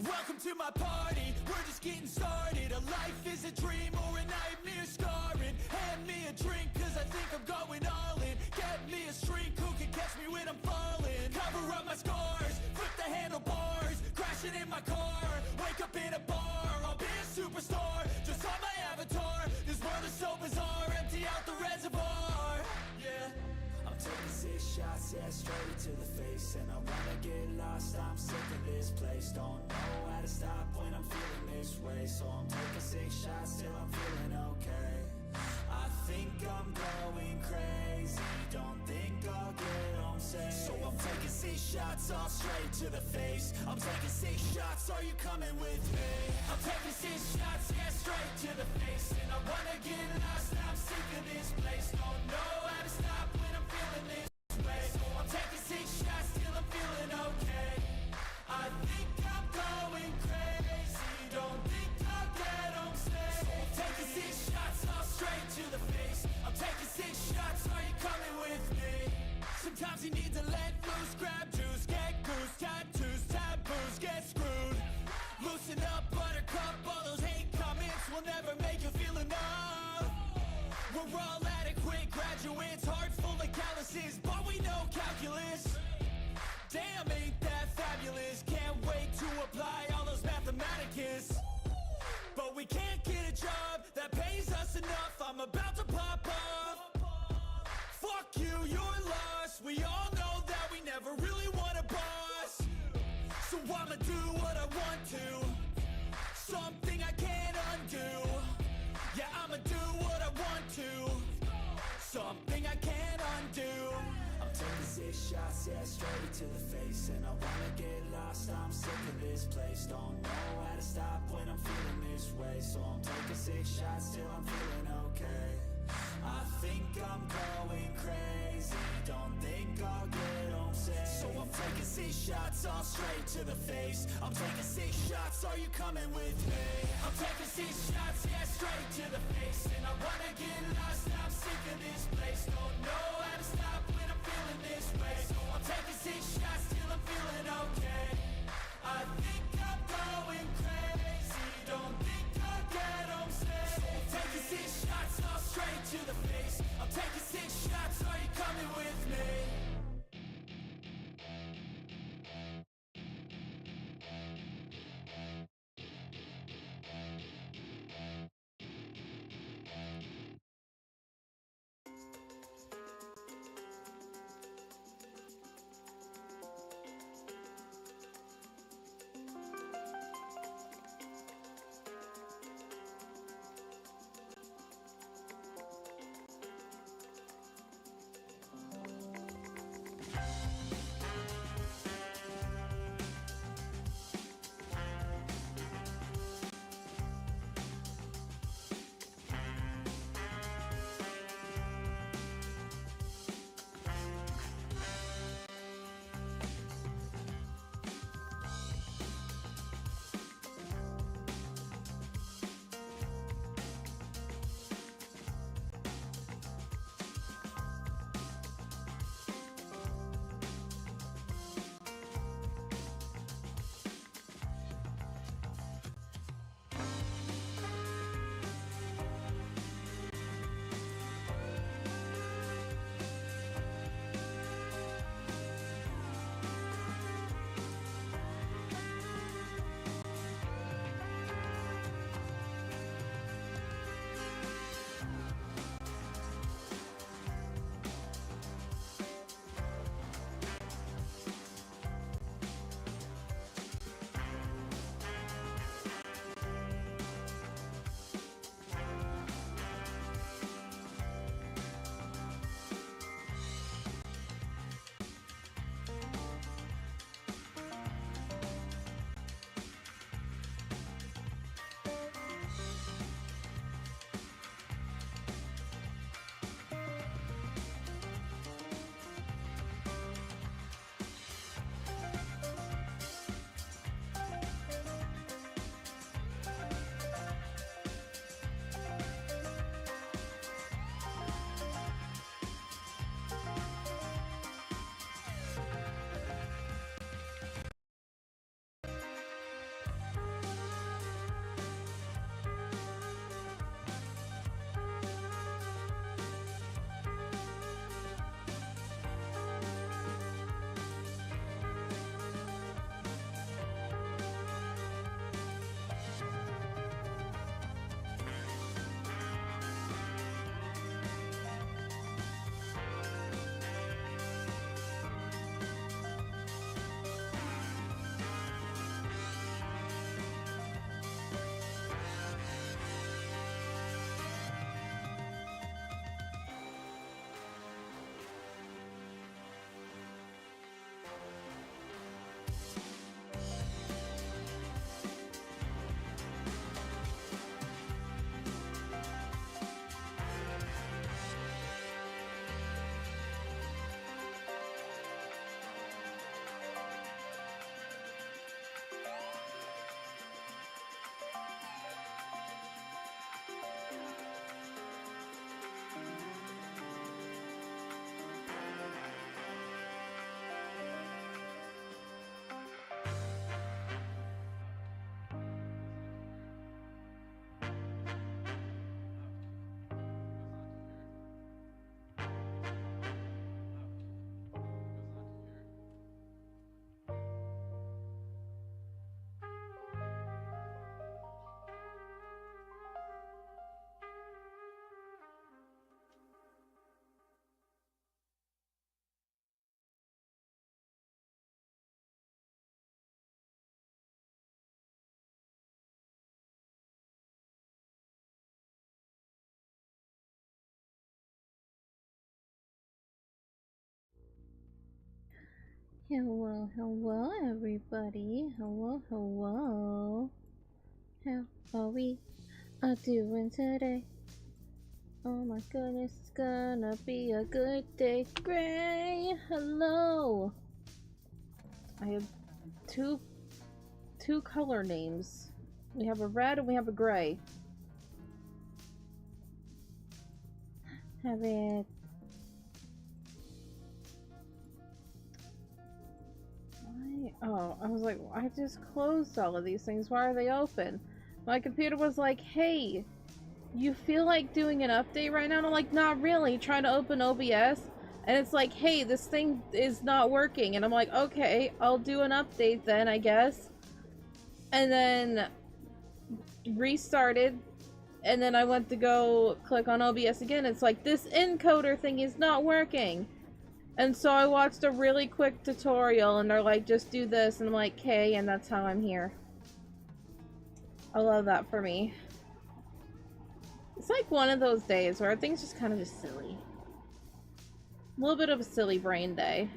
Welcome to my party, we're just getting started. A life is a dream or a nightmare scarring. Hand me a drink cause I think I'm going all in. Get me a shrink who can catch me when I'm falling. Cover up my scars, flip the handlebars, crashing in my car, wake up in a bar. I'll be a superstar, just on my avatar. This world is so bizarre, empty out the reservoir. Yeah, I'm taking 6 shots, yeah, straight to the face. And I wanna get lost, I'm sick of this place. Don't know how to stop when I'm feeling this way. So I'm taking 6 shots till I'm feeling okay. I think I'm going crazy, don't think I'll get home safe. So I'm taking 6 shots, all straight to the face. I'm taking 6 shots, are you coming with me? I'm taking 6 shots, yeah, straight to the face. And I wanna get lost, I'm sick of this place. Don't know how to stop when I'm feeling this way. So I'm taking 6 shots till I'm feeling okay. I think I'm going crazy, don't think I'll get home safe. So I'm taking 6 shots, all straight to the face. I'm taking 6 shots, are you coming with me? Sometimes you need to let loose, grab juice, get goose, tattoos, taboos, get screwed. Loosen up, buttercup, all those hate comments will never make you feel enough. We're all adequate graduates, hearts full of calluses, but we know calculus. Damn, ain't that fabulous? Can't wait to apply all those mathematicus. But we can't get a job that pays us enough. I'm about to pop off. Fuck you, you're lost. We all know that we never really want a boss. So I'ma do what I want to, something I can't undo. Yeah, I'ma do what I want to, something I can't undo. I'm taking 6 shots, yeah, straight to the face. And I wanna get lost, I'm sick of this place. Don't know how to stop when I'm feeling this way. So I'm taking 6 shots till I'm feeling okay. I think I'm going crazy, don't think I'll get home safe. So I'm taking 6 shots, all straight to the face. I'm taking 6 shots, are you coming with me? I'm taking 6 shots, yeah, straight to the face. And I wanna get lost, I'm sick of this place. Don't know how to stop when I'm feeling this way. So I'm taking 6 shots till I'm feeling okay. I think I'm going crazy, don't think I'll get home safe. So I'm taking 6 shots, all straight to the face. I'm taking 6 shots, are you coming with me? Hello, hello, everybody. Hello, hello. How are we doing today? Oh my goodness, it's gonna be a good day. Gray, hello. I have two color names. We have a red and we have a gray. Have it. Why? Oh, I was like, I just closed all of these things. Why are they open? My computer was like, hey, you feel like doing an update right now? And I'm like, not really. Trying to open OBS. And it's like, hey, this thing is not working. And I'm like, okay, I'll do an update then, I guess. And then restarted. And then I went to go click on OBS again. It's like, this encoder thing is not working. And so I watched a really quick tutorial. And they're like, just do this. And I'm like, okay, and that's how I'm here. I love that for me. It's like one of those days where things just kind of just silly. A little bit of a silly brain day.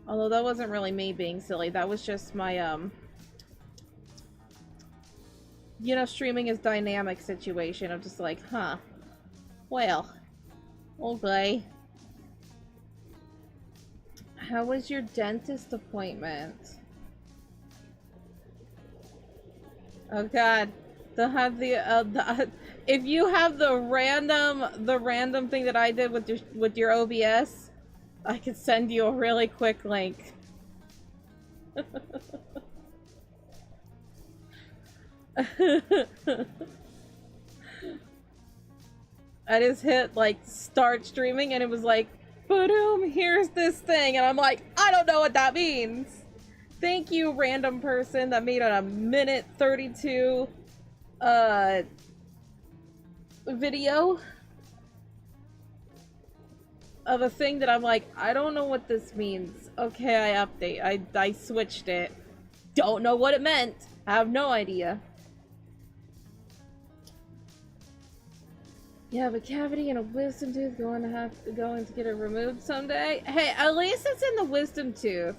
Although that wasn't really me being silly. That was just my, you know, streaming is dynamic situation. I'm just like, huh. Well. Okay. How was your dentist appointment? Oh god. They'll have the if you have the random thing that I did with your OBS, I could send you a really quick link. I just hit like start streaming and it was like, boom, here's this thing, and I'm like, I don't know what that means. Thank you, random person that made a minute 32 video of a thing that I'm like, I don't know what this means. Okay, I update. I switched it. Don't know what it meant. I have no idea. You have a cavity and a wisdom tooth, going to get it removed someday. Hey, at least it's in the wisdom tooth.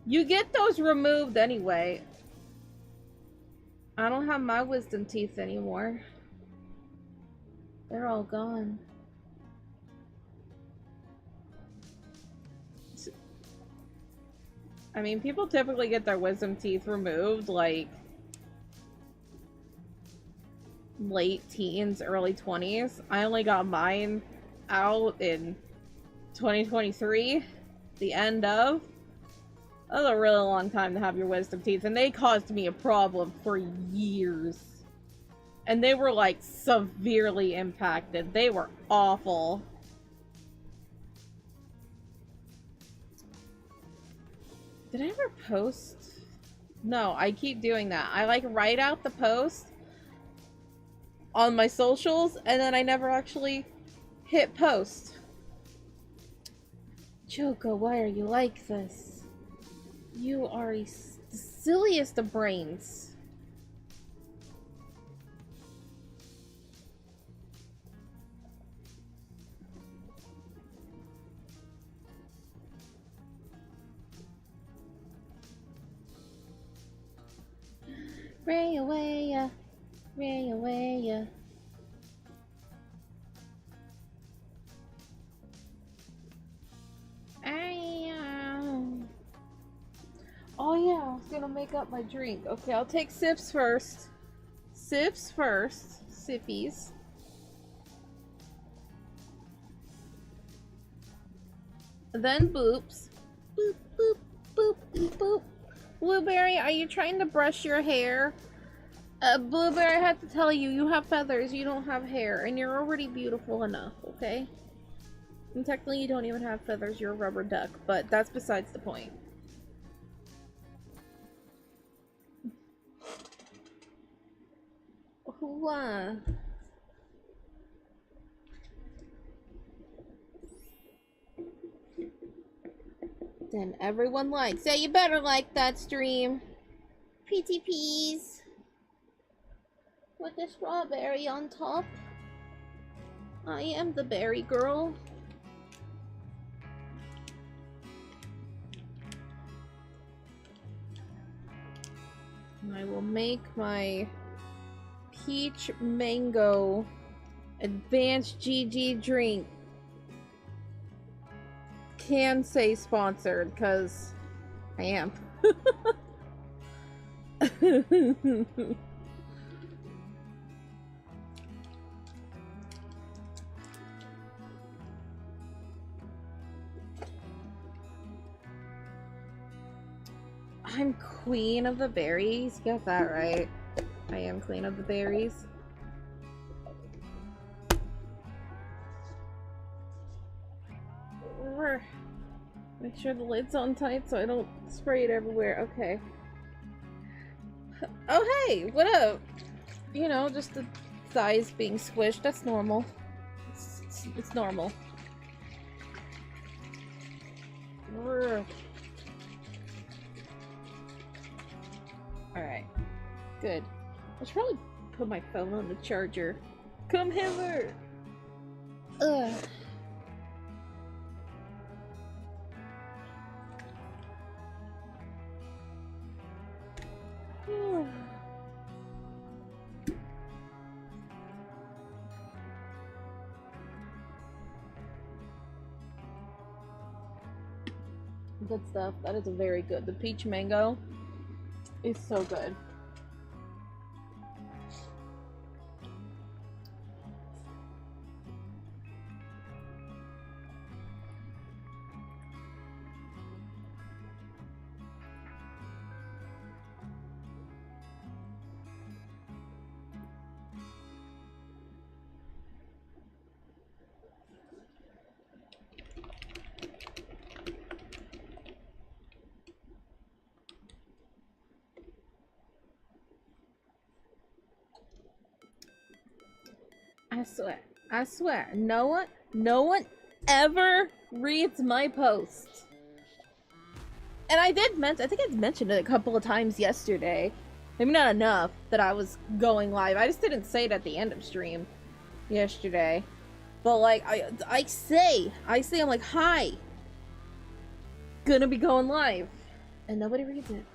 You get those removed anyway. I don't have my wisdom teeth anymore. They're all gone. I mean, people typically get their wisdom teeth removed, like, late teens, early 20s. I only got mine out in 2023, the end of. That was a really long time to have your wisdom teeth, and they caused me a problem for years. And they were, like, severely impacted. They were awful. Did I ever post? No, I keep doing that. I, like, write out the post on my socials, and then I never actually hit post. Choco, why are you like this? You are the silliest of brains. Ray away, ya. Ray away, ya. Oh yeah, I was gonna make up my drink. Okay, I'll take sips first. Sips first. Sippies. Then boops. Boop, boop, boop, boop. Blueberry, are you trying to brush your hair? Blueberry, I have to tell you, you have feathers, you don't have hair, and you're already beautiful enough, okay? And technically you don't even have feathers, you're a rubber duck, but that's besides the point. Hooah. Then everyone likes. Yeah, you better like that stream. PTPs. With the strawberry on top. I am the berry girl. I will make my peach mango advanced GG drink. Can say sponsored, because I am. I'm queen of the berries. Get that right. I am queen of the berries. Make sure the lid's on tight so I don't spray it everywhere. Okay. Oh, hey! What up? You know, just the thighs being squished. That's normal. It's normal. Alright. Good. I should probably put my phone on the charger. Come hither! Ugh. Good stuff. That is very good. The peach mango is so good. I swear, no one ever reads my posts. And I think I mentioned it a couple of times yesterday. Maybe not enough that I was going live. I just didn't say it at the end of stream yesterday. But like, I say, I'm like, hi, gonna be going live. And nobody reads it.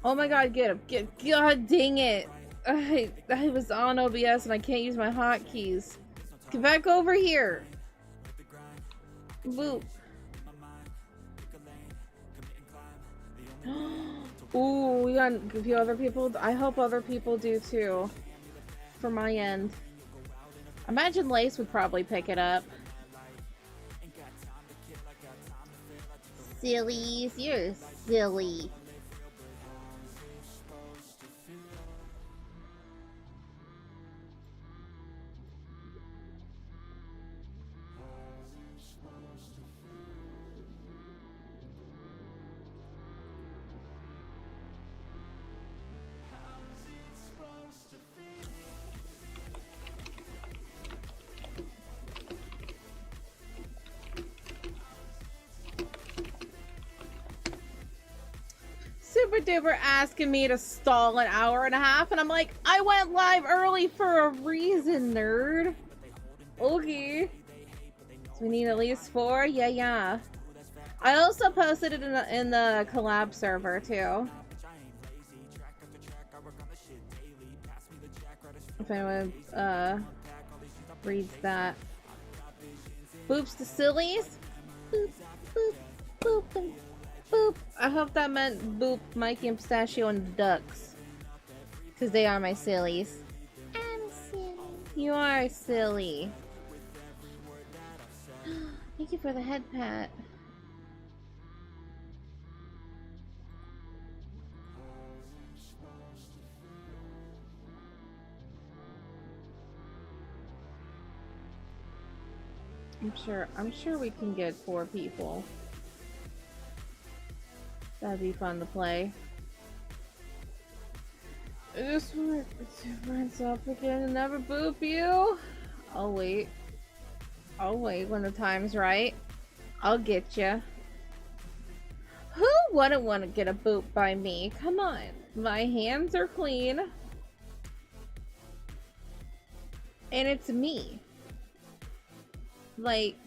Oh my god, get him. God dang it. I was on OBS and I can't use my hotkeys. Get back over here. Boop. Ooh, we got a few other people. I hope other people do too. For my end. Imagine Lace would probably pick it up. Sillies, you're silly. Super duper asking me to stall an hour and a half, and I'm like, I went live early for a reason, nerd. Okay. So we need at least 4? Yeah. I also posted it in the collab server too. If anyone reads that. Boops to sillies. Boop, boop, boop, boop. Boop. I hope that meant Boop, Mikey, and Pistachio, and the ducks. Because they are my sillies. I'm silly. You are silly. Thank you for the head pat. I'm sure we can get 4 people. That'd be fun to play. I just want to rinse up again and never boop you. I'll wait. When the time's right. I'll get you. Who wouldn't want to get a boop by me? Come on. My hands are clean. And it's me. Like,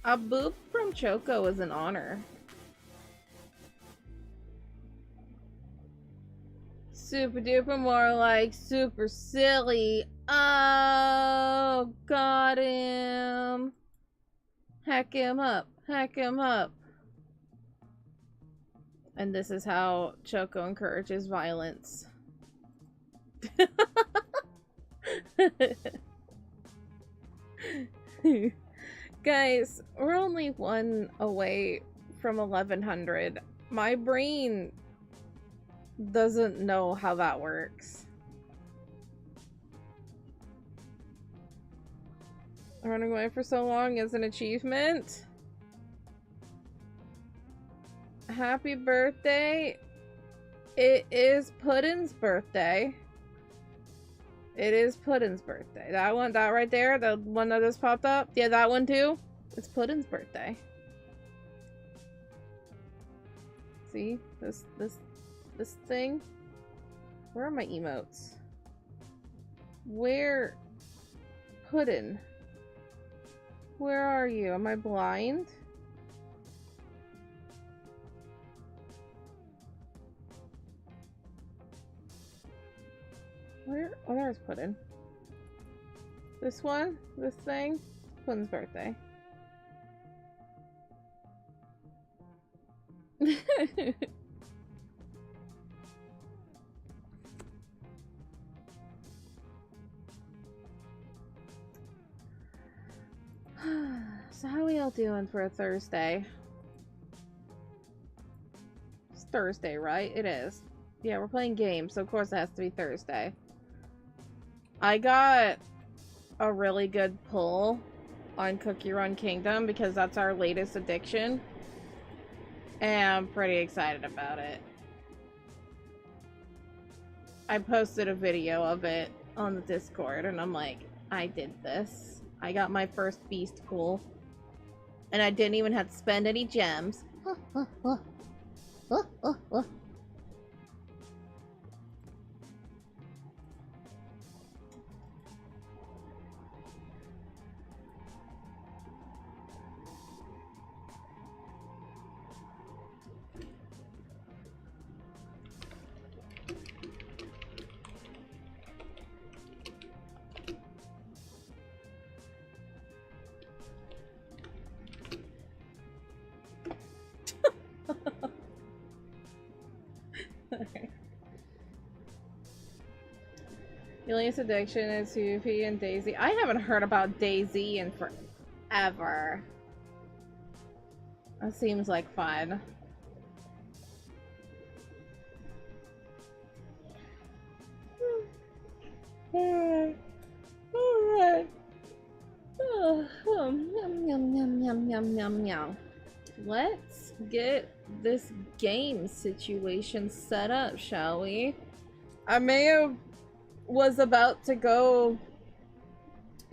a boop from Choco is an honor. super duper, more like super silly. Oh, got him. Hack him up. Hack him up. And this is how Choco encourages violence. Guys, we're only one away from 1100. My brain doesn't know how that works. Running away for so long is an achievement. Happy birthday. It is Puddin's birthday. It is Puddin's birthday. That one, that right there, the one that just popped up. Yeah, that one too. It's Puddin's birthday. See? This thing. Where are my emotes? Where? Puddin. Where are you? Am I blind? Where? Oh, there's Puddin. This one? This thing? Puddin's birthday. So how are we all doing for a Thursday? It's Thursday, right? It is. Yeah, we're playing games, so of course it has to be Thursday. I got a really good pull on Cookie Run Kingdom because that's our latest addiction. And I'm pretty excited about it. I posted a video of it on the Discord and I'm like, I did this. I got my first beast cool. And I didn't even have to spend any gems. Your latest addiction is Sophie and Daisy. I haven't heard about Daisy in forever. That seems like fun. Alright. Alright. Yum, yum, yum, yum, yum, yum, yum. Let's get this game situation set up, shall we? I may have was about to go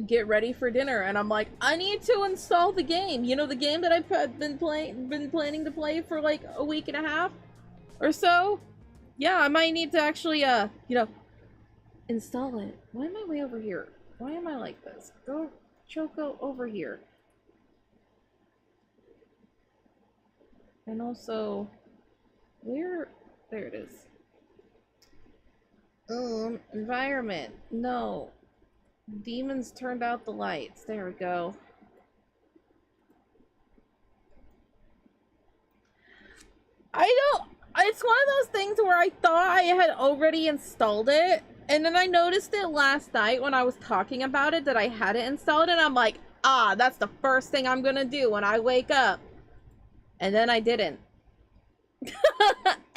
get ready for dinner and I'm like, I need to install the game. You know, the game that I've been planning to play for like a week and a half or so. Yeah, I might need to actually you know, install it. Why am I way over here? Why am I like this? Go Choco over here. And also where, there it is. Environment. No. Demons turned out the lights. There we go. It's one of those things where I thought I had already installed it, and then I noticed it last night when I was talking about it that I hadn't installed it, and I'm like, ah, that's the first thing I'm gonna do when I wake up. And then I didn't.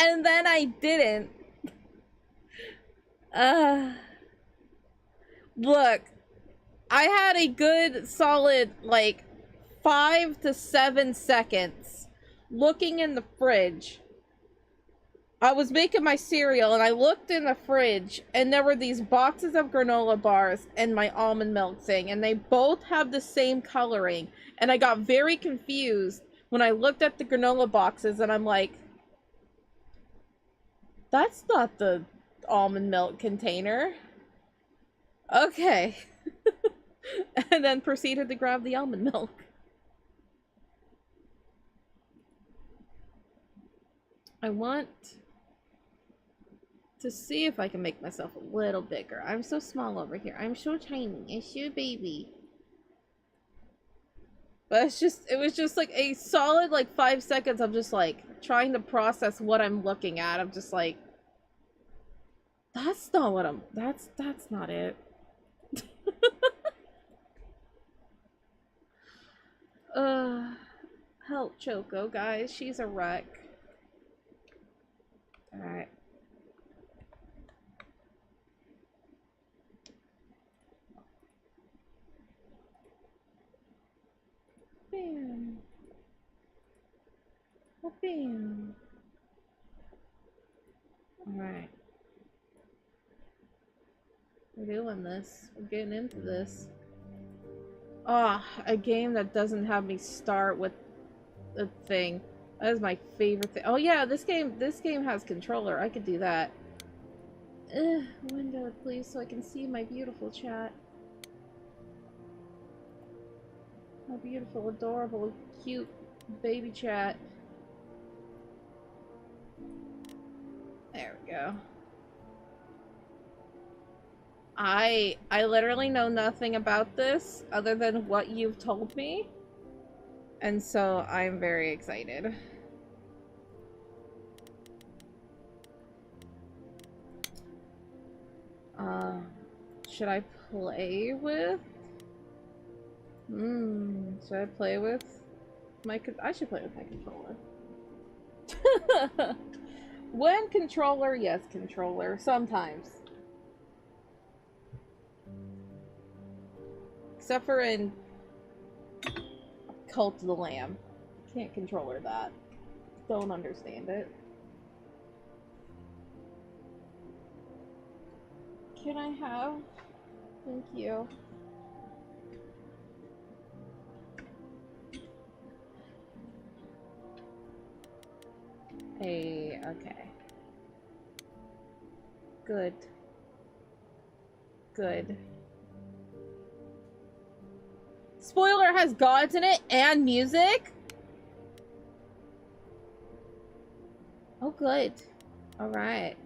And then I didn't. Look, I had a good solid like 5 to 7 seconds looking in the fridge. I was making my cereal and I looked in the fridge and there were these boxes of granola bars and my almond milk thing, and they both have the same coloring, and I got very confused when I looked at the granola boxes and I'm like, that's not the almond milk container. Okay. And then proceeded to grab the almond milk. I want to see if I can make myself a little bigger. I'm so small over here. I'm so tiny. I'm so baby. But it was just like a solid like 5 seconds of just like trying to process what I'm looking at. I'm just like, that's not what that's not it. Help Choco, guys. She's a wreck. Alright. Bam. Oh, bam. Alright. We're doing this. We're getting into this. Ah, a game that doesn't have me start with a thing. That is my favorite thing. Oh yeah, this game has controller. I could do that. Window, please, so I can see my beautiful chat. My beautiful, adorable, cute baby chat. There we go. I literally know nothing about this other than what you've told me. And so I'm very excited. Should I play with? Should I play with my I should play with my controller. When controller, yes, controller. Sometimes. Except for in Cult of the Lamb. Can't controller that. Don't understand it. Can I have? Thank you. Hey, okay. Good. Good. Spoiler has gods in it and music? Oh, good. Alright.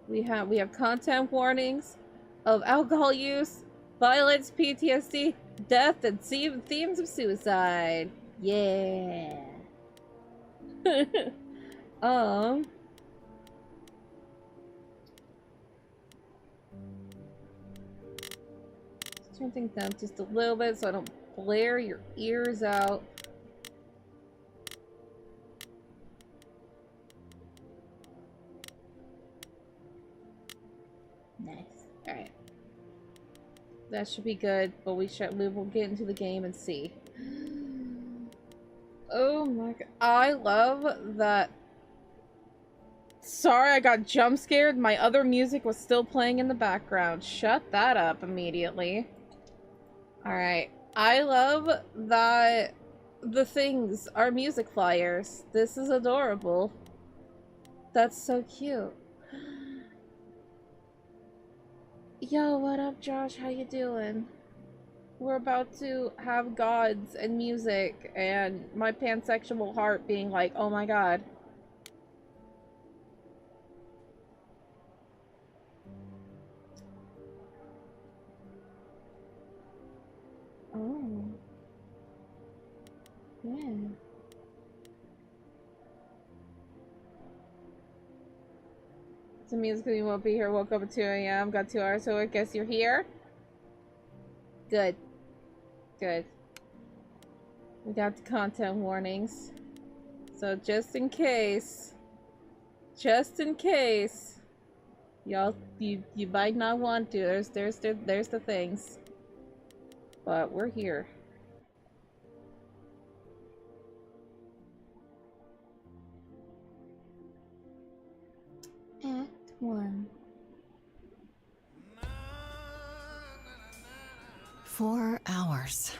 We have content warnings of alcohol use, violence, PTSD, death, and themes of suicide. Yeah. Turn things down just a little bit so I don't blare your ears out. Nice. Alright. That should be good, but we will get into the game and see. Oh my god. I love that. Sorry, I got jump scared. My other music was still playing in the background. Shut that up immediately. Alright. I love that the things are music flyers. This is adorable. That's so cute. Yo, what up, Josh? How you doing? We're about to have gods and music and my pansexual heart being like, oh my god. Oh. Yeah. It's a music you won't be here. Woke up at 2 a.m. Got 2 hours, so I guess you're here? Good. Good. We got the content warnings. So just in case, y'all, you might not want to. There's the things. But we're here. Act 1. 4 hours.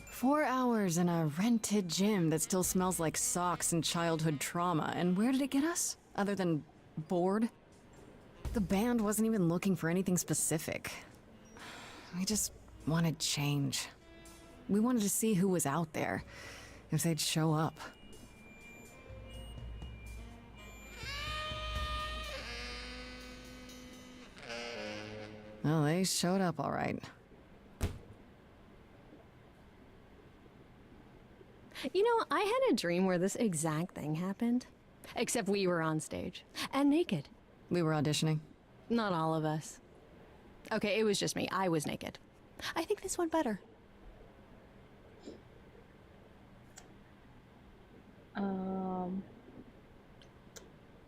4 hours in a rented gym that still smells like socks and childhood trauma. And where did it get us? Other than bored? The band wasn't even looking for anything specific. We just wanted change. We wanted to see who was out there, if they'd show up. Well, they showed up all right. You know, I had a dream where this exact thing happened. Except we were on stage. And naked. We were auditioning. Not all of us. Okay, it was just me. I was naked. I think this went better.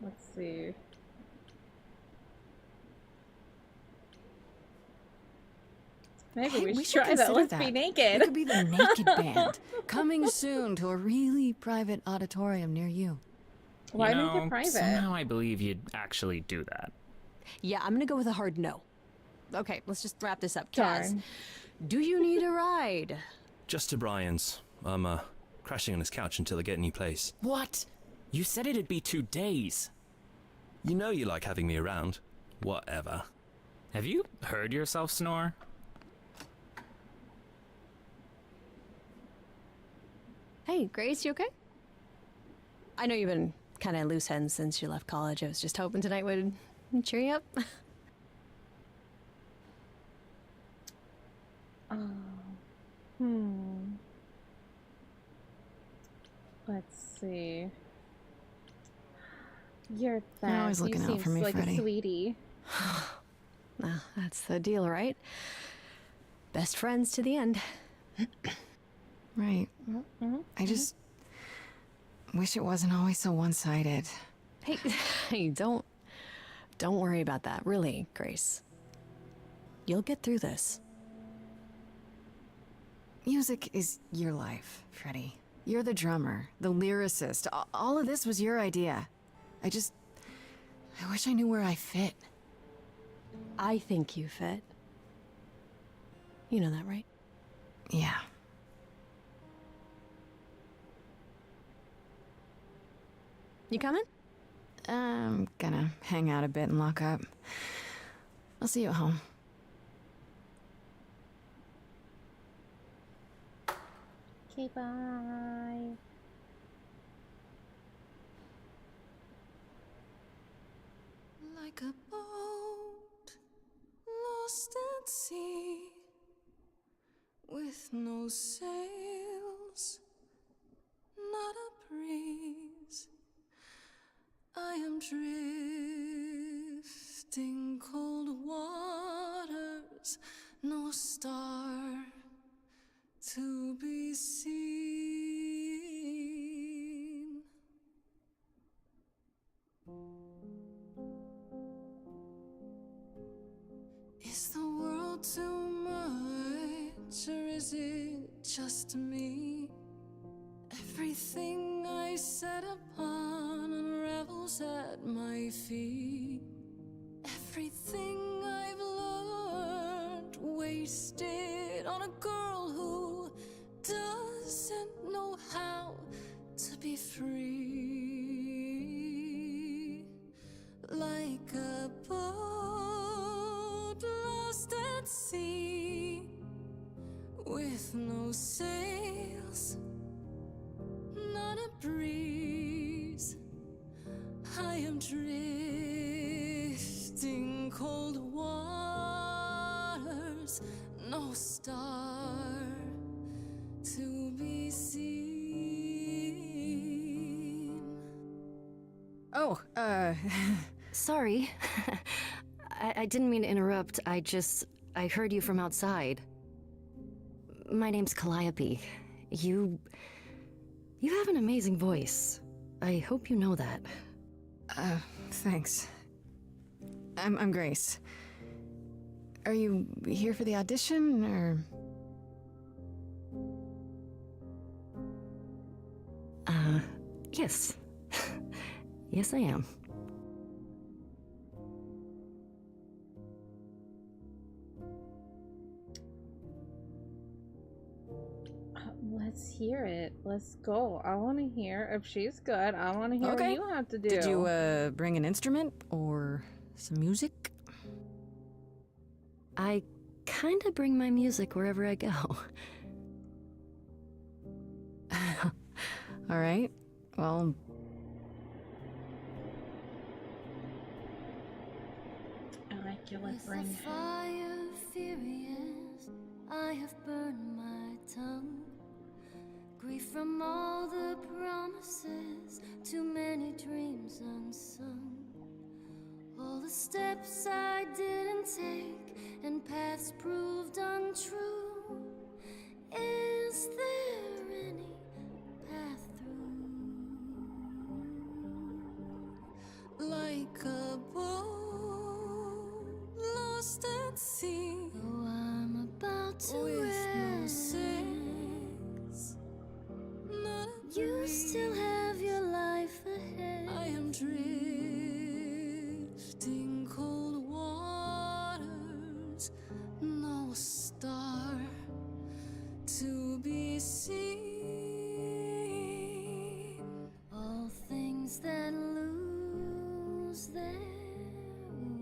Let's see. Maybe Hey, we we should try that. consider Let's be naked. We could be the Naked Band. Coming soon to a really private auditorium near you. Why You make know, it private? Somehow I believe you'd actually do that. Yeah, I'm gonna go with a hard no. Okay, let's just wrap this up. Kaz, Darn. do you need a ride? Just to Brian's. I'm, crashing on his couch until I get a new place. What? You said it'd be 2 days. You know you like having me around. Whatever. Have you heard yourself snore? Hey, Grace, you okay? I know you've been kind of loose ends since you left college. I was just hoping tonight would cheer you up. Let's see. You're You're always you looking out seem for me, like Freddie. a sweetie. Well, that's the deal, right? Best friends to the end. Right. I just wish it wasn't always so one-sided. Hey, hey, don't worry about that. Really, Grace. You'll get through this. Music is your life, Freddie. You're the drummer, the lyricist. All of this was your idea. I wish I knew where I fit. I think you fit. You know that, right? Yeah. You coming? I'm gonna hang out a bit and lock up. I'll see you at home. Okay, bye. Like a boat lost at sea, with no sails, not a breeze. I am drifting cold waters, no star to be seen. Is the world too much, or is it just me? Everything I set upon unravels at my feet. Everything I've learned wasted on a girl who doesn't know how to be free. Like a boat lost at sea, with no sails, not a breeze. I am drifting cold waters, no star to be seen. Oh, Sorry. I didn't mean to interrupt. I heard you from outside. My name's Calliope. You have an amazing voice. I hope you know that. thanks. I'm Grace. Are you here for the audition, or? Yes. Yes, I am. Let's hear it. Let's go. I want to hear if she's good. I want to hear Okay. what you have to do. Did you, bring an instrument or some music? I kinda bring my music wherever I go. All right. Well, I immaculate With ring. the fire furious, I have burned my tongue. Grief from all the promises, too many dreams unsung. All the steps I didn't take and paths proved untrue. Is there any path through? Like a boat lost at sea. Oh, I'm about to with no sails. Not a you breeze. Still have your life ahead. I am drifting cold waters. No star to be seen. All things that lose their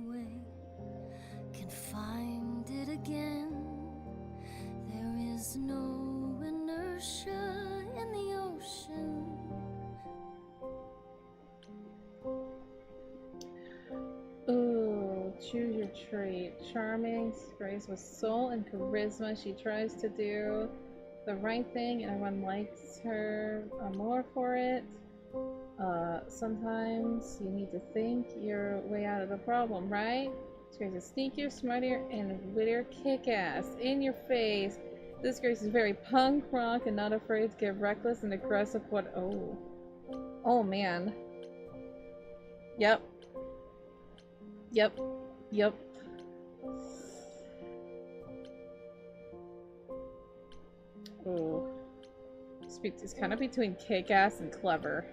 way can find it again. There is no inertia in the ocean. Ooh, choose your trait. Charming, Grace with soul and charisma. She tries to do the right thing and everyone likes her more for it. Sometimes you need to think your way out of the problem, right? Grace is sneakier, smarter, and wittier kick-ass. In your face. This Grace is very punk rock and not afraid to get reckless and aggressive. What? Oh. Oh, man. Yep. Yep. Yep. Oh. It's kind of between kick-ass and clever.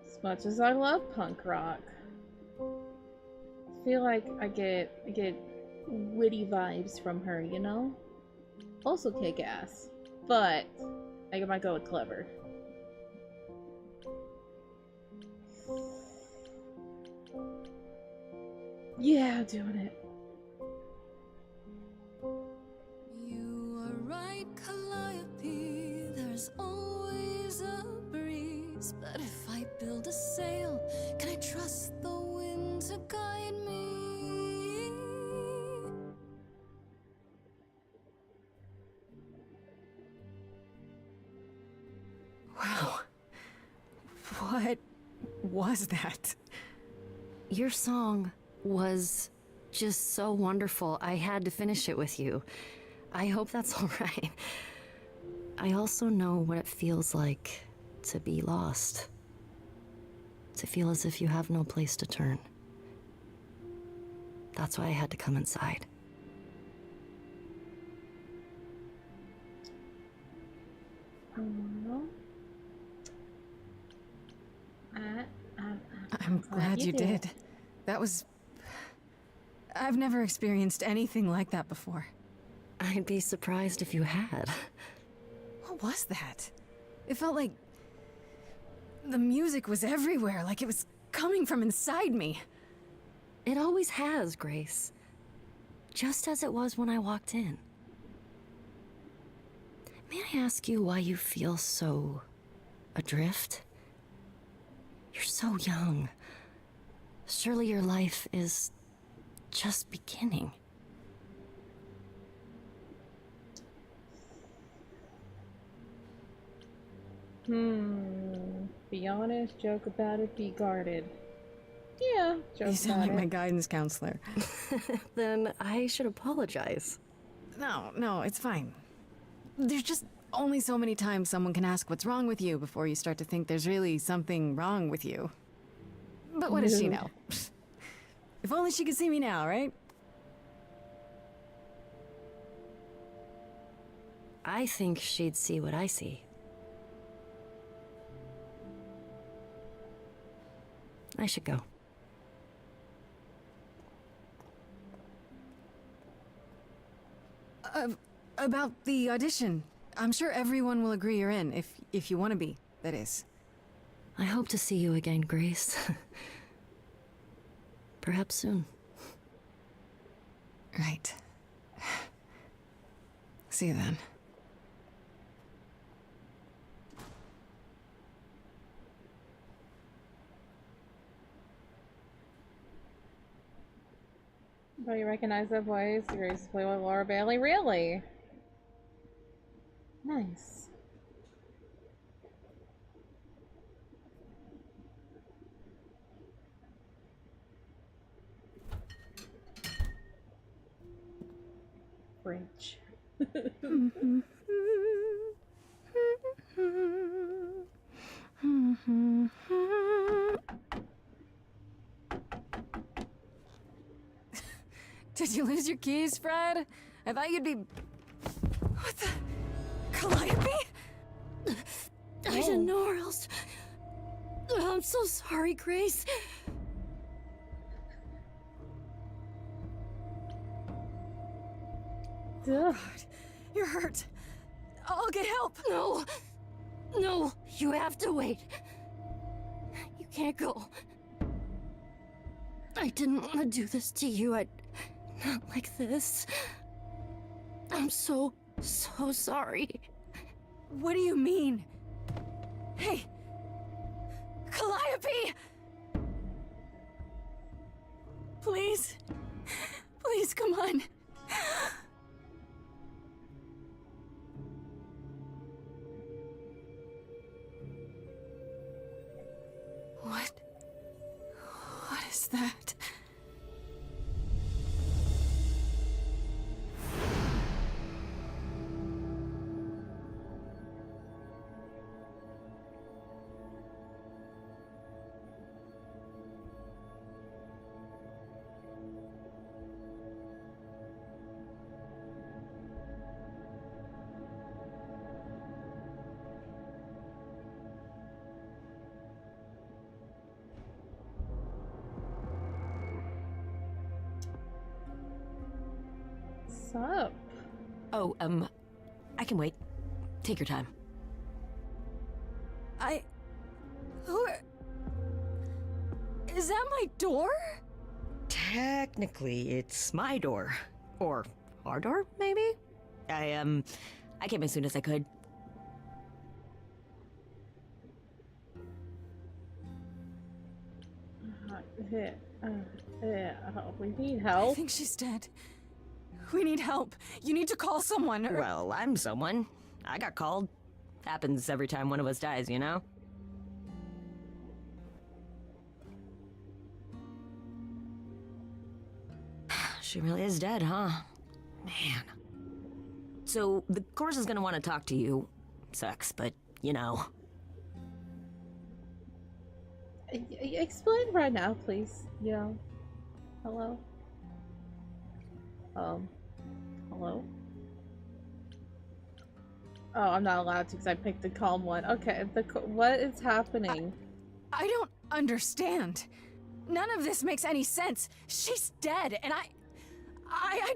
As much as I love punk rock, I feel like I get witty vibes from her, you know? Also kick-ass, but I might go with clever. Yeah, I'm doing it. You are right, Calliope. There's always a breeze. But if I build a sail, can I trust the wind to guide me? Wow. What was that? Your song was just so wonderful. I had to finish it with you. I hope that's all right. I also know what it feels like to be lost. To feel as if you have no place to turn. That's why I had to come inside. I'm glad you did. That was... I've never experienced anything like that before. I'd be surprised if you had. What was that? It felt like... the music was everywhere, like it was coming from inside me. It always has, Grace. Just as it was when I walked in. May I ask you why you feel so... adrift? You're so young. Surely your life is... just beginning. Be honest, joke about it, be guarded. Yeah, joke You sound about like it. my guidance counselor. Then I should apologize. No, it's fine. There's just only so many times someone can ask what's wrong with you before you start to think there's really something wrong with you. But what does she know? If only she could see me now, right? I think she'd see what I see. I should go. About the audition. I'm sure everyone will agree you're in, if you want to be, that is. I hope to see you again, Grace. Perhaps soon. Right. See you then. Oh, you recognize that voice? Grace played with Laura Bailey? Really? Nice. Fridge. Did you lose your keys, Fred? I thought you'd be... What the... Calliope? I didn't know where else. I'm so sorry, Grace. Ugh. You're hurt. I'll get help. No. No, you have to wait. You can't go. I didn't want to do this to you. Not like this. I'm so sorry. What do you mean? Hey! Calliope! Please? Please, come on. What is that? What's up? Oh, I can wait. Take your time. Is that my door? Technically, it's my door. Or our door, maybe? I came as soon as I could. We need help. I think she's dead. We need help. You need to call someone. Well, I'm someone. I got called. Happens every time one of us dies, you know? She really is dead, huh? Man. So, the chorus is gonna want to talk to you. Sucks, but, you know. Explain right now, please. You know. Hello? Hello? Oh, I'm not allowed to because I picked the calm one. Okay, what is happening? I don't understand. None of this makes any sense. She's dead, and I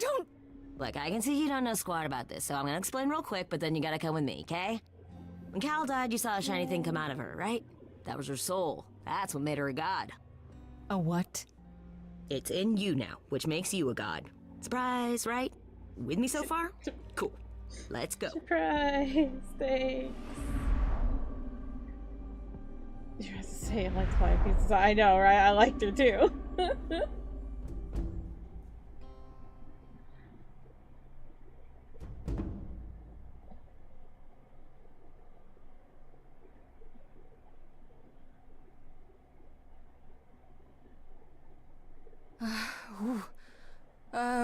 don't... Look, I can see you don't know squat about this, so I'm gonna explain real quick, but then you gotta come with me, okay? When Cal died, you saw a shiny thing come out of her, right? That was her soul. That's what made her a god. A what? It's in you now, which makes you a god. Surprise, right? With me so far? Cool. Let's go. Surprise! Thanks. You have to say it like 5 pieces. I know, right? I liked her too.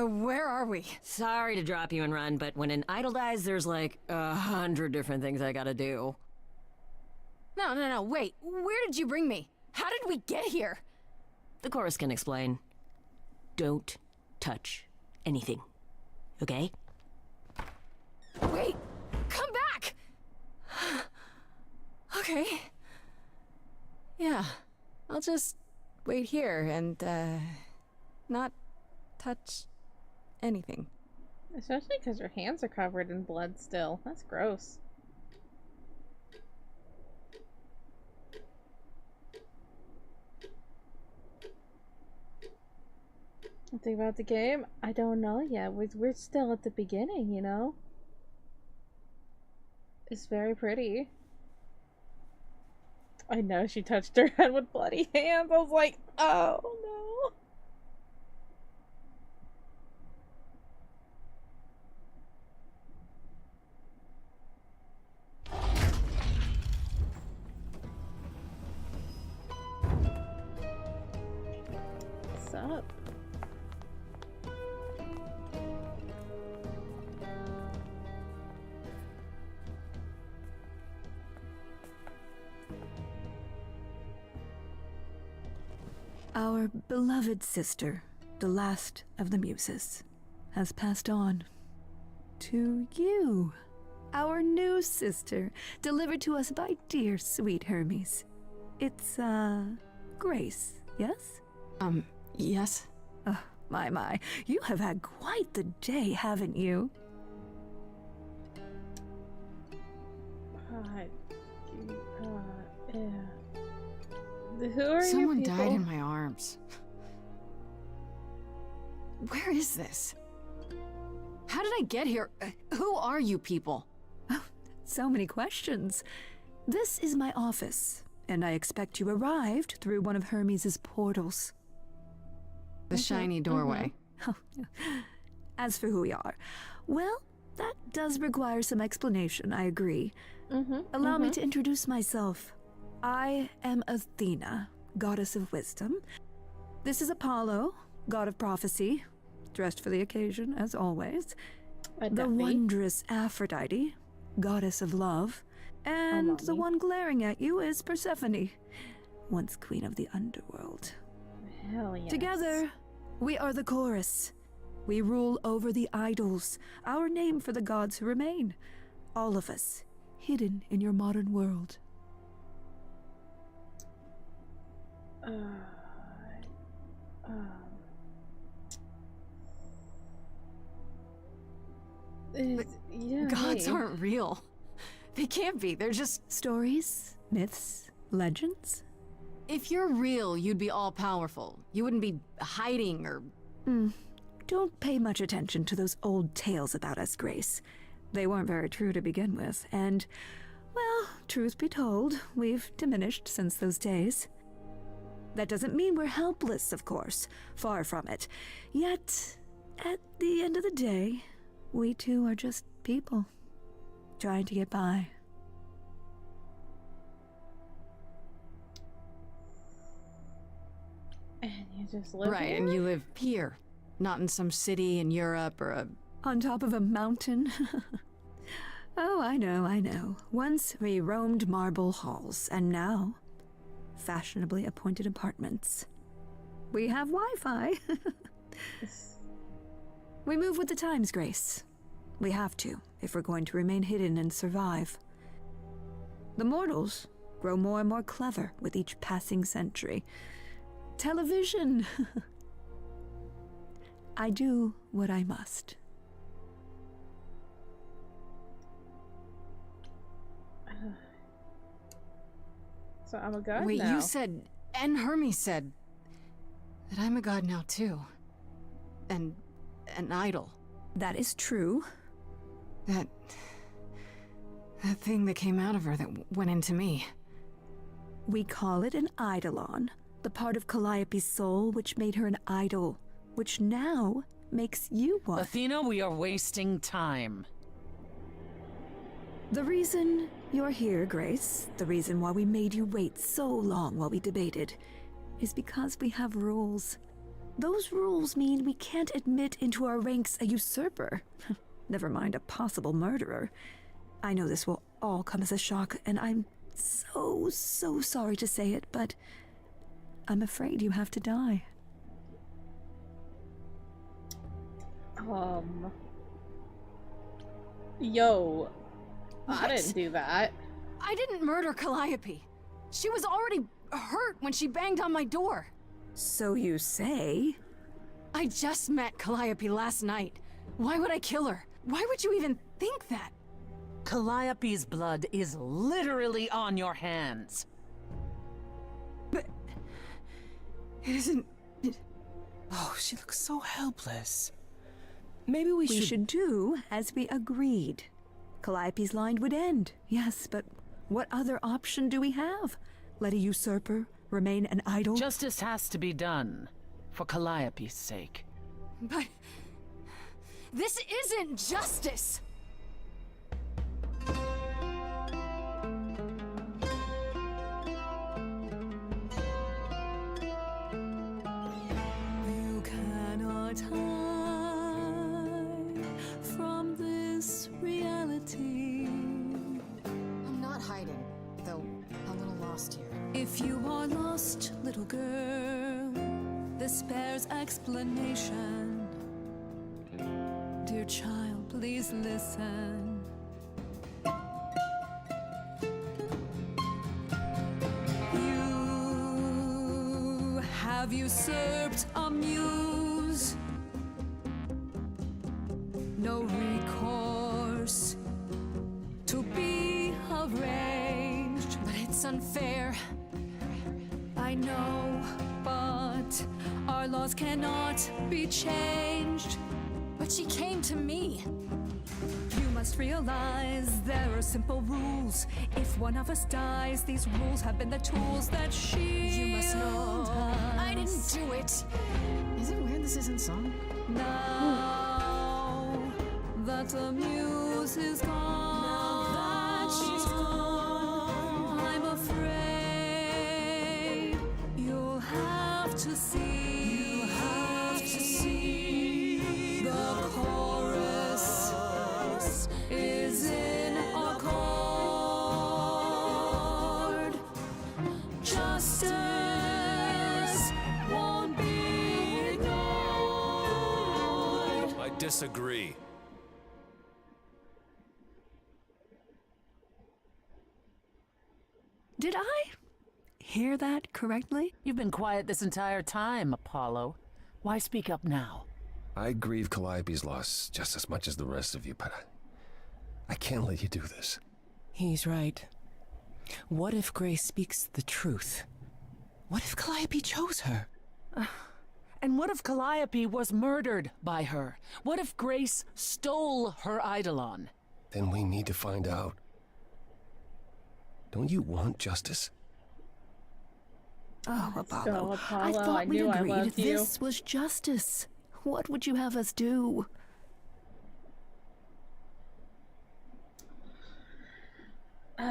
Where are we? Sorry to drop you and run, but when an idol dies, there's like 100 different things I gotta do. No, wait. Where did you bring me? How did we get here? The chorus can explain. Don't touch anything. Okay? Wait! Come back! Okay. Yeah. I'll just wait here and, not touch anything. Especially because her hands are covered in blood still. That's gross. Think about the game? I don't know yet. We're still at the beginning, you know? It's very pretty. I know she touched her head with bloody hands. I was like, oh no. What's up? Our beloved sister, the last of the muses, has passed on. To you, our new sister, delivered to us by dear sweet Hermes. It's, Grace, yes? Yes? Oh, my. You have had quite the day, haven't you? Yeah. Who are Someone you people? died in my arms. Where is this? How did I get here? Who are you people? Oh, so many questions. This is my office, and I expect you arrived through one of Hermes' portals. The shiny doorway. As for who we are, well, that does require some explanation, I agree. Allow me to introduce myself. I am Athena, goddess of wisdom. This is Apollo, god of prophecy, dressed for the occasion, as always. The wondrous Aphrodite, goddess of love. And the one glaring at you is Persephone, once queen of the underworld. Hell yes. Together, we are the chorus. We rule over the idols, our name for the gods who remain. All of us, hidden in your modern world. Yeah, Gods aren't real. They can't be. They're just Stories, myths, legends. If you're real, you'd be all-powerful. You wouldn't be hiding or... Don't pay much attention to those old tales about us, Grace. They weren't very true to begin with, and, well, truth be told, we've diminished since those days. That doesn't mean we're helpless, of course. Far from it. Yet, at the end of the day, we too are just people, trying to get by. And you just live Right, here? and you live here. Not in some city in Europe or a... On top of a mountain? Oh, I know. Once we roamed marble halls, and now, fashionably appointed apartments. We have Wi-Fi. We move with the times, Grace. We have to, if we're going to remain hidden and survive. The mortals grow more and more clever with each passing century. Television! I do what I must. So I'm a god Wait, now. you said, and Hermes said, that I'm a god now too. And an idol. That is true. That thing that came out of her that went into me. We call it an eidolon, the part of Calliope's soul which made her an idol, which now makes you one. Athena, we are wasting time. The reason you're here, Grace, the reason why we made you wait so long while we debated, is because we have rules. Those rules mean we can't admit into our ranks a usurper. Never mind a possible murderer. I know this will all come as a shock, and I'm so sorry to say it, but I'm afraid you have to die. Yo. I What? didn't do that. I didn't murder Calliope. She was already hurt when she banged on my door. So you say? I just met Calliope last night. Why would I kill her? Why would you even think that? Calliope's blood is literally on your hands. But... it isn't... Oh, she looks so helpless. Maybe we We should do as we agreed. Calliope's line would end, yes, but what other option do we have? Let a usurper remain an idol? Justice has to be done, for Calliope's sake. But this isn't justice! You cannot hide from this reality. I'm not hiding, though a little lost here. If you are lost, little girl, this bears explanation. Dear child, please listen. You have usurped a muse. No recourse to be arranged. But it's unfair. I know, but our laws cannot be changed. But she came to me. You must realize there are simple rules. If one of us dies, these rules have been the tools that You must know I didn't us. do it. Is it weird this isn't song? Now that the muse is gone, I'm afraid you'll have to see. The chorus is in accord. Justice won't be ignored. I disagree. Did I hear that correctly? You've been quiet this entire time, Apollo. Why speak up now? I grieve Calliope's loss just as much as the rest of you, but I can't let you do this. He's right. What if Grace speaks the truth? What if Calliope chose her? And what if Calliope was murdered by her? What if Grace stole her eidolon? Then we need to find out. Don't you want justice? Oh, Apollo. Go, Apollo. I thought we knew I agreed loved you. this was justice. What would you have us do? If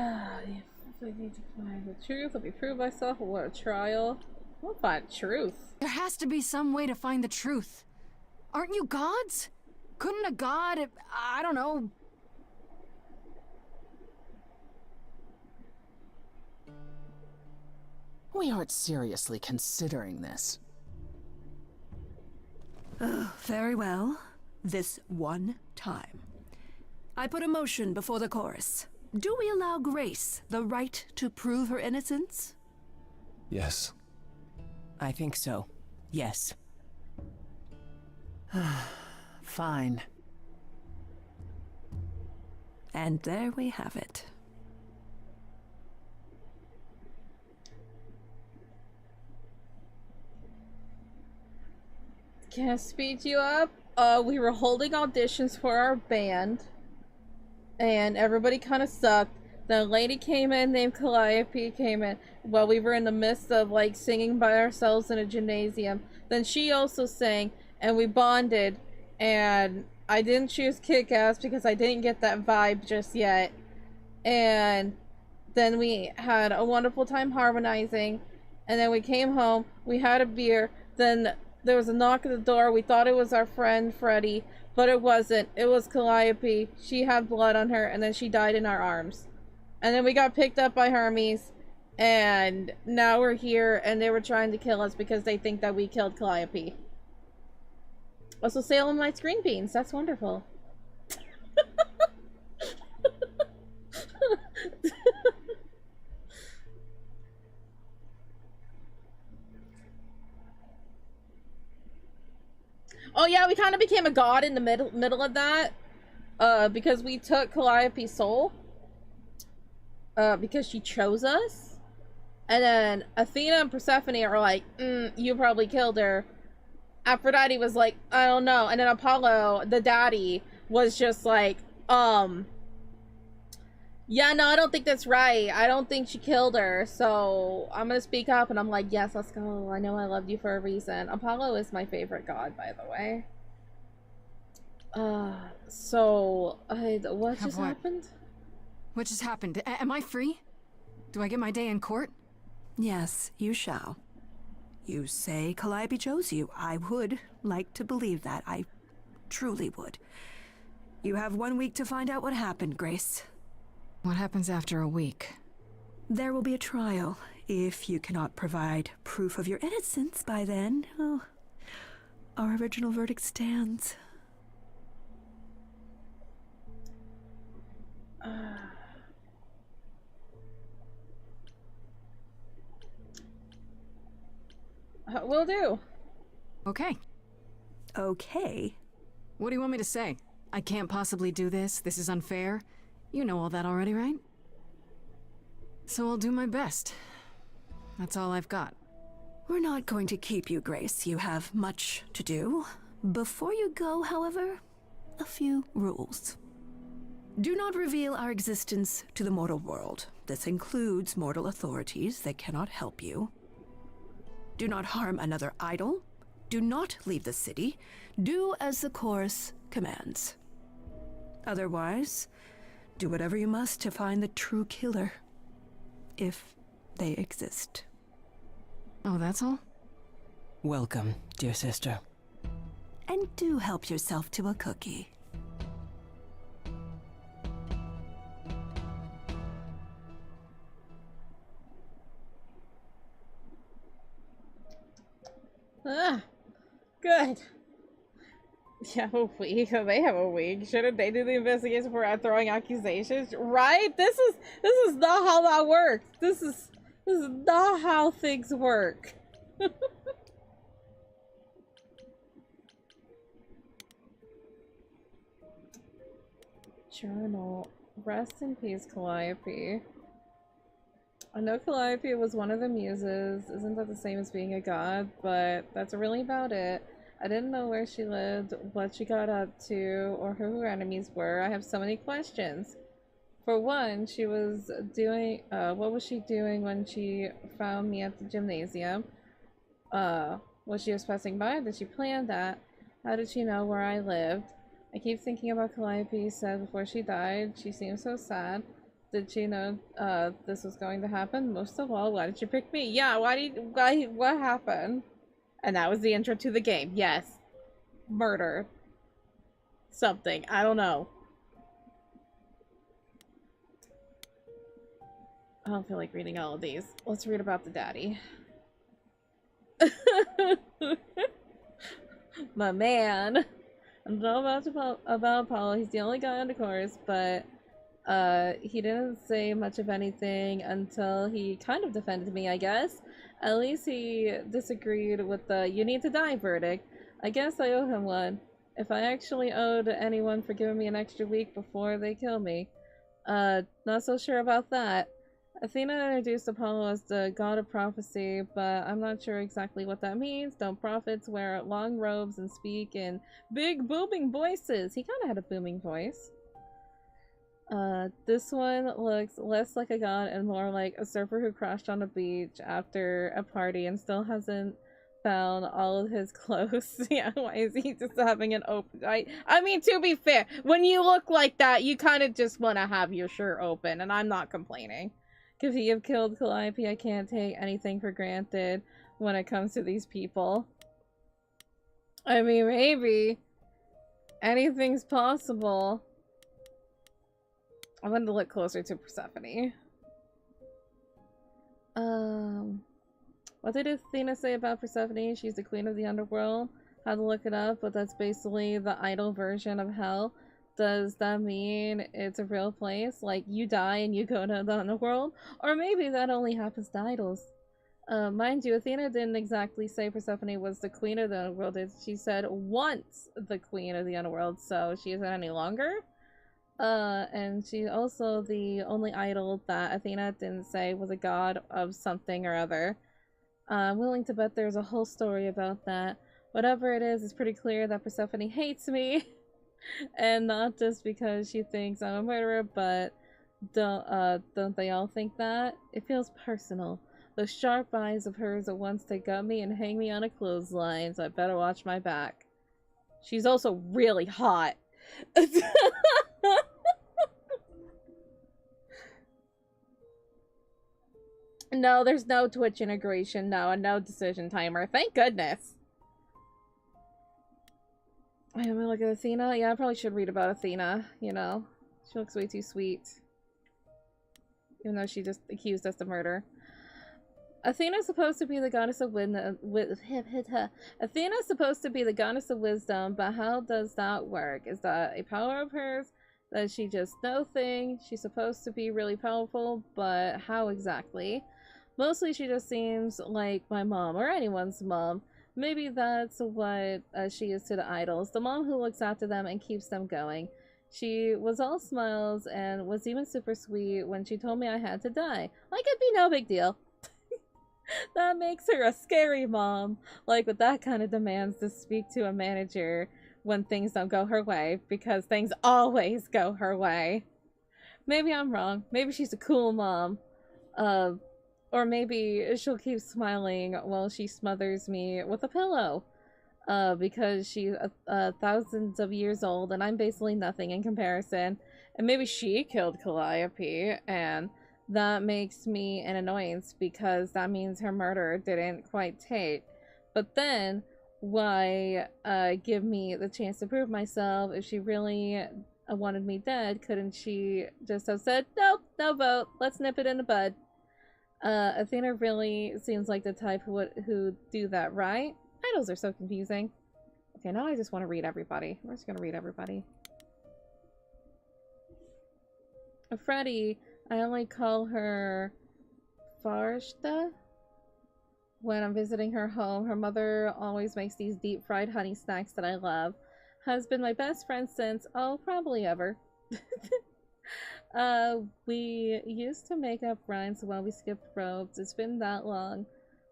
I need to find the truth, let me prove myself. What a trial. We'll find truth. There has to be some way to find the truth. Aren't you gods? Couldn't a god, I don't know... We aren't seriously considering this. Very well. This one time. I put a motion before the chorus. Do we allow Grace the right to prove her innocence? Yes. I think so. Yes. Fine. And there we have it. Can I speed you up? We were holding auditions for our band, and everybody kind of sucked. Then a lady came in named Calliope came in while we were in the midst of like singing by ourselves in a gymnasium. Then she also sang, and we bonded. And I didn't choose Kick-Ass because I didn't get that vibe just yet. And then we had a wonderful time harmonizing. And then we came home. We had a beer. Then there was a knock at the door. We thought it was our friend Freddie, but it wasn't. It was Calliope. She had blood on her, and then she died in our arms. And then we got picked up by Hermes, and now we're here, and they were trying to kill us because they think that we killed Calliope. Also, Salem likes green beans. That's wonderful. Oh yeah, we kind of became a god in the middle of that, because we took Calliope's soul, because she chose us, and then Athena and Persephone are like, you probably killed her, Aphrodite was like, I don't know. And then Apollo, the daddy, was just like, yeah, no, I don't think that's right. I don't think she killed her. So I'm going to speak up. And I'm like, yes, let's go. I know I loved you for a reason. Apollo is my favorite god, by the way. What just happened? What just happened? Am I free? Do I get my day in court? Yes, you shall. You say Calliope chose you. I would like to believe that. I truly would. You have 1 week to find out what happened, Grace. What happens after a week? There will be a trial. If you cannot provide proof of your innocence by then, oh, our original verdict stands. Will do. Okay. Okay? What do you want me to say? I can't possibly do this. This is unfair. You know all that already, right? So I'll do my best. That's all I've got. We're not going to keep you, Grace. You have much to do. Before you go, however, a few rules. Do not reveal our existence to the mortal world. This includes mortal authorities that cannot help you. Do not harm another idol. Do not leave the city. Do as the chorus commands. Otherwise, do whatever you must to find the true killer. If they exist. Oh, that's all? Welcome, dear sister. And do help yourself to a cookie. Good. Yeah, a week. They have a week. Shouldn't they do the investigation before throwing accusations? Right? This is not how that works. This is not how things work. Journal. Rest in peace, Calliope. I know Calliope was one of the muses. Isn't that the same as being a god? But that's really about it. I didn't know where she lived, what she got up to, or who her enemies were. I have so many questions. For one, she was doing, what was she doing when she found me at the gymnasium? Was she just passing by? Did she plan that? How did she know where I lived? I keep thinking about Calliope said before she died. She seemed so sad. Did she know, this was going to happen? Most of all, why did you pick me? Yeah, what happened? And that was the intro to the game. Yes. Murder. Something. I don't know. I don't feel like reading all of these. Let's read about the daddy. My man. I don't know about Apollo. He's the only guy on the course, but he didn't say much of anything until he kind of defended me, I guess. At least he disagreed with the "you need to die" verdict. I guess I owe him one. If I actually owed anyone for giving me an extra week before they kill me. Not so sure about that. Athena introduced Apollo as the god of prophecy, but I'm not sure exactly what that means. Don't prophets wear long robes and speak in big booming voices? He kind of had a booming voice. This one looks less like a god and more like a surfer who crashed on a beach after a party and still hasn't found all of his clothes. Yeah, why is he just having an open... I mean, to be fair, when you look like that, you kind of just want to have your shirt open, and I'm not complaining. If he have killed Calliope, I can't take anything for granted when it comes to these people. I mean, maybe anything's possible. I wanted to look closer to Persephone. What did Athena say about Persephone? She's the queen of the underworld. Had to look it up, but that's basically the idol version of hell. Does that mean it's a real place? Like, you die and you go to the underworld? Or maybe that only happens to idols. Mind you, Athena didn't exactly say Persephone was the queen of the underworld. She said once the queen of the underworld, so she isn't any longer? And she's also the only idol that Athena didn't say was a god of something or other. I'm willing to bet there's a whole story about that. Whatever it is, it's pretty clear that Persephone hates me. And not just because she thinks I'm a murderer, but don't they all think that? It feels personal. Those sharp eyes of hers at once to gut me and hang me on a clothesline, so I better watch my back. She's also really hot. No, there's no Twitch integration, no, and no decision timer. Thank goodness. I'm gonna look at Athena. Yeah, I probably should read about Athena, you know. She looks way too sweet. Even though she just accused us of murder. Athena's supposed to be the goddess of Athena's supposed to be the goddess of wisdom, but how does that work? Is that a power of hers? Does she just know things? She's supposed to be really powerful, but how exactly? Mostly she just seems like my mom, or anyone's mom. Maybe that's what she is to the idols. The mom who looks after them and keeps them going. She was all smiles and was even super sweet when she told me I had to die. Like it'd be no big deal. That makes her a scary mom. Like with that kind of demands to speak to a manager when things don't go her way. Because things always go her way. Maybe I'm wrong. Maybe she's a cool mom. Or maybe she'll keep smiling while she smothers me with a pillow. Because she's thousands of years old and I'm basically nothing in comparison. And maybe she killed Calliope and that makes me an annoyance because that means her murder didn't quite take. But then, why give me the chance to prove myself? If she really wanted me dead, couldn't she just have said, nope, no vote, let's nip it in the bud? Athena really seems like the type who do that, right? Idols are so confusing. Okay, now I just want to read everybody. We're just gonna read everybody. Freddie, I only call her Farshta when I'm visiting her home. Her mother always makes these deep fried honey snacks that I love. Has been my best friend since, oh, probably ever. We used to make up rhymes while we skipped ropes. It's been that long.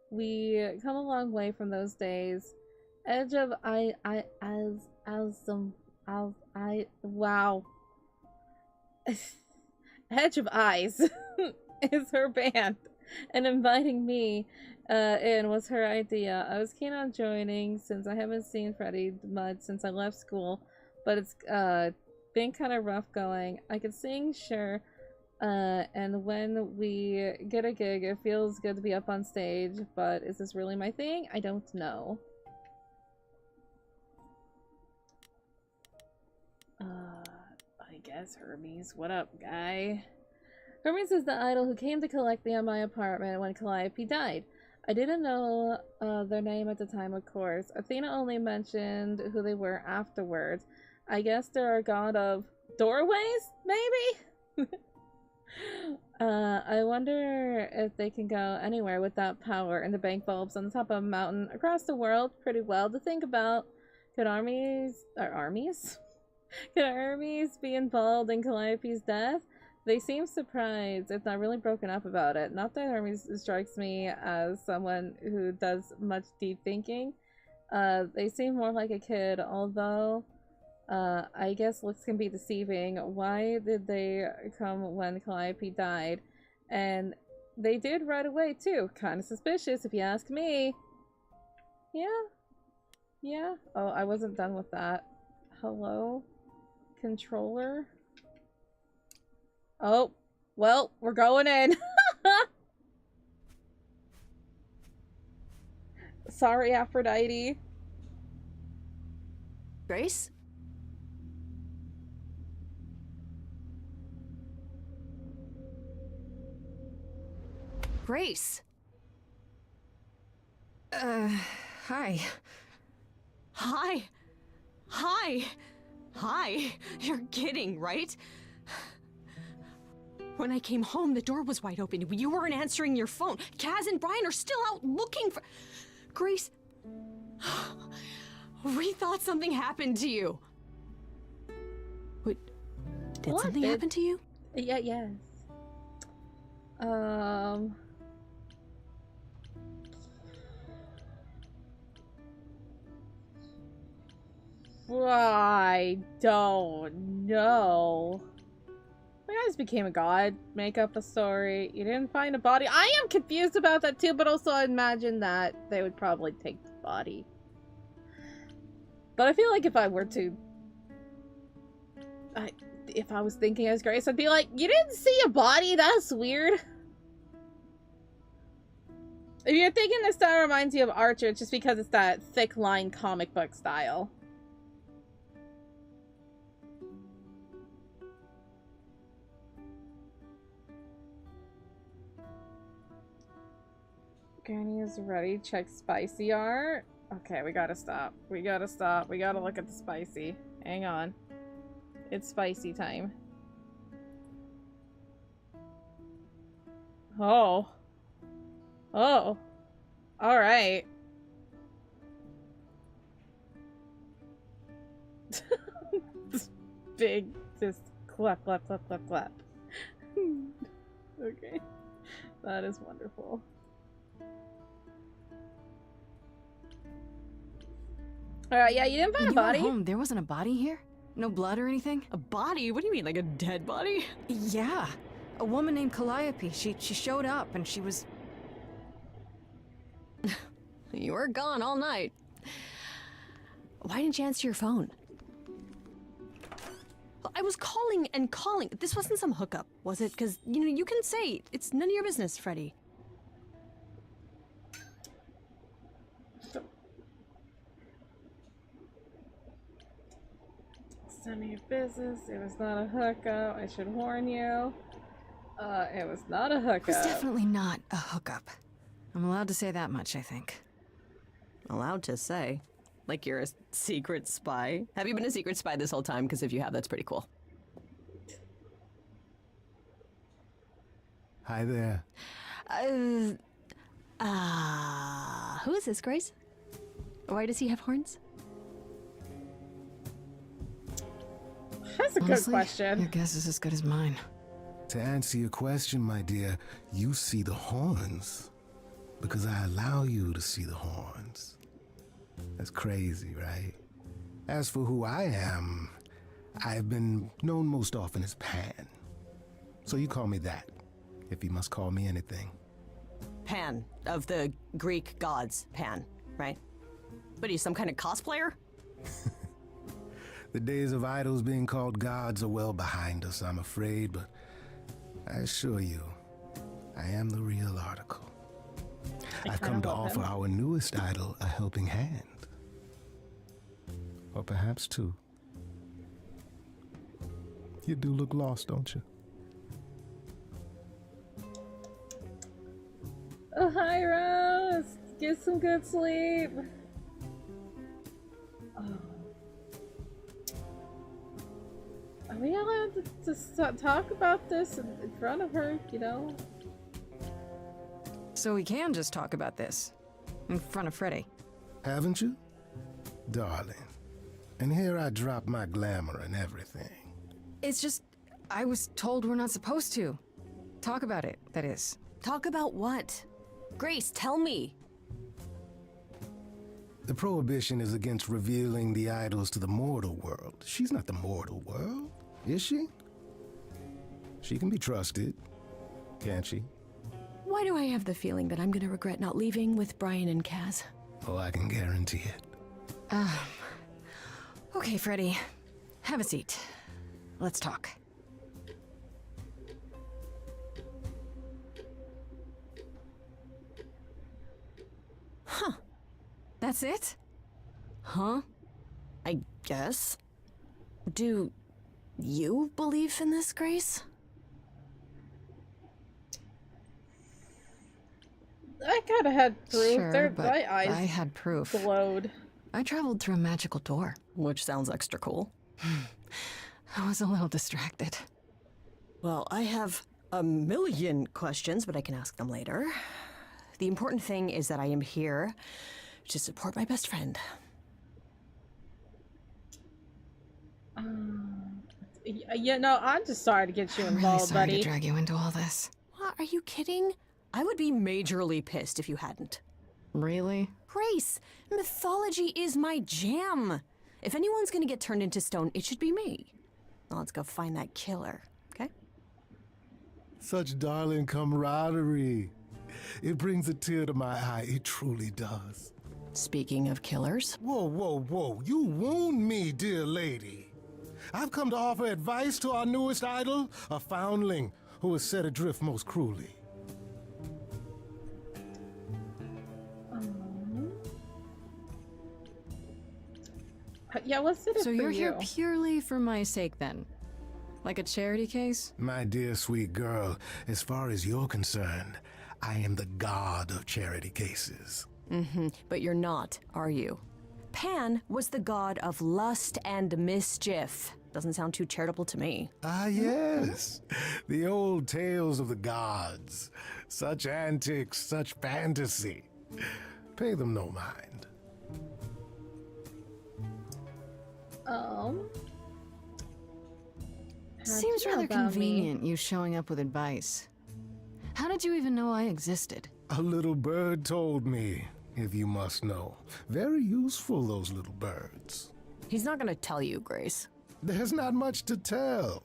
We come a long way from those days. Edge of wow. Edge of Eyes is her band, and inviting me in was her idea. I was keen on joining since I haven't seen Freddie much since I left school, but it's been kind of rough going. I could sing, sure, and when we get a gig, it feels good to be up on stage, but is this really my thing? I don't know. I guess Hermes. What up, guy? Hermes is the idol who came to collect me on my apartment when Calliope died. I didn't know their name at the time, of course. Athena only mentioned who they were afterwards. I guess they're a god of doorways, maybe? I wonder if they can go anywhere with that power and the bank bulbs on the top of a mountain across the world. Pretty well to think about. Could armies? Could Hermes be involved in Calliope's death? They seem surprised, if not really broken up about it. Not that Hermes strikes me as someone who does much deep thinking. They seem more like a kid, although I guess looks can be deceiving. Why did they come when Calliope died? And they did right away too. Kind of suspicious if you ask me. Yeah. Oh, I wasn't done with that. Hello? Controller? Oh, well, we're going in. Sorry, Aphrodite. Grace? Grace! Hi. Hi! Hi! Hi! You're kidding, right? When I came home, the door was wide open. You weren't answering your phone. Kaz and Brian are still out looking for... Grace... We thought something happened to you. Wait, did something happen to you? Yeah, yes. I don't know. My guys became a god. Make up a story. You didn't find a body. I am confused about that too, but also I imagine that they would probably take the body. But I feel like if I were to... if I was thinking as Grace, I'd be like, you didn't see a body? That's weird. If you're thinking this style reminds you of Archer, it's just because it's that thick line comic book style. Granny is ready. Check spicy art. Okay, we gotta stop. We gotta stop. We gotta look at the spicy. Hang on. It's spicy time. Oh. Oh. Alright. Big, just clap, clap, clap, clap, clap. Okay. That is wonderful. Alright, yeah, you didn't find a body? Home, there wasn't a body here? No blood or anything? A body? What do you mean, like a dead body? Yeah. A woman named Calliope. She showed up and she was... You were gone all night. Why didn't you answer your phone? I was calling and calling. This wasn't some hookup, was it? Because, you know, you can say it's none of your business, Freddy. It's none of your business. It was not a hookup. I should warn you. It was not a hookup. It was definitely not a hookup. I'm allowed to say that much, I think. Allowed to say? Like you're a secret spy? Have you been a secret spy this whole time? Because if you have, that's pretty cool. Hi there. Who is this, Grace? Why does he have horns? That's a Honestly, good question. Your guess is as good as mine. To answer your question, my dear, you see the horns because I allow you to see the horns. That's crazy, right? As for who I am, I've been known most often as Pan. So you call me that, if you must call me anything. Pan, of the Greek gods, Pan, right? But he's some kind of cosplayer? The days of idols being called gods are well behind us, I'm afraid, but I assure you, I am the real article. I've come to offer our newest idol a helping hand. Or perhaps two. You do look lost, don't you? Oh, hi, Rose. Get some good sleep. Oh. Are we allowed to talk about this in front of her, you know? So we can just talk about this in front of Freddy. Haven't you? Darling. And here I drop my glamour and everything. It's just, I was told we're not supposed to. Talk about it, that is. Talk about what? Grace, tell me. The prohibition is against revealing the idols to the mortal world. She's not the mortal world, is she? She can be trusted, can't she? Why do I have the feeling that I'm gonna regret not leaving with Brian and Kaz? Oh, I can guarantee it. Okay, Freddy. Have a seat. Let's talk. Huh. That's it? Huh? I guess. Do you believe in this, Grace? I kind of had proof. Sure, but my eyes I had proof. glowed. I traveled through a magical door. Which sounds extra cool. I was a little distracted. Well, I have a million questions, but I can ask them later. The important thing is that I am here to support my best friend. Yeah, no, I'm just sorry to get you I'm involved, really sorry buddy. to drag you into all this. What? Are you kidding? I would be majorly pissed if you hadn't. Really? Grace, mythology is my jam. If anyone's gonna get turned into stone, it should be me. Now let's go find that killer, okay? Such darling camaraderie. It brings a tear to my eye, it truly does. Speaking of killers. Whoa, whoa, whoa, you wound me, dear lady. I've come to offer advice to our newest idol, a foundling who was set adrift most cruelly. Yeah, what's it So for you're you? here purely for my sake then? Like a charity case? My dear sweet girl, as far as you're concerned, I am the god of charity cases. Mm-hmm, but you're not, are you? Pan was the god of lust and mischief. Doesn't sound too charitable to me. Ah, yes. The old tales of the gods. Such antics, such fantasy. Pay them no mind. Seems feel rather about me? convenient, you showing up with advice. How did you even know I existed? A little bird told me, if you must know. Very useful, those little birds. He's not gonna tell you, Grace. There's not much to tell.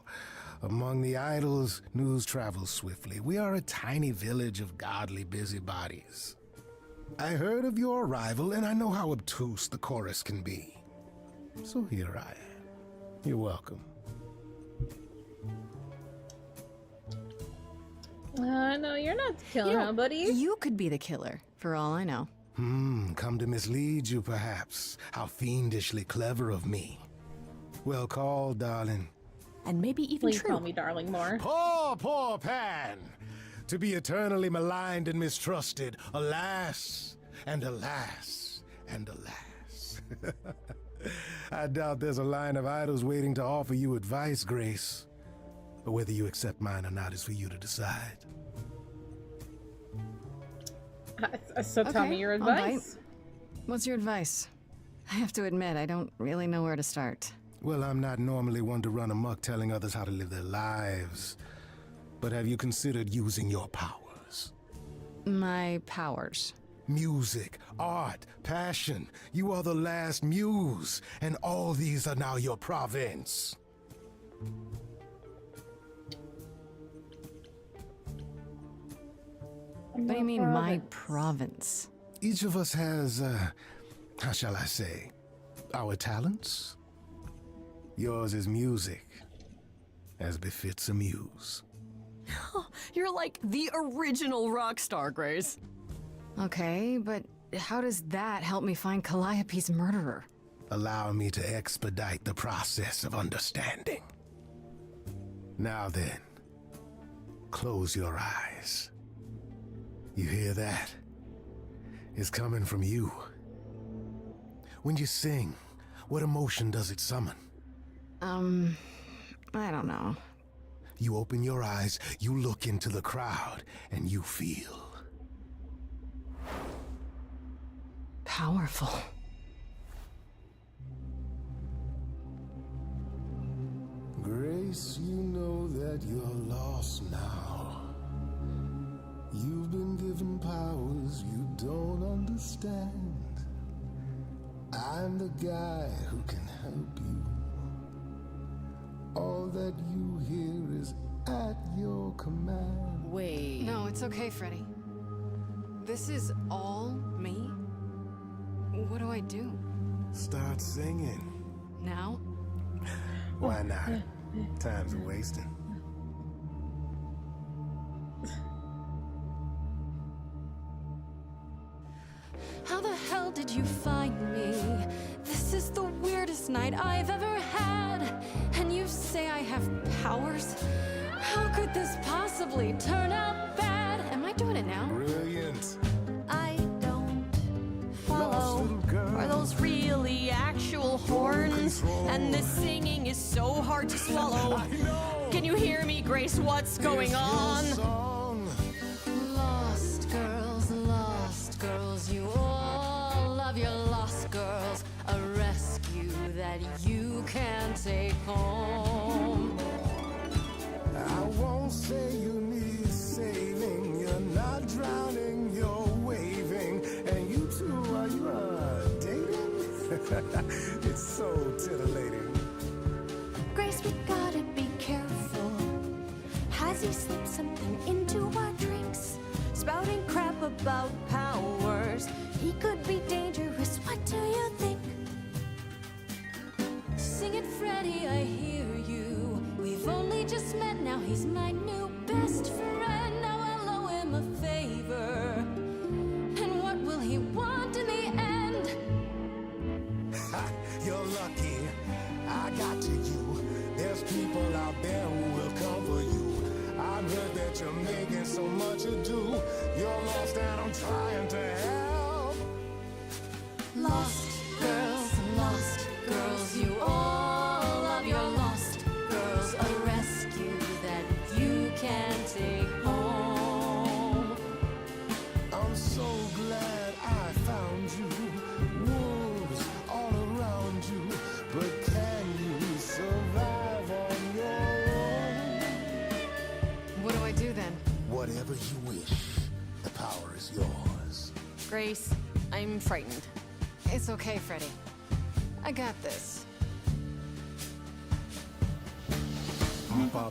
Among the idols, news travels swiftly. We are a tiny village of godly busybodies. I heard of your arrival, and I know how obtuse the chorus can be. So here I am. You're welcome. No, you're not the killer, huh, buddy? You could be the killer, for all I know. Come to mislead you, perhaps. How fiendishly clever of me. Well called, darling. And maybe even Please call me darling more. Poor, poor Pan! To be eternally maligned and mistrusted. Alas, and alas, and alas. I doubt there's a line of idols waiting to offer you advice, Grace. But whether you accept mine or not is for you to decide. So tell me your I'll bite. advice. What's your advice? I have to admit, I don't really know where to start. Well, I'm not normally one to run amok telling others how to live their lives. But have you considered using your powers? My powers? Music, art, passion. You are the last muse, and all these are now your province. What do you mean, my province? Each of us has, how shall I say, our talents. Yours is music, as befits a muse. You're like the original rock star, Grace. Okay, but how does that help me find Calliope's murderer? Allow me to expedite the process of understanding. Now then, close your eyes. You hear that? It's coming from you. When you sing, what emotion does it summon? I don't know. You open your eyes, you look into the crowd, and you feel powerful. Grace, you know that you're lost now. You've been given powers you don't understand. I'm the guy who can help you. All that you hear is at your command. Wait. No, it's okay, Freddy. This is all me? What do I do? Start singing. Now? Why not? Time's wasting. How the hell did you find me? This is the weirdest night I've ever had. And you say I have powers? How could this possibly turn out bad? Am I doing it now? Brilliant. I don't follow. Are those really actual horns? And this singing is so hard to swallow. Can you hear me, Grace? What's going on? Lost girls, you all love your lost girls. A rescue that you can take home. I won't say you need saving. You're not drowning, you're waving. And you two, are you dating? It's so titillating. Grace, we gotta be careful. Has he slipped something into our drinks? Spouting crap about powers. He could be dangerous. What do you think? Sing it, Freddy, I hear you. We've only just met, now he's my new best friend. Now I'll owe him a favor. And what will he want in the end? You're lucky I got to you. There's people out there who will come for you. I've heard that you're making so much ado. You're lost and I'm trying to help. Lost girls, you all love your lost girls. A rescue that you can take home. I'm so glad I found you. Wolves all around you. But can you survive on your own? What do I do then? Whatever you wish. The power is yours. Grace, I'm frightened. It's okay, Freddy. I got this. Grace,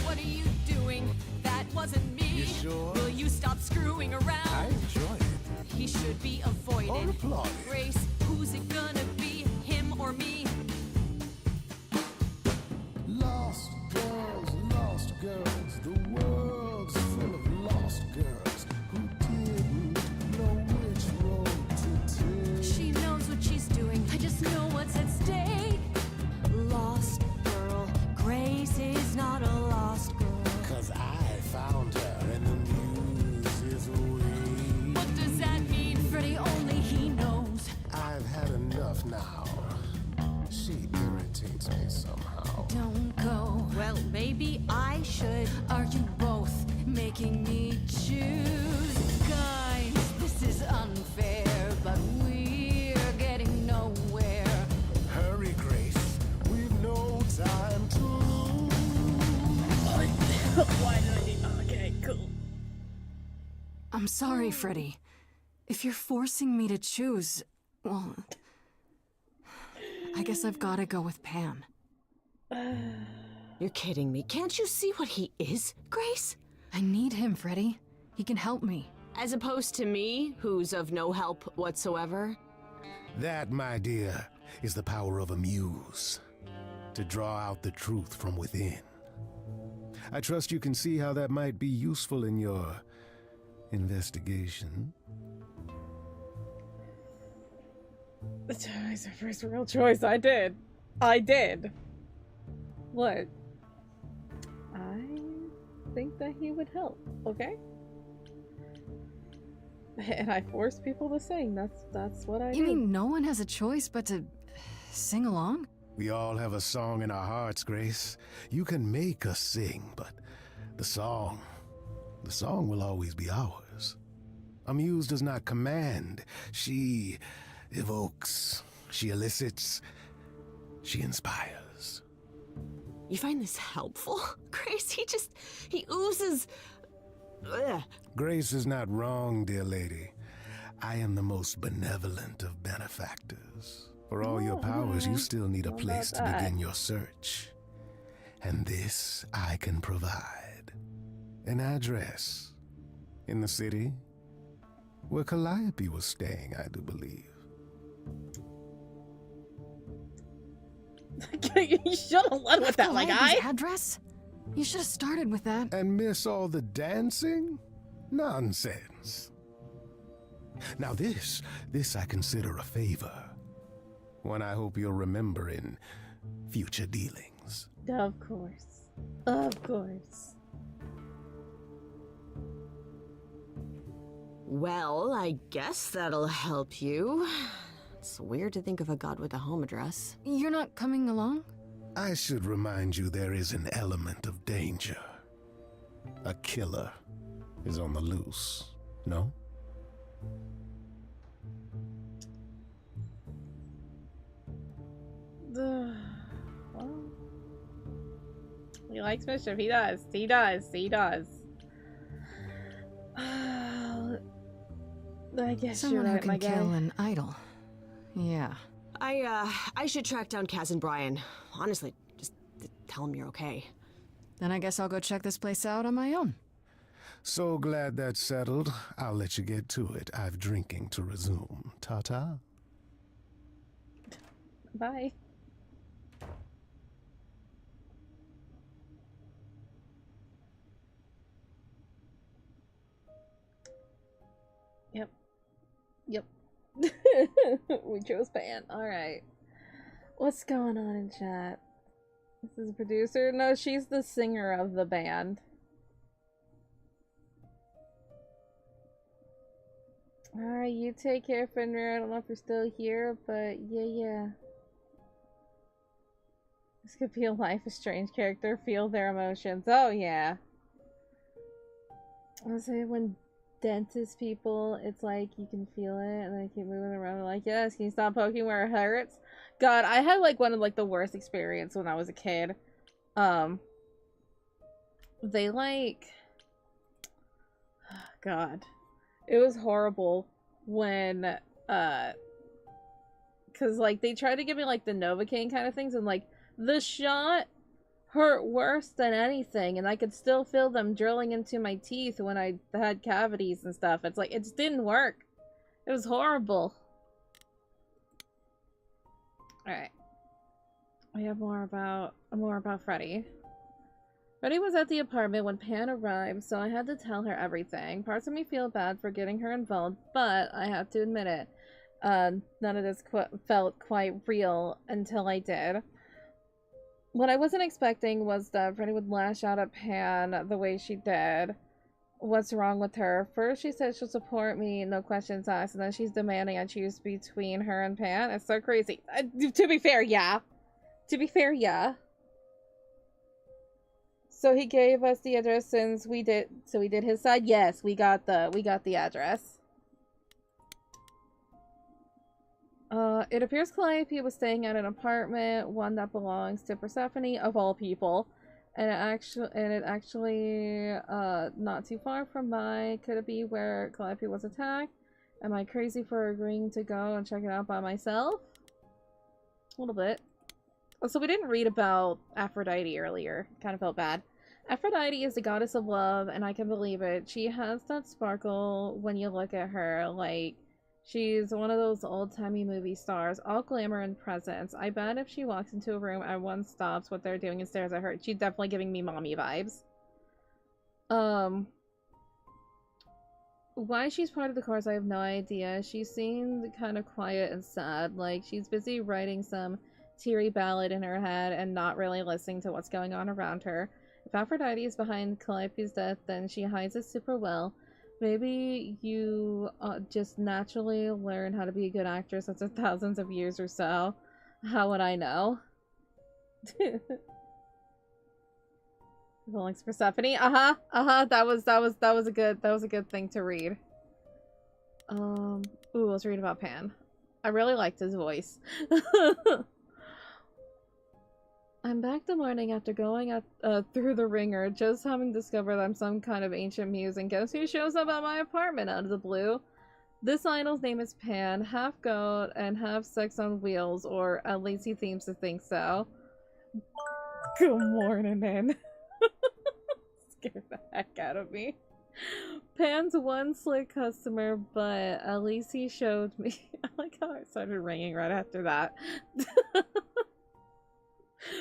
what are you doing? That wasn't me. You sure? Will you stop screwing around? I enjoy it. He should be avoided. Unapplauded. Grace, who's it gonna be? Him or me? Lost girls, the world's full of lost girls who didn't know which road to take. She knows what she's doing. I just know what's at stake. Lost girl. Grace is not a lost girl. 'Cause I found her and the news is away. What does that mean? Freddy, only he knows. I've had enough now. She irritates me somehow. Don't go. Well, maybe I should. Are you both making me choose? Guys, this is unfair, but we're getting nowhere. Hurry, Grace. We've no time to lose. Why do I need... Okay, cool. I'm sorry, Freddy. If you're forcing me to choose, well, I guess I've gotta go with Pan. You're kidding me. Can't you see what he is, Grace? I need him, Freddy. He can help me. As opposed to me, who's of no help whatsoever? That, my dear, is the power of a muse. To draw out the truth from within. I trust you can see how that might be useful in your investigation. It's a first real choice. I did. What? I think that he would help, okay? And I force people to sing. That's what I do. You mean no one has a choice but to sing along? We all have a song in our hearts, Grace. You can make us sing, but the song will always be ours. A muse does not command. She evokes, she elicits, she inspires. You find this helpful, Grace? He oozes... Ugh. Grace is not wrong, dear lady. I am the most benevolent of benefactors. For all your powers, you still need a place to begin your search. And this I can provide. An address. In the city, where Calliope was staying, I do believe. You should have led with that, like address? You should have started with that. And miss all the dancing? Nonsense. Now this I consider a favor. One I hope you'll remember in future dealings. Of course. Of course. Well, I guess that'll help you. It's weird to think of a god with a home address. You're not coming along? I should remind you there is an element of danger. A killer is on the loose, no? He likes mischief. He does. He does. He does. I guess Someone you're who right, my can guy. kill an idol. Yeah. I should track down Kaz and Brian. Honestly, just tell them you're okay. Then I guess I'll go check this place out on my own. So glad that's settled. I'll let you get to it. I've drinking to resume. Ta-ta. Bye. Yep. Yep. We chose Pan. Alright. What's going on in chat? This is a producer? No, she's the singer of the band. Alright, you take care, Fenrir. I don't know if you're still here, but yeah. This could be a Life is Strange character. Feel their emotions. Oh, yeah. I say when dentist people, it's like you can feel it and they keep moving around like, yes, can you stop poking where it hurts? God, I had like one of like the worst experience when I was a kid. They like, God, it was horrible when, cause like they tried to give me like the Novocaine kind of things and like the shot hurt worse than anything, and I could still feel them drilling into my teeth when I had cavities and stuff. It's like, it just didn't work. It was horrible. Alright. We have more about Freddy. Freddy was at the apartment when Pan arrived, so I had to tell her everything. Parts of me feel bad for getting her involved, but I have to admit it. None of this felt quite real until I did. What I wasn't expecting was that Freddy would lash out at Pan the way she did. What's wrong with her? First she said she'll support me, no questions asked, and then she's demanding I choose between her and Pan. It's so crazy. To be fair, yeah. To be fair, yeah. So he gave us the address since we did his side? Yes, we got the address. It appears Calliope was staying at an apartment, one that belongs to Persephone, of all people. And it actually, not too far from could it be where Calliope was attacked? Am I crazy for agreeing to go and check it out by myself? A little bit. Also, we didn't read about Aphrodite earlier. Kind of felt bad. Aphrodite is the goddess of love, and I can believe it. She has that sparkle when you look at her, like, she's one of those old-timey movie stars, all glamour and presence. I bet if she walks into a room, everyone stops what they're doing and stares at her. She's definitely giving me mommy vibes. Why she's part of the chorus, I have no idea. She seemed kind of quiet and sad, like she's busy writing some teary ballad in her head and not really listening to what's going on around her. If Aphrodite is behind Calliope's death, then she hides it super well. Maybe you just naturally learn how to be a good actress after thousands of years or so. How would I know? Likes Persephone. That was a good thing to read. Ooh, let's read about Pan. I really liked his voice. I'm back the morning after going through the ringer, just having discovered I'm some kind of ancient muse, and guess who shows up at my apartment out of the blue? This idol's name is Pan, half goat and half sex on wheels, or at least he seems to think so. Good morning, man. Scared the heck out of me. Pan's one slick customer, but at least he showed me. I like how it started ringing right after that.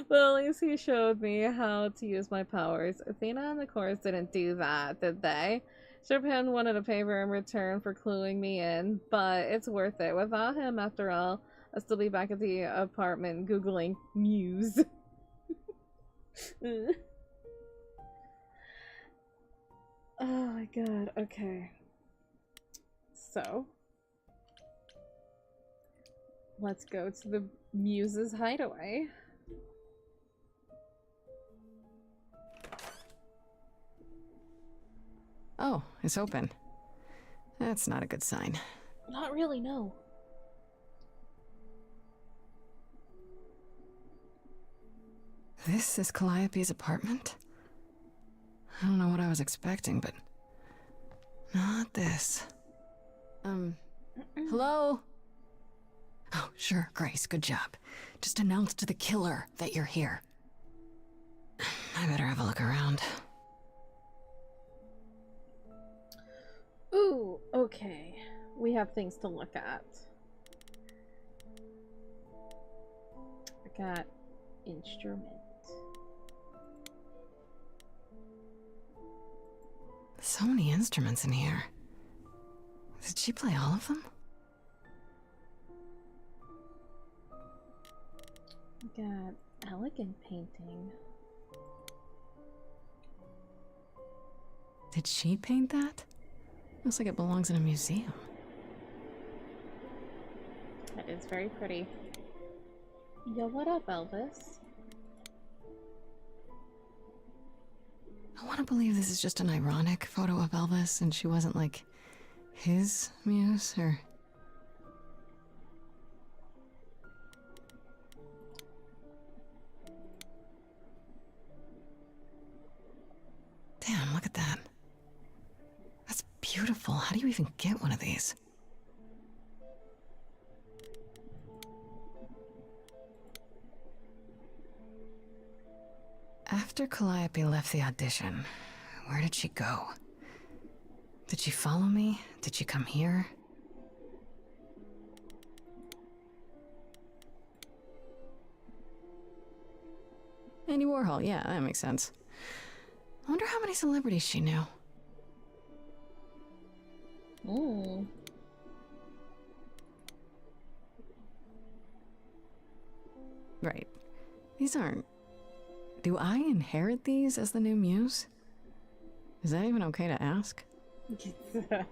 But at least he showed me how to use my powers. Athena and the chorus didn't do that, did they? Sure, Pan wanted a favor in return for cluing me in, but it's worth it. Without him, after all, I'll still be back at the apartment googling Muse. Oh my god, okay. So, let's go to the Muse's hideaway. Oh, it's open. That's not a good sign. Not really, no. This is Calliope's apartment? I don't know what I was expecting, but not this. Hello? Oh, sure, Grace, good job. Just announce to the killer that you're here. I better have a look around. Ooh, okay. We have things to look at. I got instrument. So many instruments in here. Did she play all of them? I got elegant painting. Did she paint that? Looks like it belongs in a museum. That is very pretty. Yo, what up, Elvis? I want to believe this is just an ironic photo of Elvis and she wasn't like his muse or... Damn, look at that. That's beautiful. How do you even get one of these? After Calliope left the audition, where did she go? Did she follow me? Did she come here? Andy Warhol, yeah, that makes sense. I wonder how many celebrities she knew. Ooh. Right. These aren't... Do I inherit these as the new muse? Is that even okay to ask? A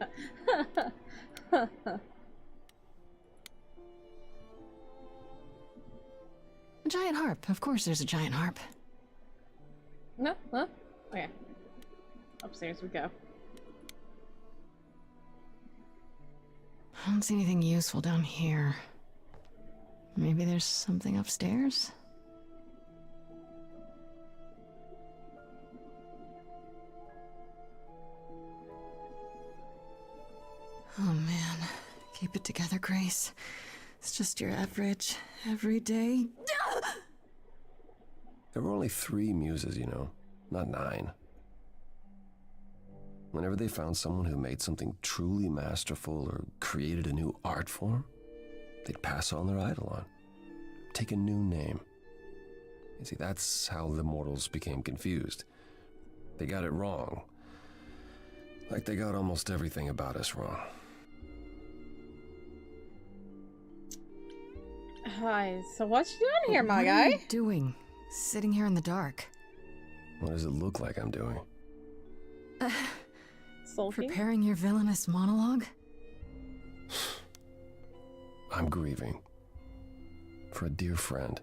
giant harp. Of course there's a giant harp. No? Huh? Okay. Upstairs we go. I don't see anything useful down here. Maybe there's something upstairs? Oh man, keep it together, Grace. It's just your average, everyday... There were only 3 muses, you know, not 9. Whenever they found someone who made something truly masterful or created a new art form, they'd pass on their idol on, take a new name. You see, that's how the mortals became confused. They got it wrong. Like they got almost everything about us wrong. Hi, so what you doing here, my What guy? are you doing? Sitting here in the dark. What does it look like I'm doing? Sulking? Preparing your villainous monologue? I'm grieving. For a dear friend.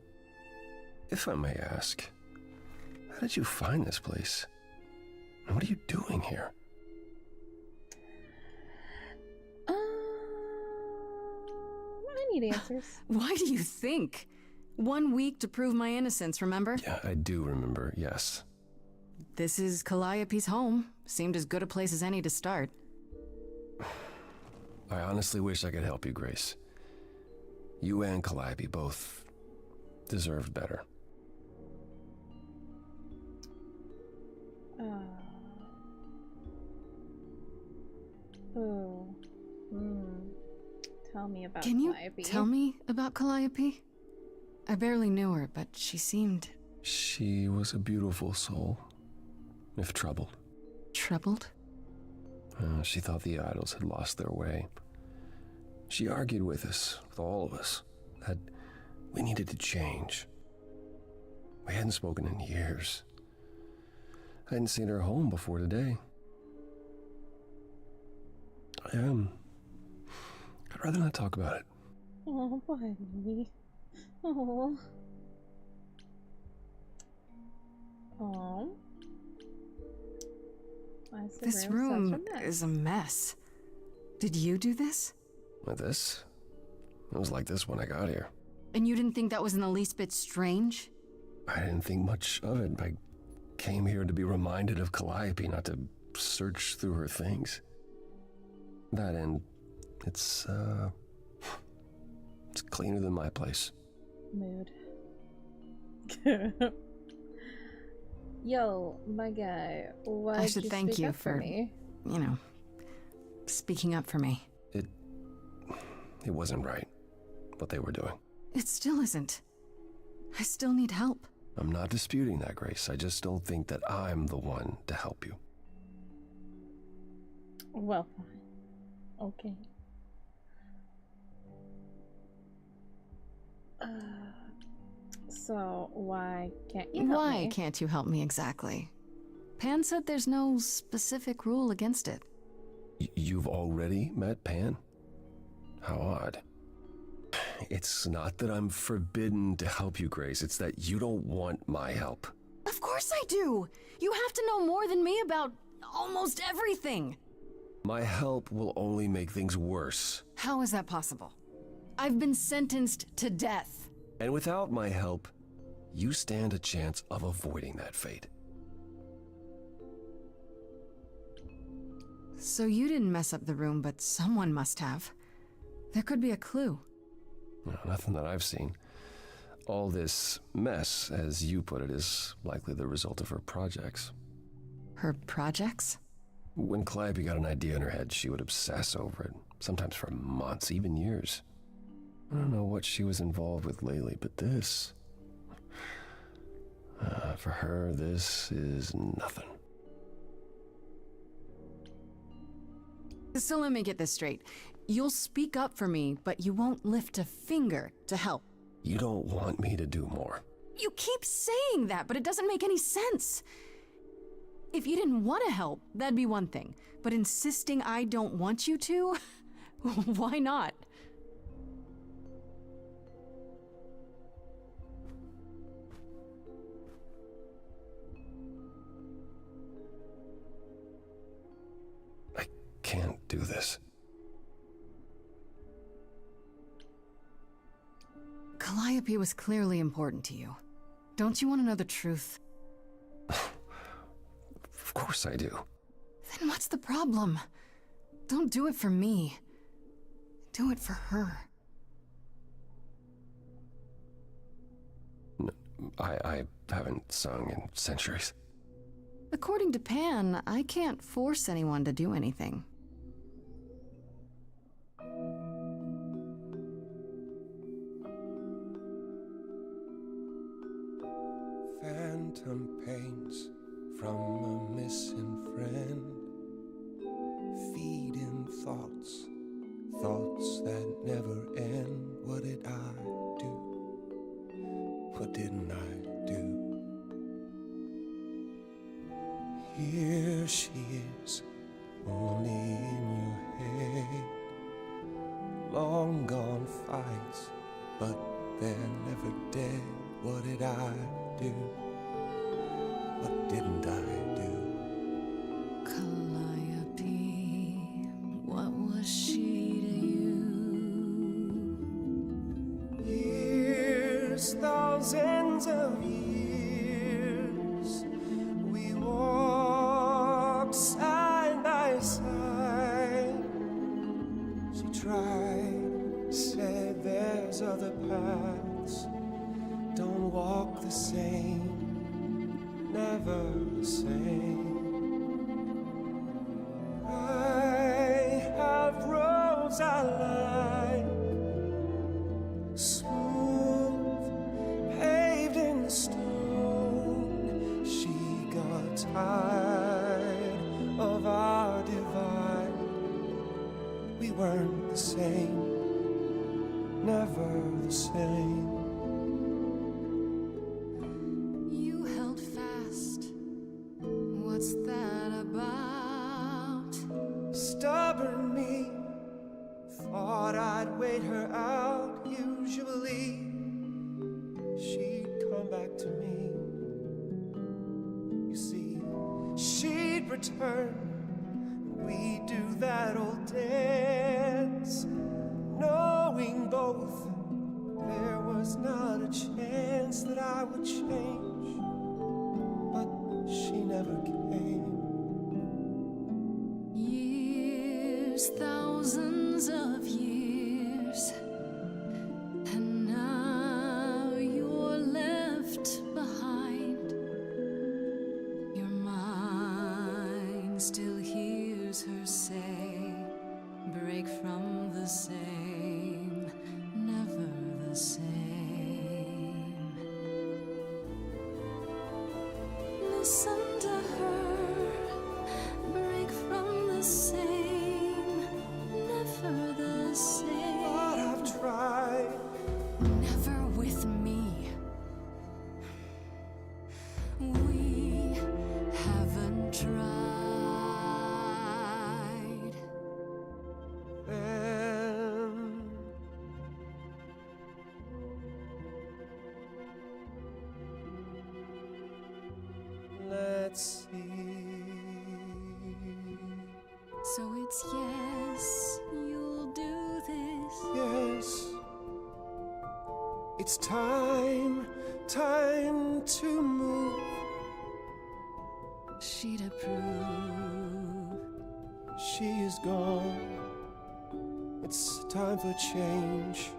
If I may ask, how did you find this place? And what are you doing here? I need answers. Why do you think? 1 week to prove my innocence, remember? Yeah, I do remember, yes. This is Calliope's home. Seemed as good a place as any to start. I honestly wish I could help you, Grace. You and Calliope both deserved better. Oh. Tell me about Can you Calliope. tell me about Calliope? I barely knew her, but she seemed... She was a beautiful soul, if troubled. Troubled? She thought the idols had lost their way. She argued with us, with all of us, that we needed to change. We hadn't spoken in years. I hadn't seen her home before today. I'd rather not talk about it. Oh, buddy. Oh. Oh. This room is a mess. Did you do this? With this? It was like this when I got here. And you didn't think that was in the least bit strange? I didn't think much of it. I came here to be reminded of Calliope, not to search through her things. That and it's cleaner than my place. Mood. Yo, my guy, why I should thank you for me? You know, speaking up for me. It wasn't right, what they were doing. It still isn't. I still need help. I'm not disputing that, Grace. I just don't think that I'm the one to help you. Well, okay. So, why can't you help me? Why can't you help me exactly? Pan said there's no specific rule against it. You've already met Pan? How odd. It's not that I'm forbidden to help you, Grace. It's that you don't want my help. Of course I do! You have to know more than me about almost everything! My help will only make things worse. How is that possible? I've been sentenced to death. And without my help, you stand a chance of avoiding that fate. So you didn't mess up the room, but someone must have. There could be a clue. No, nothing that I've seen. All this mess, as you put it, is likely the result of her projects. Her projects? When Calliope got an idea in her head, she would obsess over it, sometimes for months, even years. I don't know what she was involved with lately, but this... for her, this is nothing. So let me get this straight. You'll speak up for me, but you won't lift a finger to help. You don't want me to do more. You keep saying that, but it doesn't make any sense. If you didn't want to help, that'd be one thing. But insisting I don't want you to? Why not? I can't do this. Calliope was clearly important to you. Don't you want to know the truth? Of course I do. Then what's the problem? Don't do it for me. Do it for her. I haven't sung in centuries. According to Pan, I can't force anyone to do anything. Phantom pains from a missing friend, feeding thoughts, thoughts that never end. What did I do? What didn't I do? Here she is, only in your head. Long gone fights, but they're never dead. What did I do? What didn't I do? Calliope, what was she to you? Years, thousands of years, we walked side by side. She tried, said there's other paths. Don't walk the same, never the same. I have roads I like, smooth, paved in stone. She got tired of our divide. We weren't the same, never the same. You held fast. What's that about? Stubborn me, thought I'd wait her out. Usually, she'd come back to me. You see, she'd return. We'd do that old dance, knowing both there was not a chance. chance that I would change, but she never came. Years, thousands of years, and now you're left behind. Your mind still hears her say, break from the same, never the same. Listen to her, break from the same, never the same. But I've tried. Never with me. We haven't tried. Then let's see. So it's yes, you'll do this. Yes, it's time to move. She'd approve. She is gone. It's time for change.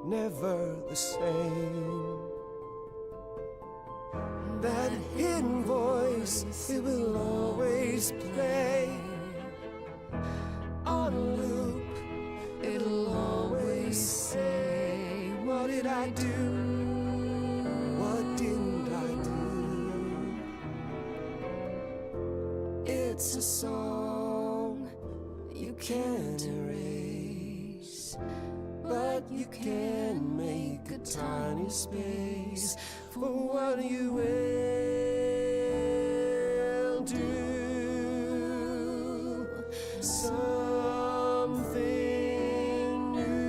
Never the same. That hidden voice, it will always play. On a loop, it'll always say, what did I do? What didn't I do? It's a song you can't erase, but you can make a tiny space for what you will do. Something new.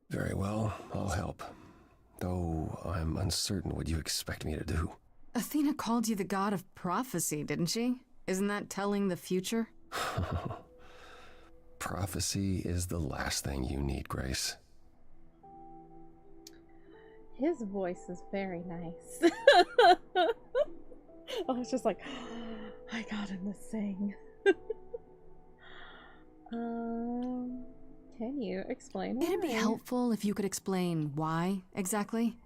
Very well, I'll help. Though I'm uncertain what you expect me to do. Athena called you the god of prophecy, didn't she? Isn't that telling the future? Prophecy is the last thing you need, Grace. His voice is very nice. I was just like, I got him to sing. Can you explain why? It'd be helpful if you could explain why, exactly.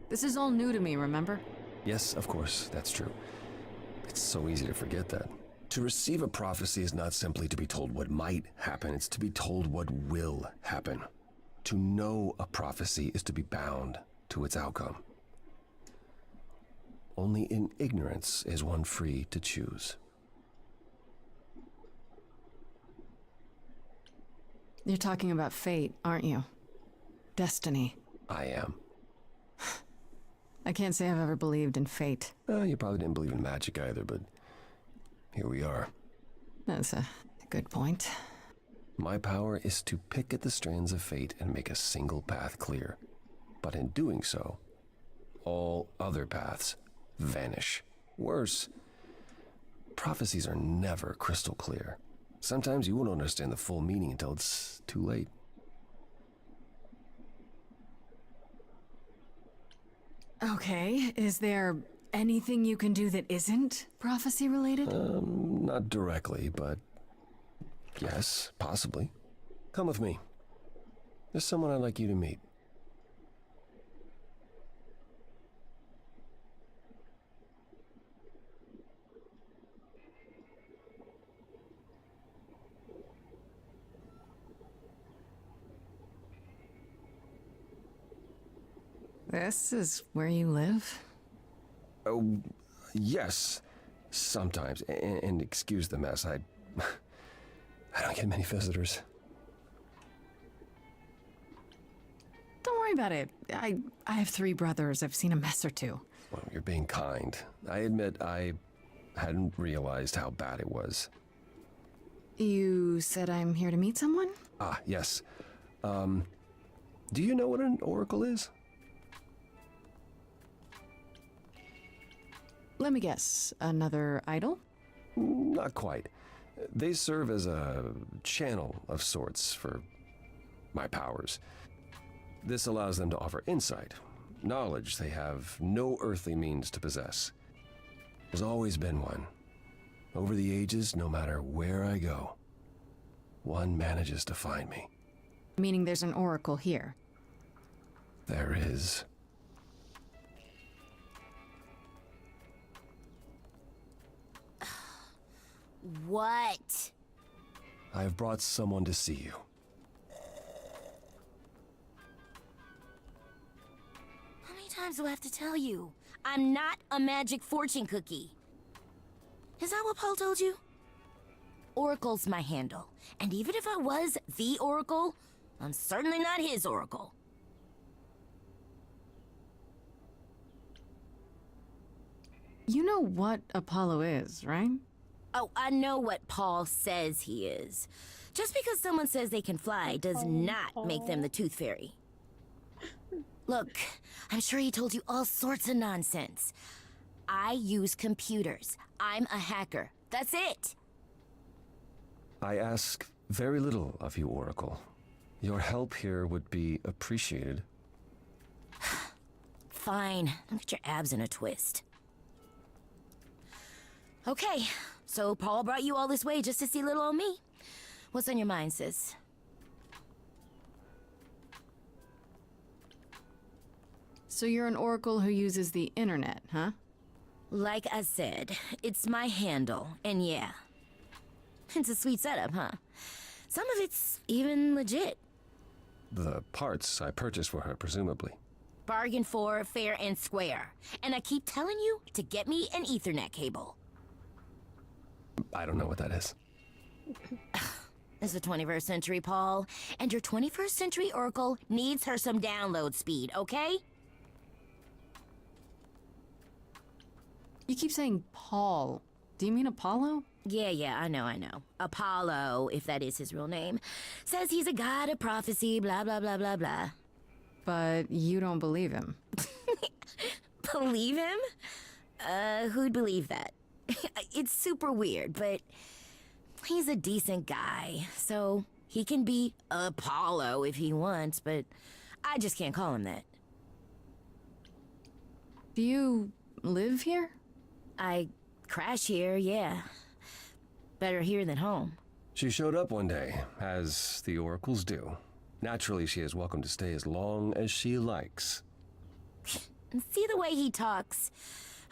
This is all new to me, remember? Yes, of course, that's true. It's so easy to forget that. To receive a prophecy is not simply to be told what might happen, it's to be told what will happen. To know a prophecy is to be bound to its outcome. Only in ignorance is one free to choose. You're talking about fate, aren't you? Destiny. I am. I can't say I've ever believed in fate. You probably didn't believe in magic either, but here we are. That's a good point. My power is to pick at the strands of fate and make a single path clear. But in doing so, all other paths vanish. Worse, prophecies are never crystal clear. Sometimes you won't understand the full meaning until it's too late. Okay, is there anything you can do that isn't prophecy related? Not directly, but yes, possibly. Come with me. There's someone I'd like you to meet. This is where you live? Oh, yes. Sometimes. And excuse the mess. I don't get many visitors. Don't worry about it. I have 3 brothers. I've seen a mess or two. Well, you're being kind. I admit I hadn't realized how bad it was. You said I'm here to meet someone? Ah, yes. Do you know what an oracle is? Let me guess. Another idol? Not quite. They serve as a channel of sorts for my powers. This allows them to offer insight, knowledge they have no earthly means to possess. There's always been one. Over the ages, no matter where I go, one manages to find me. Meaning there's an oracle here. There is. What? I've brought someone to see you. How many times do I have to tell you? I'm not a magic fortune cookie. Is that what Paul told you? Oracle's my handle. And even if I was the Oracle, I'm certainly not his Oracle. You know what Apollo is, right? Oh, I know what Paul says he is. Just because someone says they can fly does not make them the Tooth Fairy. Look, I'm sure he told you all sorts of nonsense. I use computers. I'm a hacker. That's it. I ask very little of you, Oracle. Your help here would be appreciated. Fine. Don't get your abs in a twist. Okay, so Paul brought you all this way just to see little old me. What's on your mind, sis? So you're an oracle who uses the internet, huh? Like I said, it's my handle, and yeah. It's a sweet setup, huh? Some of it's even legit. The parts I purchased for her, presumably. Bargain for, fair and square. And I keep telling you to get me an Ethernet cable. I don't know what that is. It's the 21st century, Paul. And your 21st century Oracle needs her some download speed, okay? You keep saying Paul. Do you mean Apollo? Yeah, I know. Apollo, if that is his real name, says he's a god of prophecy, blah, blah, blah, blah, blah. But you don't believe him. Believe him? Who'd believe that? It's super weird, but he's a decent guy, so he can be Apollo if he wants, but I just can't call him that. Do you live here? I crash here, yeah. Better here than home. She showed up one day, as the oracles do. Naturally, she is welcome to stay as long as she likes. And see the way he talks.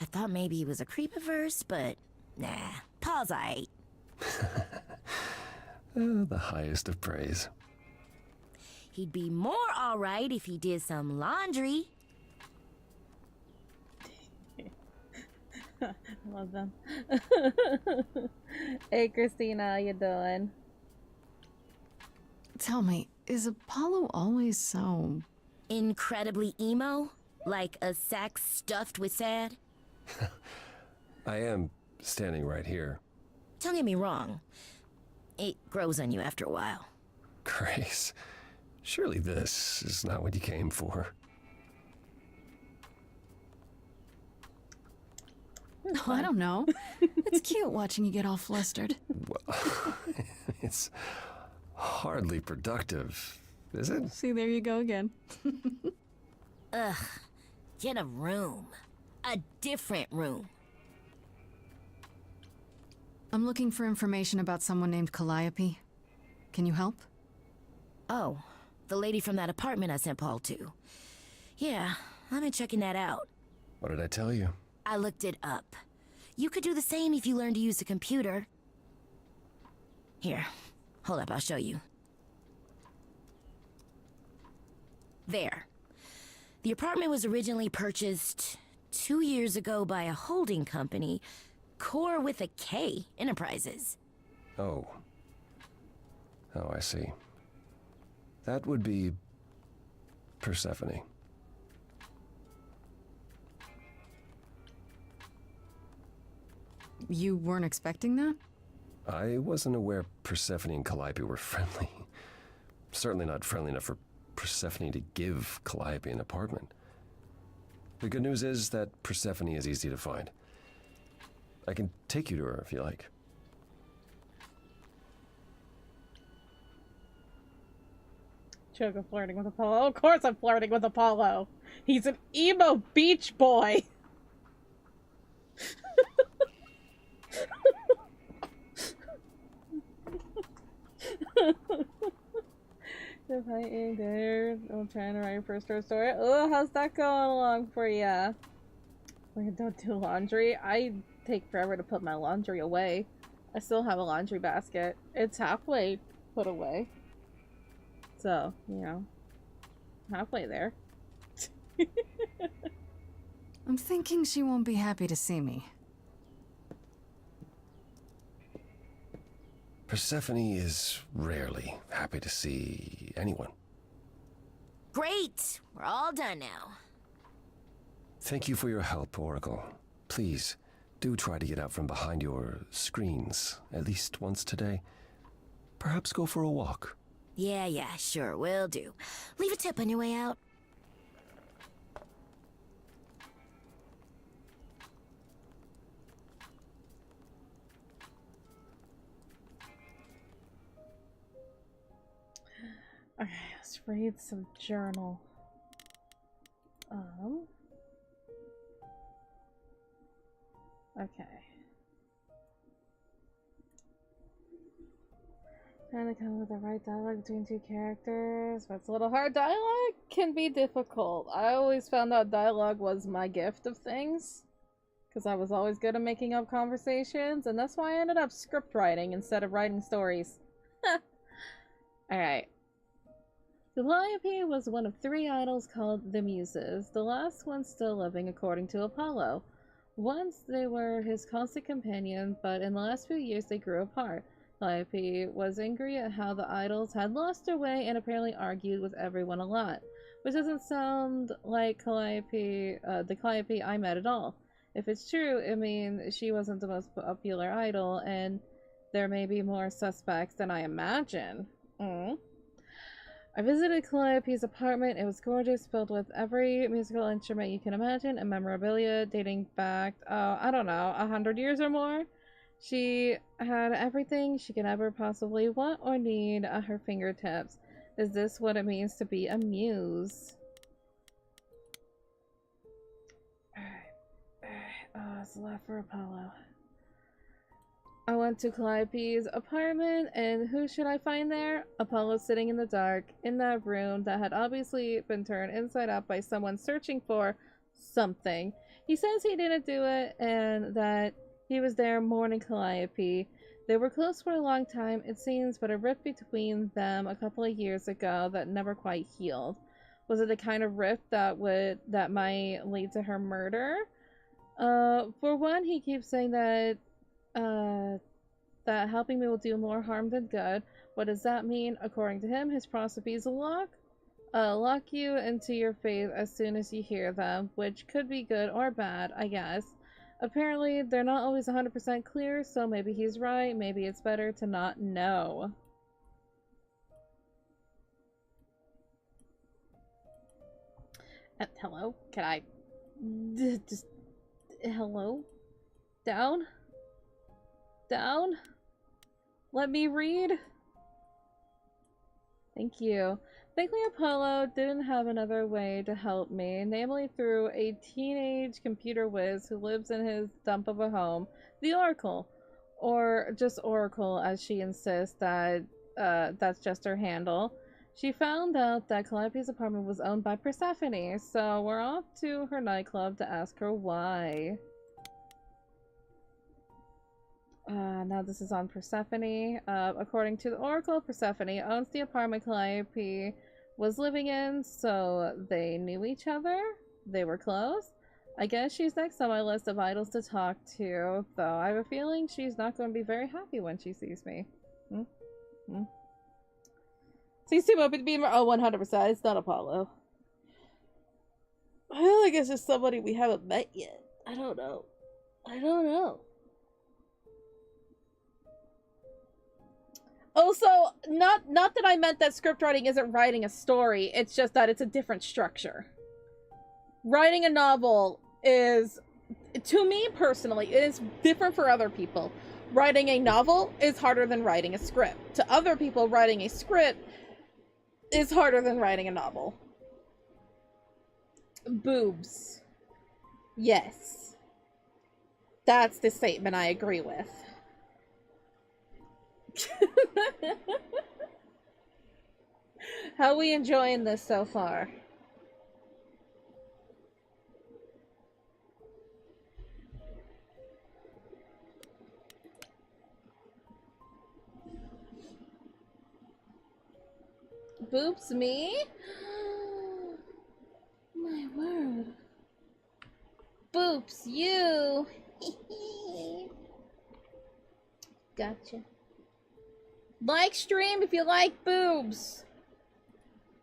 I thought maybe he was a creep at first, but nah, Paul's aight. The highest of praise. He'd be more alright if he did some laundry. Love them. Hey, Christina, how you doing? Tell me, is Apollo always so... incredibly emo? Like a sack stuffed with sad? I am standing right here. Don't get me wrong. It grows on you after a while. Grace, surely this is not what you came for. No, I don't know. It's cute watching you get all flustered. Well, it's hardly productive, is it? See, there you go again. Ugh. Get a room. A different room. I'm looking for information about someone named Calliope. Can you help? Oh, the lady from that apartment I sent Paul to. Yeah, I've been checking that out. What did I tell you? I looked it up. You could do the same if you learned to use a computer. Here, hold up, I'll show you. There. The apartment was originally purchased 2 years ago by a holding company, Core with a K Enterprises. Oh. Oh, I see. That would be Persephone. You weren't expecting that? I wasn't aware Persephone and Calliope were friendly. Certainly not friendly enough for Persephone to give Calliope an apartment. The good news is that Persephone is easy to find. I can take you to her if you like. Choco flirting with Apollo. Of course I'm flirting with Apollo. He's an emo beach boy. If I ain't there, I'm trying to write your first short story. Oh, how's that going along for ya? Like, don't do laundry. I take forever to put my laundry away. I still have a laundry basket. It's halfway put away. So, you know, halfway there. I'm thinking she won't be happy to see me. Persephone is rarely happy to see anyone. Great! We're all done now. Thank you for your help, Oracle. Please, do try to get out from behind your screens at least once today. Perhaps go for a walk. Yeah, sure, will do. Leave a tip on your way out. Okay, let's read some journal. Okay. Trying to come up with the right dialogue between two characters, but it's a little hard. Dialogue can be difficult. I always found out dialogue was my gift of things, because I was always good at making up conversations, and that's why I ended up script writing instead of writing stories. Alright. Calliope was one of 3 idols called the Muses, the last one still living according to Apollo. Once they were his constant companion, but in the last few years they grew apart. Calliope was angry at how the idols had lost their way and apparently argued with everyone a lot, which doesn't sound like Calliope, the Calliope I met at all. If it's true, it means she wasn't the most popular idol, and there may be more suspects than I imagine. I visited Calliope's apartment. It was gorgeous, filled with every musical instrument you can imagine, and memorabilia dating back, I don't know, 100 years or more. She had everything she could ever possibly want or need at her fingertips. Is this what it means to be a muse? Alright. It's a lot for Apollo. I went to Calliope's apartment, and who should I find there? Apollo sitting in the dark, in that room that had obviously been turned inside out by someone searching for something. He says he didn't do it, and that he was there mourning Calliope. They were close for a long time, it seems, but a rift between them a couple of years ago that never quite healed. Was it the kind of rift that might lead to her murder? For one, he keeps saying that helping me will do more harm than good. What does that mean? According to him, his philosophies will lock you into your faith as soon as you hear them, which could be good or bad, I guess. Apparently, they're not always 100% clear, so maybe he's right, maybe it's better to not know. Hello? Can I... just... hello? Down? Down? Let me read? Thank you. Thankfully, Apollo didn't have another way to help me, namely through a teenage computer whiz who lives in his dump of a home, the Oracle. Or just Oracle, as she insists that that's just her handle. She found out that Calliope's apartment was owned by Persephone, so we're off to her nightclub to ask her why. Now this is on Persephone. According to the Oracle, Persephone owns the apartment Calliope was living in, so they knew each other? They were close? I guess she's next on my list of idols to talk to, though I have a feeling she's not going to be very happy when she sees me. Seems too open to be 100%. It's not Apollo. I feel like it's just somebody we haven't met yet. I don't know. Also, not that I meant that script writing isn't writing a story, it's just that it's a different structure. Writing a novel is, to me personally, it is different for other people. Writing a novel is harder than writing a script. To other people, writing a script is harder than writing a novel. Boobs. Yes. That's the statement I agree with. How are we enjoying this so far? Boobs me? My word. Boobs you. Gotcha. Like stream if you like boobs.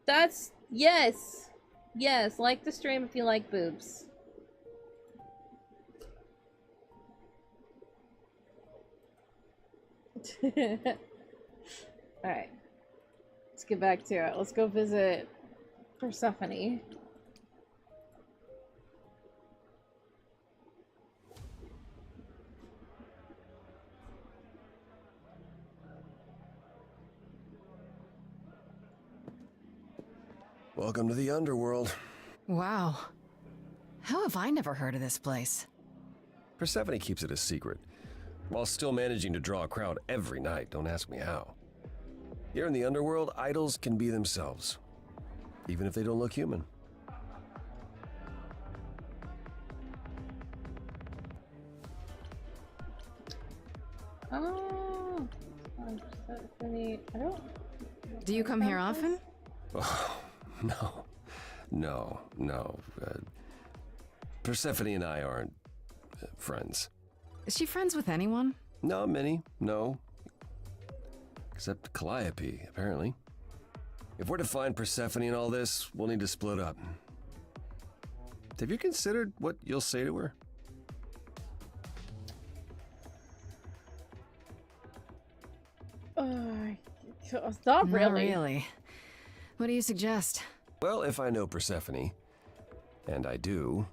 That's yes. Yes, like the stream if you like boobs. Alright. Let's get back to it. Let's go visit Persephone. Welcome to the underworld. Wow. How have I never heard of this place? Persephone keeps it a secret, while still managing to draw a crowd every night. Don't ask me how. Here in the underworld, idols can be themselves, even if they don't look human. Oh, I don't. Do you come here often? Oh, no. Persephone and I aren't friends. Is she friends with anyone? No, many, no. Except Calliope, apparently. If we're to find Persephone in all this, we'll need to split up. Have you considered what you'll say to her? Not really. Not really. What do you suggest? Well, if I know Persephone, and I do,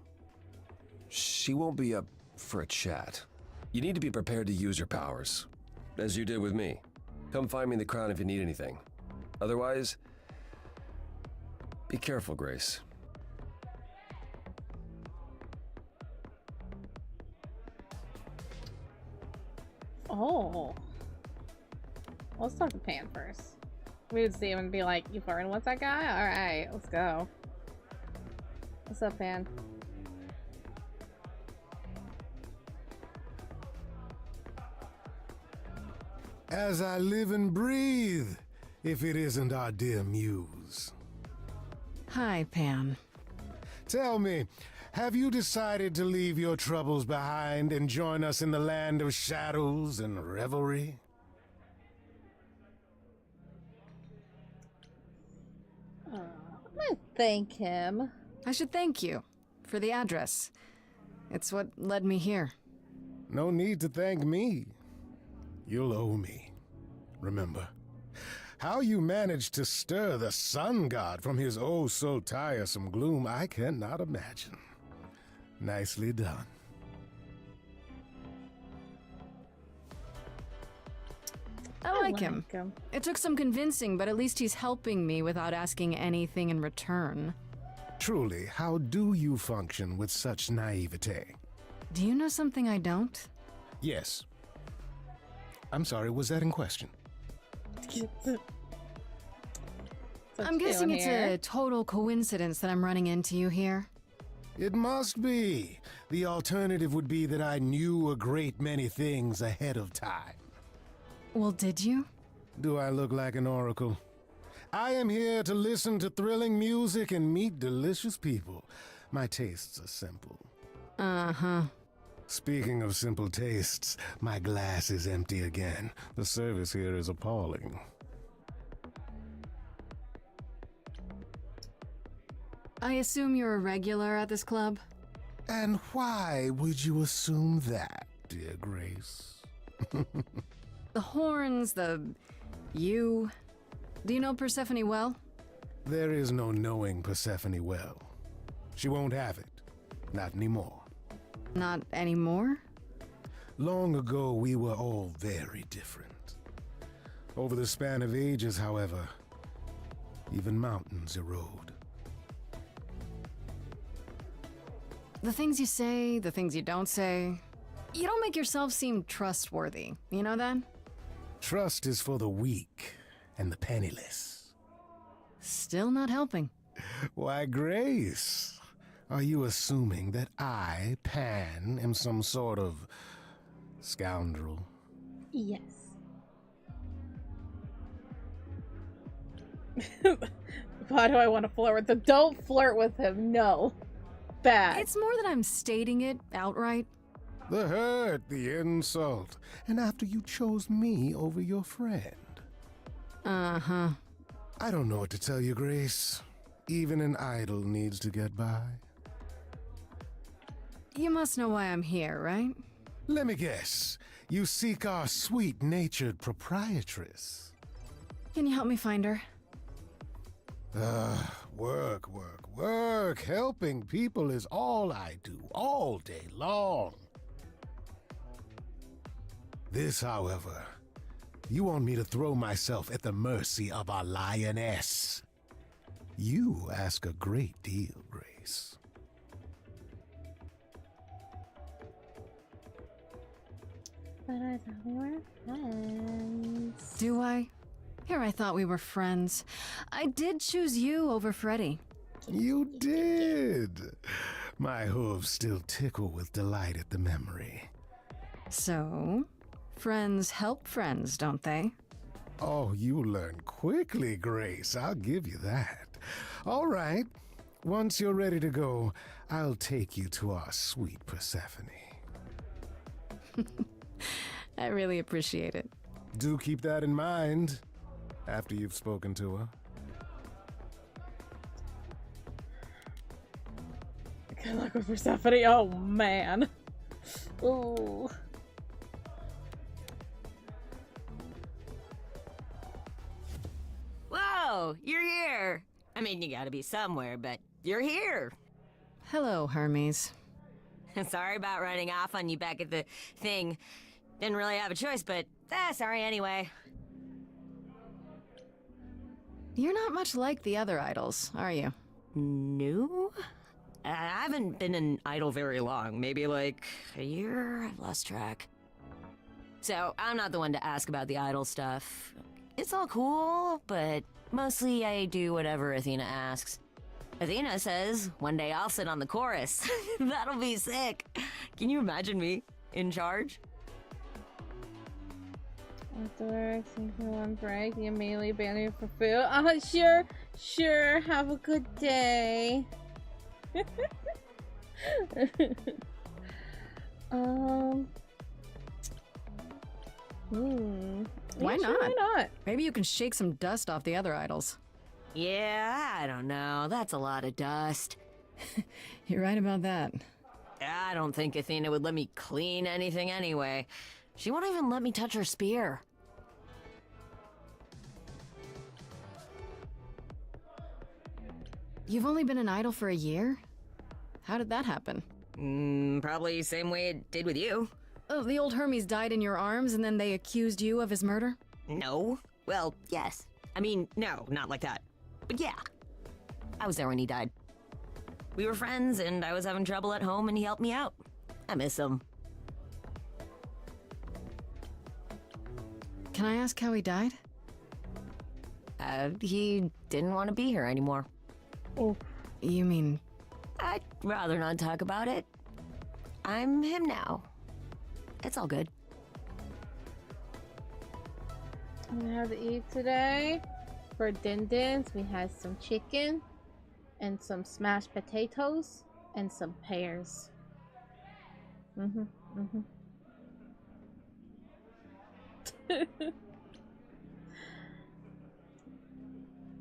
she won't be up for a chat. You need to be prepared to use your powers, as you did with me. Come find me in the crown if you need anything. Otherwise, be careful, Grace. Oh. Let's talk to Pan first. We would see him and be like, you flirting with that guy? Alright, let's go. What's up, Pan? As I live and breathe, if it isn't our dear muse. Hi, Pan. Tell me, have you decided to leave your troubles behind and join us in the land of shadows and revelry? I'm gonna thank him. I should thank you for the address. It's what led me here. No need to thank me. You'll owe me. Remember, how you managed to stir the sun god from his oh so tiresome gloom, I cannot imagine. Nicely done. I like him. It took some convincing, but at least he's helping me without asking anything in return. Truly, how do you function with such naivete? Do you know something I don't? Yes. I'm sorry, was that in question? I'm guessing it's a total coincidence that I'm running into you here. It must be. The alternative would be that I knew a great many things ahead of time. Well, did you? Do I look like an oracle? I am here to listen to thrilling music and meet delicious people. My tastes are simple. Uh-huh. Speaking of simple tastes, my glass is empty again. The service here is appalling. I assume you're a regular at this club? And why would you assume that, dear Grace? The horns, you... Do you know Persephone well? There is no knowing Persephone well. She won't have it. Not anymore. Not anymore? Long ago, we were all very different. Over the span of ages, however, Even mountains erode. The things you say, the things you don't say, you don't make yourself seem trustworthy. You know that? Trust is for the weak and the penniless. Still not helping. Why, Grace, are you assuming that I, Pan, am some sort of scoundrel? Yes. Why do I want to flirt with him? Don't flirt with him. No. Bad. It's more that I'm stating it outright. The hurt, the insult, and after you chose me over your friend. Uh-huh. I don't know what to tell you, Grace. Even an idol needs to get by. You must know why I'm here, right? Let me guess. You seek our sweet-natured proprietress. Can you help me find her? Work, work, work. Helping people is all I do, all day long. This, however, you want me to throw myself at the mercy of our lioness. You ask a great deal, Grace. But I thought we were friends. Do I? Here I thought we were friends. I did choose you over Freddy. You did. My hooves still tickle with delight at the memory. So, friends help friends, don't they? Oh, you learn quickly, Grace. I'll give you that. All right. Once you're ready to go, I'll take you to our sweet Persephone. I really appreciate it. Do keep that in mind after you've spoken to her. Good luck with Persephone. Oh, man. Ooh. Whoa, you're here. I mean, you gotta be somewhere, but you're here. Hello, Hermes. Sorry about running off on you back at the thing. Didn't really have a choice, but sorry anyway. You're not much like the other idols, are you? No? I haven't been an idol very long. Maybe like a year? I've lost track. So, I'm not the one to ask about the idol stuff. It's all cool, but mostly I do whatever Athena asks. Athena says, one day I'll sit on the chorus. That'll be sick. Can you imagine me in charge? After taking one break, you immediately abandon for food. Sure. Have a good day. Why Yeah, not? sure, why not? Maybe you can shake some dust off the other idols. Yeah, I don't know. That's a lot of dust. You're right about that. I don't think Athena would let me clean anything anyway. She won't even let me touch her spear. You've only been an idol for a year? How did that happen? Probably same way it did with you. Oh, the old Hermes died in your arms and then they accused you of his murder? No. Well, yes. I mean, no, not like that. But yeah. I was there when he died. We were friends and I was having trouble at home and he helped me out. I miss him. Can I ask how he died? He didn't want to be here anymore. Oh. You mean... I'd rather not talk about it. I'm him now. It's all good. We had to eat today. For din-dins, we had some chicken and some smashed potatoes and some pears.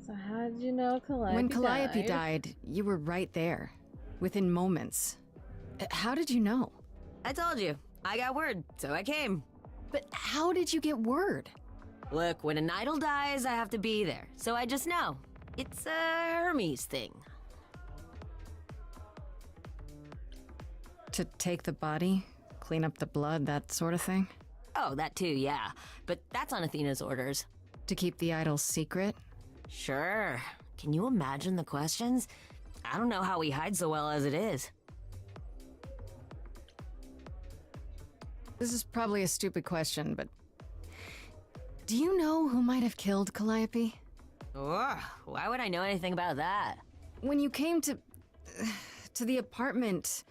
So how did you know Calliope When Calliope died, you were right there. Within moments. How did you know? I told you. I got word, so I came. But how did you get word? Look, when an idol dies, I have to be there. So I just know. It's a Hermes thing. To take the body? Clean up the blood, that sort of thing? Oh, that too, yeah. But that's on Athena's orders. To keep the idol secret? Sure. Can you imagine the questions? I don't know how we hide so well as it is. This is probably a stupid question, but do you know who might have killed Calliope? Ugh, why would I know anything about that? When you came to the apartment,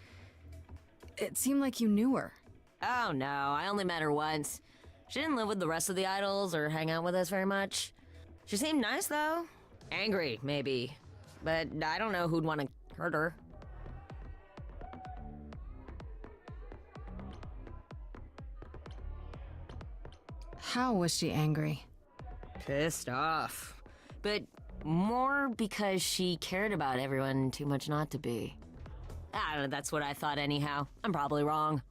it seemed like you knew her. Oh no, I only met her once. She didn't live with the rest of the idols or hang out with us very much. She seemed nice though. Angry, maybe. But I don't know who'd want to hurt her. How was she angry? Pissed off. But more because she cared about everyone too much not to be. I don't know, that's what I thought anyhow. I'm probably wrong.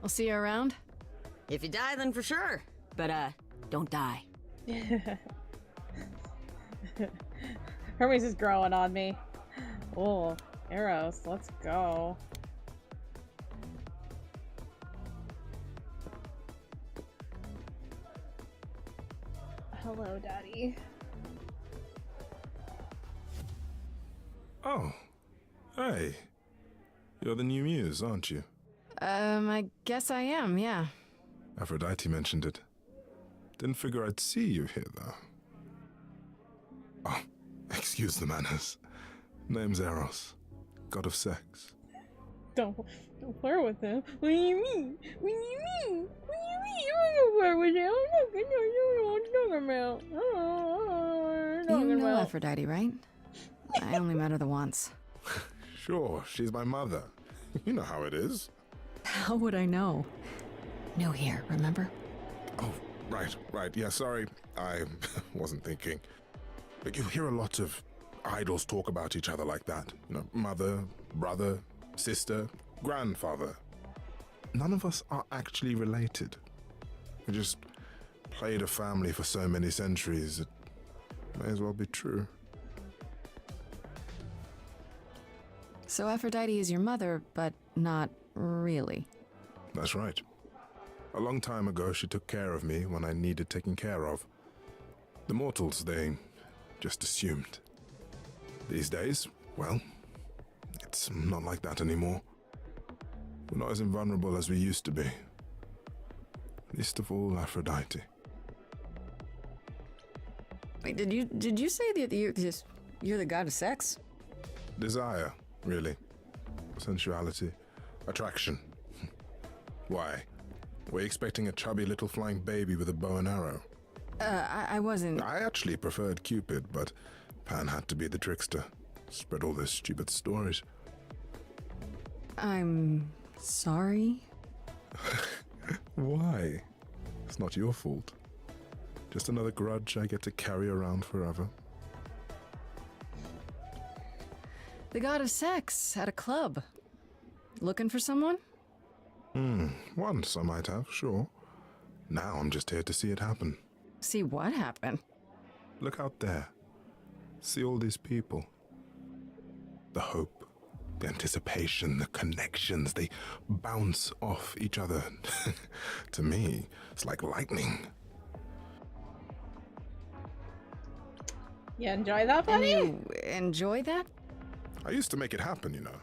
I'll see you around? If you die, then for sure. But, don't die. Hermes is growing on me. Oh, Eros, let's go. Hello, Daddy. Oh, hey. You're the new muse, aren't you? I guess I am, yeah. Aphrodite mentioned it. Didn't figure I'd see you here, though. Oh, excuse the manners. Name's Eros, god of sex. Don't flirt with him. What do you mean? What do you mean? What do you mean? I'm not flirt with him. I'm not You know Aphrodite, right? I only met her the once. Sure, she's my mother. You know how it is. How would I know? New here, remember? Oh, right. Yeah, sorry. I wasn't thinking. But you hear a lot of idols talk about each other like that. You know, mother, brother, sister, grandfather. None of us are actually related. We just played a family for so many centuries, it may as well be true. So Aphrodite is your mother, but not really. That's right. A long time ago, she took care of me when I needed taking care of. The mortals, they just assumed. These days, well, it's not like that anymore. We're not as invulnerable as we used to be. Least of all, Aphrodite. Wait, did you say that you're the god of sex? Desire, really. Sensuality. Attraction. Why? Were you expecting a chubby little flying baby with a bow and arrow? I wasn't... I actually preferred Cupid, but Pan had to be the trickster. Spread all those stupid stories. I'm sorry? Why? It's not your fault. Just another grudge I get to carry around forever. The god of sex at a club. Looking for someone? Once I might have, sure. Now I'm just here to see it happen. See what happen? Look out there. See all these people. The hope, the anticipation, the connections, they bounce off each other. To me, it's like lightning. You enjoy that, buddy? And you enjoy that? I used to make it happen, you know.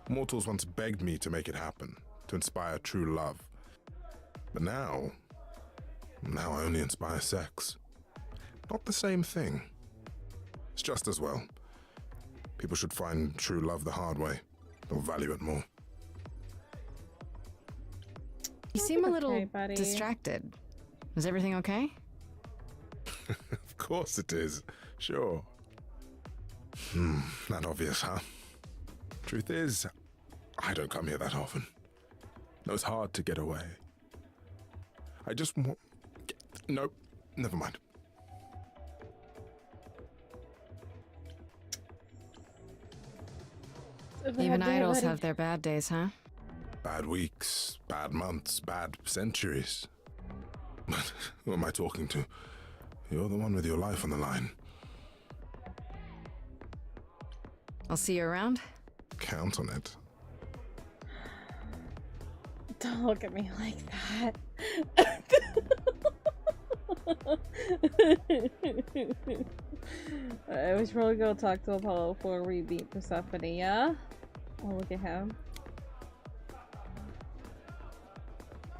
Mortals once begged me to make it happen, to inspire true love. But now I only inspire sex. Not the same thing. It's just as well. People should find true love the hard way. They'll value it more. You seem a little buddy. distracted. Is everything okay? Of course it is. Sure. Not obvious, huh? Truth is, I don't come here that often. No, it's hard to get away. I just want... Nope, never mind. Even idols have their bad days, huh? Bad weeks, bad months, bad centuries. But who am I talking to? You're the one with your life on the line. I'll see you around. Count on it. Don't look at me like that. We should probably go talk to Apollo before we beat Persephone, yeah? Oh, look at him.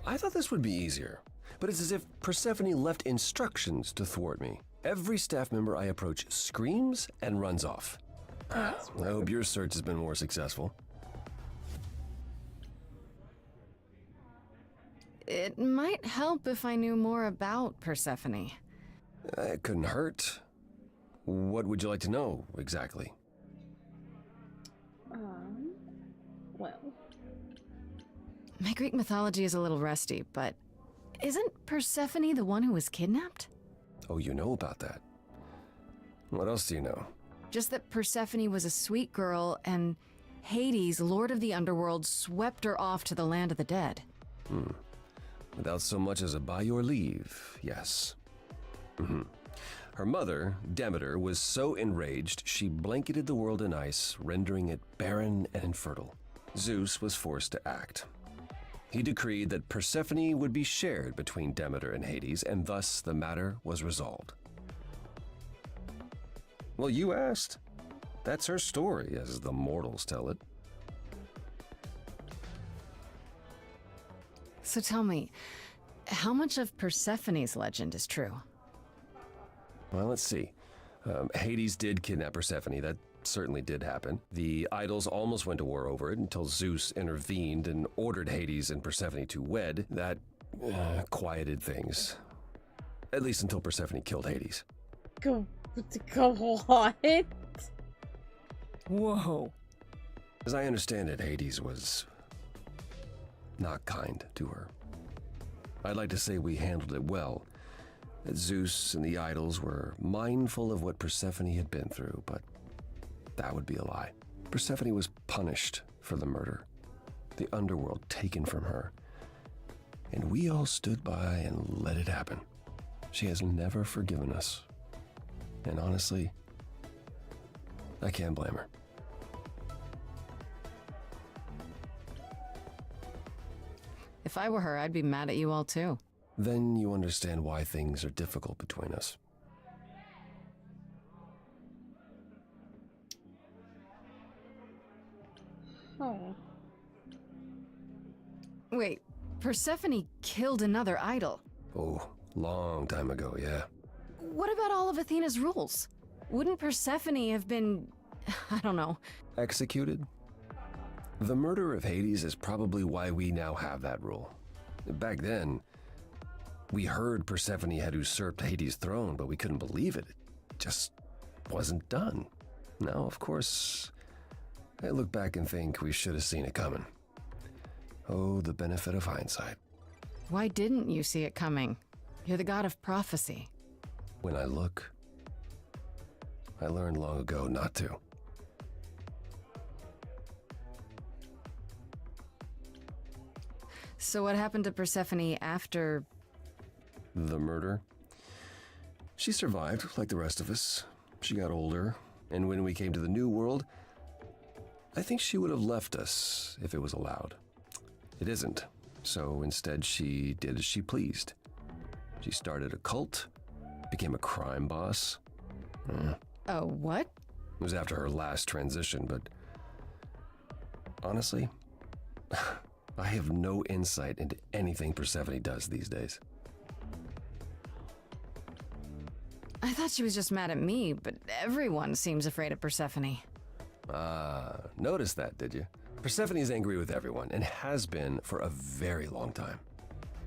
I thought this would be easier, but it's as if Persephone left instructions to thwart me. Every staff member I approach screams and runs off. I hope your search has been more successful. It might help if I knew more about Persephone. It couldn't hurt. What would you like to know, exactly? Well. My Greek mythology is a little rusty, but isn't Persephone the one who was kidnapped? Oh, you know about that. What else do you know? Just that Persephone was a sweet girl, and Hades, lord of the underworld, swept her off to the land of the dead. Without so much as a by your leave, yes. Her mother, Demeter, was so enraged she blanketed the world in ice, rendering it barren and infertile. Zeus was forced to act. He decreed that Persephone would be shared between Demeter and Hades, and thus the matter was resolved. Well, you asked. That's her story, as the mortals tell it. So tell me, how much of Persephone's legend is true? Well, let's see. Hades did kidnap Persephone. That certainly did happen. The idols almost went to war over it until Zeus intervened and ordered Hades and Persephone to wed. That quieted things. At least until Persephone killed Hades. Go what? Whoa. As I understand it, Hades was not kind to her. I'd like to say we handled it well, that Zeus and the idols were mindful of what Persephone had been through, but that would be a lie. Persephone was punished for the murder, the underworld taken from her, and we all stood by and let it happen. She has never forgiven us, and honestly, I can't blame her. If I were her, I'd be mad at you all too. Then you understand why things are difficult between us. Oh. Wait, Persephone killed another idol. Oh, long time ago, yeah. What about all of Athena's rules? Wouldn't Persephone have been, I don't know, Executed? The murder of Hades is probably why we now have that rule. Back then, we heard Persephone had usurped Hades' throne, but we couldn't believe it. It just wasn't done. Now, of course, I look back and think we should have seen it coming. Oh, the benefit of hindsight. Why didn't you see it coming? You're the god of prophecy. When I look, I learned long ago not to. So what happened to Persephone after... The murder? She survived, like the rest of us. She got older, and when we came to the New World, I think she would have left us if it was allowed. It isn't, so instead she did as she pleased. She started a cult, became a crime boss. Oh, what? It was after her last transition, but honestly, I have no insight into anything Persephone does these days. I thought she was just mad at me, but everyone seems afraid of Persephone. Noticed that, did you? Persephone's angry with everyone, and has been for a very long time.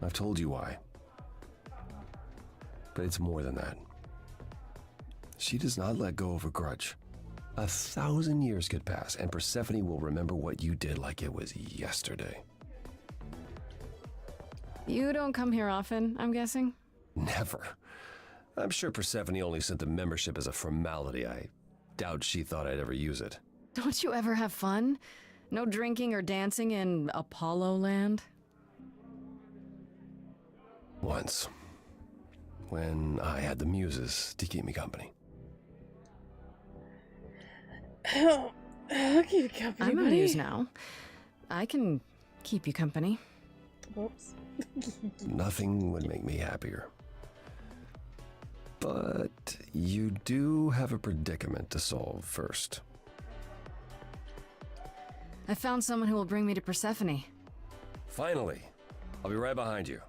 I've told you why. But it's more than that. She does not let go of a grudge. 1,000 years could pass, and Persephone will remember what you did like it was yesterday. You don't come here often, I'm guessing? Never. I'm sure Persephone only sent the membership as a formality. I doubt she thought I'd ever use it. Don't you ever have fun? No drinking or dancing in Apollo land? Once. When I had the muses to keep me company. I'll keep you company, I'm a buddy. muse now. I can keep you company. Whoops. Nothing would make me happier. But you do have a predicament to solve first. I found someone who will bring me to Persephone. Finally. I'll be right behind you.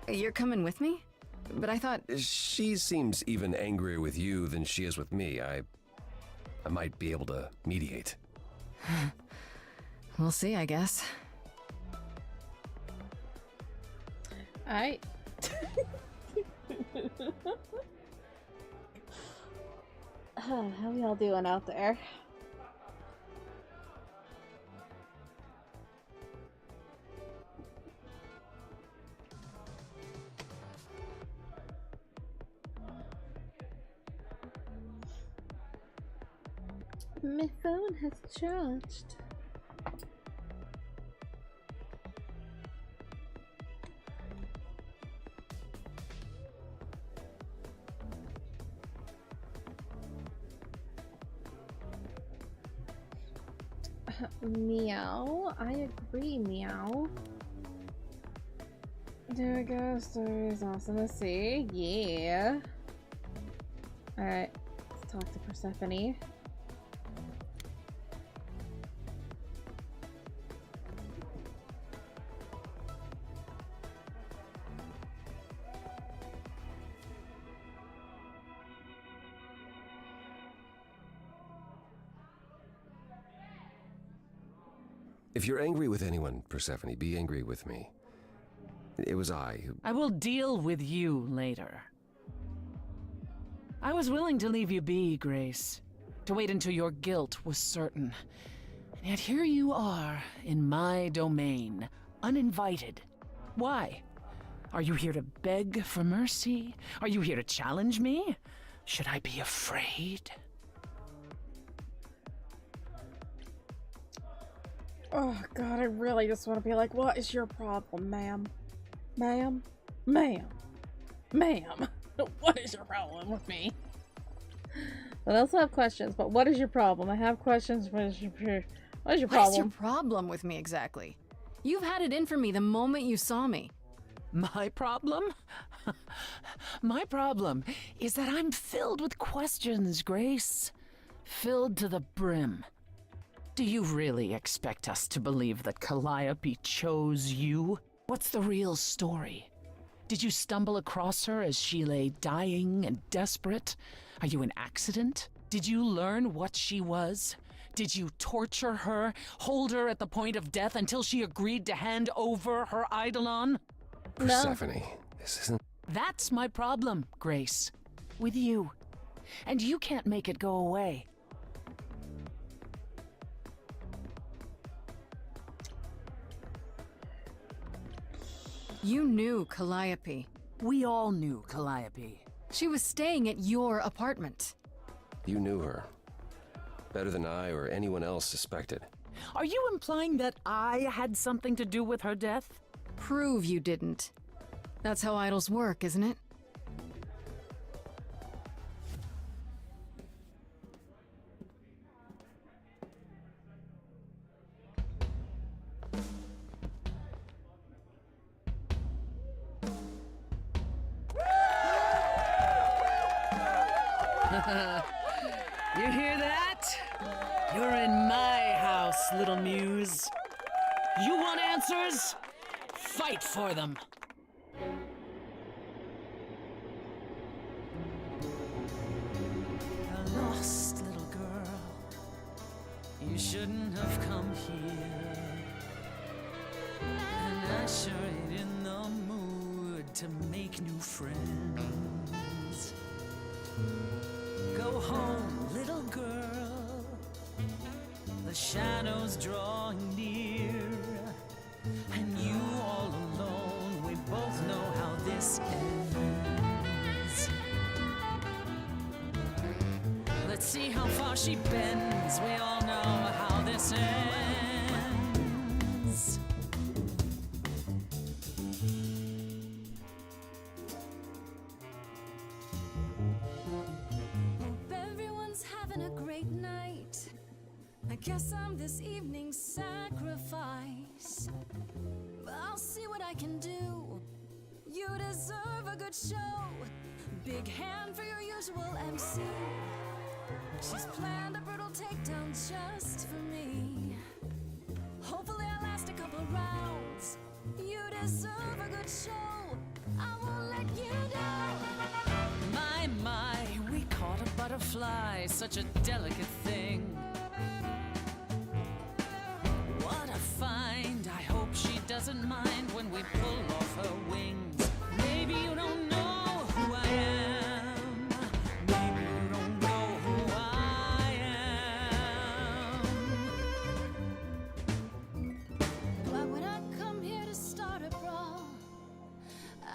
You're coming with me? But I thought... She seems even angrier with you than she is with me. I might be able to mediate. We'll see, I guess. Alright. How y'all doing out there? My phone has charged. Meow. I agree, meow. There we go. Stories awesome to see. Yeah. Alright. Let's talk to Persephone. If you're angry with anyone, Persephone, be angry with me. It was I who... I will deal with you later. I was willing to leave you be, Grace. To wait until your guilt was certain. And yet here you are, in my domain, uninvited. Why? Are you here to beg for mercy? Are you here to challenge me? Should I be afraid? Oh god, I really just want to be like, what is your problem, ma'am? Ma'am? Ma'am? Ma'am? What is your problem with me? I also have questions, but what is your problem? I have questions. What is your problem? What is your problem with me exactly? You've had it in for me the moment you saw me. My problem? My problem is that I'm filled with questions, Grace. Filled to the brim. Do you really expect us to believe that Calliope chose you? What's the real story? Did you stumble across her as she lay dying and desperate? Are you an accident? Did you learn what she was? Did you torture her, hold her at the point of death until she agreed to hand over her eidolon? Persephone, this isn't... That's my problem, Grace. With you. And you can't make it go away. You knew Calliope. We all knew Calliope. She was staying at your apartment. You knew her. Better than I or anyone else suspected. Are you implying that I had something to do with her death? Prove you didn't. That's how idols work, isn't it? You hear that? You're in my house, little muse. You want answers? Fight for them. A lost little girl, you shouldn't have come here. And I sure ain't in the mood to make new friends. Go home, little girl, the shadows drawing near, and you all alone, we both know how this ends. Let's see how far she bends, we all know how this ends. A great night. I guess I'm this evening's sacrifice. But I'll see what I can do. You You deserve a good show. Big hand for your usual MC. She's planned a brutal takedown just for me. Hopefully I'll last a couple rounds. You deserve a good show. I won't let you down. My, we caught a butterfly, such a delicate thing. What a find, I hope she doesn't mind when we pull off her wings. Maybe you don't know who I am. Maybe you don't know who I am. Why would I come here to start a brawl?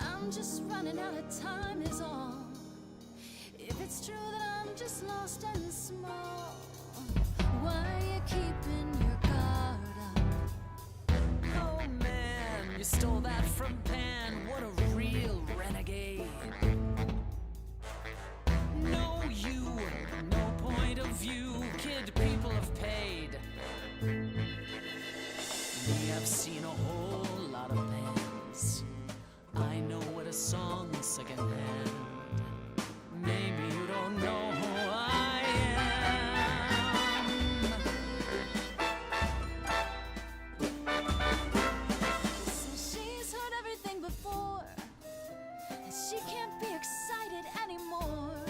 I'm just running out of time is all. If it's true that I'm just lost and small, why are you keeping your guard up? Oh man, you stole that from Pan. What a real renegade. No you, no point of view. Kid, people have paid. Me, I've seen a whole lot of bands. I know what a song secondhand. Maybe you don't know who I am. Says she's heard everything before, and she can't be excited anymore.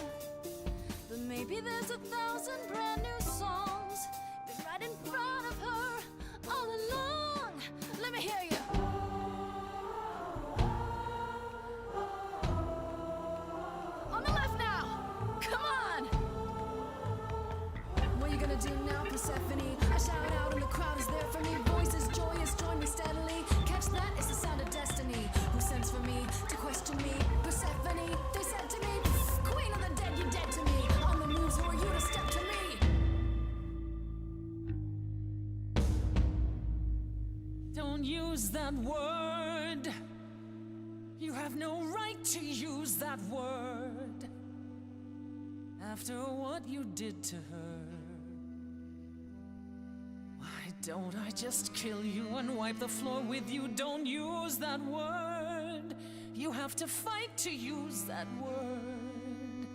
But maybe there's 1,000 brand new songs been right in front of her all along. Let me hear you. On the left now. Come on. What are you gonna do now, Persephone? I shout out and the crowd is there for me. Voices joyous, join me steadily. Catch that, it's the sound of destiny. Who sends for me to question me? Persephone, they said to me, Queen of the dead, you're dead to me. On the news, who are you to step to me? Don't use that word. You have no right to use that word. After what you did to her, why don't I just kill you and wipe the floor with you? Don't use that word. You have to fight to use that word.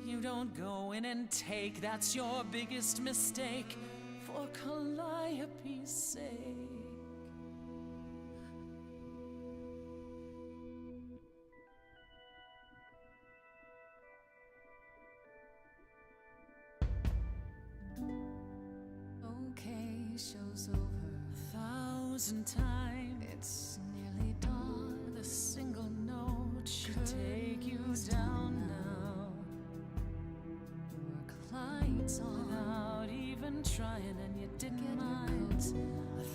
You don't go in and take, that's your biggest mistake. For Calliope's sake. Okay, show's over. 1,000 times. It's nearly dawn. The single note should take you down now. Work lights on. Without even trying, and you didn't mind.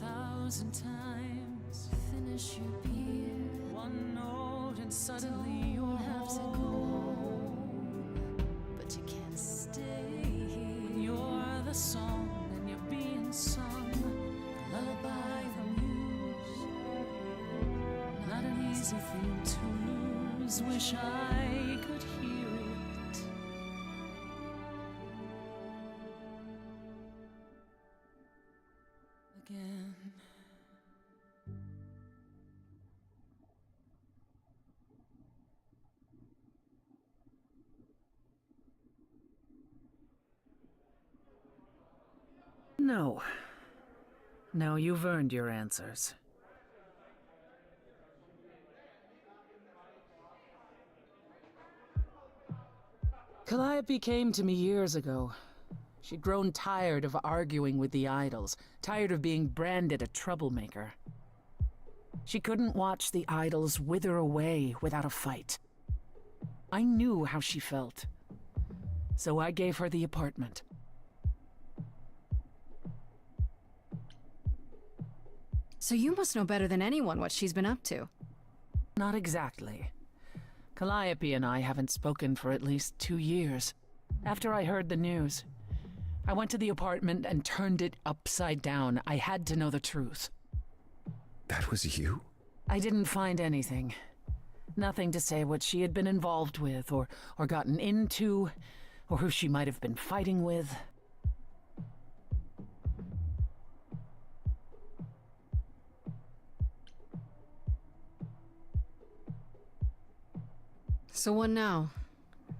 1,000 times. Finish your beer. One note and suddenly you're have to go home. But you can't stay here. You're the song and you're being sung. Lullaby the muse. Not an easy thing to lose. Wish I could hear it. Again. No. No, you've earned your answers. Calliope came to me years ago. She'd grown tired of arguing with the idols, tired of being branded a troublemaker. She couldn't watch the idols wither away without a fight. I knew how she felt. So I gave her the apartment. So you must know better than anyone what she's been up to. Not exactly. Calliope and I haven't spoken for at least 2 years. After I heard the news, I went to the apartment and turned it upside down. I had to know the truth. That was you? I didn't find anything. Nothing to say what she had been involved with, or gotten into, or who she might have been fighting with. So what now?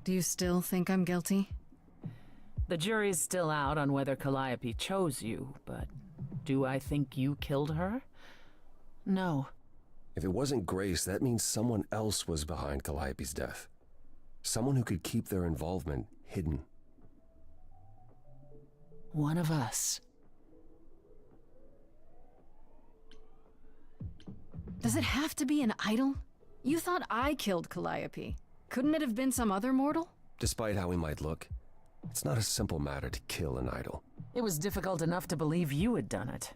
Do you still think I'm guilty? The jury's still out on whether Calliope chose you, but do I think you killed her? No. If it wasn't Grace, that means someone else was behind Calliope's death. Someone who could keep their involvement hidden. One of us. Does it have to be an idol? You thought I killed Calliope. Couldn't it have been some other mortal? Despite how he might look, it's not a simple matter to kill an idol. It was difficult enough to believe you had done it.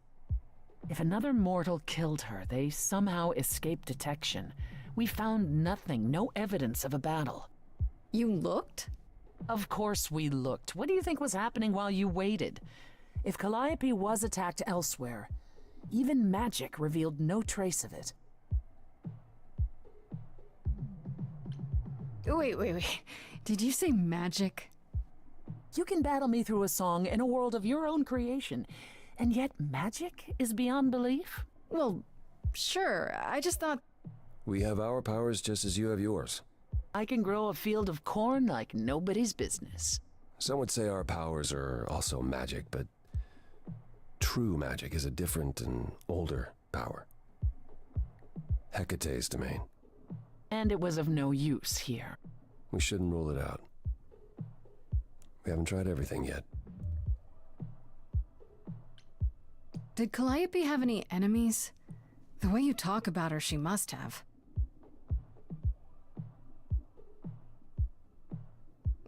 If another mortal killed her, they somehow escaped detection. We found nothing, no evidence of a battle. You looked? Of course we looked. What do you think was happening while you waited? If Calliope was attacked elsewhere, even magic revealed no trace of it. Wait. Did you say magic? You can battle me through a song in a world of your own creation, and yet magic is beyond belief? Well, sure. I just thought... We have our powers just as you have yours. I can grow a field of corn like nobody's business. Some would say our powers are also magic, but true magic is a different and older power. Hecate's domain. And it was of no use here. We shouldn't rule it out. We haven't tried everything yet. Did Calliope have any enemies? The way you talk about her, she must have.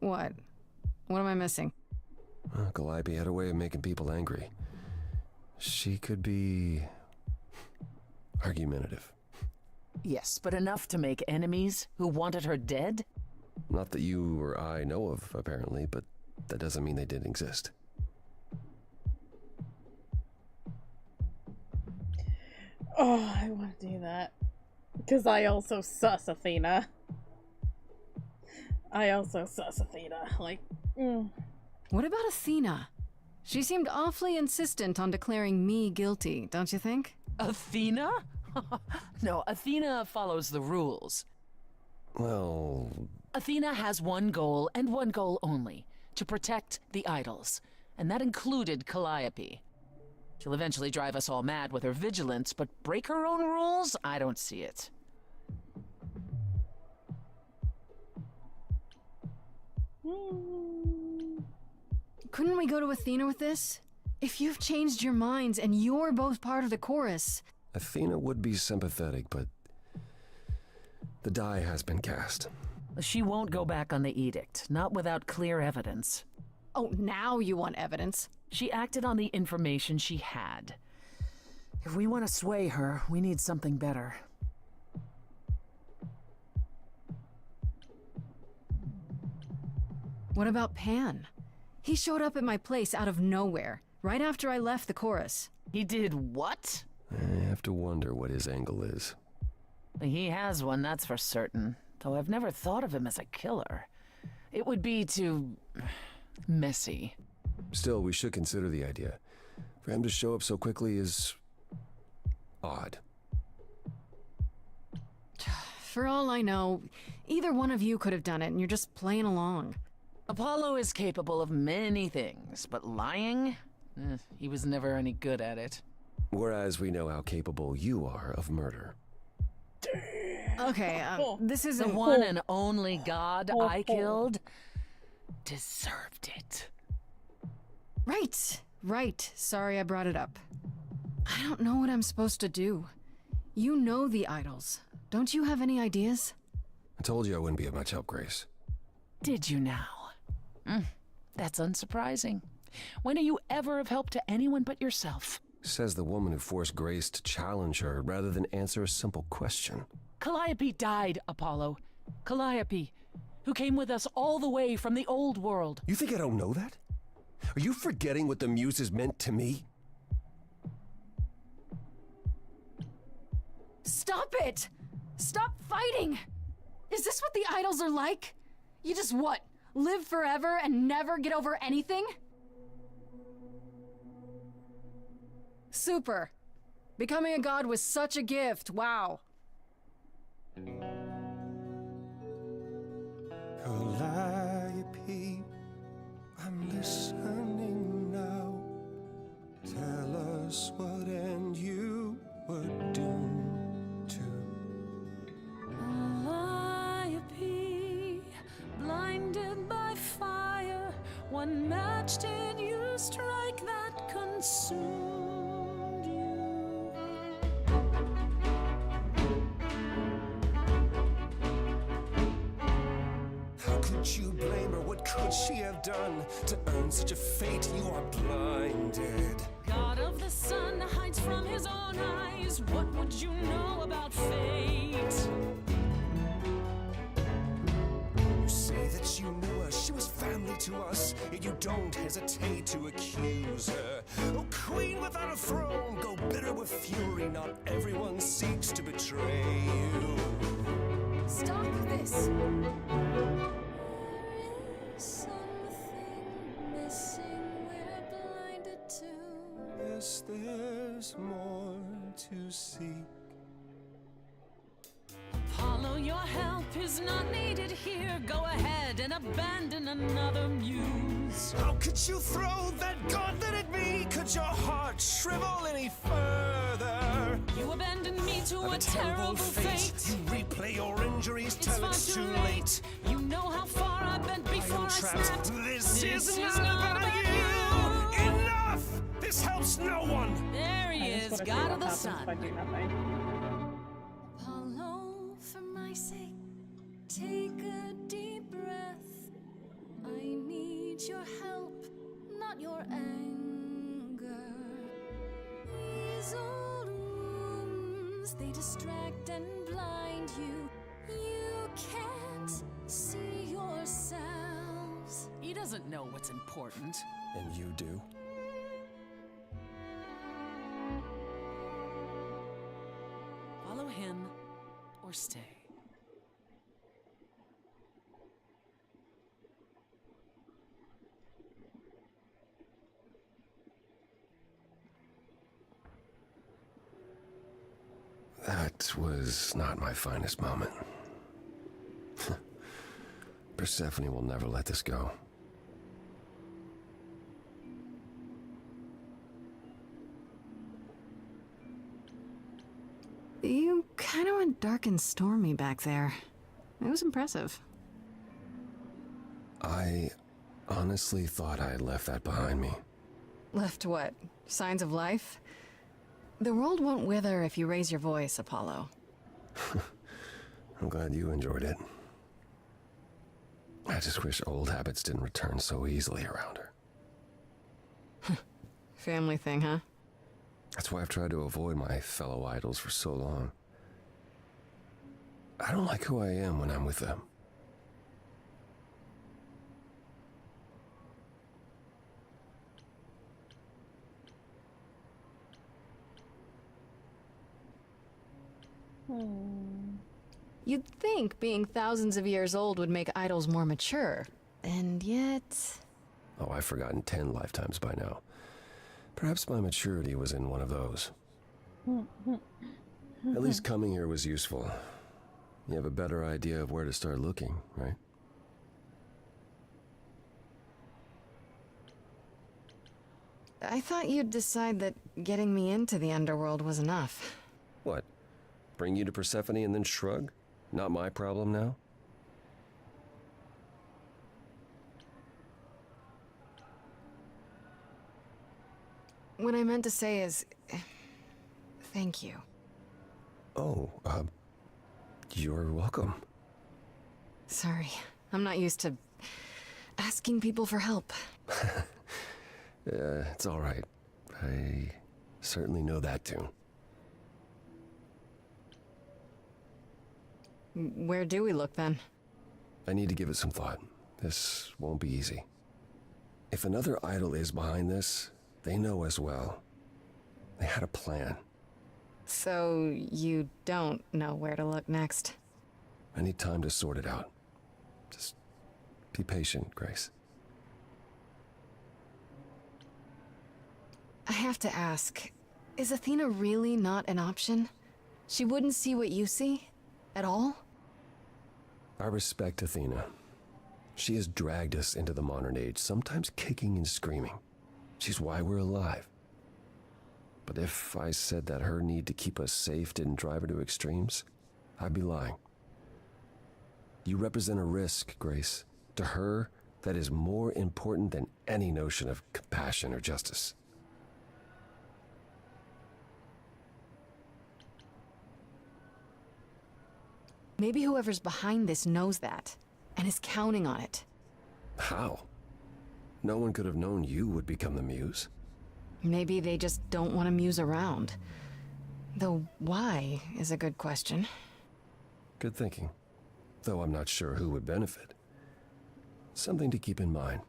What? What am I missing? Calliope had a way of making people angry. She could be argumentative. Yes, but enough to make enemies who wanted her dead? Not that you or I know of, apparently, but that doesn't mean they didn't exist. Oh, I want to do that. Because I also sus Athena. Like, What about Athena? She seemed awfully insistent on declaring me guilty, don't you think? Athena? No, Athena follows the rules. Well... Athena has one goal, and one goal only. To protect the idols. And that included Calliope. She'll eventually drive us all mad with her vigilance, but break her own rules? I don't see it. Couldn't we go to Athena with this? If you've changed your minds and you're both part of the chorus... Athena would be sympathetic, but the die has been cast. She won't go back on the edict, not without clear evidence. Oh, now you want evidence? She acted on the information she had. If we want to sway her, we need something better. What about Pan? He showed up at my place out of nowhere, right after I left the chorus. He did what? I have to wonder what his angle is. He has one, that's for certain. Though I've never thought of him as a killer. It would be too... messy. Still, we should consider the idea. For him to show up so quickly is... odd. For all I know, either one of you could have done it and you're just playing along. Apollo is capable of many things, but lying? He was never any good at it. Whereas we know how capable you are of murder. Okay, this isn't... The one and only god I killed deserved it. Right. Sorry I brought it up. I don't know what I'm supposed to do. You know the idols. Don't you have any ideas? I told you I wouldn't be of much help, Grace. Did you now? That's unsurprising. When are you ever of help to anyone but yourself? Says the woman who forced Grace to challenge her rather than answer a simple question. Calliope died, Apollo. Calliope, who came with us all the way from the old world. You think I don't know that? Are you forgetting what the Muses meant to me? Stop it! Stop fighting! Is this what the idols are like? You just what? Live forever and never get over anything? Super. Becoming a god was such a gift, wow. Calliope, I'm listening now. Tell us what end you were doomed to. Calliope, blinded by fire, one match did you strike that consumed you. How could you blame her? What could she have done to earn such a fate? You are blinded. God of the sun hides from his own eyes. What would you know about fate? You say that you knew her, she was family to us, yet you don't hesitate to accuse her. Oh, queen without a throne, go bitter with fury. Not everyone seeks to betray you. Stop this. There is something missing, we're blinded to. Yes, there's more to seek. Apollo, your help is not needed here. Go ahead and abandon another muse. How could you throw that gauntlet at me? Could your heart shrivel any further? You abandoned me to a terrible fate. You replay your injuries till far it's too too late. late. You know how far I bent before I trapped. snapped. This is not about you. Enough! This helps no one. There he is, God of the sun. Apollo, for my sake, take a deep breath. I need your help, not your anger. These old wounds, they distract and blind you. You can't see yourselves. He doesn't know what's important. And you do? Follow him or stay. That was not my finest moment. Persephone will never let this go. You kind of went dark and stormy back there. It was impressive. I honestly thought I had left that behind me. Left what? Signs of life? The world won't wither if you raise your voice, Apollo. I'm glad you enjoyed it. I just wish old habits didn't return so easily around her. Family thing, huh? That's why I've tried to avoid my fellow idols for so long. I don't like who I am when I'm with them. You'd think being thousands of years old would make idols more mature. And yet... Oh, I've forgotten 10 lifetimes by now. Perhaps my maturity was in one of those. At least coming here was useful. You have a better idea of where to start looking, right? I thought you'd decide that getting me into the underworld was enough. What? Bring you to Persephone and then shrug? Not my problem now? What I meant to say is... thank you. Oh, you're welcome. Sorry, I'm not used to asking people for help. It's all right. I certainly know that tune. Where do we look then? I need to give it some thought. This won't be easy. If another idol is behind this, they know as well. They had a plan. So you don't know where to look next? I need time to sort it out. Just be patient, Grace. I have to ask, is Athena really not an option? She wouldn't see what you see? At all? I respect Athena. She has dragged us into the modern age, sometimes kicking and screaming. She's why we're alive. But if I said that her need to keep us safe didn't drive her to extremes, I'd be lying. You represent a risk, Grace. To her, that is more important than any notion of compassion or justice. Maybe whoever's behind this knows that, and is counting on it. How? No one could have known you would become the muse. Maybe they just don't want to muse around. Though why is a good question. Good thinking. Though I'm not sure who would benefit. Something to keep in mind.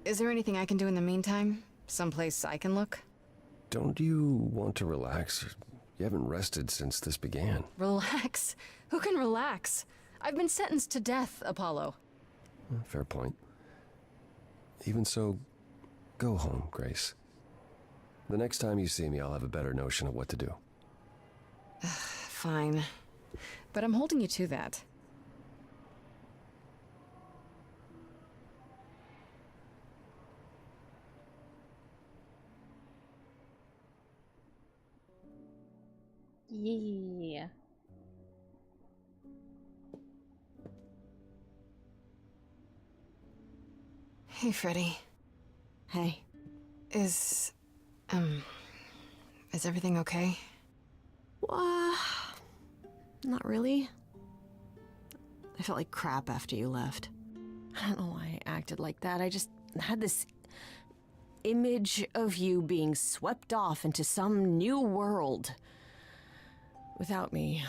Is there anything I can do in the meantime? Someplace I can look? Don't you want to relax? You haven't rested since this began. Relax? Who can relax? I've been sentenced to death, Apollo. Fair point. Even so, go home, Grace. The next time you see me, I'll have a better notion of what to do. Fine. But I'm holding you to that. Yeah. Hey, Freddy. Hey. Is everything okay? Not really. I felt like crap after you left. I don't know why I acted like that. I just had this image of you being swept off into some new world without me.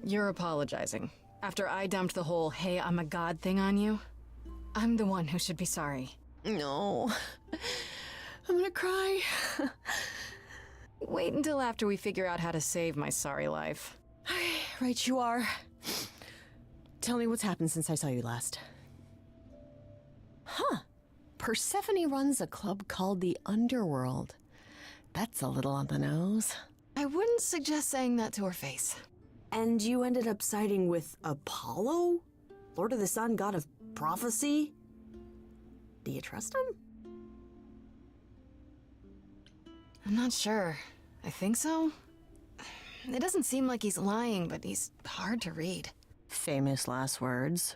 You're apologizing. After I dumped the whole, hey, I'm a god thing on you, I'm the one who should be sorry. No. I'm gonna cry. Wait until after we figure out how to save my sorry life. Right you are. Tell me what's happened since I saw you last. Huh. Persephone runs a club called the Underworld. That's a little on the nose. I wouldn't suggest saying that to her face. And you ended up siding with Apollo? Lord of the Sun, god of prophecy? Do you trust him? I'm not sure. I think so. It doesn't seem like he's lying, but he's hard to read. Famous last words.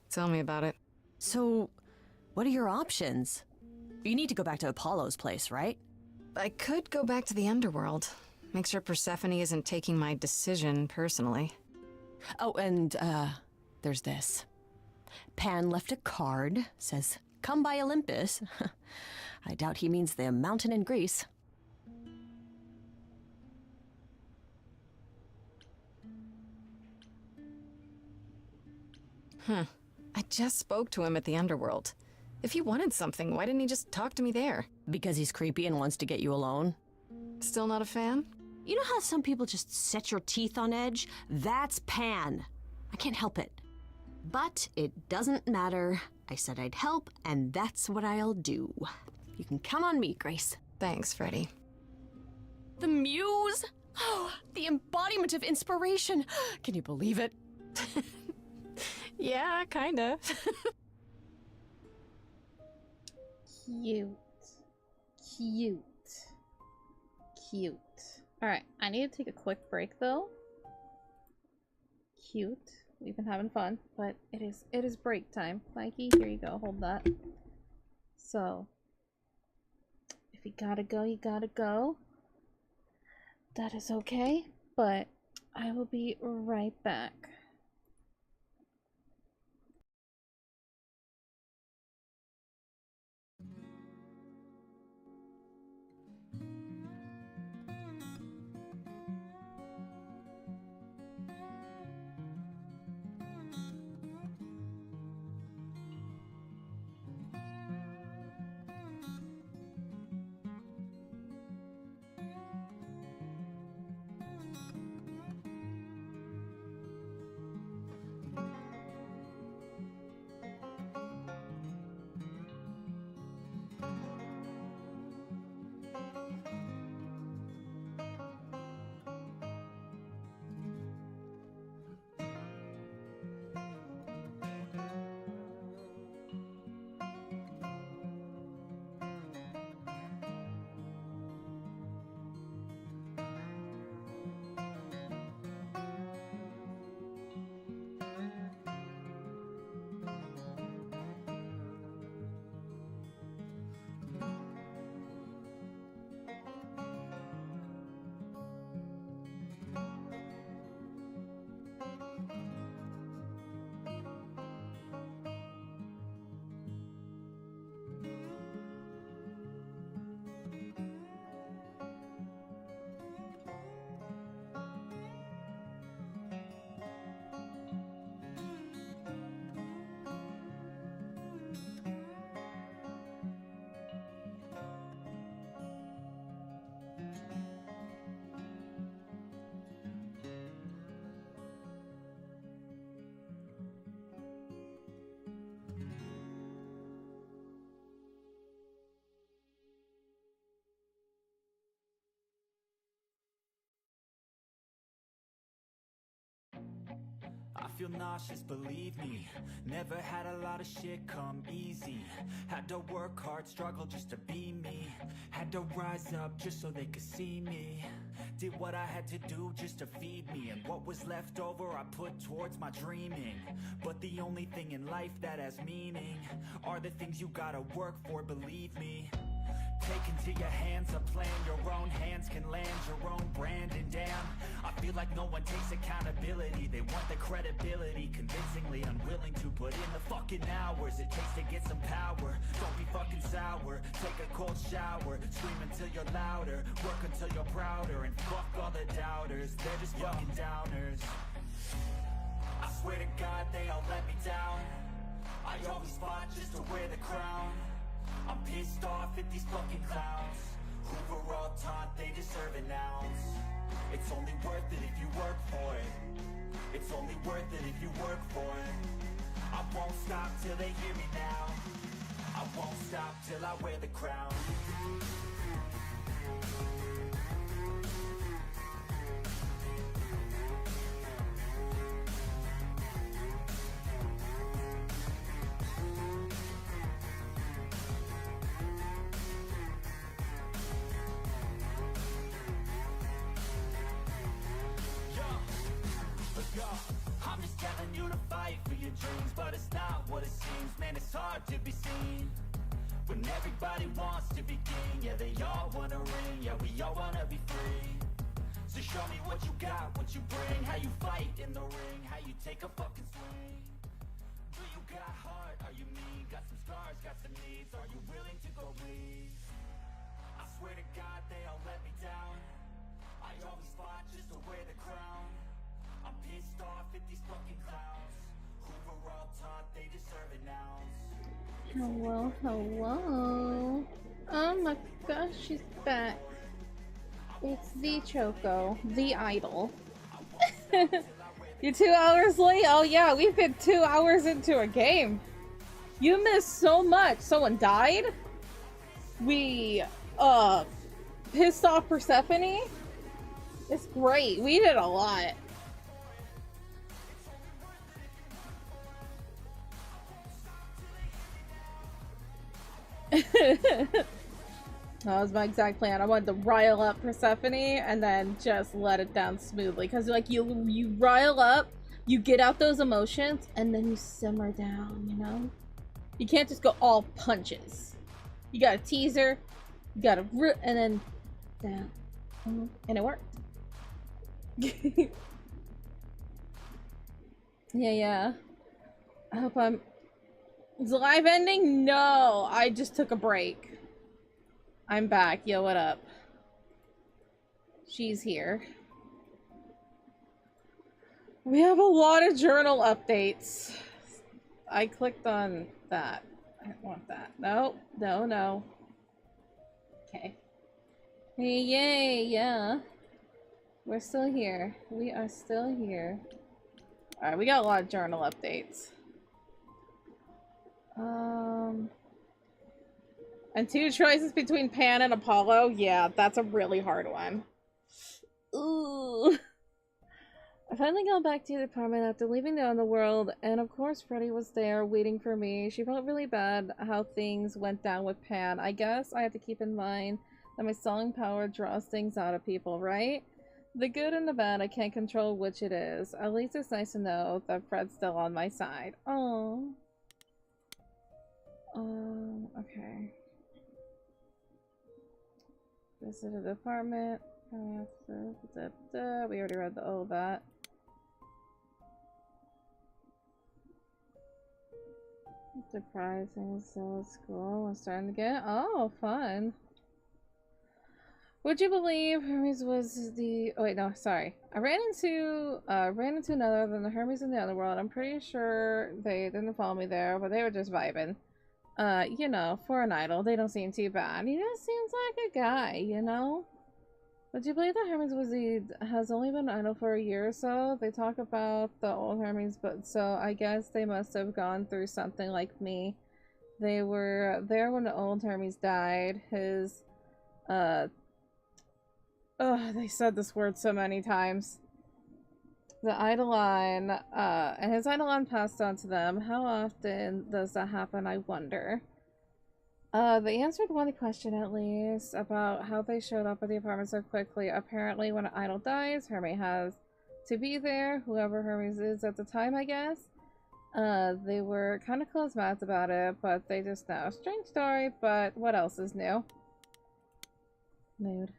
Tell me about it. So, what are your options? You need to go back to Apollo's place, right? I could go back to the Underworld. Make sure Persephone isn't taking my decision personally. Oh, and, there's this. Pan left a card, says, "Come by Olympus." I doubt he means the mountain in Greece. I just spoke to him at the Underworld. If he wanted something, why didn't he just talk to me there? Because he's creepy and wants to get you alone? Still not a fan? You know how some people just set your teeth on edge? That's Pan. I can't help it. But it doesn't matter. I said I'd help, and that's what I'll do. You can count on me, Grace. Thanks, Freddy. The muse? Oh, the embodiment of inspiration. Can you believe it? Yeah, kinda. Cute. Cute. Cute. Alright, I need to take a quick break though. Cute. We've been having fun, but it is break time. Mikey, here you go, hold that. So, if you gotta go, you gotta go. That is okay, but I will be right back. nauseous, believe me. Never had a lot of shit come easy. Had to work hard, struggle just to be me. Had to rise up just so they could see me. Did what I had to do just to feed me. And what was left over I put towards my dreaming. But the only thing in life that has meaning are the things you gotta work for, believe me. Take into your hands a plan, your own hands can land your own brand. And damn, I feel like no one takes accountability. They want the credibility, convincingly unwilling to put in the fucking hours it takes to get some power. Don't be fucking sour, take a cold shower. Scream until you're louder, work until you're prouder. And fuck all the doubters, they're just fucking downers. I swear to God they all let me down. I always fought just to wear the crown. I'm pissed off at these fucking clowns who were all taught they deserve an ounce. It's only worth it if you work for it. It's only worth it if you work for it. I won't stop till they hear me now. I won't stop till I wear the crown. I'm just telling you to fight for your dreams, but it's not what it seems. Man, it's hard to be seen when everybody wants to be king. Yeah, they all wanna ring, yeah, we all wanna be free. So show me what you got, what you bring, how you fight in the ring, how you take a fucking swing. Do you got heart, are you mean? Got some scars, got some needs, are you willing to go bleed? I swear to God they all let me down. I always fought just to wear the crown. I'm pissed off at these fucking clowns who were all taught they deserve an ounce. Hello, hello. Oh my gosh, she's back. It's the Choco, the idol. You're 2 hours late? Oh yeah, we've been 2 hours into a game. You missed so much. Someone died? We, pissed off Persephone? It's great. We did a lot. That was my exact plan. I wanted to rile up Persephone and then just let it down smoothly. Because like you rile up, you get out those emotions, and then you simmer down, you know? You can't just go all punches. You gotta tease her, you gotta root, and then down. And it worked. Yeah. I hope I'm... Is the live ending? No, I just took a break. I'm back. Yo, what up? She's here. We have a lot of journal updates. I clicked on that. I don't want that. No. Okay. Hey, yay, yeah. We're still here. We are still here. Alright, we got a lot of journal updates. And 2 choices between Pan and Apollo? Yeah, that's a really hard one. Ooh. I finally got back to the apartment after leaving the underworld, and of course Freddy was there waiting for me. She felt really bad how things went down with Pan. I guess I have to keep in mind that my song power draws things out of people, right? The good and the bad, I can't control which it is. At least it's nice to know that Fred's still on my side. Oh. Okay. Visited the apartment. We already read all of that. Surprising, so at school. I'm starting to get. Oh, fun. Would you believe Hermes was the... Oh, wait, no, sorry. I ran into another than the Hermes in the underworld. I'm pretty sure they didn't follow me there, but they were just vibing. You know, for an idol, they don't seem too bad. He just seems like a guy, you know? Would you believe that Hermes has only been idle for a year or so? They talk about the old Hermes, but so I guess they must have gone through something like me. They were there when the old Hermes died. His, they said this word so many times. The Eidolon, and his Eidolon passed on to them. How often does that happen, I wonder? They answered one question at least about how they showed up at the apartment so quickly. Apparently, when an idol dies, Hermes has to be there, whoever Hermes is at the time, I guess. They were kind of close-mouthed about it, but they just know. Strange story, but what else is new? Mood.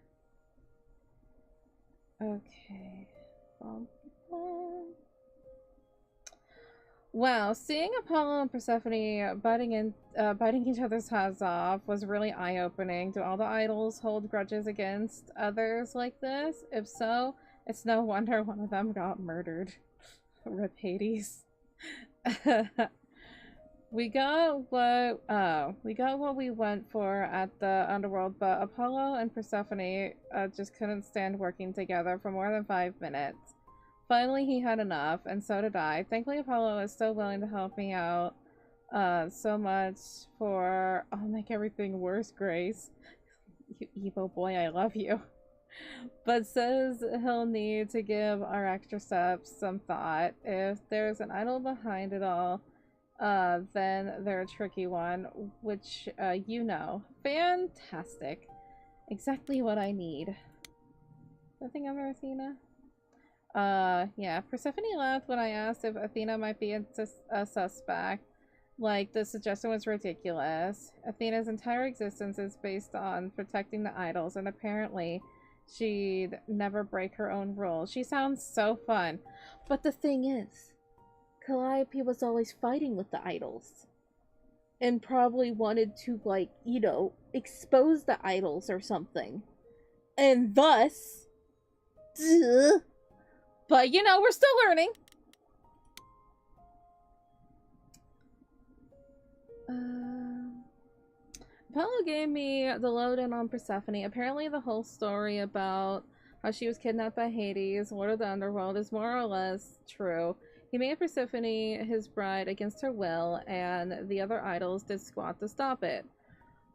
Okay. Wow, seeing Apollo and Persephone biting each other's heads off was really eye-opening. Do all the idols hold grudges against others like this? If so, it's no wonder one of them got murdered. Rip Hades. We got what we went for at the underworld, but Apollo and Persephone just couldn't stand working together for more than 5 minutes. Finally, he had enough, and so did I. Thankfully, Apollo is still willing to help me out so much for... I'll make everything worse, Grace. You evil boy, I love you. But says he'll need to give our extra steps some thought. If there's an idol behind it all, then they're a tricky one, which, you know. Fantastic. Exactly what I need. Nothing of Athena? Yeah. Persephone laughed when I asked if Athena might be a suspect. Like, the suggestion was ridiculous. Athena's entire existence is based on protecting the idols, and apparently she'd never break her own rules. She sounds so fun. But the thing is, Calliope was always fighting with the idols. And probably wanted to, like, you know, expose the idols or something. And thus... Duh. But, you know, we're still learning. Apollo gave me the lowdown on Persephone. Apparently the whole story about how she was kidnapped by Hades, Lord of the Underworld, is more or less true. He made Persephone his bride against her will, and the other idols did squat to stop it.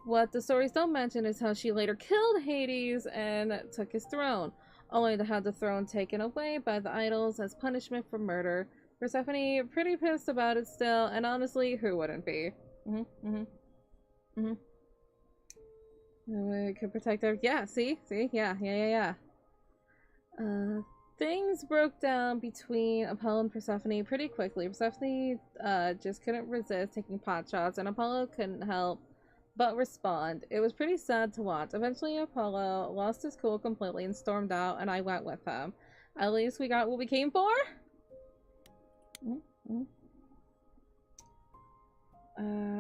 What the stories don't mention is how she later killed Hades and took his throne, only to have the throne taken away by the idols as punishment for murder. Persephone pretty pissed about it still, and honestly, who wouldn't be? We could protect her. Yeah, see? Yeah. Things broke down between Apollo and Persephone pretty quickly. Persephone just couldn't resist taking pot shots, and Apollo couldn't help but respond. It was pretty sad to watch. Eventually, Apollo lost his cool completely and stormed out, and I went with him. At least we got what we came for?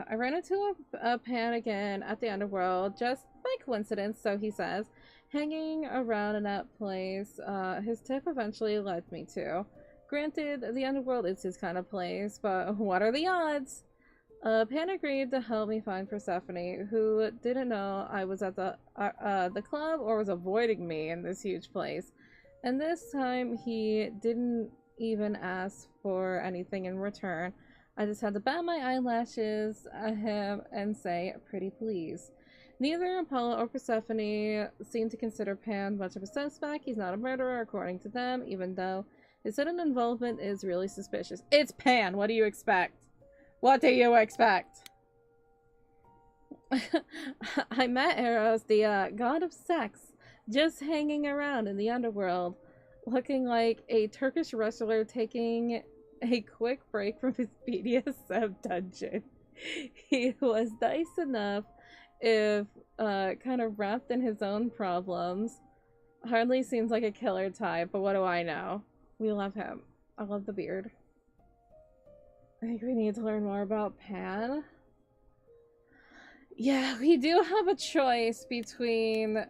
I ran into a Pan again at the Underworld, just by coincidence, so he says, hanging around in that place his tip eventually led me to. Granted, the Underworld is his kind of place, but what are the odds? Pan agreed to help me find Persephone, who didn't know I was at the club or was avoiding me in this huge place. And this time, he didn't even ask for anything in return. I just had to bat my eyelashes at him and say, pretty please. Neither Apollo or Persephone seemed to consider Pan much of a suspect. He's not a murderer, according to them, even though his sudden involvement is really suspicious. It's Pan! What do you expect? What do you expect? I met Eros, the god of sex, just hanging around in the underworld, looking like a Turkish wrestler taking a quick break from his BDSM dungeon. He was nice enough, if kind of wrapped in his own problems. Hardly seems like a killer type, but what do I know? We love him. I love the beard. I think we need to learn more about Pan. Yeah, we do have a choice between...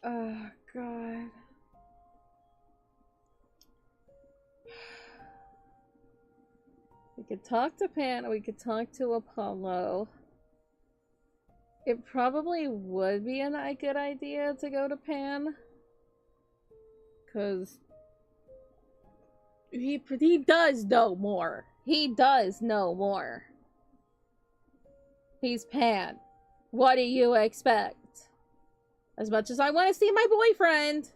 Oh, God. We could talk to Pan, or we could talk to Apollo. It probably would be a good idea to go to Pan. Because he does know more. He does know more. He's Pan. What do you expect? As much as I want to see my boyfriend.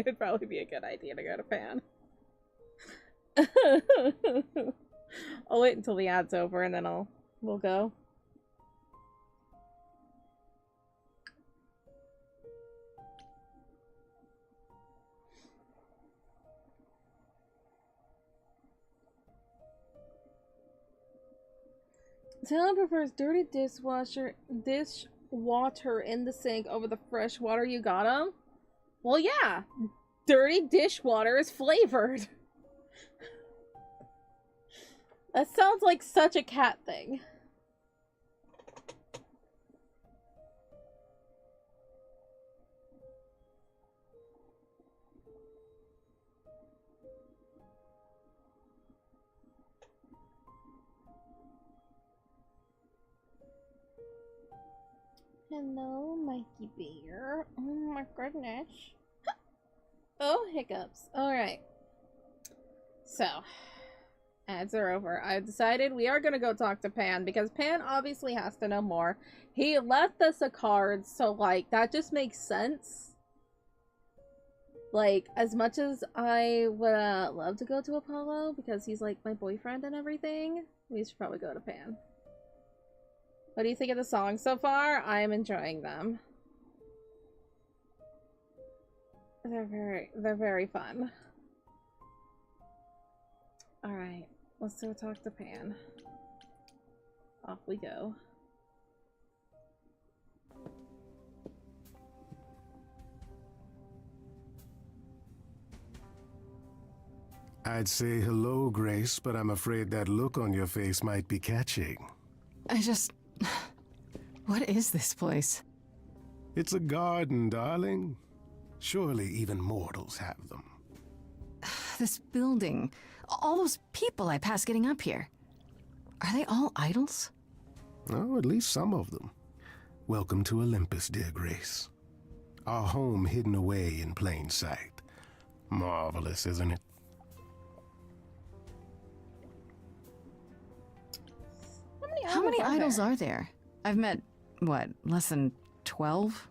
It'd probably be a good idea to go to Pan. I'll wait until the ad's over and then we'll go. Taylor prefers dirty dishwater in the sink over the fresh water you got him. Well, yeah, dirty dishwater is flavored. That sounds like such a cat thing. Hello, Mikey Bear. Oh my goodness. Oh, hiccups. Alright. So, ads are over. I've decided we are going to go talk to Pan, because Pan obviously has to know more. He left us a card, so, like, that just makes sense. Like, as much as I would love to go to Apollo, because he's, like, my boyfriend and everything, we should probably go to Pan. What do you think of the songs so far? I am enjoying them. They're very fun. Alright, let's go talk to Pan. Off we go. I'd say hello, Grace, but I'm afraid that look on your face might be catching. What is this place? It's a garden, darling. Surely even mortals have them. This building. All those people I pass getting up here. Are they all idols? Oh, at least some of them. Welcome to Olympus, dear Grace. Our home hidden away in plain sight. Marvelous, isn't it? How many idols are there? I've met, what, less than 12?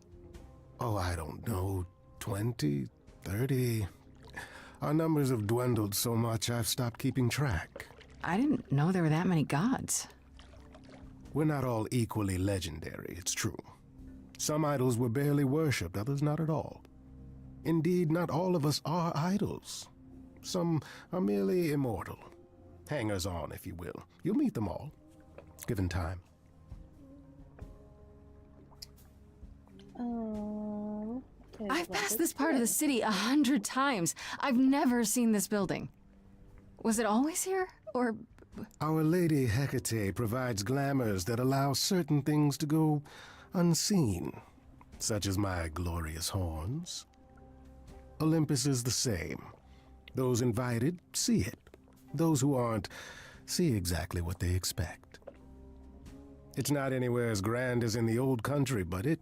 Oh, I don't know. 20, 30. Our numbers have dwindled so much I've stopped keeping track. I didn't know there were that many gods. We're not all equally legendary, it's true. Some idols were barely worshipped, others not at all. Indeed, not all of us are idols. Some are merely immortal. Hangers-on, if you will. You'll meet them all, given time. Oh. I've passed this part of the city 100 times. I've never seen this building. Was it always here, or...? Our Lady Hecate provides glamours that allow certain things to go unseen, such as my glorious horns. Olympus is the same. Those invited see it. Those who aren't see exactly what they expect. It's not anywhere as grand as in the old country, but it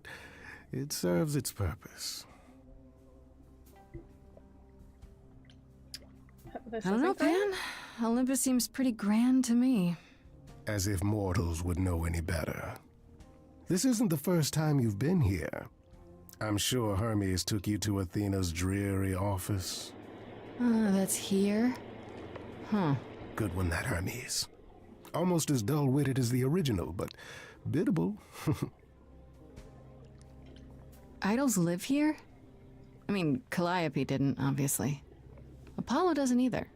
serves its purpose. I don't know, Pan. Olympus seems pretty grand to me. As if mortals would know any better. This isn't the first time you've been here. I'm sure Hermes took you to Athena's dreary office. That's here? Huh. Good one, that Hermes. Almost as dull-witted as the original, but biddable. Idols live here? I mean, Calliope didn't, obviously. Apollo doesn't either.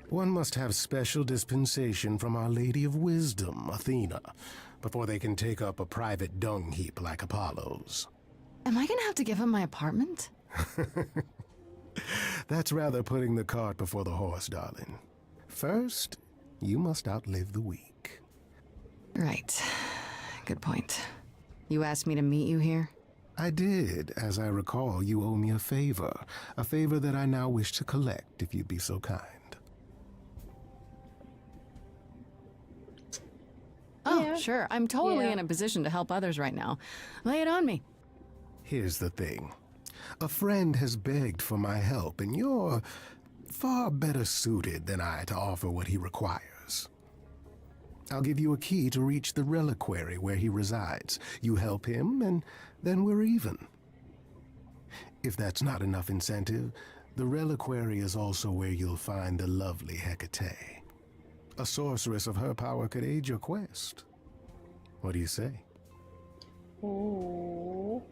One must have special dispensation from Our Lady of Wisdom, Athena, before they can take up a private dung heap like Apollo's. Am I gonna have to give up my apartment? That's rather putting the cart before the horse, darling. First, you must outlive the week. Right. Good point. You asked me to meet you here? I did. As I recall, you owe me a favor that I now wish to collect, if you'd be so kind. Oh, yeah. Sure. I'm totally in a position to help others right now. Lay it on me. Here's the thing. A friend has begged for my help, and you're far better suited than I to offer what he requires. I'll give you a key to reach the reliquary where he resides. You help him, and then we're even. If that's not enough incentive, The reliquary is also where you'll find the lovely Hecate. A sorceress of her power could aid your quest. What do you say? Oh.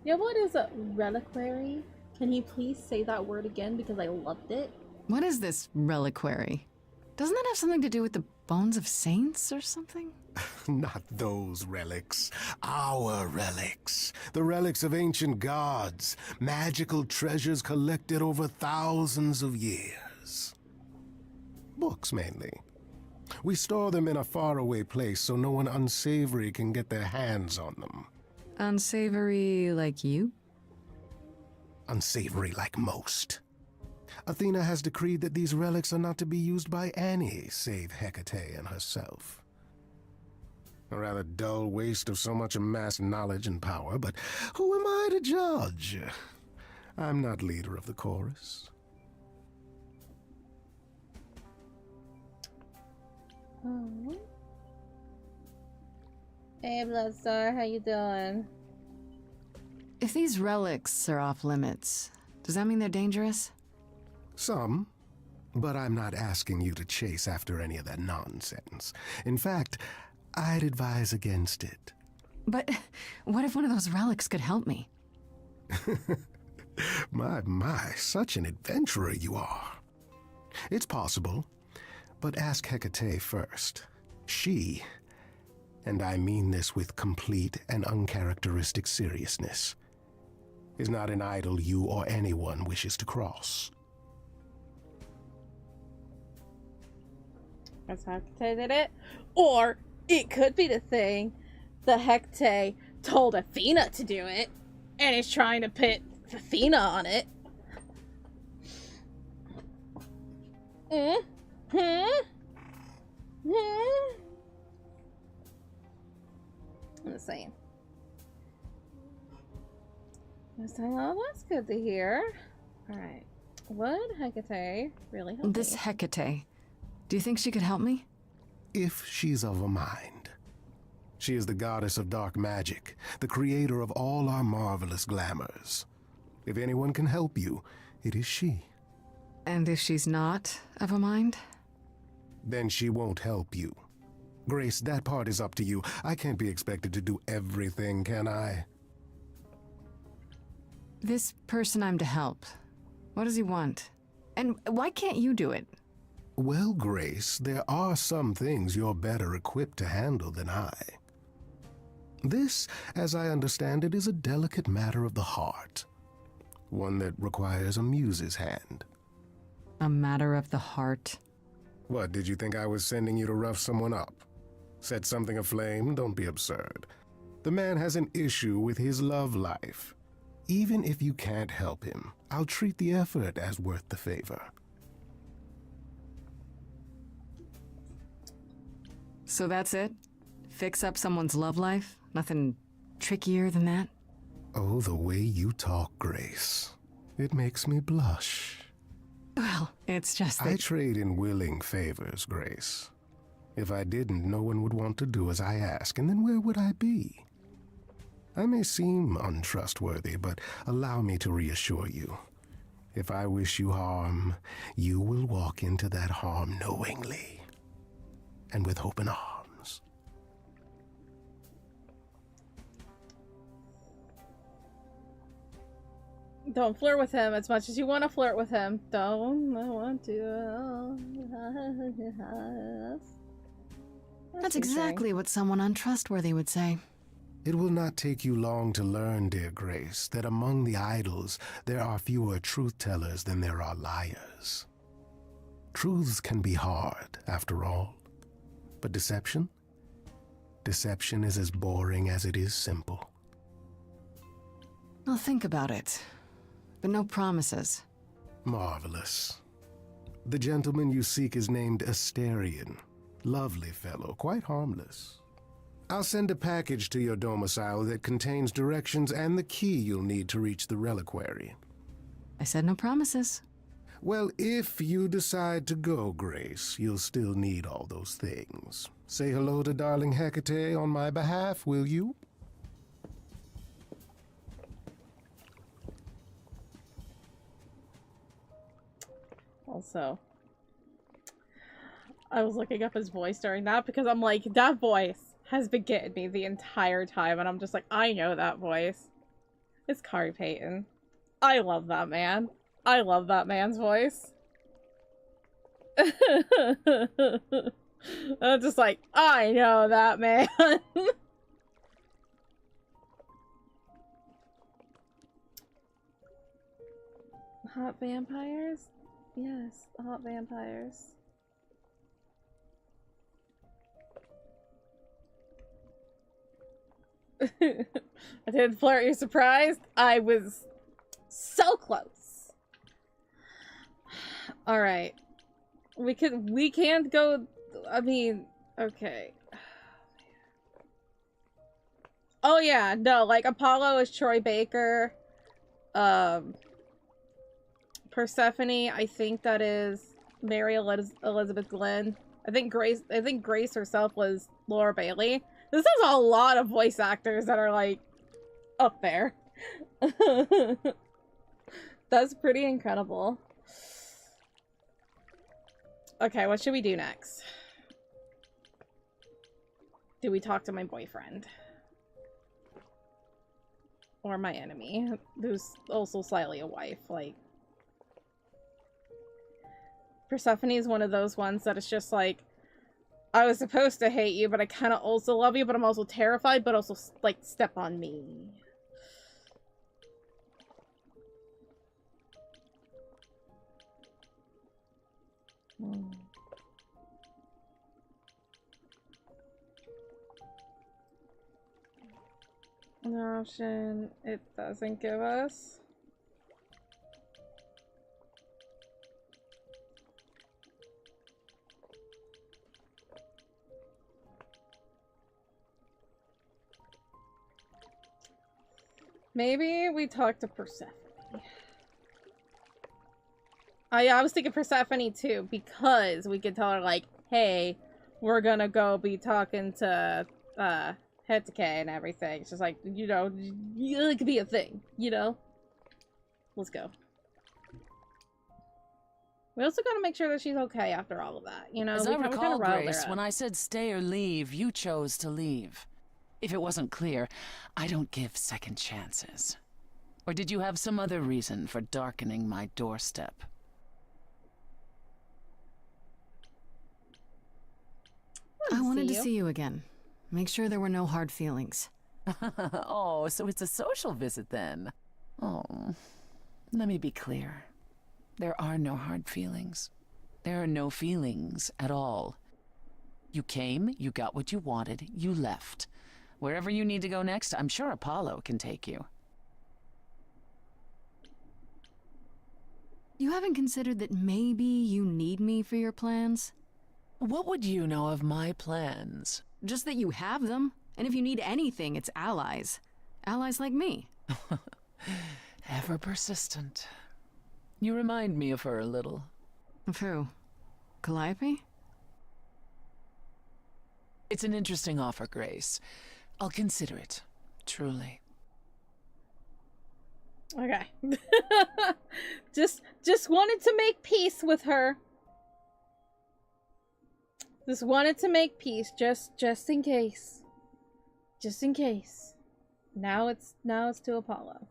Yeah, what is a reliquary? Can you please say that word again because I loved it? What is this reliquary? Doesn't that have something to do with the bones of saints or something? Not those relics. Our relics. The relics of ancient gods. Magical treasures collected over thousands of years. Books, mainly. We store them in a faraway place so no one unsavory can get their hands on them. Unsavory like you? Unsavory like most. Athena has decreed that these relics are not to be used by any save Hecate and herself. A rather dull waste of so much amassed knowledge and power, but who am I to judge? I'm not leader of the chorus. Oh. Hey, Bloodstar, how you doing? If these relics are off limits, does that mean they're dangerous? Some, but I'm not asking you to chase after any of that nonsense. In fact, I'd advise against it. But what if one of those relics could help me? My, such an adventurer you are. It's possible, but ask Hecate first. She, and I mean this with complete and uncharacteristic seriousness, is not an idol you or anyone wishes to cross. That's how Hecate did it. Or it could be the thing that Hecate told Athena to do it and is trying to put Athena on it. I'm just saying. Well, that's good to hear. Alright. Would Hecate really help This me? Hecate, do you think she could help me? If she's of a mind. She is the goddess of dark magic, the creator of all our marvelous glamours. If anyone can help you, it is she. And if she's not of a mind? Then she won't help you. Grace, that part is up to you. I can't be expected to do everything, can I? This person I'm to help, what does he want? And why can't you do it? Well, Grace, there are some things you're better equipped to handle than I. This, as I understand it, is a delicate matter of the heart. One that requires a muse's hand. A matter of the heart? What, did you think I was sending you to rough someone up? Set something aflame? Don't be absurd. The man has an issue with his love life. Even if you can't help him, I'll treat the effort as worth the favor. So that's it? Fix up someone's love life? Nothing trickier than that? Oh, the way you talk, Grace. It makes me blush. Well, it's just that... I trade in willing favors, Grace. If I didn't, no one would want to do as I ask, and then where would I be? I may seem untrustworthy, but allow me to reassure you. If I wish you harm, you will walk into that harm knowingly, and with open arms. Don't flirt with him as much as you want to flirt with him. Don't want to. That's exactly what someone untrustworthy would say. It will not take you long to learn, dear Grace, that among the idols there are fewer truth-tellers than there are liars. Truths can be hard, after all. But deception? Deception is as boring as it is simple. I'll think about it. But no promises. Marvelous. The gentleman you seek is named Asterion. Lovely fellow, quite harmless. I'll send a package to your domicile that contains directions and the key you'll need to reach the reliquary. I said no promises. Well, if you decide to go, Grace, you'll still need all those things. Say hello to darling Hecate on my behalf, will you? so I was looking up his voice during that because I'm like, that voice has been getting me the entire time, and I'm just like, I know that voice. It's Kari Payton. I love that man. I love that man's voice. I'm just like, I know that man. Hot vampires? Yes, hot vampires. I didn't flirt, you're surprised? I was so close. Alright. We can't go, I mean, okay. Oh yeah, no, like Apollo is Troy Baker. Persephone, I think that is Mary Elizabeth Glenn. I think Grace herself was Laura Bailey. This is a lot of voice actors that are like up there. That's pretty incredible. Okay, what should we do next? Do we talk to my boyfriend? Or my enemy, who's also slightly a wife, like... Persephone is one of those ones that it's just like, I was supposed to hate you, but I kind of also love you, but I'm also terrified, but also, like, step on me. An option it doesn't give us. Maybe we talk to Persephone. Oh yeah, I was thinking Persephone too, because we could tell her like, hey, we're gonna go be talking to Hetake and everything. It's just like, you know, it could be a thing, you know? Let's go. We also gotta make sure that she's okay after all of that, you know? As I recall, riled her Grace, up. when I said stay or leave, you chose to leave. If it wasn't clear, I don't give second chances. Or did you have some other reason for darkening my doorstep? I wanted to see you again. Make sure there were no hard feelings. Oh, so it's a social visit then. Oh, let me be clear. There are no hard feelings. There are no feelings at all. You came, you got what you wanted, you left. Wherever you need to go next, I'm sure Apollo can take you. You haven't considered that maybe you need me for your plans? What would you know of my plans? Just that you have them. And if you need anything, it's allies. Allies like me. Ever persistent. You remind me of her a little. Of who? Calliope? It's an interesting offer, Grace. I'll consider it. Truly. Okay. just wanted to make peace with her. Just wanted to make peace, just in case. Just in case. Now it's to Apollo.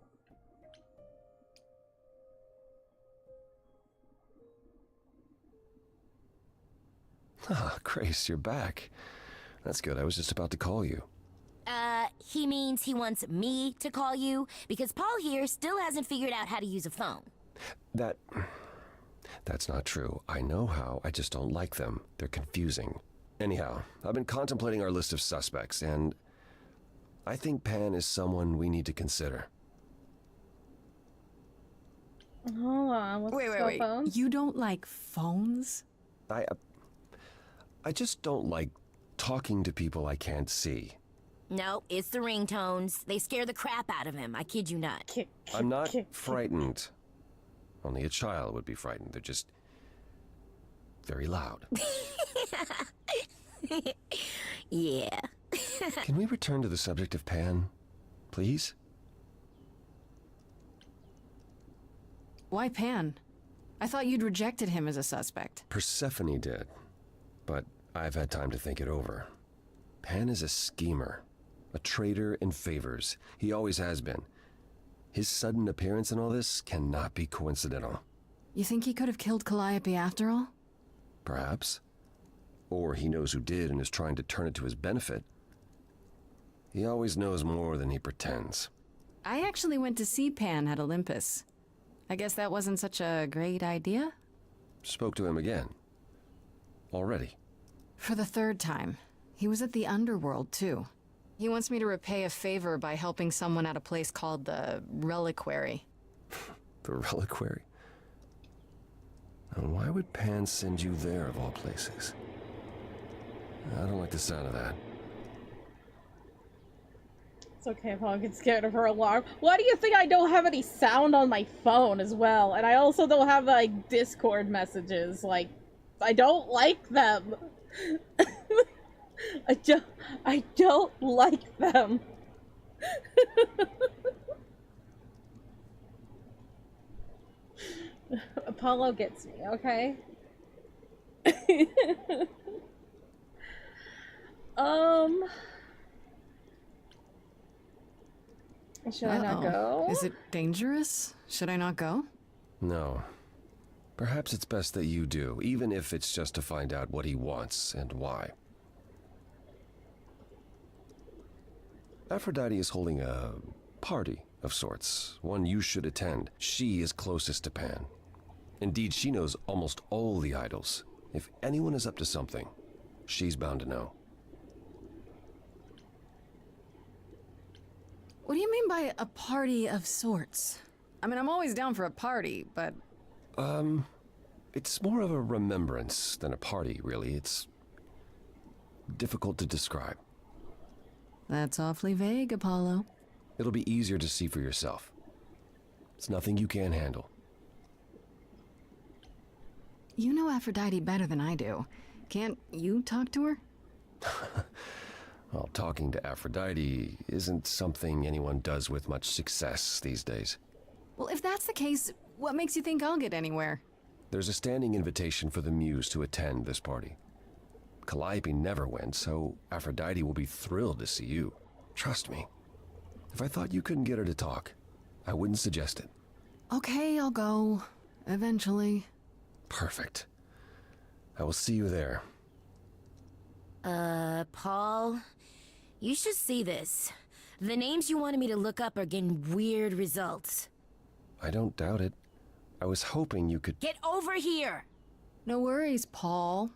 Ah, Grace, you're back. That's good. I was just about to call you. He means he wants me to call you because Paul here still hasn't figured out how to use a phone. That's not true. I know how, I just don't like them. They're confusing. Anyhow, I've been contemplating our list of suspects, and I think Pan is someone we need to consider. Hold on, what's Wait. phones? You don't like phones? I just don't like talking to people I can't see. No, it's the ringtones. They scare the crap out of him. I kid you not. I'm not frightened. Only a child would be frightened. They're just very loud. Yeah. Can we return to the subject of Pan, please? Why Pan? I thought you'd rejected him as a suspect. Persephone did, but I've had time to think it over. Pan is a schemer, a traitor in favors. He always has been. His sudden appearance in all this cannot be coincidental. You think he could have killed Calliope after all? Perhaps. Or he knows who did and is trying to turn it to his benefit. He always knows more than he pretends. I actually went to see Pan at Olympus. I guess that wasn't such a great idea? Spoke to him again. Already. For the third time. He was at the underworld, too. He wants me to repay a favor by helping someone at a place called the Reliquary. The Reliquary? And why would Pan send you there, of all places? I don't like the sound of that. It's okay if I'll get scared of her alarm. Why do you think I don't have any sound on my phone as well? And I also don't have, like, Discord messages. Like, I don't like them. I don't like them. Apollo gets me, okay? Should I not go? Is it dangerous? Should I not go? No. Perhaps it's best that you do, even if it's just to find out what he wants and why. Aphrodite is holding a party of sorts, one you should attend. She is closest to Pan. Indeed, she knows almost all the idols. If anyone is up to something, she's bound to know. What do you mean by a party of sorts? I mean, I'm always down for a party, but... It's more of a remembrance than a party, really. It's difficult to describe. That's awfully vague, Apollo. It'll be easier to see for yourself. It's nothing you can't handle. You know Aphrodite better than I do. Can't you talk to her? Well, talking to Aphrodite isn't something anyone does with much success these days. Well, if that's the case, what makes you think I'll get anywhere? There's a standing invitation for the Muse to attend this party. Calliope never went, so Aphrodite will be thrilled to see you. Trust me. If I thought you couldn't get her to talk, I wouldn't suggest it. Okay, I'll go. Eventually. Perfect. I will see you there. Paul, you should see this. The names you wanted me to look up are getting weird results. I don't doubt it. I was hoping you could... Get over here! No worries, Paul.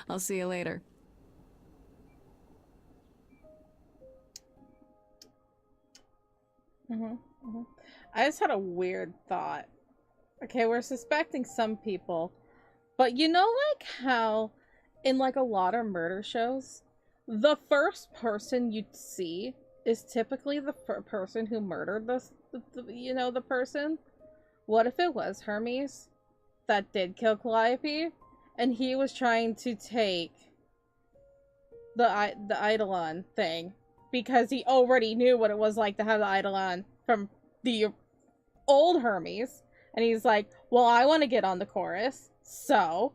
I'll see you later. I just had a weird thought. Okay, we're suspecting some people, but you know, like how in like a lot of murder shows, the first person you'd see is typically the person who murdered the person. What if it was Hermes that did kill Calliope, and he was trying to take the Eidolon thing because he already knew what it was like to have the Eidolon from the old Hermes, and he's like, well, I want to get on the chorus, so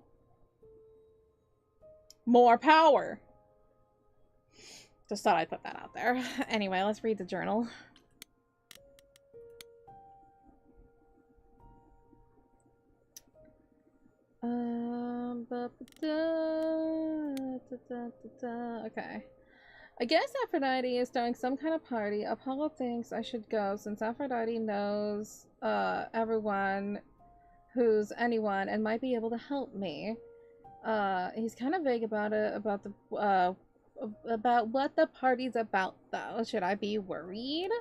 more power. Just thought I'd put that out there. Anyway, let's read the journal. Okay. I guess Aphrodite is throwing some kind of party. Apollo thinks I should go since Aphrodite knows everyone who's anyone and might be able to help me. He's kind of vague about it, about what the party's about, though. Should I be worried?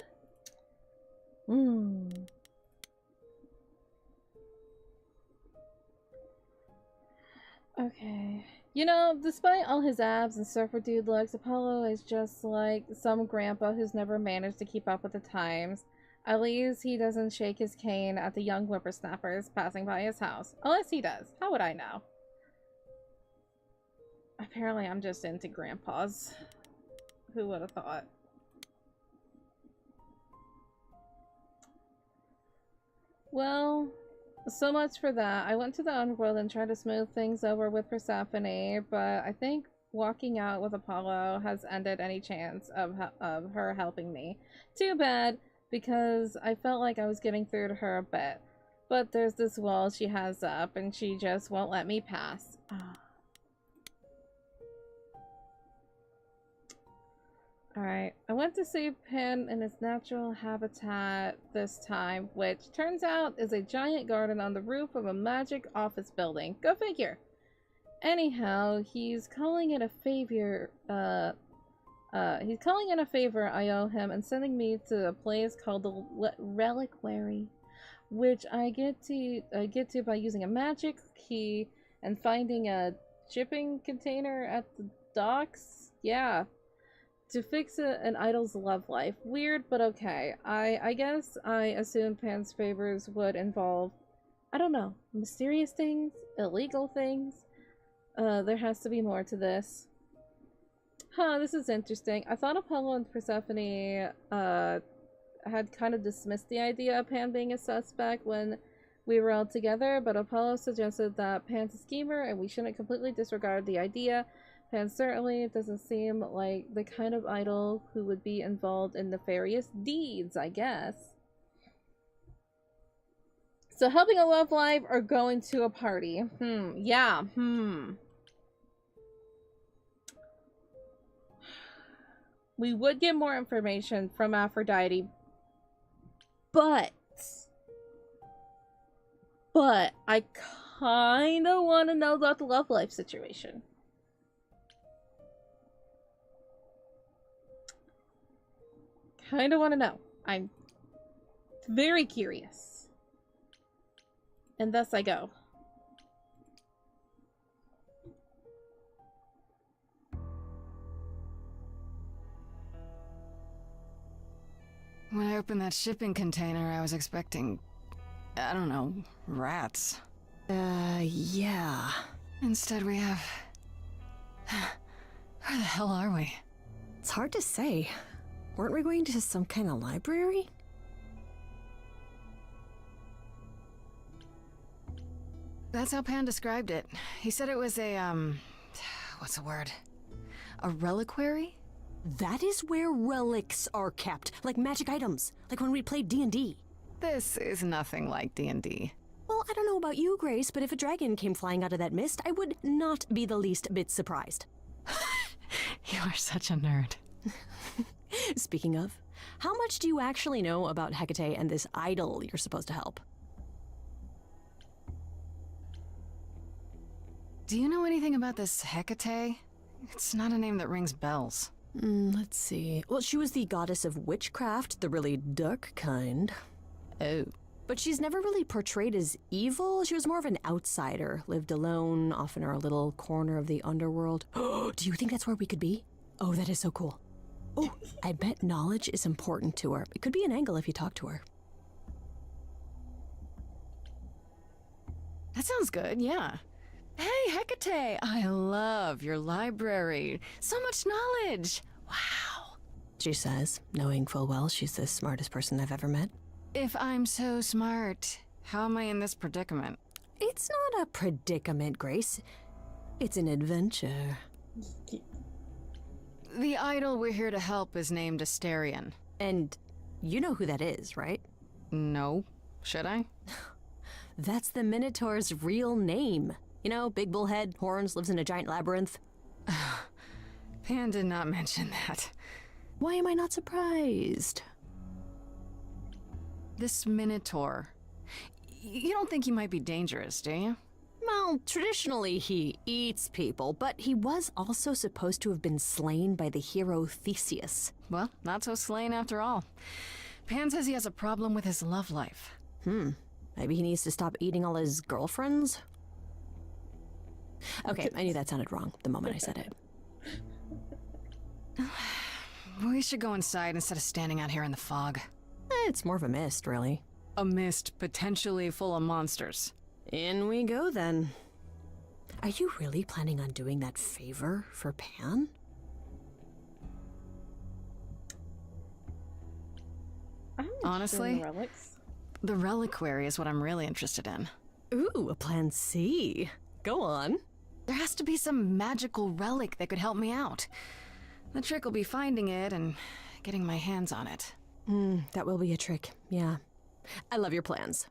Okay. You know, despite all his abs and surfer dude looks, Apollo is just like some grandpa who's never managed to keep up with the times. At least he doesn't shake his cane at the young whippersnappers passing by his house. Unless he does. How would I know? Apparently I'm just into grandpas. Who would have thought? Well, So much for that. I went to the underworld and tried to smooth things over with Persephone, but I think walking out with Apollo has ended any chance of her helping me. Too bad, because I felt like I was getting through to her a bit. But there's this wall she has up, and she just won't let me pass. Alright, I went to save Pan in its natural habitat this time, which turns out is a giant garden on the roof of a magic office building. Go figure! Anyhow, he's calling it a favor, he's calling in a favor I owe him and sending me to a place called the Reliquary, which I get to by using a magic key and finding a shipping container at the docks. Yeah. To fix an idol's love life. Weird, but okay. I guess I assumed Pan's favors would involve, I don't know, mysterious things? Illegal things? There has to be more to this. Huh, this is interesting. I thought Apollo and Persephone, had kind of dismissed the idea of Pan being a suspect when we were all together, but Apollo suggested that Pan's a schemer and we shouldn't completely disregard the idea. Pan certainly doesn't seem like the kind of idol who would be involved in nefarious deeds, I guess. So helping a love life or going to a party? Yeah, We would get more information from Aphrodite, but I kind of want to know about the love life situation. Kind of want to know. I'm very curious. And thus I go. When I opened that shipping container, I was expecting, I don't know, rats. Yeah. Instead we have... Where the hell are we? It's hard to say. Weren't we going to some kind of library? That's how Pan described it. He said it was a, what's the word? A reliquary? That is where relics are kept, like magic items, like when we played D&D. This is nothing like D&D. Well, I don't know about you, Grace, but if a dragon came flying out of that mist, I would not be the least bit surprised. You are such a nerd. Speaking of, how much do you actually know about Hecate and this idol you're supposed to help? Do you know anything about this Hecate? It's not a name that rings bells. Let's see. Well, she was the goddess of witchcraft, the really dark kind. Oh. But she's never really portrayed as evil. She was more of an outsider, lived alone, off in her little corner of the underworld. Do you think that's where we could be? Oh, that is so cool. Oh, I bet knowledge is important to her. It could be an angle if you talk to her. That sounds good, yeah. Hey, Hecate! I love your library. So much knowledge! Wow. She says, knowing full well she's the smartest person I've ever met. If I'm so smart, how am I in this predicament? It's not a predicament, Grace. It's an adventure. The idol we're here to help is named Asterion. And you know who that is, right? No. Should I? That's the Minotaur's real name. You know, big bullhead, horns, lives in a giant labyrinth. Pan did not mention that. Why am I not surprised? This Minotaur. You don't think he might be dangerous, do you? Well, traditionally he eats people, but he was also supposed to have been slain by the hero Theseus. Well, not so slain after all. Pan says he has a problem with his love life. Maybe he needs to stop eating all his girlfriends? Okay, I knew that sounded wrong the moment I said it. We should go inside instead of standing out here in the fog. It's more of a mist, really. A mist potentially full of monsters. In we go, then. Are you really planning on doing that favor for Pan? Honestly, The reliquary is what I'm really interested in. Ooh, a plan C. Go on. There has to be some magical relic that could help me out. The trick will be finding it and getting my hands on it. That will be a trick, yeah. I love your plans.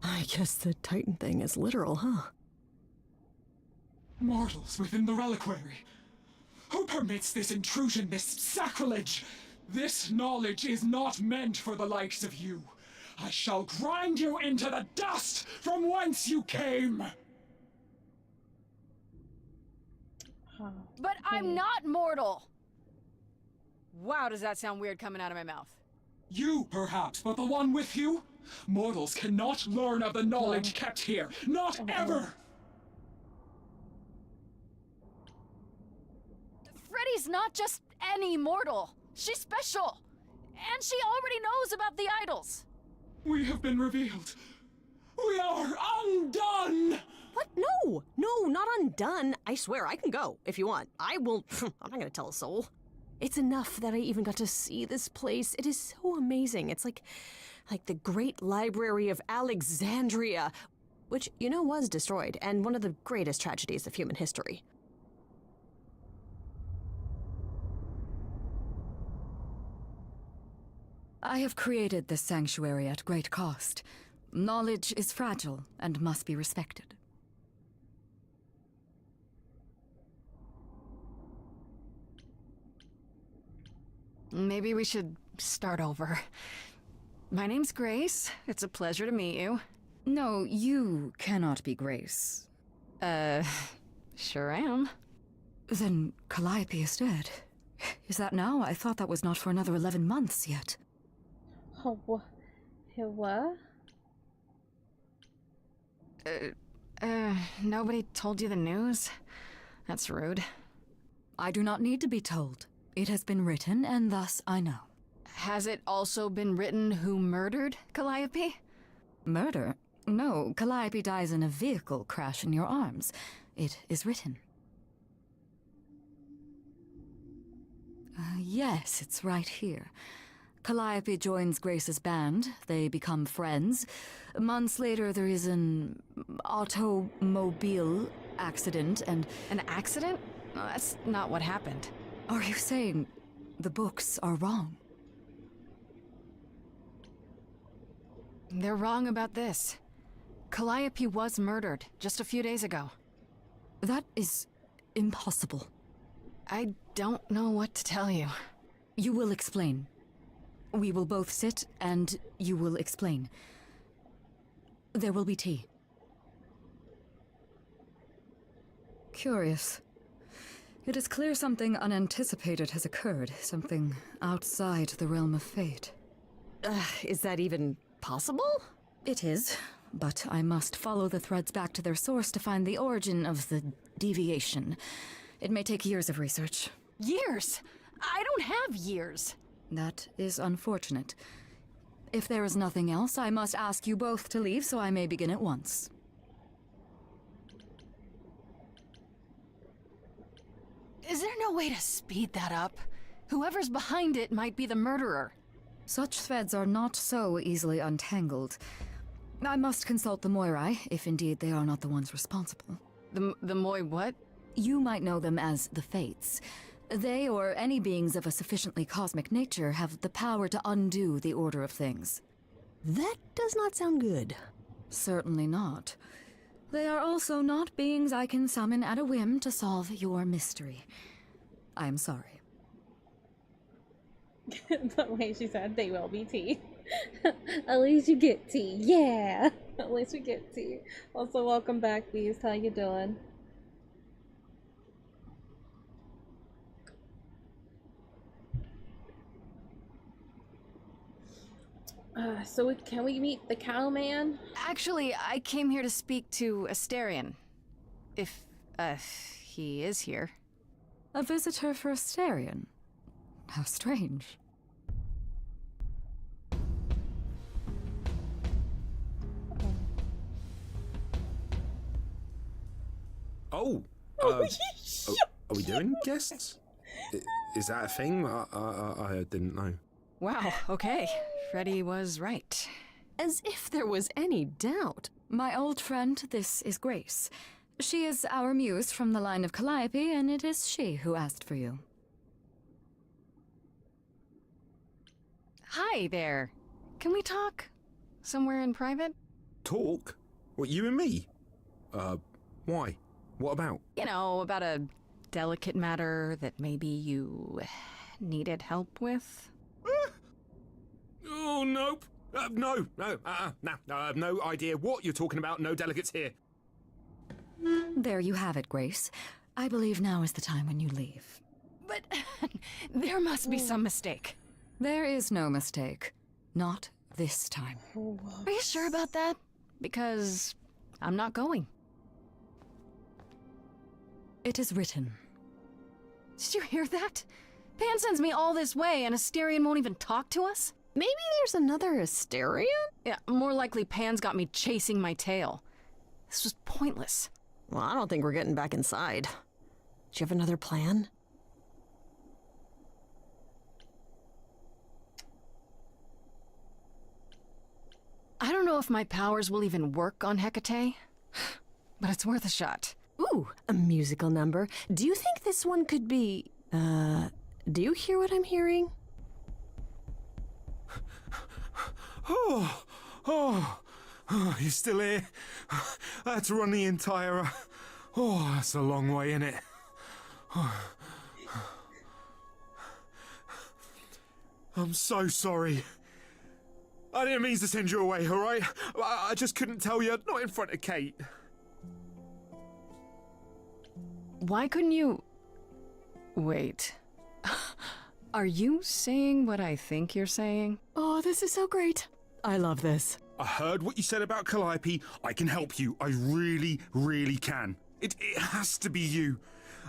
I guess the Titan thing is literal, huh? Mortals within the reliquary. Who permits this intrusion, this sacrilege? This knowledge is not meant for the likes of you. I shall grind you into the dust from whence you came! But I'm not mortal! Wow, does that sound weird coming out of my mouth? You, perhaps, but the one with you? Mortals cannot learn of the knowledge kept here. Not ever! Freddy's not just any mortal. She's special. And she already knows about the idols. We have been revealed. We are undone! What? No! No, not undone. I swear, I can go, if you want. I will... I'm not gonna tell a soul. It's enough that I even got to see this place. It is so amazing. It's like the Great Library of Alexandria, which, you know, was destroyed, and one of the greatest tragedies of human history. I have created this sanctuary at great cost. Knowledge is fragile and must be respected. Maybe we should start over. My name's Grace. It's a pleasure to meet you. No, you cannot be Grace. Sure am. Then Calliope is dead. Is that now? I thought that was not for another 11 months yet. Oh, what? Nobody told you the news? That's rude. I do not need to be told. It has been written, and thus I know. Has it also been written who murdered Calliope? Murder? No, Calliope dies in a vehicle crash in your arms. It is written. Yes, it's right here. Calliope joins Grace's band. They become friends. Months later, there is an automobile accident and... An accident? No, that's not what happened. Are you saying the books are wrong? They're wrong about this. Calliope was murdered just a few days ago. That is impossible. I don't know what to tell you. You will explain. We will both sit, and you will explain. There will be tea. Curious. It is clear something unanticipated has occurred, something outside the realm of fate. Is that even possible? It is, but I must follow the threads back to their source to find the origin of the deviation. It may take years of research. Years? I don't have years. That is unfortunate. If there is nothing else, I must ask you both to leave so I may begin at once. Is there no way to speed that up? Whoever's behind it might be the murderer. Such threads are not so easily untangled. I must consult the Moirai, if indeed they are not the ones responsible. The Moi what? You might know them as the Fates. They, or any beings of a sufficiently cosmic nature, have the power to undo the order of things. That does not sound good. Certainly not. They are also not beings I can summon at a whim to solve your mystery. I am sorry. The way she said they will be tea. At least you get tea. Yeah! At least we get tea. Also, welcome back, Beast. How you doing? So can we meet the cowman? Actually, I came here to speak to Asterion. If, he is here. A visitor for Asterion? How strange. Oh, are we doing guests? Is that a thing? I didn't know. Wow, okay. Freddy was right. As if there was any doubt. My old friend, this is Grace. She is our muse from the line of Calliope, and it is she who asked for you. Hi there. Can we talk? Somewhere in private? Talk? What, you and me? Why? What about? You know, about a delicate matter that maybe you needed help with? Oh, nope. No, I have no idea what you're talking about. No delegates here. There you have it, Grace. I believe now is the time when you leave. But there must be some mistake. There is no mistake. Not this time. Are you sure about that? Because I'm not going. It is written. Did you hear that? Pan sends me all this way and Asterion won't even talk to us? Maybe there's another Asterion? Yeah, more likely Pan's got me chasing my tail. This was pointless. Well, I don't think we're getting back inside. Do you have another plan? I don't know if my powers will even work on Hecate, but it's worth a shot. Ooh, a musical number. Do you think this one could be... do you hear what I'm hearing? Oh, you still here? I had to run the entire... Oh, that's a long way, innit? I'm so sorry. I didn't mean to send you away, alright? I just couldn't tell you, not in front of Kate. Why couldn't you... Wait. Are you saying what I think you're saying? Oh, this is so great. I love this. I heard what you said about Calliope. I can help you. I really, really can. It has to be you.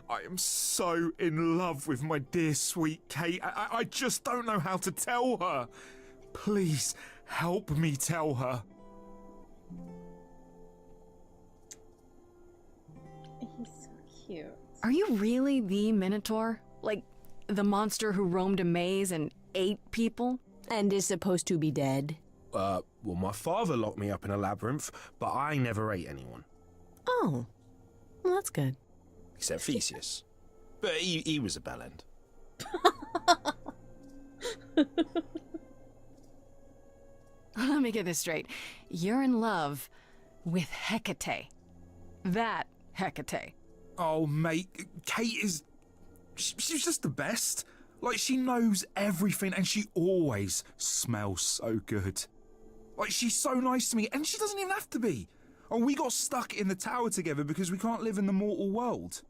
I am so in love with my dear sweet Kate. I just don't know how to tell her. Please, help me tell her. He's so cute. Are you really the Minotaur? Like, the monster who roamed a maze and ate people? And is supposed to be dead? Well, my father locked me up in a labyrinth, but I never ate anyone. Oh, well, that's good. Except Theseus. But he was a bellend. Let me get this straight. You're in love with Hecate. That Hecate. Oh, mate, Kate is... She's just the best. Like, she knows everything and she always smells so good. Like, she's so nice to me and she doesn't even have to be. Oh, we got stuck in the tower together because we can't live in the mortal world.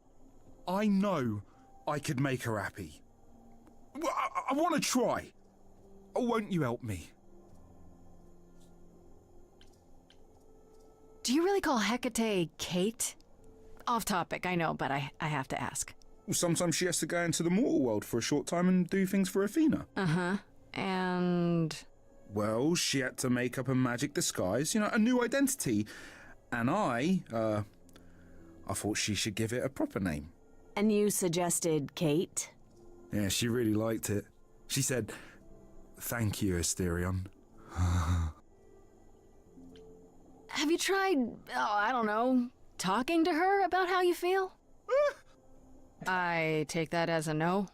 I know I could make her happy. Well, I want to try. Oh, won't you help me? Do you really call Hecate Kate? Off topic, I know, but I have to ask. Well, sometimes she has to go into the mortal world for a short time and do things for Athena. Uh-huh. And... Well, she had to make up a magic disguise, you know, a new identity. And I thought she should give it a proper name. And you suggested Kate? Yeah, she really liked it. She said, "Thank you, Asterion." Have you tried, I don't know, talking to her about how you feel? I take that as a no.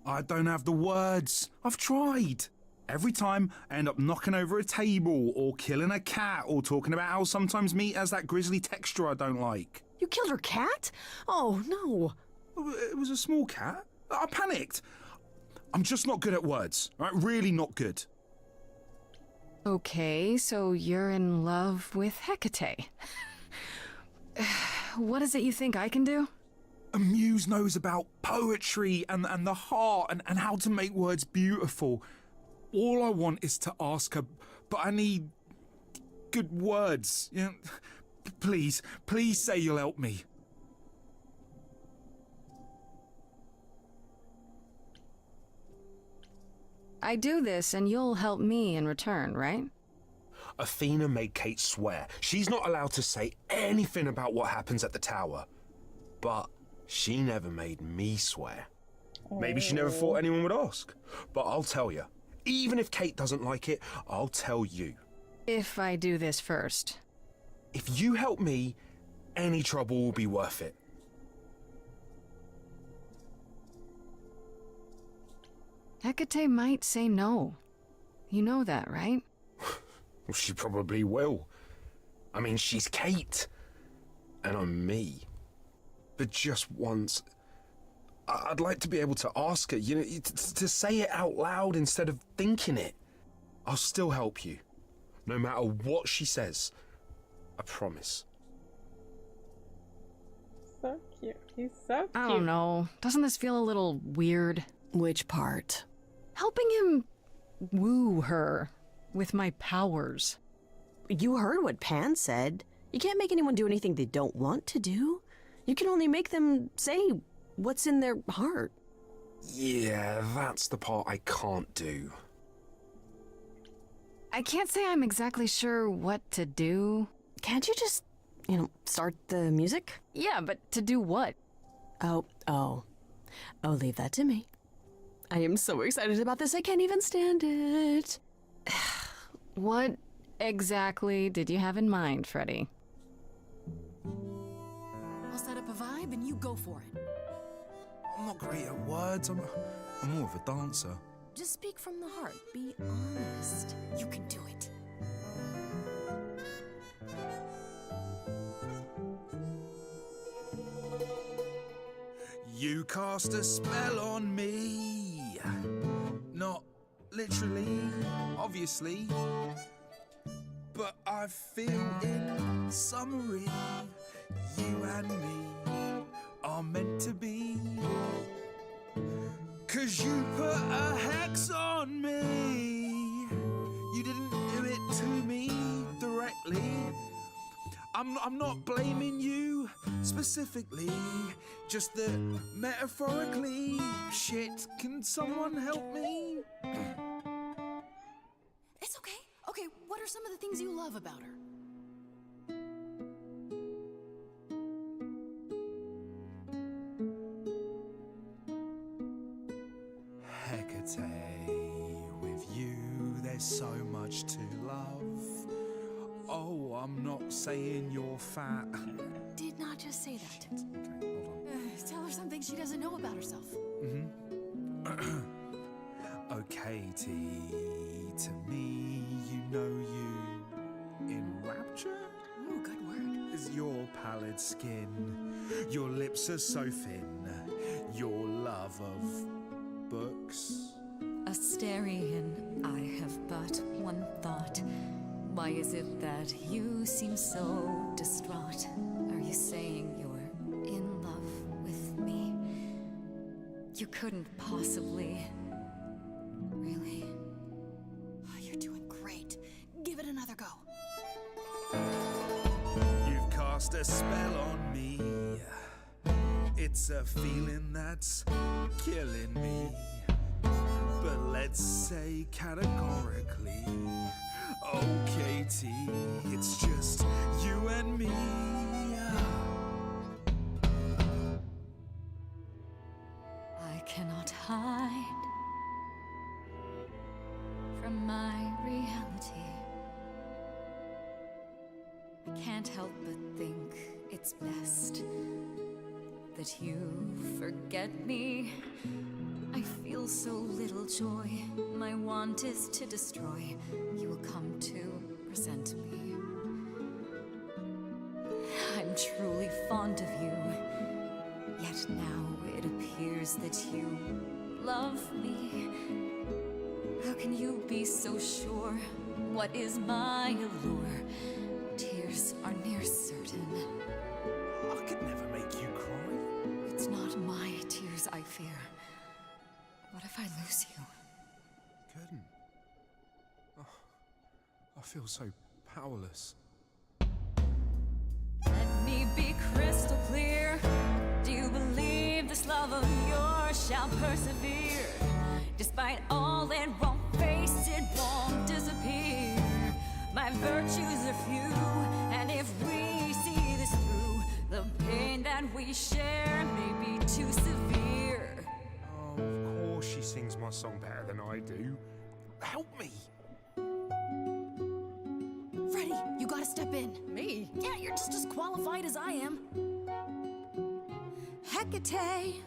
I don't have the words. I've tried. Every time I end up knocking over a table or killing a cat or talking about how sometimes meat has that grisly texture I don't like. You killed her cat? Oh, no. It was a small cat. I panicked. I'm just not good at words, right? Really not good. Okay, so you're in love with Hecate. What is it you think I can do? A muse knows about poetry and the heart and how to make words beautiful. All I want is to ask her, but I need good words. You know, please say you'll help me. I do this and you'll help me in return, right? Athena made Kate swear she's not allowed to say anything about what happens at the tower. But she never made me swear. Maybe she never thought anyone would ask. But I'll tell you, even if Kate doesn't like it, I'll tell you. If I do this first. If you help me, any trouble will be worth it. Hecate might say no. You know that, right? Well, she probably will. I mean, she's Kate. And I'm me. But just once, I'd like to be able to ask her, you know, to say it out loud instead of thinking it. I'll still help you. No matter what she says. I promise. So cute. He's so cute. I don't know. Doesn't this feel a little weird? Which part? Helping him woo her with my powers. You heard what Pan said. You can't make anyone do anything they don't want to do. You can only make them say what's in their heart. Yeah, that's the part I can't do. I can't say I'm exactly sure what to do. Can't you just, start the music? Yeah, but to do what? Oh, leave that to me. I am so excited about this, I can't even stand it. What exactly did you have in mind, Freddy? I'll set up a vibe and you go for it. I'm not great at words. I'm more of a dancer. Just speak from the heart. Be honest. You can do it. You cast a spell on me. Not literally, obviously. But I feel in summary, you and me are meant to be. 'Cause you put a hex on me. You didn't do it to me directly. I'm not blaming you specifically, just that metaphorically. Shit, can someone help me? It's okay. Okay, what are some of the things you love about her? Hecate, with you there's so much to love. Oh, I'm not saying you're fat. Did not just say that. Okay, hold on. Tell her something she doesn't know about herself. Oh, Katie, to me, you know you enrapture? Ooh, good word. Is your pallid skin, your lips are so thin, your love of books. Asterian, I have but one thought. Why is it that you seem so distraught? Are you saying you're in love with me? You couldn't possibly. Really? Oh, you're doing great. Give it another go. You've cast a spell on me. It's a feeling that's killing me. But let's say categorically, oh, Katie, it's just you and me. I cannot hide from my reality. I can't help but think it's best that you forget me. I feel so little joy. My want is to destroy. You will come to resent me. I'm truly fond of you. Yet now it appears that you love me. How can you be so sure? What is my allure? Tears are near certain. I could never make you cry. It's not my tears I fear. What if I lose you? Couldn't. Oh, I feel so powerless. Let me be crystal clear. Do you believe this love of yours shall persevere? Despite all it won't face, it won't disappear. My virtues are few, and if we see this through, the pain that we share song better than I do. Help me. Freddie, you gotta step in. Me? Yeah, you're just as qualified as I am. Hecate,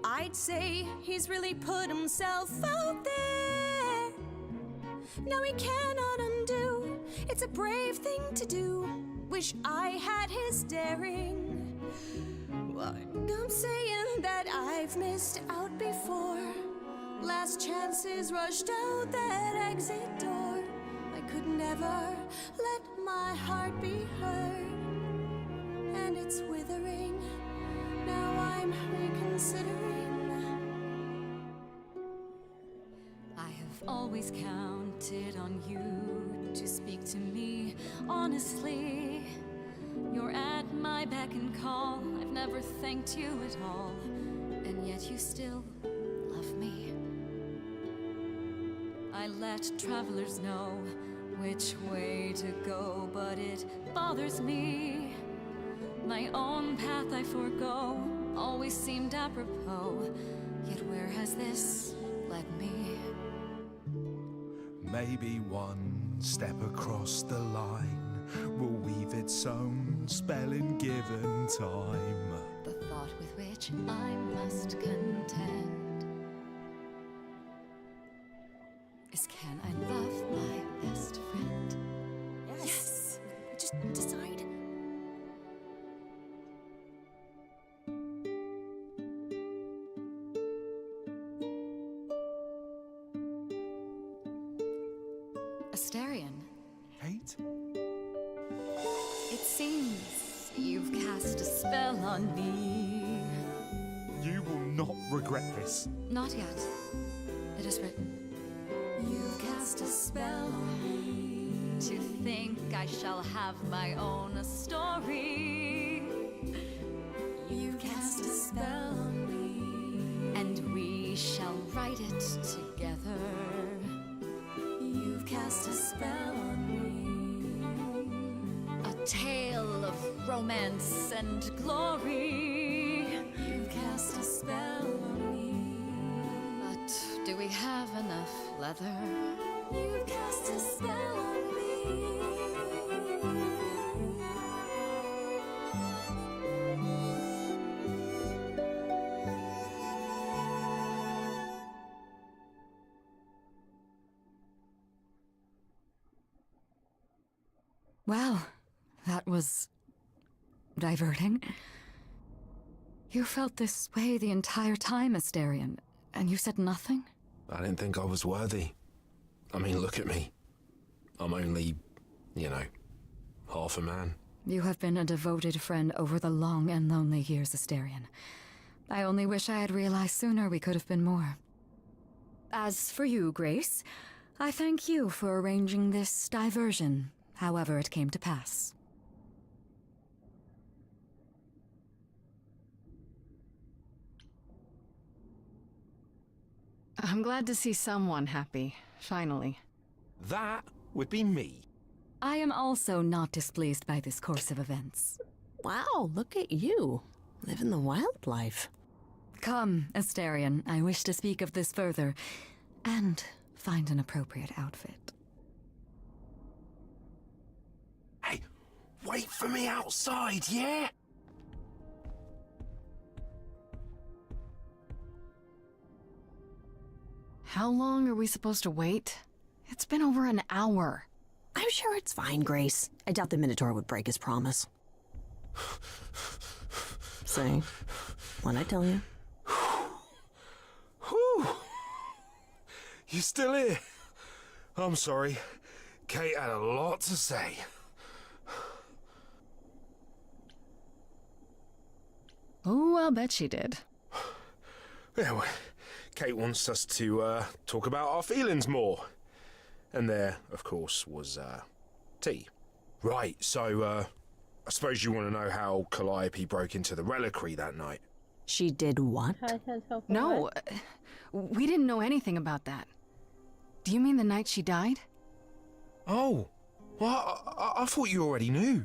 I'd say he's really put himself out there. No, he cannot undo. It's a brave thing to do. Wish I had his daring. Well, I'm saying that I've missed out before. Last chances rushed out that exit door. I could never let my heart be heard. And it's withering. Now I'm reconsidering. I have always counted on you to speak to me honestly. You're at my beck and call. I've never thanked you at all, and yet you still love me. I let travelers know which way to go, but it bothers me. My own path I forego always seemed apropos, yet where has this led me? Maybe one step across the line will weave its own spelling given time. The thought with which I must contend is, can I love my best friend? Yes. Just decide. Asterion, Kate? it seems you've cast a spell on me. You will not regret this. Not yet. It is written. You've cast a spell on me. To think I shall have my own story. You've cast a spell on me. And we shall write it together. You've cast a spell on me. A tale of romance and glory. You've cast a spell on me. But do we have enough leather? You've cast a spell on me. Well, that was diverting. You felt this way the entire time, Asterion, and you said nothing? I didn't think I was worthy. I mean, look at me. I'm only, half a man. You have been a devoted friend over the long and lonely years, Asterion. I only wish I had realized sooner we could have been more. As for you, Grace, I thank you for arranging this diversion, however it came to pass. I'm glad to see someone happy, finally. That would be me. I am also not displeased by this course of events. Wow, look at you, living the wild life. Come, Asterion, I wish to speak of this further, and find an appropriate outfit. Hey, wait for me outside, yeah? How long are we supposed to wait? It's been over an hour. I'm sure it's fine, Grace. I doubt the Minotaur would break his promise. Say, what'd I tell you? Whew. You still here? I'm sorry. Kate had a lot to say. Oh, I'll bet she did. Yeah, well, Kate wants us to talk about our feelings more. And there, of course, was tea. Right, so I suppose you want to know how Calliope broke into the reliquary that night. She did what? No, we didn't know anything about that. Do you mean the night she died? Oh, well, I thought you already knew.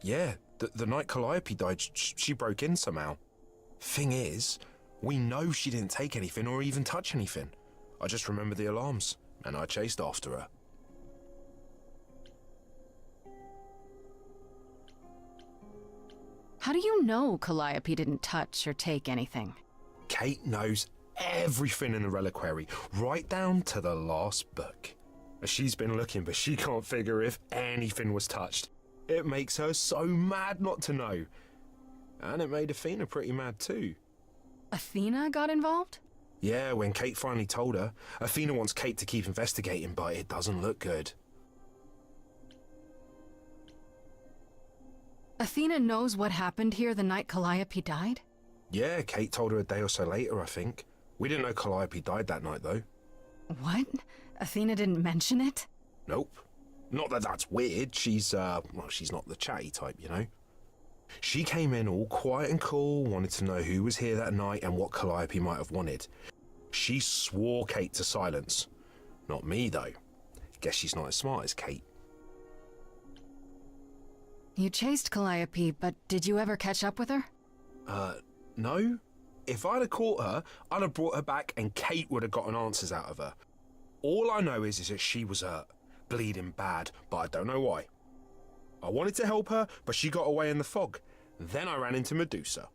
Yeah, the night Calliope died, she broke in somehow. Thing is, We know she didn't take anything or even touch anything. I just remember the alarms, and I chased after her. How do you know Calliope didn't touch or take anything? Kate knows everything in the reliquary, right down to the last book. She's been looking, but she can't figure if anything was touched. It makes her so mad not to know. And it made Athena pretty mad too. Athena got involved? Yeah, when Kate finally told her, Athena wants Kate to keep investigating, but it doesn't look good. Athena knows what happened here the night Calliope died? Yeah, Kate told her a day or so later, I think. We didn't know Calliope died that night, though. What? Athena didn't mention it? Nope. Not that that's weird. She's not the chatty type, you know. She came in all quiet and cool, wanted to know who was here that night and what Calliope might have wanted. She swore Kate to silence. Not me, though. Guess she's not as smart as Kate. You chased Calliope, but did you ever catch up with her? No. If I'd have caught her, I'd have brought her back and Kate would have gotten answers out of her. All I know is that she was hurt, bleeding bad, but I don't know why. I wanted to help her, but she got away in the fog. Then I ran into Medusa.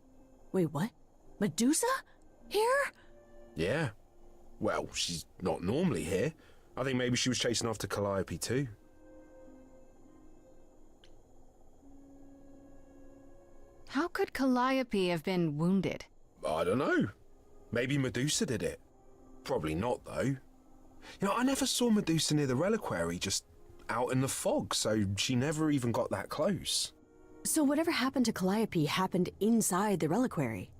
Wait, what? Medusa? Here? Yeah. Well, she's not normally here. I think maybe she was chasing after Calliope too. How could Calliope have been wounded? I don't know. Maybe Medusa did it. Probably not, though. You know, I never saw Medusa near the reliquary, just out in the fog, so she never even got that close. So whatever happened to Calliope happened inside the reliquary?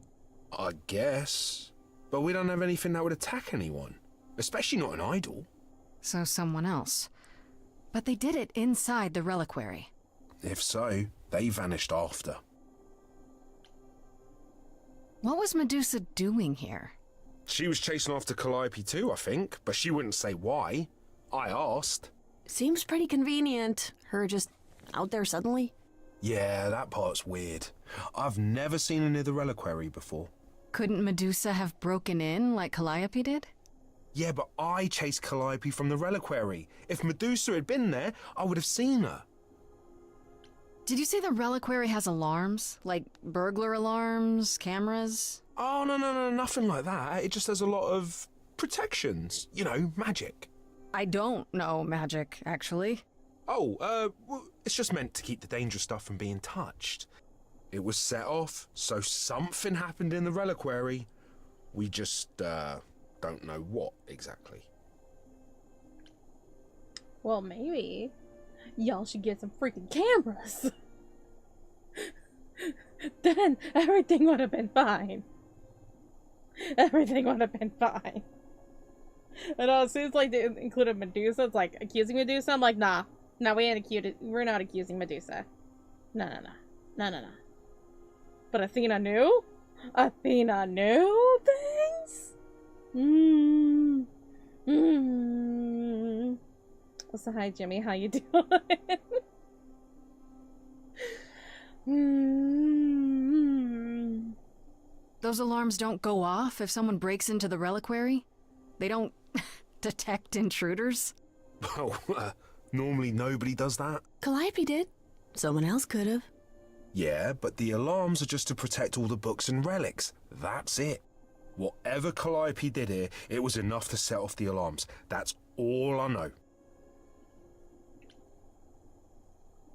I guess. But we don't have anything that would attack anyone. Especially not an idol. So someone else. But they did it inside the reliquary. If so, they vanished after. What was Medusa doing here? She was chasing after Calliope too, I think, but she wouldn't say why. I asked. Seems pretty convenient. Her just out there suddenly. Yeah, that part's weird. I've never seen her near the reliquary before. Couldn't Medusa have broken in like Calliope did? Yeah, but I chased Calliope from the reliquary. If Medusa had been there, I would have seen her. Did you say the reliquary has alarms? Like burglar alarms, cameras? Oh, no, nothing like that. It just has a lot of protections. You know, magic. I don't know magic, actually. Oh, well, it's just meant to keep the dangerous stuff from being touched. It was set off, so something happened in the reliquary. We just, don't know what exactly. Well, maybe. Y'all should get some freaking cameras. Then everything would have been fine. Everything would have been fine. And as soon as like they included Medusa, it's like accusing Medusa. I'm like, nah, we ain't accused. We're not accusing Medusa. No. But Athena knew. Athena knew things. So hi Jimmy, how you doing? Those alarms don't go off if someone breaks into the reliquary? They don't detect intruders? Well, normally nobody does that. Calliope did. Someone else could have. Yeah, but the alarms are just to protect all the books and relics. That's it. Whatever Calliope did here, it was enough to set off the alarms. That's all I know.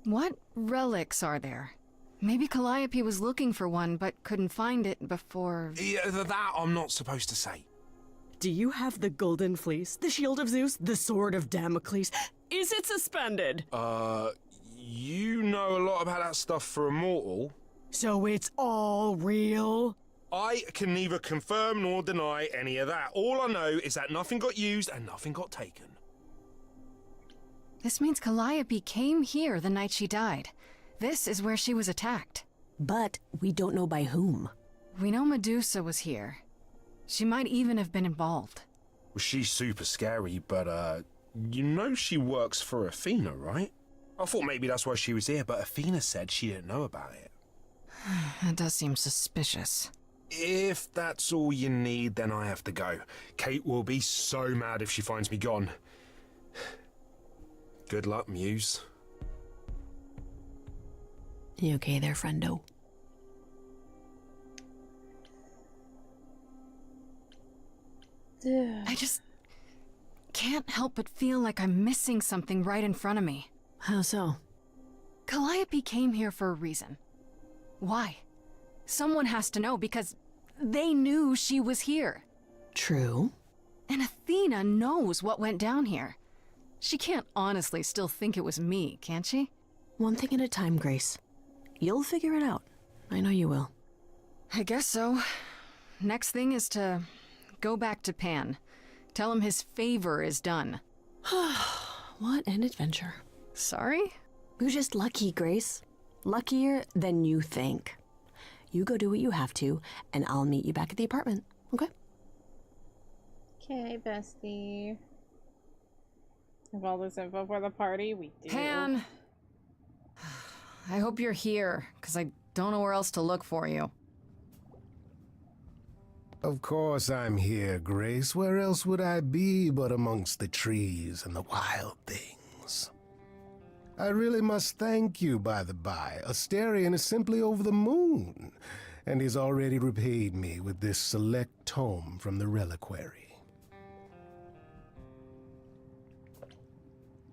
What relics are there? Maybe Calliope was looking for one, but couldn't find it before... Yeah, that I'm not supposed to say. Do you have the golden fleece, the shield of Zeus, the sword of Damocles? Is it suspended? You know a lot about that stuff for a mortal. So it's all real? I can neither confirm nor deny any of that. All I know is that nothing got used and nothing got taken. This means Calliope came here the night she died. This is where she was attacked. But we don't know by whom. We know Medusa was here. She might even have been involved. Well, she's super scary, but, you know she works for Athena, right? I thought maybe that's why she was here, but Athena said she didn't know about it. That does seem suspicious. If that's all you need, then I have to go. Kate will be so mad if she finds me gone. Good luck, Muse. You okay there, friendo? I just can't help but feel like I'm missing something right in front of me. How so? Calliope came here for a reason. Why? Someone has to know because they knew she was here. True. And Athena knows what went down here. She can't honestly still think it was me, can she? One thing at a time, Grace. You'll figure it out. I know you will. I guess so. Next thing is to go back to Pan. Tell him his favor is done. What an adventure. Sorry? You're just lucky, Grace. Luckier than you think. You go do what you have to, and I'll meet you back at the apartment, okay? Okay, bestie. Have all this info for the party? We do. Pan! I hope you're here, because I don't know where else to look for you. Of course I'm here, Grace. Where else would I be but amongst the trees and the wild things? I really must thank you, by the by. Asterion is simply over the moon, and he's already repaid me with this select tome from the reliquary.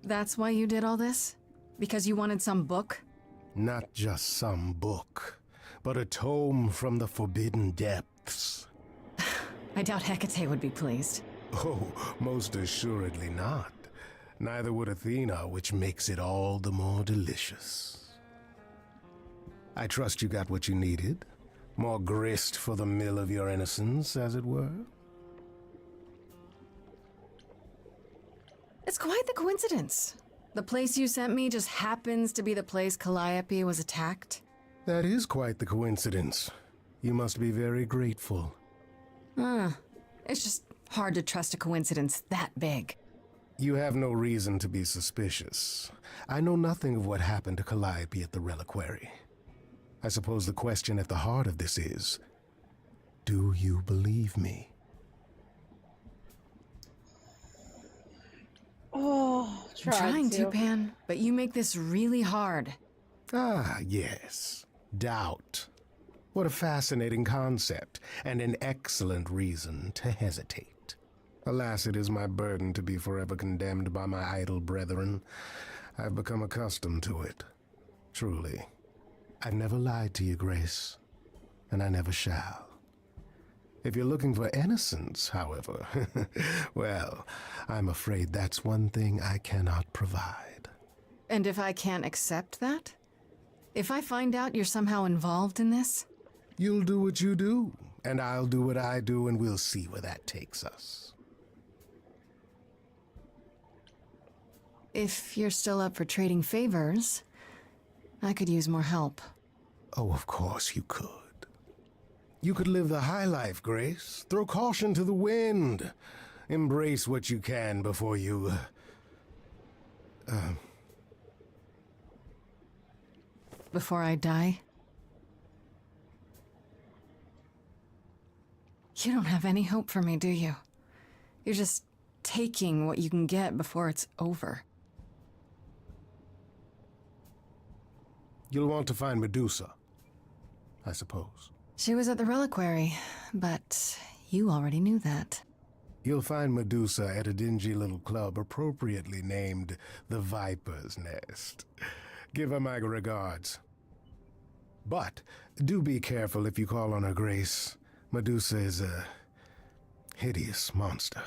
That's why you did all this? Because you wanted some book? Not just some book, but a tome from the forbidden depths. I doubt Hecate would be pleased. Oh, most assuredly not. Neither would Athena, which makes it all the more delicious. I trust you got what you needed. More grist for the mill of your innocence, as it were. It's quite the coincidence. The place you sent me just happens to be the place Calliope was attacked. That is quite the coincidence. You must be very grateful. It's just hard to trust a coincidence that big. You have no reason to be suspicious. I know nothing of what happened to Calliope at the reliquary. I suppose the question at the heart of this is, do you believe me? Oh, I'm trying to, Pan, but you make this really hard. Ah, yes. Doubt. What a fascinating concept, and an excellent reason to hesitate. Alas, it is my burden to be forever condemned by my idle brethren. I've become accustomed to it. Truly. I've never lied to you, Grace, and I never shall. If you're looking for innocence, however, well, I'm afraid that's one thing I cannot provide. And if I can't accept that? If I find out you're somehow involved in this? You'll do what you do, and I'll do what I do, and we'll see where that takes us. If you're still up for trading favors, I could use more help. Oh, of course you could. You could live the high life, Grace. Throw caution to the wind. Embrace what you can before you... Before I die? You don't have any hope for me, do you? You're just taking what you can get before it's over. You'll want to find Medusa, I suppose. She was at the reliquary, but you already knew that. You'll find Medusa at a dingy little club appropriately named the Viper's Nest. Give her my regards. But do be careful if you call on her, Grace. Medusa is a hideous monster,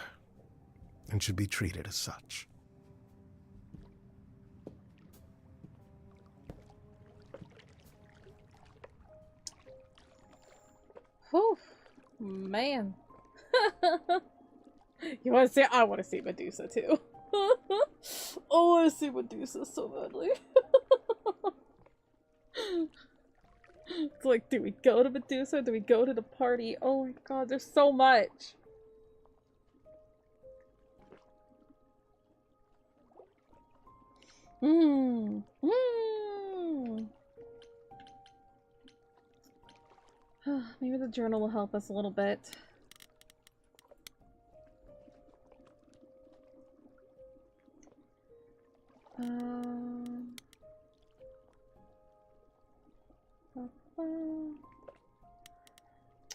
and should be treated as such. Whew, man. You want to see? I want to see Medusa too. I want to see Medusa so badly. It's like, do we go to Medusa? Do we go to the party? Oh my god, there's so much. Maybe the journal will help us a little bit.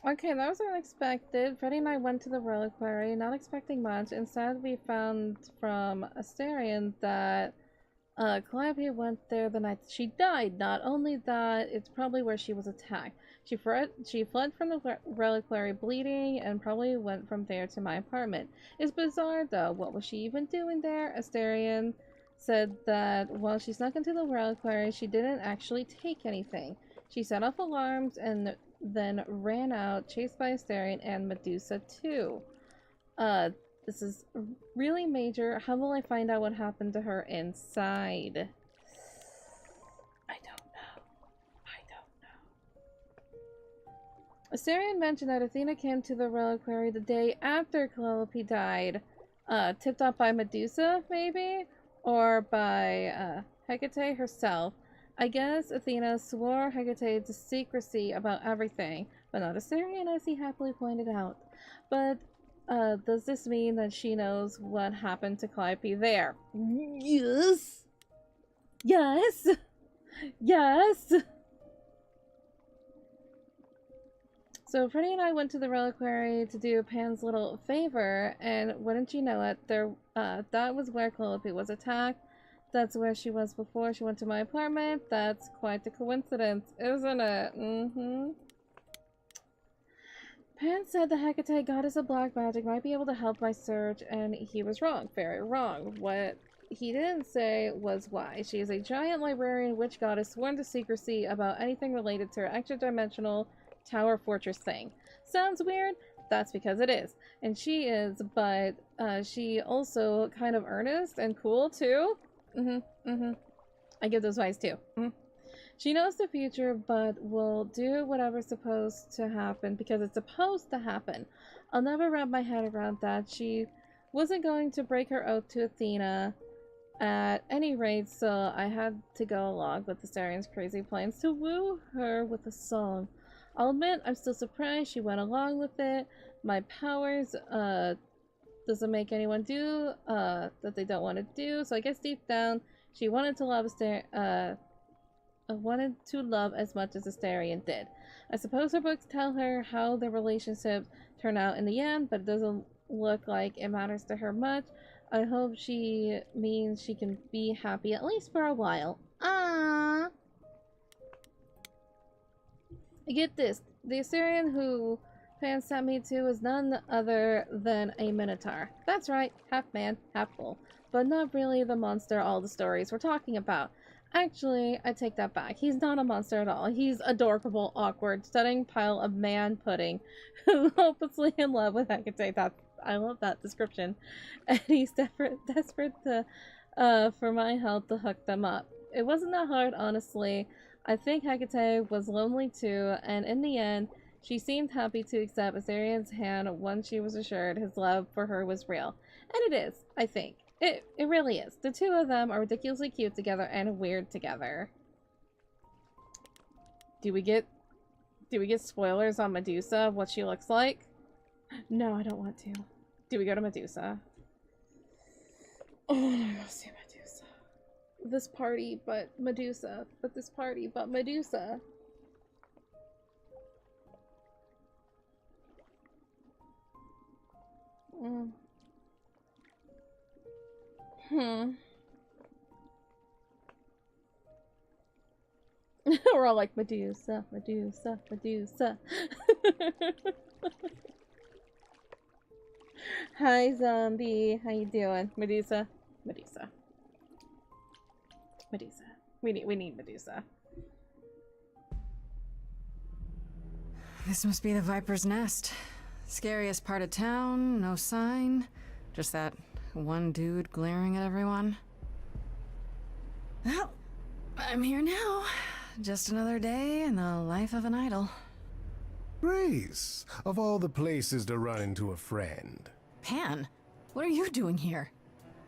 Okay, that was unexpected. Freddie and I went to the reliquary, not expecting much. Instead, we found from Asterion that Calliope went there the night she died. Not only that, it's probably where she was attacked. She fled from the reliquary bleeding and probably went from there to my apartment. It's bizarre though. What was she even doing there? Asterion said that while she snuck into the reliquary, she didn't actually take anything. She set off alarms and then ran out, chased by Asterion and Medusa too. This is really major. How will I find out what happened to her inside? I don't know. Asterion mentioned that Athena came to the reliquary the day after Calliope died. Tipped off by Medusa, maybe? Or by Hecate herself. I guess Athena swore Hecate to secrecy about everything, but not Asterion, as he happily pointed out. But does this mean that she knows what happened to Calliope there? Yes! Yes! Yes! So Freddie and I went to the reliquary to do Pan's little favor, and wouldn't you know it, that was where Calliope was attacked. That's where she was before she went to my apartment. That's quite a coincidence, isn't it? Mm-hmm. Pan said the Hecate goddess of black magic might be able to help my search, and he was wrong. Very wrong. What he didn't say was why. She is a giant librarian witch goddess sworn to secrecy about anything related to her extra-dimensional tower fortress thing. Sounds weird? That's because it is. And she is, but she also kind of earnest and cool too. I give those vibes too. She knows the future, but will do whatever's supposed to happen because it's supposed to happen. I'll never wrap my head around that. She wasn't going to break her oath to Athena at any rate, so I had to go along with Astarion's crazy plans to woo her with a song. I'll admit, I'm still surprised she went along with it. My powers, doesn't make anyone do that they don't want to do, so I guess deep down she wanted to love as much as Asterion did. I suppose her books tell her how the relationships turn out in the end, but it doesn't look like it matters to her much. I hope she means she can be happy at least for a while. I get this. The Asterion who Pan sent me to is none other than a Minotaur. That's right, half man, half bull. But not really the monster all the stories we're talking about. Actually, I take that back. He's not a monster at all. He's adorable, awkward, stunning pile of man pudding who's hopelessly in love with Hecate. I love that description. And he's desperate to, for my help to hook them up. It wasn't that hard, honestly. I think Hecate was lonely too, and in the end, she seemed happy to accept Astarion's hand once she was assured his love for her was real. And it is, I think. It really is. The two of them are ridiculously cute together and weird together. Do we get spoilers on Medusa, what she looks like? No, I don't want to. Do we go to Medusa? Oh, I want to go see Medusa. This party, but Medusa. But this party, but Medusa. We're all like, Medusa, Medusa, Medusa. Hi, zombie. How you doing? Medusa? Medusa. Medusa. We need Medusa. This must be the Viper's Nest. Scariest part of town, no sign. Just that one dude glaring at everyone. Well, I'm here now. Just another day in the life of an idol. Grace, of all the places to run into a friend. Pan, what are you doing here?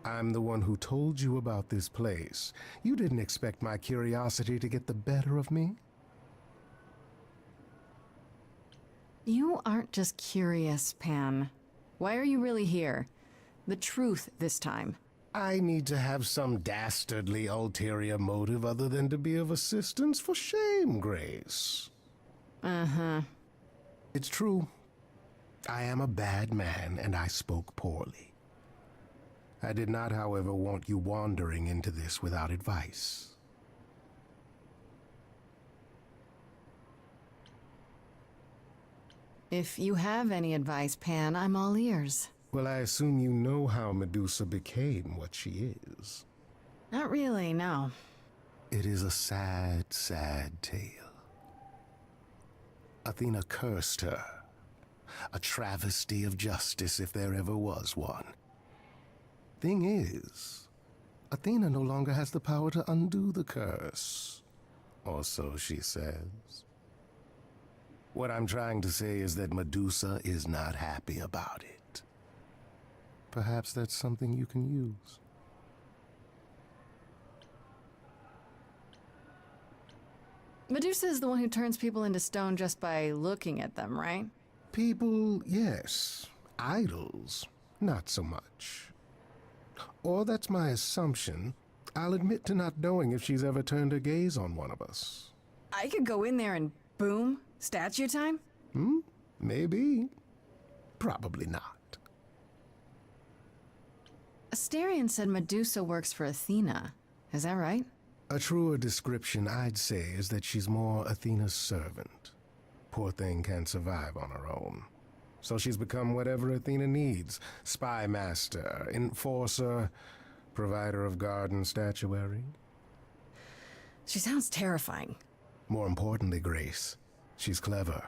I'm the one who told you about this place. You didn't expect my curiosity to get the better of me? You aren't just curious, Pan. Why are you really here? The truth this time. I need to have some dastardly ulterior motive other than to be of assistance. For shame, Grace. Uh-huh. It's true. I am a bad man, and I spoke poorly. I did not, however, want you wandering into this without advice. If you have any advice, Pan, I'm all ears. Well, I assume you know how Medusa became what she is. Not really, no. It is a sad, sad tale. Athena cursed her. A travesty of justice if there ever was one. Thing is, Athena no longer has the power to undo the curse. Or so she says. What I'm trying to say is that Medusa is not happy about it. Perhaps that's something you can use. Medusa is the one who turns people into stone just by looking at them, right? People, yes. Idols, not so much. Or that's my assumption. I'll admit to not knowing if she's ever turned her gaze on one of us. I could go in there and boom, statue time? Maybe. Probably not. Asterion said Medusa works for Athena. Is that right? A truer description, I'd say, is that she's more Athena's servant. Poor thing can't survive on her own. So she's become whatever Athena needs. Spy master, enforcer, provider of garden statuary. She sounds terrifying. More importantly, Grace, she's clever.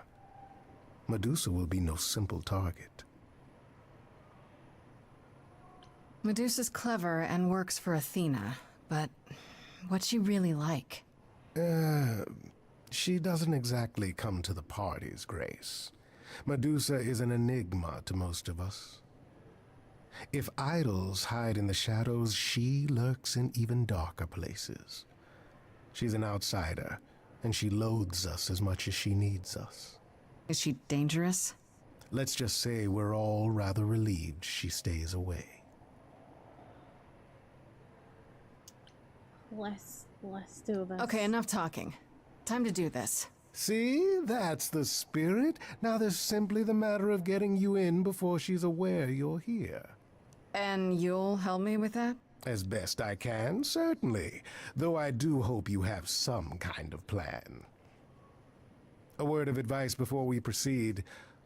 Medusa will be no simple target. Medusa's clever and works for Athena, but what's she really like? She doesn't exactly come to the parties, Grace. Medusa is an enigma to most of us. If idols hide in the shadows, she lurks in even darker places. She's an outsider, and she loathes us as much as she needs us. Is she dangerous? Let's just say we're all rather relieved she stays away. Let's do this. Okay, enough talking. Time to do this. See? That's the spirit. Now there's simply the matter of getting you in before she's aware you're here. And you'll help me with that? As best I can, certainly. Though I do hope you have some kind of plan. A word of advice before we proceed.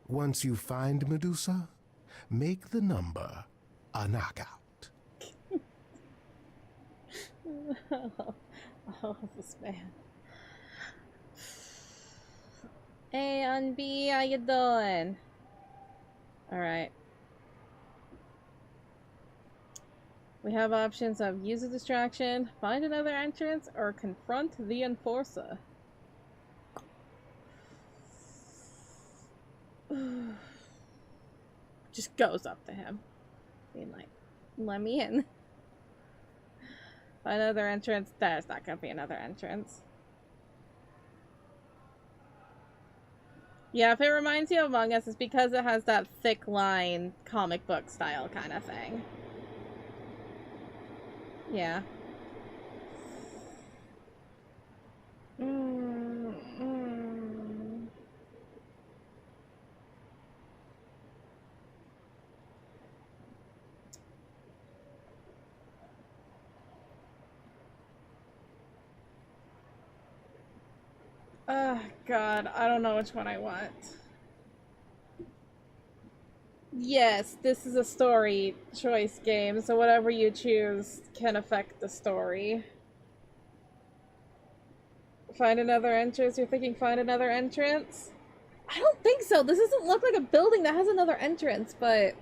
Once you find Medusa, make the number a knockout. Oh, this man. Hey, Unb, how you doing? Alright. We have options of use a distraction, find another entrance, or confront the enforcer. Just goes up to him. Being like, let me in. Find another entrance. There's not gonna be another entrance. Yeah, if it reminds you of Among Us, it's because it has that thick line, comic book style kind of thing. Yeah. Oh, God, I don't know which one I want. Yes, this is a story choice game, so whatever you choose can affect the story. Find another entrance? You're thinking find another entrance? I don't think so. This doesn't look like a building that has another entrance, but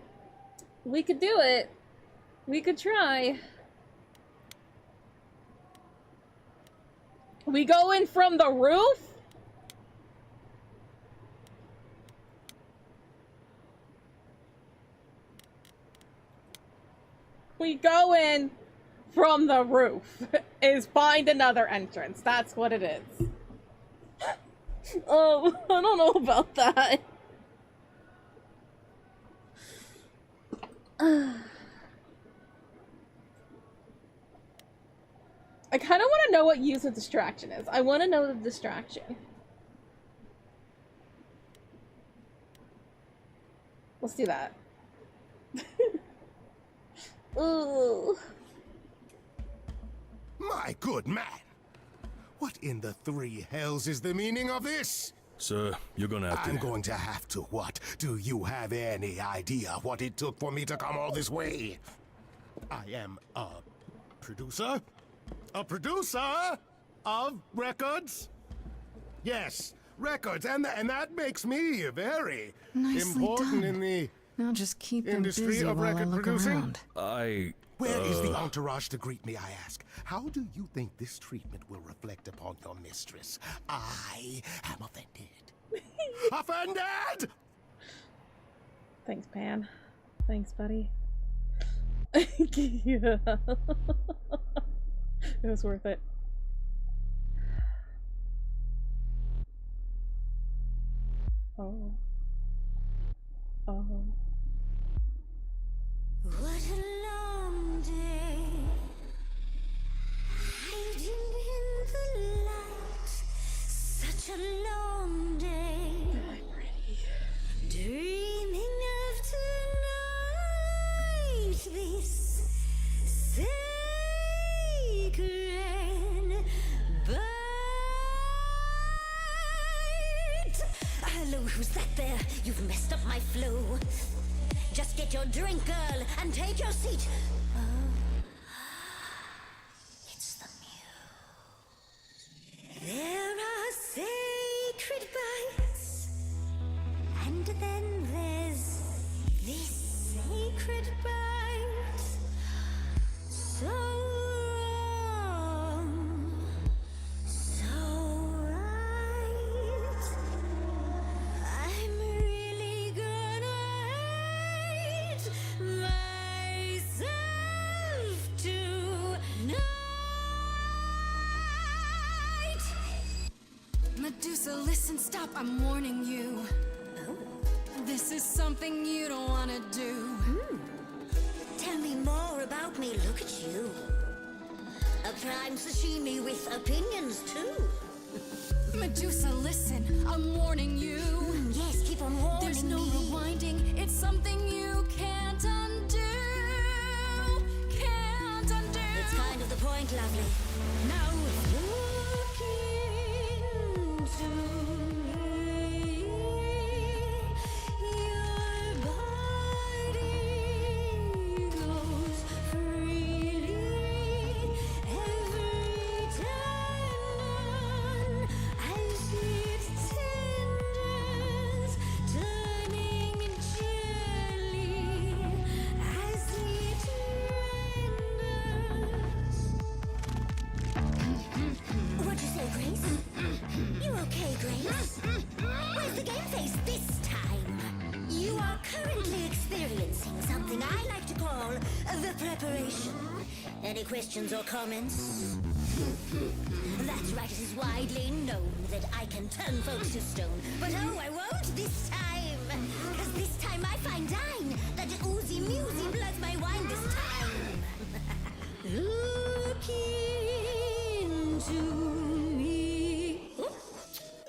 we could do it. We could try. We go in from the roof? We go in from the roof. Is find another entrance. That's what it is. Oh, I don't know about that. I kind of want to know what use of distraction is. I want to know the distraction. Let's do that. Ooh. My good man. What in the three hells is the meaning of this? Sir, you're gonna have to... I'm going to have to what? Do you have any idea what it took for me to come all this way? I am a producer? A producer of records? Yes, records, and that makes me very Nicely important done. in the Now just keep them industry busy of while I record look producing. around. Where is the entourage to greet me, I ask? How do you think this treatment will reflect upon your mistress? I am offended. Offended! Thanks, Pan. Thanks, buddy. Yeah. It was worth it. Oh. Oh. What a long day, hiding in the light. Such a long day, dreaming of tonight. This sacred bite. Hello, who's that there? You've messed up my flow. Just get your drink, girl, and take your seat. Oh, it's the muse. There are sacred bites, and then there's this sacred bite. So wrong, so right. I'm really gonna hate myself tonight. Medusa, listen, stop, I'm warning you. This is something you don't want to do. Tell me more about me, look at you. A prime sashimi with opinions, too. Medusa, listen, I'm warning you. Yes, keep on warning There's no me. rewinding, it's something you can't undo. Can't undo. It's kind of the point, lovely. Now look into me. Your body goes freely every time I see it tenders, turning jelly as it renders. What'd you say, Grace? You okay, Grace? Where's the game face this time? You are currently experiencing something I like to call the preparation. Any questions or comments? That's right, it is widely known that I can turn folks to stone. But oh, I won't this time. Cause this time I find dine that oozy musy bloods my wine this time. Look into me. Ooh,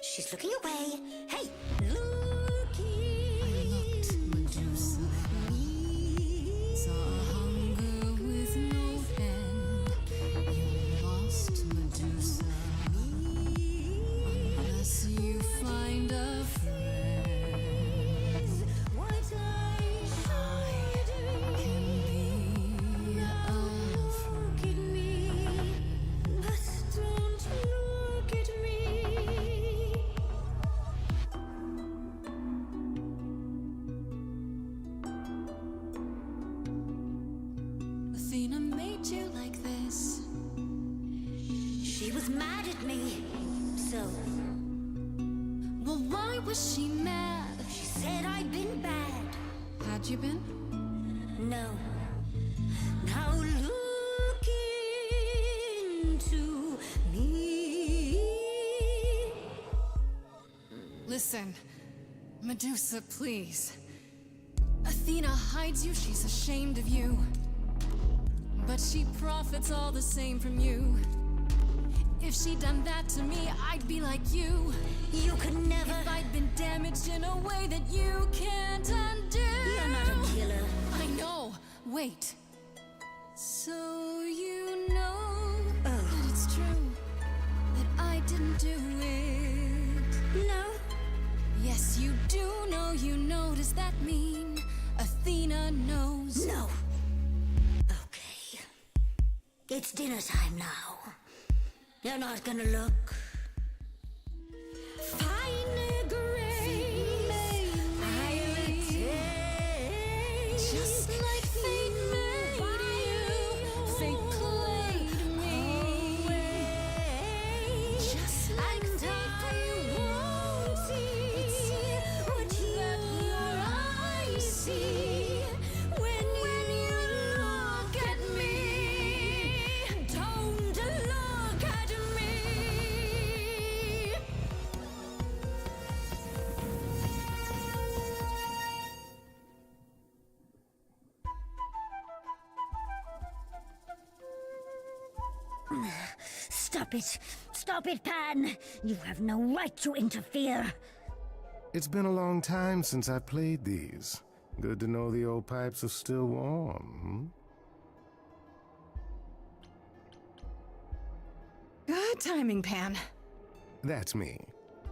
she's looking away. Hey, look into me. Saw hunger with no end. You lost, Medusa. Unless you find a friend. What I should can be a look at me, but don't look at me. Athena made you like this. She was mad at me, so Well, why was she mad? she said I'd been bad. Had you been? No. Now look into me. Listen, Medusa, please. Athena Athena hides you, she's ashamed of you. But she profits all the same from you. If she'd done that to me, I'd be like you. You could never. If I'd been damaged in a way that you can't undo. You're not a killer. I know. Wait. So you know that it's true that I didn't do it. No. Yes, you do know. You know. Does that mean Athena knows? No. Okay. It's dinner time now. You're not gonna look. Fine grace, I will take. Just like fate made you, fate played me. Just like I won't see what your eyes see when you look at me. Don't look at me. Stop it. Stop it, Pan. You have no right to interfere. It's been a long time since I played these. Good to know the old pipes are still warm. Good timing, Pan. That's me.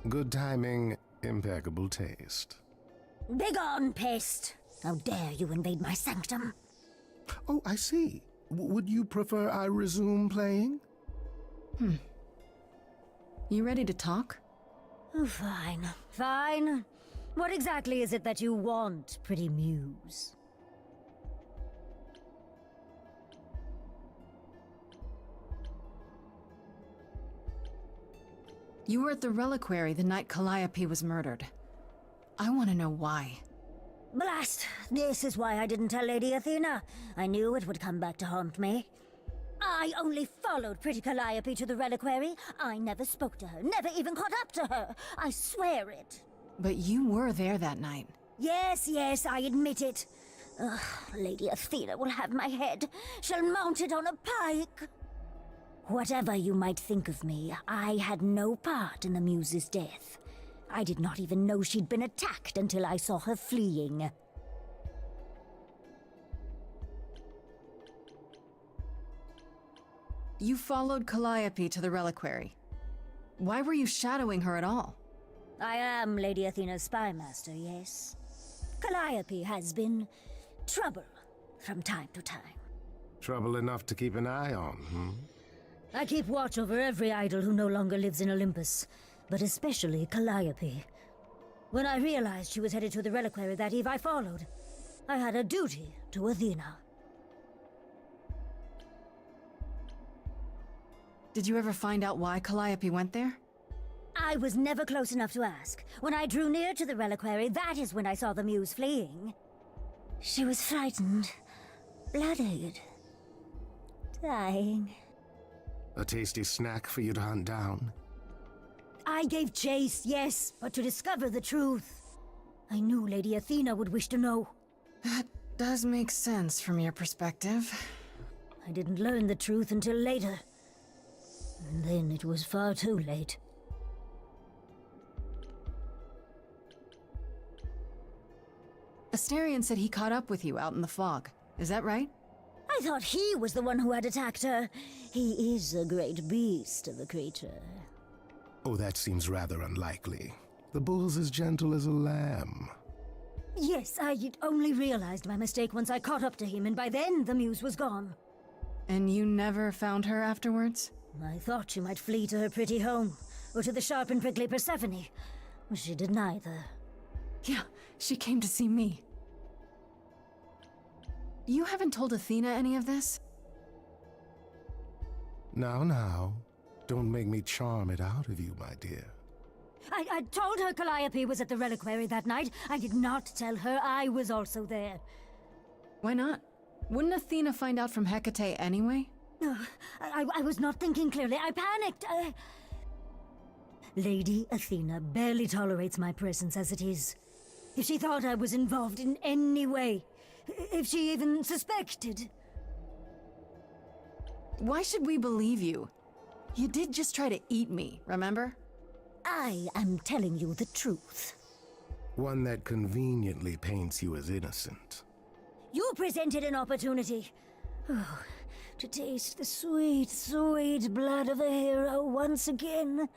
Good timing, impeccable taste. Begone, pest. How dare you invade my sanctum? Oh, I see. Would you prefer I resume playing? You ready to talk? Oh, fine. Fine. What exactly is it that you want, pretty muse? You were at the reliquary the night Calliope was murdered. I want to know why. Blast! This is why I didn't tell Lady Athena. I knew it would come back to haunt me. I only followed pretty Calliope to the reliquary. I never spoke to her, never even caught up to her. I swear it. But you were there that night. Yes, yes, I admit it. Ugh, Lady Athena will have my head. She'll mount it on a pike. Whatever you might think of me, I had no part in the Muse's death. I did not even know she'd been attacked until I saw her fleeing. You followed Calliope to the reliquary. Why were you shadowing her at all? I am Lady Athena's spy master, yes. Calliope has been trouble from time to time. Trouble enough to keep an eye on, I keep watch over every idol who no longer lives in Olympus, but especially Calliope. When I realized she was headed to the reliquary that eve, I followed. I had a duty to Athena. Did you ever find out why Calliope went there? I was never close enough to ask. When I drew near to the reliquary, that is when I saw the Muse fleeing. She was frightened, bloodied, dying. A tasty snack for you to hunt down. I gave chase, yes, but to discover the truth. I knew Lady Athena would wish to know. That does make sense from your perspective. I didn't learn the truth until later. And then it was far too late. Astarion said he caught up with you out in the fog. Is that right? I thought he was the one who had attacked her. He is a great beast of a creature. Oh, that seems rather unlikely. The bull's as gentle as a lamb. Yes, I only realized my mistake once I caught up to him, and by then the Muse was gone. And you never found her afterwards? I thought she might flee to her pretty home, or to the sharp and prickly Persephone. She did neither. Yeah, she came to see me. You haven't told Athena any of this? Now. Don't make me charm it out of you, my dear. I told her Calliope was at the reliquary that night. I did not tell her I was also there. Why not? Wouldn't Athena find out from Hecate anyway? I was not thinking clearly. I panicked. Lady Athena barely tolerates my presence as it is. If she thought I was involved in any way. If she even suspected. Why should we believe you? You did just try to eat me, remember? I am telling you the truth. One that conveniently paints you as innocent. You presented an opportunity. Oh, to taste the sweet, sweet blood of a hero once again.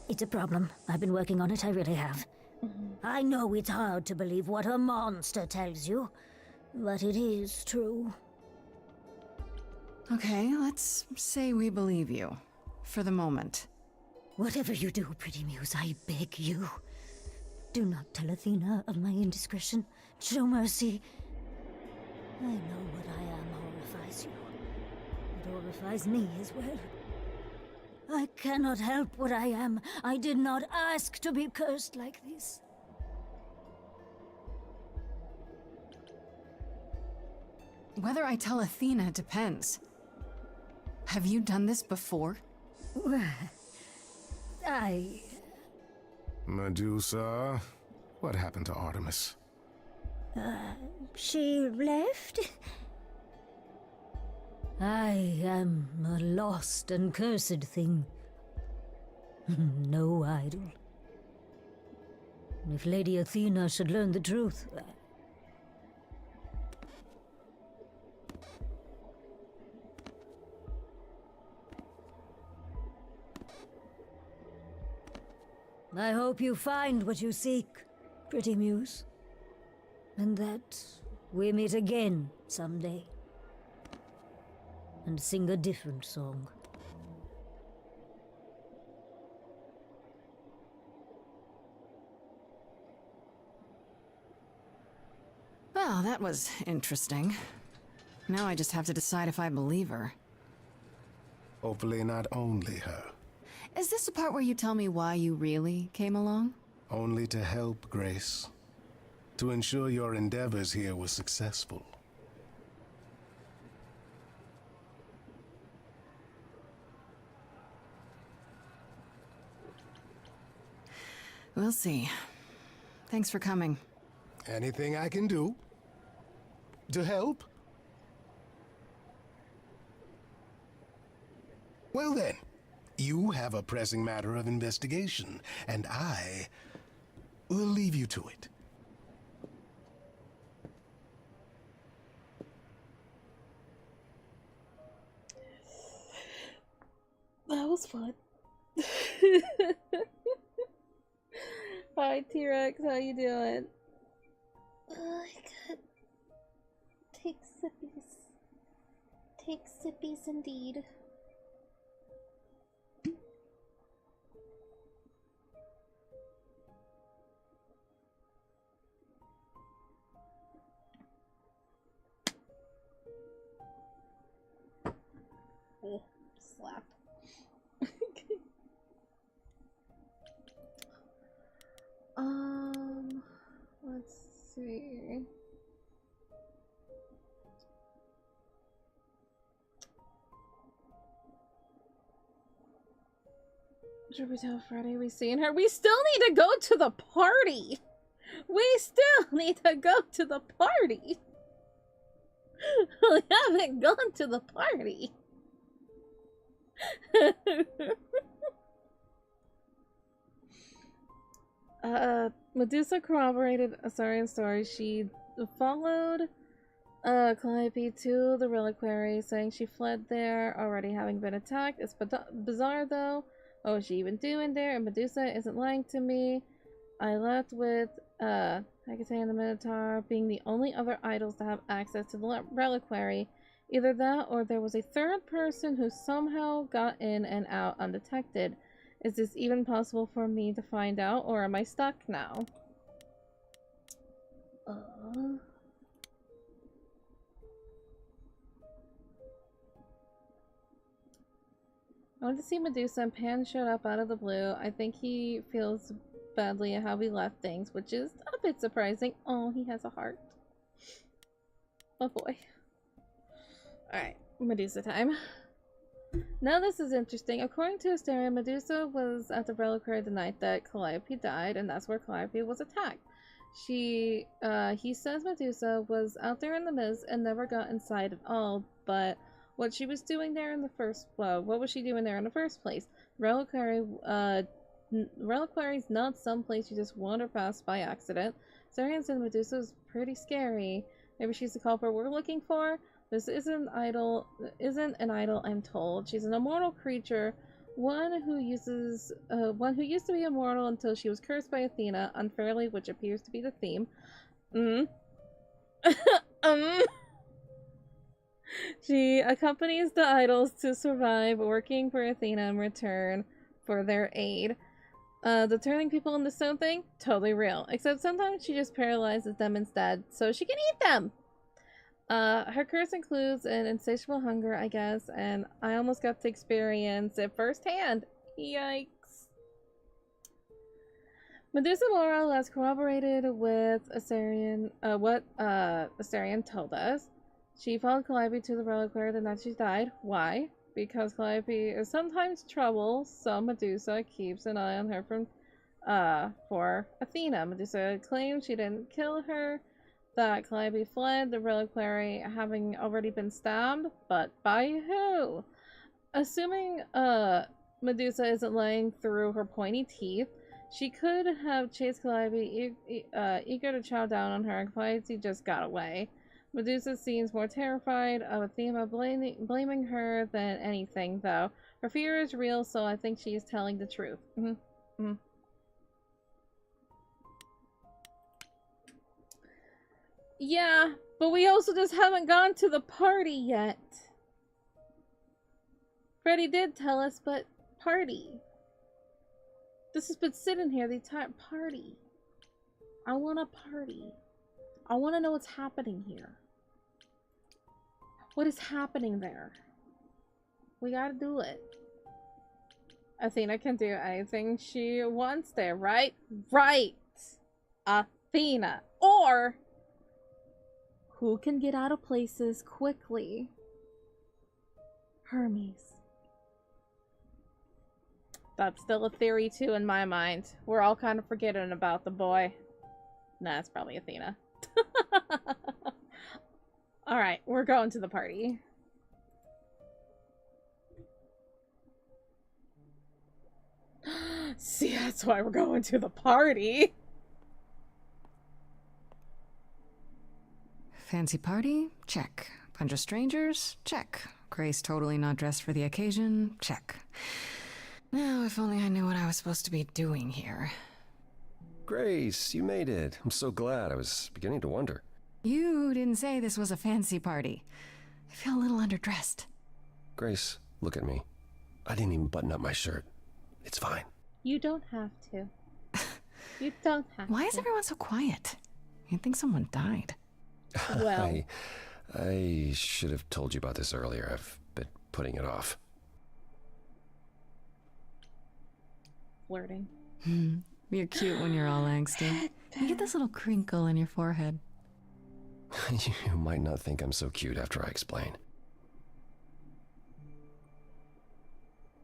It's a problem. I've been working on it, I really have. I know it's hard to believe what a monster tells you, but it is true. Okay, let's say we believe you. For the moment. Whatever you do, Pretty Muse, I beg you. Do not tell Athena of my indiscretion. Show mercy. I know what I am horrifies you. It horrifies me as well. I cannot help what I am. I did not ask to be cursed like this. Whether I tell Athena depends. Have you done this before? Medusa, what happened to Artemis? She left? I am a lost and cursed thing. No idol. If Lady Athena should learn the truth... I hope you find what you seek, Pretty Muse. And that we meet again someday. And sing a different song. Well, that was interesting. Now I just have to decide if I believe her. Hopefully not only her. Is this the part where you tell me why you really came along? Only to help, Grace. To ensure your endeavors here were successful. We'll see. Thanks for coming. Anything I can do? To help? Well then, you have a pressing matter of investigation, and I will leave you to it. That was fun. Hi T-Rex, how you doing? I could take sippies. Take sippies indeed. Oh, slap. Let's see. Should we tell Friday we seen her? We still need to go to the party! We still need to go to the party! We haven't gone to the party! Medusa corroborated Asarian's story. She followed Calliope to the reliquary, saying she fled there, already having been attacked. It's bizarre though. What was she even doing there? And Medusa isn't lying to me. I left with Hecate and the Minotaur being the only other idols to have access to the reliquary. Either that or there was a third person who somehow got in and out undetected. Is this even possible for me to find out, or am I stuck now? I wanted to see Medusa, and Pan showed up out of the blue. I think he feels badly at how we left things, which is a bit surprising. Oh, he has a heart. Oh boy. Alright, Medusa time. Now this is interesting. According to Hysteria, Medusa was at the reliquary the night that Calliope died, and that's where Calliope was attacked. He says Medusa was out there in the mist and never got inside at all, but what she was doing there in the first, what was she doing there in the first place? Reliquary is not some place you just wander past by accident. Sarian said Medusa is pretty scary. Maybe she's the culprit we're looking for? This isn't an idol, I'm told. She's an immortal creature, one who used to be immortal until she was cursed by Athena unfairly, which appears to be the theme. She accompanies the idols to survive, working for Athena in return for their aid. The turning people into stone thing? Totally real. Except sometimes she just paralyzes them instead, so she can eat them! Her curse includes an insatiable hunger, I guess, and I almost got to experience it firsthand. Yikes. Medusa more or less corroborated with what Asarian told us. She followed Calliope to the reliquary the night she died. Why? Because Calliope is sometimes trouble, so Medusa keeps an eye on her for Athena. Medusa claims she didn't kill her, that Calliope fled the reliquary having already been stabbed, but by who? Assuming Medusa isn't lying through her pointy teeth, she could have chased Calliope eager to chow down on her, and Calliope just got away. Medusa seems more terrified of Athena blaming her than anything, though. Her fear is real, so I think she is telling the truth. Yeah, but we also just haven't gone to the party yet. Freddy did tell us, but party. This has been sitting here the entire party. I want a party. I want to know what's happening here. What is happening there? We gotta do it. Athena can do anything she wants there, right? Right! Athena. Or who can get out of places quickly? Hermes. That's still a theory too in my mind. We're all kind of forgetting about the boy. Nah, it's probably Athena. Alright, we're going to the party. See, that's why we're going to the party. Fancy party? Check. Bunch of strangers? Check. Grace totally not dressed for the occasion? Check. Now, if only I knew what I was supposed to be doing here. Grace, you made it. I'm so glad. I was beginning to wonder. You didn't say this was a fancy party. I feel a little underdressed. Grace, look at me. I didn't even button up my shirt. It's fine. You don't have to. You don't have Why to. is everyone so quiet? You'd think someone died. Well, I should have told you about this earlier. I've been putting it off. Flirting. You're cute when you're all angsty. You get this little crinkle in your forehead. You might not think I'm so cute after I explain.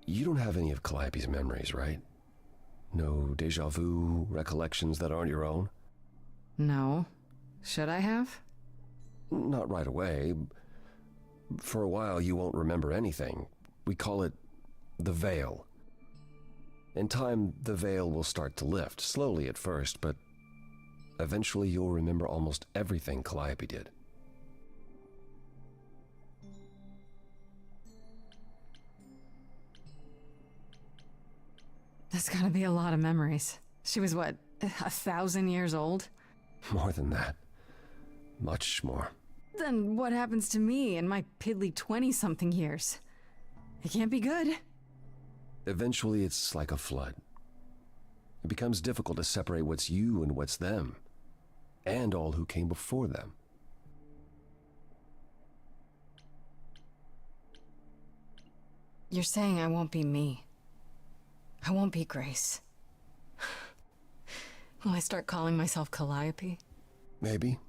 You don't have any of Calliope's memories, right? No deja vu recollections that aren't your own? No. Should I have? Not right away. For a while, you won't remember anything. We call it the veil. In time, the veil will start to lift, slowly at first, but eventually you'll remember almost everything Calliope did. That's gotta be a lot of memories. She was, what, 1,000 years old? More than that. Much more. Then what happens to me in my piddly 20-something years? It can't be good. Eventually, it's like a flood. It becomes difficult to separate what's you and what's them, and all who came before them. You're saying I won't be me. I won't be Grace. Will I start calling myself Calliope? Maybe.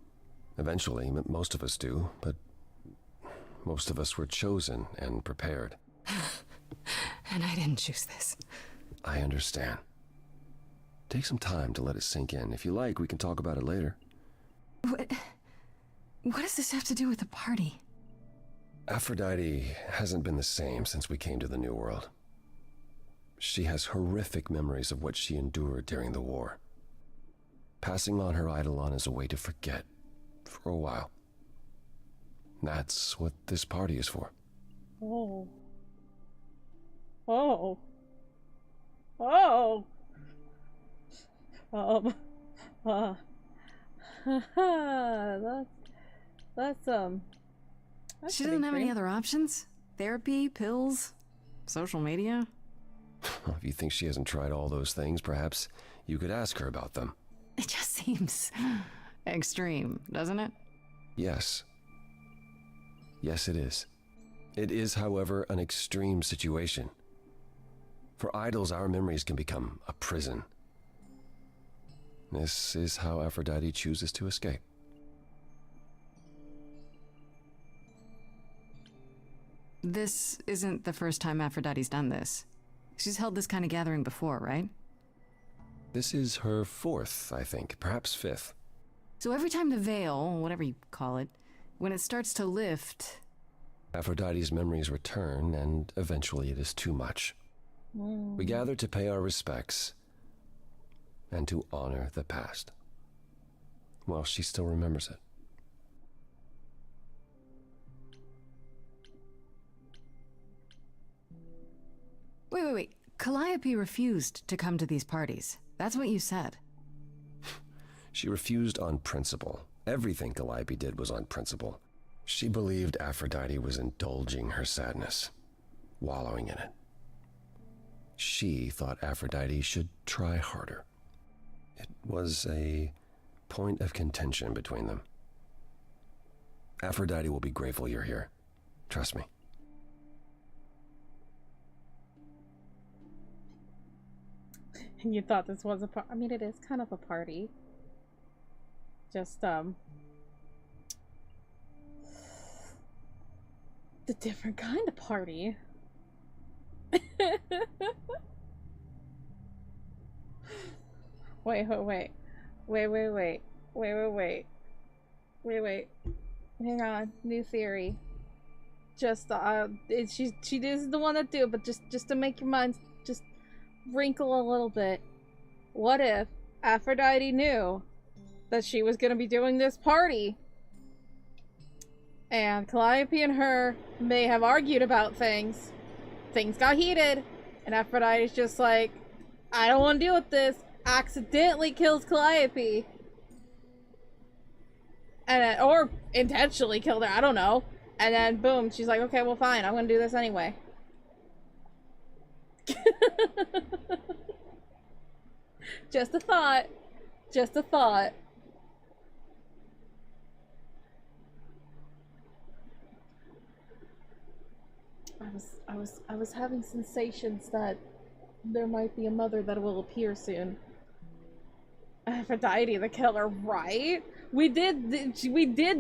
Eventually, most of us do, but most of us were chosen and prepared. And I didn't choose this. I understand. Take some time to let it sink in. If you like, we can talk about it later. What does this have to do with the party? Aphrodite hasn't been the same since we came to the New World. She has horrific memories of what she endured during the war. Passing on her eidolon is a way to forget, for a while. That's what this party is for. Oh. Oh. Oh. That's She doesn't have any other options? Therapy, pills, social media? If you think she hasn't tried all those things, perhaps you could ask her about them. It just seems extreme, doesn't it? Yes. Yes, it is. It is, however, an extreme situation. For idols, our memories can become a prison. This is how Aphrodite chooses to escape. This isn't the first time Aphrodite's done this. She's held this kind of gathering before, right? This is her fourth, I think, perhaps fifth. So every time the veil, whatever you call it, when it starts to lift... Aphrodite's memories return, and eventually it is too much. We gather to pay our respects and to honor the past. Well, she still remembers it. Wait. Calliope refused to come to these parties. That's what you said. She refused on principle. Everything Calliope did was on principle. She believed Aphrodite was indulging her sadness, wallowing in it. She thought Aphrodite should try harder. It was a point of contention between them. Aphrodite will be grateful you're here. Trust me. And you thought this was I mean, it is kind of a party. Just, the different kind of party. Wait. Hang on. New theory. Just, she is the one that do it, but just to make your mind just wrinkle a little bit. What if Aphrodite knew that she was gonna be doing this party, and Calliope and her may have argued about things got heated, and Aphrodite's just like, I don't want to deal with this, accidentally kills Calliope, and or intentionally killed her, I don't know, and then boom, she's like, okay, well fine, I'm gonna do this anyway. Just a thought. Just a thought. I was having sensations that there might be a mother that will appear soon. Aphrodite the killer, right? We did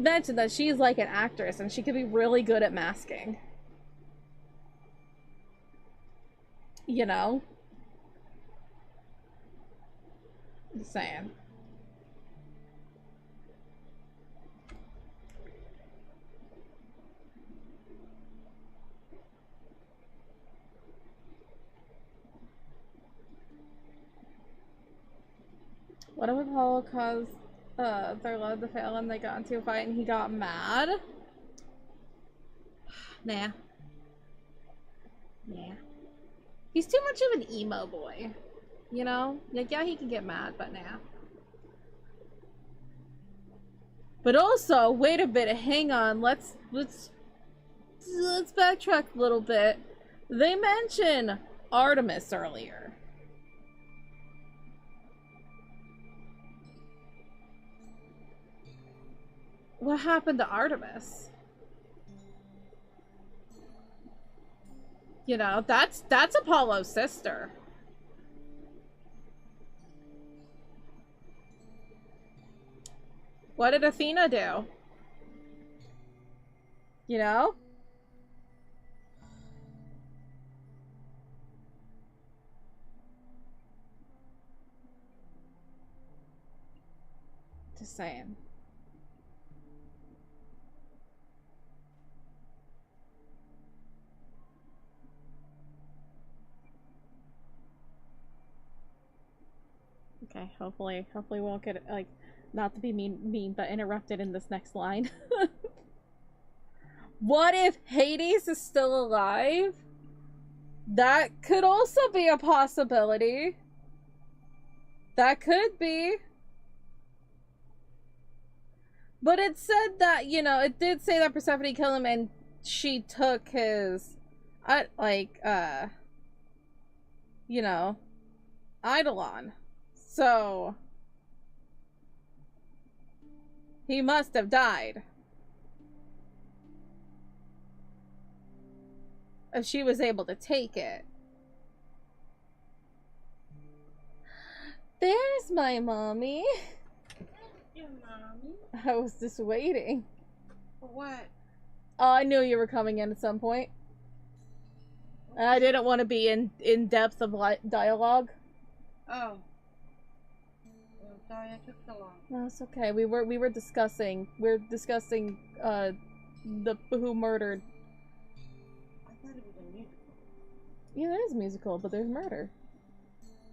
mention that she's like an actress and she could be really good at masking. You know? Just saying. What if Apollo caused their load to fail and they got into a fight and he got mad? Nah. He's too much of an emo boy. You know? Like, yeah, he can get mad, but nah. But also, wait a bit, hang on, let's backtrack a little bit. They mention Artemis earlier. What happened to Artemis? You know, that's Apollo's sister. What did Athena do? You know? Just saying. Okay, hopefully we won't get, like, not to be mean, but interrupted in this next line. What if Hades is still alive? That could also be a possibility. That could be. But it said that, you know, it did say that Persephone killed him and she took his, you know, Eidolon. So, he must have died. If she was able to take it. There's my mommy. Your mommy? I was just waiting. For what? Oh, I knew you were coming in at some point. I didn't want to be in depth of dialogue. Oh. I'm sorry I took so long. No, it's okay. We're discussing the who murdered. I thought it was a musical. Yeah, it is musical, but there's murder.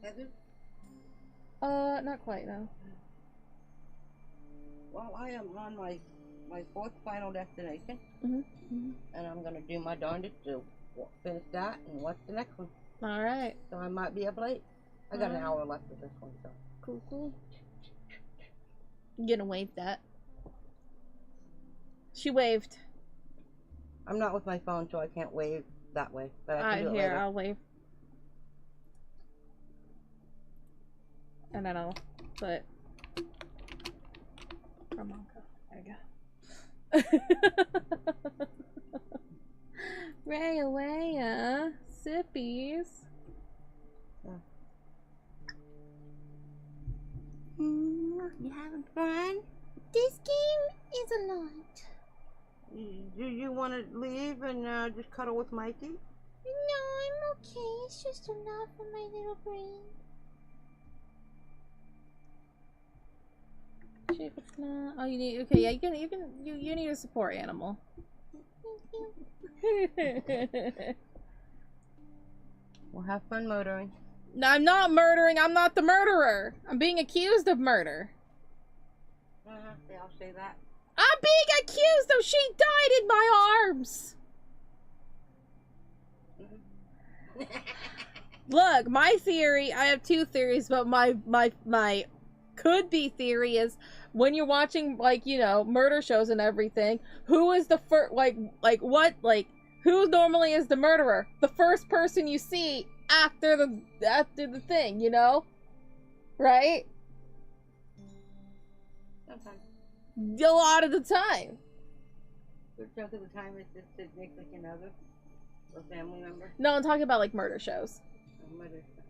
Is it? Not quite, no. Well, I am on my fourth final destination. Mm-hmm. And I'm gonna do my darndest to finish that and watch the next one. Alright. So I might be up late. I got an hour left of this one, so. Cool. I'm gonna wave that. She waved. I'm not with my phone, so I can't wave that way. But I can do it Here, later. I'll wave. And then I'll put Ramonka. There you go. Raya, sippies. You having fun? This game is a lot. Do you want to leave and just cuddle with Mikey? No, I'm okay. It's just a lot for my little brain. Oh, you need, okay, yeah, you need a support animal. We'll have fun motoring. No, I'm not murdering. I'm not the murderer. I'm being accused of murder. I'll say that. I'm being accused of she died in my arms. Look, my theory, I have two theories, but my could be theory is when you're watching, like, you know, murder shows and everything, who is the first, who normally is the murderer? The first person you see after the thing, you know? Right? Sometimes. A lot of the time. Good chunk of the time it's just significant other or family member. No, I'm talking about, like, murder shows. Murder show.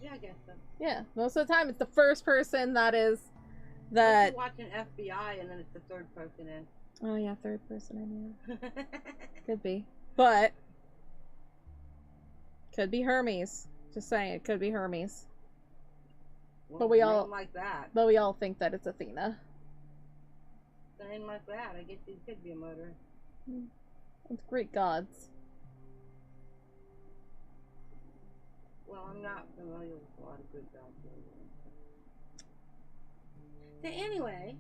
Yeah, I guess so. Yeah, most of the time it's the first person that is that. You're watching FBI and then it's the third person in. Oh yeah, third person in. Yeah. Could be, but could be Hermes. Just saying, it could be Hermes. Well, But we name all like that. But we all think that it's Athena. A name like that, I guess you could be a murderer. It's Greek gods. Well, I'm not familiar with a lot of good gods. So anyway,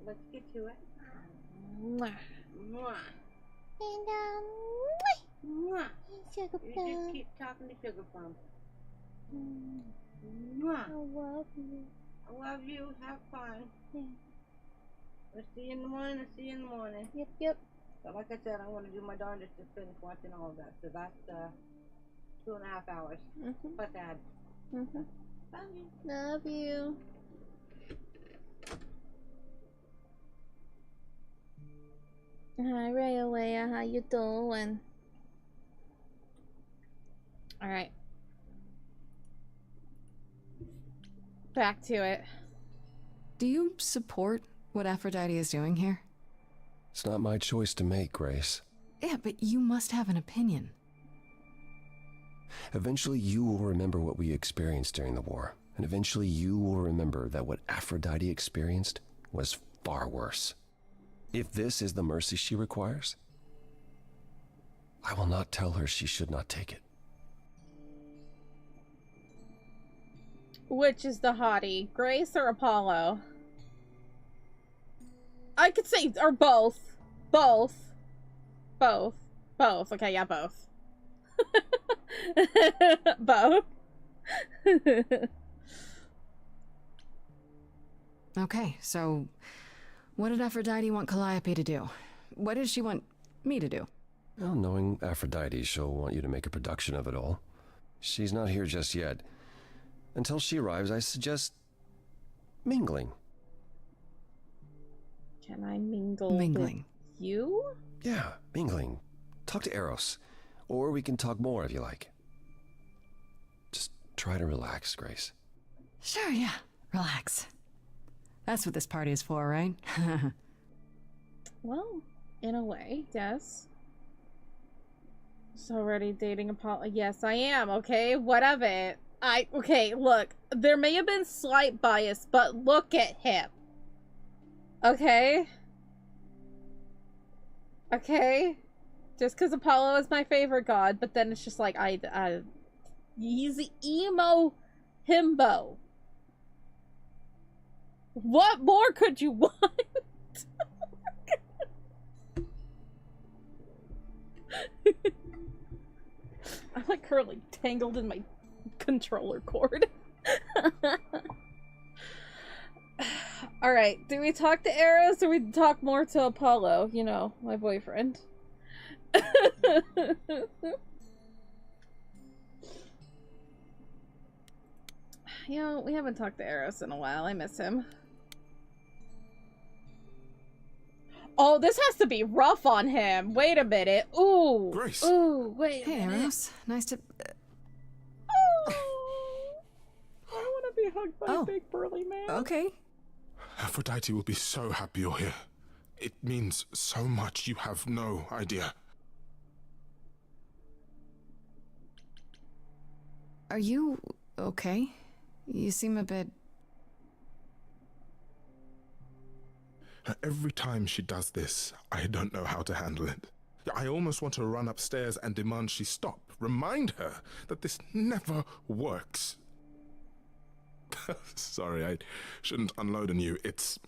let's get to it. Mwah. Mwah. And Mwah. Sugar You Plum. just keep talking to Sugar Plum. Mwah. I love you. I love you. Have fun. Yeah. I'll see you in the morning. I'll see you in the morning. Yep. So like I said, I'm going to do my darndest to finish watching all of that. So that's 2.5 hours. Plus ads. Love you. Love you. Hi, Raya, how you doing? Alright. Back to it. Do you support what Aphrodite is doing here? It's not my choice to make, Grace. Yeah, but you must have an opinion. Eventually, you will remember what we experienced during the war, And eventually you will remember that what Aphrodite experienced was far worse. If this is the mercy she requires, I will not tell her she should not take it. Which is the hottie, Grace or Apollo? I could say, or both. Both. Both. Both. Okay, yeah, both. Both. Okay, so what did Aphrodite want Calliope to do? What did she want me to do? Well, knowing Aphrodite, she'll want you to make a production of it all. She's not here just yet. Until she arrives, I suggest mingling. Can I mingle Mingling. with you? Yeah, mingling. Talk to Eros. Or we can talk more if you like. Just try to relax, Grace. Sure, yeah. Relax. That's what this party is for, right? Well, in a way, yes. So already dating Apollo? Yes, I am, okay? What of it? Okay, look. There may have been slight bias, but look at him. Okay? Okay? Just because Apollo is my favorite god, but then it's just like, he's emo himbo. What more could you want? I'm like currently tangled in my controller cord. Alright, do we talk to Eros or we talk more to Apollo? You know, my boyfriend. You know, we haven't talked to Eros in a while. I miss him. Oh, this has to be rough on him. Wait a minute. Ooh. Grace. Ooh, wait a Hey, minute. Eros. Nice to... Oh, I want to be hugged by a big burly man. Okay. Aphrodite will be so happy you're here. It means so much, you have no idea. Are you okay? You seem a bit... Every time she does this, I don't know how to handle it. I almost want to run upstairs and demand she stop. Remind her that this never works. Sorry, I shouldn't unload on you. It's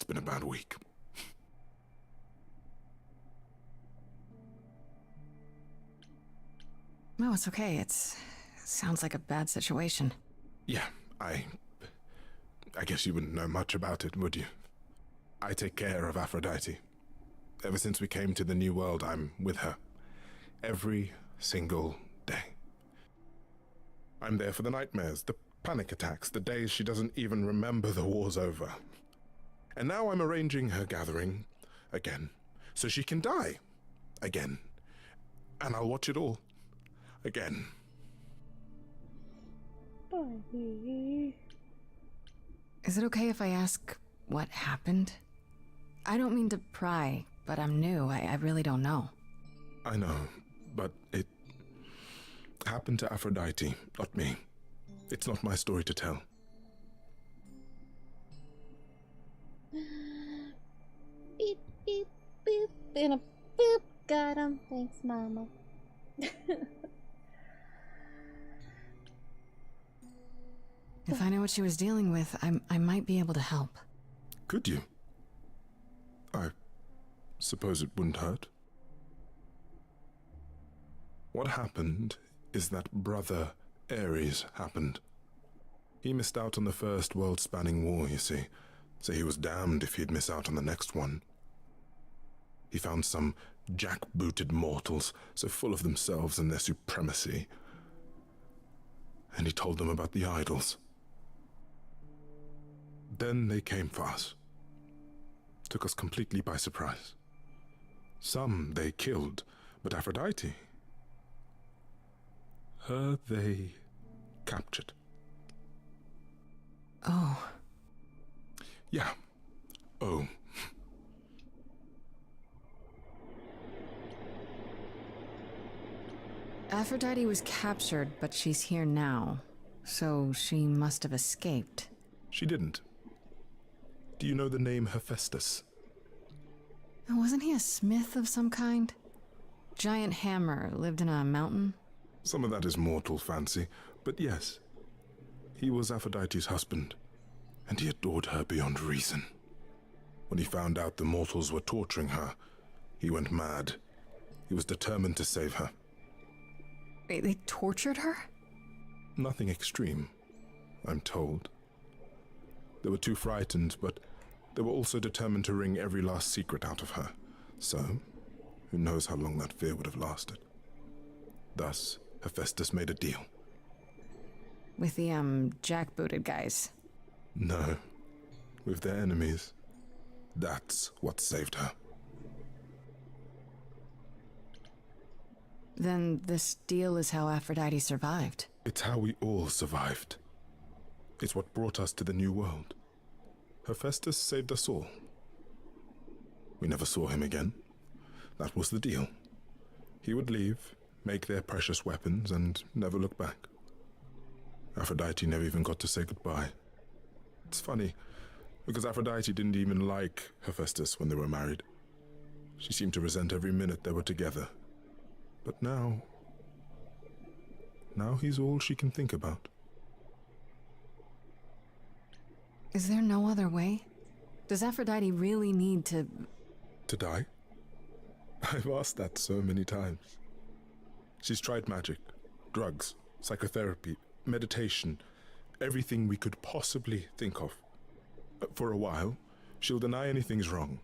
been a bad week. No, it's okay. It sounds like a bad situation. Yeah, I guess you wouldn't know much about it, would you? I take care of Aphrodite. Ever since we came to the New World, I'm with her. Every single day. I'm there for the nightmares, the panic attacks, the days she doesn't even remember the war's over. And now I'm arranging her gathering again, so she can die again. And I'll watch it all again. Is it okay if I ask what happened? I don't mean to pry, but I'm new. I really don't know. I know, but it happened to Aphrodite, not me. It's not my story to tell. Beep, beep, beep, and a boop. Got him. Thanks, Mama. If I knew what she was dealing with, I might be able to help. Could you? I suppose it wouldn't hurt. What happened is that Brother Ares happened. He missed out on the first world-spanning war, you see, so he was damned if he'd miss out on the next one. He found some jackbooted mortals, so full of themselves and their supremacy, and he told them about the idols. Then they came for us. Took us completely by surprise. Some they killed, but Aphrodite, her they captured. Oh. Yeah. Oh. Aphrodite was captured, but she's here now. So she must have escaped. She didn't. Do you know the name Hephaestus? Wasn't he a smith of some kind? Giant hammer, lived in a mountain? Some of that is mortal fancy, but yes. He was Aphrodite's husband, and he adored her beyond reason. When he found out the mortals were torturing her, he went mad. He was determined to save her. Wait, they tortured her? Nothing extreme, I'm told. They were too frightened, but they were also determined to wring every last secret out of her. So, who knows how long that fear would have lasted. Thus, Hephaestus made a deal. With the, jackbooted guys? No, with their enemies. That's what saved her. Then this deal is how Aphrodite survived. It's how we all survived. It's what brought us to the new world. Hephaestus saved us all. We never saw him again. That was the deal. He would leave, make their precious weapons, and never look back. Aphrodite never even got to say goodbye. It's funny, because Aphrodite didn't even like Hephaestus when they were married. She seemed to resent every minute they were together. But now he's all she can think about. Is there no other way? Does Aphrodite really need to... To die? I've asked that so many times. She's tried magic, drugs, psychotherapy, meditation, everything we could possibly think of. For a while, she'll deny anything's wrong.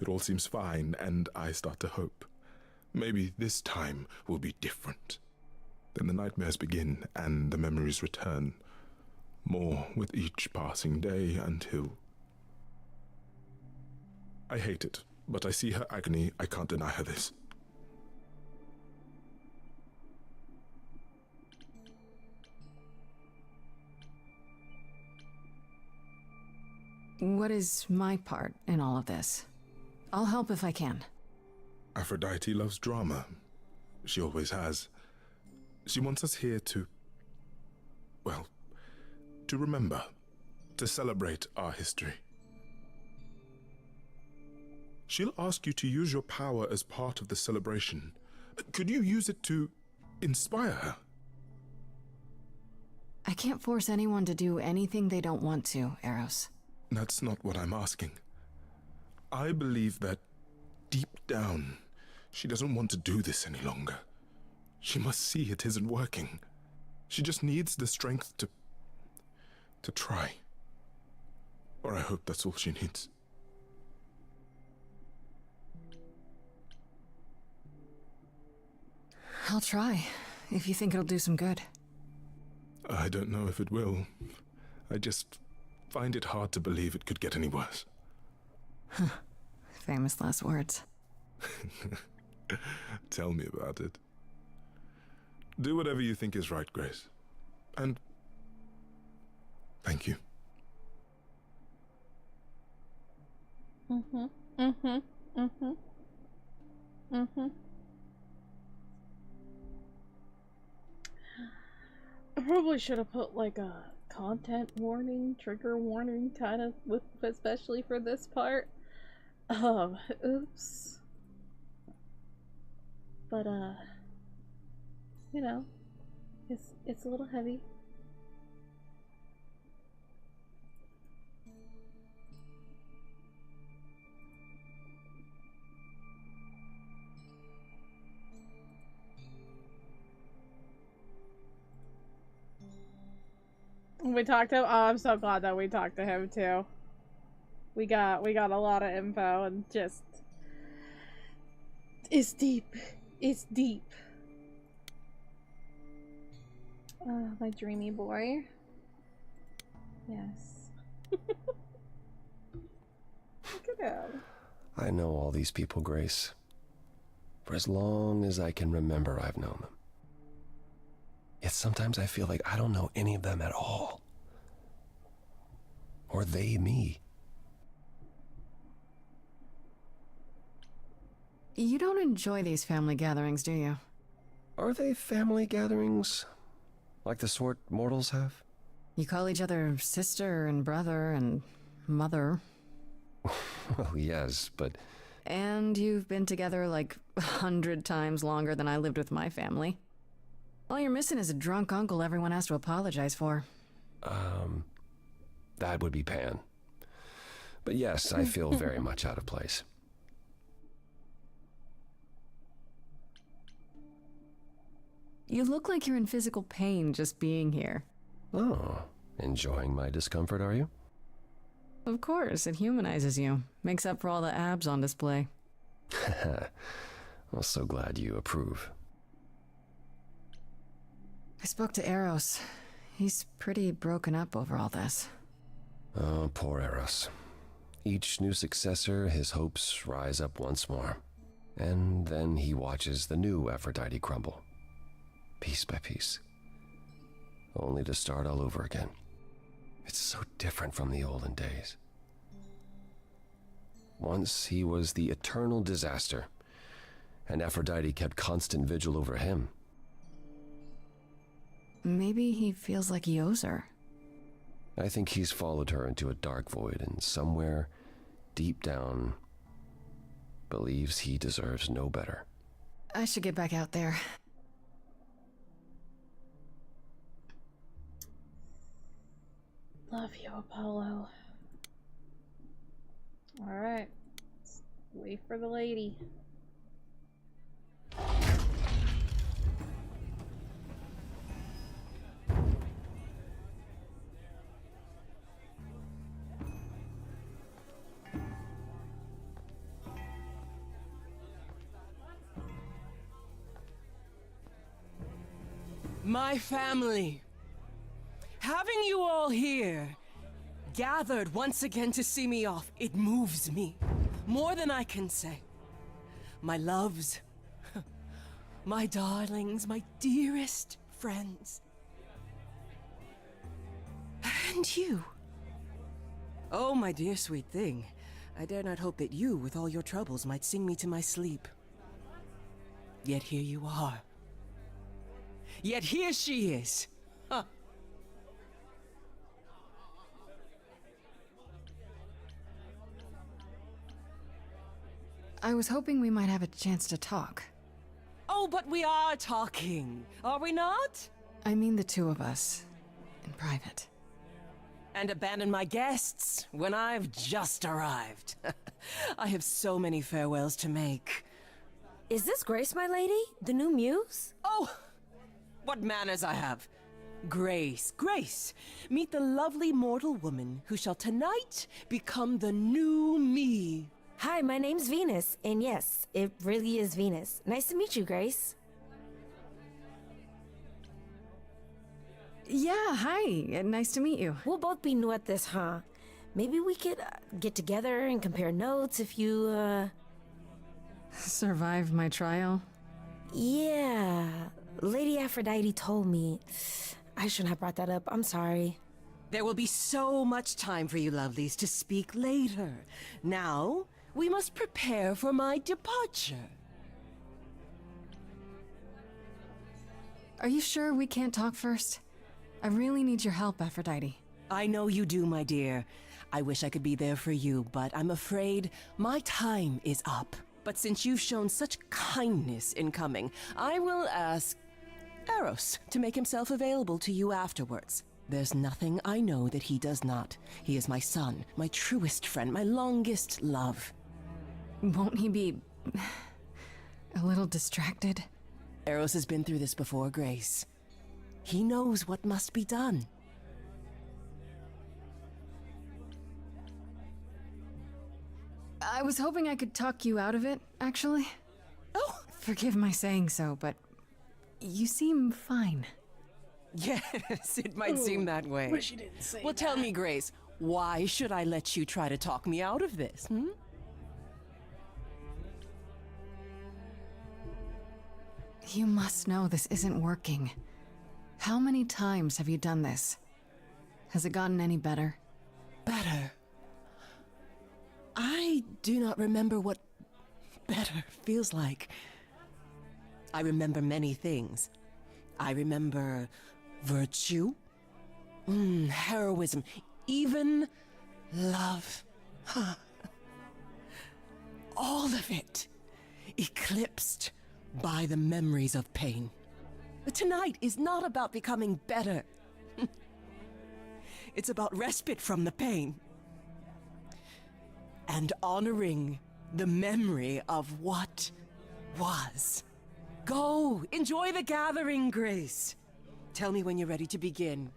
It all seems fine, and I start to hope. Maybe this time will be different. Then the nightmares begin, and the memories return. More with each passing day until... I hate it, but I see her agony. I can't deny her this. What is my part in all of this? I'll help if I can. Aphrodite loves drama. She always has. She wants us here to... well, to remember, to celebrate our history. She'll ask you to use your power as part of the celebration. Could you use it to inspire her? I can't force anyone to do anything they don't want to, Eros. That's not what I'm asking. I believe that deep down, she doesn't want to do this any longer. She must see it isn't working. She just needs the strength to try. Or I hope that's all she needs. I'll try, if you think it'll do some good. I don't know if it will. I just find it hard to believe it could get any worse. Famous last words. Tell me about it. Do whatever you think is right, Grace. And thank you. I probably should have put like a content warning, trigger warning kind of, especially for this part. Oops. But you know, it's a little heavy. We talked to him. Oh, I'm so glad that we talked to him too. We got a lot of info and just it's deep. It's deep. My dreamy boy. Yes. Look at him. I know all these people, Grace. For as long as I can remember, I've known them. Yet sometimes I feel like I don't know any of them at all. Or they me. You don't enjoy these family gatherings, do you? Are they family gatherings? Like the sort mortals have? You call each other sister and brother and mother. Well, yes, but... And you've been together like 100 times longer than I lived with my family. All you're missing is a drunk uncle everyone has to apologize for. That would be Pan. But yes, I feel very much out of place. You look like you're in physical pain just being here. Oh, enjoying my discomfort, are you? Of course, it humanizes you. Makes up for all the abs on display. I'm so glad you approve. I spoke to Eros. He's pretty broken up over all this. Oh, poor Eros. Each new successor, his hopes rise up once more. And then he watches the new Aphrodite crumble. Piece by piece. Only to start all over again. It's so different from the olden days. Once he was the eternal disaster, and Aphrodite kept constant vigil over him. Maybe he feels like he owes her. I think he's followed her into a dark void, and somewhere, deep down, believes he deserves no better. I should get back out there. Love you, Apollo. Alright. Let's wait for the lady. My family. Having you all here, gathered once again to see me off, it moves me. More than I can say. My loves, my darlings, my dearest friends. And you. Oh, my dear sweet thing. I dare not hope that you, with all your troubles, might sing me to my sleep. Yet here you are. Yet here she is. Huh. I was hoping we might have a chance to talk. Oh, but we are talking, are we not? I mean the two of us, in private. And abandon my guests when I've just arrived. I have so many farewells to make. Is this Grace, my lady? The new muse? Oh, what manners I have. Grace, Grace, meet the lovely mortal woman who shall tonight become the new me. Hi, my name's Venus, and yes, it really is Venus. Nice to meet you, Grace. Yeah, hi. Nice to meet you. We'll both be new at this, huh? Maybe we could get together and compare notes if you, Survived my trial? Yeah. Lady Aphrodite told me. I shouldn't have brought that up. I'm sorry. There will be so much time for you lovelies to speak later. Now, we must prepare for my departure. Are you sure we can't talk first? I really need your help, Aphrodite. I know you do, my dear. I wish I could be there for you, but I'm afraid my time is up. But since you've shown such kindness in coming, I will ask Eros to make himself available to you afterwards. There's nothing I know that he does not. He is my son, my truest friend, my longest love. Won't he be a little distracted? Eros has been through this before, Grace. He knows what must be done. I was hoping I could talk you out of it, actually. Oh! Forgive my saying so, but you seem fine. Yes, it might seem that way. Wish you didn't say Well, tell me, Grace, why should I let you try to talk me out of this, hmm? You must know this isn't working. How many times have you done this? Has it gotten any better? Better? I do not remember what better feels like. I remember many things. I remember virtue, heroism, even love. Huh. All of it eclipsed by the memories of pain. But tonight is not about becoming better. It's about respite from the pain and honoring the memory of what was. Go, enjoy the gathering, Grace. Tell me when you're ready to begin.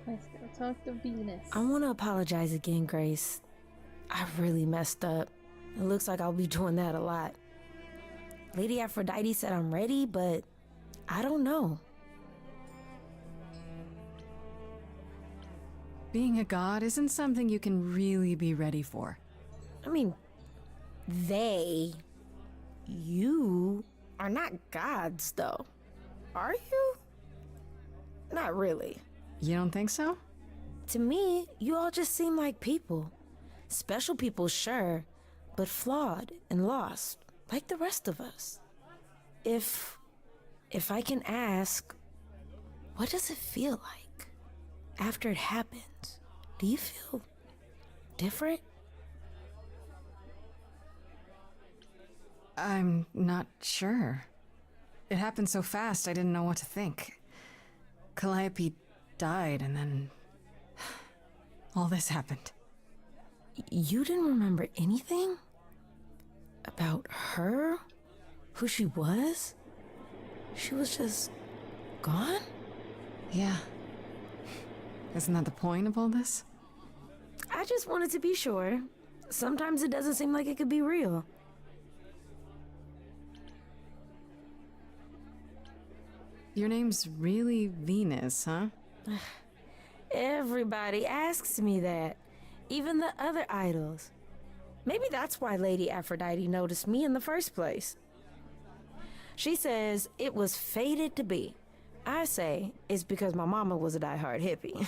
Let's go talk to Venus. I want to apologize again, Grace. I really messed up. It looks like I'll be doing that a lot. Lady Aphrodite said I'm ready, but I don't know. Being a god isn't something you can really be ready for. I mean, you are not gods, though. Are you? Not really. You don't think so? To me, you all just seem like people. Special people, sure, but flawed and lost, like the rest of us. If I can ask, what does it feel like after it happens? Do you feel different? I'm not sure. It happened so fast, I didn't know what to think. Calliope died, and then all this happened. You didn't remember anything? About her? Who she was? She was just gone? Yeah. Isn't that the point of all this? I just wanted to be sure. Sometimes it doesn't seem like it could be real. Your name's really Venus, huh? Everybody asks me that. Even the other idols. Maybe that's why Lady Aphrodite noticed me in the first place. She says it was fated to be. I say it's because my mama was a diehard hippie.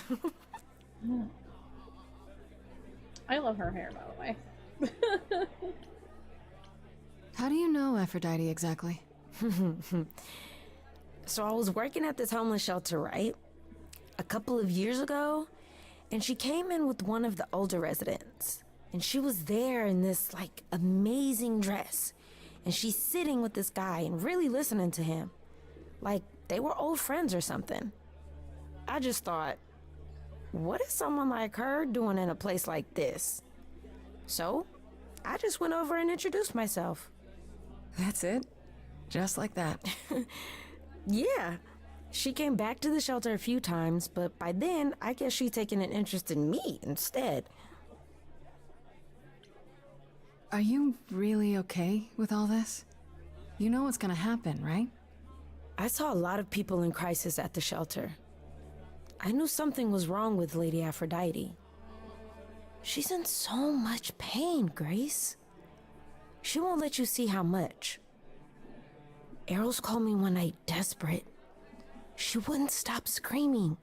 I love her hair, by the way. How do you know Aphrodite exactly? So I was working at this homeless shelter, right? A couple of years ago, and she came in with one of the older residents. And she was there in this, like, amazing dress. And she's sitting with this guy and really listening to him. Like, they were old friends or something. I just thought, what is someone like her doing in a place like this? So, I just went over and introduced myself. That's it? Just like that? Yeah. She came back to the shelter a few times, but by then, I guess she'd taken an interest in me instead. Are you really okay with all this? You know what's gonna happen, right? I saw a lot of people in crisis at the shelter. I knew something was wrong with Lady Aphrodite. She's in so much pain, Grace. She won't let you see how much. Errol's called me one night desperate. She wouldn't stop screaming.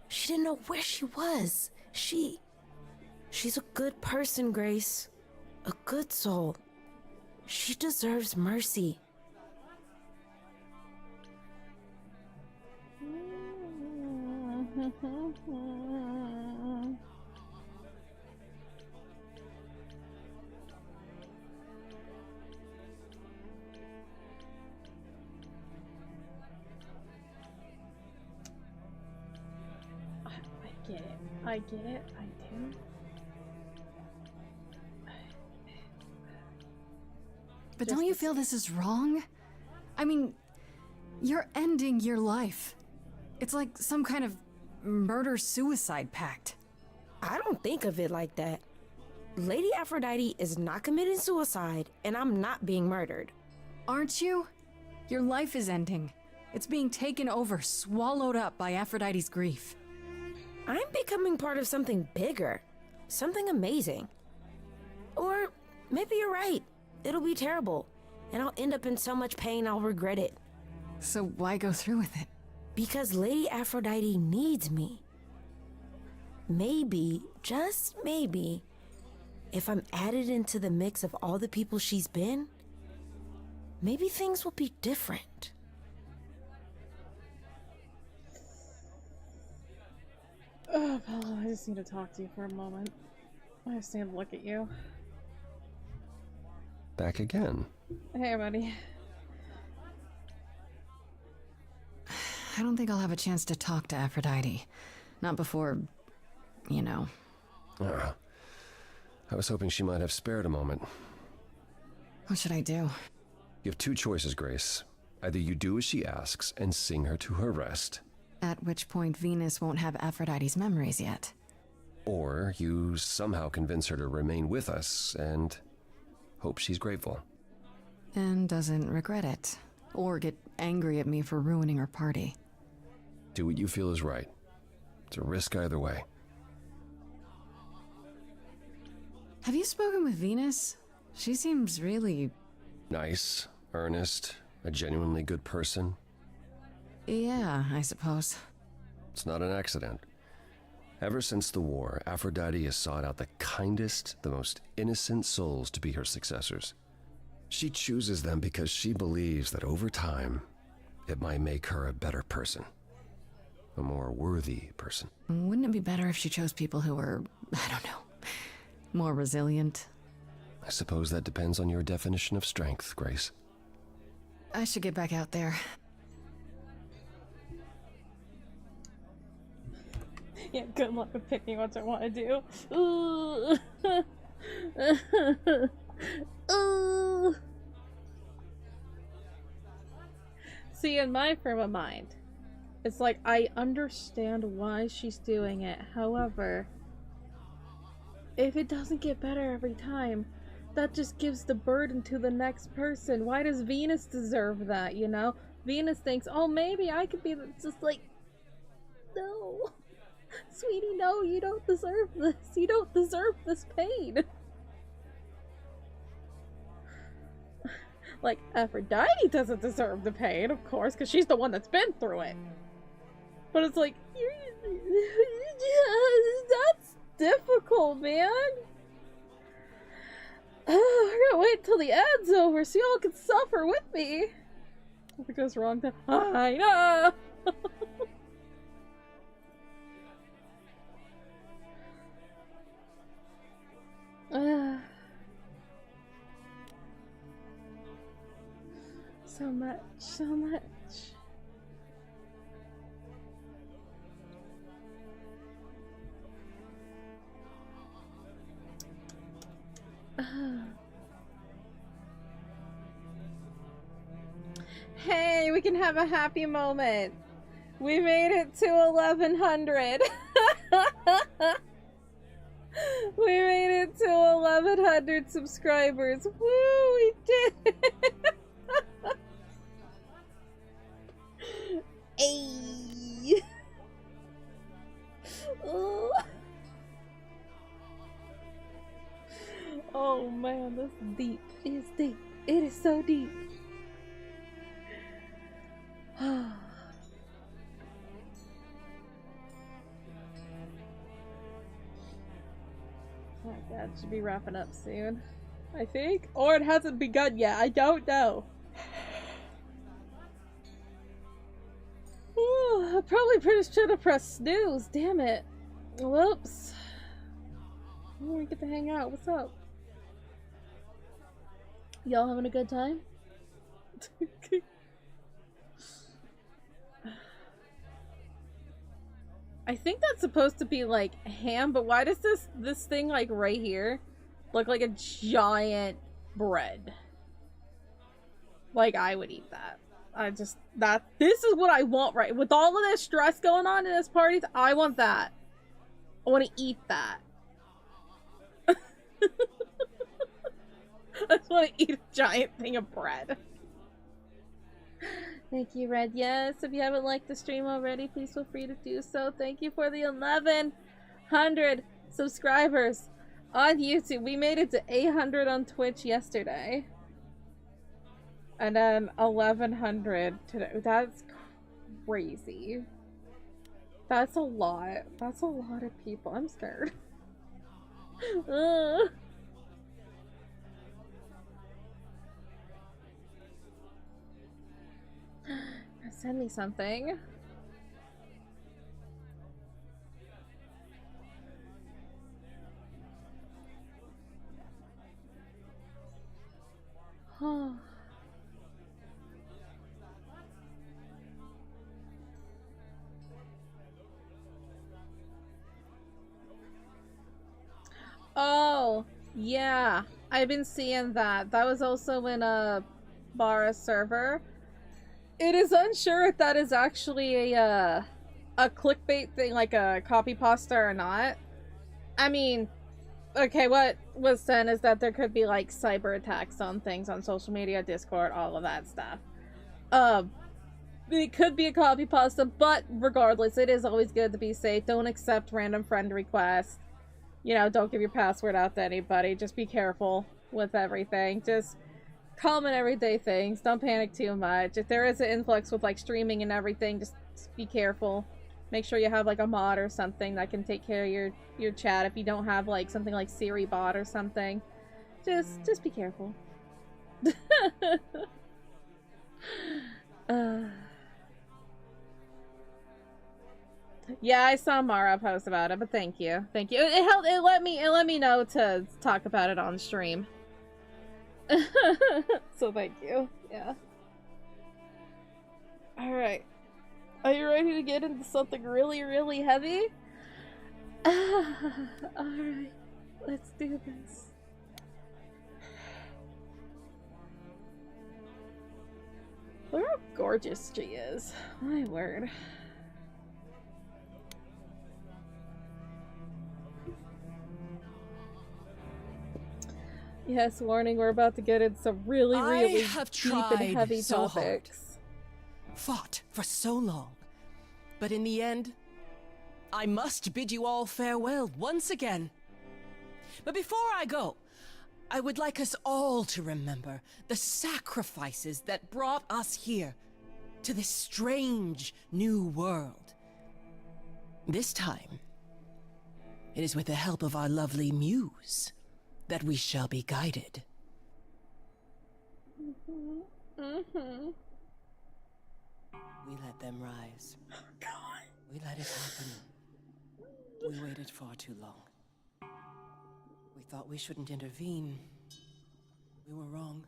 She didn't know where she was. She's a good person, Grace. A good soul. She deserves mercy. I get it, I do. But don't you feel this is wrong? I mean, you're ending your life. It's like some kind of murder-suicide pact. I don't think of it like that. Lady Aphrodite is not committing suicide, and I'm not being murdered. Aren't you? Your life is ending. It's being taken over, swallowed up by Aphrodite's grief. I'm becoming part of something bigger. Something amazing. Or maybe you're right. It'll be terrible, and I'll end up in so much pain I'll regret it. So why go through with it? Because Lady Aphrodite needs me. Maybe, just maybe, if I'm added into the mix of all the people she's been, maybe things will be different. Oh, Paul, I just need to talk to you for a moment. I just need to look at you. Back again. Hey, buddy. I don't think I'll have a chance to talk to Aphrodite. Not before, you know. I was hoping she might have spared a moment. What should I do? You have two choices, Grace. Either you do as she asks and sing her to her rest, At which point Venus won't have Aphrodite's memories yet. or you somehow convince her to remain with us and hope she's grateful. And doesn't regret it. Or get angry at me for ruining her party. Do what you feel is right. It's a risk either way. Have you spoken with Venus? She seems really... Nice, earnest, a genuinely good person. Yeah, I suppose. It's not an accident. Ever since the war, Aphrodite has sought out the kindest, the most innocent souls to be her successors. She chooses them because she believes that over time, it might make her a better person. A more worthy person. Wouldn't it be better if she chose people who were, I don't know, more resilient? I suppose that depends on your definition of strength, Grace. I should get back out there. Yeah, good luck with picking what I want to do. Ooh. Ooh. See, in my frame of mind, it's like I understand why she's doing it. However, if it doesn't get better every time, that just gives the burden to the next person. Why does Venus deserve that, you know? Venus thinks, oh, maybe I could be just like, no. Sweetie, no, you don't deserve this. You don't deserve this pain. Like, Aphrodite doesn't deserve the pain, of course, because she's the one that's been through it. But it's like, that's difficult, man. We're gonna wait till the ad's over so y'all can suffer with me. If it goes wrong, then I know. So much, so much. Hey, we can have a happy moment. We made it to 1100. We made it to 1100 subscribers. Woo, we did it. Ayy. Oh man, that's deep. It is deep. It is so deep. Oh god, should be wrapping up soon, I think. Or it hasn't begun yet, I don't know. Ooh, I probably should have pressed snooze, damn it. Whoops. Oh, we get to hang out, what's up? Y'all having a good time? I think that's supposed to be like ham, but why does this thing like right here look like a giant bread? Like I would eat that. This is what I want, right? With all of this stress going on in this party, I want that. I want to eat that. I just want to eat a giant thing of bread. Thank you, Red. Yes, if you haven't liked the stream already, please feel free to do so. Thank you for the 1100 subscribers on YouTube. We made it to 800 on Twitch yesterday. And then 1100 today. That's crazy. That's a lot. That's a lot of people. I'm scared. Send me something. Oh, yeah. I've been seeing that. That was also in a Bara server. It is unsure if that is actually a clickbait thing, like a copy pasta or not. I mean, okay, what was said is that there could be like cyber attacks on things on social media, Discord, all of that stuff. It could be a copy pasta, but regardless, it is always good to be safe. Don't accept random friend requests. You know, don't give your password out to anybody. Just be careful with everything. Just common everyday things. Don't panic too much. If there is an influx with like streaming and everything, just be careful. Make sure you have like a mod or something that can take care of your chat. If you don't have like something like Siri bot or something, just be careful. Yeah, I saw Mara post about it, but thank you. Thank you. It helped. It let me know to talk about it on stream. So thank you. Yeah. All right. Are you ready to get into something really, really heavy? All right. Let's do this. Look how gorgeous she is. My word. Yes, warning, we're about to get into some really, really deep and heavy so topics. Hard, fought for so long, but in the end, I must bid you all farewell once again. But before I go, I would like us all to remember the sacrifices that brought us here, to this strange new world. This time, it is with the help of our lovely muse that we shall be guided. We let them rise. Oh, God. We let it happen. We waited far too long. We thought we shouldn't intervene. We were wrong.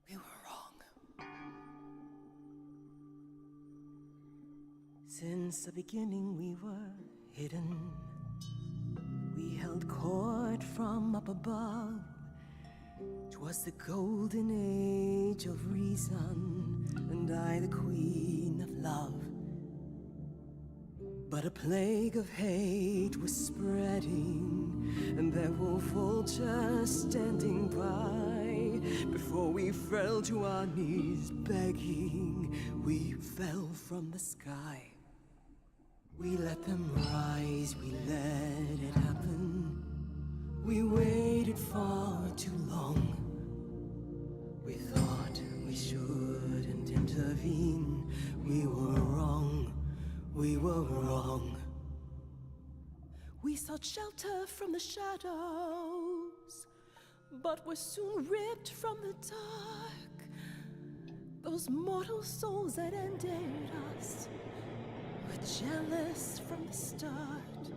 We were wrong. Since the beginning we were hidden. We held court from up above. 'Twas the golden age of reason, and I the queen of love. But a plague of hate was spreading, and there were vultures standing by. Before we fell to our knees begging, we fell from the sky. We let them rise, we let it happen. We waited far too long. We thought we shouldn't intervene. We were wrong, we were wrong. We sought shelter from the shadows, but were soon ripped from the dark. Those mortal souls that ended us were jealous from the start.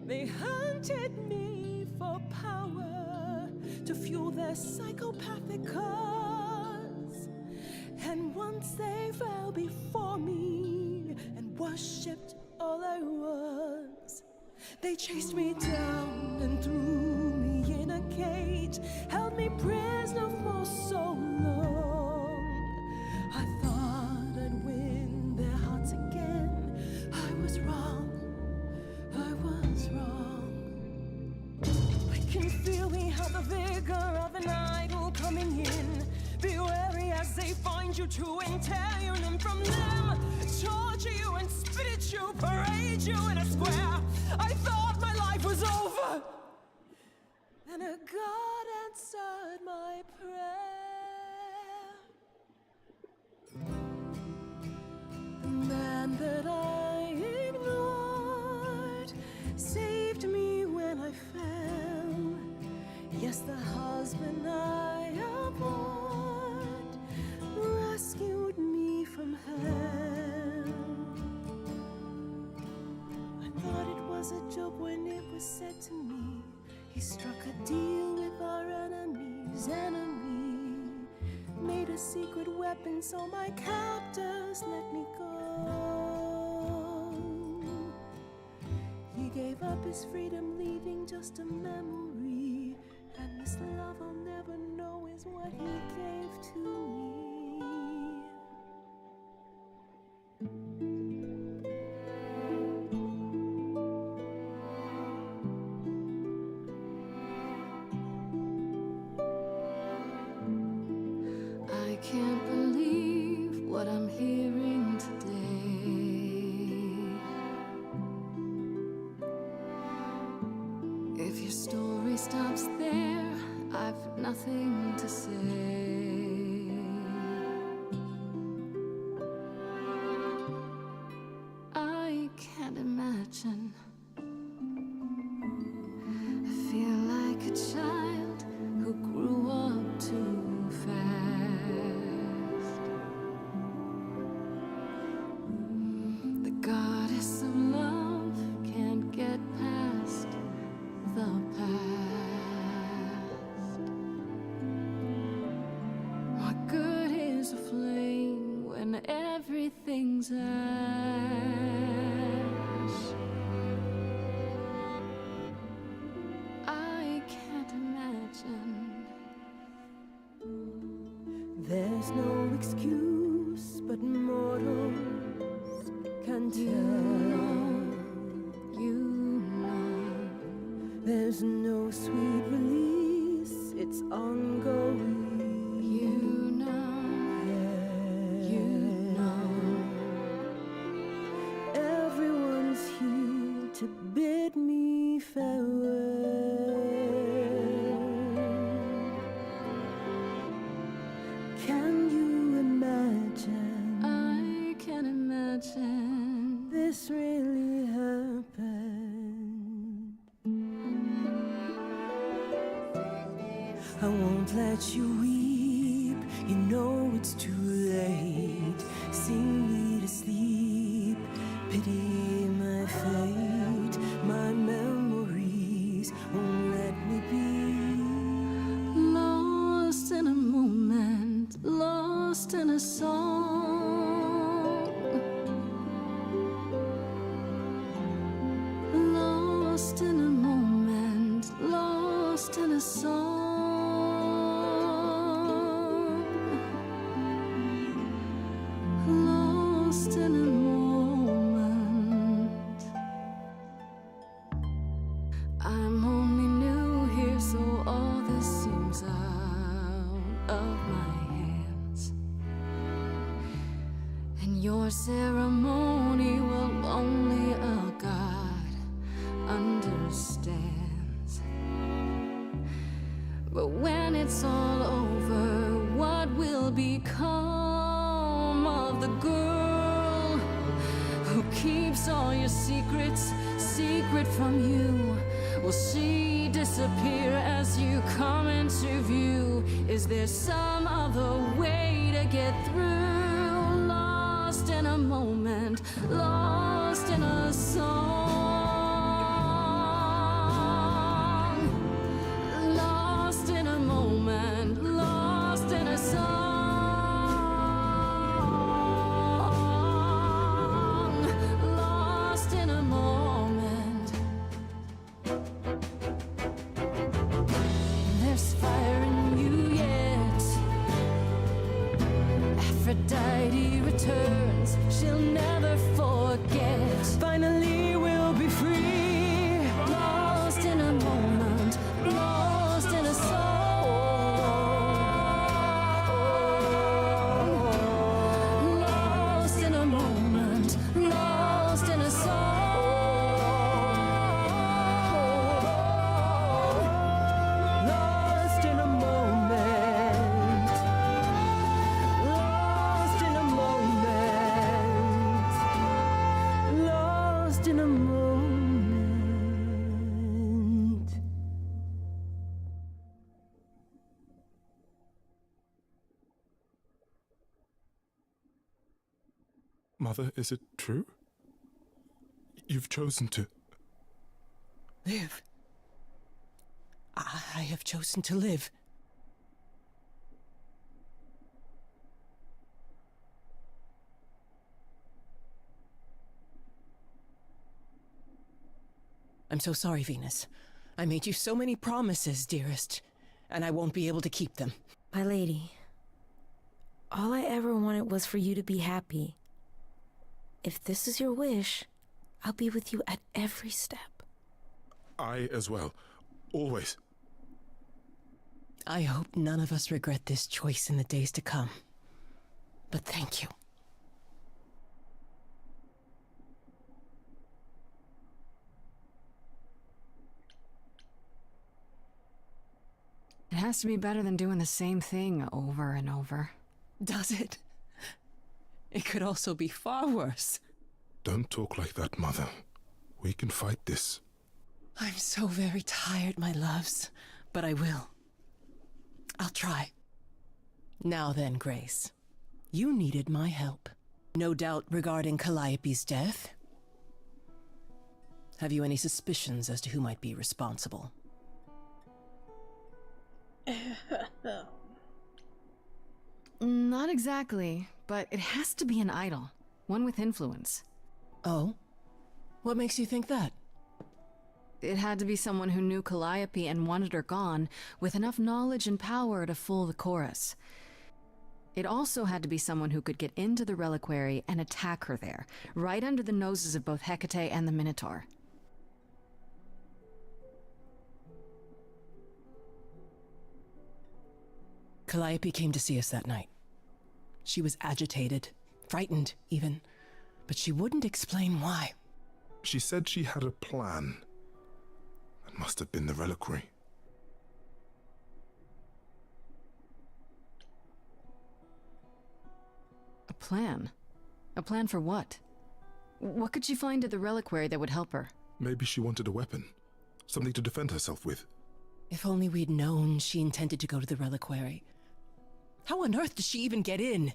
They hunted me for power to fuel their psychopathic cause. And once they fell before me and worshipped all I was, they chased me down and threw me in a cage, held me prisoner for so long. I thought I'd win their hearts again. I was wrong, I was wrong. I can feel we have the vigor of an idol coming in. Be wary as they find you to entail your limb from them. Torture you and spit at you, parade you in a square. I thought my life was over. Then a God answered my prayer. was said to me. He struck a deal with our enemy's enemy, made a secret weapon so my captors let me go. He gave up his freedom, leaving just a memory, and this love I'll never know is what he gave to me. I can't believe what I'm hearing today. If your story stops there, I've nothing to say. I can't imagine. I feel like a child who grew up too fast. The goddess of love can't get past the past. What good is a flame when everything's ash? I can't imagine. There's no excuse, but mortals can tell. You know. There's no sweet release, it's ongoing. You know. You know. Everyone's here to bid me farewell. Can you imagine? I can imagine. This really happened. I won't let you weep, you know it's too late. Sing me to sleep, pity my fate. My memories won't let me be. Lost in a moment, lost in a song. Lost in a moment, lost in a song. Lost in a moment. I'm only new here, so all this seems out of my hands. And your ceremony, well, only a God understands. But when it's all over, what will become of the girl who keeps all your secrets secret from you? Will she disappear as you come into view? Is there some other way to get through? Lost in a moment, lost in a song. Lost in a moment, lost in a song. Lost in a moment. There's fire in you yet. Aphrodite returns, she'll never forget. Finally we'll be free. Lost in a moment, lost in a song. Lost in a moment, lost in a song. Lost in a moment. Lost in a moment. Lost in a moment. Mother, is it true? You've chosen to Live. I have chosen to live. I'm so sorry, Venus. I made you so many promises, dearest, and I won't be able to keep them. My lady, all I ever wanted was for you to be happy. If this is your wish, I'll be with you at every step. I as well. Always. I hope none of us regret this choice in the days to come. But thank you. It has to be better than doing the same thing over and over. Does it? It could also be far worse. Don't talk like that, Mother. We can fight this. I'm so very tired, my loves, but I will. I'll try. Now then, Grace. You needed my help. No doubt regarding Calliope's death? Have you any suspicions as to who might be responsible? Not exactly, but it has to be an idol. One with influence. Oh? What makes you think that? It had to be someone who knew Calliope and wanted her gone, with enough knowledge and power to fool the chorus. It also had to be someone who could get into the reliquary and attack her there, right under the noses of both Hecate and the Minotaur. Calliope came to see us that night. She was agitated, frightened even, but she wouldn't explain why. She said she had a plan. That must have been the reliquary. A plan? A plan for what? What could she find at the reliquary that would help her? Maybe she wanted a weapon. Something to defend herself with. If only we'd known she intended to go to the reliquary. How on earth did she even get in?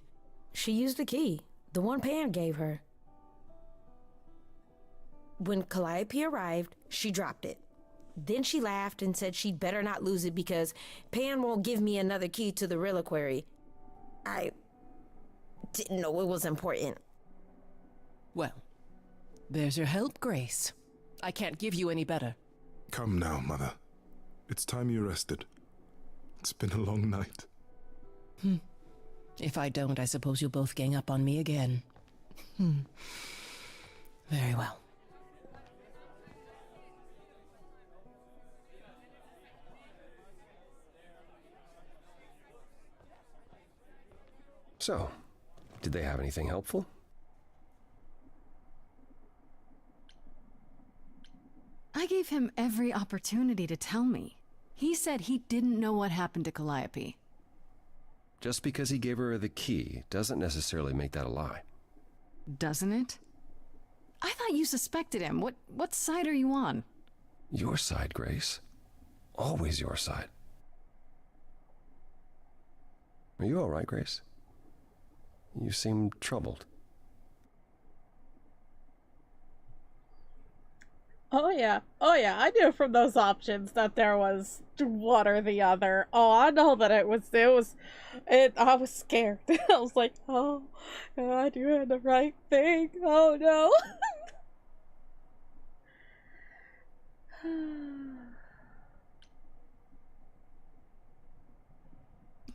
She used the key, the one Pan gave her. When Calliope arrived, she dropped it. Then she laughed and said she'd better not lose it because Pan won't give me another key to the reliquary. I didn't know it was important. Well, there's your help, Grace. I can't give you any better. Come now, Mother. It's time you rested. It's been a long night. If I don't, I suppose you'll both gang up on me again. Very well. So, did they have anything helpful? I gave him every opportunity to tell me. He said he didn't know what happened to Calliope. Just because he gave her the key doesn't necessarily make that a lie. Doesn't it? I thought you suspected him. What side are you on? Your side, Grace. Always your side. Are you all right, Grace? You seem troubled. Oh yeah, I knew from those options that there was one or the other. Oh, I know that I was scared. I was like, oh, am I doing the right thing? Oh no.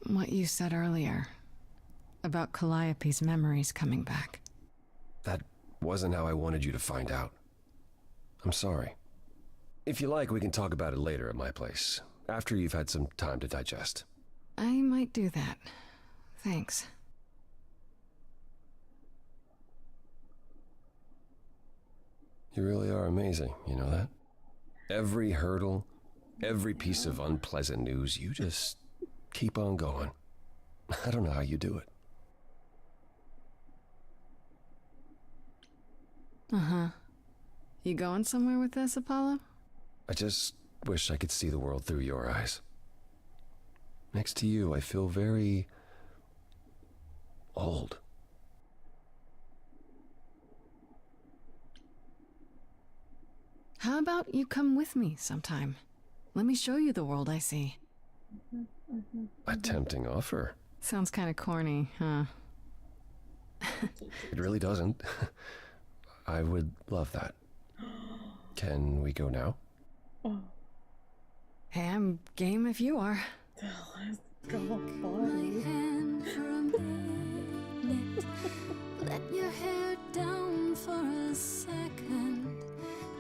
What you said earlier about Calliope's memories coming back. That wasn't how I wanted you to find out. I'm sorry. If you like, we can talk about it later at my place, after you've had some time to digest. I might do that. Thanks. You really are amazing, you know that? Every hurdle, every piece of unpleasant news, you just keep on going. I don't know how you do it. Uh-huh. You going somewhere with this, Apollo? I just wish I could see the world through your eyes. Next to you, I feel very old. How How about you come with me sometime? Let me show you the world I see. A tempting offer. Sounds kind of corny, huh? It really doesn't. I would love that. Can we go now? Hey, I'm game if you are. Let's go, buddy. Let your hair down for a second.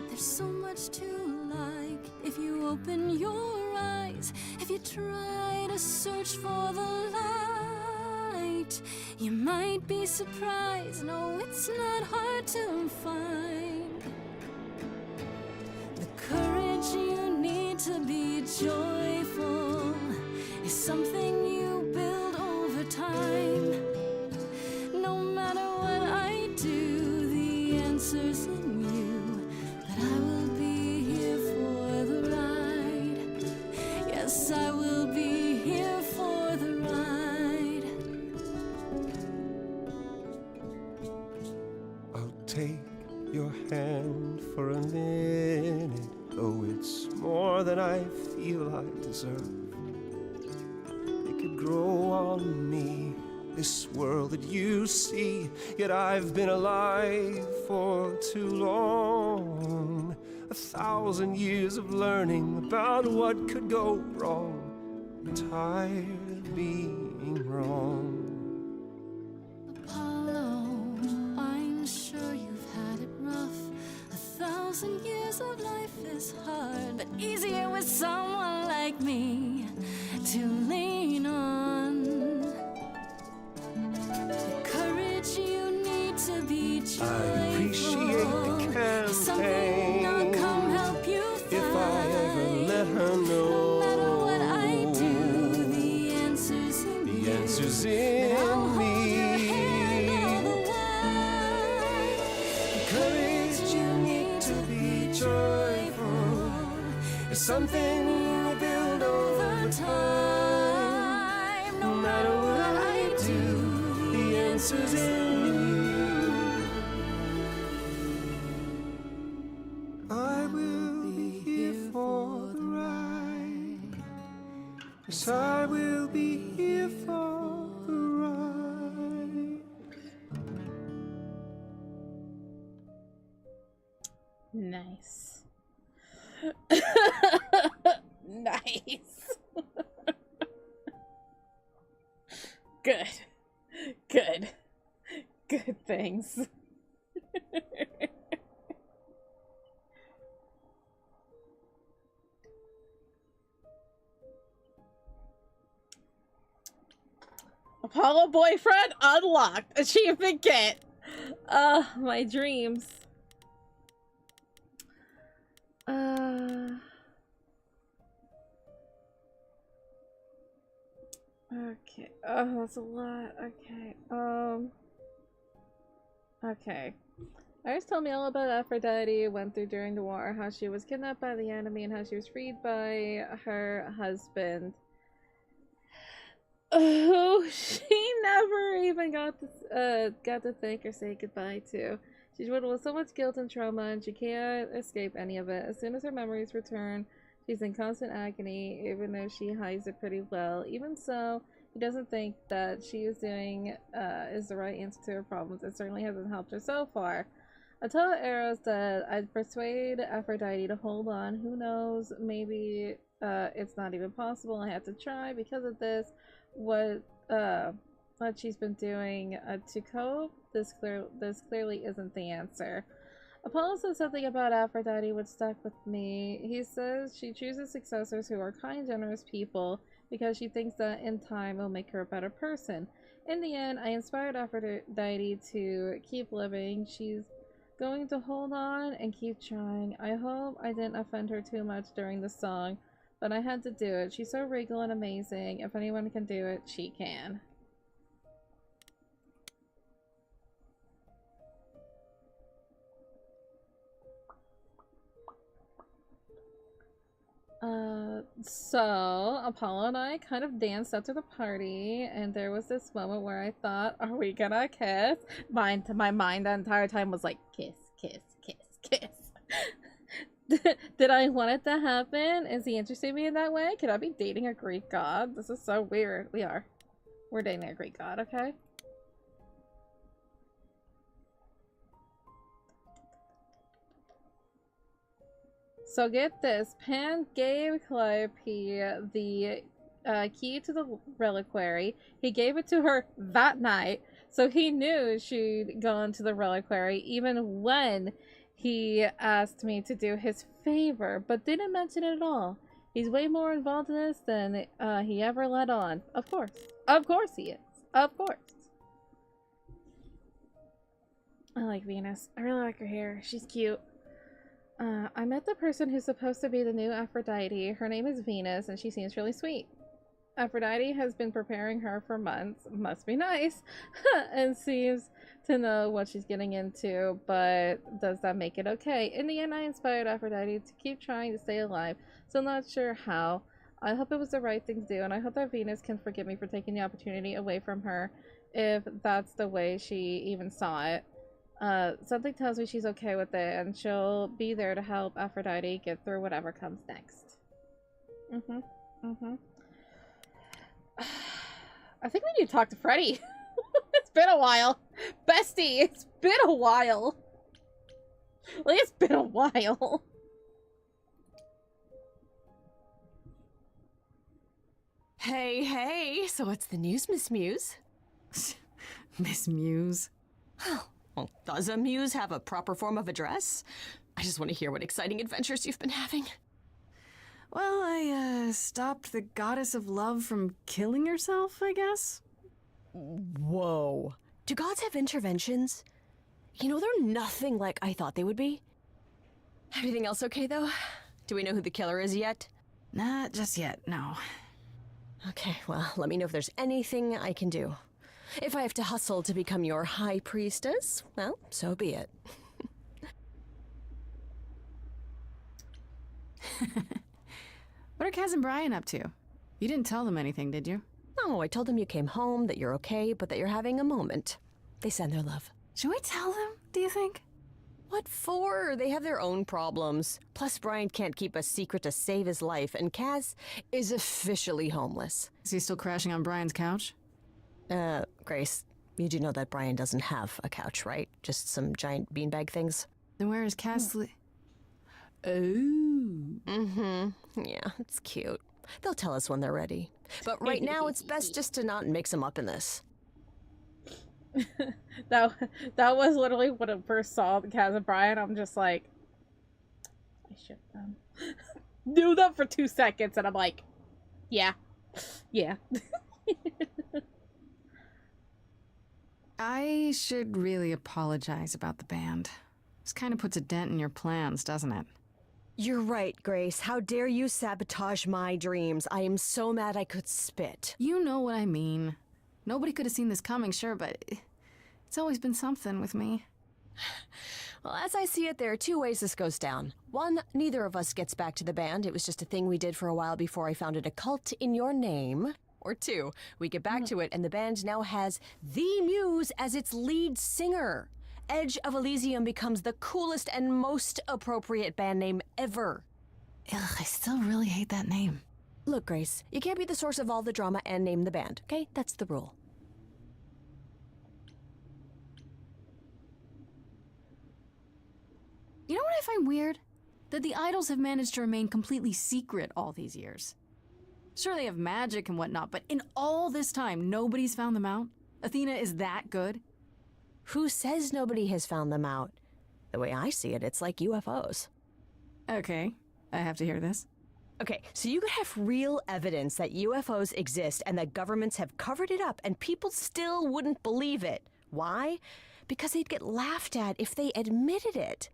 There's so much to like if you open your eyes. If you try to search for the light, you might be surprised. No, it's not hard to find. The courage you need to be joyful is something you build over time. No matter what I do, the answer's in you. But I will be here for the ride. Yes, I will be here for the ride. I'll take your hand for a minute, though it's more than I feel I deserve. It could grow on me, this world that you see, yet I've been alive for too long. 1,000 years of learning about what could go wrong. I'm tired of being wrong. Apollo, I'm sure you've had it rough. 1,000 years of life is hard, but easier with someone like me to lean on. The courage you need to be joyful. I appreciate the campaign. Something I'll come help you find. If I ever let her know. No matter what I do, the answer's in you. The answer's in me. The courage you need to be joyful is something you build over time. No matter what I do, the answer's in you. I will be here for the ride. Yes, I will be here for the ride. Nice. Nice. Good. Good. Good things. Apollo boyfriend unlocked. Achievement get. My dreams. Okay. Oh, that's a lot. Okay. Okay. Iris told me all about Aphrodite went through during the war, how she was kidnapped by the enemy, and how she was freed by her husband, who she never even got to thank or say goodbye to. She's riddled with so much guilt and trauma, and she can't escape any of it. As soon as her memories return, she's in constant agony, even though she hides it pretty well. Even so, he doesn't think that she is doing is the right answer to her problems. It certainly hasn't helped her so far. I tell Eros that I'd persuade Aphrodite to hold on. Who knows? Maybe it's not even possible. I have to try because of this. What she's been doing to cope. This clearly isn't the answer. Apollo said something about Aphrodite which stuck with me. He says she chooses successors who are kind, generous people because she thinks that in time will make her a better person. In the end, I inspired Aphrodite to keep living. She's going to hold on and keep trying. I hope I didn't offend her too much during the song, but I had to do it. She's so regal and amazing. If anyone can do it, she can. So Apollo and I kind of danced after the party, and there was this moment where I thought, are we gonna kiss? My mind the entire time was like, kiss, kiss, kiss, kiss. Did I want it to happen? Is he interested in me in that way? Could I be dating a Greek god? This is so weird. We are. We're dating a Greek god, okay? So get this. Pan gave Calliope the key to the reliquary. He gave it to her that night, so he knew she'd gone to the reliquary even when he asked me to do his favor, but didn't mention it at all. He's way more involved in this than he ever let on. Of course. Of course he is. Of course. I like Venus. I really like her hair. She's cute. I met the person who's supposed to be the new Aphrodite. Her name is Venus, and she seems really sweet. Aphrodite has been preparing her for months. Must be nice. And seems to know what she's getting into, but does that make it okay? In the end, I inspired Aphrodite to keep trying to stay alive, so I'm not sure how. I hope it was the right thing to do, and I hope that Venus can forgive me for taking the opportunity away from her, if that's the way she even saw it. Something tells me she's okay with it, and she'll be there to help Aphrodite get through whatever comes next. I think we need to talk to Freddy. It's been a while. Bestie, it's been a while. Like, it's been a while. Hey, hey, so what's the news, Miss Muse? Miss Muse? Well, does a muse have a proper form of address? I just want to hear what exciting adventures you've been having. Well, I, stopped the goddess of love from killing herself, I guess? Whoa. Do gods have interventions? You know, they're nothing like I thought they would be. Everything else okay, though? Do we know who the killer is yet? Not just yet, no. Okay, well, let me know if there's anything I can do. If I have to hustle to become your high priestess, well, so be it. What are Kaz and Brian up to? You didn't tell them anything, did you? No, I told them you came home, that you're okay, but that you're having a moment. They send their love. Should we tell them, do you think? What for? They have their own problems. Plus, Brian can't keep a secret to save his life, and Kaz is officially homeless. Is he still crashing on Brian's couch? Grace, you do know that Brian doesn't have a couch, right? Just some giant beanbag things? Then where is Kaz Yeah, it's cute. They'll tell us when they're ready. But right now, it's best just to not mix them up in this. that was literally when I first saw Kaz and Brian. I'm just like, I ship them. Do that for 2 seconds, and I'm like, yeah. I should really apologize about the band. This kind of puts a dent in your plans, doesn't it? You're right, Grace. How dare you sabotage my dreams? I am so mad I could spit. You know what I mean. Nobody could have seen this coming, sure, but it's always been something with me. Well, as I see it, there are 2 ways this goes down. 1, neither of us gets back to the band. It was just a thing we did for a while before I founded a cult in your name. Or 2, we get back to it and the band now has the Muse as its lead singer. Edge of Elysium becomes the coolest and most appropriate band name ever. Ugh, I still really hate that name. Look, Grace, you can't be the source of all the drama and name the band, okay? That's the rule. You know what I find weird? That the idols have managed to remain completely secret all these years. Sure, they have magic and whatnot, but in all this time, nobody's found them out? Athena is that good? Who says nobody has found them out? The way I see it, it's like UFOs. Okay, I have to hear this. Okay, so you could have real evidence that UFOs exist and that governments have covered it up and people still wouldn't believe it. Why? Because they'd get laughed at if they admitted it.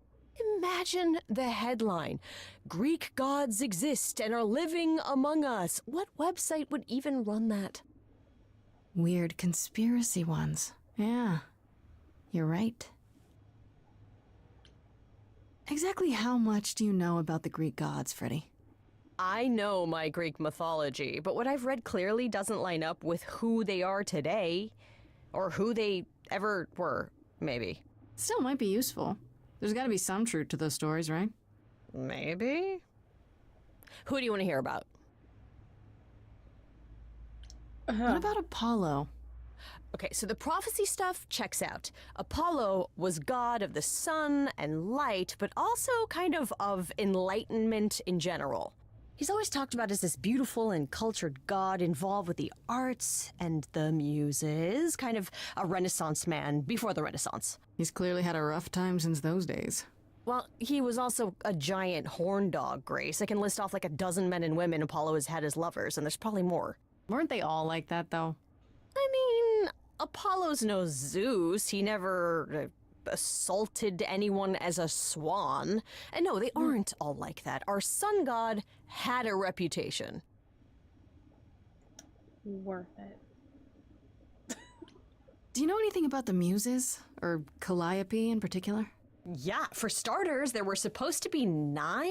Imagine the headline, Greek gods exist and are living among us. What website would even run that? Weird conspiracy ones. Yeah, you're right. Exactly how much do you know about the Greek gods, Freddy? I know my Greek mythology, but what I've read clearly doesn't line up with who they are today. Or who they ever were, maybe. Still might be useful. There's gotta be some truth to those stories, right? Maybe? Who do you want to hear about? What about Apollo? Okay, so the prophecy stuff checks out. Apollo was god of the sun and light, but also kind of enlightenment in general. He's always talked about as this beautiful and cultured god involved with the arts and the muses, kind of a Renaissance man before the Renaissance. He's clearly had a rough time since those days. Well, he was also a giant horn dog, Grace. I can list off like a dozen men and women Apollo has had as lovers, and there's probably more. Weren't they all like that, though? I mean, Apollo's no Zeus. He never assaulted anyone as a swan. And no, they aren't all like that. Our sun god had a reputation. Worth it. Do you know anything about the muses? Or Calliope in particular? Yeah, for starters, there were supposed to be 9.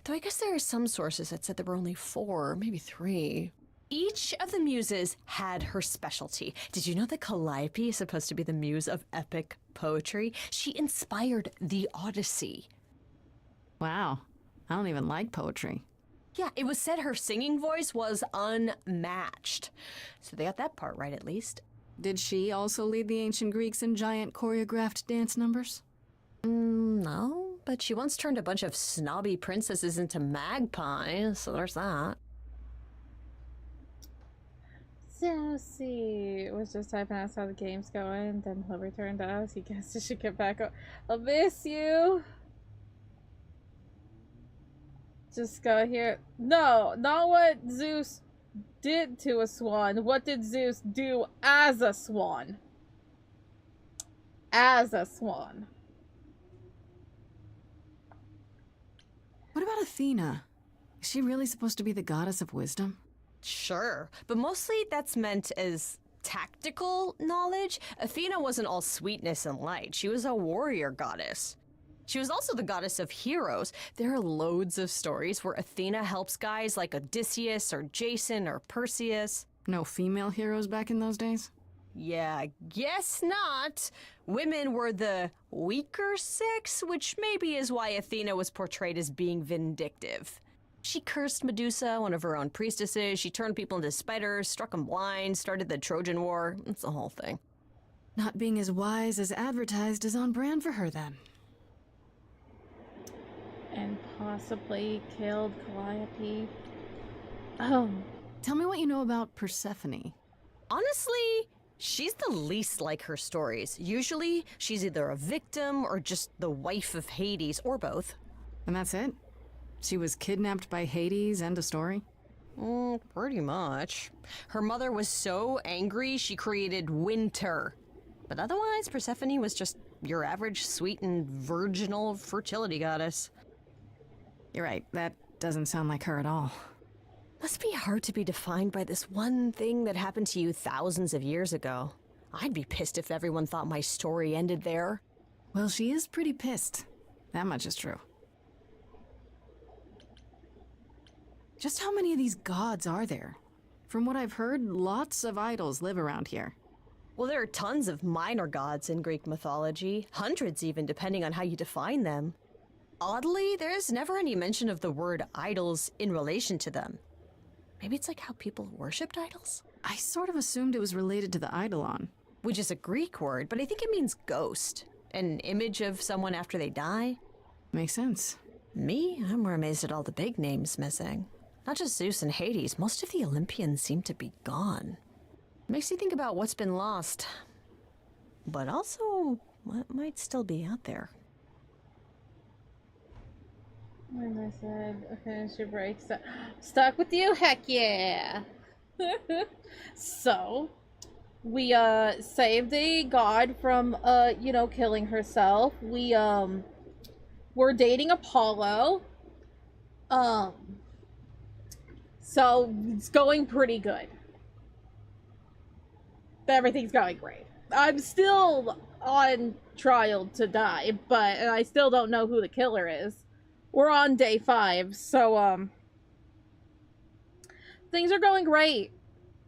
Though I guess there are some sources that said there were only 4, maybe 3. Each of the muses had her specialty. Did you know that Calliope is supposed to be the muse of epic poetry? She inspired the Odyssey. Wow. I don't even like poetry. Yeah, it was said her singing voice was unmatched. So they got that part right, at least. Did she also lead the ancient Greeks in giant choreographed dance numbers? No, but she once turned a bunch of snobby princesses into magpies, so there's that. Josie was just typing out how the game's going, then he'll return to us. He guessed he should get back up. I'll miss you. Just go here. No, not what Zeus did to a swan. What did Zeus do as a swan? As a swan. What about Athena? Is she really supposed to be the goddess of wisdom? Sure, but mostly that's meant as tactical knowledge. Athena wasn't all sweetness and light. She was a warrior goddess. She was also the goddess of heroes. There are loads of stories where Athena helps guys like Odysseus or Jason or Perseus. No female heroes back in those days? Yeah, guess not. Women were the weaker sex, which maybe is why Athena was portrayed as being vindictive. She cursed Medusa, one of her own priestesses. She turned people into spiders, struck them blind, started the Trojan War. It's the whole thing. Not being as wise as advertised is on brand for her, then. And possibly killed Calliope. Oh. Tell me what you know about Persephone. Honestly, she's the least like her stories. Usually, she's either a victim or just the wife of Hades, or both. And that's it? She was kidnapped by Hades, end of story? Pretty much. Her mother was so angry, she created winter. But otherwise, Persephone was just your average sweet and virginal fertility goddess. You're right, that doesn't sound like her at all. Must be hard to be defined by this one thing that happened to you thousands of years ago. I'd be pissed if everyone thought my story ended there. Well, she is pretty pissed. That much is true. Just how many of these gods are there? From what I've heard, lots of idols live around here. Well, there are tons of minor gods in Greek mythology, hundreds even, depending on how you define them. Oddly, there's never any mention of the word idols in relation to them. Maybe it's like how people worshipped idols? I sort of assumed it was related to the eidolon. Which is a Greek word, but I think it means ghost. An image of someone after they die. Makes sense. Me? I'm more amazed at all the big names missing. Not just Zeus and Hades, most of the Olympians seem to be gone. Makes you think about what's been lost. But also, what might still be out there. When I said, finish your break, stuck with you? Heck yeah! So, we, saved a god from, killing herself. We, were dating Apollo. So, it's going pretty good. Everything's going great. I'm still on trial to die, and I still don't know who the killer is. We're on day 5, so, things are going great.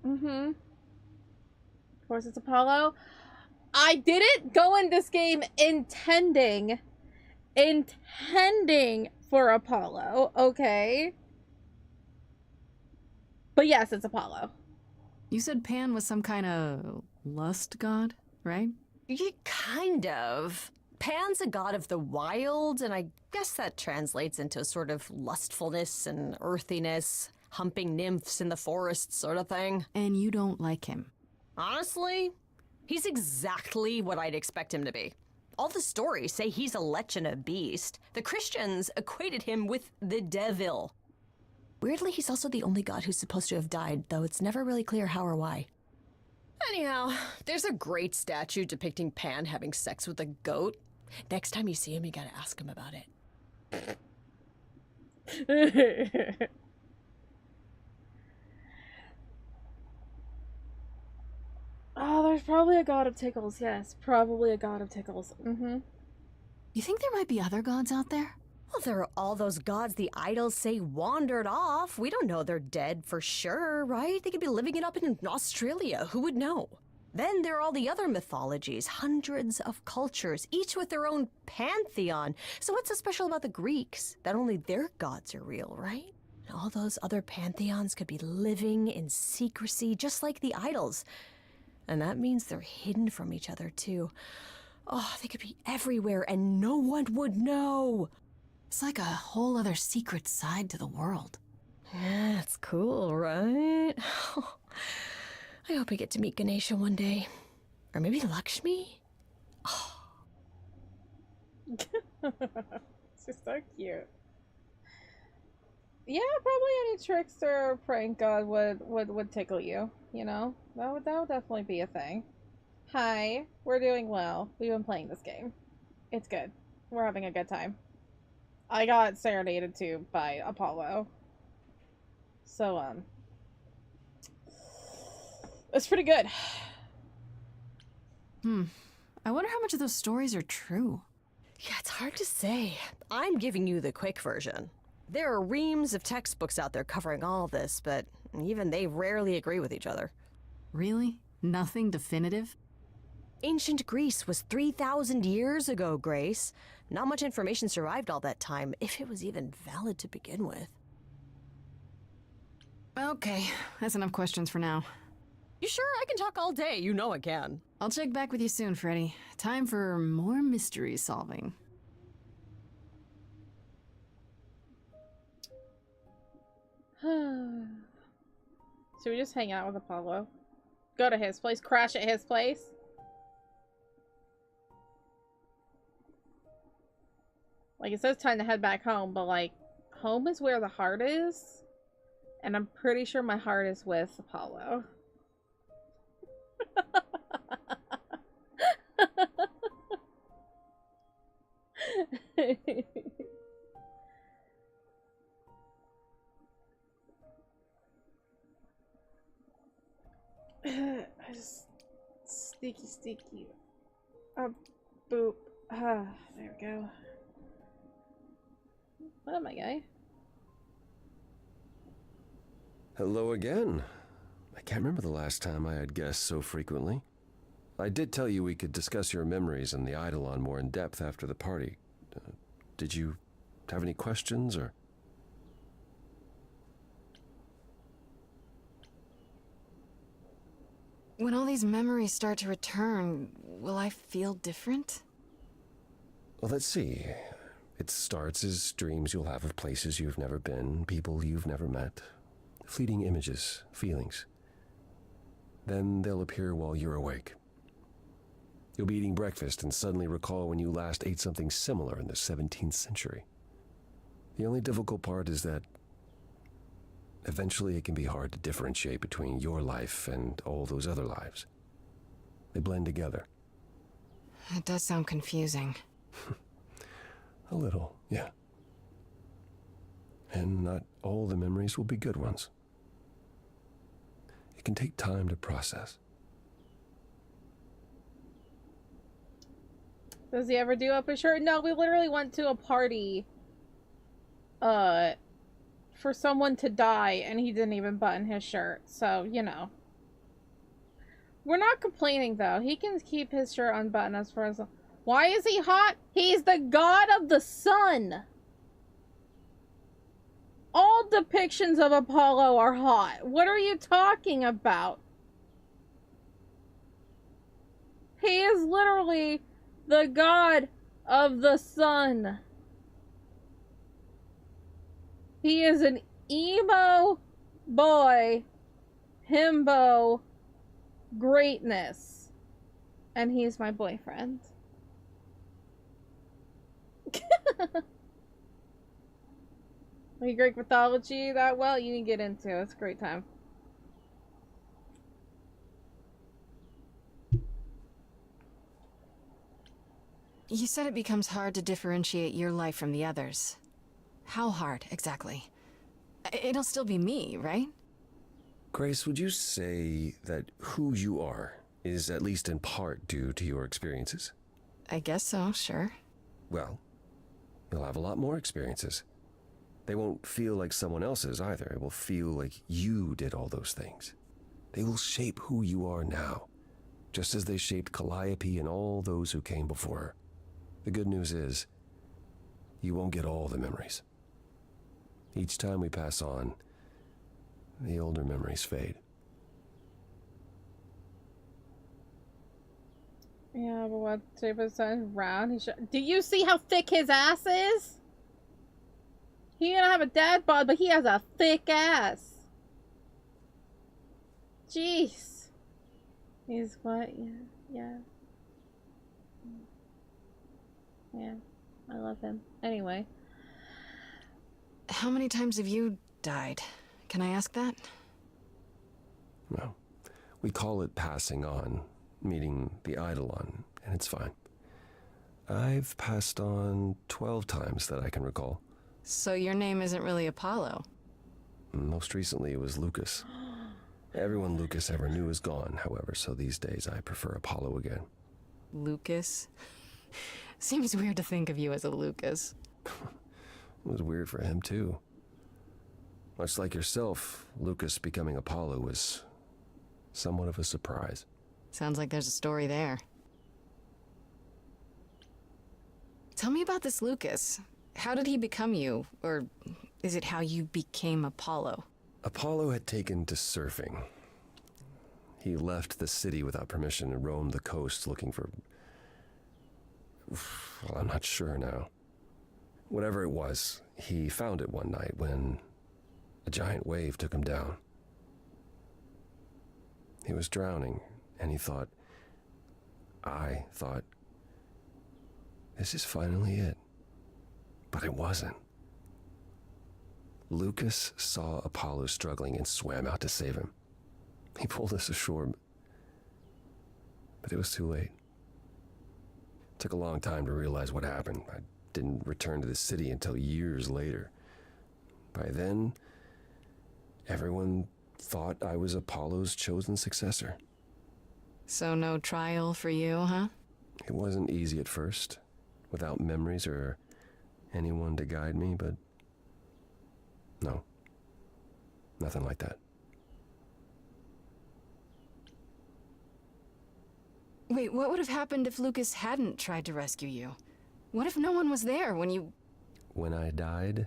Of course, it's Apollo. I didn't go in this game intending intending for Apollo, okay? But yes, it's Apollo. You said Pan was some kind of lust god, right? Yeah, kind of. Pan's a god of the wild, and I guess that translates into sort of lustfulness and earthiness, humping nymphs in the forest sort of thing. And you don't like him? Honestly, he's exactly what I'd expect him to be. All the stories say he's a lech and a beast. The Christians equated him with the devil. Weirdly, he's also the only god who's supposed to have died, though it's never really clear how or why. Anyhow, there's a great statue depicting Pan having sex with a goat. Next time you see him, you gotta ask him about it. Oh, there's probably a god of tickles. Yes, probably a god of tickles. Mm-hmm. You think there might be other gods out there? Well, there are all those gods the idols say wandered off. We don't know they're dead for sure, right? They could be living it up in Australia. Who would know? Then there are all the other mythologies, hundreds of cultures, each with their own pantheon. So what's so special about the Greeks? That only their gods are real, right? And all those other pantheons could be living in secrecy, just like the idols. And that means they're hidden from each other, too. Oh, they could be everywhere and no one would know. It's like a whole other secret side to the world. Yeah, that's cool, right? I hope I get to meet Ganesha one day. Or maybe Lakshmi? Oh. She's so cute. Yeah, probably any trickster or prank god would tickle you, you know? That would definitely be a thing. Hi, we're doing well. We've been playing this game. It's good. We're having a good time. I got serenaded too by Apollo. So, it's pretty good. I wonder how much of those stories are true. Yeah, it's hard to say. I'm giving you the quick version. There are reams of textbooks out there covering all this, but even they rarely agree with each other. Really? Nothing definitive? Ancient Greece was 3,000 years ago, Grace. Not much information survived all that time, if it was even valid to begin with. Okay, that's enough questions for now. You sure? I can talk all day. You know I can. I'll check back with you soon, Freddy. Time for more mystery solving. Should we just hang out with Apollo? Go to his place? Crash at his place? Like, it says time to head back home, but, like, home is where the heart is. And I'm pretty sure my heart is with Apollo. I just... Sticky. Boop. There we go. What am I, guy? Hello again. I can't remember the last time I had guests so frequently. I did tell you we could discuss your memories and the Eidolon more in depth after the party. Did you have any questions, or...? When all these memories start to return, will I feel different? Well, let's see. It starts as dreams you'll have of places you've never been, people you've never met, fleeting images, feelings. Then they'll appear while you're awake. You'll be eating breakfast and suddenly recall when you last ate something similar in the 17th century. The only difficult part is that eventually it can be hard to differentiate between your life and all those other lives. They blend together. It does sound confusing. A little, yeah. And not all the memories will be good ones. It can take time to process. Does he ever do up his shirt? No, we literally went to a party for someone to die and he didn't even button his shirt. So, you know. We're not complaining though. He can keep his shirt unbuttoned as far as... Why is he hot? He's the god of the sun. All depictions of Apollo are hot. What are you talking about? He is literally the god of the sun. He is an emo boy, himbo greatness. And he's my boyfriend. Greek mythology that well? You can get into it. It's a great time. You said it becomes hard to differentiate your life from the others. How hard, exactly? It'll still be me, right? Grace, would you say that who you are is at least in part due to your experiences? I guess so, sure. Well, you'll have a lot more experiences. They won't feel like someone else's either. It will feel like you did all those things. They will shape who you are now, just as they shaped Calliope and all those who came before her. The good news is, you won't get all the memories. Each time we pass on, the older memories fade. Yeah, but what shape of sun? Round. Do you see how thick his ass is? He don't have a dad bod, but he has a thick ass. Jeez. He's what? Yeah. Yeah. I love him. Anyway. How many times have you died? Can I ask that? Well, we call it passing on, meeting the Eidolon, and it's fine. I've passed on 12 times that I can recall. So your name isn't really Apollo? Most recently it was Lucas. Everyone Lucas ever knew is gone, however, so these days I prefer Apollo again. Lucas? Seems weird to think of you as a Lucas. It was weird for him, too. Much like yourself, Lucas becoming Apollo was somewhat of a surprise. Sounds like there's a story there. Tell me about this Lucas. How did he become you? Or is it how you became Apollo? Apollo had taken to surfing. He left the city without permission and roamed the coast looking for... Well, I'm not sure now. Whatever it was, he found it one night when a giant wave took him down. He was drowning, and I thought, this is finally it. But it wasn't. Lucas saw Apollo struggling and swam out to save him. He pulled us ashore, but it was too late. It took a long time to realize what happened. I didn't return to the city until years later. By then, everyone thought I was Apollo's chosen successor. So no trial for you, huh? It wasn't easy at first, without memories or anyone to guide me, but no, nothing like that. Wait, what would have happened if Lucas hadn't tried to rescue you? What if no one was there when you... When I died,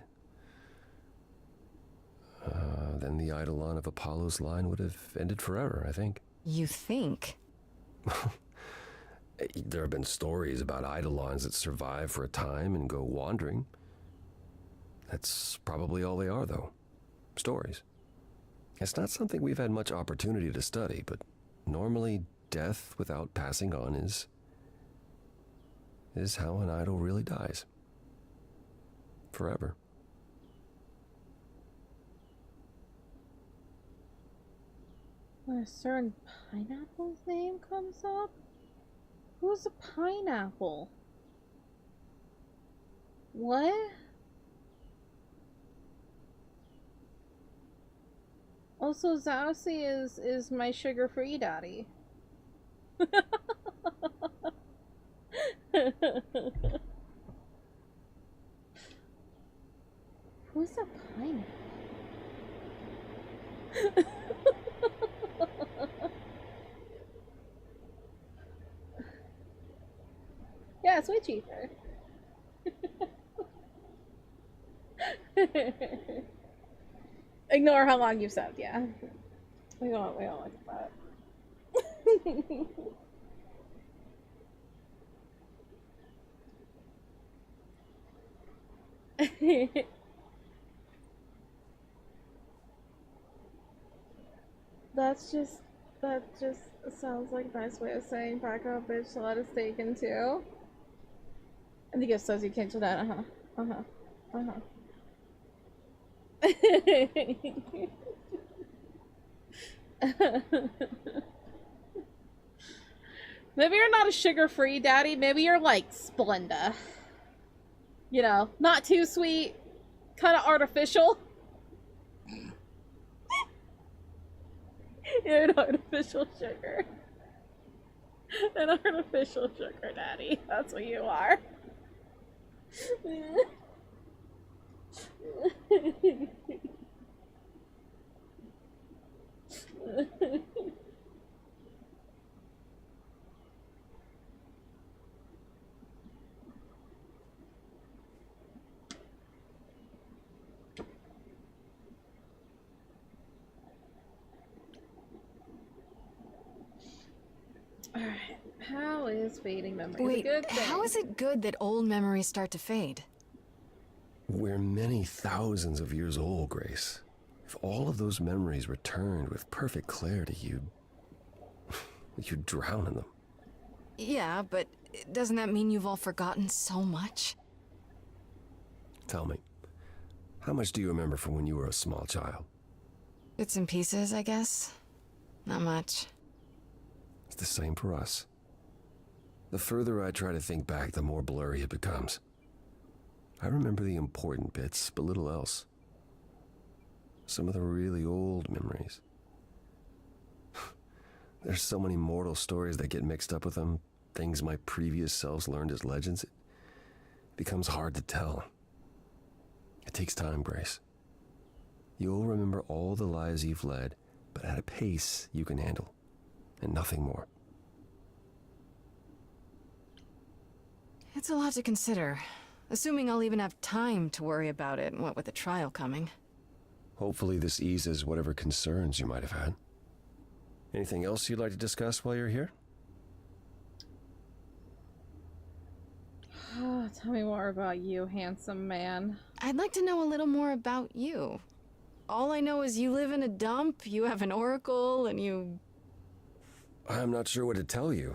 then the Eidolon of Apollo's line would have ended forever, I think. You think? There have been stories about Eidolons that survive for a time and go wandering. That's probably all they are, though. Stories. It's not something we've had much opportunity to study, but normally death without passing on is how an idol really dies. Forever. When a certain pineapple's name comes up? Who's a pineapple? What? Also, Zaussi is my sugar-free daddy. Who's a pineapple? Yeah, it's way cheaper. Ignore how long you've subbed, yeah. We don't like that. That just sounds like a nice way of saying back up, bitch, to let us take in too. And the gift says you can't do that, Maybe you're not a sugar-free daddy, maybe you're like Splenda. You know, not too sweet, kind of artificial. You're an artificial sugar. An artificial sugar daddy. That's what you are. Alright, how is fading memories Wait, a good thing? how is it good that old memories start to fade? We're many thousands of years old, Grace. If all of those memories returned with perfect clarity, you'd drown in them. Yeah, but doesn't that mean you've all forgotten so much? Tell me, how much do you remember from when you were a small child? Bits and pieces, I guess. Not much. It's the same for us. The further I try to think back, the more blurry it becomes. I remember the important bits, but little else. Some of the really old memories. There's so many mortal stories that get mixed up with them, things my previous selves learned as legends. It becomes hard to tell. It takes time, Grace. You'll remember all the lives you've led, but at a pace you can handle, and nothing more. It's a lot to consider. Assuming I'll even have time to worry about it, what with the trial coming. Hopefully this eases whatever concerns you might have had. Anything else you'd like to discuss while you're here? Tell me more about you, handsome man. I'd like to know a little more about you. All I know is you live in a dump, you have an oracle, and you... I'm not sure what to tell you.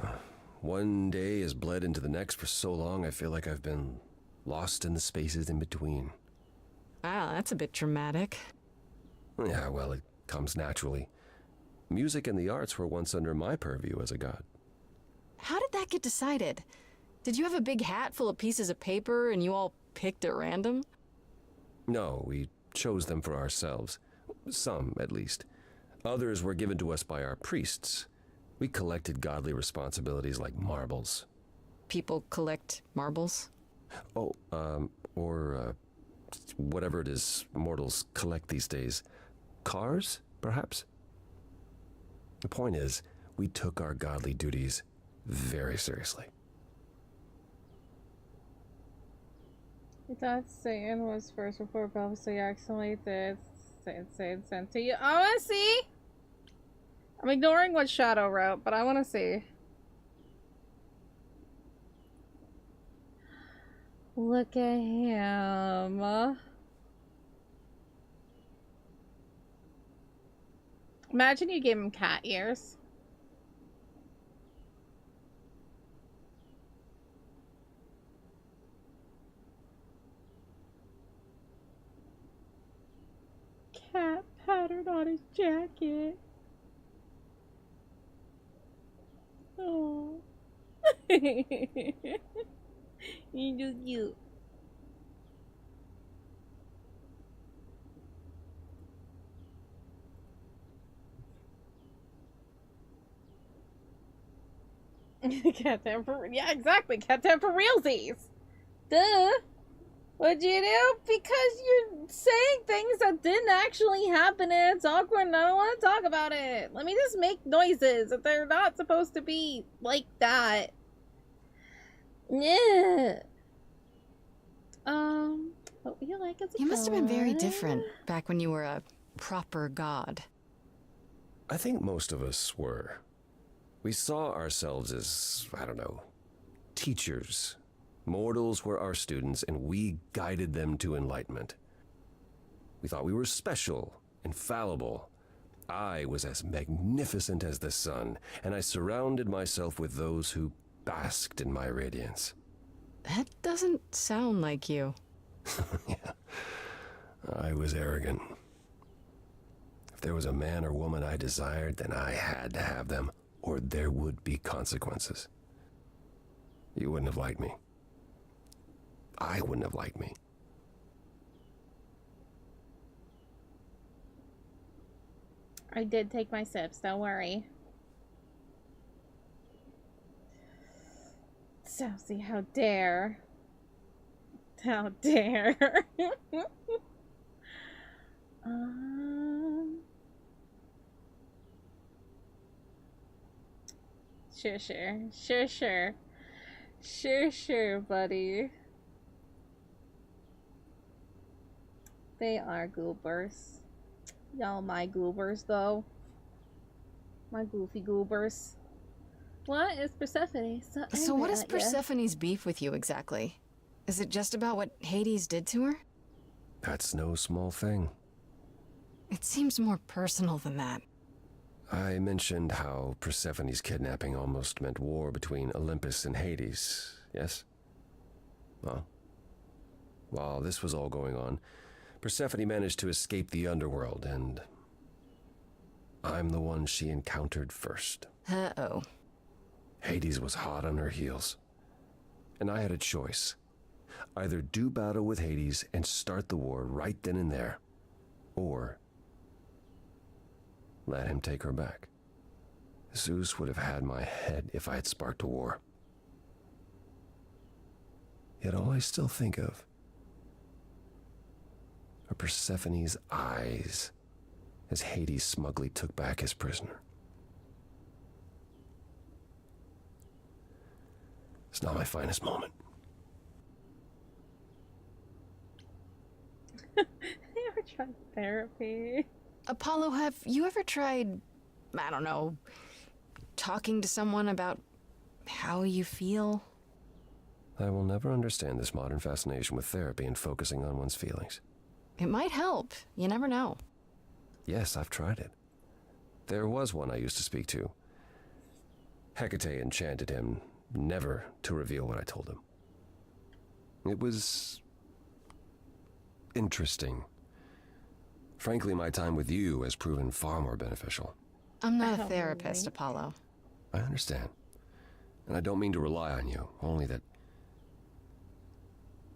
One day has bled into the next for so long I feel like I've been lost in the spaces in between. Wow, that's a bit dramatic. Yeah, well, it comes naturally. Music and the arts were once under my purview as a god. How did that get decided? Did you have a big hat full of pieces of paper and you all picked at random? No, we chose them for ourselves. Some, at least. Others were given to us by our priests. We collected godly responsibilities like marbles. People collect marbles? Oh, or whatever it is mortals collect these days. Cars, perhaps? The point is, we took our godly duties very seriously. You thought Satan was first before Belva, so you accidentally did Satan sent to you. I wanna see! I'm ignoring what Shadow wrote, but I wanna see. Look at him. Imagine you gave him cat ears. Cat pattern on his jacket. Oh. You just cute. Cat for yeah, exactly. Cat for realsies. Duh. What'd you do? Because you're saying things that didn't actually happen and it's awkward and I don't want to talk about it. Let me just make noises that they're not supposed to be like that. Yeah. What would you like as a You must have been very god? different back when you were a proper god. I think most of us were. We saw ourselves as, I don't know, teachers. Mortals were our students, and we guided them to enlightenment. We thought we were special, infallible. I was as magnificent as the sun, and I surrounded myself with those who basked in my radiance. That doesn't sound like you. Yeah, I was arrogant. If there was a man or woman I desired, then I had to have them, or there would be consequences. You wouldn't have liked me. I wouldn't have liked me. I did take my sips, don't worry. Sousy, how dare. How dare. Sure, buddy. They are goobers. Y'all my goobers, though. My goofy goobers. What is Persephone? So what is angry at ya? Persephone's beef with you exactly? Is it just about what Hades did to her? That's no small thing. It seems more personal than that. I mentioned how Persephone's kidnapping almost meant war between Olympus and Hades, yes? Well, while this was all going on, Persephone managed to escape the underworld, and I'm the one she encountered first. Uh-oh. Hades was hot on her heels, and I had a choice. Either do battle with Hades and start the war right then and there, or let him take her back. Zeus would have had my head if I had sparked a war. Yet all I still think of are Persephone's eyes as Hades smugly took back his prisoner. It's not my finest moment. You ever tried therapy? Apollo, have you ever tried, I don't know, talking to someone about how you feel? I will never understand this modern fascination with therapy and focusing on one's feelings. It might help. You never know. Yes, I've tried it. There was one I used to speak to. Hecate enchanted him never to reveal what I told him. It was interesting. Frankly, my time with you has proven far more beneficial. I'm not a therapist, Apollo. I understand. And I don't mean to rely on you, only that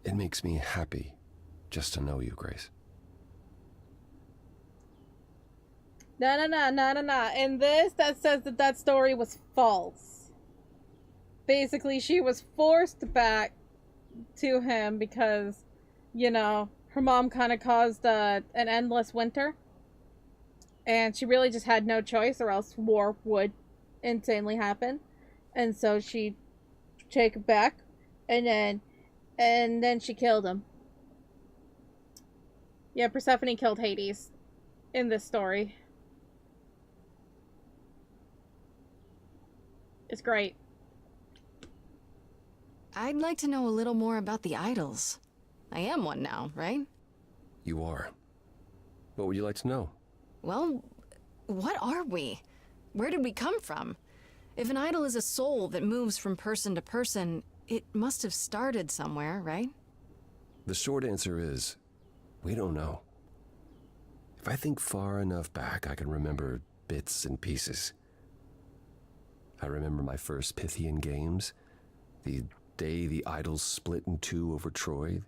it makes me happy just to know you, Grace. No. In this, that says that story was false. Basically, she was forced back to him because, you know, her mom kind of caused an endless winter. And she really just had no choice, or else war would insanely happen. And so she take it back, and then she killed him. Yeah, Persephone killed Hades in this story. It's great. I'd like to know a little more about the idols. I am one now, right? You are. What would you like to know? Well, what are we? Where did we come from? If an idol is a soul that moves from person to person, it must have started somewhere, right? The short answer is, we don't know. If I think far enough back, I can remember bits and pieces. I remember my first Pythian games, the day the idols split in two over Troy,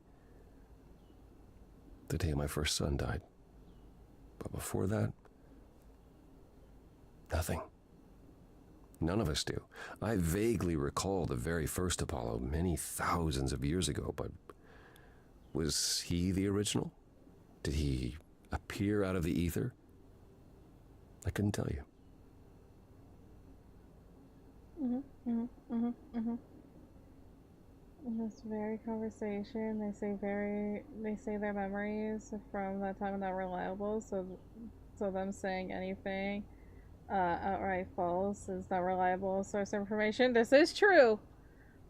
the day my first son died. But before that, nothing. None of us do. I vaguely recall the very first Apollo many thousands of years ago, but was he the original? Did he appear out of the ether? I couldn't tell you. In this very conversation, they say their memories from that time are not reliable, so them saying anything outright false is not reliable source information. This is true.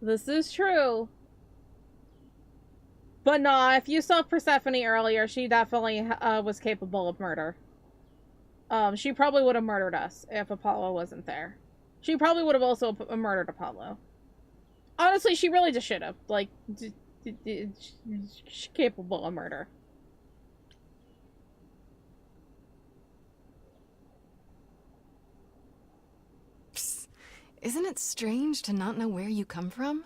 This is true. But nah, if you saw Persephone earlier, she definitely was capable of murder. She probably would have murdered us if Apollo wasn't there. She probably would have also murdered Apollo. Honestly, she really just should have. Like, she's capable of murder. Psst. Isn't it strange to not know where you come from?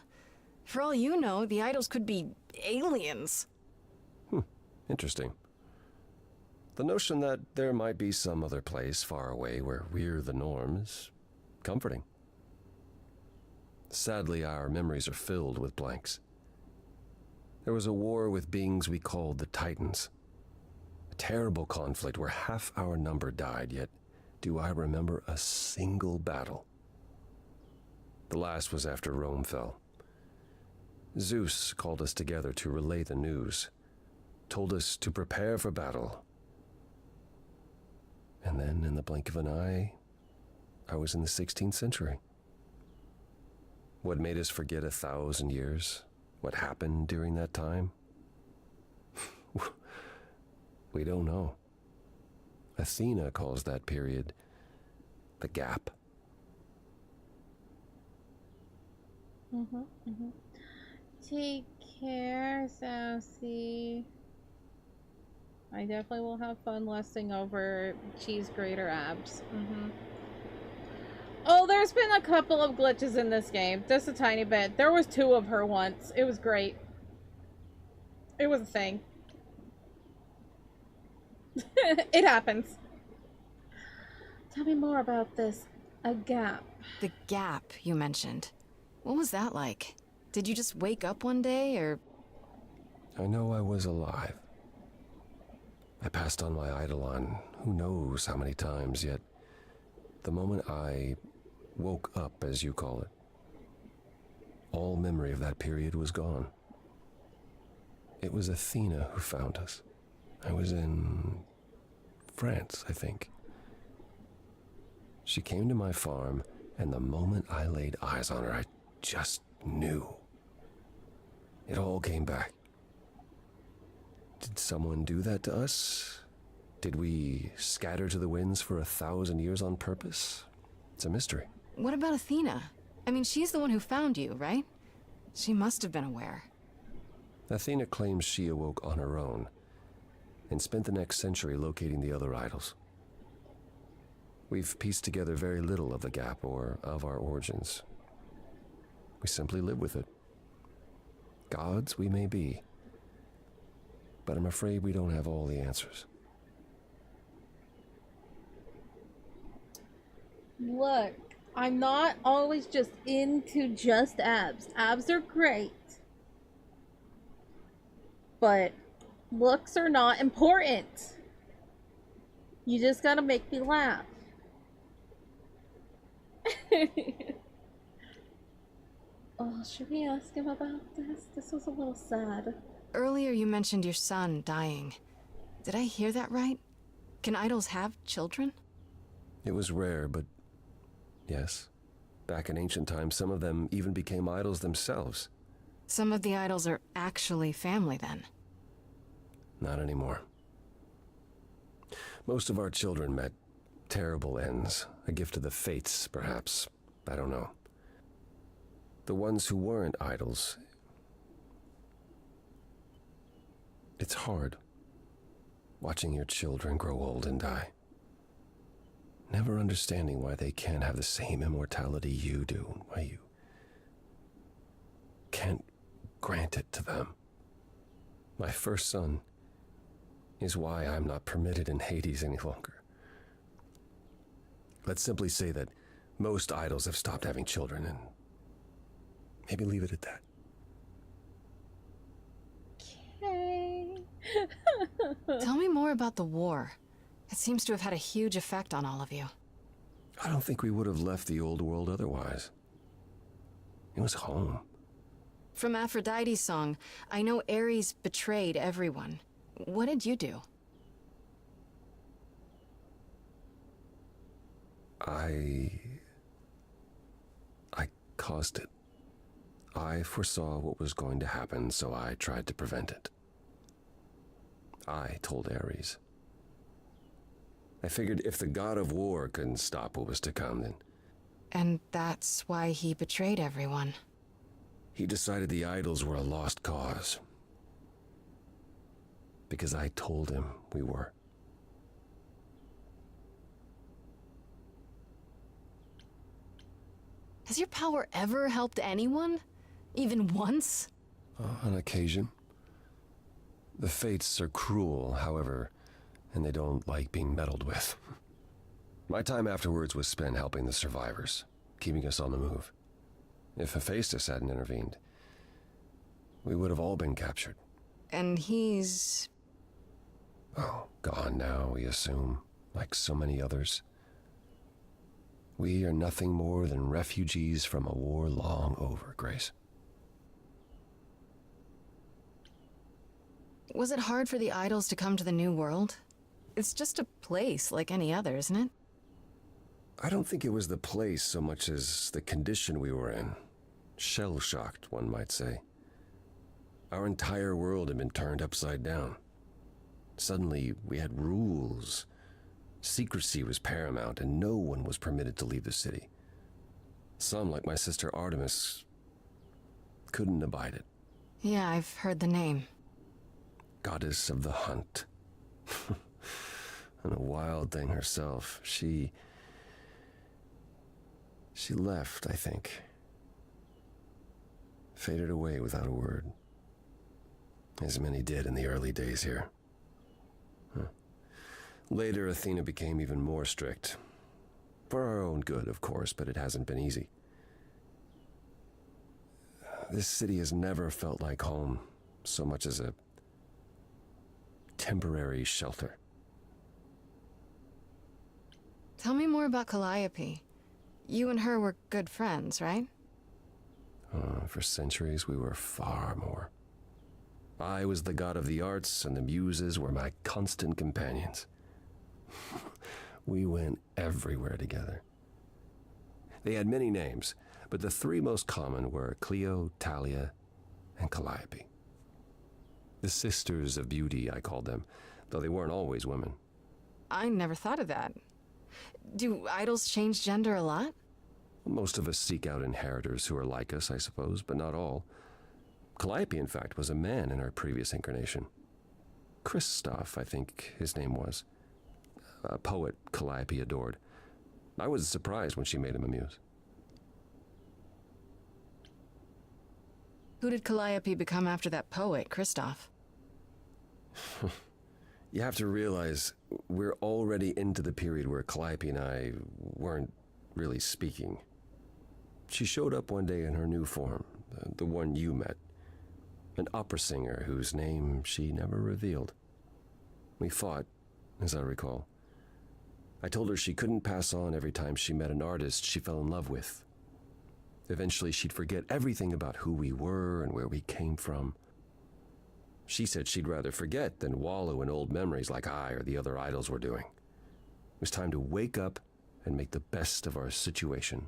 For all you know, the idols could be aliens. Interesting. The notion that there might be some other place far away where we're the norm is comforting. Sadly, our memories are filled with blanks. There was a war with beings we called the Titans. A terrible conflict where half our number died, yet do I remember a single battle. The last was after Rome fell. Zeus called us together to relay the news, told us to prepare for battle. And then, in the blink of an eye, I was in the 16th century. What made us forget 1,000 years? What happened during that time? We don't know. Athena calls that period the gap. Take care, Sassy. I definitely will have fun lusting over cheese grater abs. Oh, there's been a couple of glitches in this game. Just a tiny bit. There was 2 of her once. It was great. It was a thing. It happens. Tell me more about this. A gap. The gap you mentioned. What was that like? Did you just wake up one day, or...? I know I was alive. I passed on my eidolon who knows how many times, yet the moment I woke up, as you call it, all memory of that period was gone. It was Athena who found us. I was in France, I think. She came to my farm, and the moment I laid eyes on her, I just knew. It all came back. Did someone do that to us? Did we scatter to the winds for 1,000 years on purpose? It's a mystery. What about Athena? I mean, she's the one who found you, right? She must have been aware. Athena claims she awoke on her own and spent the next century locating the other idols. We've pieced together very little of the gap or of our origins. We simply live with it. Gods we may be, but I'm afraid we don't have all the answers. Look, I'm not always just into just abs. Abs are great. But looks are not important. You just gotta make me laugh. Oh, should we ask him about this? This was a little sad. Earlier you mentioned your son dying. Did I hear that right? Can idols have children? It was rare, but yes. Back in ancient times, some of them even became idols themselves. Some of the idols are actually family, then? Not anymore. Most of our children met terrible ends. A gift of the fates, perhaps. I don't know. The ones who weren't idols... It's hard, watching your children grow old and die. Never understanding why they can't have the same immortality you do, why you can't grant it to them. My first son is why I'm not permitted in Hades any longer. Let's simply say that most idols have stopped having children, and maybe leave it at that. Okay. Tell me more about the war. It seems to have had a huge effect on all of you. I don't think we would have left the old world otherwise. It was home. From Aphrodite's song, I know Ares betrayed everyone. What did you do? I caused it. I foresaw what was going to happen, so I tried to prevent it. I told Ares. I figured if the god of war couldn't stop what was to come, then... And that's why he betrayed everyone. He decided the idols were a lost cause. Because I told him we were. Has your power ever helped anyone? Even once? On occasion. The fates are cruel, however, and they don't like being meddled with. My time afterwards was spent helping the survivors, keeping us on the move. If Hephaestus hadn't intervened, we would have all been captured. And he's... Oh, gone now, we assume, like so many others. We are nothing more than refugees from a war long over, Grace. Was it hard for the idols to come to the New World? It's just a place like any other, isn't it? I don't think it was the place so much as the condition we were in. Shell-shocked, one might say. Our entire world had been turned upside down. Suddenly, we had rules. Secrecy was paramount, and no one was permitted to leave the city. Some, like my sister Artemis, couldn't abide it. Yeah, I've heard the name. Goddess of the hunt. And a wild thing herself. She left, I think. Faded away without a word. As many did in the early days here. Later, Athena became even more strict. For our own good, of course, but it hasn't been easy. This city has never felt like home, so much as a temporary shelter. Tell me more about Calliope. You and her were good friends, right? For centuries, we were far more. I was the god of the arts, and the muses were my constant companions. We went everywhere together. They had many names, but the three most common were Clio, Talia, and Calliope. The sisters of beauty, I called them, though they weren't always women. I never thought of that. Do idols change gender a lot? Most of us seek out inheritors who are like us, I suppose, but not all. Calliope, in fact, was a man in our previous incarnation. Christoph, I think his name was. A poet Calliope adored. I was surprised when she made him a muse. Who did Calliope become after that poet, Christoph? You have to realize we're already into the period where Calliope and I weren't really speaking. She showed up one day in her new form, the one you met. An opera singer whose name she never revealed. We fought, as I recall. I told her she couldn't pass on every time she met an artist she fell in love with. Eventually she'd forget everything about who we were and where we came from. She said she'd rather forget than wallow in old memories like I or the other idols were doing. It was time to wake up and make the best of our situation.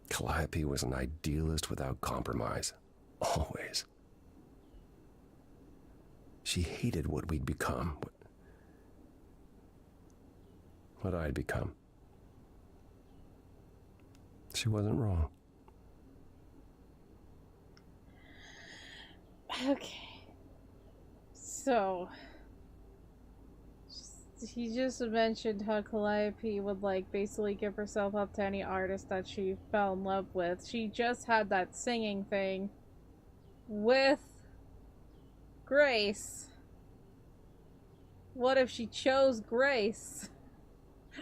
Calliope was an idealist without compromise. Always. She hated what we'd become. What I'd become. She wasn't wrong. Okay. So, he just mentioned how Calliope would, like, basically give herself up to any artist that she fell in love with. She just had that singing thing with Grace. What if she chose Grace?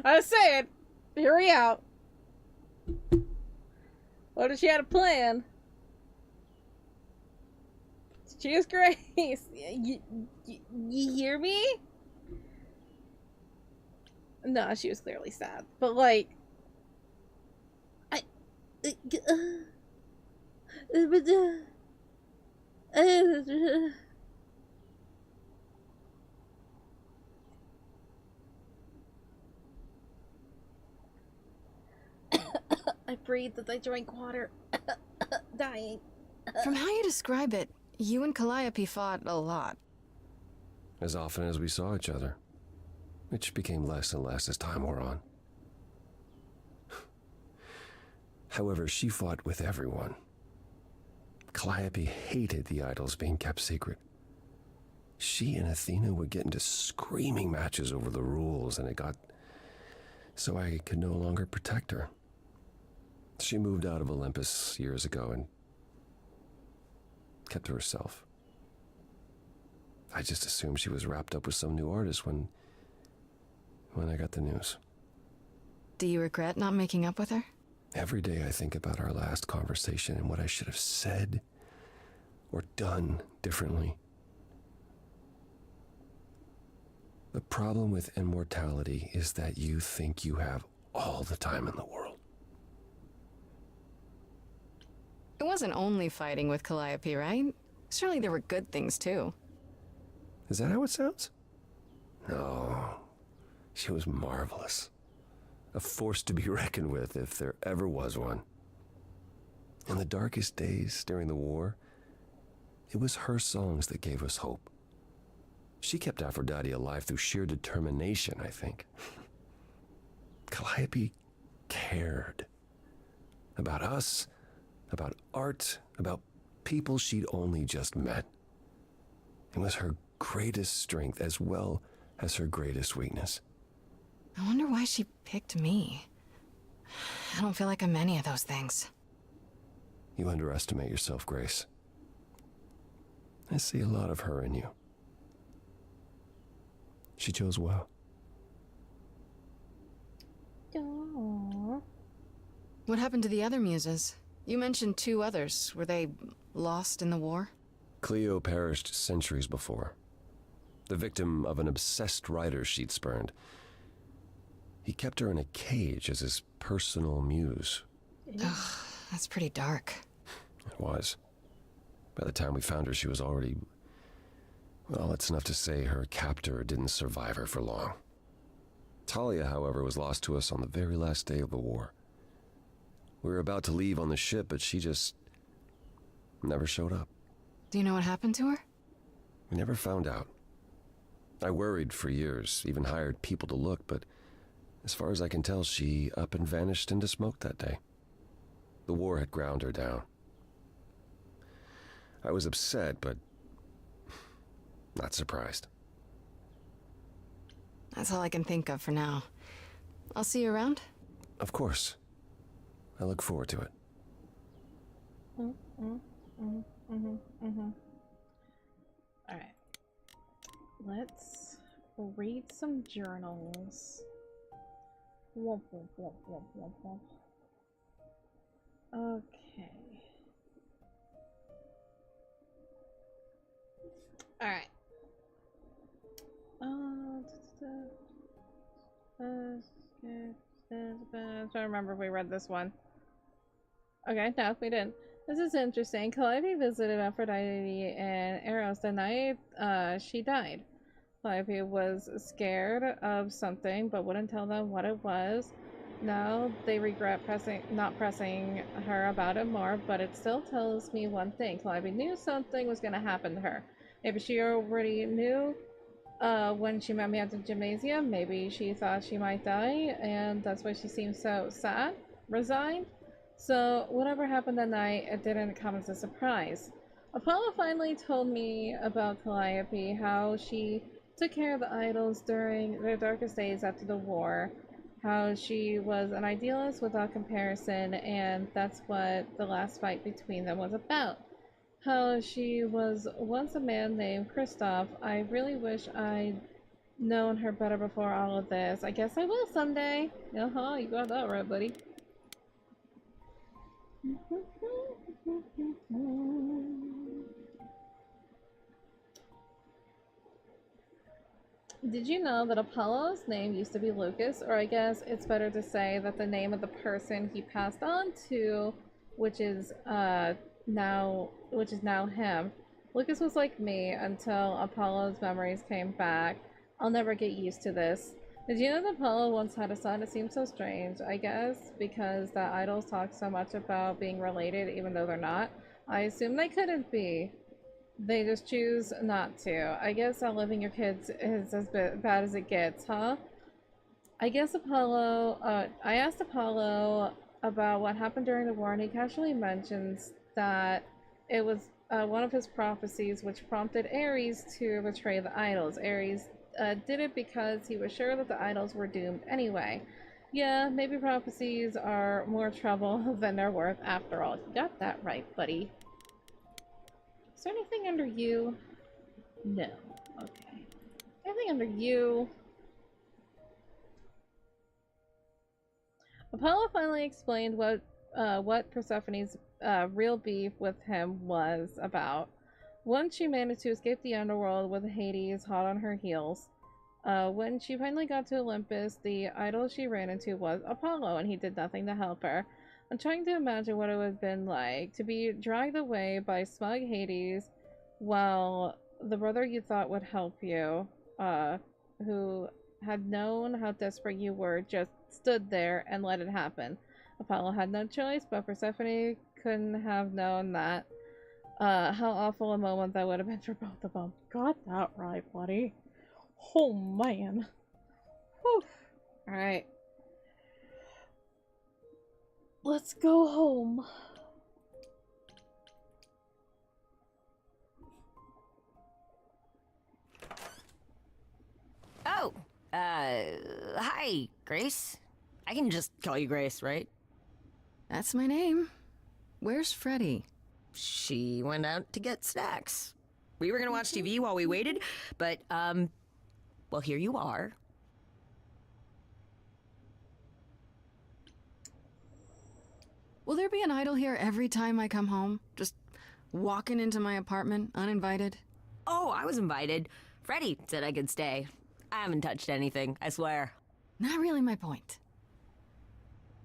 I was saying, hear me out. What if she had a plan? Choose Grace. You hear me? No, she was clearly sad. But, like... I breathed as I drank water. Dying. From how you describe it, you and Calliope fought a lot. As often as we saw each other, which became less and less as time wore on. However, she fought with everyone. Calliope hated the idols being kept secret. She and Athena would get into screaming matches over the rules, and it got so I could no longer protect her. She moved out of Olympus years ago and kept to herself. I just assumed she was wrapped up with some new artist when I got the news. Do you regret not making up with her? Every day I think about our last conversation and what I should have said or done differently. The problem with immortality is that you think you have all the time in the world. It wasn't only fighting with Calliope, right? Surely there were good things too. Is that how it sounds? No. She was marvelous. A force to be reckoned with if there ever was one. In the darkest days during the war, it was her songs that gave us hope. She kept Aphrodite alive through sheer determination, I think. Calliope cared. About us, about art, about people she'd only just met. It was her greatest strength as well as her greatest weakness. I wonder why she picked me. I don't feel like I'm any of those things. You underestimate yourself, Grace. I see a lot of her in you. She chose well. Aww. What happened to the other muses? You mentioned 2 others. Were they lost in the war? Cleo perished centuries before. The victim of an obsessed writer she'd spurned. He kept her in a cage as his personal muse. Ugh, that's pretty dark. It was. By the time we found her, she was already... Well, it's enough to say her captor didn't survive her for long. Talia, however, was lost to us on the very last day of the war. We were about to leave on the ship, but she just never showed up. Do you know what happened to her? We never found out. I worried for years, even hired people to look, but as far as I can tell, she up and vanished into smoke that day. The war had ground her down. I was upset, but not surprised. That's all I can think of for now. I'll see you around? Of course. I look forward to it. Alright. Let's read some journals. Womp, womp, womp, womp, womp, womp. Okay. Alright. I'm trying to remember if we read this one. Okay, no, we didn't. This is interesting. Calliope visited Aphrodite and Eros the night she died. Calliope was scared of something but wouldn't tell them what it was. Now they regret not pressing her about it more, but it still tells me one thing. Calliope knew something was going to happen to her. Maybe she already knew when she met me at the gymnasium. Maybe she thought she might die, and that's why she seemed so sad, resigned. So whatever happened that night, it didn't come as a surprise. Apollo finally told me about Calliope, how she took care of the idols during their darkest days after the war, how she was an idealist without comparison, and that's what the last fight between them was about. How she was once a man named Kristoff. I really wish I'd known her better before all of this. I guess I will someday. Uh-huh, you got that right, buddy. Did you know that Apollo's name used to be Lucas? Or I guess it's better to say that the name of the person he passed on to, which is which is now him. Lucas was like me until Apollo's memories came back. I'll never get used to this. Did you know that Apollo once had a son? It seems so strange, I guess, because the idols talk so much about being related even though they're not. I assume they couldn't be. They just choose not to. I guess outliving your kids is as bad as it gets, huh? I guess I asked Apollo about what happened during the war, and he casually mentions that it was one of his prophecies which prompted Ares to betray the idols. Ares did it because he was sure that the idols were doomed anyway. Yeah, maybe prophecies are more trouble than they're worth after all. You got that right, buddy. Is there anything under you? No. Okay. Anything under you? Apollo finally explained what Persephone's real beef with him was about. Once she managed to escape the underworld with Hades hot on her heels. When she finally got to Olympus, the idol she ran into was Apollo, and he did nothing to help her. I'm trying to imagine what it would have been like to be dragged away by smug Hades while the brother you thought would help you, who had known how desperate you were, just stood there and let it happen. Apollo had no choice, but Persephone couldn't have known that. How awful a moment that would have been for both of them. Got that right, buddy. Oh, man. Whew. Alright. Let's go home. Oh, hi, Grace. I can just call you Grace, right? That's my name. Where's Freddy? She went out to get snacks. We were gonna watch TV while we waited, but, well, here you are. Will there be an idol here every time I come home? Just walking into my apartment, uninvited? Oh, I was invited. Freddy said I could stay. I haven't touched anything, I swear. Not really my point.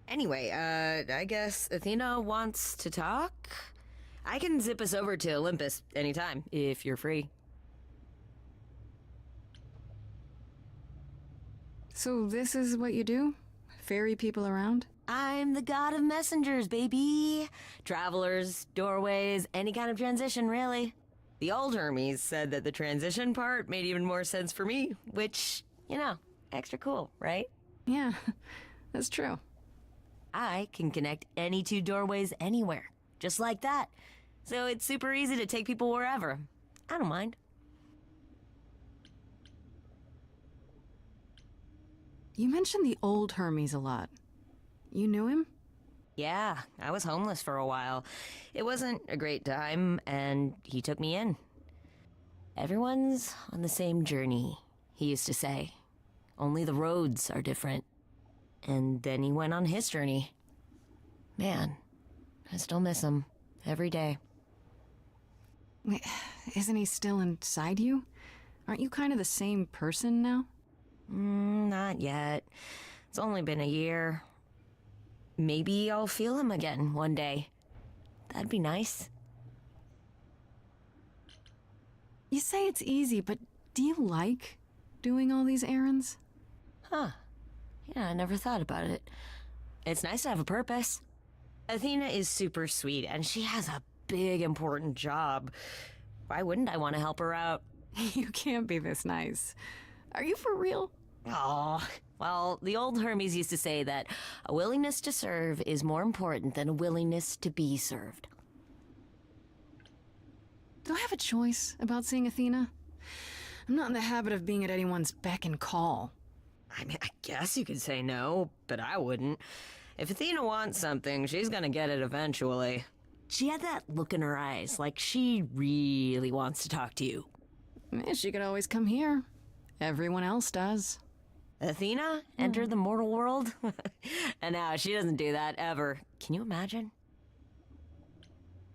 Anyway, I guess Athena wants to talk? I can zip us over to Olympus anytime, if you're free. So this is what you do? Ferry people around? I'm the god of messengers, baby. Travelers, doorways, any kind of transition, really. The old Hermes said that the transition part made even more sense for me, which, you know, extra cool, right? Yeah, that's true. I can connect any two doorways anywhere, just like that. So it's super easy to take people wherever. I don't mind. You mentioned the old Hermes a lot. You knew him? Yeah, I was homeless for a while. It wasn't a great time, and he took me in. Everyone's on the same journey, he used to say. Only the roads are different. And then he went on his journey. Man, I still miss him every day. Wait, isn't he still inside you? Aren't you kind of the same person now? Not yet. It's only been a year. Maybe I'll feel him again one day. That'd be nice. You say it's easy, but do you like doing all these errands? Huh. Yeah, I never thought about it. It's nice to have a purpose. Athena is super sweet, and she has a big, important job. Why wouldn't I want to help her out? You can't be this nice. Are you for real? Oh, well, the old Hermes used to say that a willingness to serve is more important than a willingness to be served. Do I have a choice about seeing Athena? I'm not in the habit of being at anyone's beck and call. I mean, I guess you could say no, but I wouldn't. If Athena wants something, she's gonna get it eventually. She had that look in her eyes, like she really wants to talk to you. She could always come here. Everyone else does. Athena entered the mortal world? And now she doesn't do that ever. Can you imagine?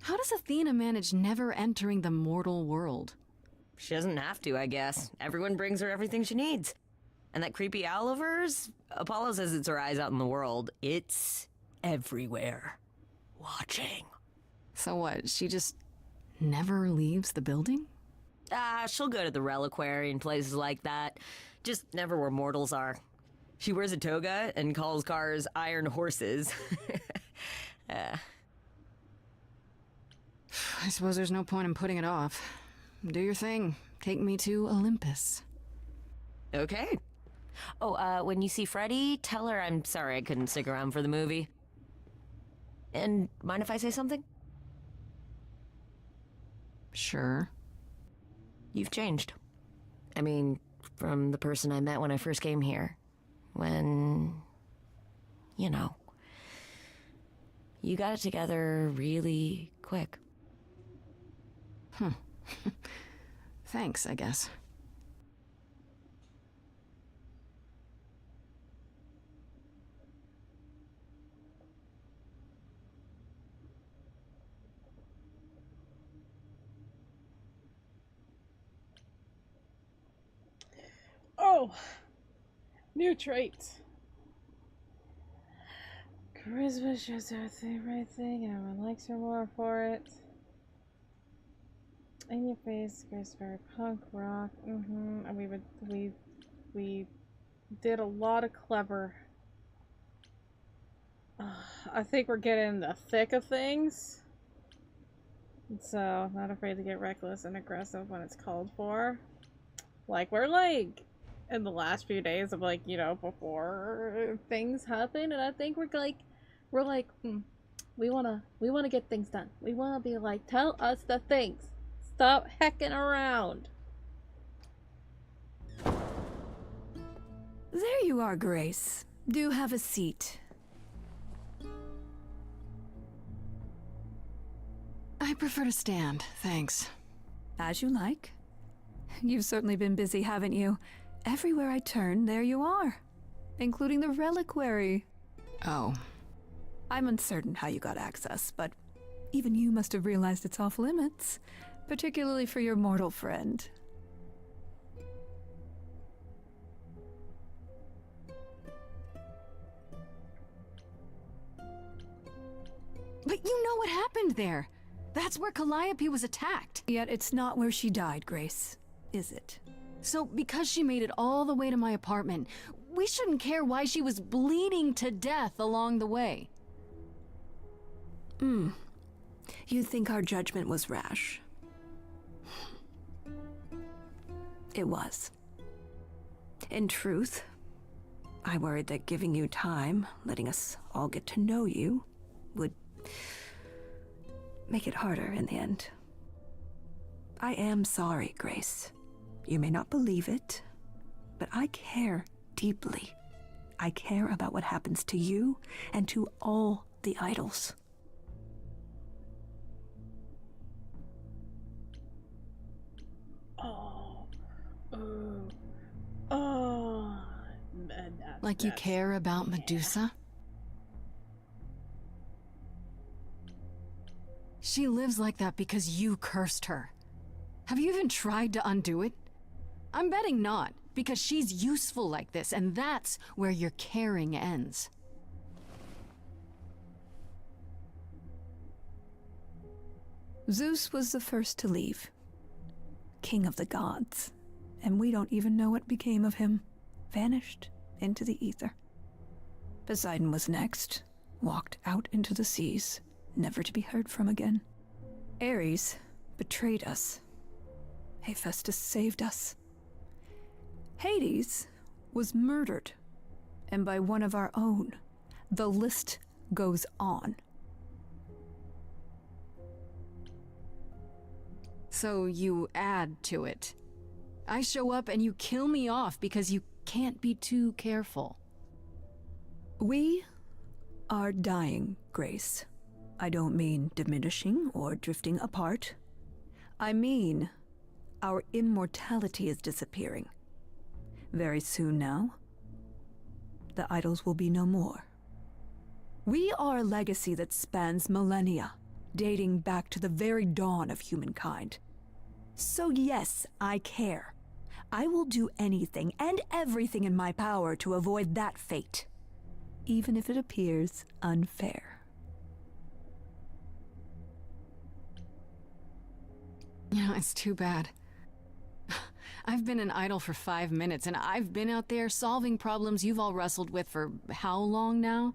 How does Athena manage never entering the mortal world? She doesn't have to, I guess. Everyone brings her everything she needs. And that creepy owl of hers? Apollo says it's her eyes out in the world. It's everywhere. Watching. So what, she just never leaves the building? She'll go to the reliquary and places like that. Just never where mortals are. She wears a toga and calls cars iron horses. I suppose there's no point in putting it off. Do your thing. Take me to Olympus. Okay. Oh, when you see Freddie, tell her I'm sorry I couldn't stick around for the movie. And mind if I say something? Sure. You've changed. I mean, from the person I met when I first came here. When, you know, you got it together really quick. Thanks, I guess. Oh! New traits. Charisma shows her the right thing, and everyone likes her more for it. In your face, Grace very punk rock. And we did a lot of clever. I think we're getting the thick of things. So, not afraid to get reckless and aggressive when it's called for. Like, we're like in the last few days of, like, you know, before things happen, and I think we're like we wanna get things done. We wanna be like, tell us the things. Stop hecking around. There you are, Grace. Do have a seat. I prefer to stand, thanks. As you like. You've certainly been busy, haven't you? Everywhere I turn, there you are. Including the reliquary. Oh. I'm uncertain how you got access, but even you must have realized it's off limits. Particularly for your mortal friend. But you know what happened there. That's where Calliope was attacked. Yet it's not where she died, Grace, is it? So because she made it all the way to my apartment, we shouldn't care why she was bleeding to death along the way. You think our judgment was rash? It was. In truth, I worried that giving you time, letting us all get to know you, would make it harder in the end. I am sorry, Grace. You may not believe it, but I care deeply. I care about what happens to you and to all the idols. Like you care about Medusa? She lives like that because you cursed her. Have you even tried to undo it? I'm betting not, because she's useful like this, and that's where your caring ends. Zeus was the first to leave. King of the gods. And we don't even know what became of him. Vanished into the ether. Poseidon was next. Walked out into the seas, never to be heard from again. Ares betrayed us. Hephaestus saved us. Hades was murdered. And by one of our own. The list goes on. So you add to it. I show up and you kill me off because you can't be too careful. We are dying, Grace. I don't mean diminishing or drifting apart. I mean our immortality is disappearing. Very soon now, the idols will be no more. We are a legacy that spans millennia, dating back to the very dawn of humankind. So yes, I care. I will do anything and everything in my power to avoid that fate, even if it appears unfair. It's too bad. I've been an idol for 5 minutes, and I've been out there solving problems you've all wrestled with for how long now?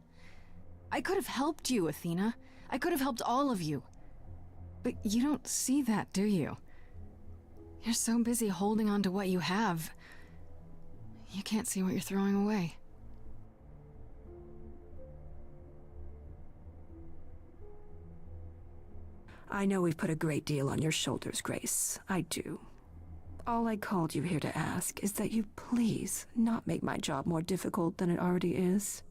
I could have helped you, Athena. I could have helped all of you. But you don't see that, do you? You're so busy holding on to what you have. You can't see what you're throwing away. I know we've put a great deal on your shoulders, Grace. I do. All I called you here to ask is that you please not make my job more difficult than it already is.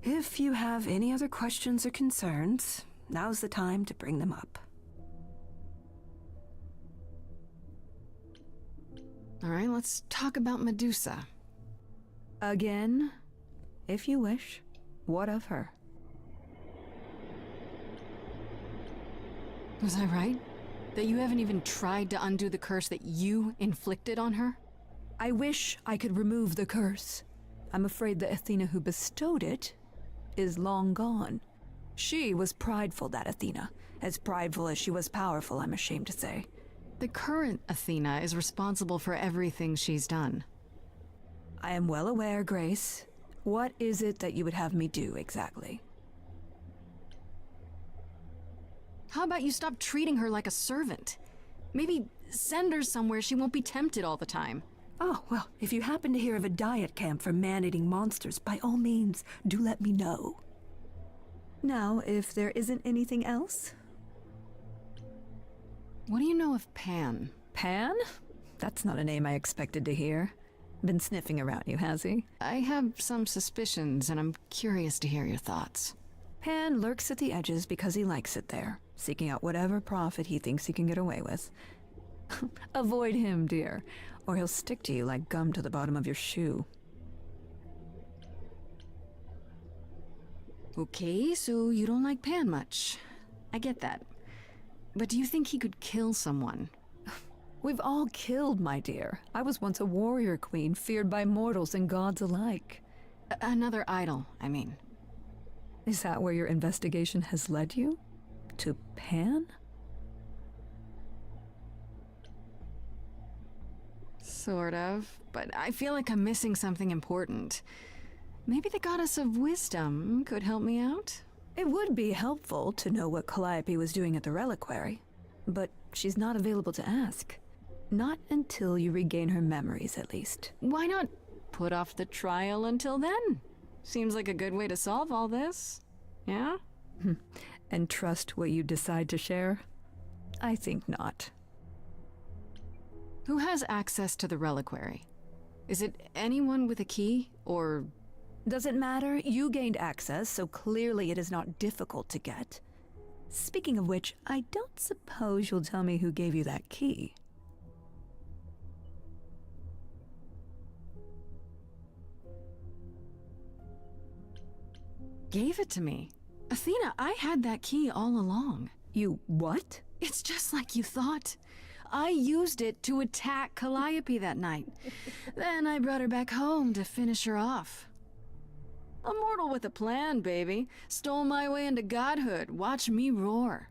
If you have any other questions or concerns, now's the time to bring them up. All right, let's talk about Medusa. Again, if you wish. What of her? Was I right? That you haven't even tried to undo the curse that you inflicted on her? I wish I could remove the curse. I'm afraid the Athena who bestowed it is long gone. She was prideful, that Athena. As prideful as she was powerful, I'm ashamed to say. The current Athena is responsible for everything she's done. I am well aware, Grace. What is it that you would have me do exactly? How about you stop treating her like a servant? Maybe send her somewhere she won't be tempted all the time. Oh, well, if you happen to hear of a diet camp for man-eating monsters, by all means, do let me know. Now, if there isn't anything else? What do you know of Pan? Pan? That's not a name I expected to hear. Been sniffing around you, has he? I have some suspicions, and I'm curious to hear your thoughts. Pan lurks at the edges because he likes it there, seeking out whatever profit he thinks he can get away with. Avoid him, dear, or he'll stick to you like gum to the bottom of your shoe. Okay, so you don't like Pan much. I get that. But do you think he could kill someone? We've all killed, my dear. I was once a warrior queen, feared by mortals and gods alike. Another idol, I mean. Is that where your investigation has led you? To Pan? Sort of, but I feel like I'm missing something important. Maybe the goddess of wisdom could help me out? It would be helpful to know what Calliope was doing at the reliquary, but she's not available to ask. Not until you regain her memories, at least. Why not put off the trial until then? Seems like a good way to solve all this. Yeah? And trust what you decide to share? I think not. Who has access to the reliquary? Is it anyone with a key, or... Doesn't matter. You gained access, so clearly it is not difficult to get. Speaking of which, I don't suppose you'll tell me who gave you that key. Gave it to me. Athena, I had that key all along. You what? It's just like you thought. I used it to attack Calliope that night. Then I brought her back home to finish her off. A mortal with a plan, baby. Stole my way into godhood. Watch me roar.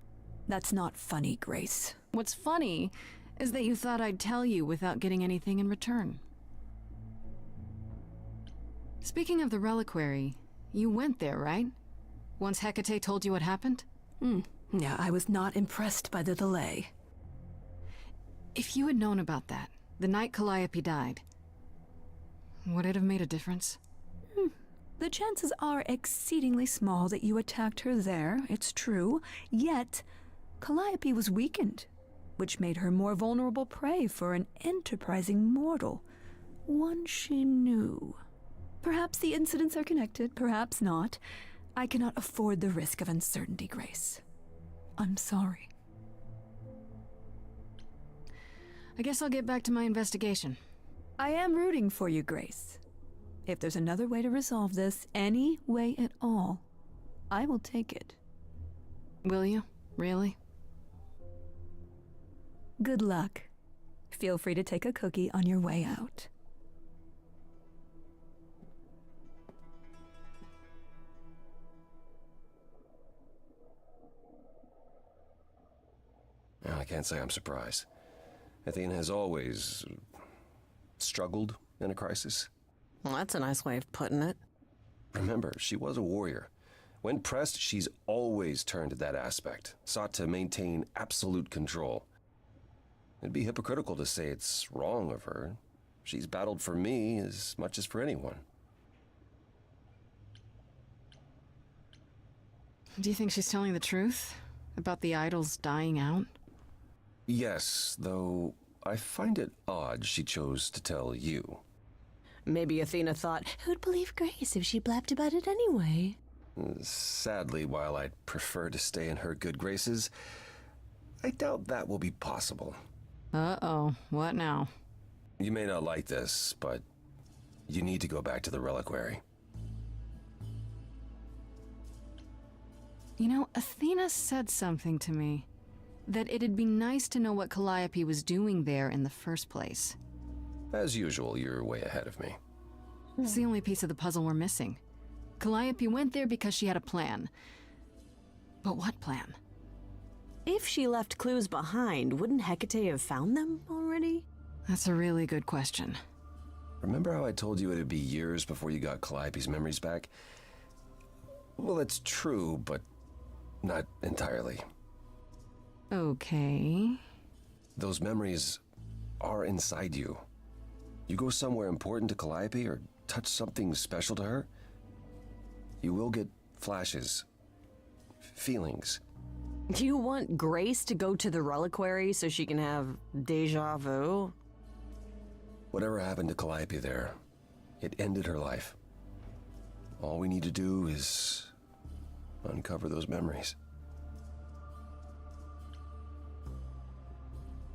That's not funny, Grace. What's funny is that you thought I'd tell you without getting anything in return. Speaking of the reliquary, you went there, right? Once Hecate told you what happened? Yeah, I was not impressed by the delay. If you had known about that, the night Calliope died, would it have made a difference? The chances are exceedingly small that you attacked her there, it's true. Yet, Calliope was weakened, which made her more vulnerable prey for an enterprising mortal. One she knew. Perhaps the incidents are connected, perhaps not. I cannot afford the risk of uncertainty, Grace. I'm sorry. I guess I'll get back to my investigation. I am rooting for you, Grace. If there's another way to resolve this, any way at all, I will take it. Will you? Really? Good luck. Feel free to take a cookie on your way out. Well, I can't say I'm surprised. Athena has always struggled in a crisis. Well, that's a nice way of putting it. Remember, she was a warrior. When pressed, she's always turned to that aspect, sought to maintain absolute control. It'd be hypocritical to say it's wrong of her. She's battled for me as much as for anyone. Do you think she's telling the truth about the idols dying out? Yes, though I find it odd she chose to tell you. Maybe Athena thought, who'd believe Grace if she blabbed about it anyway? Sadly, while I'd prefer to stay in her good graces, I doubt that will be possible. Uh-oh, what now? You may not like this, but you need to go back to the reliquary. You know, Athena said something to me. That it'd be nice to know what Calliope was doing there in the first place. As usual, you're way ahead of me. It's the only piece of the puzzle we're missing. Calliope went there because she had a plan. But what plan? If she left clues behind, wouldn't Hecate have found them already? That's a really good question. Remember how I told you it'd be years before you got Calliope's memories back? Well, it's true, but not entirely. Okay. Those memories are inside you. You go somewhere important to Calliope or touch something special to her, you will get flashes, feelings. Do you want Grace to go to the reliquary so she can have deja vu? Whatever happened to Calliope there, it ended her life. All we need to do is uncover those memories.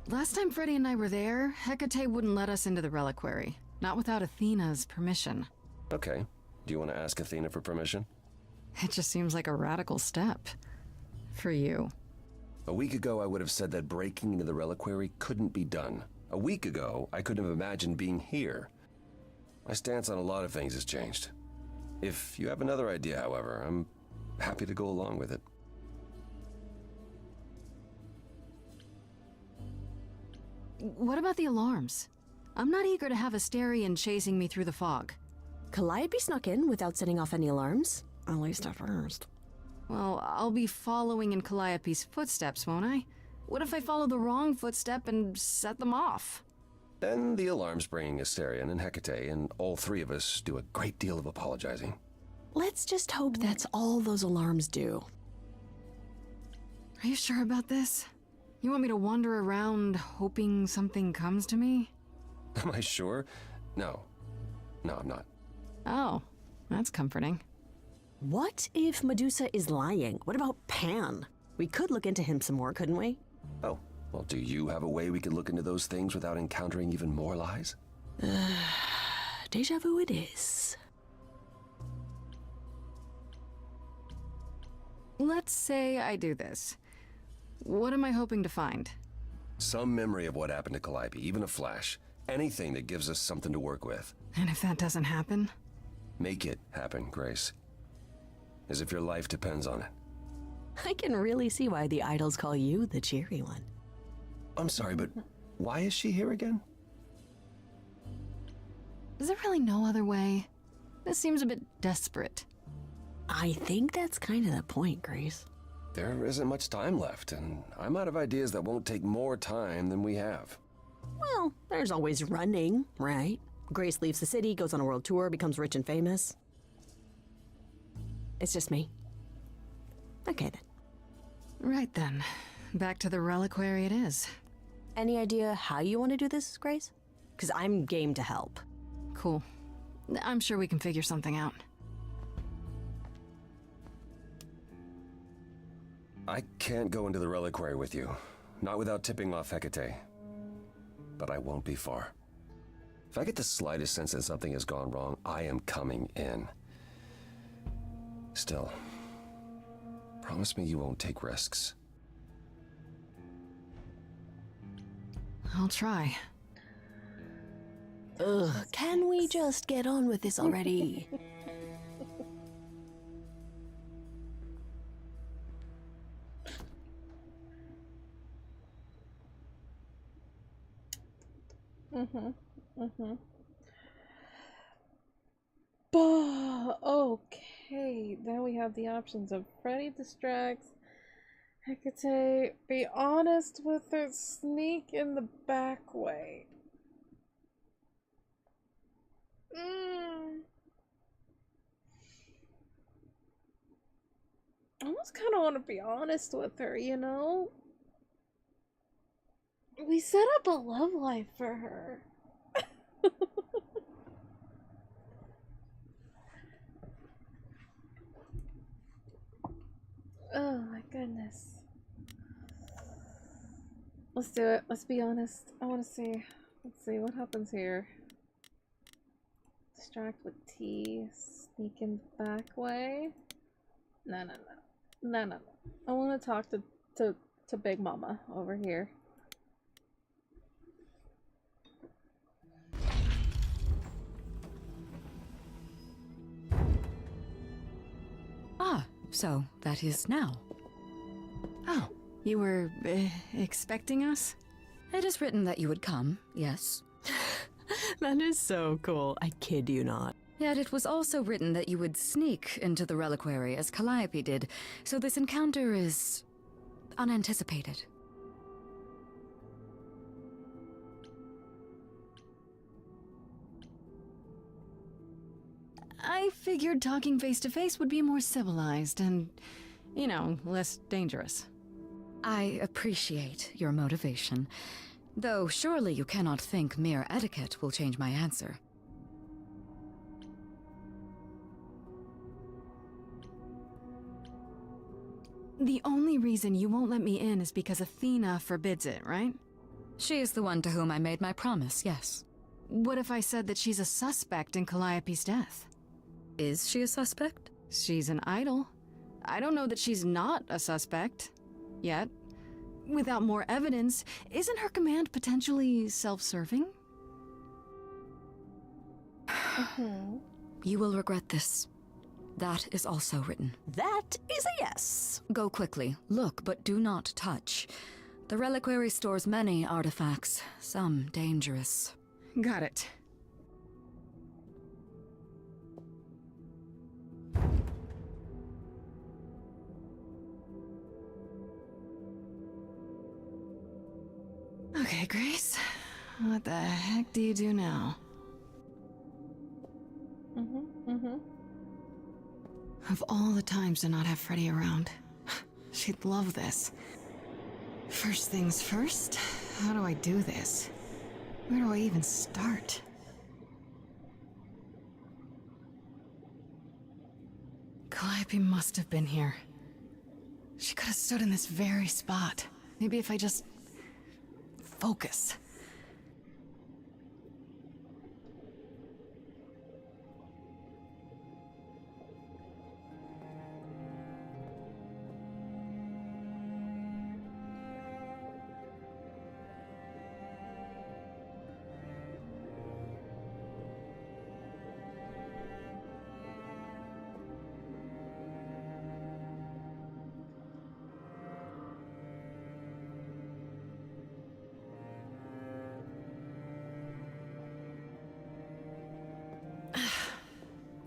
Last time Freddy and I were there, Hecate wouldn't let us into the reliquary. Not without Athena's permission. Okay. Do you want to ask Athena for permission? It just seems like a radical step. For you. A week ago, I would have said that breaking into the reliquary couldn't be done. A week ago, I couldn't have imagined being here. My stance on a lot of things has changed. If you have another idea, however, I'm happy to go along with it. What about the alarms? I'm not eager to have Asterion chasing me through the fog. Calliope snuck in without setting off any alarms. At least at first. Well, I'll be following in Calliope's footsteps, won't I? What if I follow the wrong footstep and set them off? Then the alarms bring Asterion and Hecate, and all three of us do a great deal of apologizing. Let's just hope that's all those alarms do. Are you sure about this? You want me to wander around hoping something comes to me? Am I sure? No. No, I'm not. Oh, that's comforting. What if Medusa is lying? What about Pan? We could look into him some more, couldn't we? Oh, well, do you have a way we could look into those things without encountering even more lies? Deja vu it is. Let's say I do this. What am I hoping to find? Some memory of what happened to Calliope, even a flash. Anything that gives us something to work with. And if that doesn't happen? Make it happen, Grace. As if your life depends on it. I can really see why the idols call you the cheery one. I'm sorry, but why is she here again? Is there really no other way? This seems a bit desperate. I think that's kind of the point, Grace. There isn't much time left, and I'm out of ideas that won't take more time than we have. Well, there's always running, right? Grace leaves the city, goes on a world tour, becomes rich and famous. It's just me. Okay then. Right then. Back to the reliquary it is. Any idea how you want to do this, Grace? Because I'm game to help. Cool. I'm sure we can figure something out. I can't go into the reliquary with you. Not without tipping off Hecate. But I won't be far. If I get the slightest sense that something has gone wrong, I am coming in. Still, promise me you won't take risks. I'll try. Ugh, can we just get on with this already? Okay, now we have the options of Freddy distracts, Hecate, be honest with her, sneak in the back way. I almost kind of want to be honest with her, you know? We set up a love life for her. Oh my goodness. Let's do it. Let's be honest. I want to see. Let's see what happens here. Distract with T. Sneak in the back way. No. I want to talk to Big Mama over here. Ah, so that is now. Oh, you were expecting us? It is written that you would come, yes. That is so cool. I kid you not. Yet it was also written that you would sneak into the reliquary as Calliope did, so this encounter is unanticipated. I figured talking face to face would be more civilized and, you know, less dangerous. I appreciate your motivation, though surely you cannot think mere etiquette will change my answer. The only reason you won't let me in is because Athena forbids it, right? She is the one to whom I made my promise, yes. What if I said that she's a suspect in Calliope's death? Is she a suspect? She's an idol. I don't know that she's not a suspect. Yet. Without more evidence, isn't her command potentially self-serving? You will regret this. That is also written. That is a yes. Go quickly. Look, but do not touch. The reliquary stores many artifacts, some dangerous. Got it. Okay, Grace. What the heck do you do now? Of all the times to not have Freddy around, she'd love this. First things first, how do I do this? Where do I even start? Calliope must have been here. She could have stood in this very spot. Maybe if I just focus.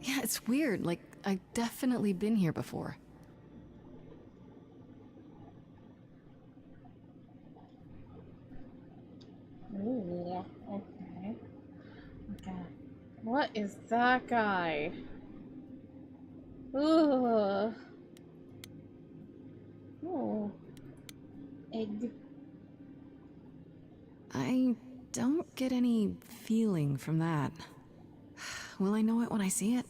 Yeah, it's weird. Like, I've definitely been here before. Ooh, okay. Okay. What is that guy? Ugh. Oh. Egg. I don't get any feeling from that. Will I know it when I see it?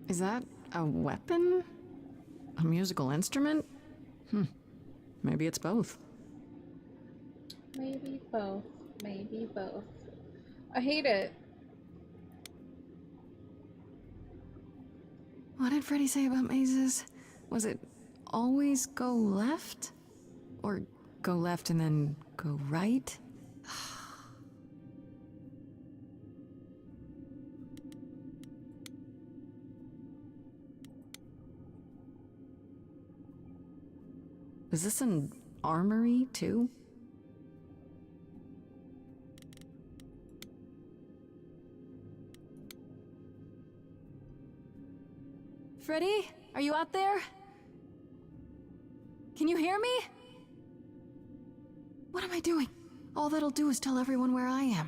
Is that a weapon? A musical instrument? Maybe it's both. Maybe both. Maybe both. I hate it. What did Freddy say about mazes? Was it always go left? Or go left and then go right? Is this an armory, too? Freddy, are you out there? Can you hear me? What am I doing? All that'll do is tell everyone where I am.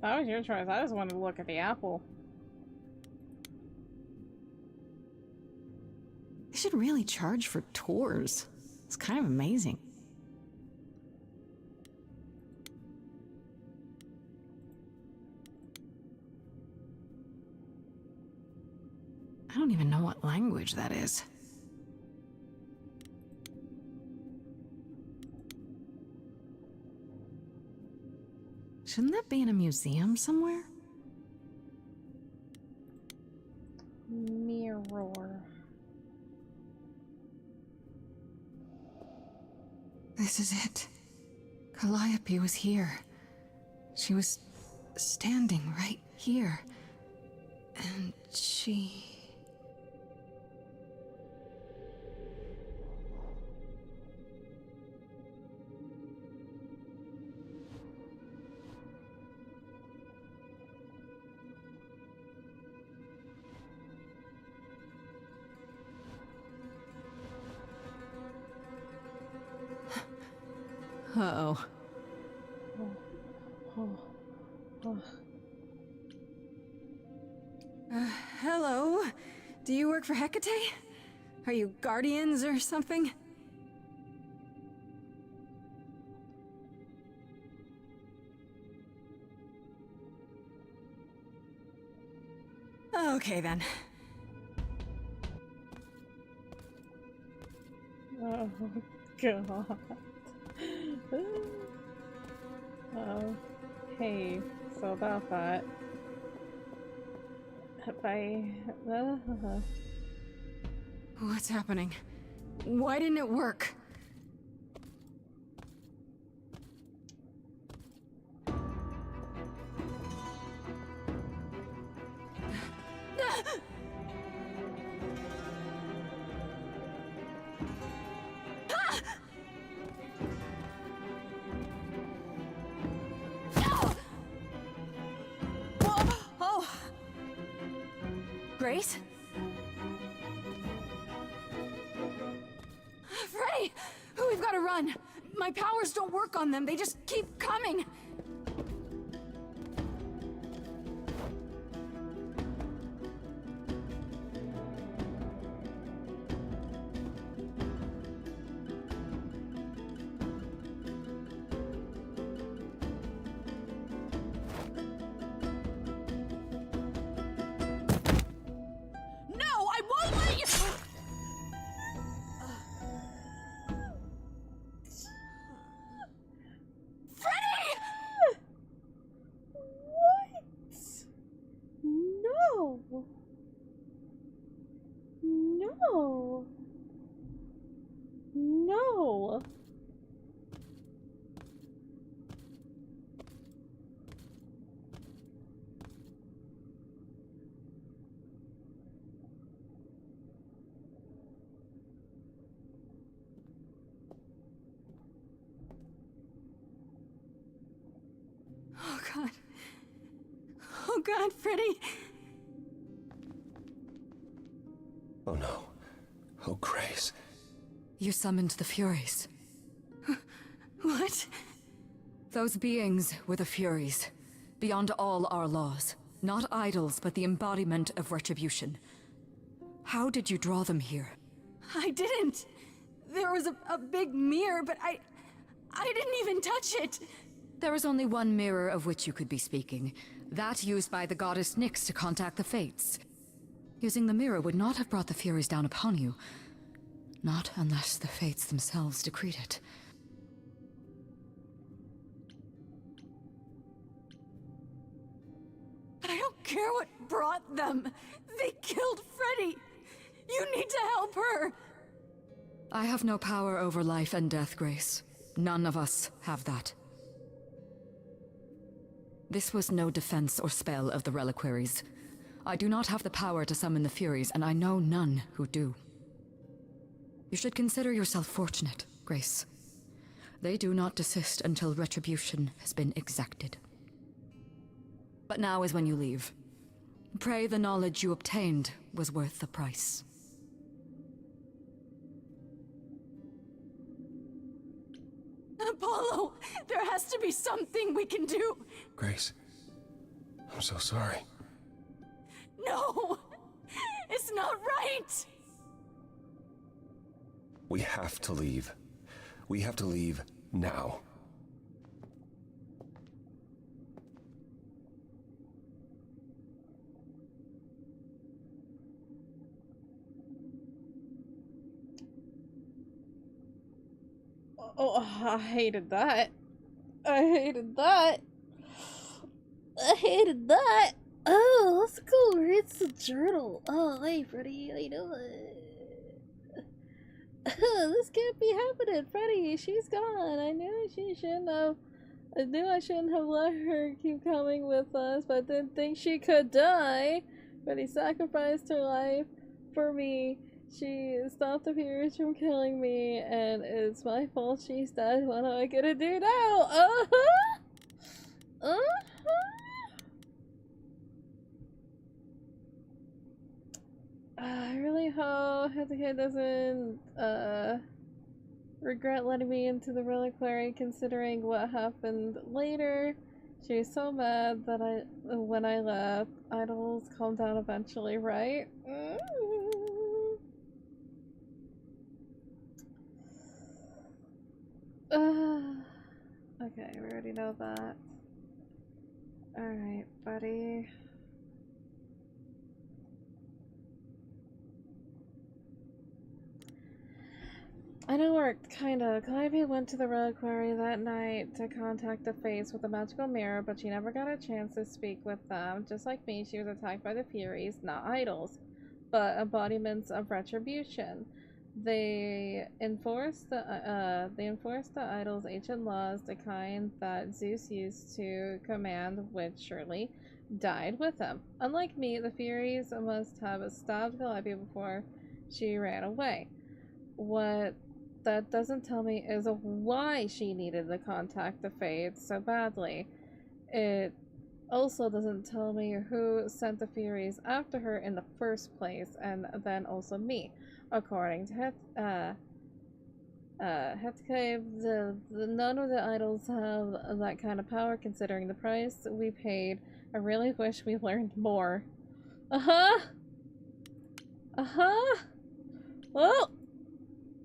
That was your choice. I just wanted to look at the apple. They should really charge for tours. It's kind of amazing. I don't even know what language that is. Shouldn't that be in a museum somewhere? Mirror. This is it. Calliope was here. She was standing right here. And she... Uh-oh. Hello? Do you work for Hecate? Are you guardians or something? Okay then. Oh god. Hey, so about that. What's happening? Why didn't it work? Grace? Freddy! We've got to run! My powers don't work on them, they just keep coming! No. No. Oh god. Oh god, Freddy. Oh no. Oh, Grace. You summoned the Furies. What? Those beings were the Furies, beyond all our laws. Not idols, but the embodiment of retribution. How did you draw them here? I didn't. There was a big mirror, but I didn't even touch it. There is only one mirror of which you could be speaking. That used by the goddess Nyx to contact the Fates. Using the mirror would not have brought the Furies down upon you. Not unless the Fates themselves decreed it. I don't care what brought them. They killed Freddy. You need to help her. I have no power over life and death, Grace. None of us have that. This was no defense or spell of the reliquaries. I do not have the power to summon the Furies, and I know none who do. You should consider yourself fortunate, Grace. They do not desist until retribution has been exacted. But now is when you leave. Pray the knowledge you obtained was worth the price. Apollo, there has to be something we can do. Grace, I'm so sorry. No, it's not right. We have to leave. We have to leave now. Oh, I hated that. I hated that. I hated that. Oh, let's go read the journal. Oh, hey, Freddy, how you doing? This can't be happening, Freddy. She's gone. I knew she shouldn't have. I knew I shouldn't have let her keep coming with us, but I didn't think she could die. Freddy sacrificed her life for me. She stopped the Furies from killing me, and it's my fault she's dead. What am I gonna do now? I really hope Hezekiah doesn't regret letting me into the reliquary, considering what happened later. She was so mad that when I left. Idols calm down eventually, right? Okay, we already know that. Alright, buddy. I know it worked, kinda. Calliope went to the reliquary that night to contact the Fates with a magical mirror, but she never got a chance to speak with them. Just like me, she was attacked by the Furies, not idols, but embodiments of retribution. They enforced the idols' ancient laws, the kind that Zeus used to command, which surely died with him. Unlike me, the Furies must have stopped Calliope before she ran away. What that doesn't tell me is why she needed to contact the Fates so badly. It also doesn't tell me who sent the Furies after her in the first place, and then also me. According to Hezekiah, none of the idols have that kind of power considering the price we paid. I really wish we learned more. Well,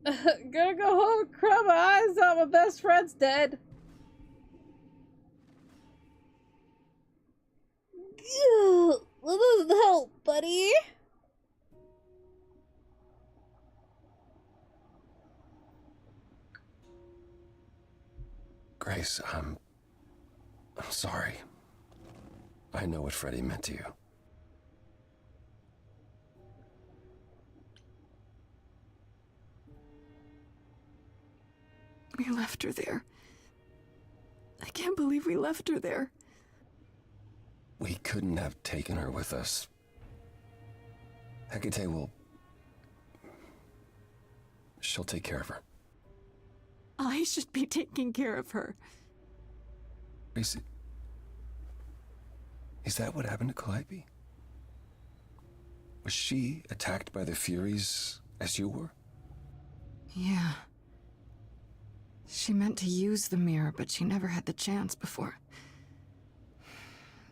gonna go home and cry my eyes out. My best friend's dead. That doesn't help, buddy. Grace, I'm sorry. I know what Freddy meant to you. We left her there. I can't believe we left her there. We couldn't have taken her with us. Hecate will... She'll take care of her. I should be taking care of her. Is that what happened to Calliope? Was she attacked by the Furies as you were? Yeah. She meant to use the mirror, but she never had the chance before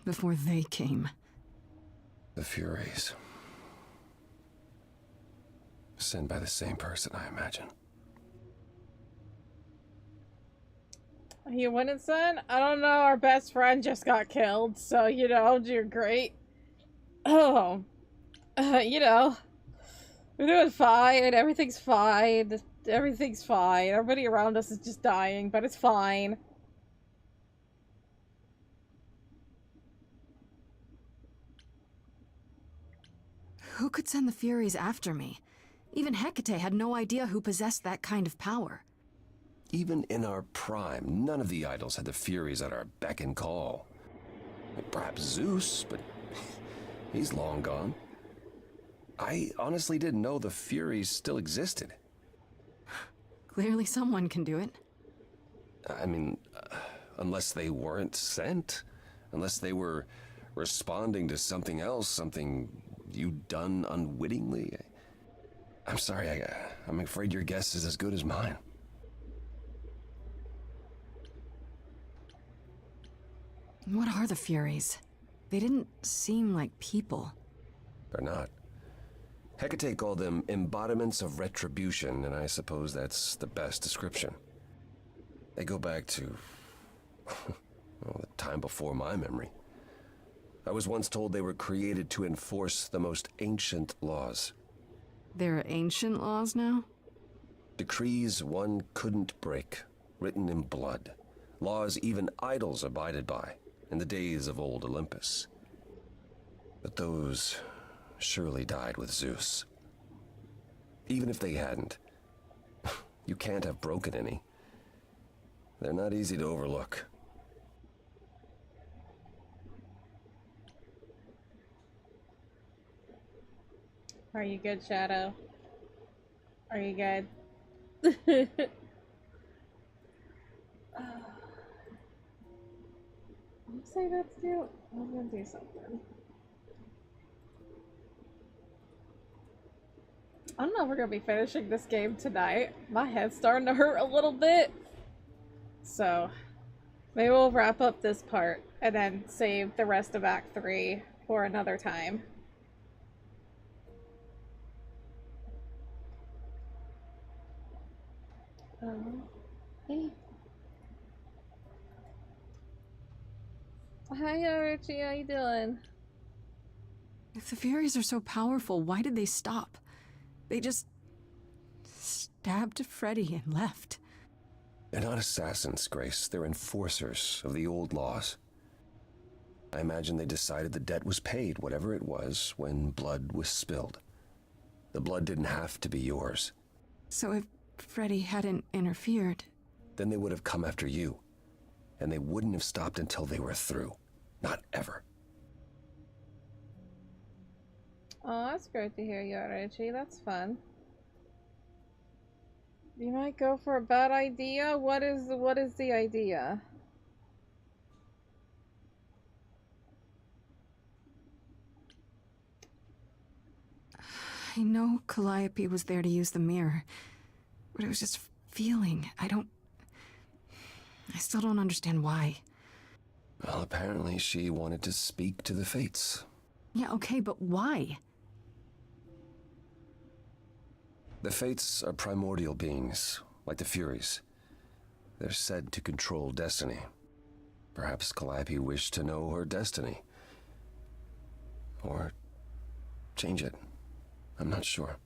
they came. The Furies. Sent by the same person, I imagine. You winning, son? I don't know. Our best friend just got killed, so, you know, you're great. Oh. You know. We're doing fine. Everything's fine. Everything's fine. Everybody around us is just dying, but it's fine. Who could send the Furies after me? Even Hecate had no idea who possessed that kind of power. Even in our prime, none of the idols had the Furies at our beck and call. Perhaps Zeus, but he's long gone. I honestly didn't know the Furies still existed. Clearly someone can do it. I mean, unless they weren't sent? Unless they were responding to something else, something you'd done unwittingly? I'm sorry, I'm afraid your guess is as good as mine. What are the Furies? They didn't seem like people. They're not. Hecate called them embodiments of retribution, and I suppose that's the best description. They go back to, well, the time before my memory. I was once told they were created to enforce the most ancient laws. There are ancient laws now? Decrees one couldn't break, written in blood. Laws even idols abided by in the days of old Olympus. But those surely died with Zeus. Even if they hadn't, you can't have broken any. They're not easy to overlook. Are you good, Shadow? Are you good? Let's say that's cute. I'm gonna do something. I don't know if we're gonna be finishing this game tonight. My head's starting to hurt a little bit. So, maybe we'll wrap up this part and then save the rest of Act 3 for another time. Hey. Hi, Richie. How you doing? If the Furies are so powerful, why did they stop? They just stabbed Freddy and left. They're not assassins, Grace. They're enforcers of the old laws. I imagine they decided the debt was paid, whatever it was, when blood was spilled. The blood didn't have to be yours. So if Freddy hadn't interfered... Then they would have come after you. And they wouldn't have stopped until they were through. Not ever. Oh, that's great to hear you, Richie. That's fun. You might go for a bad idea? What is the idea? I know Calliope was there to use the mirror, but it was just feeling. I still don't understand why. Well, apparently she wanted to speak to the Fates. Yeah, okay, but why? The Fates are primordial beings, like the Furies. They're said to control destiny. Perhaps Calliope wished to know her destiny. Or change it. I'm not sure.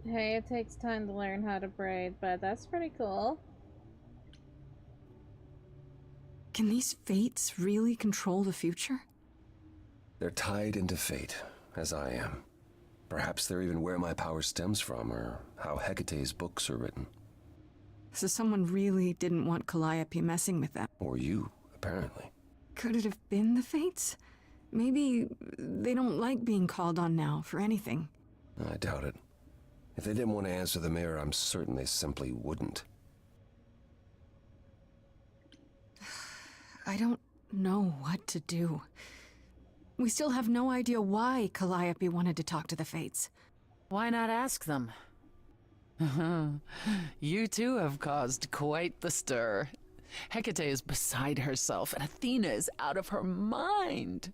Hey, it takes time to learn how to braid, but that's pretty cool. Can these Fates really control the future? They're tied into fate, as I am. Perhaps they're even where my power stems from, or how Hecate's books are written. So someone really didn't want Calliope messing with them. Or you, apparently. Could it have been the Fates? Maybe they don't like being called on now for anything. I doubt it. If they didn't want to answer the mirror, I'm certain they simply wouldn't. I don't know what to do. We still have no idea why Calliope wanted to talk to the Fates. Why not ask them? You too have caused quite the stir. Hecate is beside herself, and Athena is out of her mind.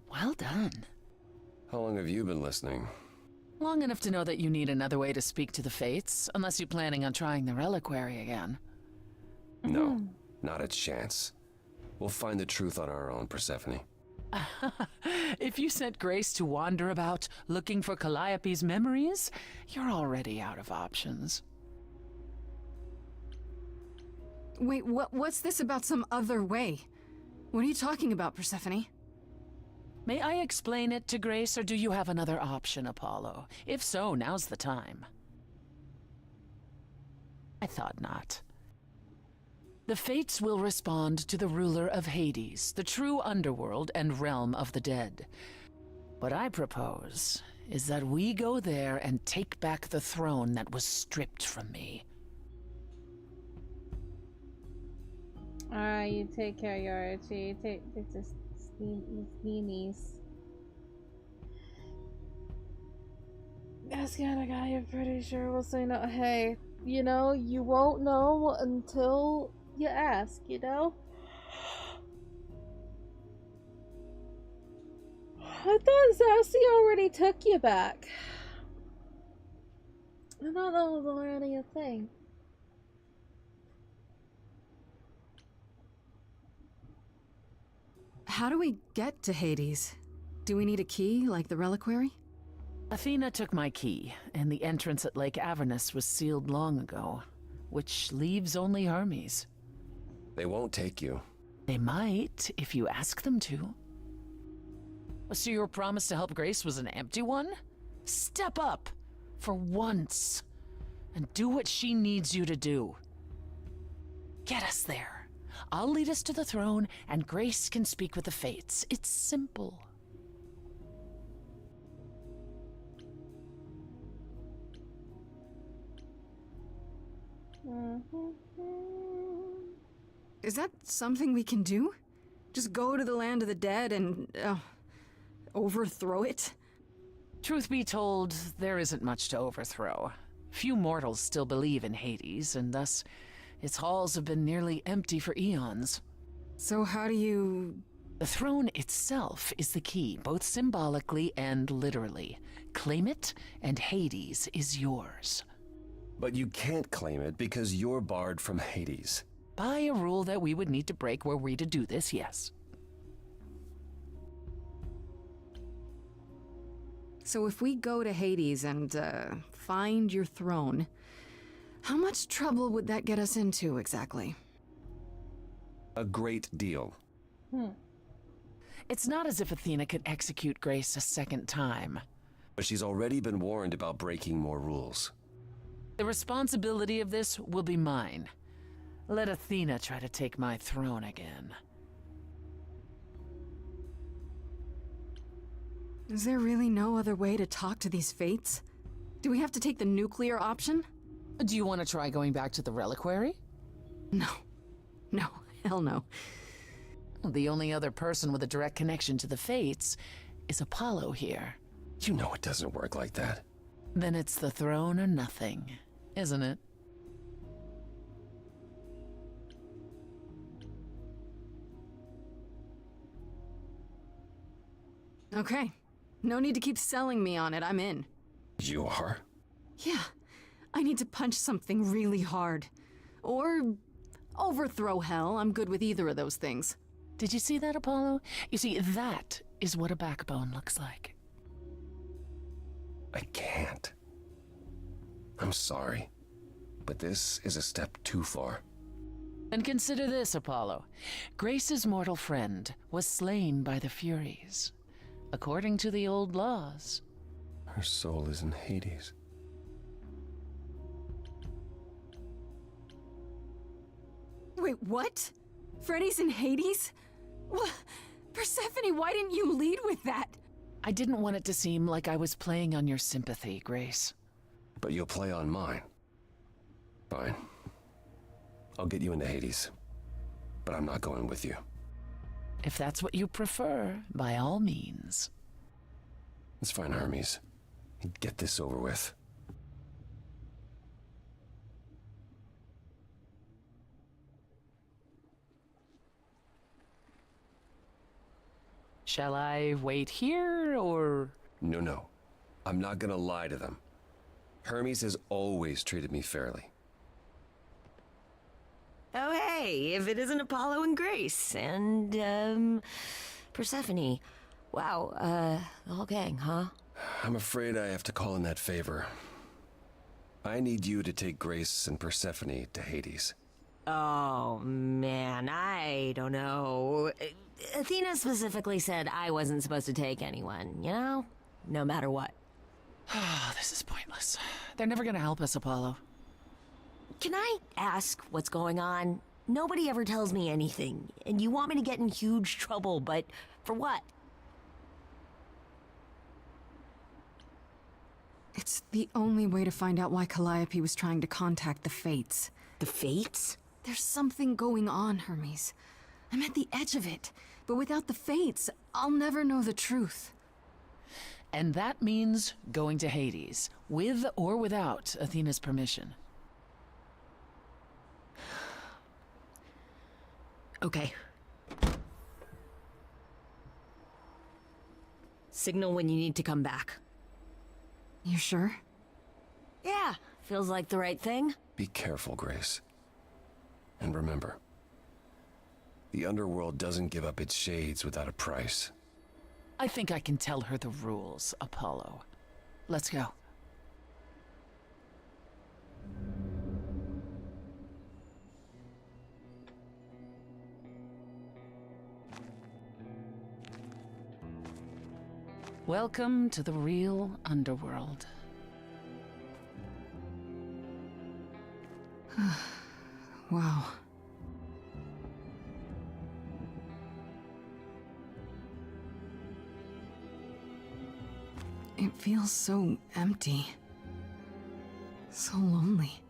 Well done. How long have you been listening? Long enough to know that you need another way to speak to the Fates, unless you're planning on trying the reliquary again. No, not a chance. We'll find the truth on our own, Persephone. If you sent Grace to wander about looking for Calliope's memories, you're already out of options. Wait, what's this about some other way? What are you talking about, Persephone? May I explain it to Grace, or do you have another option, Apollo? If so, now's the time. I thought not. The Fates will respond to the ruler of Hades, the true underworld and realm of the dead. What I propose is that we go there and take back the throne that was stripped from me. Alright, you take care, Yoruchi. Take this sneeze. Ask the guy, I'm pretty sure will say no. Hey, you know, you won't know until you ask, you know? I thought Sassy already took you back. I thought that was already a thing. How do we get to Hades? Do we need a key, like the reliquary? Athena took my key, and the entrance at Lake Avernus was sealed long ago, which leaves only Hermes. They won't take you. They might, if you ask them to. So your promise to help Grace was an empty one? Step up, for once, and do what she needs you to do. Get us there. I'll lead us to the throne, and Grace can speak with the Fates. It's simple. Is that something we can do? Just go to the land of the dead and, overthrow it? Truth be told, there isn't much to overthrow. Few mortals still believe in Hades, and thus its halls have been nearly empty for eons. So how do you... The throne itself is the key, both symbolically and literally. Claim it, and Hades is yours. But you can't claim it because you're barred from Hades. By a rule that we would need to break were we to do this, yes. So if we go to Hades and, find your throne, how much trouble would that get us into, exactly? A great deal. It's not as if Athena could execute Grace a second time. But she's already been warned about breaking more rules. The responsibility of this will be mine. Let Athena try to take my throne again. Is there really no other way to talk to these Fates? Do we have to take the nuclear option? Do you want to try going back to the reliquary? No. No, hell no. The only other person with a direct connection to the Fates is Apollo here. You know it doesn't work like that. Then it's the throne or nothing, isn't it? Okay. No need to keep selling me on it, I'm in. You are? Yeah. I need to punch something really hard. Or overthrow hell, I'm good with either of those things. Did you see that, Apollo? You see, that is what a backbone looks like. I can't. I'm sorry, but this is a step too far. And consider this, Apollo. Grace's mortal friend was slain by the Furies, according to the old laws. Her soul is in Hades. Wait, what? Freddy's in Hades? What? Persephone, why didn't you lead with that? I didn't want it to seem like I was playing on your sympathy, Grace. But you'll play on mine. Fine. I'll get you into Hades. But I'm not going with you. If that's what you prefer, by all means. It's fine, Hermes. Get this over with. Shall I wait here, or...? No. I'm not gonna lie to them. Hermes has always treated me fairly. Oh, hey, if it isn't Apollo and Grace, and, Persephone. Wow, the whole gang, huh? I'm afraid I have to call in that favor. I need you to take Grace and Persephone to Hades. Oh, man, I don't know. Athena specifically said I wasn't supposed to take anyone, you know? No matter what. This is pointless. They're never gonna help us, Apollo. Can I ask what's going on? Nobody ever tells me anything, and you want me to get in huge trouble, but for what? It's the only way to find out why Calliope was trying to contact the Fates. The Fates? There's something going on, Hermes. I'm at the edge of it, but without the Fates, I'll never know the truth. And that means going to Hades, with or without Athena's permission. Okay. Signal when you need to come back. You sure? Yeah, feels like the right thing. Be careful, Grace. And remember, the underworld doesn't give up its shades without a price. I think I can tell her the rules, Apollo. Let's go. Welcome to the real underworld. Wow. It feels so empty. So lonely.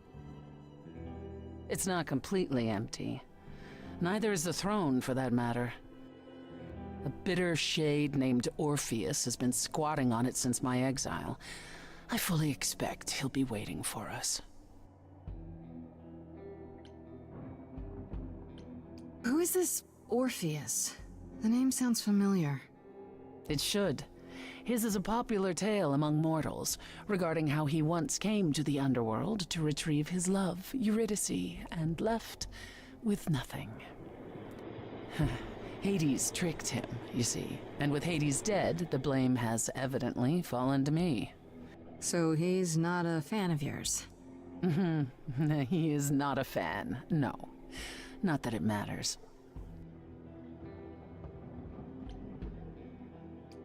It's not completely empty. Neither is the throne, for that matter. A bitter shade named Orpheus has been squatting on it since my exile. I fully expect he'll be waiting for us. Who is this Orpheus? The name sounds familiar. It should. His is a popular tale among mortals regarding how he once came to the underworld to retrieve his love, Eurydice, and left with nothing. Hades tricked him, you see, and with Hades dead, the blame has evidently fallen to me. So he's not a fan of yours? He is not a fan, no. Not that it matters.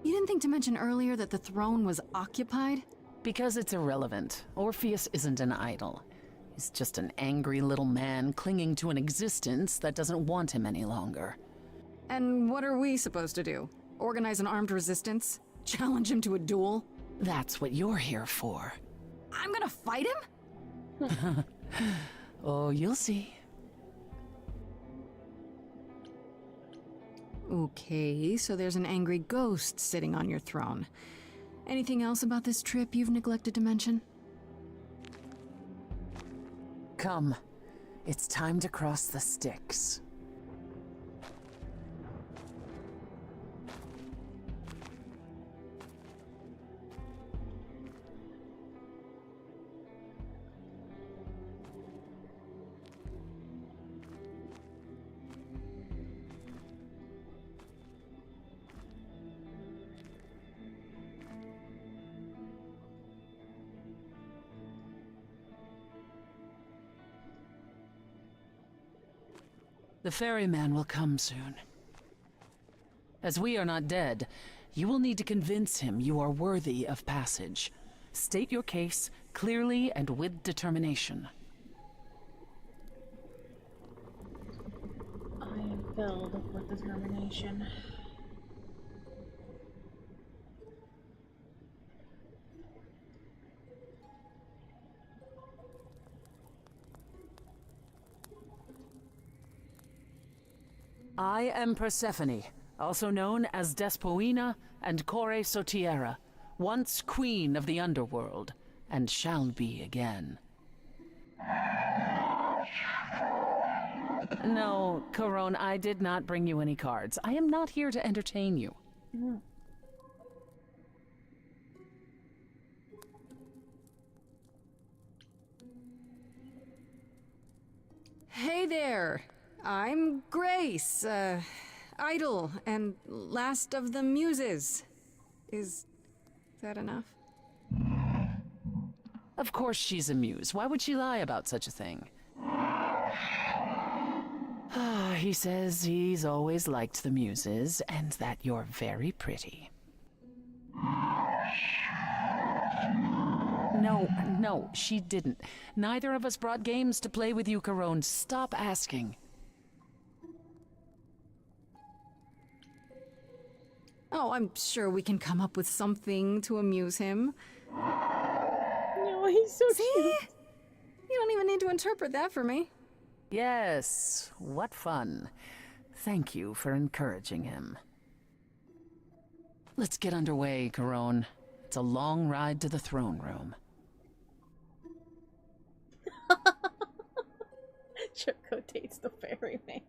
You didn't think to mention earlier that the throne was occupied? Because it's irrelevant. Orpheus isn't an idol. He's just an angry little man clinging to an existence that doesn't want him any longer. And what are we supposed to do? Organize an armed resistance? Challenge him to a duel? That's what you're here for. I'm gonna fight him? Oh, you'll see. Okay, so there's an angry ghost sitting on your throne. Anything else about this trip you've neglected to mention? Come. It's time to cross the Styx. The ferryman will come soon. As we are not dead, you will need to convince him you are worthy of passage. State your case clearly and with determination. I am filled with determination. I am Persephone, also known as Despoina and Kore Sotiera, once queen of the underworld, and shall be again. No, Corone, I did not bring you any cards. I am not here to entertain you. Hey there! I'm Grace, idol and last of the muses. Is that enough? Of course she's a muse. Why would she lie about such a thing? He says he's always liked the muses, and that you're very pretty. No, she didn't. Neither of us brought games to play with you, Corone. Stop asking. Oh, I'm sure we can come up with something to amuse him. he's so See? cute. You don't even need to interpret that for me. Yes, what fun. Thank you for encouraging him. Let's get underway, Corone. It's a long ride to the throne room. Choco dates the ferryman.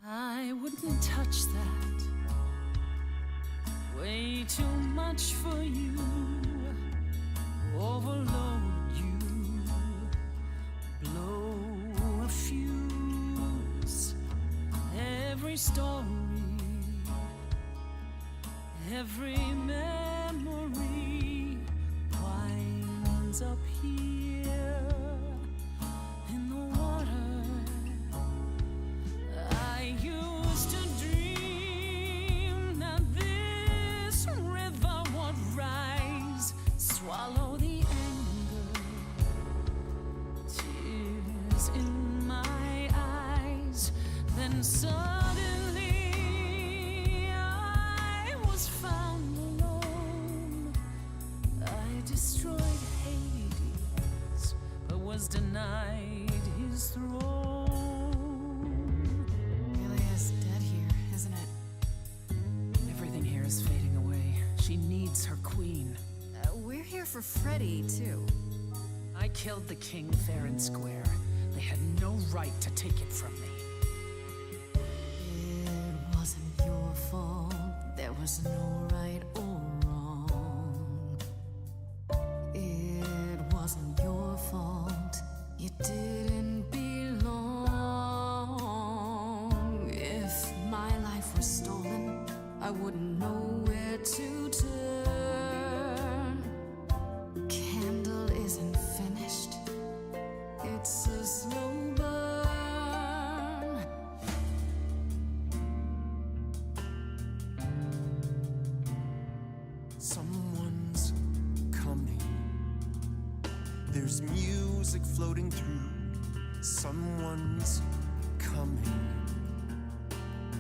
I wouldn't touch that. Way too much for you. Overload you. Blow a fuse. Every story, every memory winds up here in the water. I used to dream that this river would rise, swallow the anger, tears in my eyes. Then suddenly I was found alone. I destroyed Hades, but was denied his throne. Really is dead here, isn't it? Everything here is fading away. She needs her queen. We're here for Freddy, too. I killed the king fair and square. They had no right to take it from me. It wasn't your fault. There was no right or wrong. It wasn't your fault. You didn't belong. If my life was stolen, I wouldn't know where to turn. Candle isn't finished. It's a slow burn. Someone's coming. There's music floating through. Someone's coming.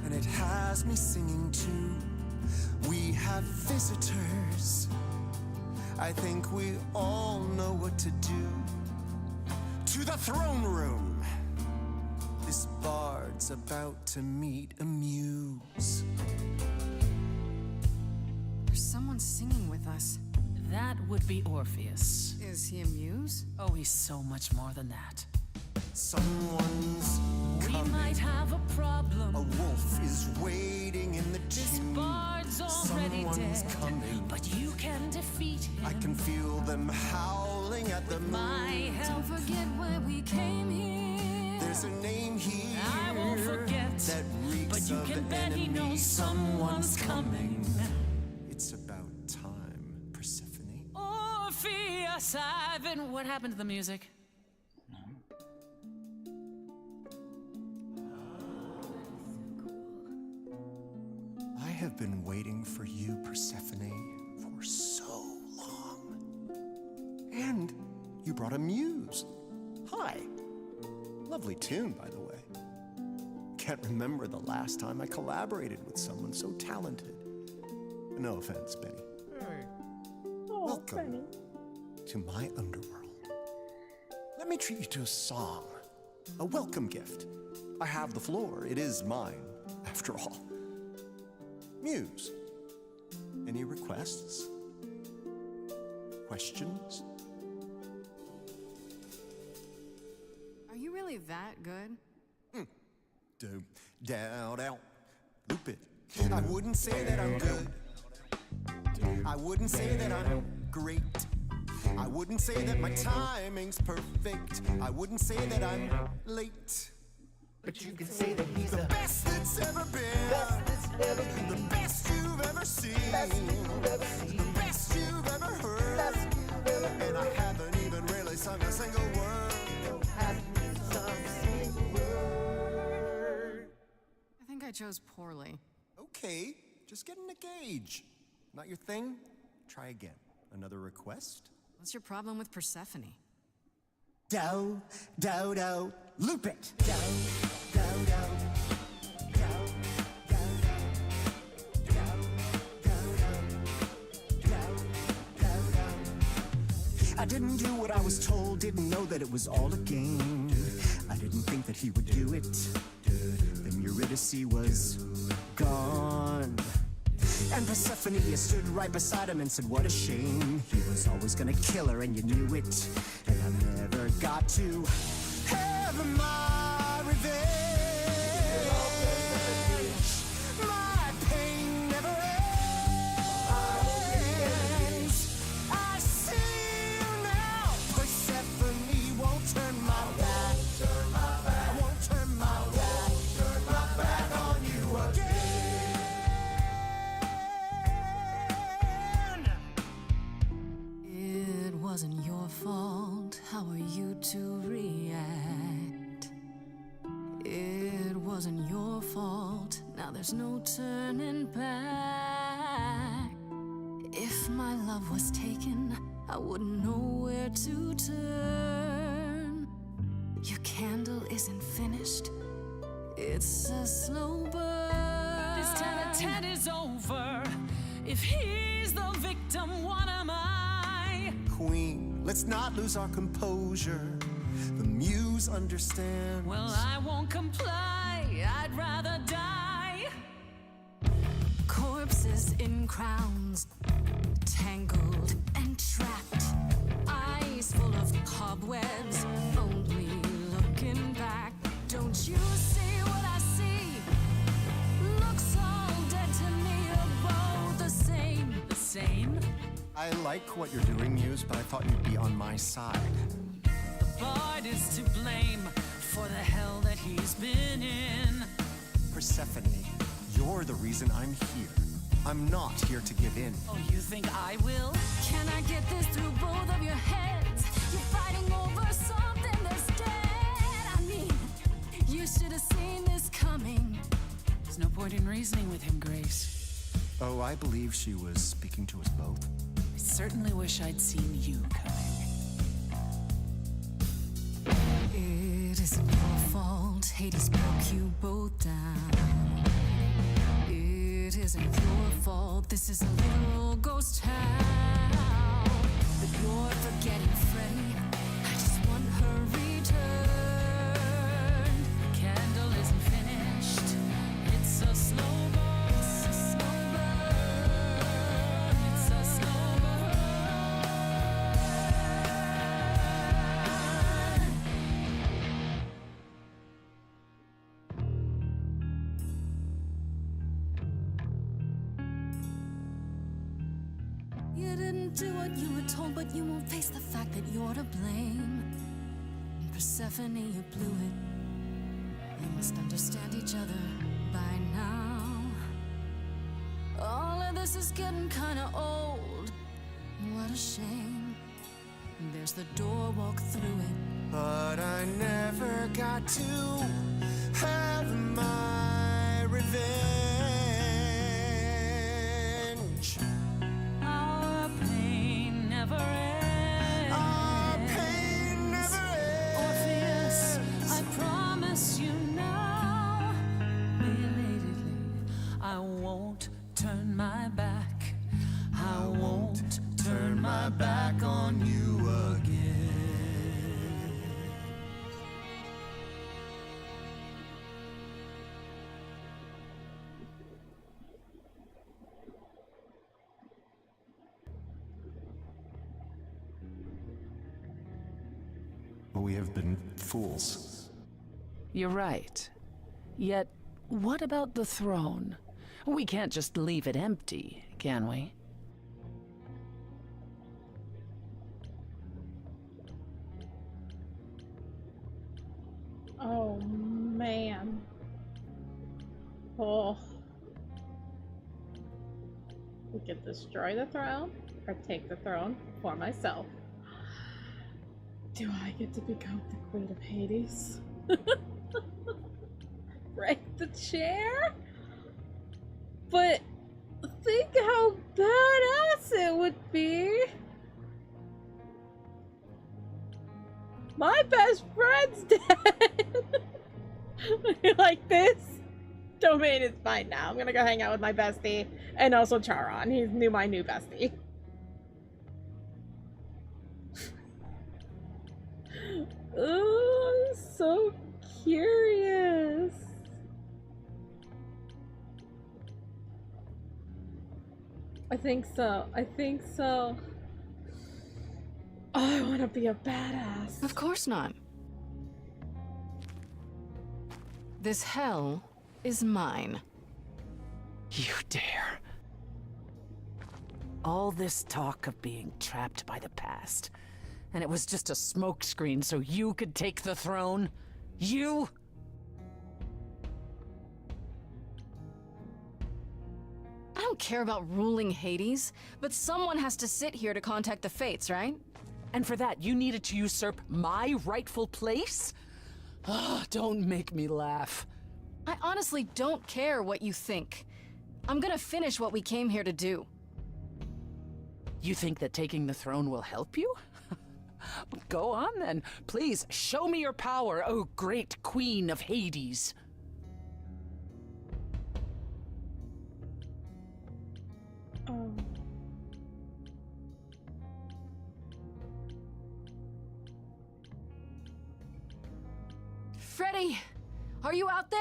And it has me singing too. We have visitors. I think we all know what to do. To the throne room. This bard's about to meet a muse. There's someone singing with us. That would be Orpheus. Is he a muse? Oh, he's so much more than that. Someone's We coming. might have a problem. A wolf is waiting in the This tomb. bard's already Someone's dead, coming. but you can defeat him. I can feel them howling at the moon. My help. Don't forget why we came here. There's a name here I won't forget, that reeks but you of can bet he enemy. knows someone's coming. It's about time, Persephone. Orpheus, I've been. What happened to the music? I have been waiting for you, Persephone, for so long. And you brought a muse. Hi. Lovely tune, by the way. Can't remember the last time I collaborated with someone so talented. No offense, Benny. Welcome to my underworld. Let me treat you to a song, a welcome gift. I have the floor. It is mine, after all. Muse, any requests? Questions? Are you really that good? Do, down, out, loop it. I wouldn't say that I'm good. I wouldn't say that I'm great. I wouldn't say that my timing's perfect. I wouldn't say that I'm late. But you can say that he's the best that's ever been. The best you've ever seen. The best you've ever heard. And I haven't even really sung a single word. chose poorly. Okay, just getting a gauge. Not your thing? Try again. Another request? What's your problem with Persephone? Do, do, do, loop it. Do, do, do. I didn't do what I was told, didn't know that it was all a game. I didn't think that he would do it. Then Eurydice was gone. And Persephone stood right beside him and said, what a shame. He was always gonna kill her and you knew it. And I never got to have my revenge. My pain never ends. I see you now. Persephone won't turn my back. I won't turn my back. Turn my back on you again. It wasn't your fault. How are you to react? It wasn't your fault. Now there's no turning back. If my love was taken, I wouldn't know where to turn. Your candle isn't finished. It's a slow burn. This tete-a-tete is over. If he's the victim, what am I? Queen, let's not lose our composure. The muse understands. Well, I won't comply. I'd rather die. Corpses in crowns, tangled and trapped. Eyes full of cobwebs, only looking back. Don't you see what I see? Looks all dead to me, you're both the same. The same? I like what you're doing, Muse, but I thought you'd be on my side. The bard is to blame for the hell that he's been in. Persephone, you're the reason I'm here. I'm not here to give in. Oh, you think I will? Can I get this through both of your heads? You're fighting over something that's dead. I mean, you should have seen this coming. There's no point in reasoning with him, Grace. Oh, I believe she was speaking to us both. I certainly wish I'd seen you coming. It isn't your fault. Hades broke you both down. It isn't your fault. This is a little ghost town. But you're forgetting Freddie. I just want her returned. The candle isn't finished. It's a slow burn. It's a slow burn. It's a slow burn. You didn't do what you were told, but you won't face the fact that you're to blame. And Persephone, you blew it. You must understand each other by now. All of this is getting kinda old. What a shame. There's the door, walk through it. But I never got to have my revenge. Our pain never ends. Our pain never ends. Orpheus, I promise you now, belatedly, I won't turn my back. I won't turn my back on you again. We have been fools. You're right. Yet, what about the throne? We can't just leave it empty, can we? Oh, man. Oh. We could destroy the throne or take the throne for myself. Do I get to become the Queen of Hades? Break the chair? But think how badass it would be. My best friend's dead. Like this domain is mine now. I'm gonna go hang out with my bestie and also Charon. He's my new bestie. Oh, I'm so curious. I think so. I think so. Oh, I want to be a badass. Of course not. This hell is mine. You dare. All this talk of being trapped by the past, and it was just a smokescreen so you could take the throne? You? I don't care about ruling Hades, but someone has to sit here to contact the Fates, right? And for that, you needed to usurp my rightful place? Oh, don't make me laugh. I honestly don't care what you think. I'm gonna finish what we came here to do. You think that taking the throne will help you? Go on then. Please, show me your power, oh great queen of Hades. Oh. Freddy, are you out there?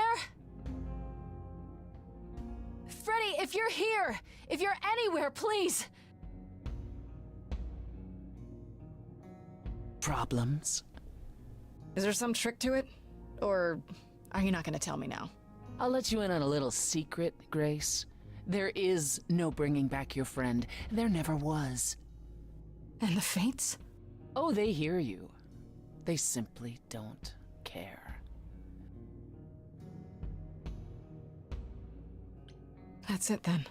Freddy, if you're here, if you're anywhere, please. Problems? Is there some trick to it? Or are you not gonna tell me now? I'll let you in on a little secret, Grace. There is no bringing back your friend. There never was. And the Fates? Oh, they hear you. They simply don't care. That's it then.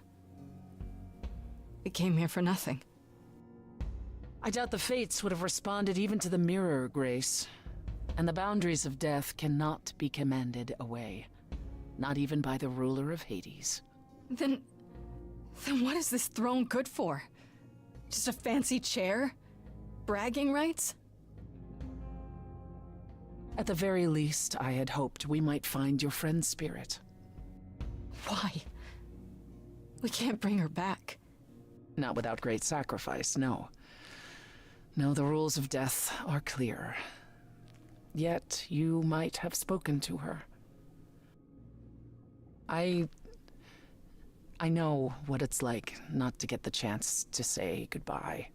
We came here for nothing. I doubt the Fates would have responded even to the mirror, Grace. And the boundaries of death cannot be commanded away. Not even by the ruler of Hades. Then what is this throne good for? Just a fancy chair? Bragging rights? At the very least, I had hoped we might find your friend's spirit. Why? We can't bring her back. Not without great sacrifice, no. No, the rules of death are clear. Yet, you might have spoken to her. I know what it's like not to get the chance to say goodbye.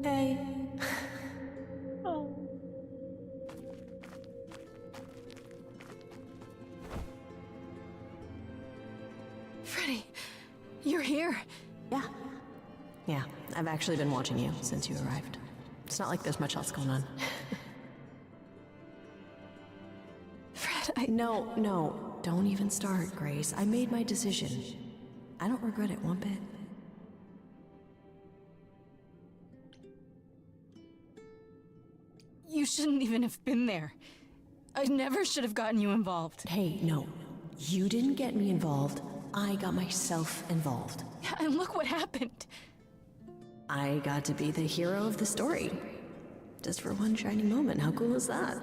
Hey. Oh. Freddy, you're here. Yeah, I've actually been watching you since you arrived. It's not like there's much else going on. Fred, No, don't even start, Grace. I made my decision. I don't regret it one bit. You shouldn't even have been there. I never should have gotten you involved. Hey, no. You didn't get me involved. I got myself involved. And look what happened. I got to be the hero of the story. Just for one shining moment. How cool is that?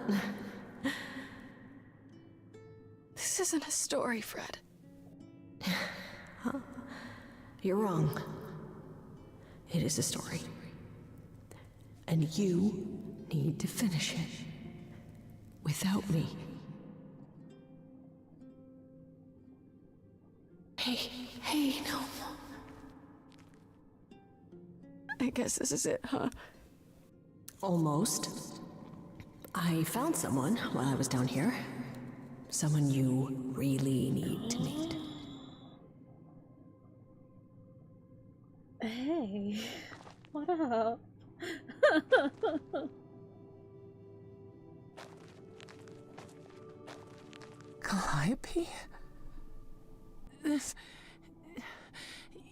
This isn't a story, Fred. Huh? You're wrong. It is a story. And you need to finish it. Without me. Hey, no. I guess this is it, huh? Almost. I found someone while I was down here. Someone you really need to meet. Hey, what up? Calliope? This...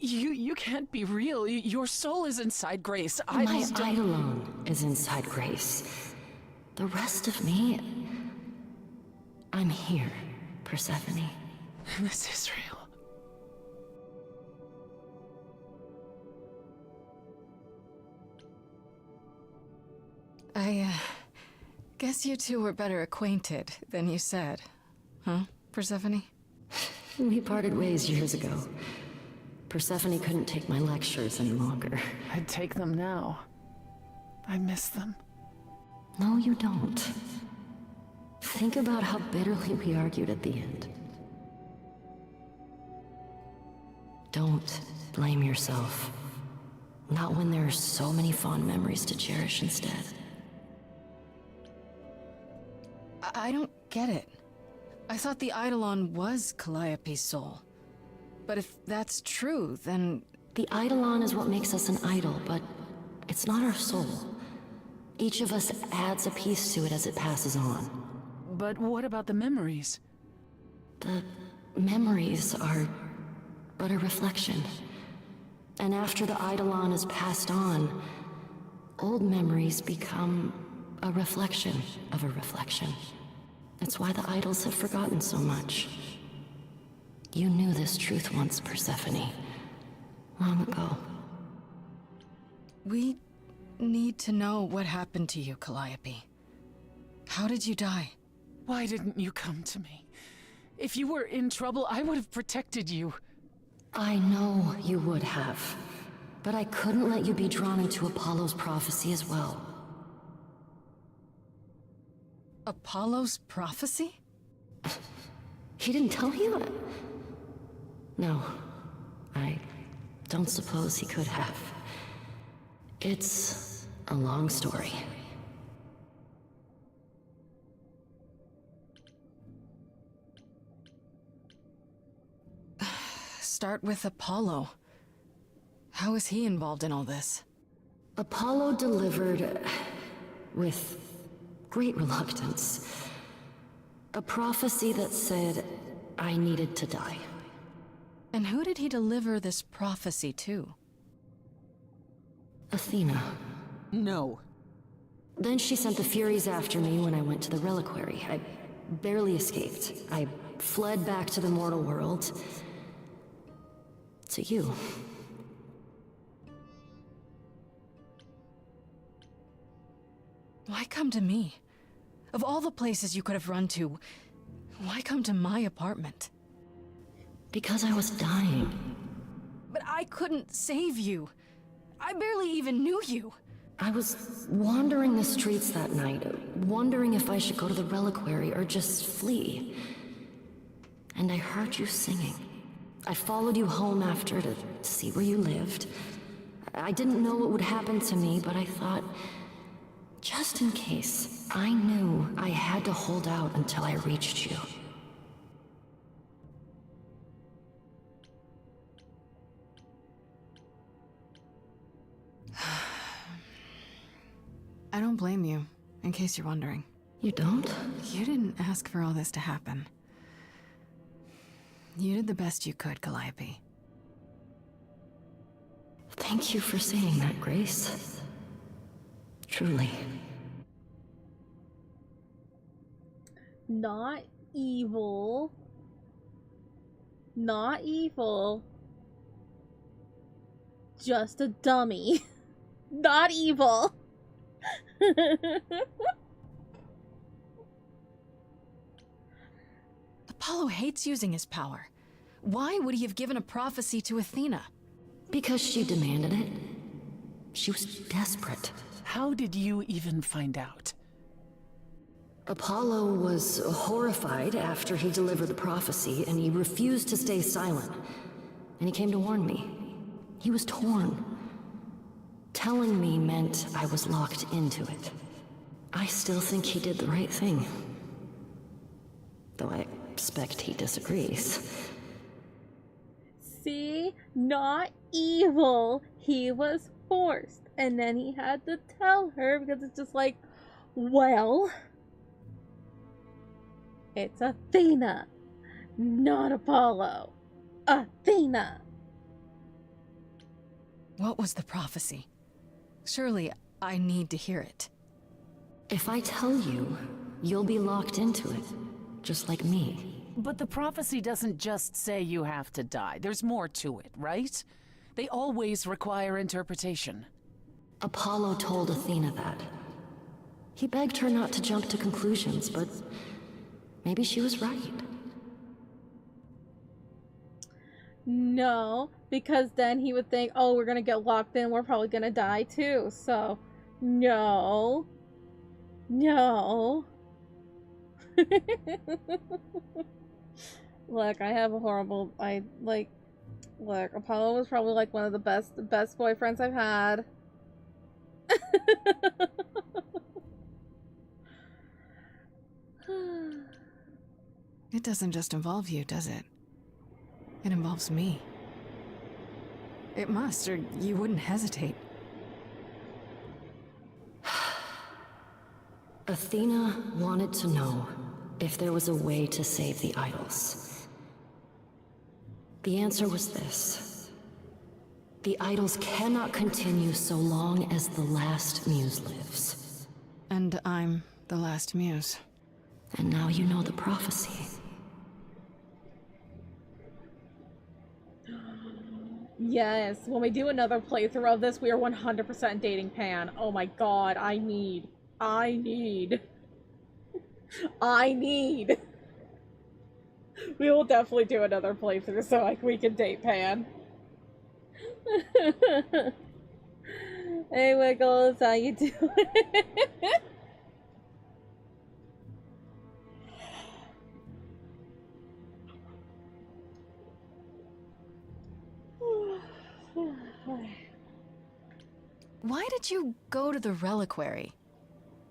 You can't be real. Your soul is inside Grace. My Eidolon is inside Grace. The rest of me... I'm here, Persephone. This is real. I guess you two were better acquainted than you said. Huh, Persephone? We parted ways years ago. Persephone couldn't take my lectures any longer. I'd take them now. I miss them. No, you don't. Think about how bitterly we argued at the end. Don't blame yourself. Not when there are so many fond memories to cherish instead. I don't get it. I thought the Eidolon was Calliope's soul. But if that's true, then... The Eidolon is what makes us an idol, but it's not our soul. Each of us adds a piece to it as it passes on. But what about the memories? The memories are but a reflection. And after the Eidolon is passed on, old memories become a reflection of a reflection. That's why the idols have forgotten so much. You knew this truth once, Persephone. Long ago. We need to know what happened to you, Calliope. How did you die? Why didn't you come to me? If you were in trouble, I would have protected you. I know you would have. But I couldn't let you be drawn into Apollo's prophecy as well. Apollo's prophecy? He didn't tell you? No. I don't suppose he could have. It's a long story. Start with Apollo. How is he involved in all this? Apollo delivered, with great reluctance, a prophecy that said I needed to die. And who did he deliver this prophecy to? Athena. No. Then she sent the Furies after me when I went to the reliquary. I barely escaped. I fled back to the mortal world. To you. Why come to me? Of all the places you could have run to, why come to my apartment? Because I was dying. But I couldn't save you. I barely even knew you. I was wandering the streets that night, wondering if I should go to the reliquary or just flee. And I heard you singing. I followed you home after to see where you lived. I didn't know what would happen to me, but I thought, just in case, I knew I had to hold out until I reached you. I don't blame you, in case you're wondering. You don't? You didn't ask for all this to happen. You did the best you could, Calliope. Thank you for saying that, Grace. Truly. Not evil. Not evil. Just a dummy. Not evil. Apollo hates using his power. Why would he have given a prophecy to Athena? Because she demanded it. She was desperate. How did you even find out? Apollo was horrified after he delivered the prophecy, and he refused to stay silent. And he came to warn me. He was torn. Telling me meant I was locked into it. I still think he did the right thing. Though I expect he disagrees. See? Not evil. He was forced. And then he had to tell her because it's just like, well, it's Athena, not Apollo. Athena. What was the prophecy? Surely I need to hear it. If I tell you, you'll be locked into it, just like me. But the prophecy doesn't just say you have to die. There's more to it, right? They always require interpretation. Apollo told Athena that. He begged her not to jump to conclusions, but maybe she was right. No, because then he would think, oh, we're gonna get locked in, we're probably gonna die too. So, no. No. Look, I have a horrible, look, Apollo was probably like one of the best boyfriends I've had. It doesn't just involve you, does it? It involves me. It must, or you wouldn't hesitate. Athena wanted to know if there was a way to save the idols. The answer was this. The idols cannot continue so long as the last muse lives. And I'm the last muse. And now you know the prophecy. Yes, when we do another playthrough of this, we are 100% dating Pan. Oh my god, I need. We will definitely do another playthrough so like we can date Pan. Hey Wiggles, how you doing? Why did you go to the reliquary?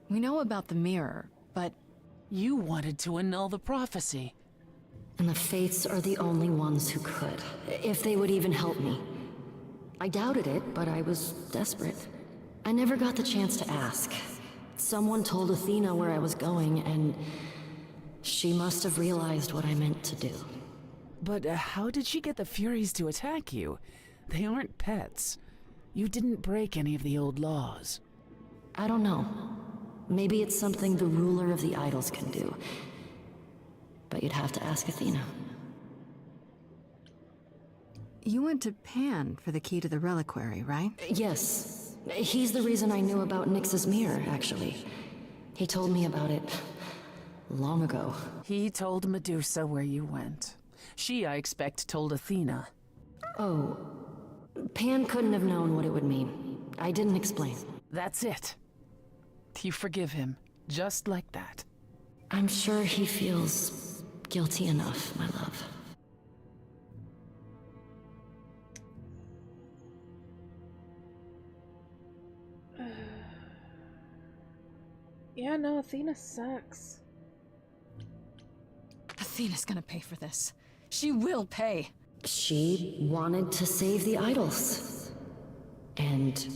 We know about the mirror, but... You wanted to annul the prophecy. And the Fates are the only ones who could, if they would even help me. I doubted it, but I was desperate. I never got the chance to ask. Someone told Athena where I was going, and she must have realized what I meant to do. But how did she get the Furies to attack you? They aren't pets. You didn't break any of the old laws. I don't know. Maybe it's something the ruler of the idols can do. But you'd have to ask Athena. You went to Pan for the key to the reliquary, right? Yes. He's the reason I knew about Nyx's mirror, actually. He told me about it long ago. He told Medusa where you went. She, I expect, told Athena. Oh. Pan couldn't have known what it would mean. I didn't explain. That's it. You forgive him, just like that. I'm sure he feels guilty enough, my love. Yeah, no, Athena sucks. Athena's gonna pay for this. She will pay. She wanted to save the idols. And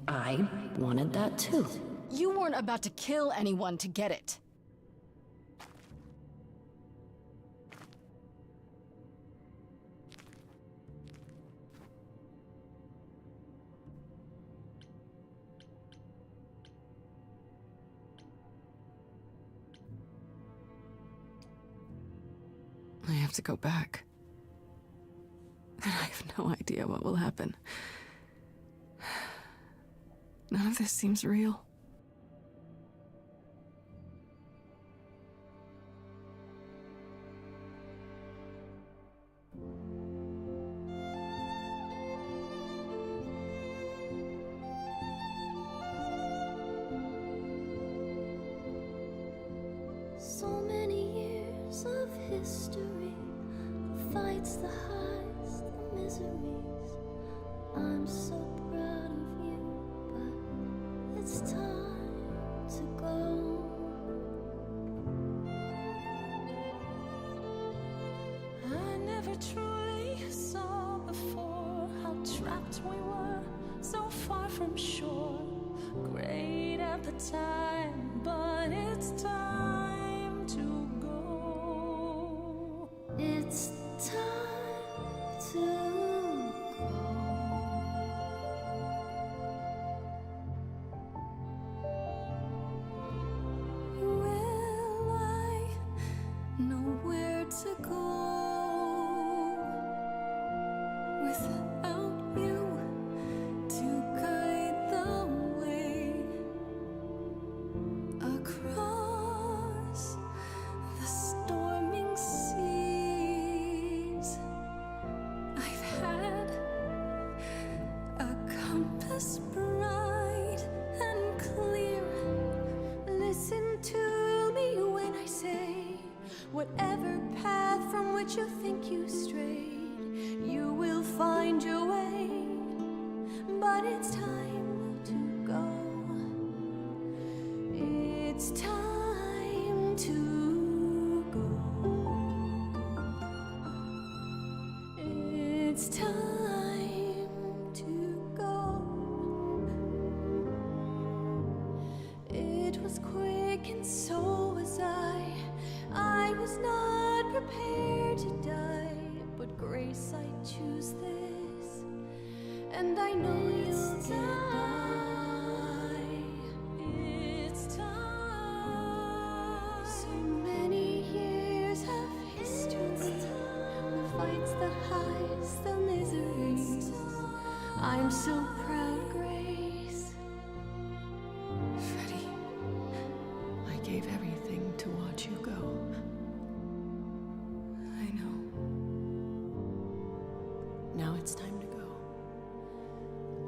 I wanted that too. You weren't about to kill anyone to get it. I have to go back. And I have no idea what will happen. None of this seems real. So many years of history, the fights, the highs, the miseries. I'm so proud of you, but it's time to go. I never truly saw before how trapped we were, so far from shore. Great at the time, but it's time to go. It's time to go. go without you to guide the way across the storming seas. I've had a compass bright and clear. Listen to me when I say, whatever path from which you think you strayed, you will find your way. But it's time to go. It's time to go. It's time to go. It was quick and so was I. I was not prepared to die, but grace, I choose this, and I know you'll get by. It's time. So many years of history, the fights, the highs, the miseries. I'm so proud, Grace. Freddie, I gave everything to watch you go. I know. Now it's time to go.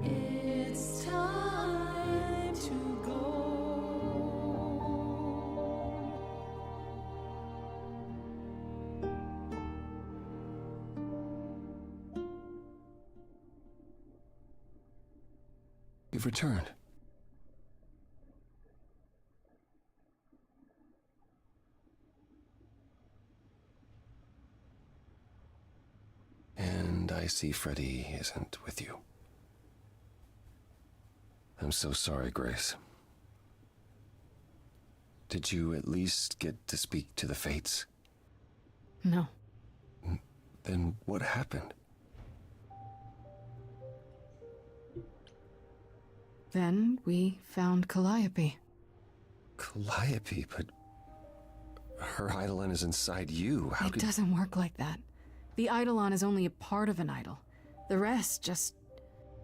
It's time to go. You've returned. And I see Freddie isn't with you. I'm so sorry, Grace. Did you at least get to speak to the Fates? No. Then what happened? Then we found Calliope. Calliope, but her Eidolon is inside you. How It could... doesn't work like that. The Eidolon is only a part of an idol. The rest just...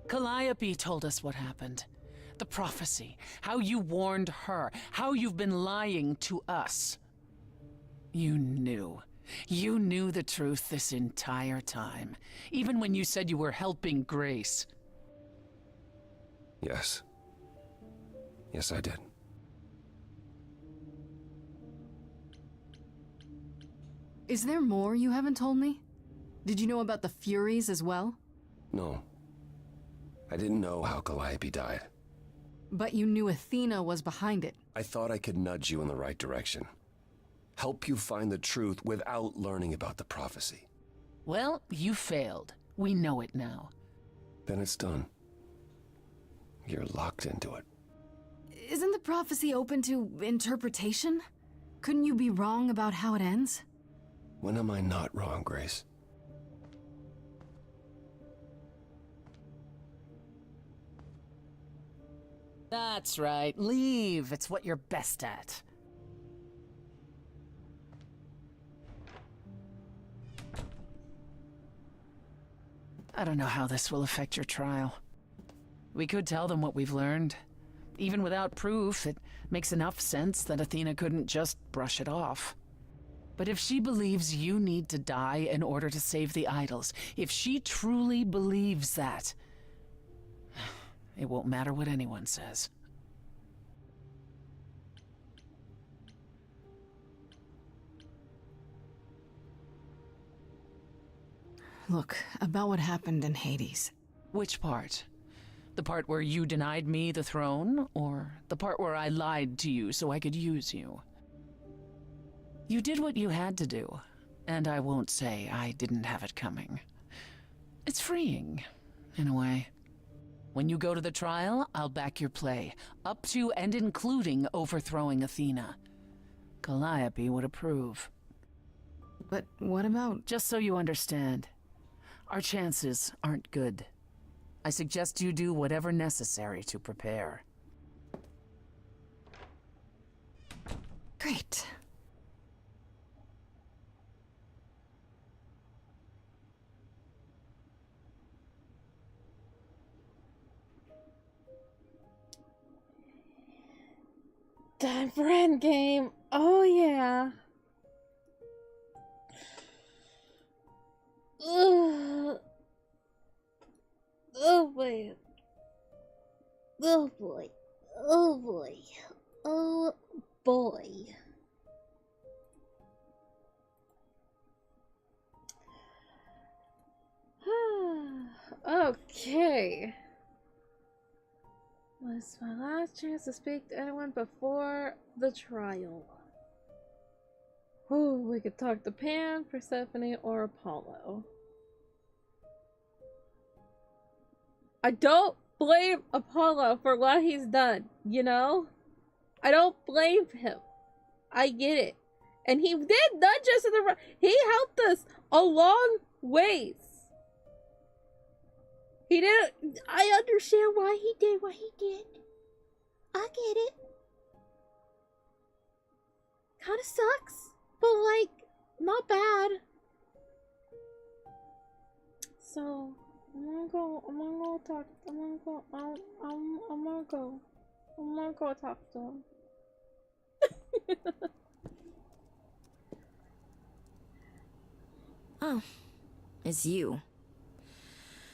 Calliope told us what happened. The prophecy, how you warned her, how you've been lying to us. You knew. You knew the truth this entire time, even when you said you were helping Grace. Yes. Yes, I did. Is there more you haven't told me? Did you know about the Furies as well? No. I didn't know how Calliope died. But you knew Athena was behind it. I thought I could nudge you in the right direction. Help you find the truth without learning about the prophecy. Well, you failed. We know it now. Then it's done. You're locked into it. Isn't the prophecy open to interpretation? Couldn't you be wrong about how it ends? When am I not wrong, Grace? That's right. Leave. It's what you're best at. I don't know how this will affect your trial. We could tell them what we've learned. Even without proof, it makes enough sense that Athena couldn't just brush it off. But if she believes you need to die in order to save the idols, if she truly believes that, it won't matter what anyone says. Look, about what happened in Hades. Which part? The part where you denied me the throne, or the part where I lied to you so I could use you? You did what you had to do, and I won't say I didn't have it coming. It's freeing, in a way. When you go to the trial, I'll back your play, up to and including overthrowing Athena. Calliope would approve. But what about... Just so you understand, our chances aren't good. I suggest you do whatever necessary to prepare. Great. time for Endgame. Oh yeah. Ugh. Oh boy. Oh boy. Oh boy. Oh boy. Okay. Was my last chance to speak to anyone before the trial. Ooh, we could talk to Pan, Persephone, or Apollo. I don't blame Apollo for what he's done, you know? I don't blame him. I get it. And he did nudge us in the right. He helped us a long ways. He didn't. I understand why he did what he did. I get it. Kinda sucks, but like, not bad. So, I'm gonna go talk to him. Oh, it's you.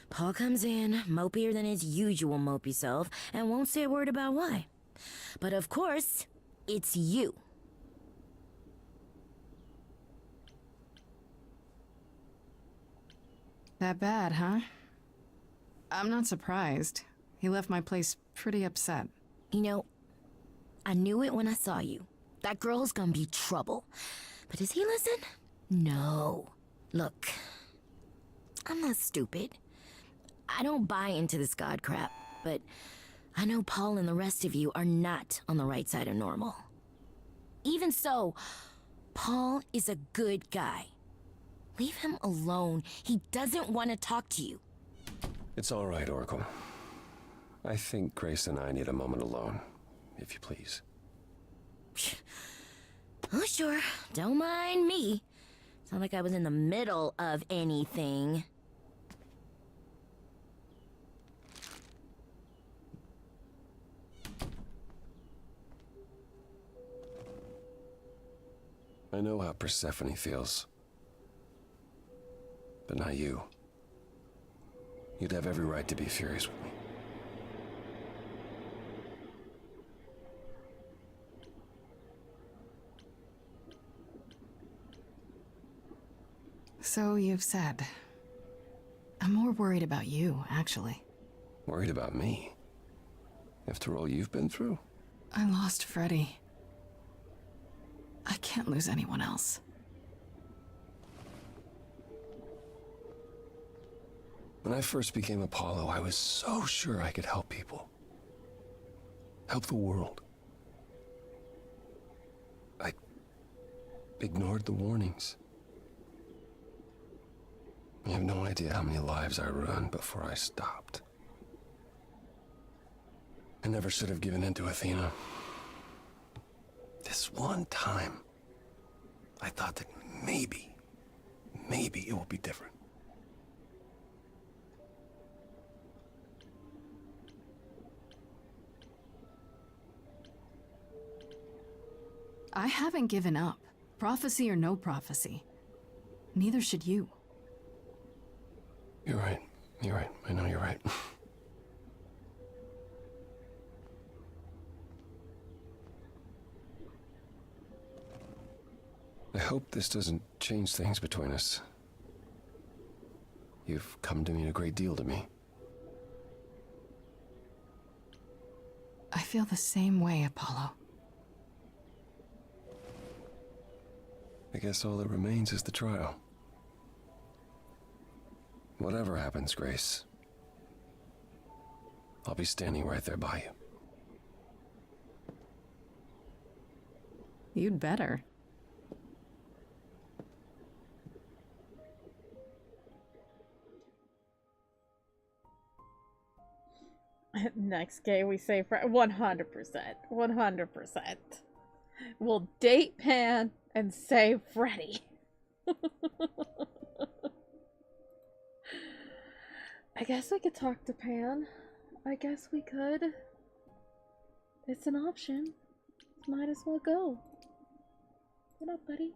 Paul comes in, mopier than his usual mopey self, and won't say a word about why. But of course, it's you. That bad, huh? I'm not surprised. He left my place pretty upset. You know, I knew it when I saw you. That girl's gonna be trouble. But does he listen? No. Look, I'm not stupid. I don't buy into this god crap, but I know Paul and the rest of you are not on the right side of normal. Even so, Paul is a good guy. Leave him alone. He doesn't want to talk to you. It's all right, Oracle. I think Grace and I need a moment alone, if you please. Oh, sure. Don't mind me. It's not like I was in the middle of anything. I know how Persephone feels. But not you. You'd have every right to be furious with me. So you've said. I'm more worried about you, actually. Worried about me? After all you've been through? I lost Freddy. I can't lose anyone else. When I first became Apollo, I was so sure I could help people. Help the world. I ignored the warnings. You have no idea how many lives I ruined before I stopped. I never should have given in to Athena. This one time, I thought that maybe it will be different. I haven't given up. Prophecy or no prophecy. Neither should you. You're right. You're right. I know you're right. I hope this doesn't change things between us. You've come to mean a great deal to me. I feel the same way, Apollo. I guess all that remains is the trial. Whatever happens, Grace, I'll be standing right there by you. You'd better. Next game we say for 100%. 100%. We'll date Pan and save Freddy. I guess we could talk to Pan. I guess we could. It's an option. Might as well go. What up, buddy?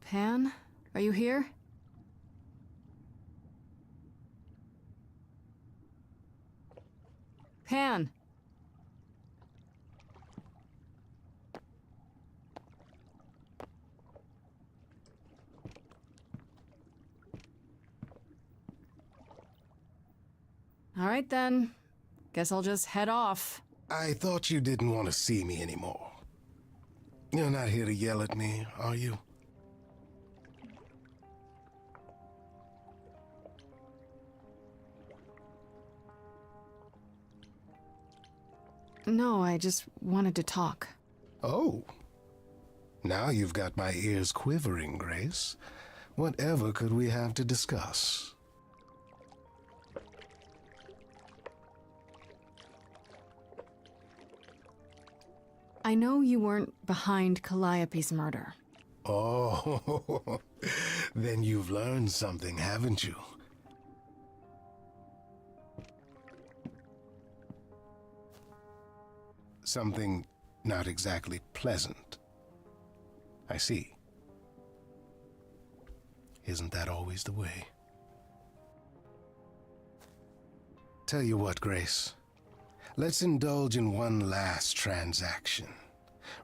Pan? Are you here? Pan! Alright then. Guess I'll just head off. I thought you didn't want to see me anymore. You're not here to yell at me, are you? No, I just wanted to talk. Oh. Now you've got my ears quivering, Grace. Whatever could we have to discuss? I know you weren't behind Calliope's murder. Oh, then you've learned something, haven't you? Something not exactly pleasant. I see. Isn't that always the way? Tell you what, Grace. Let's indulge in one last transaction.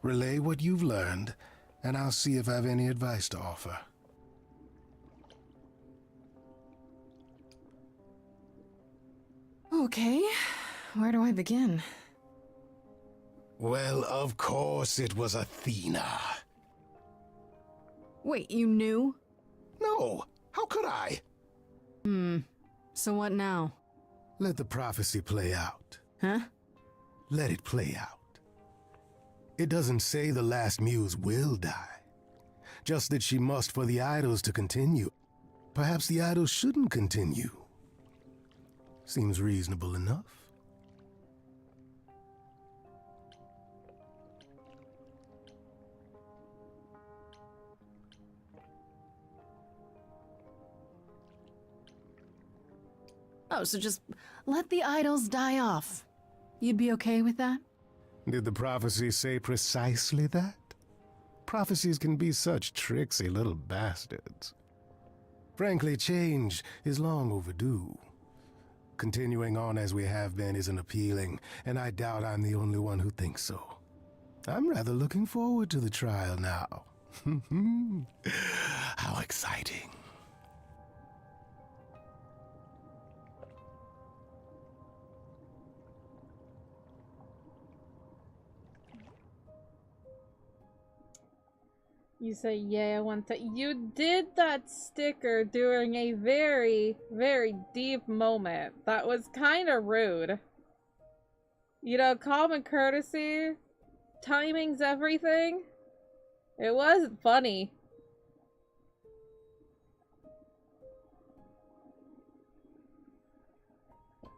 Relay what you've learned, and I'll see if I've any advice to offer. Okay, where do I begin? Well, of course it was Athena. Wait, you knew? No, how could I? So what now? Let the prophecy play out. Huh? Let it play out. It doesn't say the last muse will die. Just that she must for the idols to continue. Perhaps the idols shouldn't continue. Seems reasonable enough. Oh, so just let the idols die off. You'd be okay with that? Did the prophecy say precisely that? Prophecies can be such tricksy little bastards. Frankly, change is long overdue. Continuing on as we have been isn't appealing, and I doubt I'm the only one who thinks so. I'm rather looking forward to the trial now. How exciting. You say, yeah, I want to. You did that sticker during a very, very deep moment. That was kind of rude. You know, common courtesy, timing's everything. It wasn't funny.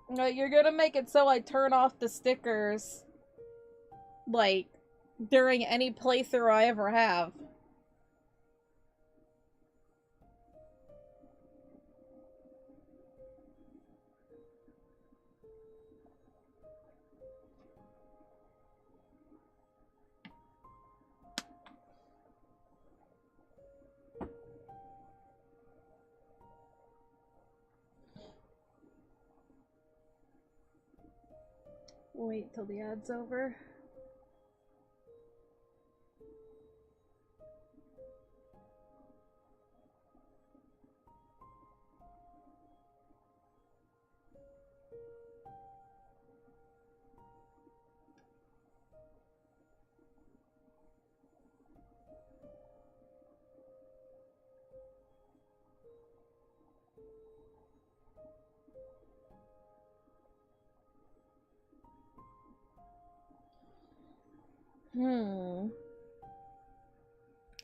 No, you're gonna make it so I turn off the stickers, like, during any playthrough I ever have. Wait till the ad's over.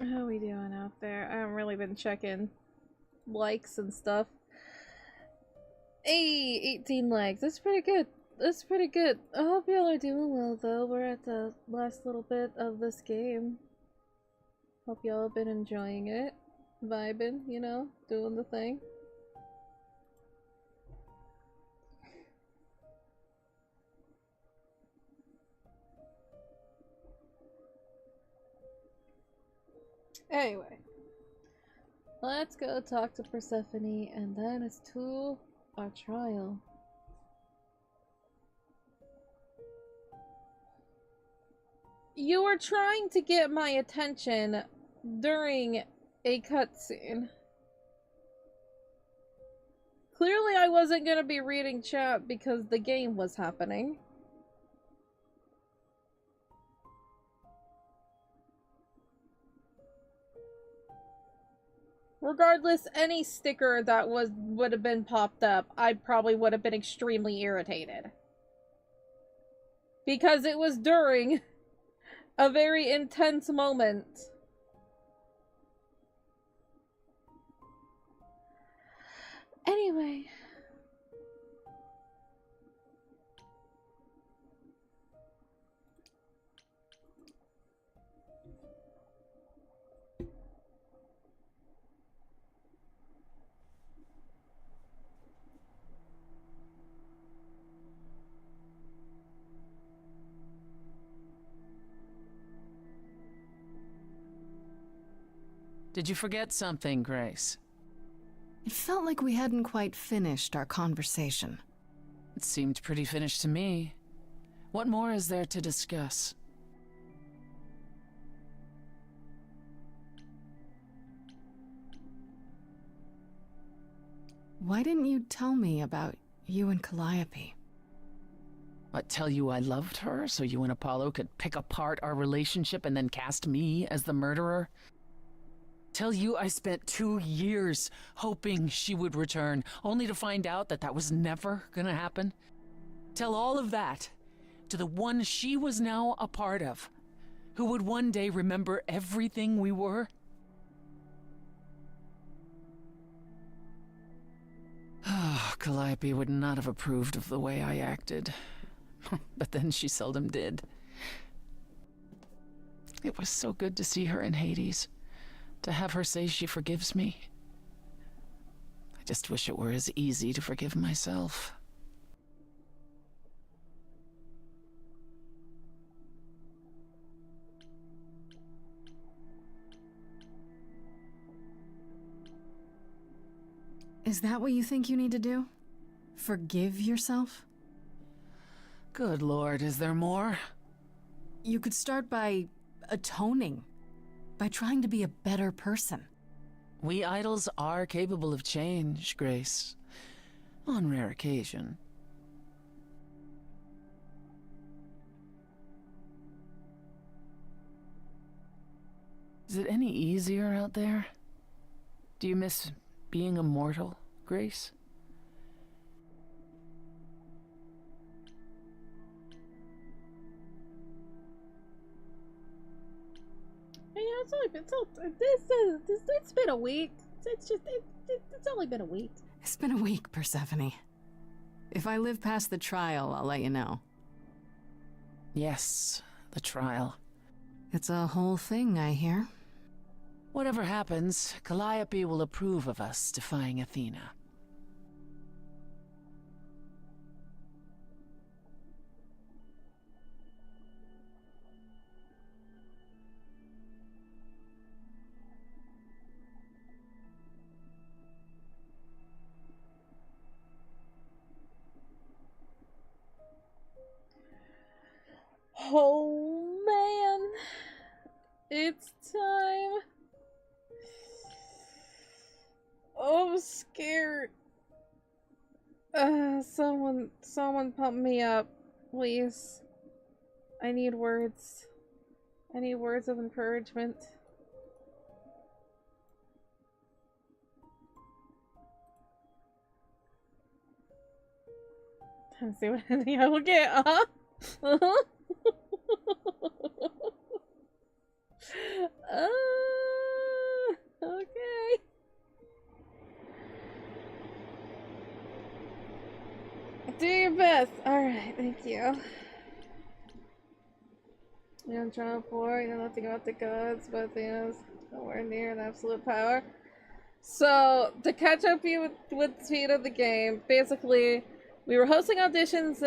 How we doing out there? I haven't really been checking likes and stuff. Hey, 18 likes. That's pretty good. That's pretty good. I hope y'all are doing well, though. We're at the last little bit of this game. Hope y'all have been enjoying it. Vibing, you know, doing the thing. Anyway. Let's go talk to Persephone, and then it's to our trial. You were trying to get my attention during a cutscene. Clearly I wasn't gonna be reading chat because the game was happening. Regardless, any sticker that would have been popped up, I probably would have been extremely irritated. Because it was during a very intense moment. Anyway. Did you forget something, Grace? It felt like we hadn't quite finished our conversation. It seemed pretty finished to me. What more is there to discuss? Why didn't you tell me about you and Calliope? What, tell you I loved her so you and Apollo could pick apart our relationship and then cast me as the murderer? Tell you I spent 2 years hoping she would return, only to find out that that was never gonna happen? Tell all of that to the one she was now a part of, who would one day remember everything we were? Calliope would not have approved of the way I acted. But then she seldom did. It was so good to see her in Hades. To have her say she forgives me. I just wish it were as easy to forgive myself. Is that what you think you need to do? Forgive yourself? Good Lord, is there more? You could start by atoning. By trying to be a better person. We idols are capable of change, Grace. On rare occasion. Is it any easier out there? Do you miss being immortal, Grace? Yeah, it's been a week. It's only been a week. It's been a week, Persephone. If I live past the trial, I'll let you know. Yes, the trial. It's a whole thing, I hear. Whatever happens, Calliope will approve of us defying Athena. Oh man, it's time. Oh, I'm scared. Someone pump me up, please. I need words. I need words of encouragement. Let's see what I will get. Okay. Do your best. Alright, thank you. I'm trying to pour, you know nothing about the gods, but Athena's nowhere near an absolute power. So, to catch up you with the speed of the game, basically, we were hosting auditions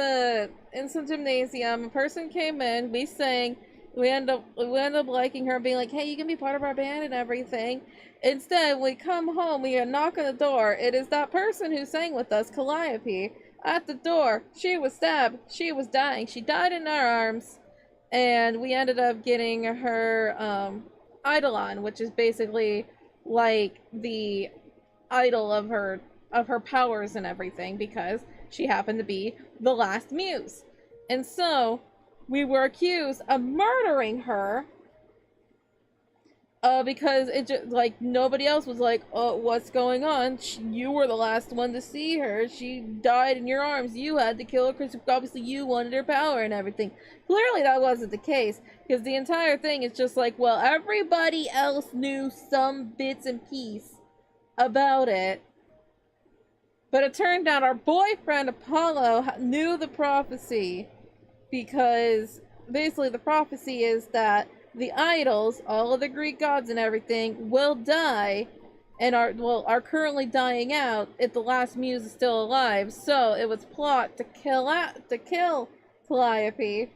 in some gymnasium. A person came in, we sang, We end up liking her, being like, hey, you can be part of our band and everything. Instead, we come home, we knock on the door. It is that person who sang with us, Calliope, at the door. She was stabbed. She was dying. She died in our arms. And we ended up getting her Eidolon, which is basically like the idol of her powers and everything, because she happened to be the last muse. And so we were accused of murdering her because it just, like, nobody else was like, oh, what's going on? You were the last one to see her. She died in your arms. You had to kill her because obviously you wanted her power and everything. Clearly that wasn't the case, because the entire thing is just like, well, everybody else knew some bits and pieces about it. But it turned out our boyfriend Apollo knew the prophecy, because basically the prophecy is that the idols, all of the Greek gods and everything, will die and are currently dying out if the last muse is still alive. So it was plot to kill Calliope.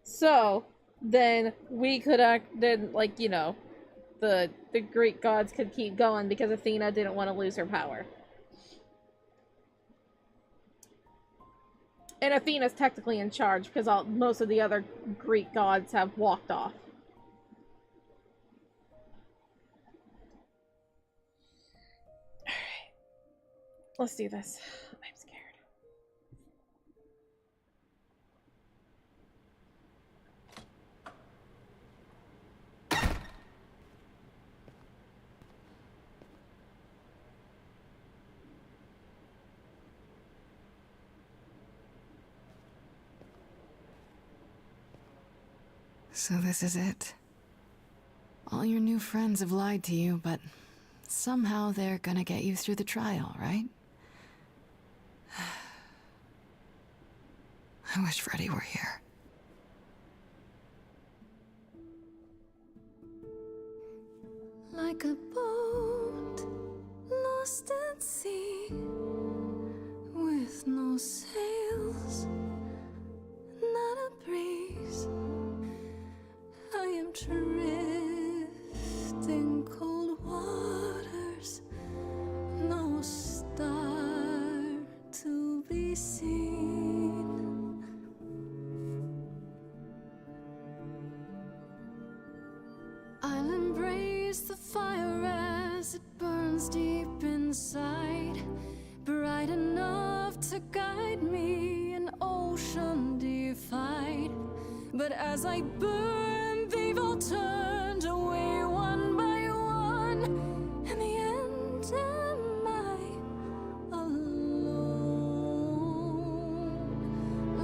So then we could the Greek gods could keep going, because Athena didn't want to lose her power. And Athena's technically in charge, because most of the other Greek gods have walked off. Alright. Let's do this. I'm scared. So this is it. All your new friends have lied to you, but somehow they're gonna get you through the trial, right? I wish Freddy were here. Like a boat lost at sea, with no sails, not a breeze. I am drifting cold waters, no star to be seen. I'll embrace the fire as it burns deep inside, bright enough to guide me, an ocean defied. But as I burn, they've all turned away one by one. In the end, am I alone?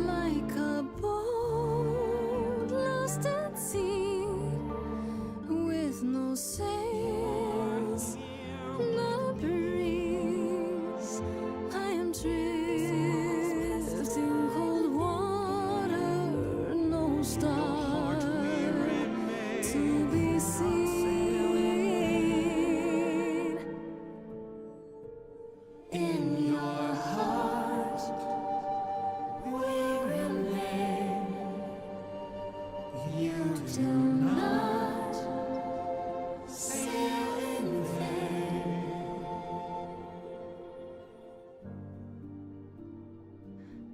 Like a boat lost at sea, with no sails, not a breeze. I am drifting cold water, no star to be seen. In your heart we remain. You do not sail in vain.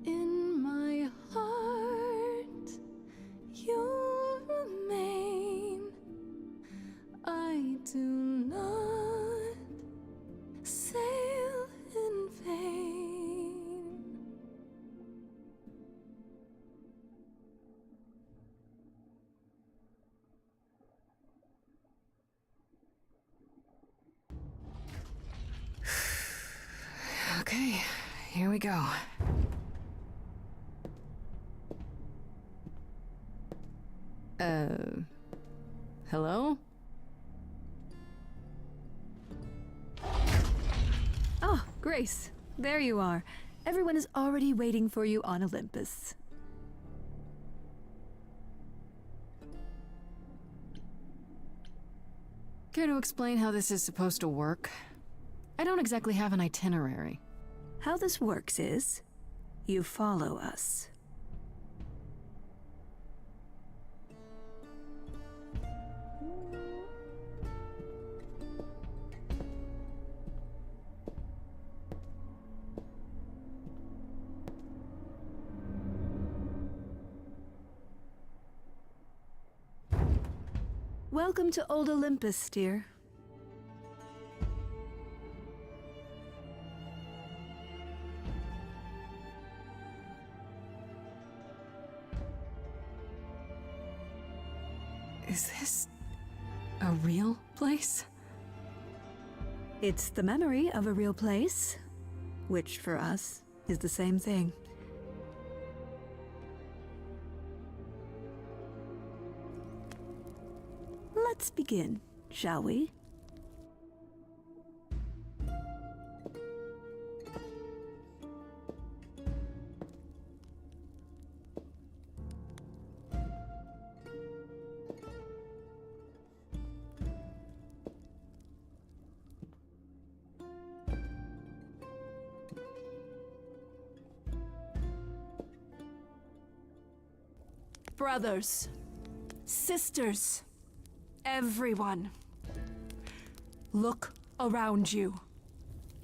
In my heart you remain. I do not sail in vain. Okay, here we go. Hello? Oh, Grace, there you are. Everyone is already waiting for you on Olympus. Care to explain how this is supposed to work? I don't exactly have an itinerary. How this works is, you follow us. Welcome to Old Olympus, dear. Is this a real place? It's the memory of a real place, which for us is the same thing. Let's begin, shall we? Brothers, sisters, everyone, look around you.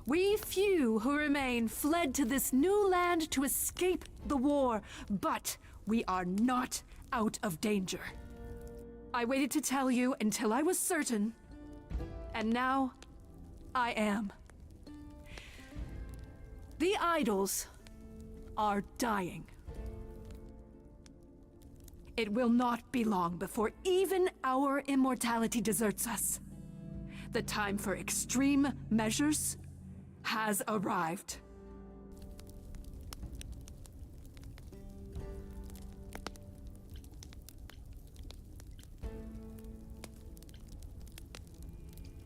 We few who remain fled to this new land to escape the war, but we are not out of danger. I waited to tell you until I was certain, and now I am. The idols are dying. It will not be long before even our immortality deserts us. The time for extreme measures has arrived.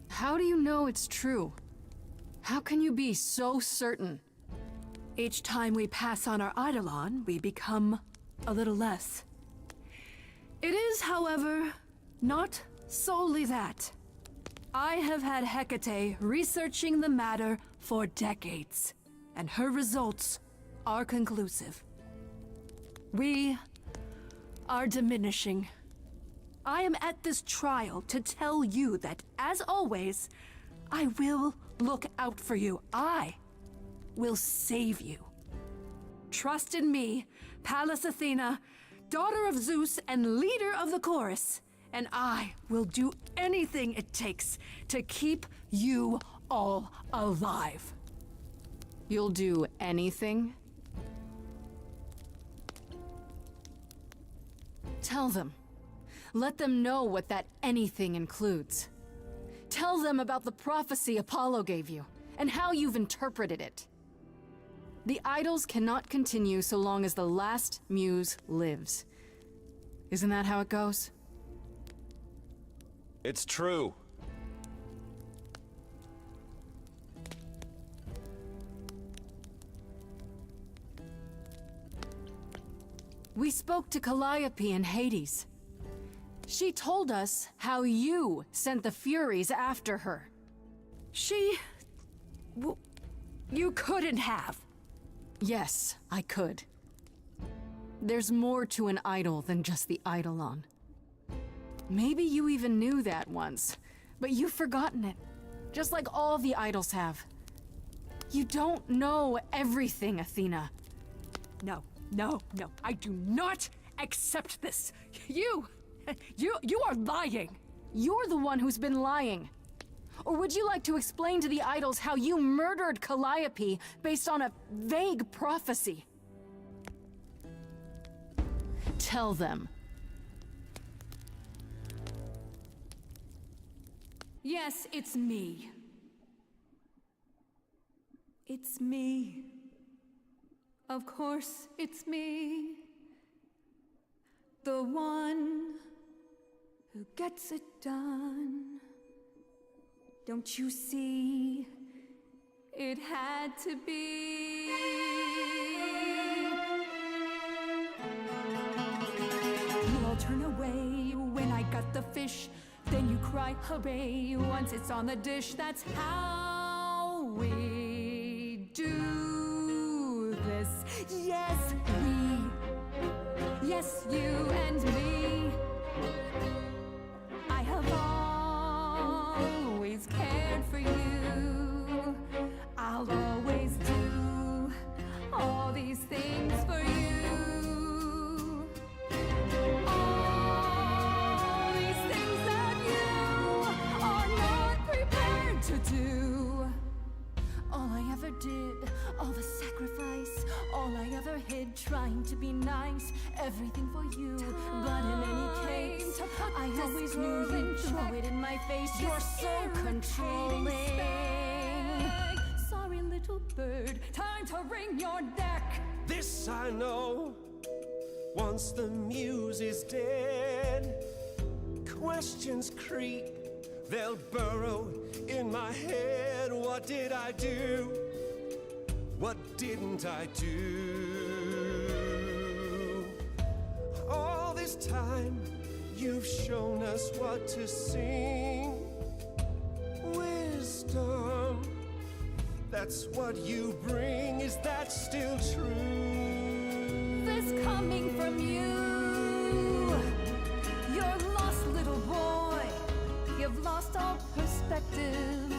How do you know it's true? How can you be so certain? Each time we pass on our eidolon, we become a little less. It is, however, not solely that. I have had Hecate researching the matter for decades, and her results are conclusive. We are diminishing. I am at this trial to tell you that, as always, I will look out for you. I will save you. Trust in me, Pallas Athena, daughter of Zeus and leader of the chorus, and I will do anything it takes to keep you all alive. You'll do anything? Tell them. Let them know what that anything includes. Tell them about the prophecy Apollo gave you, and how you've interpreted it. The idols cannot continue so long as the last muse lives. Isn't that how it goes? It's true. We spoke to Calliope in Hades. She told us how you sent the Furies after her. You couldn't have. Yes, I could. There's more to an idol than just the eidolon. Maybe you even knew that once, but you've forgotten it, just like all the idols have. You don't know everything, Athena. No, I do not accept this. You are lying. You're the one who's been lying. Or would you like to explain to the idols how you murdered Calliope based on a vague prophecy? Tell them. Yes, it's me. It's me. Of course, it's me. The one who gets it done. Don't you see? It had to be. You all turn away when I got the fish. Then you cry hooray once it's on the dish. That's how we do this. Yes, we. Yes, you and me. I have always cared for you. I'll always do all these things for you. All these things that trying to be nice, everything for you. But in any case, I always knew you'd throw it in my face. You're so controlling. Sorry, little bird, time to wring your neck. This I know, once the muse is dead, questions creep, they'll burrow in my head. What did I do? What didn't I do? All this time, you've shown us what to sing. Wisdom, that's what you bring. Is that still true? This coming from you. You're lost, little boy. You've lost all perspective.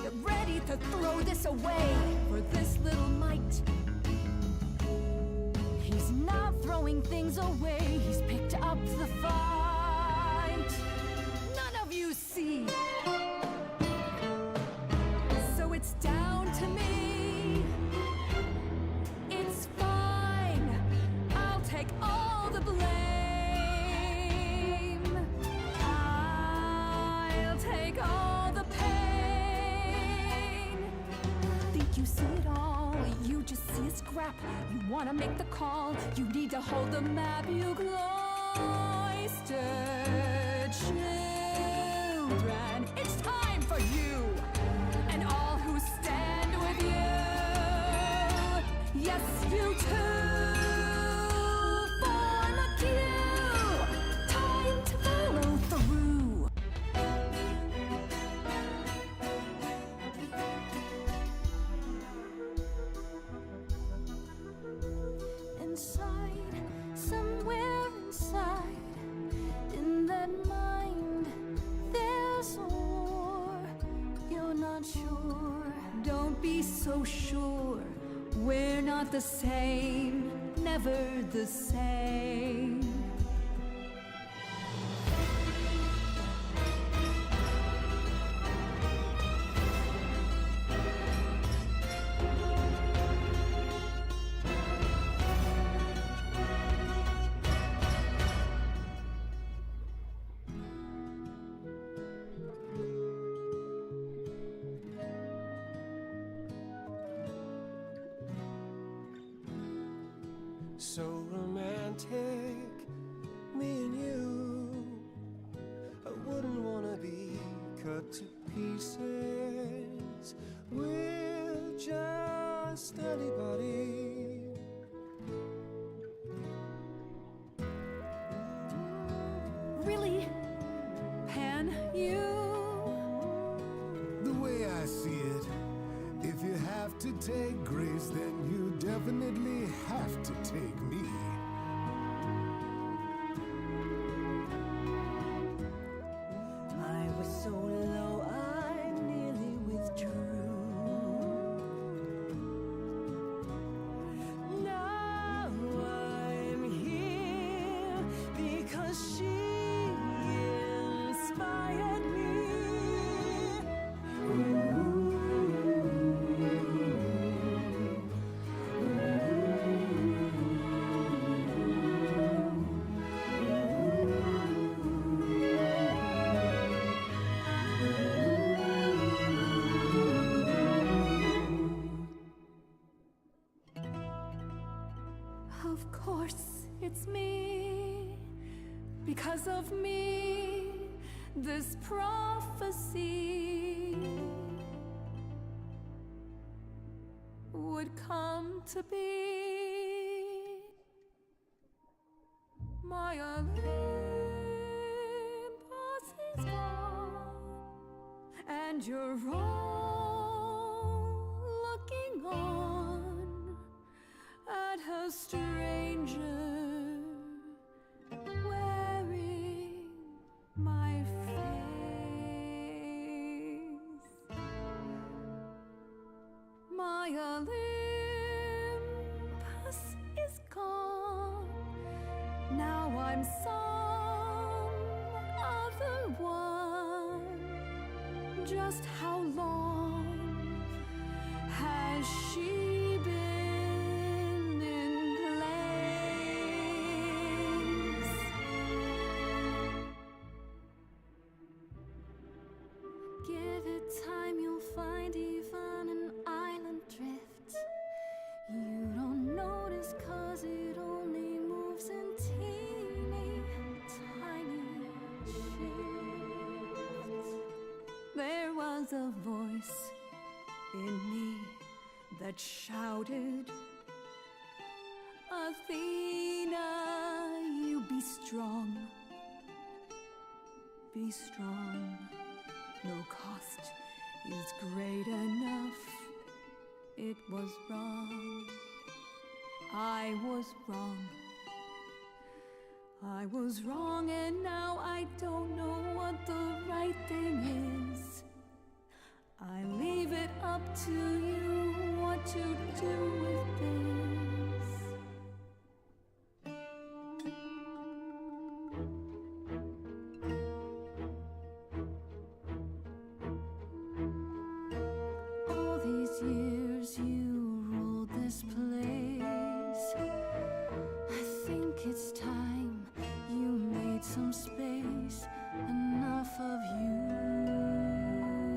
You're ready to throw this away for this little mite. He's not throwing things away. He's picked up the fight. None of you see. So it's down to me. It's fine. I'll take all the blame. I'll take all the pain. Think you see it all. You just see a scrap. You wanna make the call. You need to hold the map. You cloistered children. It's time for you and all who stand with you. Yes, you too. Form a queue. Time to follow through. Inside, somewhere inside, in that mind, there's a war. You're not sure. Don't be so sure. We're not the same, never the same. So romantic, me and you. I wouldn't wanna be cut to pieces with just anybody. Really? Pan, you? The way I see it, if you have to take Grace, then you definitely have to take me. I was so low, I nearly withdrew. Now I'm here because she inspired me. Of course, it's me. Because of me, this prophecy would come to be. My Olympus is gone, and you're all looking on at a stranger wearing my face. My Olympus is gone. Now I'm some other one. Just how long has she been 'cause it only moves in teeny tiny shifts. There was a voice in me that shouted, Athena, you be strong. Be strong. No cost is great enough. It was wrong. I was wrong. I was wrong, and now I don't know what the right thing is. I leave it up to you what to do with this. All these years you ruled this place. I think it's time you made some space. Enough of you.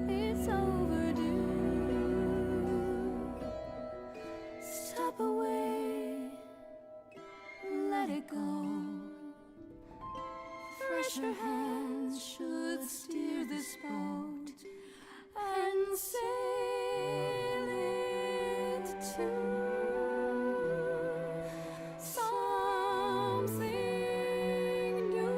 It's overdue. Step away. Let it go. Fresher hands should steer this boat and sail it to something new.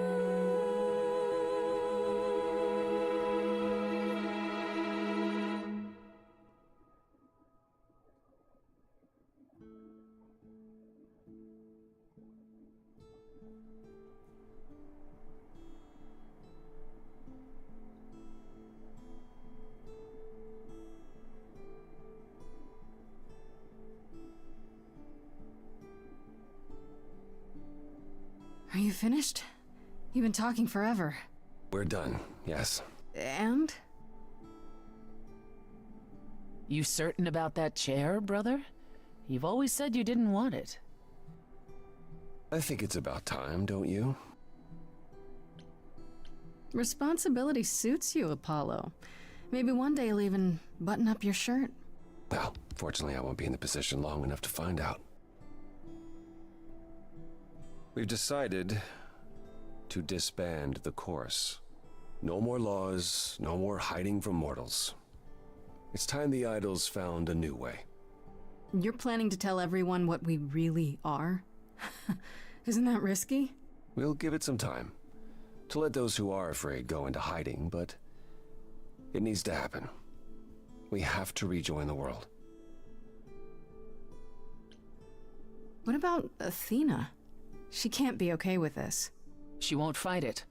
Are you finished? You've been talking forever. We're done, yes. And? You certain about that chair, brother? You've always said you didn't want it. I think it's about time, don't you? Responsibility suits you, Apollo. Maybe one day you'll even button up your shirt. Well, fortunately I won't be in the position long enough to find out. We've decided to disband the course. No more laws, no more hiding from mortals. It's time the idols found a new way. You're planning to tell everyone what we really are? Isn't that risky? We'll give it some time to let those who are afraid go into hiding, but it needs to happen. We have to rejoin the world. What about Athena? She can't be okay with this. She won't fight it.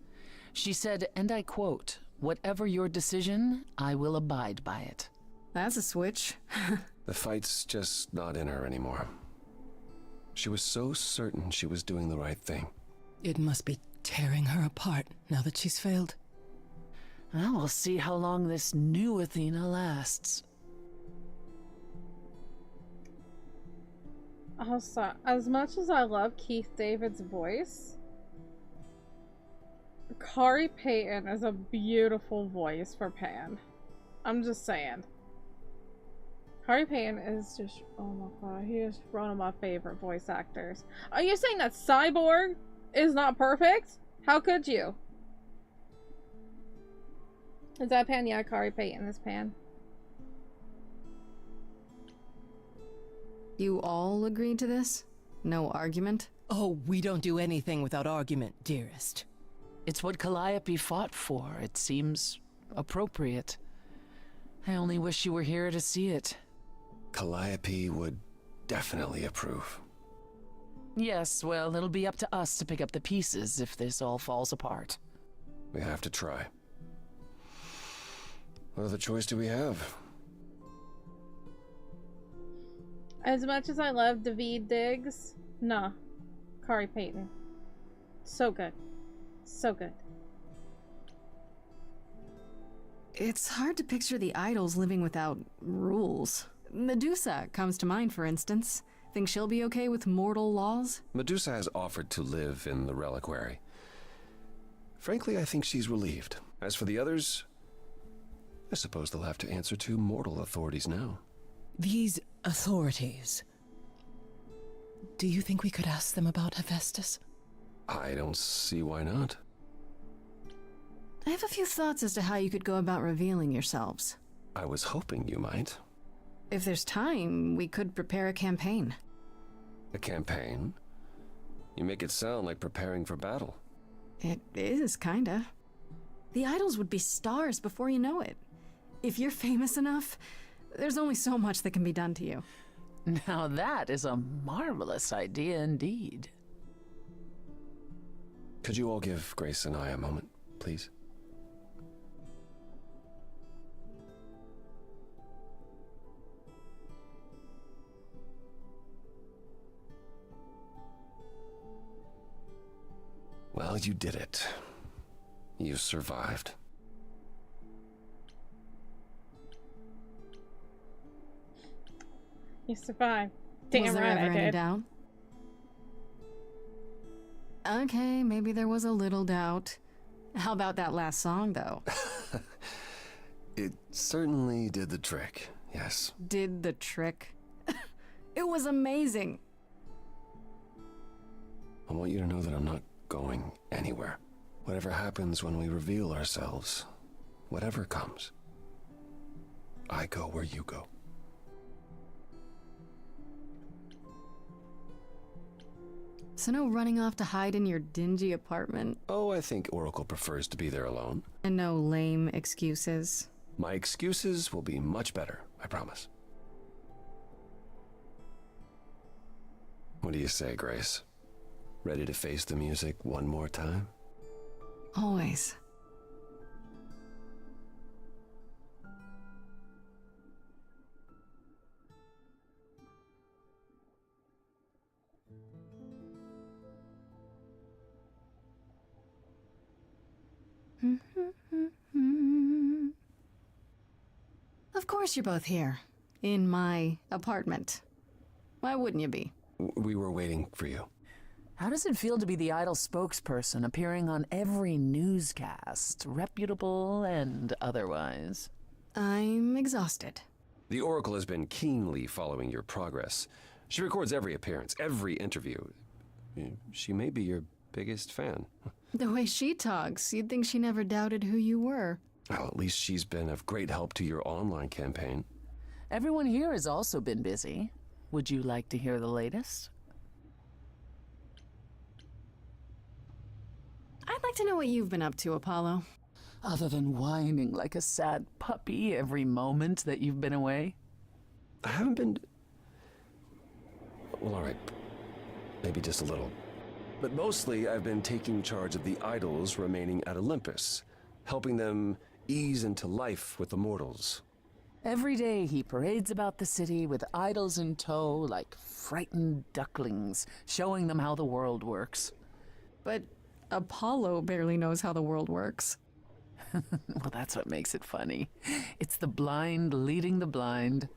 She said, and I quote, "Whatever your decision, I will abide by it." That's a switch. The fight's just not in her anymore. She was so certain she was doing the right thing. It must be tearing her apart now that she's failed. Well, we'll see how long this new Athena lasts. Also, as much as I love Keith David's voice, Kari Payton is a beautiful voice for Pan. I'm just saying. Kari Payton is just, oh my god, he is one of my favorite voice actors. Are you saying that Cyborg is not perfect? How could you? Is that Pan? Yeah, Kari Payton is Pan. You all agreed to this? No argument? Oh, we don't do anything without argument, dearest. It's what Calliope fought for. It seems appropriate. I only wish you were here to see it. Calliope would definitely approve. Yes, well, it'll be up to us to pick up the pieces if this all falls apart. We have to try. What other choice do we have? As much as I love David Diggs, nah. Kari Payton. So good. So good. It's hard to picture the idols living without rules. Medusa comes to mind, for instance. Think she'll be okay with mortal laws? Medusa has offered to live in the reliquary. Frankly, I think she's relieved. As for the others, I suppose they'll have to answer to mortal authorities now. These authorities, Do you think we could ask them about Hephaestus? I don't see why not. I have a few thoughts as to how you could go about revealing yourselves. I was hoping you might. If there's time, we could prepare a campaign. A campaign? You make it sound like preparing for battle. It is, kinda. The idols would be stars before you know it. If you're famous enough, there's only so much that can be done to you. Now that is a marvelous idea indeed. Could you all give Grace and I a moment, please? Well, you did it. You survived. You survived. Damn was there right ever I any did. doubt? Okay, maybe there was a little doubt. How about that last song, though? It certainly did the trick, yes. Did the trick. It was amazing. I want you to know that I'm not going anywhere. Whatever happens when we reveal ourselves, whatever comes, I go where you go. So no running off to hide in your dingy apartment? Oh, I think Oracle prefers to be there alone. And no lame excuses? My excuses will be much better, I promise. What do you say, Grace? Ready to face the music one more time? Always. Of course you're both here. In my apartment. Why wouldn't you be? We were waiting for you. How does it feel to be the idol spokesperson appearing on every newscast, reputable and otherwise? I'm exhausted. The Oracle has been keenly following your progress. She records every appearance, every interview. She may be your biggest fan. The way she talks, you'd think she never doubted who you were. Well, at least she's been of great help to your online campaign. Everyone here has also been busy. Would you like to hear the latest? I'd like to know what you've been up to, Apollo. Other than whining like a sad puppy every moment that you've been away? I haven't been... Well, all right. Maybe just a little. But mostly, I've been taking charge of the idols remaining at Olympus, helping them ease into life with the mortals. Every day he parades about the city with idols in tow like frightened ducklings, showing them how the world works. But Apollo barely knows how the world works. Well, that's what makes it funny. It's the blind leading the blind.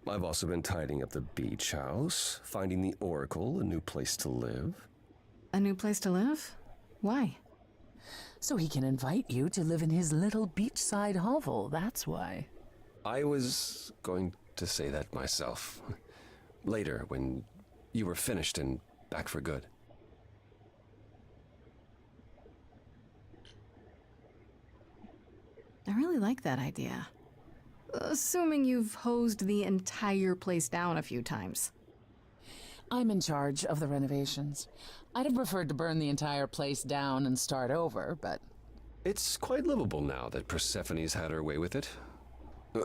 I've also been tidying up the beach house, finding the Oracle a new place to live. A new place to live? Why? So he can invite you to live in his little beachside hovel, that's why. I was going to say that myself. Later, when you were finished and back for good. I really like that idea. Assuming you've hosed the entire place down a few times. I'm in charge of the renovations. I'd have preferred to burn the entire place down and start over, but... It's quite livable now that Persephone's had her way with it.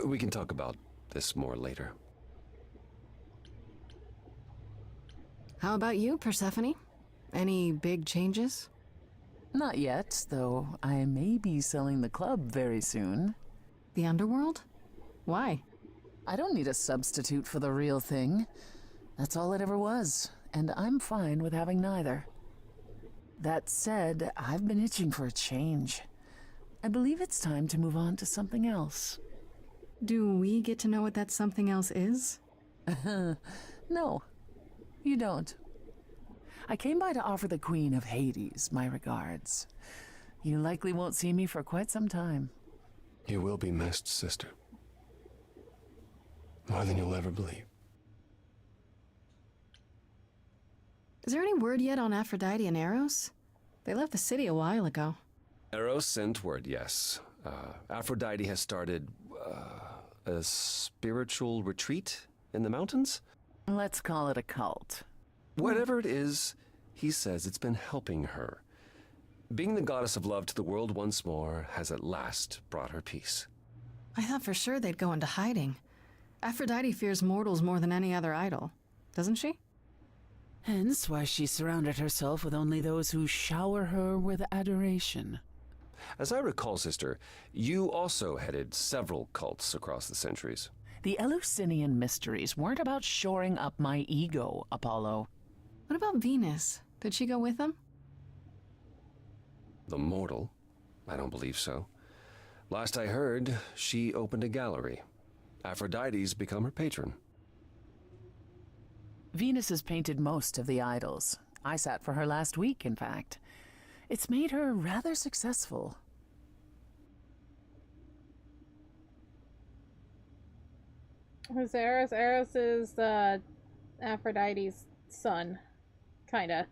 We can talk about this more later. How about you, Persephone? Any big changes? Not yet, though I may be selling the club very soon. The underworld? Why? I don't need a substitute for the real thing. That's all it ever was, and I'm fine with having neither. That said, I've been itching for a change. I believe it's time to move on to something else. Do we get to know what that something else is? No, you don't. I came by to offer the Queen of Hades my regards. You likely won't see me for quite some time. You will be missed, sister. More than you'll ever believe. Is there any word yet on Aphrodite and Eros? They left the city a while ago. Eros sent word, yes. Aphrodite has started a spiritual retreat in the mountains? Let's call it a cult. Whatever it is, he says it's been helping her. Being the goddess of love to the world once more has at last brought her peace. I thought for sure they'd go into hiding. Aphrodite fears mortals more than any other idol, doesn't she? Hence why she surrounded herself with only those who shower her with adoration. As I recall, sister, you also headed several cults across the centuries. The Eleusinian mysteries weren't about shoring up my ego, Apollo. What about Venus? Did she go with them? The mortal? I don't believe so. Last I heard, she opened a gallery. Aphrodite's become her patron. Venus has painted most of the idols. I sat for her last week, in fact. It's made her rather successful. Who's Eros? Eros is Aphrodite's son. Kinda.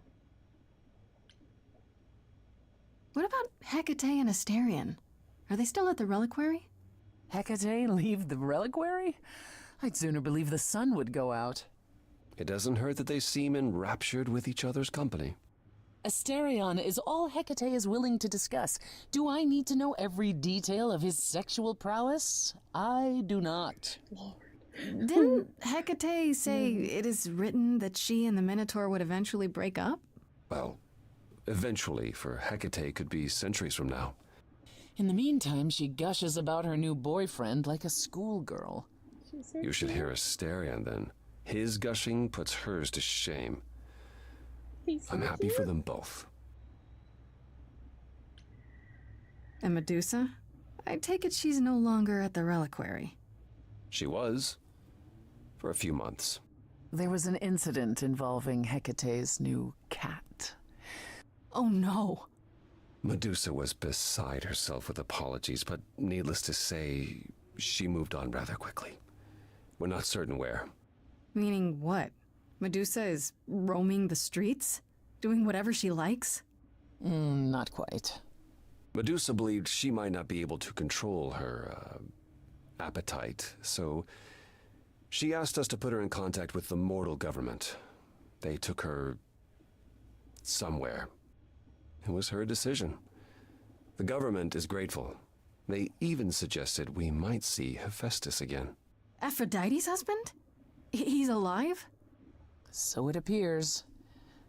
What about Hecate and Asterion? Are they still at the reliquary? Hecate leave the reliquary? I'd sooner believe the sun would go out. It doesn't hurt that they seem enraptured with each other's company. Asterion is all Hecate is willing to discuss. Do I need to know every detail of his sexual prowess? I do not. Didn't Hecate say it is written that she and the Minotaur would eventually break up? Well, eventually, for Hecate could be centuries from now. In the meantime, she gushes about her new boyfriend like a schoolgirl. You should hear Asterion then. His gushing puts hers to shame. I'm happy for them both. And Medusa? I take it she's no longer at the reliquary. She was. For a few months. There was an incident involving Hecate's new cat. Oh no. Medusa was beside herself with apologies, but needless to say, she moved on rather quickly. We're not certain where. Meaning what? Medusa is roaming the streets? Doing whatever she likes? Not quite. Medusa believed she might not be able to control her, appetite, so she asked us to put her in contact with the mortal government. They took her somewhere. It was her decision. The government is grateful. They even suggested we might see Hephaestus again. Aphrodite's husband? He's alive? So it appears.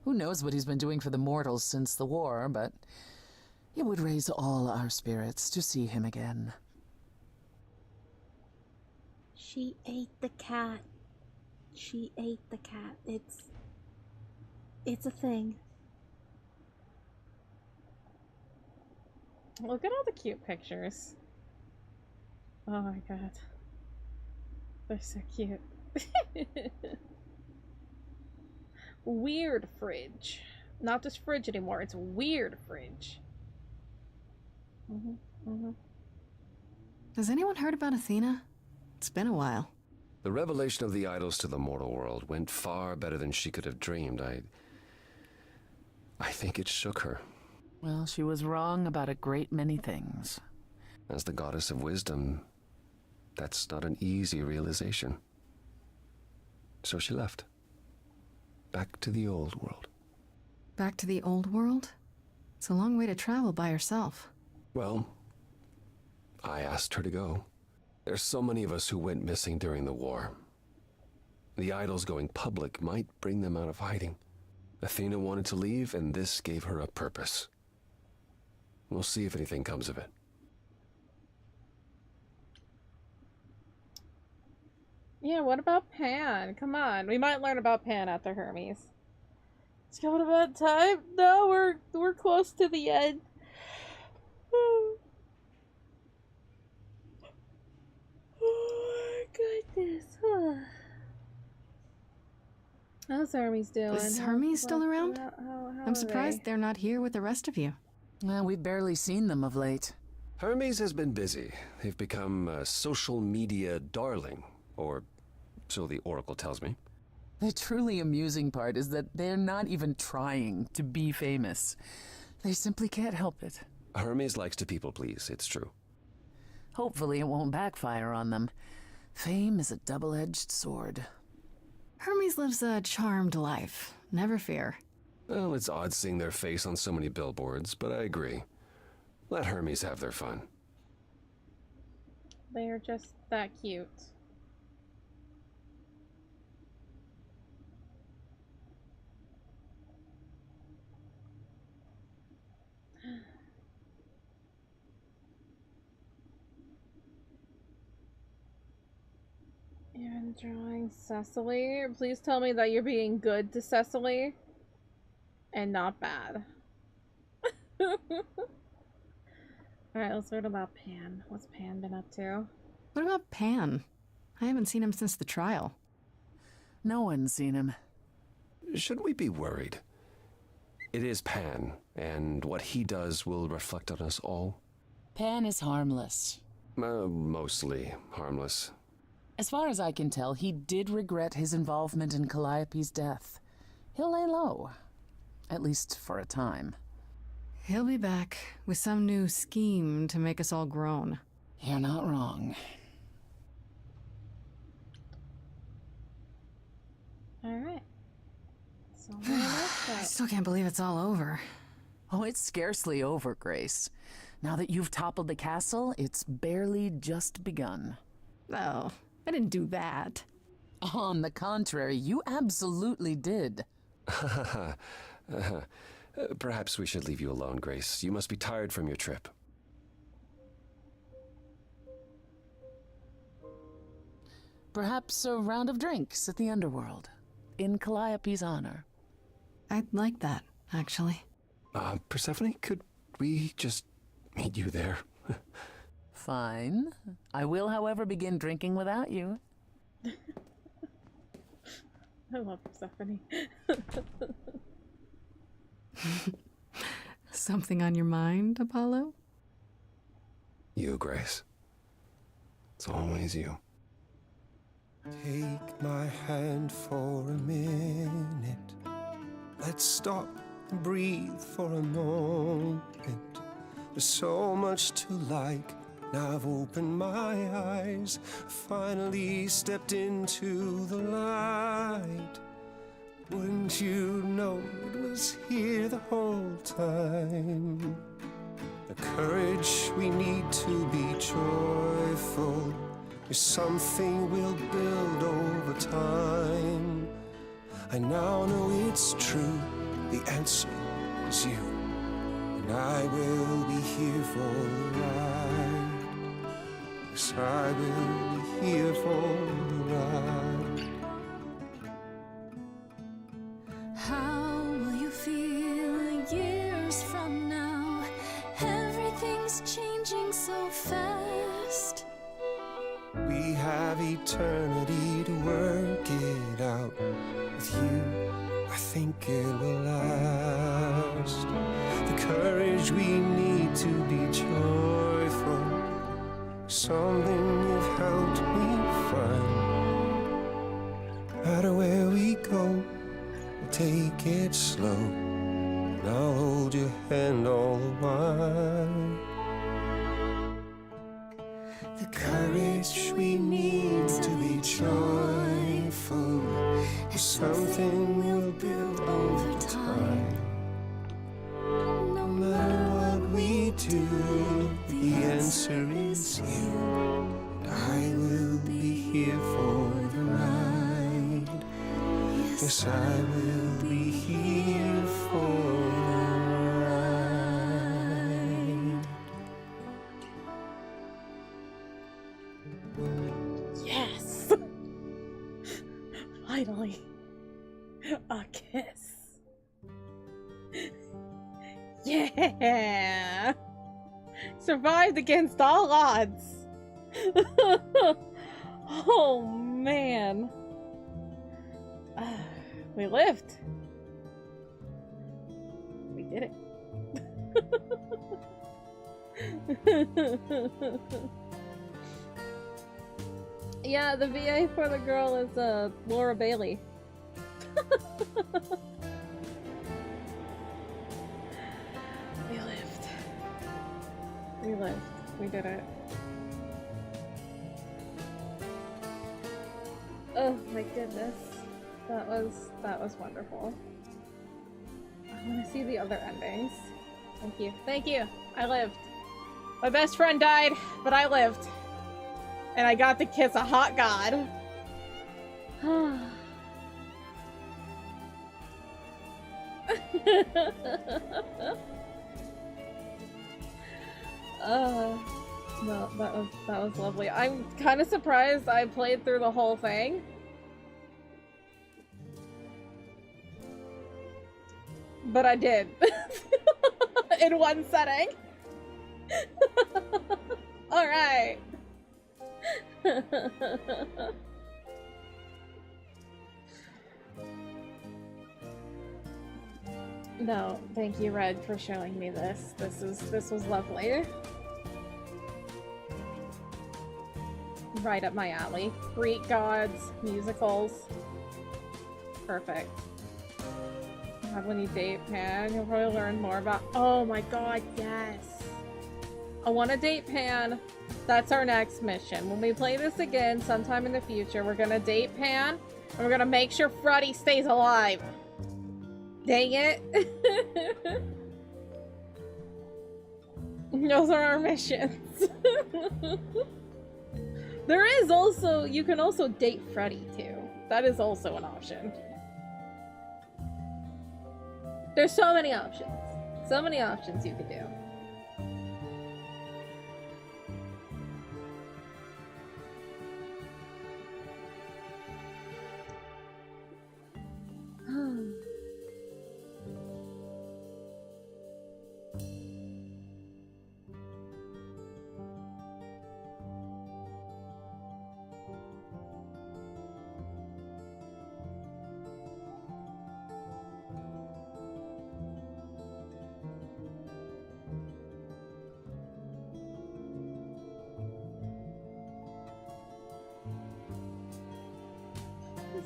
Who knows what he's been doing for the mortals since the war, but it would raise all our spirits to see him again. She ate the cat. She ate the cat. It's a thing. Look at all the cute pictures. Oh my god. They're so cute. Weird fridge. Not just fridge anymore, it's weird fridge. Has anyone heard about Athena? It's been a while. The revelation of the idols to the mortal world went far better than she could have dreamed. I think it shook her. Well, she was wrong about a great many things. As the goddess of wisdom, that's not an easy realization. So she left. Back to the old world. Back to the old world? It's a long way to travel by herself. Well, I asked her to go. There's so many of us who went missing during the war. The idols going public might bring them out of hiding. Athena wanted to leave, and this gave her a purpose. We'll see if anything comes of it. Yeah, what about Pan? Come on, we might learn about Pan after Hermes. It's going about time. No, we're close to the end. Oh my goodness. How's Hermes doing? Is Hermes still around? How I'm surprised they're not here with the rest of you. Well, we've barely seen them of late. Hermes has been busy. They've become a social media darling, or so the Oracle tells me. The truly amusing part is that they're not even trying to be famous. They simply can't help it. Hermes likes to people please, it's true. Hopefully it won't backfire on them. Fame is a double-edged sword. Hermes lives a charmed life. Never fear. Well, it's odd seeing their face on so many billboards, but I agree. Let Hermes have their fun. They're just that cute. You're drawing Cecily. Please tell me that you're being good to Cecily and not bad. Alright, let's learn about Pan. What's Pan been up to? What about Pan? I haven't seen him since the trial. No one's seen him. Should we be worried? It is Pan, and what he does will reflect on us all. Pan is harmless. Mostly harmless. As far as I can tell, he did regret his involvement in Calliope's death. He'll lay low. At least for a time. He'll be back with some new scheme to make us all groan. You're not wrong. Alright. So I still can't believe it's all over. Oh, it's scarcely over, Grace. Now that you've toppled the castle, it's barely just begun. Oh, I didn't do that. On the contrary, you absolutely did. Perhaps we should leave you alone, Grace. You must be tired from your trip. Perhaps a round of drinks at the underworld, in Calliope's honor. I'd like that, actually. Persephone, could we just meet you there? Fine. I will, however, begin drinking without you. I love Persephone. Something on your mind, Apollo? You, Grace. It's always you. Take my hand for a minute. Let's stop and breathe for a moment. There's so much to like. Now I've opened my eyes, finally stepped into the light. Wouldn't you know it was here the whole time? The courage we need to be joyful is something we'll build over time. I now know it's true, the answer is you, and I will be here for the ride. Yes, I will be here for the ride. How will you feel years from now? Everything's changing so fast. We have eternity to work it out. With you, I think it will last. The courage we need to be joyful, something you've helped me find. No matter where we go, we'll take it slow, and I'll hold your hand all the while. The courage we need to be joyful is something we'll build over time. No matter what we do, the answer is you, and I will be here for the ride. Yes, I will be here for the ride. Yes! Finally. A kiss. Yeah! Survived against all odds. Oh man. We lived. We did it. Yeah, the VA for the girl is Laura Bailey. We lived. We lived. We did it. Oh my goodness. That was wonderful. I want to see the other endings. Thank you. Thank you. I lived. My best friend died, but I lived. And I got to kiss a hot god. No, that was lovely. I'm kind of surprised I played through the whole thing. But I did. In one setting. Alright. No, thank you, Red, for showing me this. This was lovely. Right up my alley. Greek gods, musicals. Perfect. When you date Pan, you'll probably learn more about— oh my god, yes! I want to date Pan. That's our next mission. When we play this again sometime in the future, we're gonna date Pan, and we're gonna make sure Freddy stays alive. Dang it. Those are our missions. There is also— you can also date Freddy too. That is also an option. There's so many options. So many options you could do.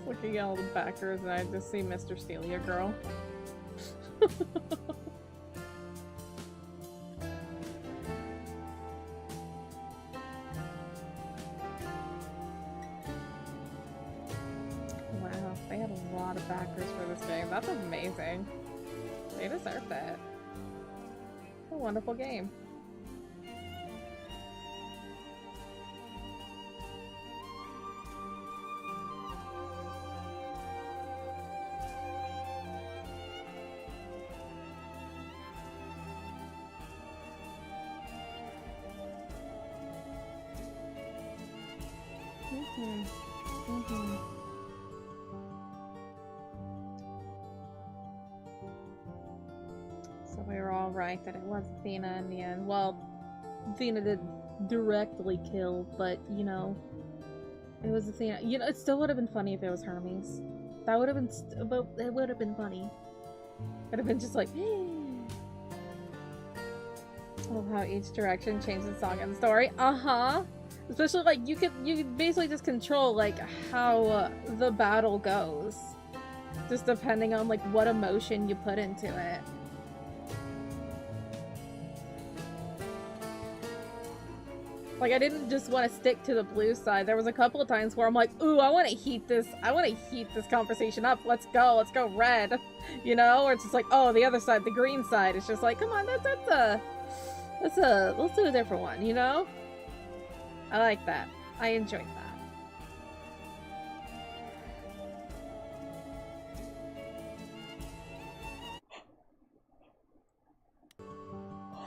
Looking at all the backers and I just see Mr. Stelia Girl. Wow, they had a lot of backers for this game. That's amazing. They deserve that. A wonderful game. So we were all right that it was Athena in the end. Well, Athena didn't directly kill, but you know, it was Athena. You know, it still would have been funny if it was Hermes. That would have been, but it would have been funny. It would have been just like, I love how each direction changes the song and the story. Especially like you could basically just control like how the battle goes, just depending on like what emotion you put into it. Like I didn't just want to stick to the blue side. There was a couple of times where I'm like, ooh, I want to heat this conversation up. Let's go red. You know, or it's just like, oh, the other side, the green side. It's just like, come on, let's do a different one, you know? I like that. I enjoyed that.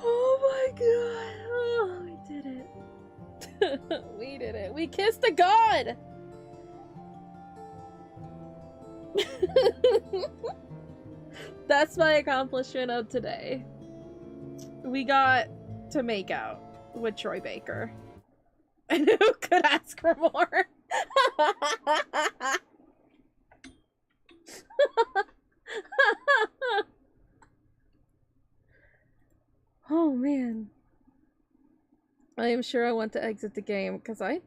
Oh my god. Oh, we did it. We did it. We kissed a god! That's my accomplishment of today. We got to make out with Troy Baker. And who could ask for more? Oh man. I am sure I want to exit the game because I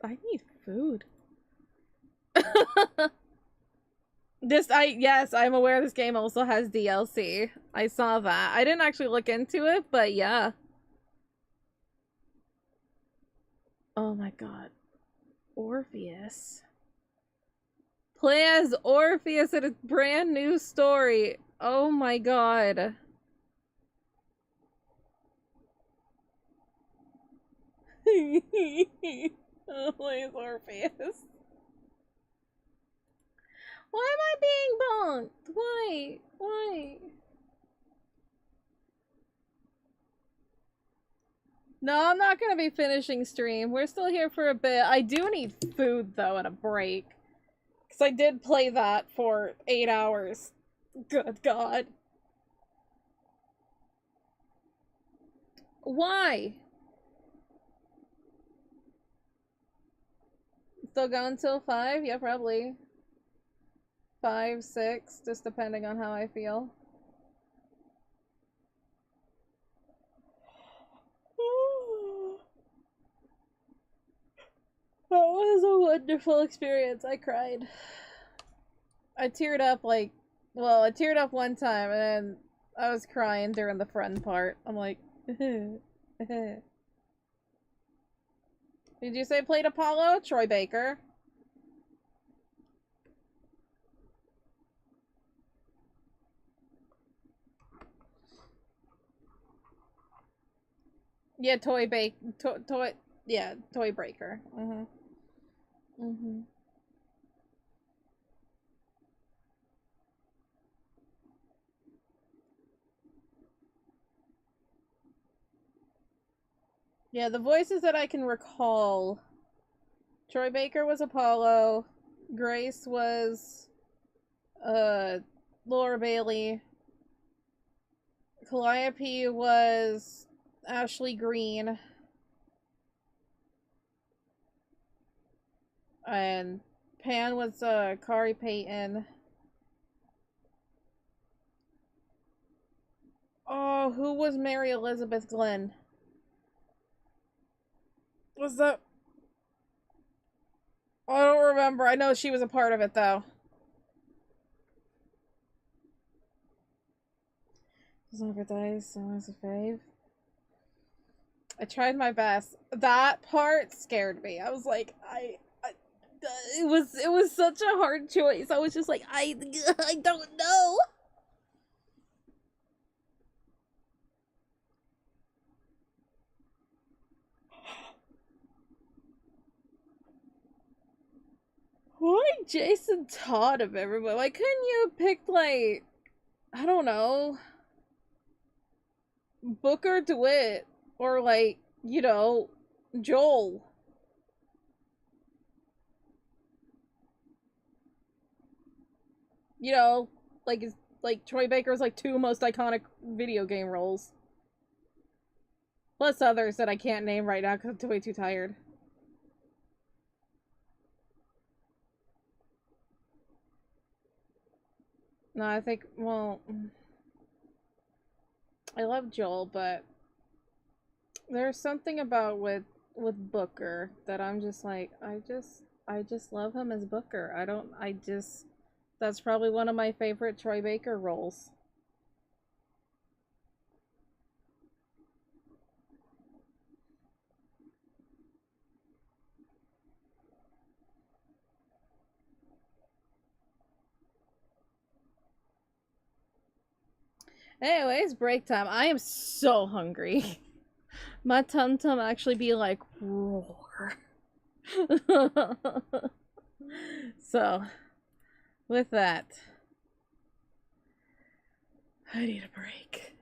need food. Yes, I'm aware this game also has DLC. I saw that. I didn't actually look into it, but yeah. Oh my god. Orpheus. Play as Orpheus in a brand new story. Oh my god. Play as Orpheus. Why am I being bonked? Why? Why? No, I'm not gonna be finishing stream. We're still here for a bit. I do need food, though, and a break. Because I did play that for 8 hours. Good God. Why? Still going till 5? Yeah, probably. 5, 6, just depending on how I feel. That was a wonderful experience. I cried. I teared up like, well, I teared up one time and then I was crying during the friend part. I'm like, Did you say played Apollo? Troy Baker. Yeah, Toy Breaker. Yeah, the voices that I can recall. Troy Baker was Apollo. Grace was Laura Bailey. Calliope was Ashley Green. And Pan was Kari Payton. Oh, who was Mary Elizabeth Glenn? Was that? I don't remember. I know she was a part of it though. Never dies, so as a fave. I tried my best. That part scared me. I was like, it was such a hard choice. I was just like, I don't know. Why Jason Todd of everyone? Why couldn't you have picked like, I don't know, Booker DeWitt or like, you know, Joel? You know, like Troy Baker's like 2 most iconic video game roles. Plus others that I can't name right now because I'm way too tired. No, I think, well, I love Joel, but there's something about with Booker that I'm just like, I just love him as Booker. That's probably one of my favorite Troy Baker roles. Anyways, break time. I am so hungry. My tum-tum actually be like, roar. So, with that, I need a break.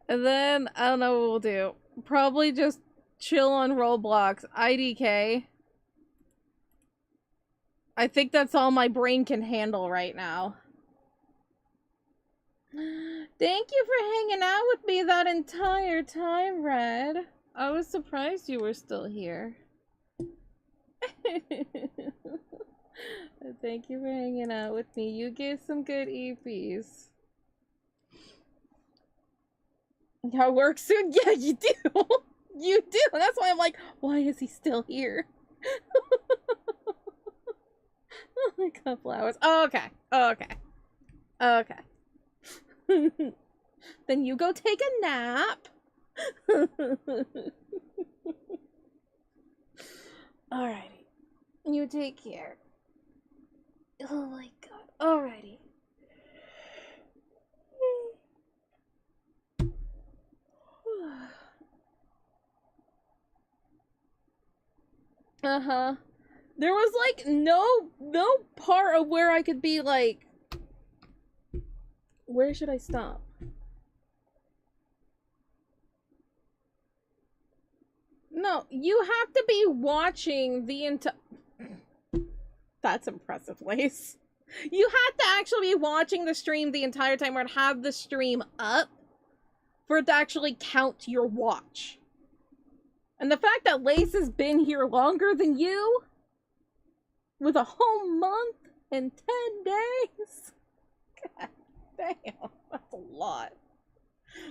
And then, I don't know what we'll do. Probably just chill on Roblox. IDK. I think that's all my brain can handle right now. Thank you for hanging out with me that entire time, Red. I was surprised you were still here. Thank you for hanging out with me. You gave some good EPs. Yeah, work soon? Yeah, you do. You do. That's why I'm like, why is he still here? A couple hours. Oh, okay. Oh, okay. Okay. Then you go take a nap. Alrighty. You take care. Oh my god. Alrighty. Uh-huh. There was like no part of where I could be like, where should I stop? No, you have to be watching the entire... That's impressive, Lace. You have to actually be watching the stream the entire time, or have the stream up for it to actually count your watch. And the fact that Lace has been here longer than you, with a whole month and 10 days. God damn, that's a lot.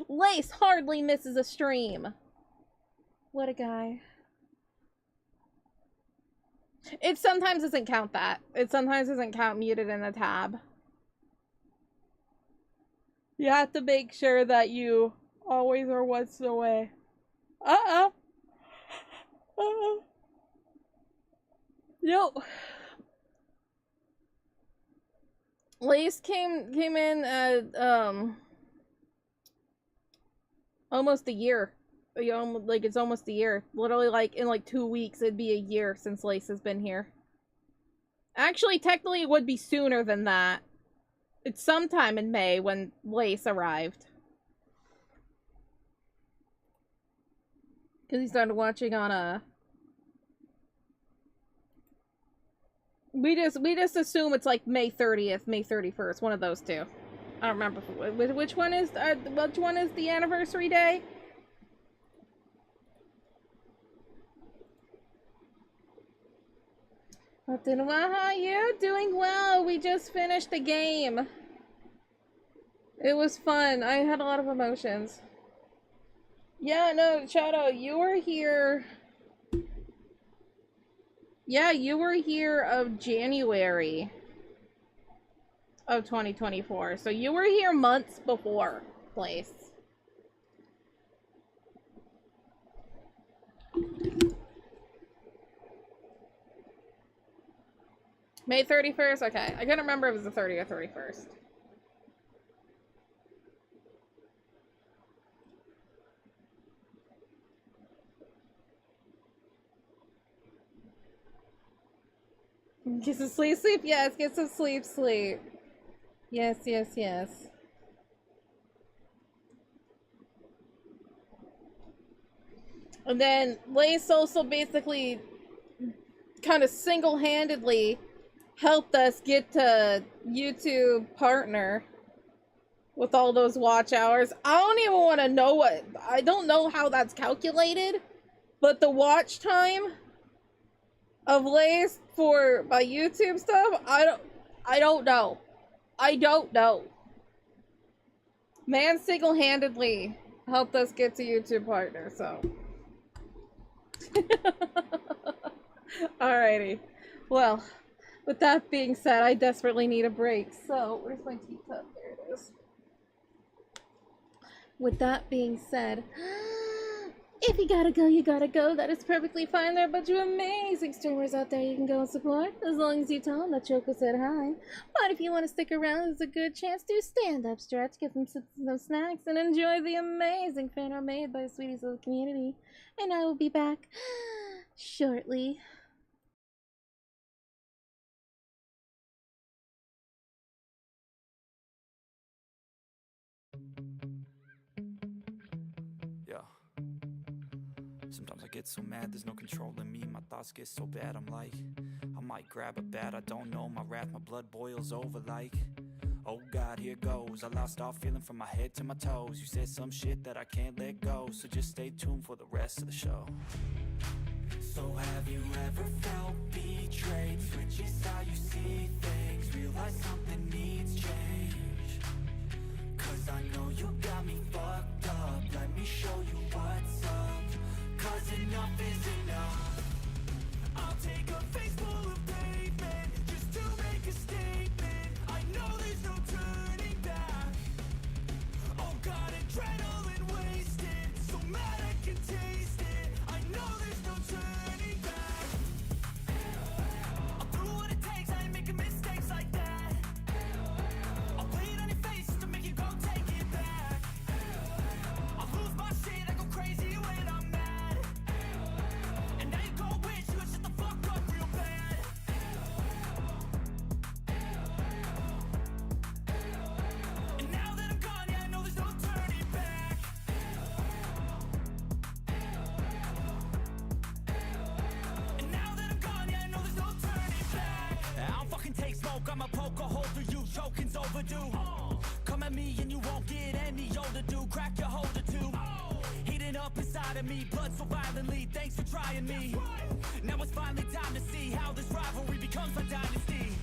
Lace hardly misses a stream. What a guy. It sometimes doesn't count that. It sometimes doesn't count muted in the tab. You have to make sure that you always are once away. Yo. Lace came in at almost a year. Like it's almost a year. Literally, like in like 2 weeks, it'd be a year since Lace has been here. Actually, technically, it would be sooner than that. It's sometime in May when Lace arrived. Because he started watching on a... We just assume it's like May 30th, May 31st, one of those two. I don't remember which one is the anniversary day. How you doing? Well, we just finished the game. It was fun. I had a lot of emotions. Yeah, no, Shadow, you were here. Yeah, you were here of January of 2024. So you were here months before Place. May 31st? Okay. I couldn't remember if it was the 30th or 31st. Get some sleep, sleep? Yes, get some sleep, sleep. Yes, yes, yes. And then Lace also basically kind of single-handedly helped us get to YouTube partner with all those watch hours. I don't even want to know I don't know how that's calculated, but the watch time of Lace for my YouTube stuff, I don't know. I don't know. Man single-handedly helped us get to YouTube partner, so. Alrighty. Well, with that being said, I desperately need a break. So, where's my teacup? There it is. With that being said, if you gotta go, you gotta go. That is perfectly fine. There are a bunch of amazing streamers out there you can go and support, as long as you tell them that Choco said hi. But if you want to stick around, there's a good chance to stand up, stretch, get some snacks, and enjoy the amazing fan art made by the sweeties of the community. And I will be back shortly. Sometimes I get so mad, there's no control in me. My thoughts get so bad, I'm like, I might grab a bat, I don't know. My wrath, my blood boils over like, oh God, here goes. I lost all feeling from my head to my toes. You said some shit that I can't let go, so just stay tuned for the rest of the show. So have you ever felt betrayed? Switches how you see things, realize something needs change. Cause I know you got me fucked up, let me show you what's up. Cause enough is enough. I'll take a face full of pavement just to make can take smoke, I'ma poke a hole through you. Choking's overdue. Come at me and you won't get any older, dude. Crack your holder too. Heating up inside of me, blood so violently. Thanks for trying me. Now it's finally time to see how this rivalry becomes my dynasty.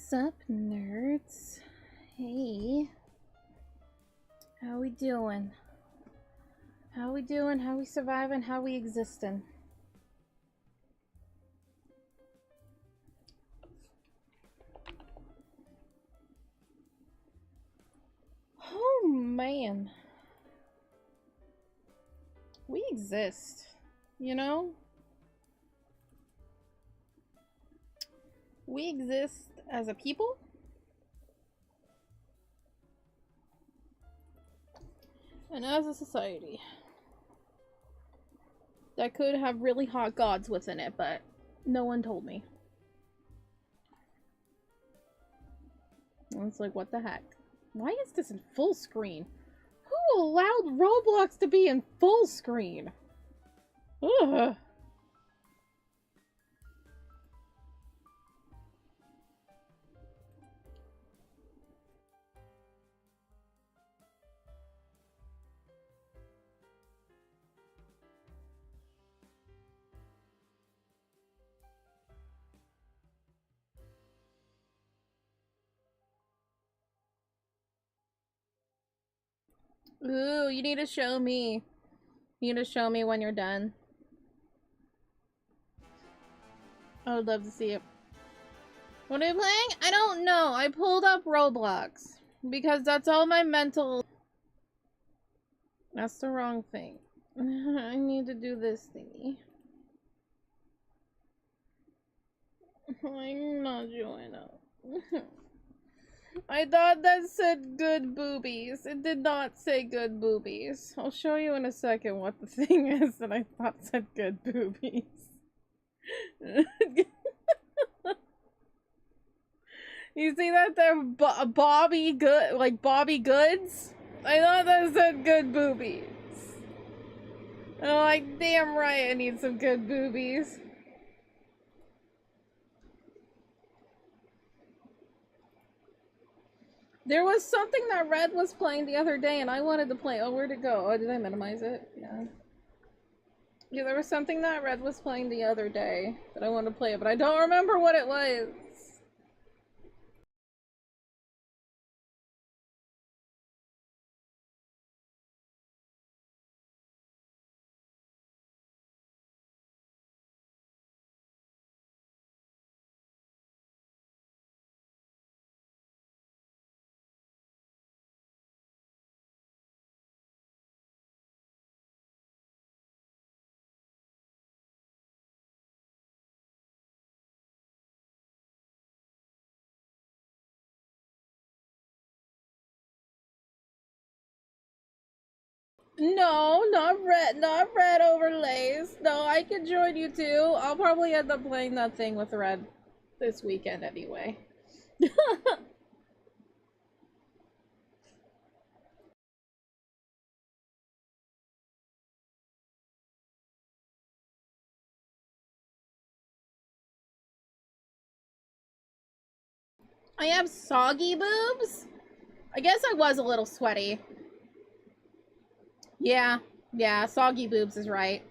What's up, nerds? Hey. How we doing? How we doing? How we surviving? How we existing? Oh, man. We exist, you know? We exist as a people. And as a society. That could have really hot gods within it, but no one told me. And it's like, what the heck? Why is this in full screen? Who allowed Roblox to be in full screen? Ugh. Ooh, you need to show me. You need to show me when you're done. I would love to see it. What are you playing? I don't know. I pulled up Roblox. Because that's all my mental... That's the wrong thing. I need to do this thingy. I'm not doing it. I thought that said good boobies. It did not say good boobies. I'll show you in a second what the thing is that I thought said good boobies. You see that there, Bobby Good, like Bobby Goods? I thought that said good boobies. And I'm like, damn right I need some good boobies. There was something that Red was playing the other day and I wanted to play. Oh, where'd it go? Oh, did I minimize it? Yeah. Yeah, there was something that Red was playing the other day that I wanted to play, but I don't remember what it was. No, not red overlays. No, I can join you too. I'll probably end up playing that thing with Red this weekend anyway. I have soggy boobs? I guess I was a little sweaty. Yeah, soggy boobs is right.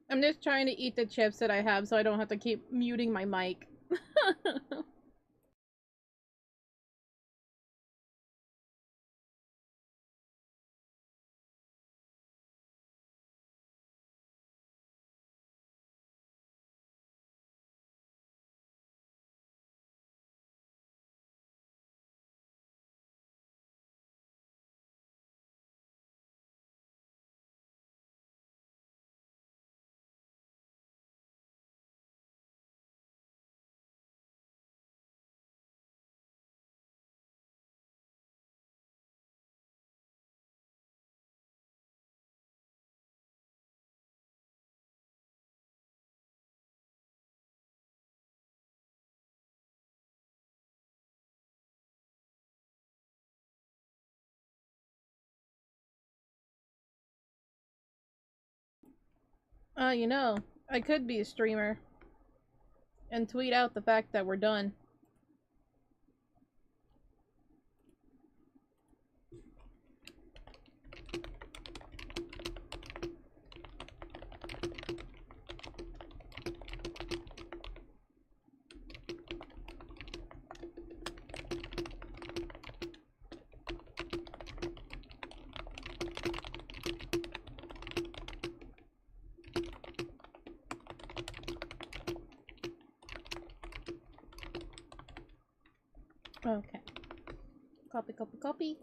I'm just trying to eat the chips that I have so I don't have to keep muting my mic. You know, I could be a streamer and tweet out the fact that we're done. Okay. Copy, copy, copy.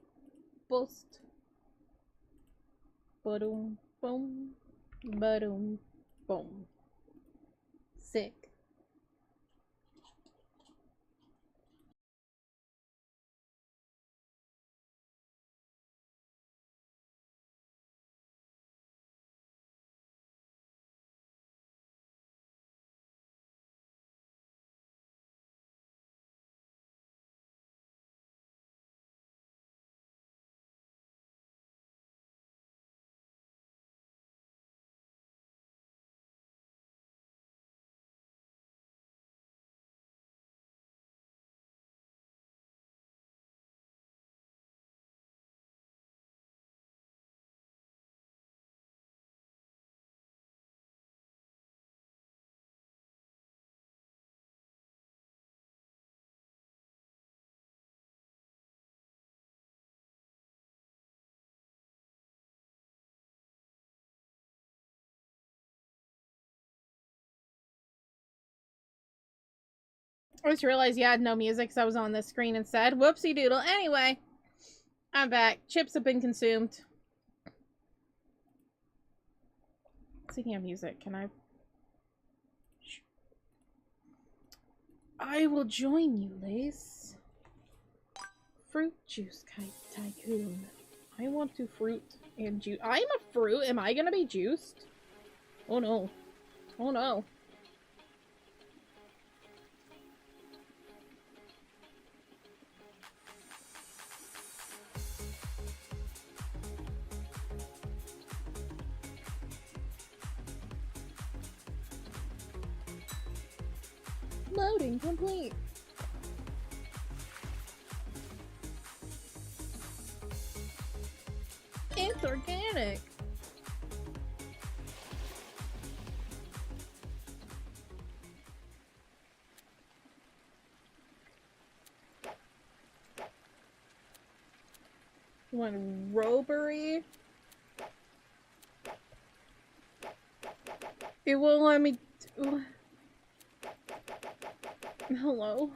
Post. Boom, boom. Boom, boom. Sick. I just realized you had no music, so I was on this screen instead. Whoopsie doodle. Anyway, I'm back. Chips have been consumed. Speaking of music, can I will join you, Lace. Fruit juice tycoon. I want to fruit and juice. I'm a fruit. Am I gonna be juiced? Oh no. Oh no. Loading complete. It's organic. One robbery. It won't let me. Hello.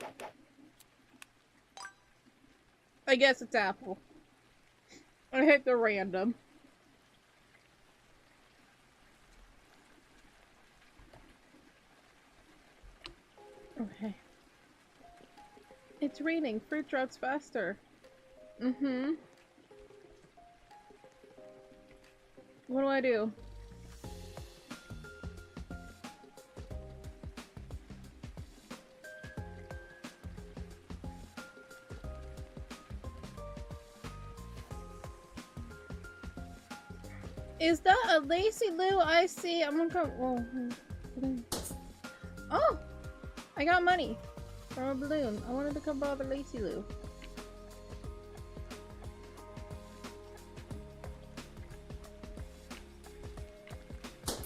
I guess it's apple. I hit the random. Okay. It's raining. Fruit drops faster. Mm-hmm. What do I do? Is that a Lacy Lou I see? I'm gonna come. Oh! I got money from a balloon. I wanted to come bother Lacy Lou.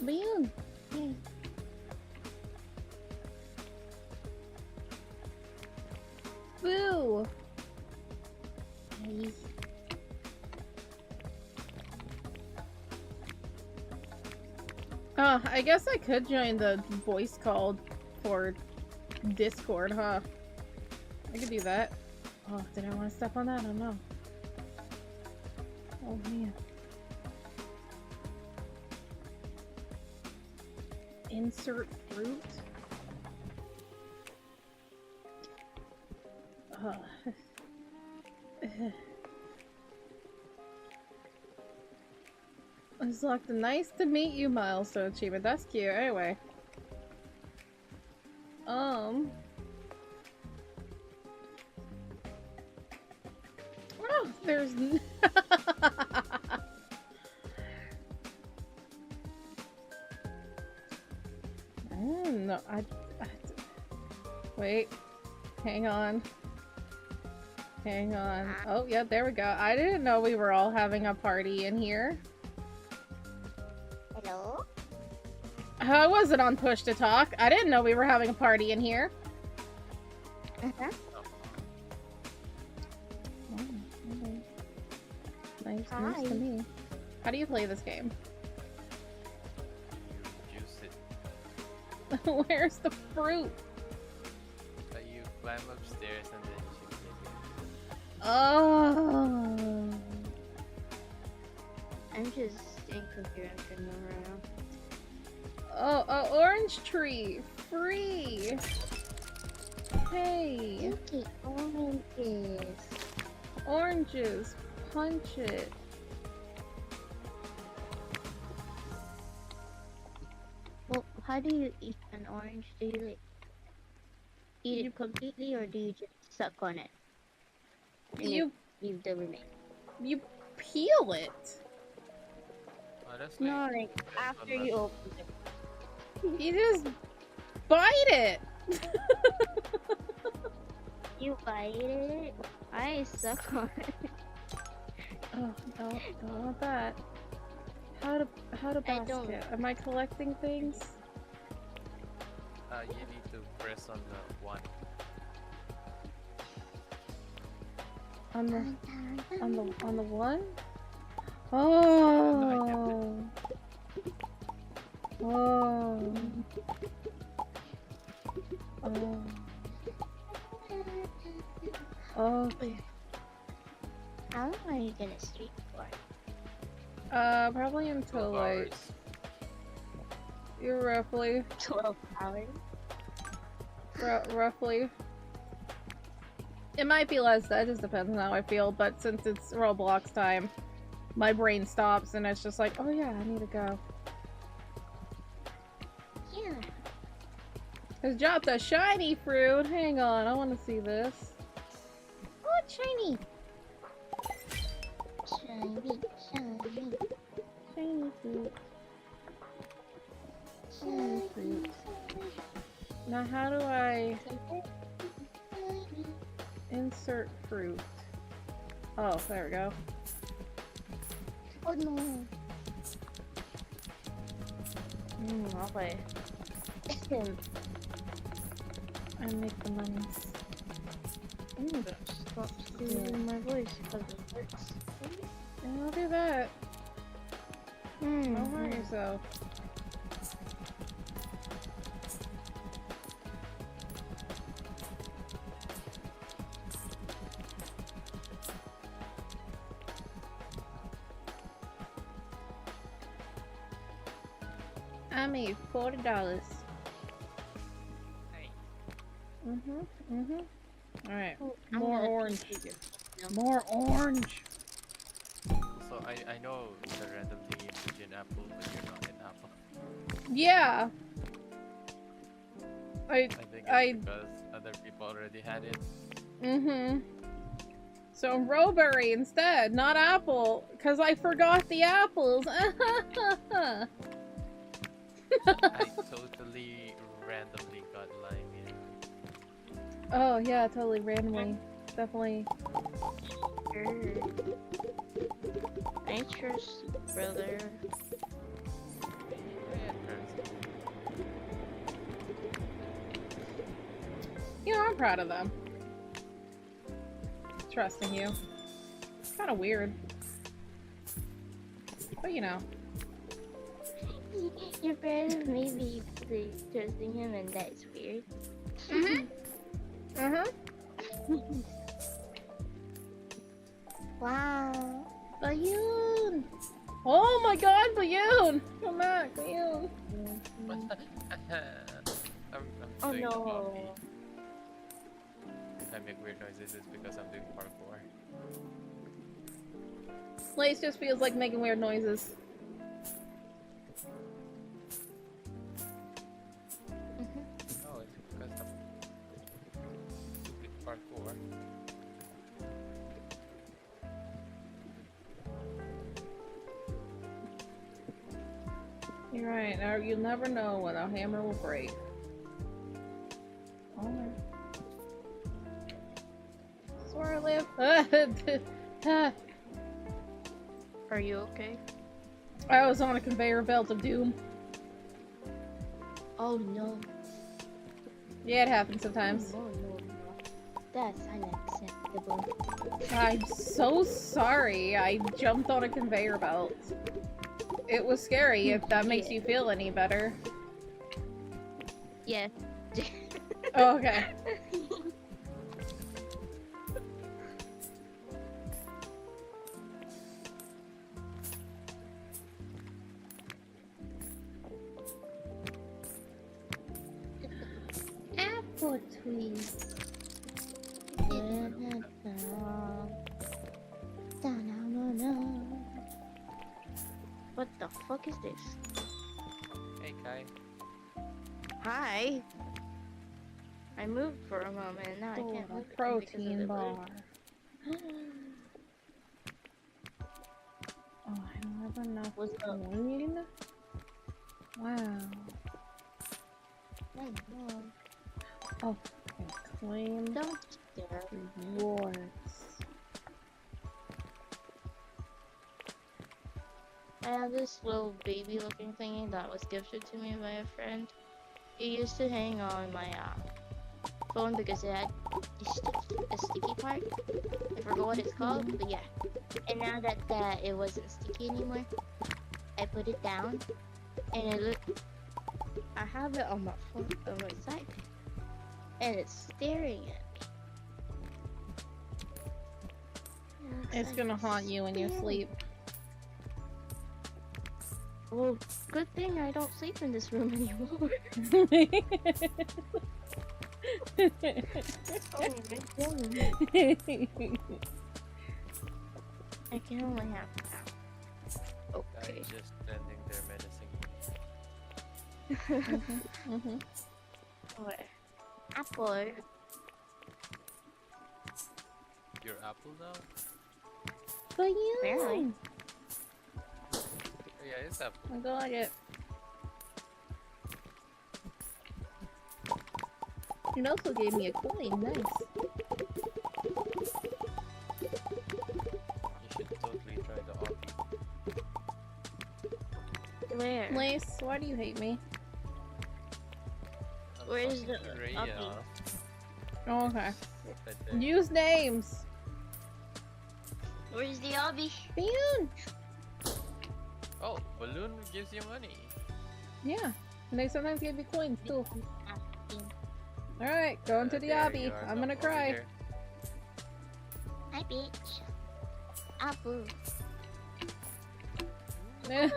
Balloon! Yeah. Boo! Hey. Oh, I guess I could join the voice call for Discord, huh? I could do that. Oh, did I want to step on that? I don't know. Oh, man. Insert fruit? It's like the nice to meet you milestone achievement. That's cute. Anyway. Oh, there's Wait. Hang on. Hang on. Oh, yeah, there we go. I didn't know we were all having a party in here. Hello? I wasn't on push to talk. I didn't know we were having a party in here. Uh-huh. Oh, okay. Nice news to me. How do you play this game? You juice it. Where's the fruit? You climb upstairs and then you get it. Oh. I'm just staying coherent for no right now. Oh, orange tree. Free. Hey. Okay, oranges. Oranges. Punch it. Well, how do you eat an orange? Do you like eat it completely, or do you just suck on it? And You leave the remain. You peel it. Honestly, No, like after you open it. You just bite it. You bite it. I suck on it. Oh, don't want that. How to basket? Am I collecting things? you need to press on the one. On the one? Oh. Oh. Oh. Okay. How long are you gonna sleep for? Probably until like... You're roughly... 12 hours? Roughly. It might be less, that just depends on how I feel, but since it's Roblox time, my brain stops and it's just like, oh yeah, I need to go. Yeah. It's dropped a shiny fruit! Hang on, I want to see this. Oh, it's shiny! Shiny, shiny. Shiny fruit. Shiny fruit. Now how do I... insert fruit? Oh, there we go. Oh no. Okay. I make the money. Stop stealing my voice because it hurts. Yeah, I'll do that. Don't hurt yourself. I made $40. Alright, more orange. More orange! So I know the random thing you put in Apple, but you're not in Apple. Yeah! I think it's because other people already had it. So Rowberry instead, not Apple, because I forgot the apples. I totally randomly got lime in. Oh yeah, totally randomly. Definitely. Nature's brother. You know, I'm proud of them. Trusting you. It's kind of weird. But you know. Your parents may be trusting him, and that's weird. Wow. Balloon! Oh my god, Balloon! Come back, Balloon! I'm doing the Bobby. If I make weird noises, it's because I'm doing parkour. Lace just feels like making weird noises. No, it's because I'm doing parkour. You're right, now you'll never know when a hammer will break. Alright. Are you okay? I was on a conveyor belt of doom. Oh no. Yeah, it happens sometimes. No. That's unacceptable. I'm so sorry. I jumped on a conveyor belt. It was scary, if that makes you feel any better. Yes. Oh, okay. Apple tree. What the fuck is this? Hey, Kai. Hi. I moved for a moment and now I can't move again Protein because bar. of the Oh, I don't have enough What's up? coin. Wow. Oh, claim Don't stare. rewards. I have this little baby looking thingy that was gifted to me by a friend. It used to hang on my phone because it had a sticky part. I forgot what it's called, but yeah. And now that it wasn't sticky anymore, I put it down and it looked. I have it on my phone, on my side, and it's staring at me. It's gonna haunt you in your sleep. Well, good thing I don't sleep in this room anymore. Oh my god. I can only have that. Okay. Guys just standing there menacing. What? Apple. Your apple now? For you. Barely. Oh, yeah, it's apple. I got it. It also gave me a coin. Nice. You should totally try the obby. Where? Lace, why do you hate me? Where's the Rhea. Oh, okay. Right there. Use names. Where's the obby? Balloon. Oh, balloon gives you money. Yeah. And they sometimes give you coins too. Alright, going to the There obby. you are, I'm no, gonna over cry. there. Hi, bitch. Apple. I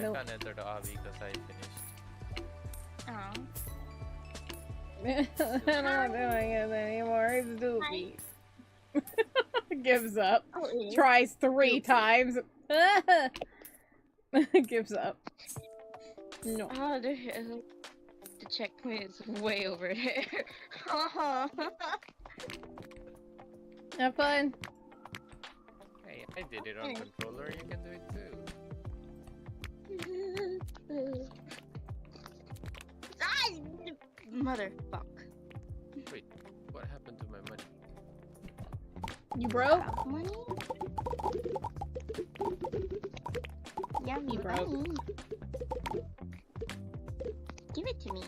Nope. can't enter the obby because I finished. Oh. I'm not doing it anymore. It's Doopy. Gives up. Oh, it is? Tries 3 times. Gives up. No. Oh, the checkpoint is way over there. Have fun. Hey, I did it on controller. You can do it too. Motherfuck. Wait, what happened to my money? You broke? Money? Yeah, You broke. money. Give it to me.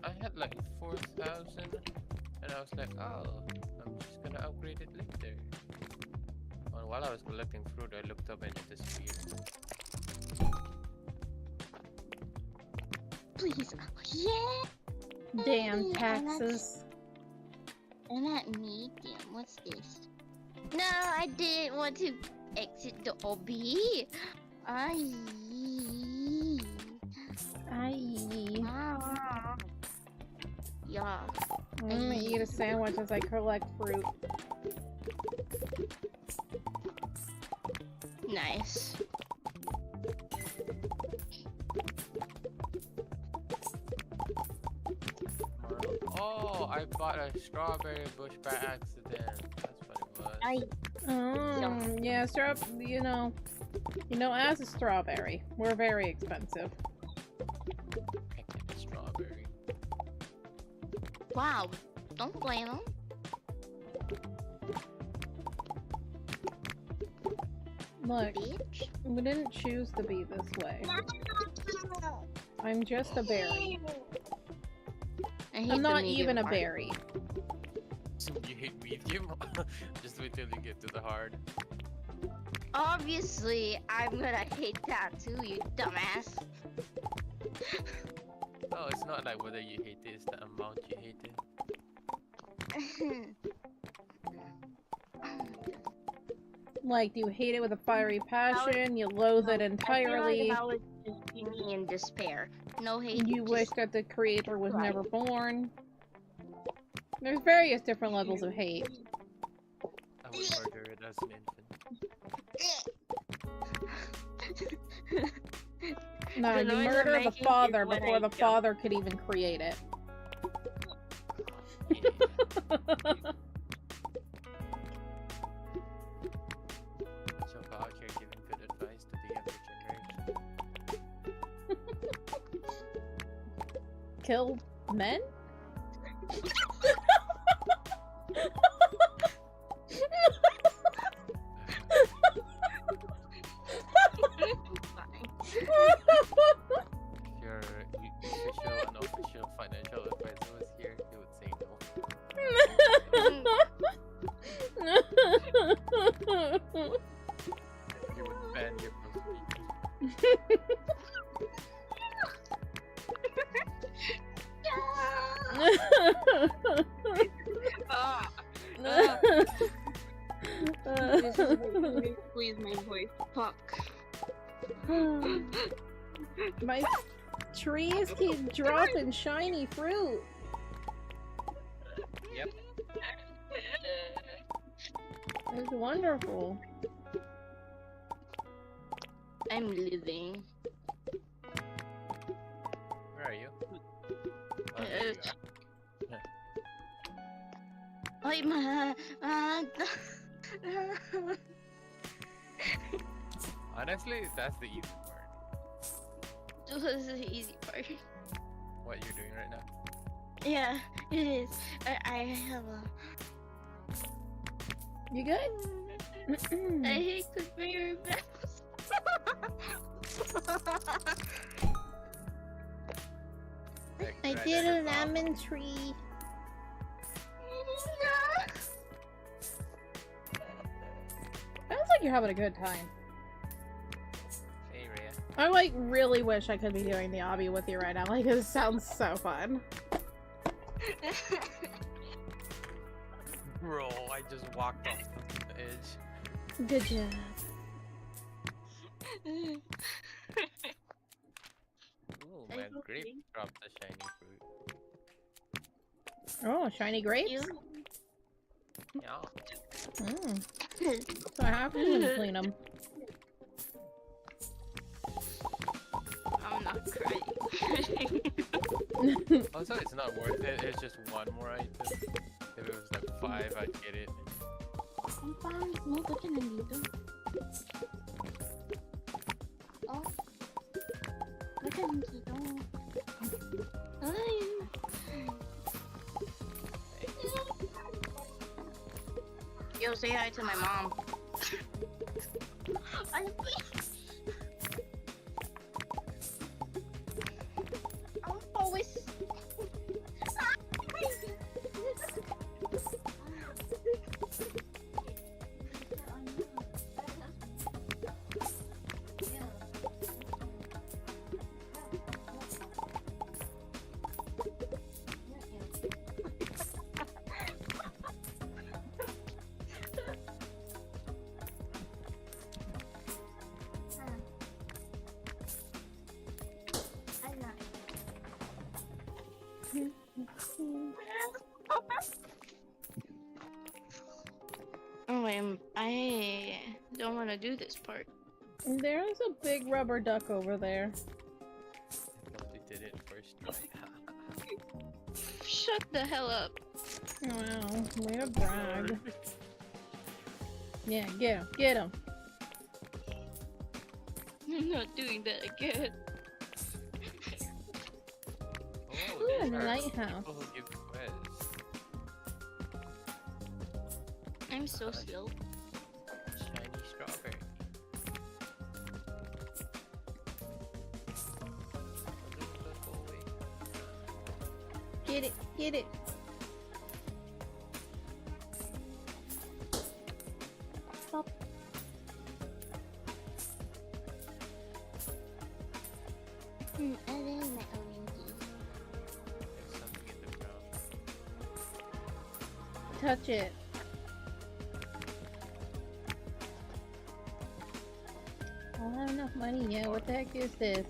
I had like 4,000, and I was like, oh, I'm just gonna upgrade it later. Well, while I was collecting fruit, I looked up and it disappeared. Please. Yeah. Damn taxes. I'm at medium. What's this? No, I didn't want to exit the obby. Aye. Ah. Yeah. I'm gonna eat a sandwich as I collect fruit. Nice. Oh, I bought a strawberry bush by accident. That's what it was. Yeah, as a strawberry, we're very expensive. Strawberry. Wow. Don't blame them. Look, we didn't choose to be this way. I'm just a berry. I'm not even a berry. You hate medium? Just wait till you get to the hard. Obviously, I'm gonna hate that too, you dumbass. No, it's not like whether you hate it, it's the amount you hate it. Like, do you hate it with a fiery passion? You loathe it entirely? I was just being in despair. No hate. You wish that the creator was never born? There's various different levels of hate. I would murder it as an infant. No, you murder the father before the father could even create it. Choco out here giving good advice to the younger generation. Kill men? If your official and unofficial financial advisor was here, he would say no. He would ban you from This is really squeeze my voice. Fuck. My trees keep dropping shiny fruit. Yep. It's wonderful. I'm living. Where are you? Oh, there you are. I'm Honestly, that's the easy part. This is the easy part. What you're doing right now? Yeah, it is. I have a. You good? I hate conveyor belts. I did a lemon tree. Sounds like you're having a good time. Hey, Rhea. I like really wish I could be doing the obby with you right now. Like, it sounds so fun. Bro, I just walked off the edge. Good job. Oh, my grape dropped a shiny fruit. Oh, shiny grapes? Yeah. So I have to clean them. I'm not crying. Also, it's not worth it. It's just one more item. If it was like 5, I'd get it. Oh. Look at Nandito. Ay. Yo, say hi to my mom. I'm always. Oh, I don't want to do this part. There's a big rubber duck over there. They did it first try. Shut the hell up. Wow, way to brag. Yeah, get him, get him. I'm not doing that again. Oh, Ooh, these a are lighthouse. people who give quests. I'm so slow. Shiny strawberry. Get it, get it. Stop. I like my oranges. There's something in the ground. Touch it. I don't have enough money yet. What the heck is this?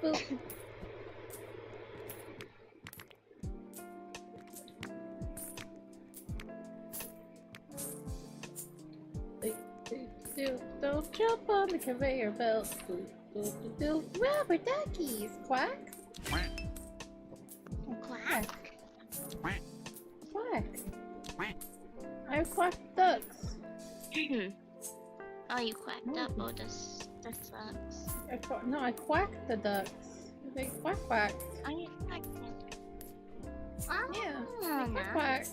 Boop. Don't jump on the conveyor belt. Rubber duckies. Quack. Quack. Quack. I quacked ducks. Oh, you quacked up. Oh, that sucks. No, I quacked the ducks. They quack quack. Oh, you quacked it. Yeah, Oh, quack quack.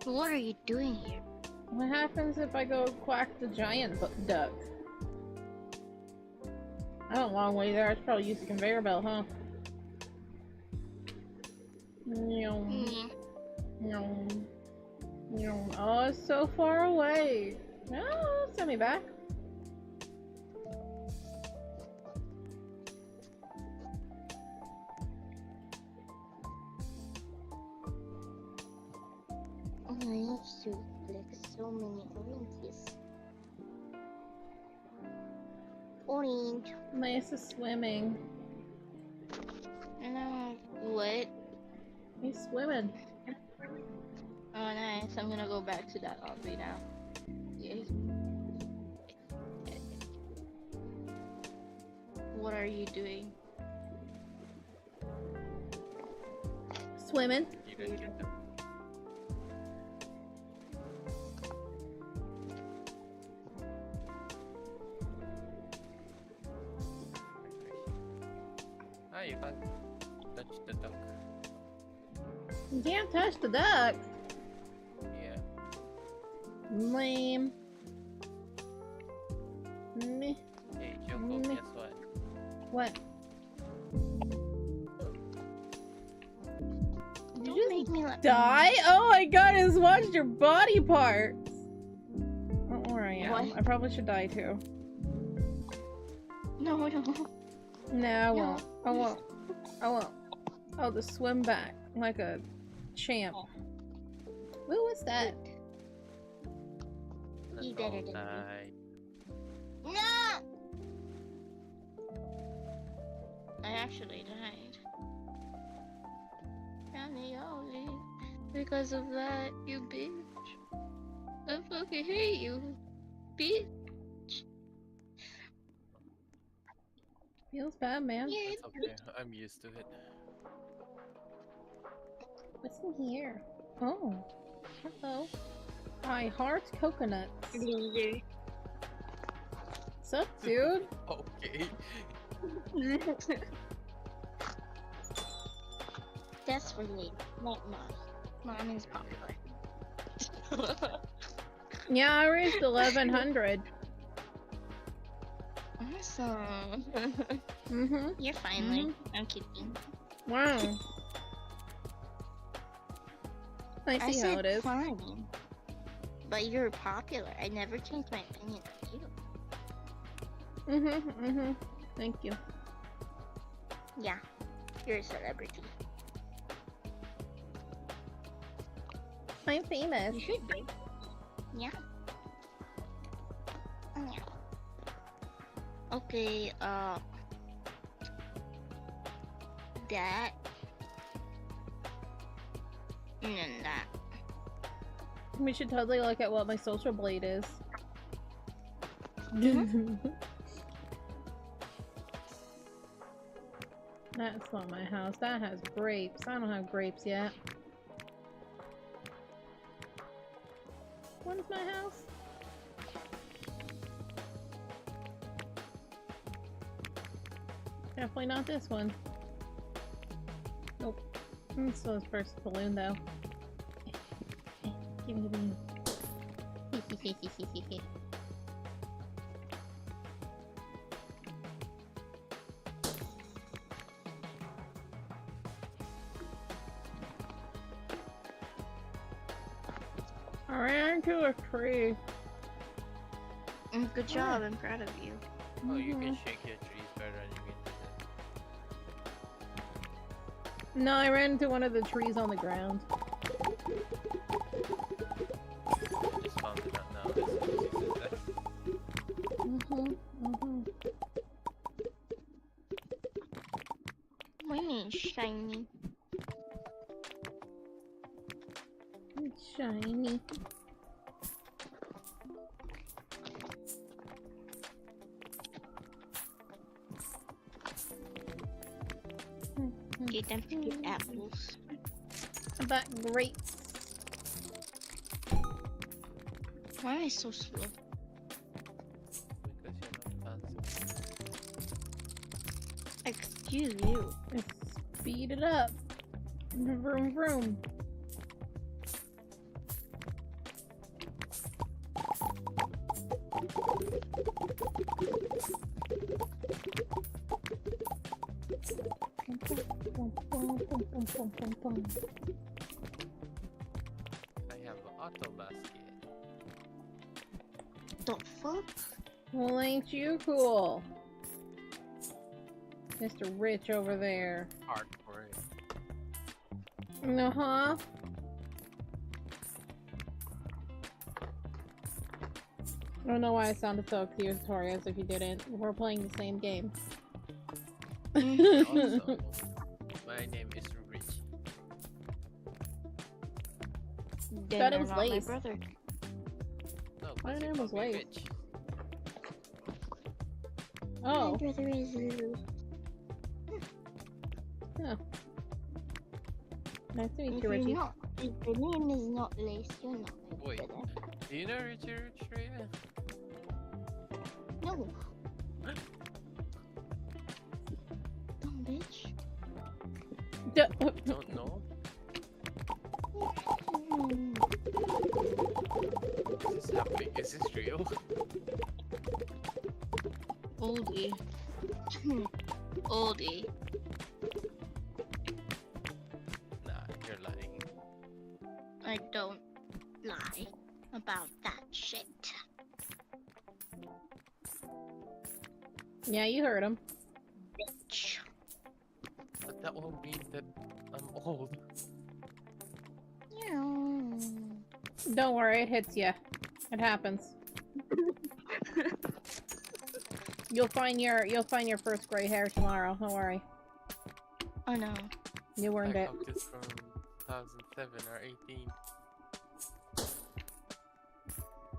What are you doing here? What happens if I go quack the giant duck? Oh, a long way there. I should probably use the conveyor belt, huh? Oh, it's so far away. No, send me back. I have to collect so many oranges. Orange. Nice is swimming. No, what? He's swimming. Oh, nice. I'm gonna go back to that lobby now. Yay. What are you doing? Swimming. You didn't get them. Ah, you can't touch the duck. You can't touch the duck. Yeah. Lame. Meh. Hey, Choco, guess what? What? Did Don't you make me let die? Oh my god, I just watched your body parts! Oh, where I am. What? I probably should die too. No, no. No, I No. won't. I won't. I won't. I'll just swim back like a champ. Woo, what's that? You Let's better all than die. me. No! I actually died. Only because of that, you bitch. I fucking hate you, bitch. Feels bad, man. Yeah. It's okay, I'm used to it. What's in here? Oh. Hello. I heart coconuts. Loser. What's up, dude? Okay. That's for me, not mine. Mine is popular. Yeah, I reached 1100. Awesome. Mm-hmm. You're finally. I'm kidding. Wow. I I see said how it is. fine. But you're popular. I never changed my opinion on you. Mm-hmm, mm-hmm. Thank you. Yeah. You're a celebrity. I'm famous. You should be. Yeah. Yeah. Okay, that. And then that. We should totally look at what my social blade is. That's not my house. That has grapes. I don't have grapes yet. When's my house? Definitely not this one. Nope. This was first balloon though. Give me the balloon. I ran into a tree. Good job, I'm proud of you. Oh, you can shake your trees better than you can. No, I ran into one of the trees on the ground. I just found it out now. My name's Shiny. It's shiny. Get them to get apples. About grapes. Why am I so slow? Because you're not fancy. Excuse you. Speed it up. Vroom vroom. I have an auto basket. The fuck? Well, ain't you cool? Mr. Rich over there. Hard for it. Uh-huh. I don't know why I sounded so accusatory if you didn't. We're playing the same game. Also, my name is Rich. Thought it was Lace. brother. No, My because name you was call me Lace. Rich. Oh. My brother is Lou. Yeah. Nice to meet If you, Richie. if your name is not Lace, you're not my Wait, brother. do you know Richie Rich, Rhea? No. Dumb bitch. Don't know? Is this happening? Is this real? Oldie. Oldie. Nah, you're lying. I don't lie about that shit. Yeah, you heard him. Bitch. But that won't mean that I'm old. Don't worry, it hits you. It happens. You'll find your first gray hair tomorrow. Don't worry. Oh no. You earned I it. counted from 2007 or 18.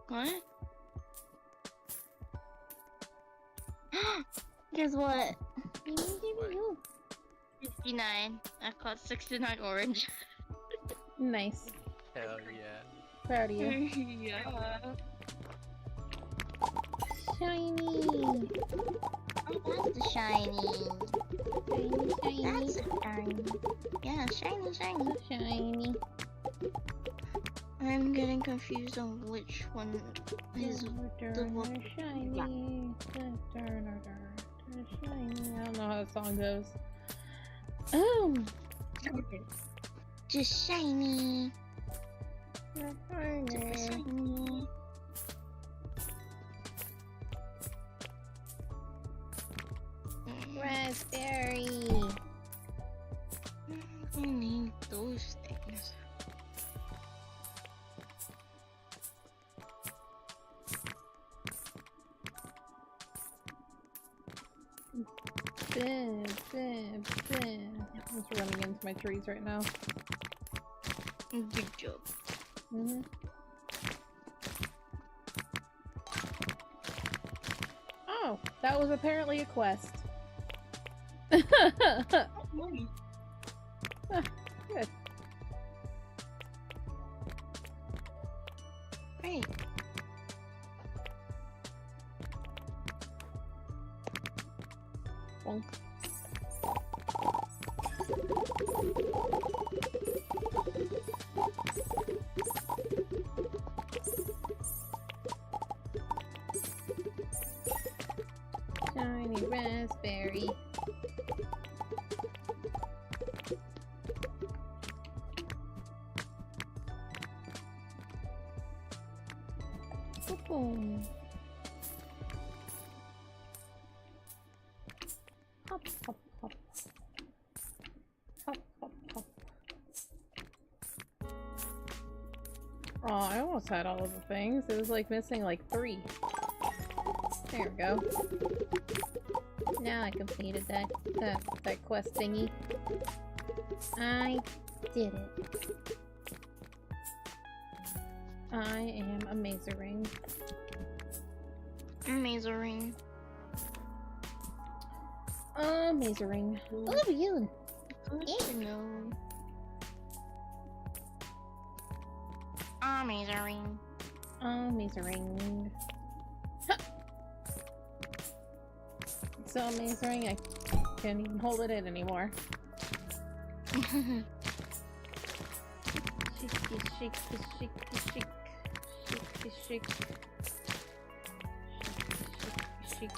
What? Guess what? 59. I caught 69 orange. Nice. Hell yeah. Proud of you. Yeah. Shiny. Oh, that's the shiny. Shiny. That's a shiny. Yeah, shiny. Shiny. I'm getting confused on which one is the one. Shiny. Shiny. I don't know how the song goes. Just shiny. Shiny. Just shiny. Raspberry. I need those things. I'm just running into my trees right now. Good job. Oh, that was apparently a quest. Good. Great. Bonk. Boom. Hop, hop, hop. Hop, hop, hop. Oh, I almost had all of the things. It was like missing like 3. There we go. Now I completed that quest thingy. I did it. I am amazing. Amazing. Amazing. Love you. No. Amazing. Amazing. It's so amazing I can't even hold it in anymore. Shake, shake, shake, shake, shake, shake, shake.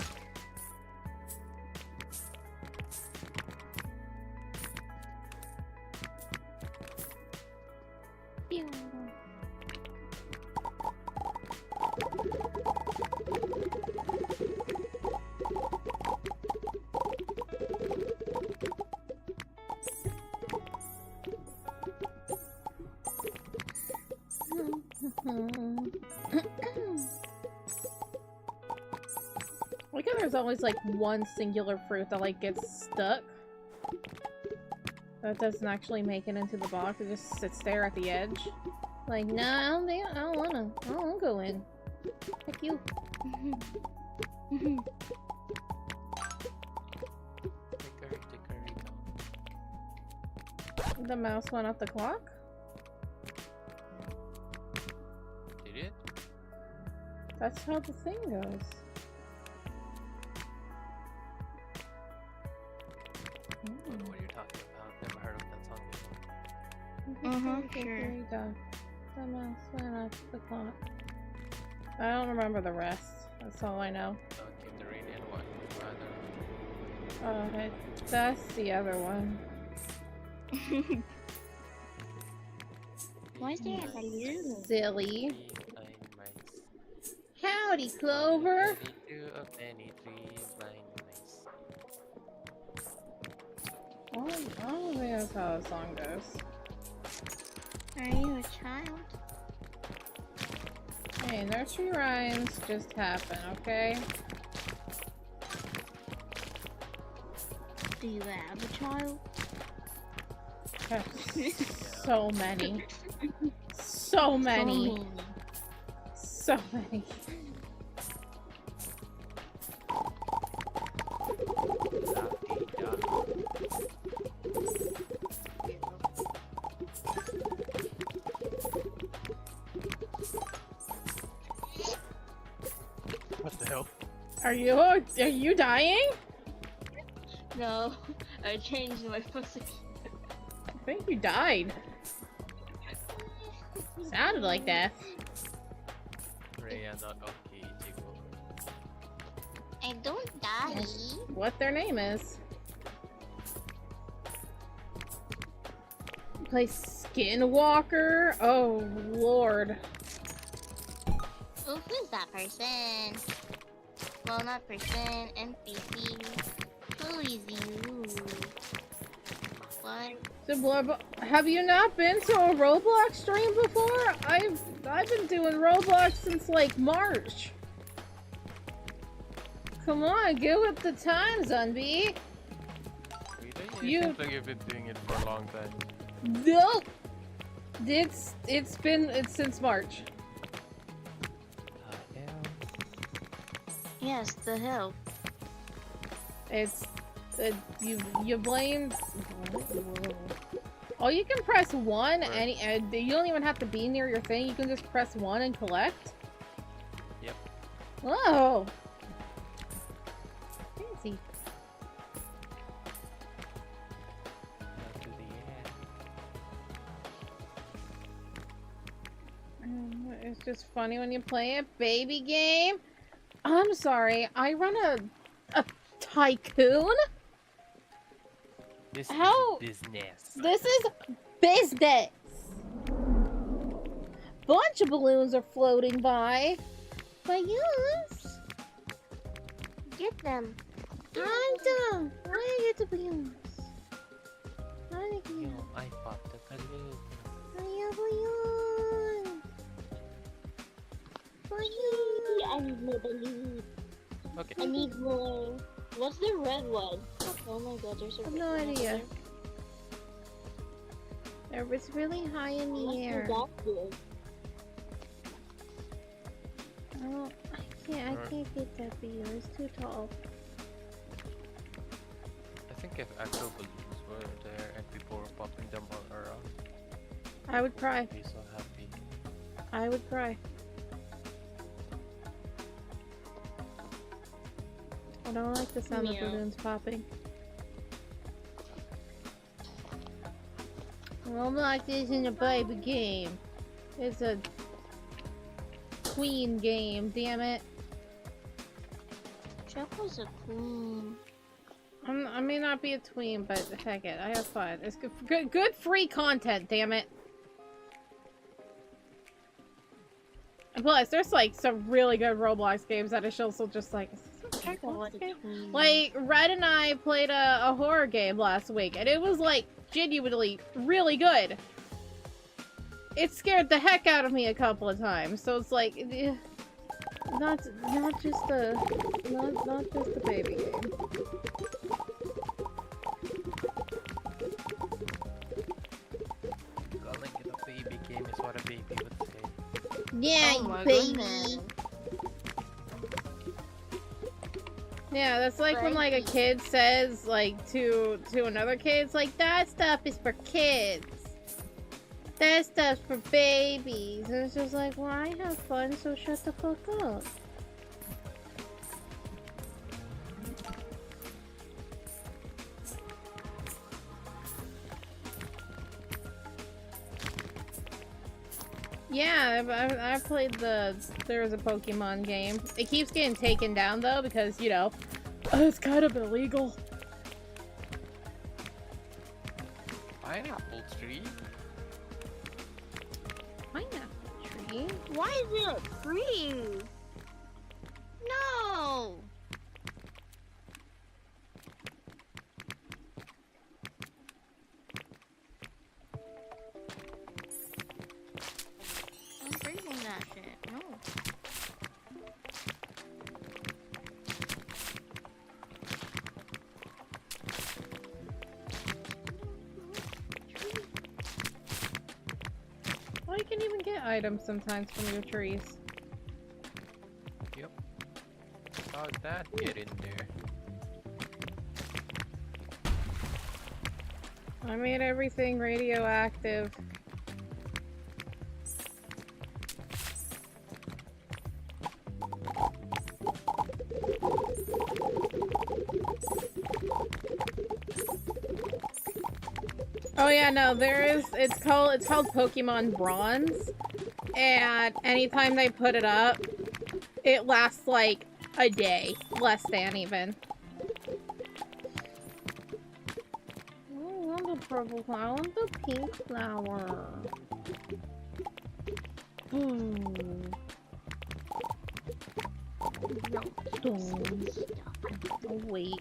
Pew. Look at there's always like one singular fruit that like gets stuck. That doesn't actually make it into the box. It just sits there at the edge. Like, nah, I don't wanna go in. Heck you. The mouse went off the clock? Did it? That's how the thing goes. What are you talking about? Never heard of that song before. Sure. The mouse went off the clock. I don't remember the rest. That's all I know. Keep the rain in one. Okay, that's the other one. Why is there a balloon? Silly. Howdy, Clover. I don't think that's how the song goes. Are you a child? Hey, nursery rhymes just happen, okay? Do you have a child? So many. So many. So many. What the hell? Are you dying? No, I changed my pussy. I think you died. Sounded like that. Rhea, not okay, Chico. I don't die. What their name is. Play Skinwalker? Oh, Lord. Oh, who's that person? Well, not person, NPC. Who is you? What? Have you not been to a Roblox stream before? I've been doing Roblox since like March. Come on, get with the times, Unbee. You seem like you've been doing it for a long time. Nope. It's since March. Yes, the hell. It's you blame. Oh, you can press 1. You don't even have to be near your thing. You can just press 1 and collect. Yep. Whoa. Fancy. It's just funny when you play a baby game. I'm sorry. I run a tycoon. This How? is business. This is business. Bunch of balloons are floating by. balloons. Get them. Anda, where you get the balloons? Yo, I popped the balloon. Balloon. I need more balloons. Okay. I need more. What's the red one? Oh my god, there's a I have red no one idea. over It was really high in the there. air. What's the black Oh, I can't get that balloon. It's too tall. I think if actual balloons were there and people were popping them all around, I would cry. I'd be so happy. I would cry. I don't like the sound of Meow. balloons popping. Roblox isn't a baby game. It's a queen game, damn it. Choco's a queen. I may not be a tween, but heck it, I have fun. It's good free content, damn it. And plus, there's like some really good Roblox games that is also just like, is this a Roblox game? Like, Red and I played a horror game last week, and it was like genuinely really good. It scared the heck out of me a couple of times, so it's like, not just a baby game. Calling it a baby game is what a baby would say. Yeah, Oh my baby. goodness. Yeah, that's like when like a kid says like to another kid, it's like that stuff is for kids. That stuff's for babies. And it's just like, well, I have fun, so shut the fuck up. Yeah, I played there was a Pokemon game. It keeps getting taken down though because, you know, it's kind of illegal. Pineapple tree? Pineapple tree? Why is it free? No! I'm breaking that shit. No. Well, you can even get items sometimes from your trees. Yep. How'd that get in there? I made everything radioactive. Oh yeah, no, it's called Pokemon Bronze, and anytime they put it up, it lasts like a day, less than even. I want the purple flower, I want the pink flower. No. Stones. Oh wait.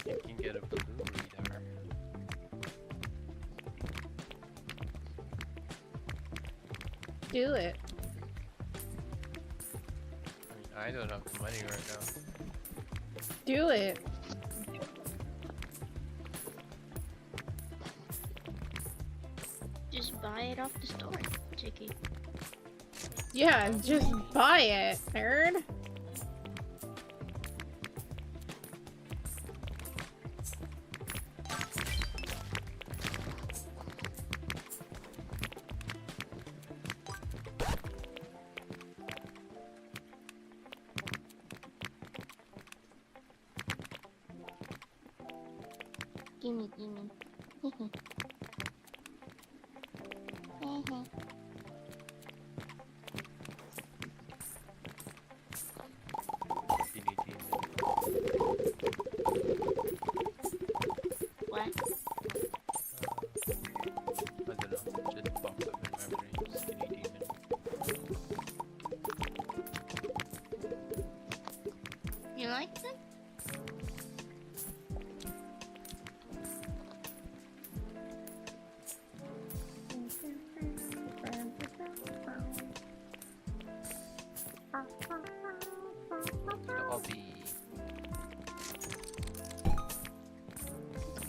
You can get a balloon reader. Do it. I mean, I don't have the money right now. Do it. Just buy it off the store, Chicky. Yeah, just buy it, nerd. Gimme.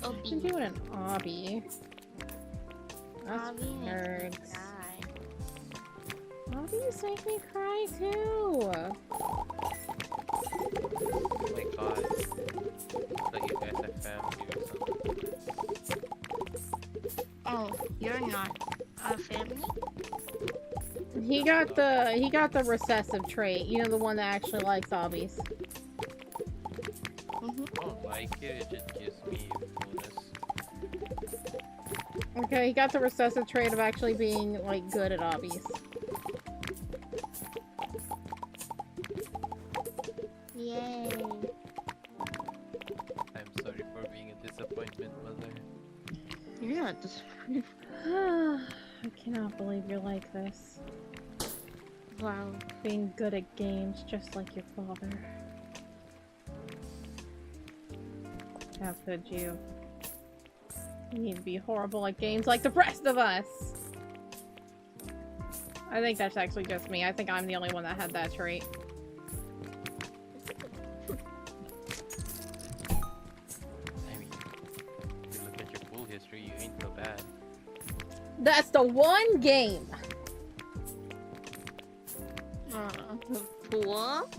I'm doing an obby. That's Obby nerds. makes me cry. Obbies make me cry too. Oh my god. Like you guys have family or something. Oh, you're not a family? He got the recessive trait. You know, the one that actually likes obbies. I don't like it, it just gives me fullness. Okay, he got the recessive trait of actually being like good at obbies. Yay. I'm sorry for being a disappointment, mother. You're not disappointed. I cannot believe you're like this. Wow. Being good at games just like your father. How could you? You need to be horrible at games like the rest of us! I think that's actually just me. I think I'm the only one that had that trait. I mean, if you look at your pool history, you ain't so bad. That's the one game! Pool?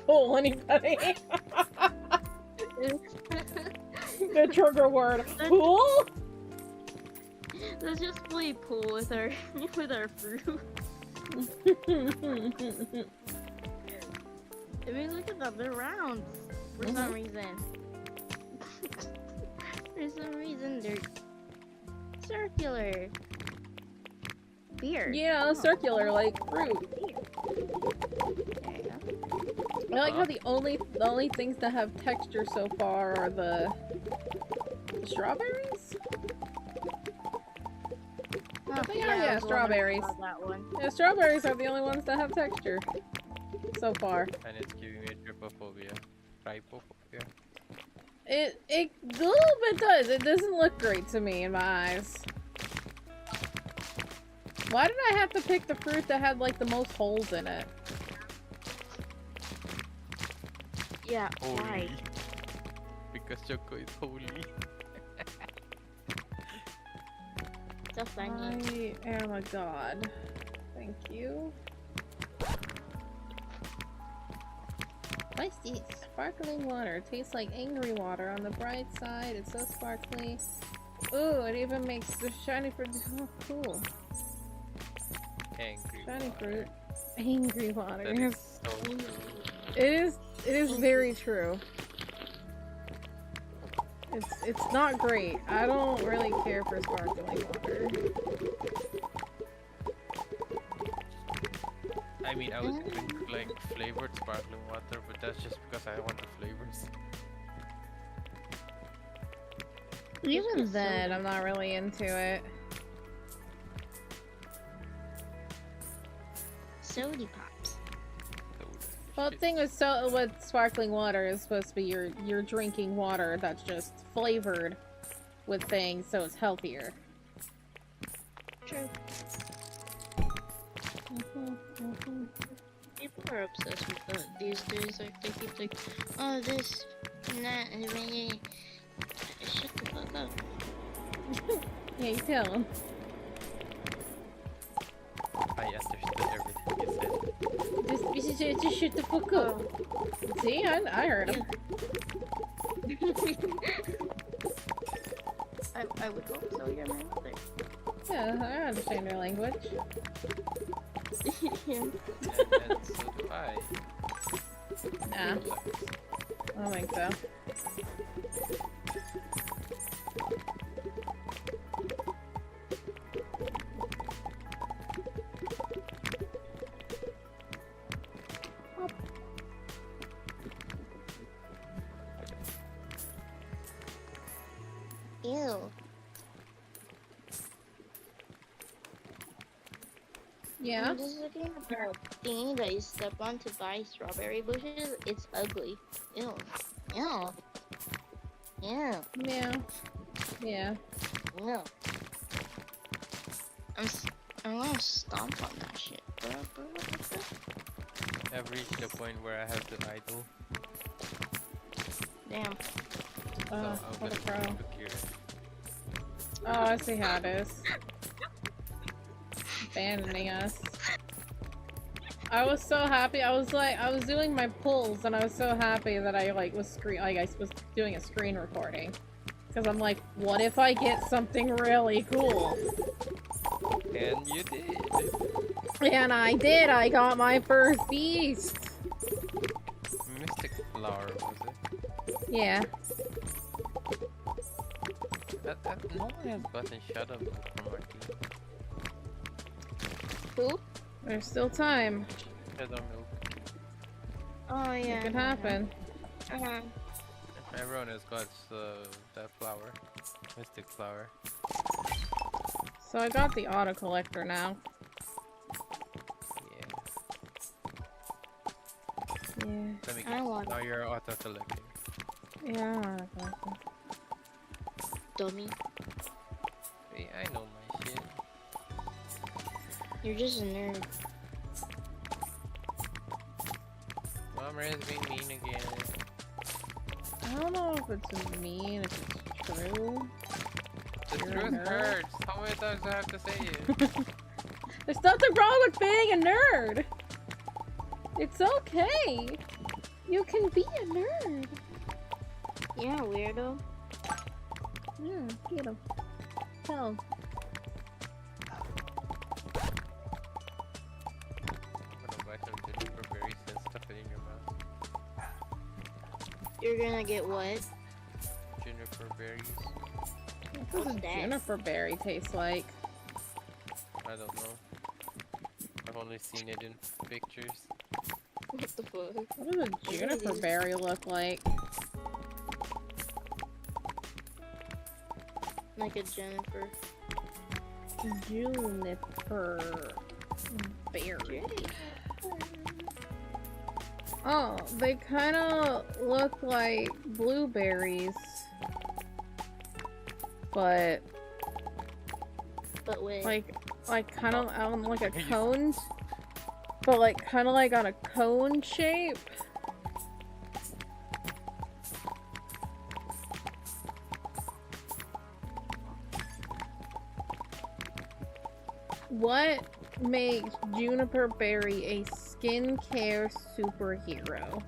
Pull anybody? The trigger word. Pool? Let's just play pool with our fruit. I mean, look at them, they're round for some reason. For some reason, they're circular. Beer. Yeah, circular, like fruit. I like how the only things that have texture so far are the strawberries? I think, yeah, strawberries. Yeah, strawberries are the only ones that have texture so far. And it's giving me trypophobia. Trypophobia. It a little bit does. It doesn't look great to me in my eyes. Why did I have to pick the fruit that had like the most holes in it? Yeah, Holy. why? Because Choco is holy. So funny. I am a god. Thank you. What's this? Sparkling water. Tastes like angry water. On the bright side, it's so sparkly. Ooh, it even makes the shiny fruit. Oh, cool. Angry Shiny water. fruit. Angry water. That is so true. It is very true. It's not great. I don't really care for sparkling water. I mean, I was drinking like flavored sparkling water, but that's just because I want the flavors. Even then, I'm not really into it. Sody pops. Well, the thing with sparkling water is supposed to be you're drinking water that's just flavored with things, so it's healthier. True. People are obsessed with that these days. Like they keep like, oh this and that and really shut the fuck up. Yeah, you tell them. I understood everything you said. Just shut the fuck up. See, I heard him. I would hope so. You're my mother. Yeah, I understand your language. And so do I. Nah. I don't think so. Ew. Yeah? I'm just looking at the thingy that you step on to buy strawberry bushes. It's ugly. Ew. Ew. Ew. Yeah. Yeah. Ew. I'm gonna stomp on that shit, bro. I've reached the point where I have to idle. Damn. So I'm what a gonna pro. procure it. Oh, I see how it is. Abandoning us. I was so happy. I was doing my pulls, and I was so happy that I was doing a screen recording, because I'm like, what if I get something really cool? And you did. And I did. I got my first beast. Mystic flower, was it? Yeah. No one has gotten Shadow Milk from our team. Who? There's still time. Shadow Milk. Oh yeah. It can happen. Everyone has got that flower. Mystic flower. So I got the auto collector now. Yeah. Let me I guess. want- Now you're auto collecting. Yeah. Dummy. See, I know my shit. You're just a nerd. Mama is being mean again. I don't know if it's mean, if it's true. The You're a truth nerd. hurts. How many times do I have to say it? There's nothing wrong with being a nerd. It's okay. You can be a nerd. Yeah, weirdo. Yeah, get him. Tell him. I'm gonna buy some juniper berries and stuff it in your mouth. You're gonna get what? Juniper berries. What does a juniper berry taste like? I don't know. I've only seen it in pictures. What the fuck? What does a juniper berry look like? Like a Jennifer. Juniper berry. Oh, they kind of look like blueberries, but wait. like kind of on like a cone, but like kind of like on a cone shape. What makes Juniper Berry a skincare superhero?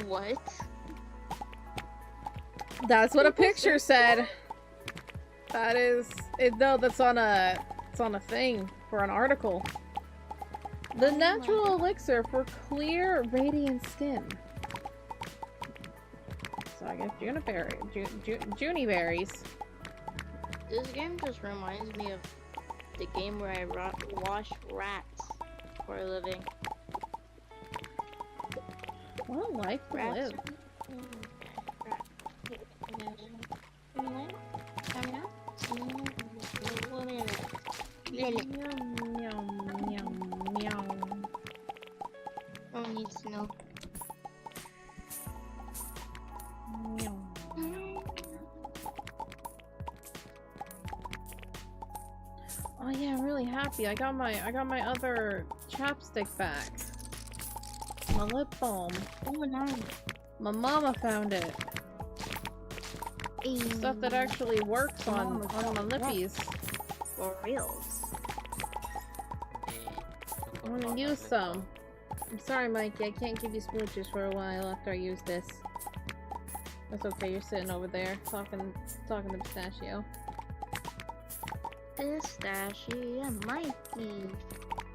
What? That's what a picture said. That is it. No, that's on a. It's on a thing for an article. The natural elixir for clear, radiant skin. So I guess juniper, Junie berries. This game just reminds me of the game where I wash rats for a living. What a life to live. Oh, needs to know. Oh yeah, I'm really happy. I got my other chapstick back. My lip balm. Oh nice. My mama found it. Stuff that actually works on my lippies. For reals. I'm gonna use some. I'm sorry, Mikey. I can't give you smooches for a while after I use this. That's okay. You're sitting over there talking to Pistachio. Pistachio, Mikey.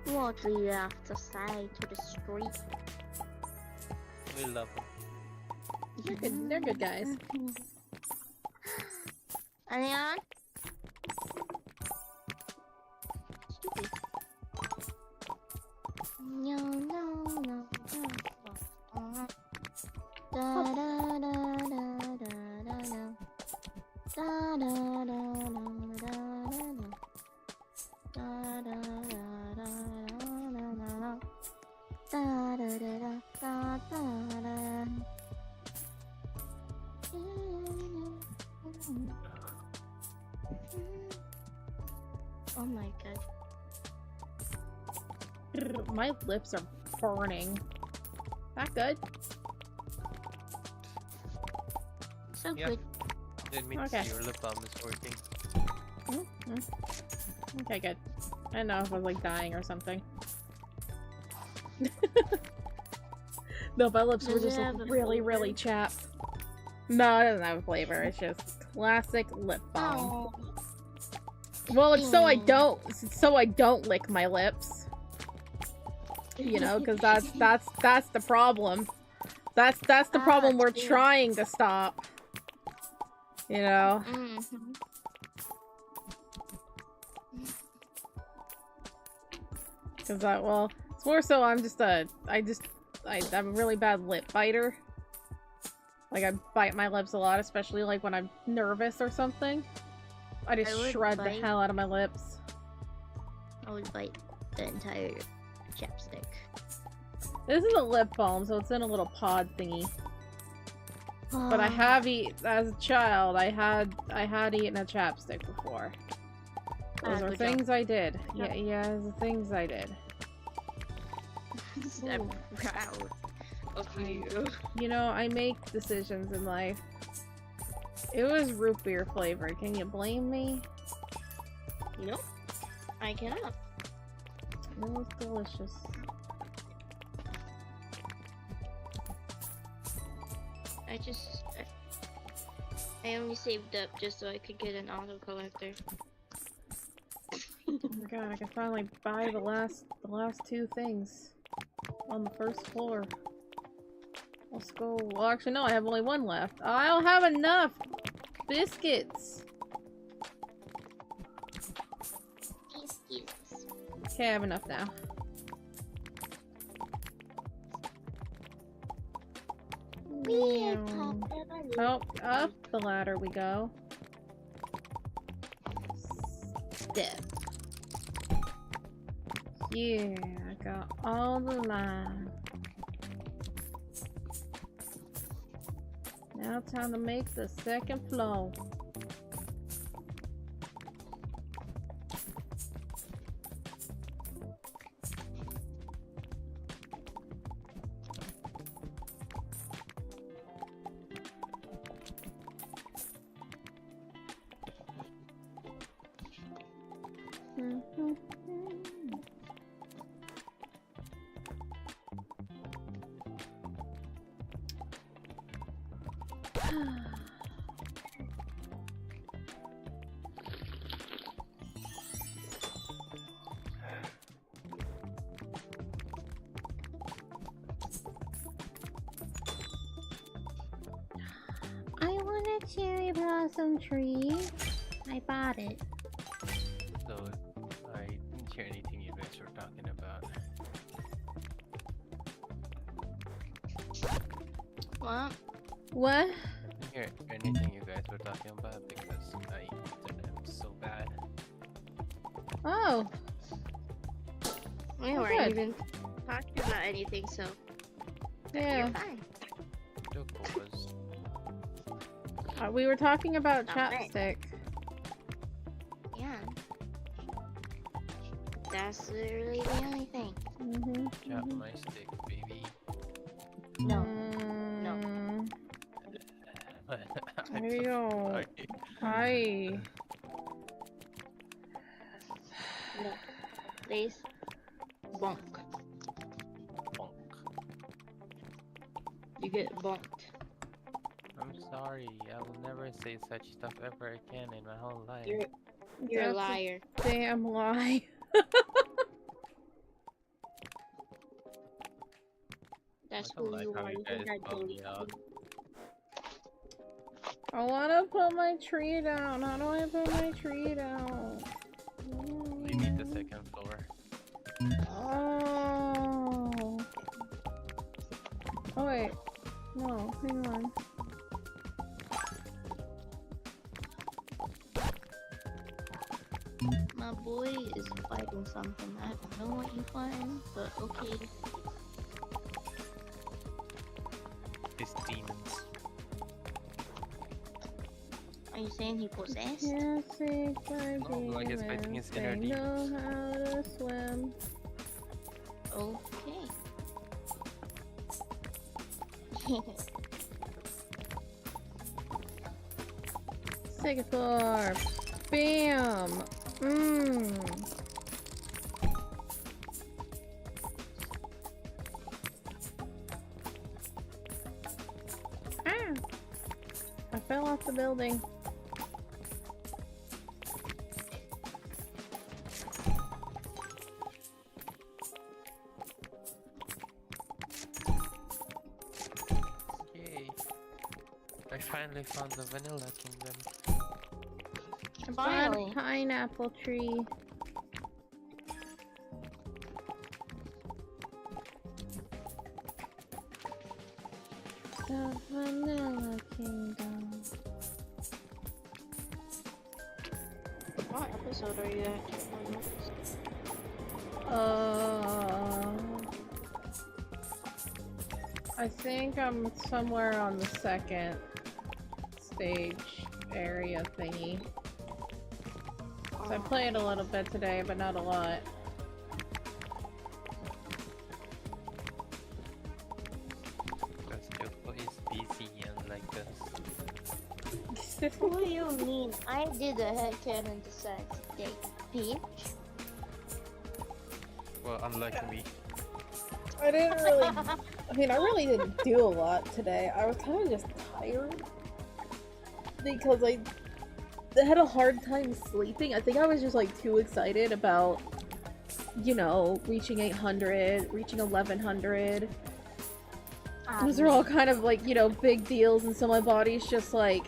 What do you have to say to the street? We love them. They're good guys. Anyone? Stupid. No, no, no, no. Da da da da da da da. Da da da da da da da. Da da da da Oh my god. My lips are burning. That good? So Yeah. good. Didn't mean Okay. to see your lip balm is working. Okay, good. I don't know if I was like dying or something. No, my lips were Does it just have a really, flavor? really chapped. No, it doesn't have a flavor. It's just classic lip balm. Oh. Well, it's so I don't lick my lips. You know, because that's the problem. That's the problem we're trying to stop. You know. Mm-hmm. Because well, it's more so I'm a really bad lip biter. Like I bite my lips a lot, especially like when I'm nervous or something. I just would shred the bite- hell out of my lips. I would bite the entire chapstick. This is a lip balm, so it's in a little pod thingy. But I have as a child, I had eaten a chapstick before. Those are good things job. I did. Yep. Yeah, those are things I did. I'm proud of you. You know, I make decisions in life. It was root beer flavored. Can you blame me? Nope. I cannot. It was delicious. I only saved up just so I could get an auto collector. Oh my god, I can finally buy the last two things on the first floor. Let's go. Well, actually, no, I have only one left. I don't have enough biscuits. Okay, I have enough now. Oh, up the ladder we go. Step. Yeah, I got all the line. Now time to make the second floor. I want a cherry blossom tree. I bought it. So I didn't hear anything you guys were talking about. What? What? I didn't hear anything you guys were talking about because my internet's so bad. Oh. We Oh, weren't good. even talking about anything, so Yeah. you're fine. Choco was We were talking about Not bad. chapstick. Yeah. That's literally the only thing. chop my stick, baby. No. Mm, I'm There you so go. sorry. Hi. No. Please. Bonk. Bonk. You get bonked. I'm sorry. I will never say such stuff ever again in my whole life. You're a That's liar. Damn lie. That's I don't who like you how are. you You guys think I call me believe out. I wanna put my tree down. How do I put my tree down? We need the second floor. Oh. Oh wait. No, hang on. My boy is fighting something. I don't know what you find, but okay. These demons. I you saying he possessed? Can't see my No, like he's fighting his inner demons. They know demons. how to swim. Okay. Singapore. Bam. Mmm. Ah. I fell off the building. Yay. I finally found the Vanilla Kingdom. I bought a pineapple tree. The Vanilla Kingdom. What episode are you at? I think I'm somewhere on the second stage area thingy. So I played a little bit today, but not a lot. Because Choco is busy and like this. What do you mean? I did a headcanon to Saturday. Peach? Well, unlike me. I didn't really. I mean, I really didn't do a lot today. I was kind of just tired because I had a hard time sleeping. I think I was just like too excited about, you know, reaching 800, reaching 1100. Those are all kind of like, you know, big deals, and so my body's just like,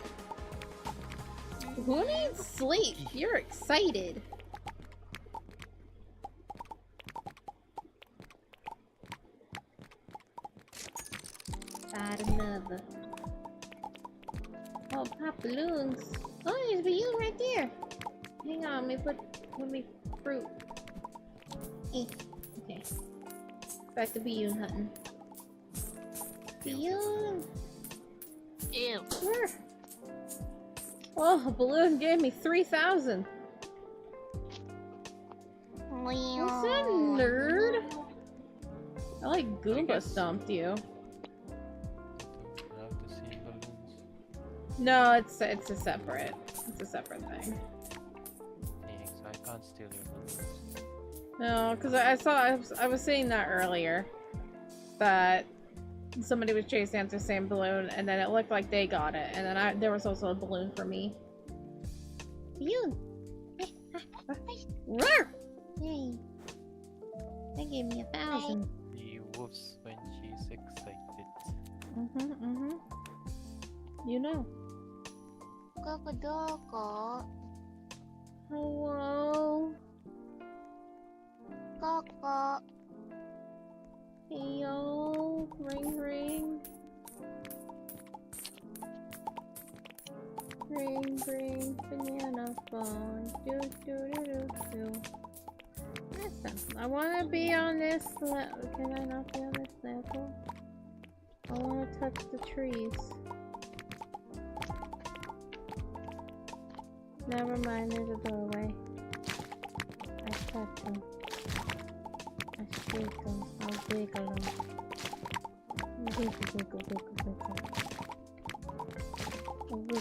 who needs sleep? You're excited. Add another. Oh, pop balloons. Oh, there's a balloon right there. Hang on, let me fruit. Okay. Back to balloon hunting. Balloon. Ew. Where? Oh, a balloon gave me 3,000. What's that, nerd? I like Goomba stomped you. No, it's a separate thing. Dang, so I can't steal your balloons. No, because I was saying that earlier, that somebody was chasing after the same balloon, and then it looked like they got it, and then there was also a balloon for me. Balloon. Roar! Yay! That gave me 1,000. She woofs when she's excited. You know. Coco. Hello. Coco. Heyo. Ring ring. Ring banana phone. Do. Listen, I wanna be on this level. Can I not be on this level? I wanna touch the trees. Never mind, there's a doorway. I touch them. I shake them. I'll wiggle them. Wiggle. Wiggle.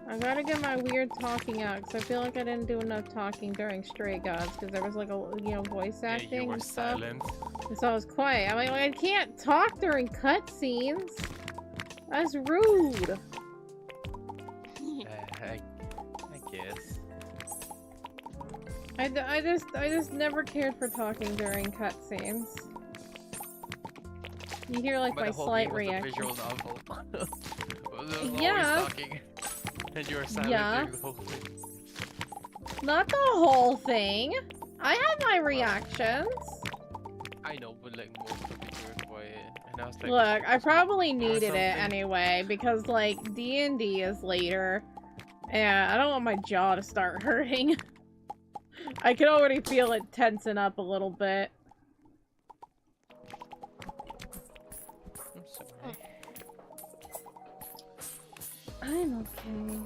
I gotta get my weird talking out, because I feel like I didn't do enough talking during Stray Gods, because there was like a, you know, voice acting Yeah, you were and stuff. silent. And so I was quiet. I'm like, I can't talk during cutscenes. That's rude. I guess. I just never cared for talking during cutscenes. You hear like But my the whole slight game was a reaction. visual novel. There was Yeah. always talking, and you were silent during the whole thing. Not the whole thing. I had my reactions. I know, but like most of it you were quiet, and I was like, Look, I probably needed it something. anyway because like D&D is later, and I don't want my jaw to start hurting. I can already feel it tensing up a little bit. I'm sorry. I'm okay.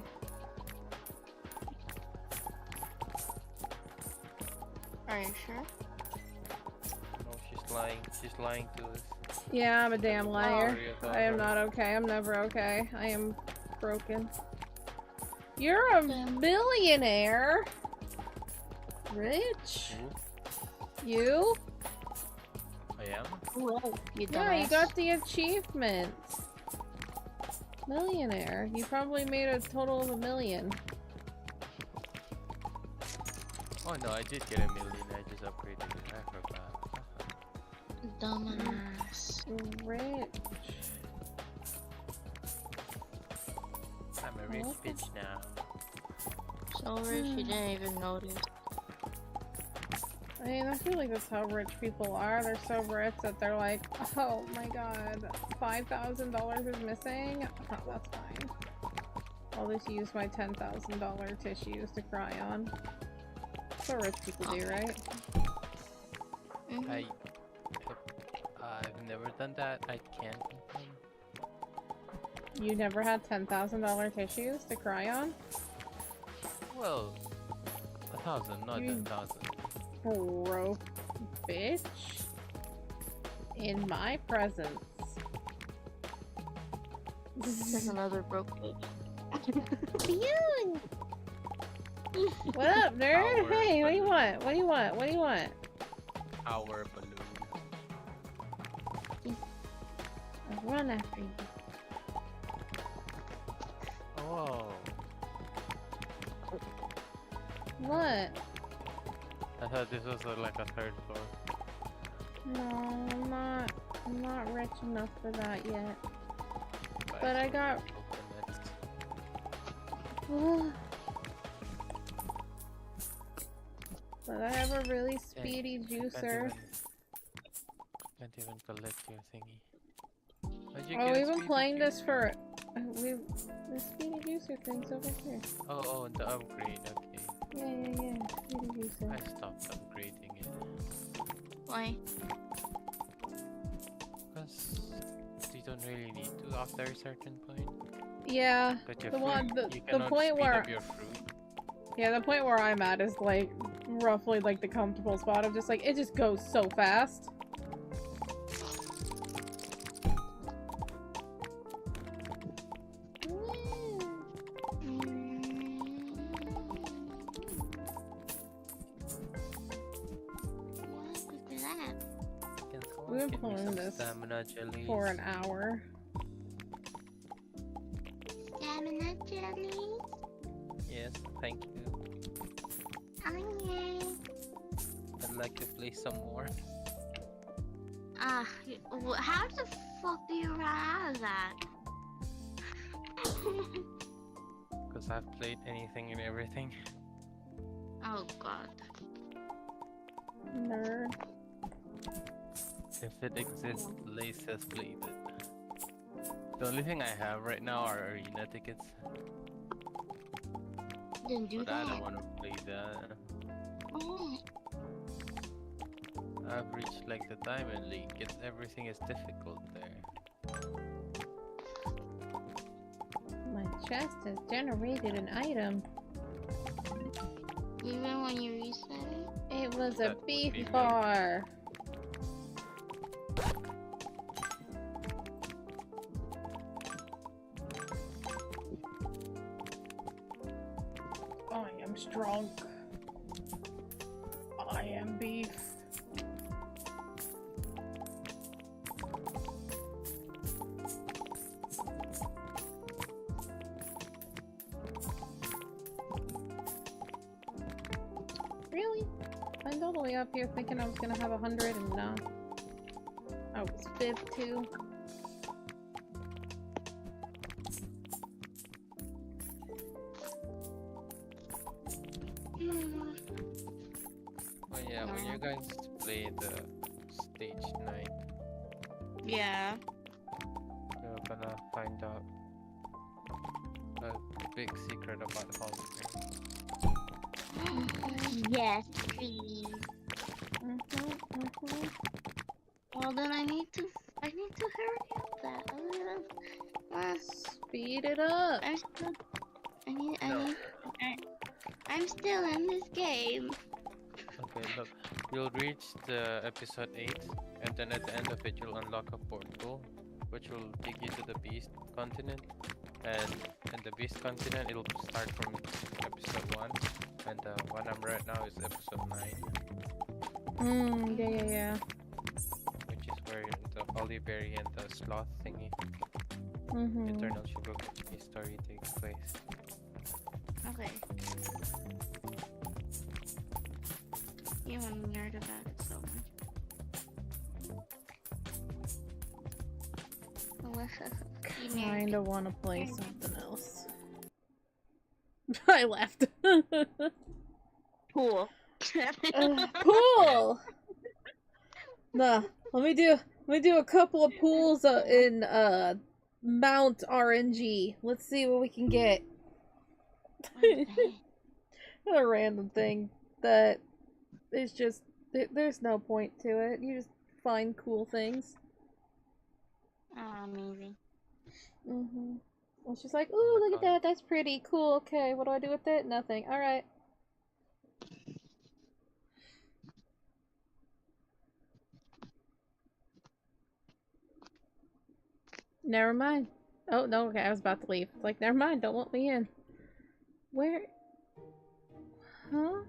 Are you sure? No, she's lying. She's lying to us. Yeah, I'm a damn liar. Sorry about I am her. not okay. I'm never okay. I am broken. You're a millionaire. Rich. You? I am? Whoa, you Yeah, you dumbass. got the achievements. Millionaire. You probably made a total of $1 million. Oh no, I did get $1 million. I just upgraded it. I forgot. Dumbass. Rich. I'm a rich bitch now. So rich you didn't even notice. I mean, I feel like that's how rich people are. They're so rich that they're like, oh my god, $5,000 is missing? Oh, that's fine. I'll just use my $10,000 tissues to cry on. That's what rich people do, right? I've never done that. I can't complain. You never had $10,000 tissues to cry on? Well, 1,000, not 10,000. Broke bitch. In my presence. There's another broke bitch. What up, nerd? Hey, what do you want? What do you want? What do you want? Our balloon. I'll run after you. Oh. What? I thought this was like a 3rd floor. No, I'm not rich enough for that yet. But I got... But I have a really speedy juicer. Can't even collect your thingy. Where'd you Oh, get we've a been speedy playing juicer? this for... The speedy juicer thing's over here. Oh, the upgrade, okay. Yeah. Speedy juicer. I stopped upgrading it. Why? Because you don't really need to after a certain point. Yeah, But your the fruit, one, you the cannot point speed where... up your fruit. Yeah, the point where I'm at is like, roughly like the comfortable spot of just like, it just goes so fast. We've been playing this for an hour. Stamina jelly? Yes, thank you. Oh yay. I'd like to play some more. How the fuck do you run out of that? Because I've played anything and everything. Oh god. Nerd. If it exists, Lace has played it. The only thing I have right now are arena tickets. Then do But that. I don't want to play that. Oh. I've reached like the Diamond League. Everything is difficult there. My chest has generated an item. Even when you reset it? It was a That would be beef me. bar. I am strong. I am beef. Really? I'm all the way up here thinking I was gonna have 100 and no. I was 52. Oh yeah, when you guys play the stage 9, Yeah. you're gonna find out a big secret about hologram. Yes, please. Well then I need to hurry up that. Speed it up. I'm still in this game. Okay, look. You'll reach the episode 8, and then at the end of it, you'll unlock a portal, which will take you to the Beast continent. And in the Beast continent, it'll start from episode 1, and the one I'm right now is episode 9. Yeah. Which is where the Oliveri and the Sloth thingy, Eternal Shibuya story takes place. Okay. You want to nerd about it so much. Kinda wanna play something else. I left. Pool. Pool! Nah, let me do a couple of pools in Mount RNG. Let's see what we can get. A random thing that is just there's no point to it. You just find cool things. Oh, amazing. And she's like, "Ooh, look at that! That's pretty cool. Okay, what do I do with it? Nothing. All right." Never mind. Oh no, okay, I was about to leave. It's like, never mind. Don't want me in. Where? Huh?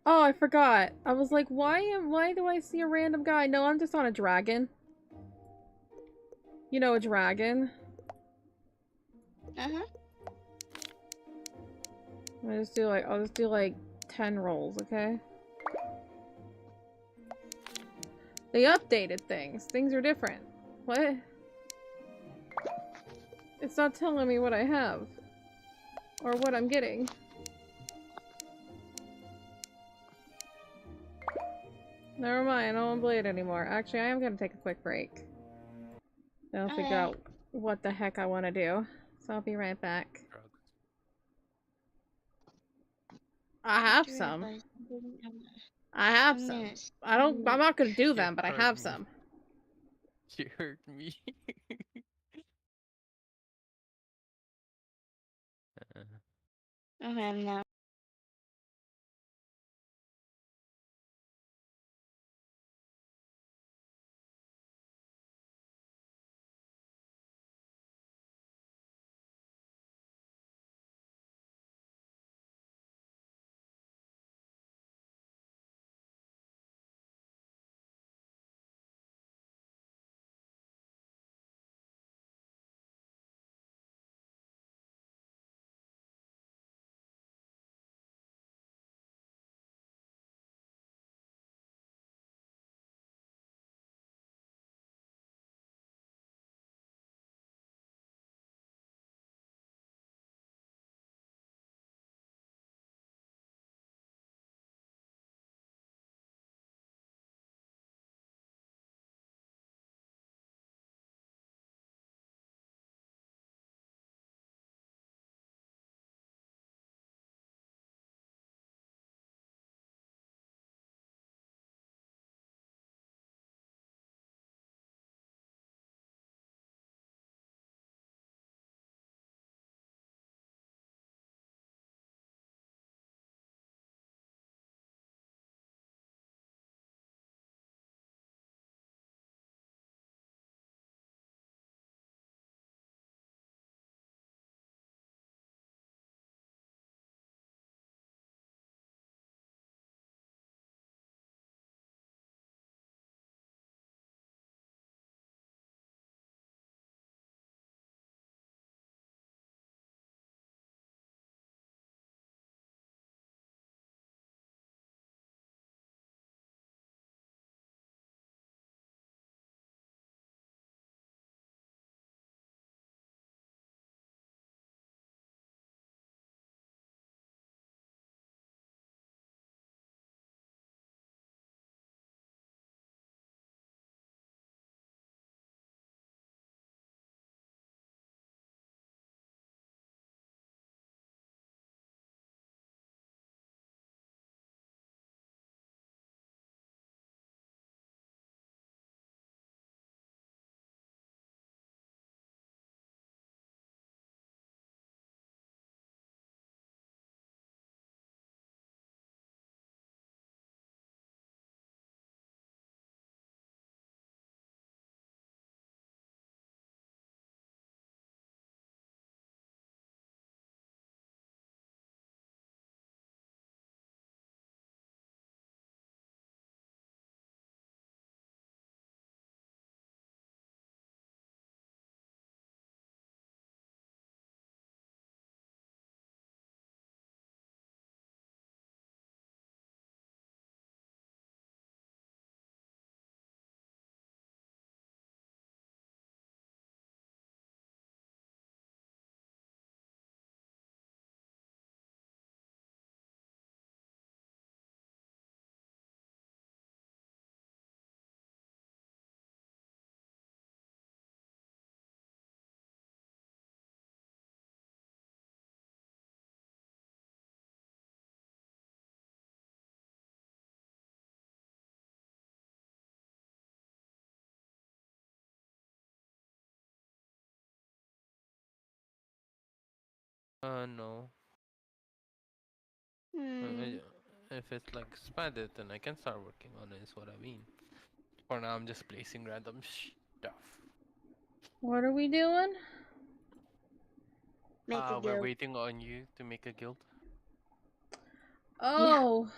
Oh, I forgot. I was like, why do I see a random guy? No, I'm just on a dragon. You know, a dragon. Uh-huh. I'll just do like 10 rolls, okay? They updated things. Things are different. What? It's not telling me what I have. Or what I'm getting. Never mind, I don't play it anymore. Actually, I am gonna take a quick break. Then I'll figure out what the heck I want to do. So I'll be right back. I have some. I have some. I'm not gonna do them, but I have some. You hurt me. Okay, now. No. Hmm. If it's like expanded, then I can start working on it, is what I mean. For now, I'm just placing random stuff. What are we doing? Make a We're guild. waiting on you to make a guild. Oh.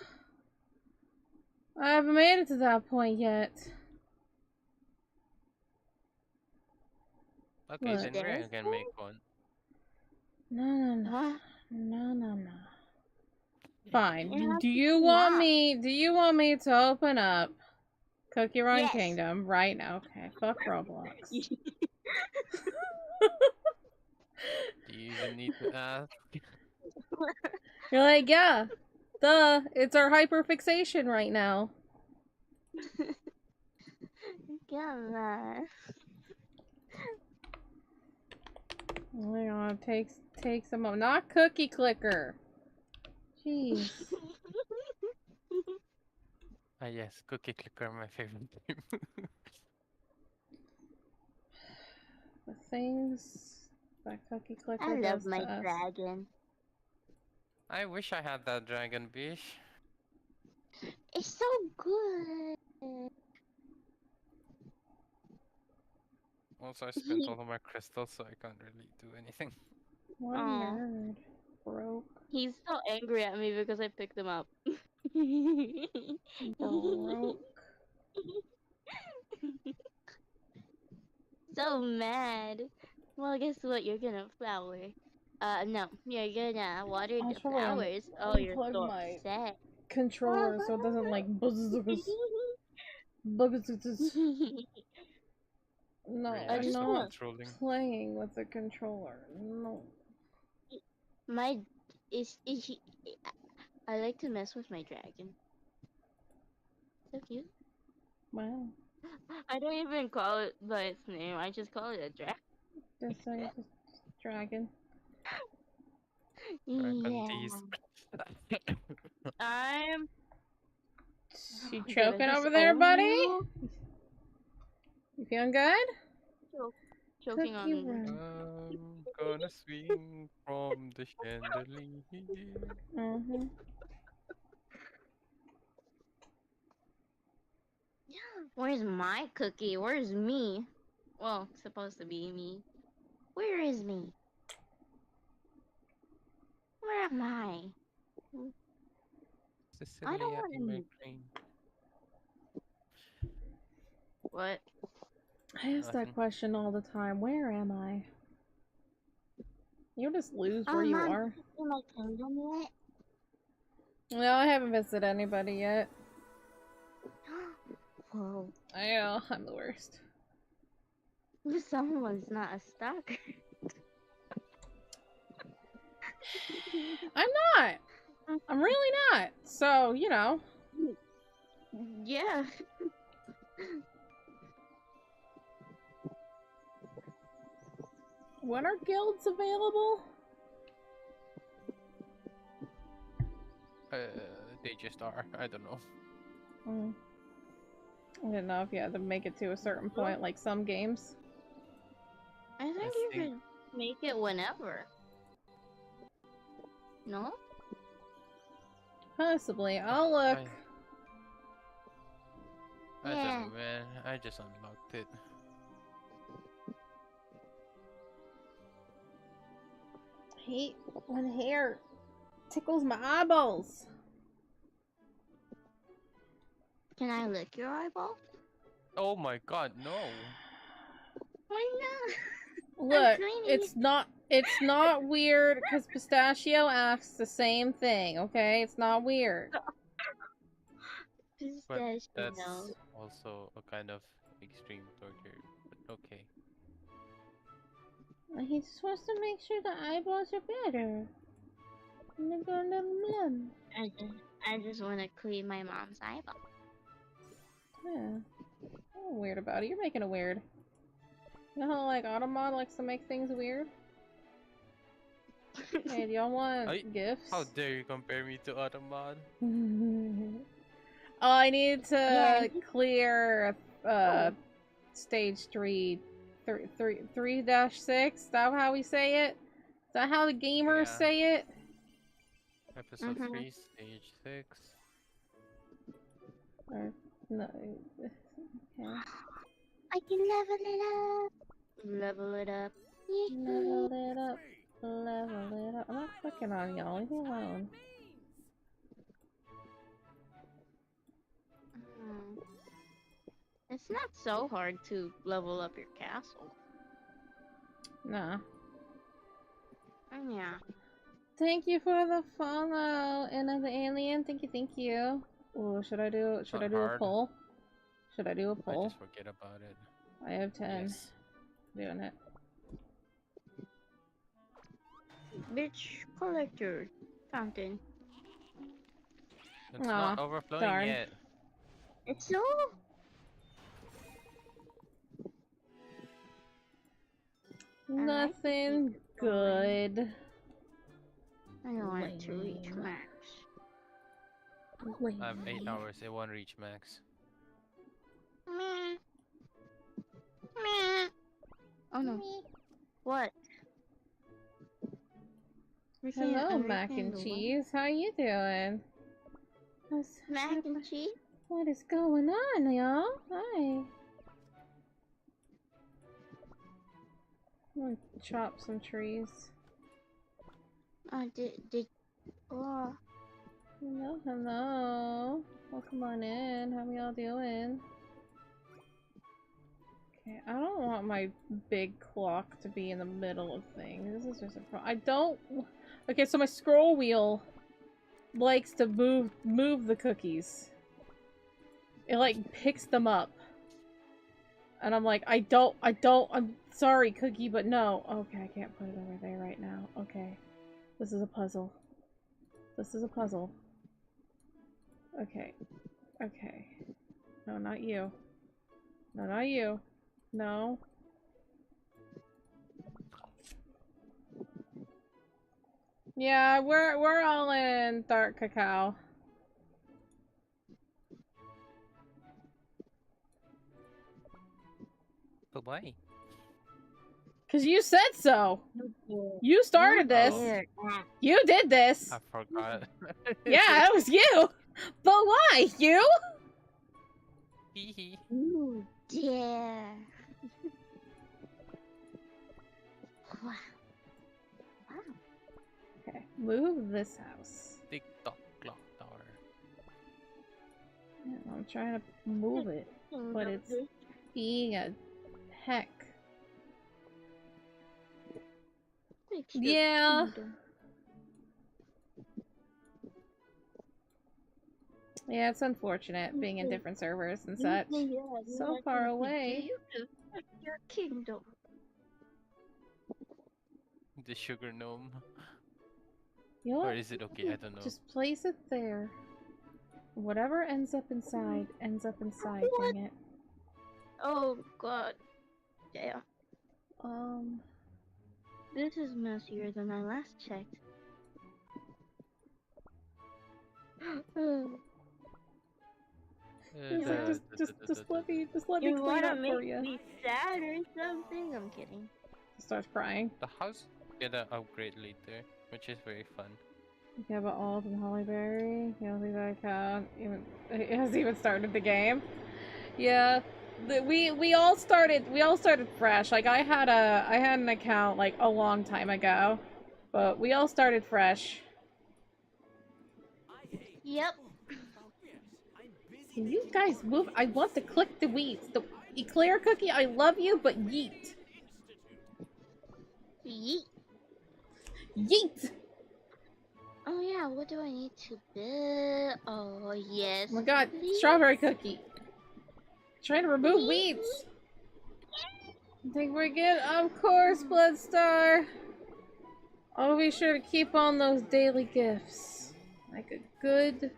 I haven't made it to that point yet. Okay, Look. then Ray can make one. No. Fine. You have Do to you team want up. me? Do you want me to open up Cookie Run Yes. Kingdom right now? Okay. Fuck Roblox. Do you even need to ask? You're like, yeah. Duh. It's our hyperfixation right now. Come on. Hang on. Take some. Not Cookie Clicker. Jeez. Yes, Cookie Clicker, my favorite game. The things that Cookie Clicker I does love my to us. dragon. I wish I had that dragon fish. It's so good. Also, I spent all of my crystals, so I can't really do anything. What a Aw. nerd. Broke. He's so angry at me because I picked him up. Broke. So mad. Well, guess what? You're gonna flower. No. You're gonna water I the should probably flowers. Oh, you're unplug so my upset. controller so it doesn't like No, Really, I'm stop not controlling. playing with the controller. No. My is he? I like to mess with my dragon. So cute. Wow. I don't even call it by its name. I just call it a dragon. Just say just dragon. Dragon Yeah. teeth. I'm. She Did I choking just over there, own buddy? you? You feeling good? Choking Cookie on. Run. I'm gonna swing from the chandelier. Mm-hmm. Where's my cookie? Where's me? Well, supposed to be me. Where is me? Where am I? I don't Cecilia want in my to. brain. What? I ask that question all the time. Where am I? You just lose where you Mom, are. in my kingdom yet? No, I haven't visited anybody yet. Whoa. I know, I'm the worst. Someone's not a stalker. I'm not! I'm really not! So, you know. Yeah. When are guilds available? They just are. I don't know. I didn't know if you had to make it to a certain point, like some games. I think you could make it whenever. No? Possibly. I'll look. I don't know, man. I just unlocked it. Hate when hair tickles my eyeballs. Can I lick your eyeball? Oh my god, no. Why not? Look, it's not weird because Pistachio asks the same thing, okay? It's not weird. But that's also a kind of extreme torture. But okay. He just wants to make sure the eyeballs are better. I just want to clean my mom's eyeball. Yeah. Oh, weird about it. You're making it weird. You know how, like, Automod likes to make things weird? Hey, do y'all want gifts? How dare you compare me to Automod? Oh, I need to clear stage 3-6. Is that how we say it? that how the gamers Yeah. say it? Episode 3, stage 6. Or, no. Okay. I can level it up. Level it up. Level it up. Level it up. I'm not clicking on y'all. Leave me alone. It's not so hard to level up your castle. Nah. Yeah. Thank you for the follow, and the alien. Thank you. Oh, should I do a hard. poll? Should I do a poll? I just forget about it. I have 10. Yes. Doing it. Bitch collector fountain. It's Aw, not overflowing darn. yet. It's so. Nothing good. I don't want to reach max. I have 8 hours. It won't reach max. Meh. Meh. Oh no. What? Hello, mac and cheese. How you doing? Mac and cheese? What is going on, y'all? Hi. I'm gonna chop some trees. Oh. Hello. Welcome on in. How y'all doing? Okay, I don't want my big clock to be in the middle of things. This is just a I don't. Okay, so my scroll wheel likes to move the cookies. It like picks them up. And I'm like, I'm sorry, Cookie, but no. Okay, I can't put it over there right now. Okay. This is a puzzle. This is a puzzle. Okay. Okay. No, not you. No, not you. No. Yeah, we're all in dark cacao. But why? Cause you said so. You started this. You did this. I forgot. Yeah, that was you. But why, you? Ooh, yeah. Wow. Okay, move this house. TikTok clock tower. Yeah, I'm trying to move it, but it's being a heck. Yeah. Yeah, it's unfortunate being in different servers and such. So far away. Your kingdom. The sugar gnome. You know Or what? is it okay? I don't know. Just place it there. Whatever ends up inside, dang it. Oh god. Damn. This is messier than I last checked. Just let me You clean wanna up for make you. me sad or something? I'm kidding. Starts crying. The house get an upgrade later, which is very fun. Yeah, but Ald and Hollyberry, you don't think that count? Even it hasn't even started the game. Yeah, we all started fresh. Like I had an account like a long time ago, but we all started fresh. Yep. Can you guys move? I want to click the weeds. The Eclair Cookie, I love you, but yeet. Yeet. Yeet. Oh yeah, what do I need to build? Oh yes. Oh my god, please. Strawberry Cookie. Trying to remove weeds. I think we're good. Of course, Bloodstar. I'll be sure to keep on those daily gifts. Like a good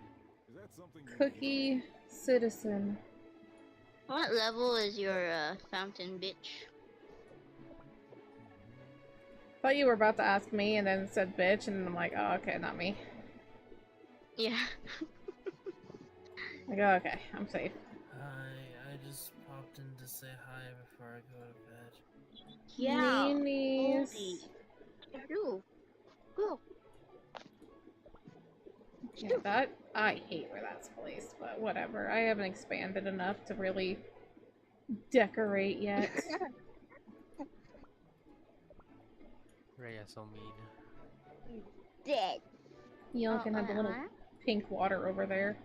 cookie citizen. What level is your fountain, bitch? Thought you were about to ask me and then said bitch, and I'm like, oh, okay, not me. Yeah. Like, oh, okay, I'm safe. Hi, I just popped in to say hi before I go to bed. Yeah. Meanies. Do. Go. Yeah, that I hate where that's placed, but whatever. I haven't expanded enough to really decorate yet. Rhea so mean. Dead. You can have the little pink water over there.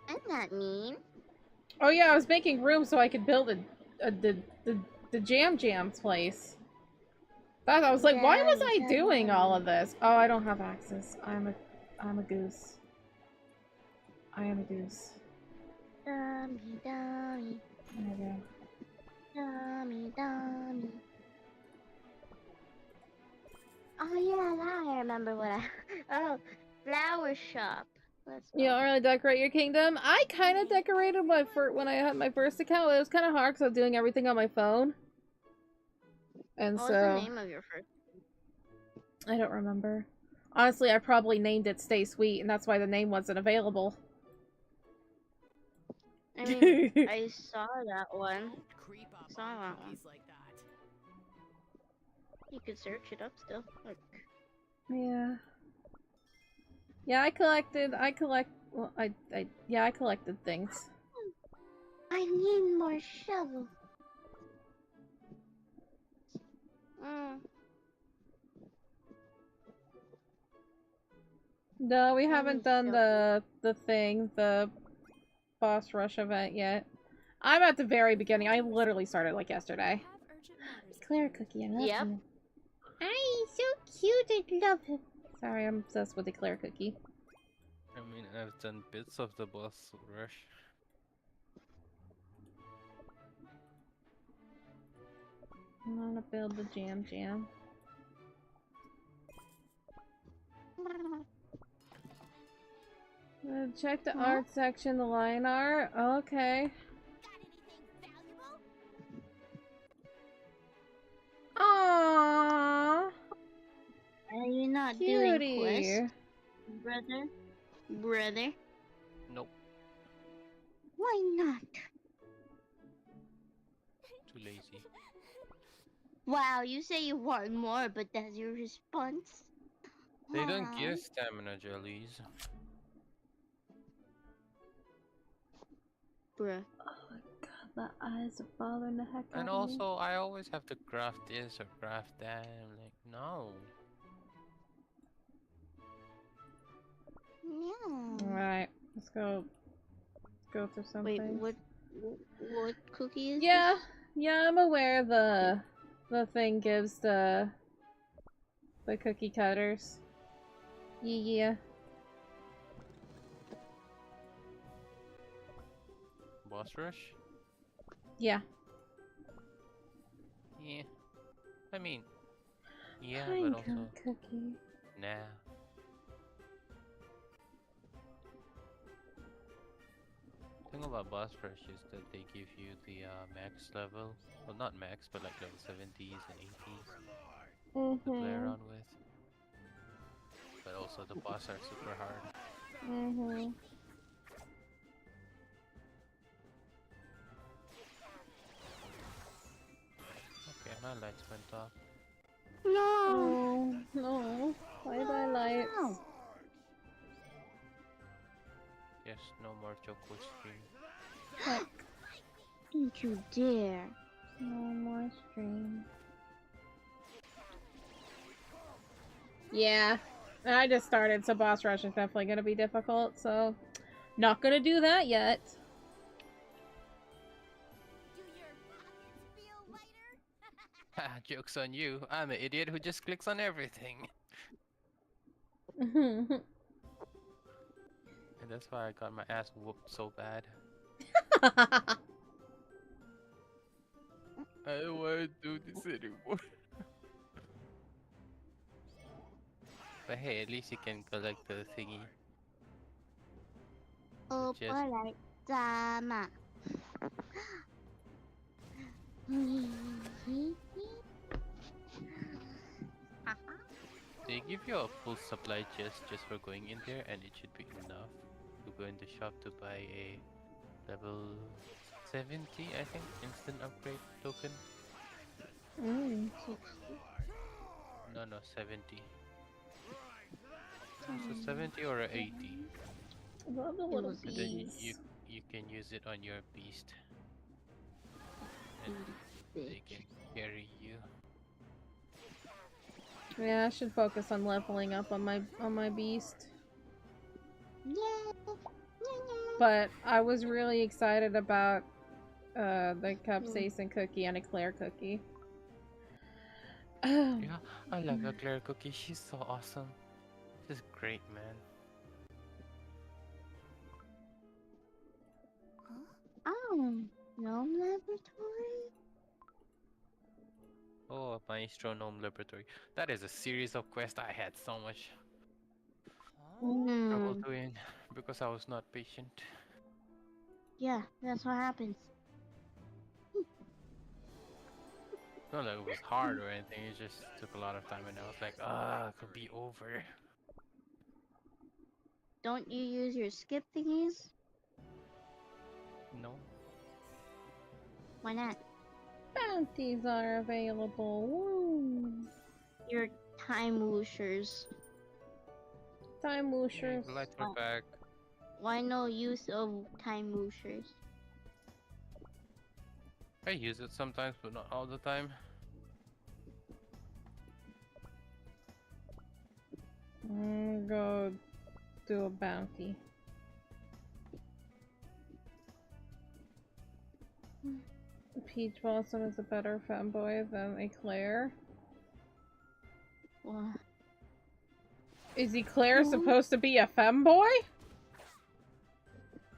I'm not mean. Oh yeah, I was making room so I could build the Jam place. I was like, why was I doing all of this? Oh, I don't have access. I'm a goose. I am a goose. Dummy, dummy. Okay. Dummy, dummy. Oh yeah, now I remember what I. Oh, flower shop. Let's go. You don't really decorate your kingdom? I kind of decorated when I had my first account. It was kind of hard because I was doing everything on my phone. And What so... was the name of your first? I don't remember. Honestly, I probably named it Stay Sweet, and that's why the name wasn't available. I mean, I saw that one. Saw that one. You could search it up still. Look. Yeah. Yeah, I collected things. I need more shovels. No, we haven't done the boss rush event yet. I'm at the very beginning. I literally started like yesterday. Eclair cookie, I love him. Hi, so cute. I love him. Sorry, I'm obsessed with Eclair cookie. I mean, I've done bits of the boss rush. I want to build the jam. Check the art section, the line art. Okay. Aww. Are you not doing quests, brother? Nope. Why not? Too lazy. Wow, you say you want more, but that's your response? They don't give stamina jellies. Bruh. Oh my god, my eyes are bothering the heck out And of me. also, I always have to craft this or craft that. I'm like, no. Yeah. Alright, let's go through some Wait, things. what cookie is Yeah, this? yeah, I'm aware the thing gives the cookie cutters. Yeah. Boss rush? Yeah. Yeah. I mean, yeah, Pine but also, cone cookie. nah. The thing about boss rush is that they give you the max level. Well, not max, but like level 70s and 80s to play around with. But also the boss are super hard. Okay, my lights went off. No. No. Bye-bye lights. Yes, no more Choco stream. Heck. Don't you dare. No more stream. Yeah. I just started, so boss rush is definitely gonna be difficult, so not gonna do that yet. Joke's on you. I'm an idiot who just clicks on everything. Mm-hmm. And that's why I got my ass whooped so bad. I don't want to do this anymore. But hey, at least you can collect the thingy. Oh, Just- polite drama. They give you a full supply chest just for going in there, and it should be enough to go in the shop to buy a level 70, I think, instant upgrade token. Mm. 60. No, 70. So 70 or a 80. Love the little And then bees. you can use it on your beast. And they can carry you. Yeah, I should focus on leveling up on my beast. Yeah. But I was really excited about the capsaicin cookie and eclair cookie. Yeah, I love Eclair Cookie. She's so awesome. She's great, man. Gnome laboratory? Oh, Maestro Gnome Laboratory. That is a series of quests I had so much trouble doing because I was not patient. Yeah, that's what happens. Not like it was hard or anything, it just took a lot of time and I was like, it could be over. Don't you use your skip thingies? No. Why not? Bounties are available. Woo. Your time whooshers. Time whooshers. The lights are back. Why no use of time whooshers? I use it sometimes, but not all the time. Go do a bounty. Peach Blossom is a better femboy than Eclair. What? Is Eclair supposed to be a femboy?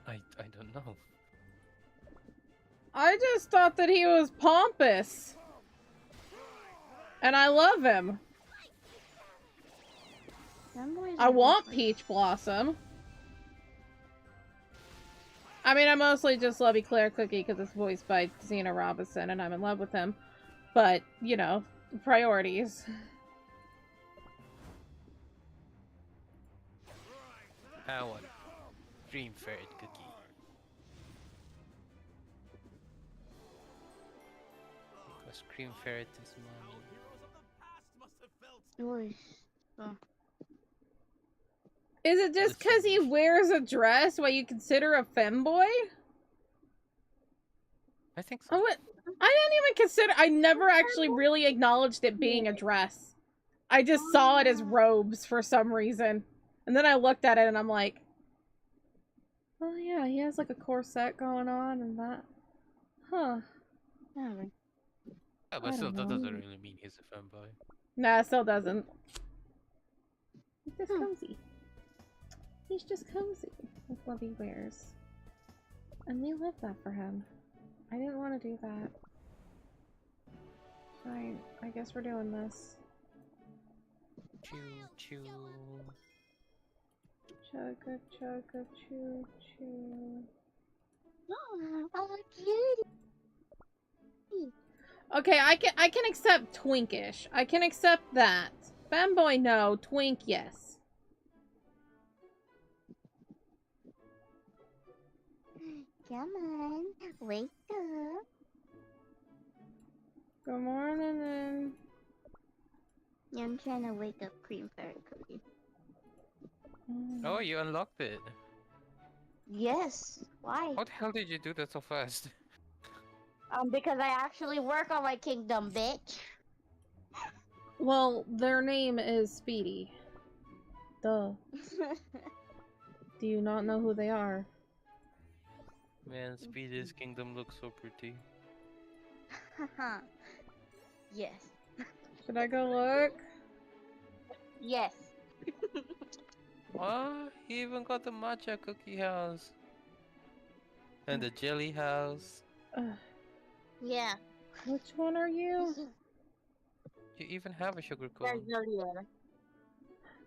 I don't know. I just thought that he was pompous. And I love him. I want Peach Blossom. I mean, I mostly just love Eclair Cookie because it's voiced by Xena Robinson and I'm in love with him. But, you know, priorities. I want Dream Ferret Cookie. Because Cream Ferret is mine. Oh. Is it just because he wears a dress what you consider a femboy? I think so. I didn't even consider. I never actually really acknowledged it being a dress. I just saw it as robes for some reason. And then I looked at it and I'm like, oh yeah, he has like a corset going on and that. Huh. Yeah, but still, that doesn't really mean he's a femboy. Nah, it still doesn't. He's just cozy. He's just cozy with what he wears. And we love that for him. I didn't want to do that. Fine, I guess we're doing this. Choo choo. Chugga chugga choo choo. Oh, cute. Okay, I can accept twinkish. I can accept that. Femboy no, twink yes. Come on, wake up. Good morning. Yeah, I'm trying to wake up Cream Ferret Cookie. Oh, you unlocked it. Yes. Why? How the hell did you do that so fast? Because I actually work on my kingdom, bitch. Well, their name is Speedy. Duh. Do you not know who they are? Man, Speedy's kingdom looks so pretty. Yes. Should I go look? Yes. Oh, he even got the matcha cookie house. And the jelly house. Yeah. Which one are you? You even have a sugar cone.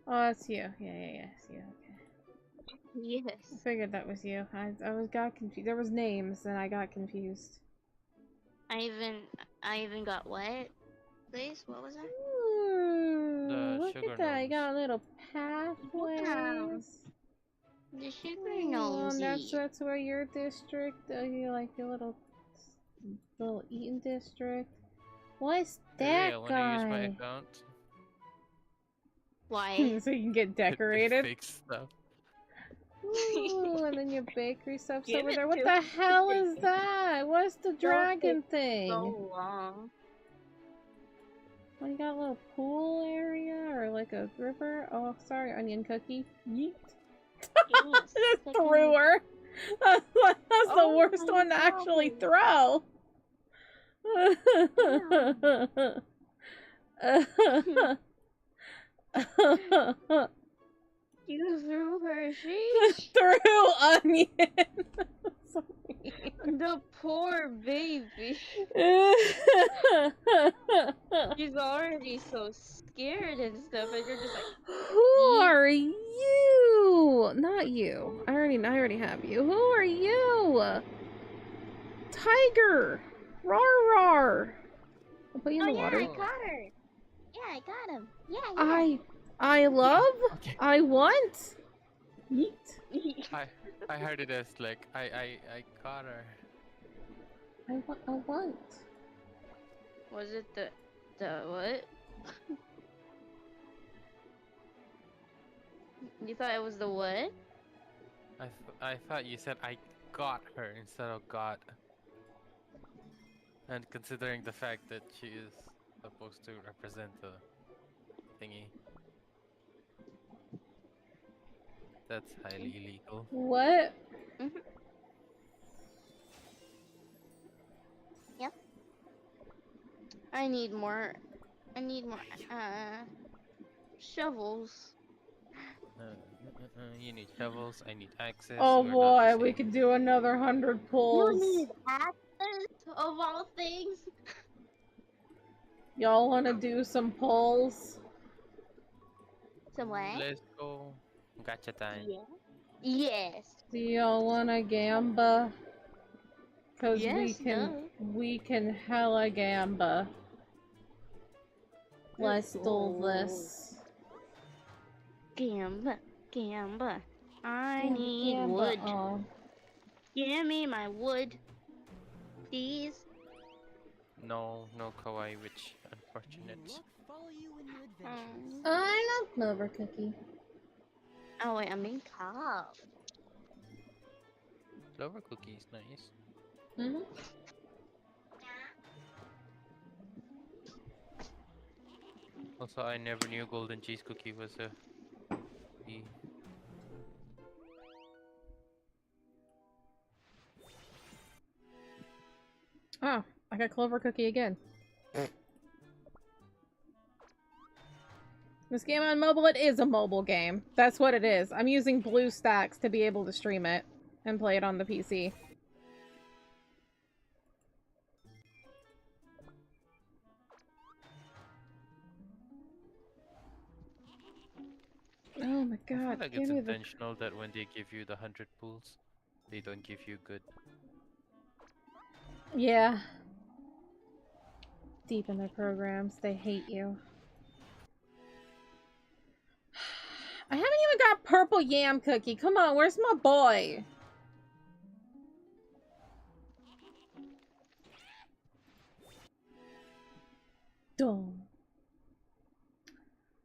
Oh, that's you. Yeah, it's you. Okay. Yes. I figured that was you. I got confused. There was names, and I got confused. I even got what? Please, what was that? Ooh, look at that! You got a little pathways. The sugar nosy. That's where your district. You like your little eating district. What's Hey, that I wanna use my guy? account. Why? So you can get decorated. Fake stuff. Ooh, and then your bakery stuff's Give over it there. What to the me. hell is that? What's the Don't dragon take thing? so long. Oh, you got a little pool area or like a river? Oh, sorry, onion cookie. Yeet. Just threw her. That's the worst one to actually throw. You threw her. Threw onion. The poor baby. She's already so scared and stuff, and you're just like, Who are you? Not you. I already have you. Who are you? Tiger. Rar rar. I'll put you in the water. I caught her. Yeah, I got him. Yeah. I love. I want. Yeet. I heard it as like I caught her. I want. Was it the what? You thought it was the what? I thought you said I got her instead of got. And considering the fact that she is supposed to represent the thingy, that's highly illegal. What? Yep. I need more shovels. You need shovels. I need access. Oh we're not boy, the we could do another 100 pulls. You need access of all things. Y'all want to do some pulls? Some what? Let's go. Gotcha time. Yeah. Yes. Do y'all want to gamba? Cause Yes, we can hella gamba. Let's do this. Gamba. I need Gamba, wood. oh. Give me my wood. Please. No kawaii witch. Unfortunate. I love Clover Cookie. Oh wait, I'm being called. Clover cookie is nice. Mm-hmm. Also, I never knew golden cheese cookie was a bee. Oh, I got Clover Cookie again. This game on mobile, it is a mobile game. That's what it is. I'm using BlueStacks to be able to stream it and play it on the PC. Oh my god, I feel like give it's me the... intentional that when they give you the 100 pools, they don't give you good. Yeah. Deep in their programs, they hate you. I haven't even got purple yam cookie. Come on, where's my boy? Dumb.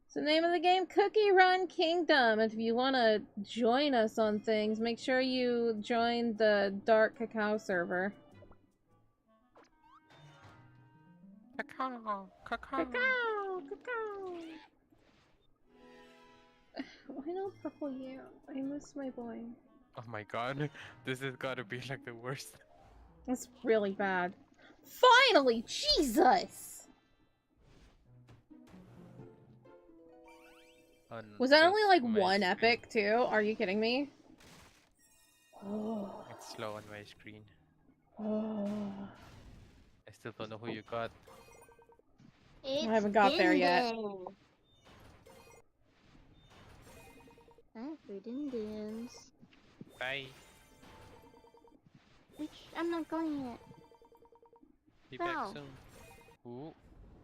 It's the name of the game, Cookie Run Kingdom. If you want to join us on things, make sure you join the Dark Cacao server. Cacao. Cacao. Why not purple yam? I miss my boy. Oh my god, this has gotta be like the worst. That's really bad. Finally, Jesus! Was that only like one epic too? Are you kidding me? Oh. It's slow on my screen. Oh. I still don't know who you got. It's I haven't got there yet. For Dindins. Bye. Which I'm not going yet. Be No. back soon. Ooh,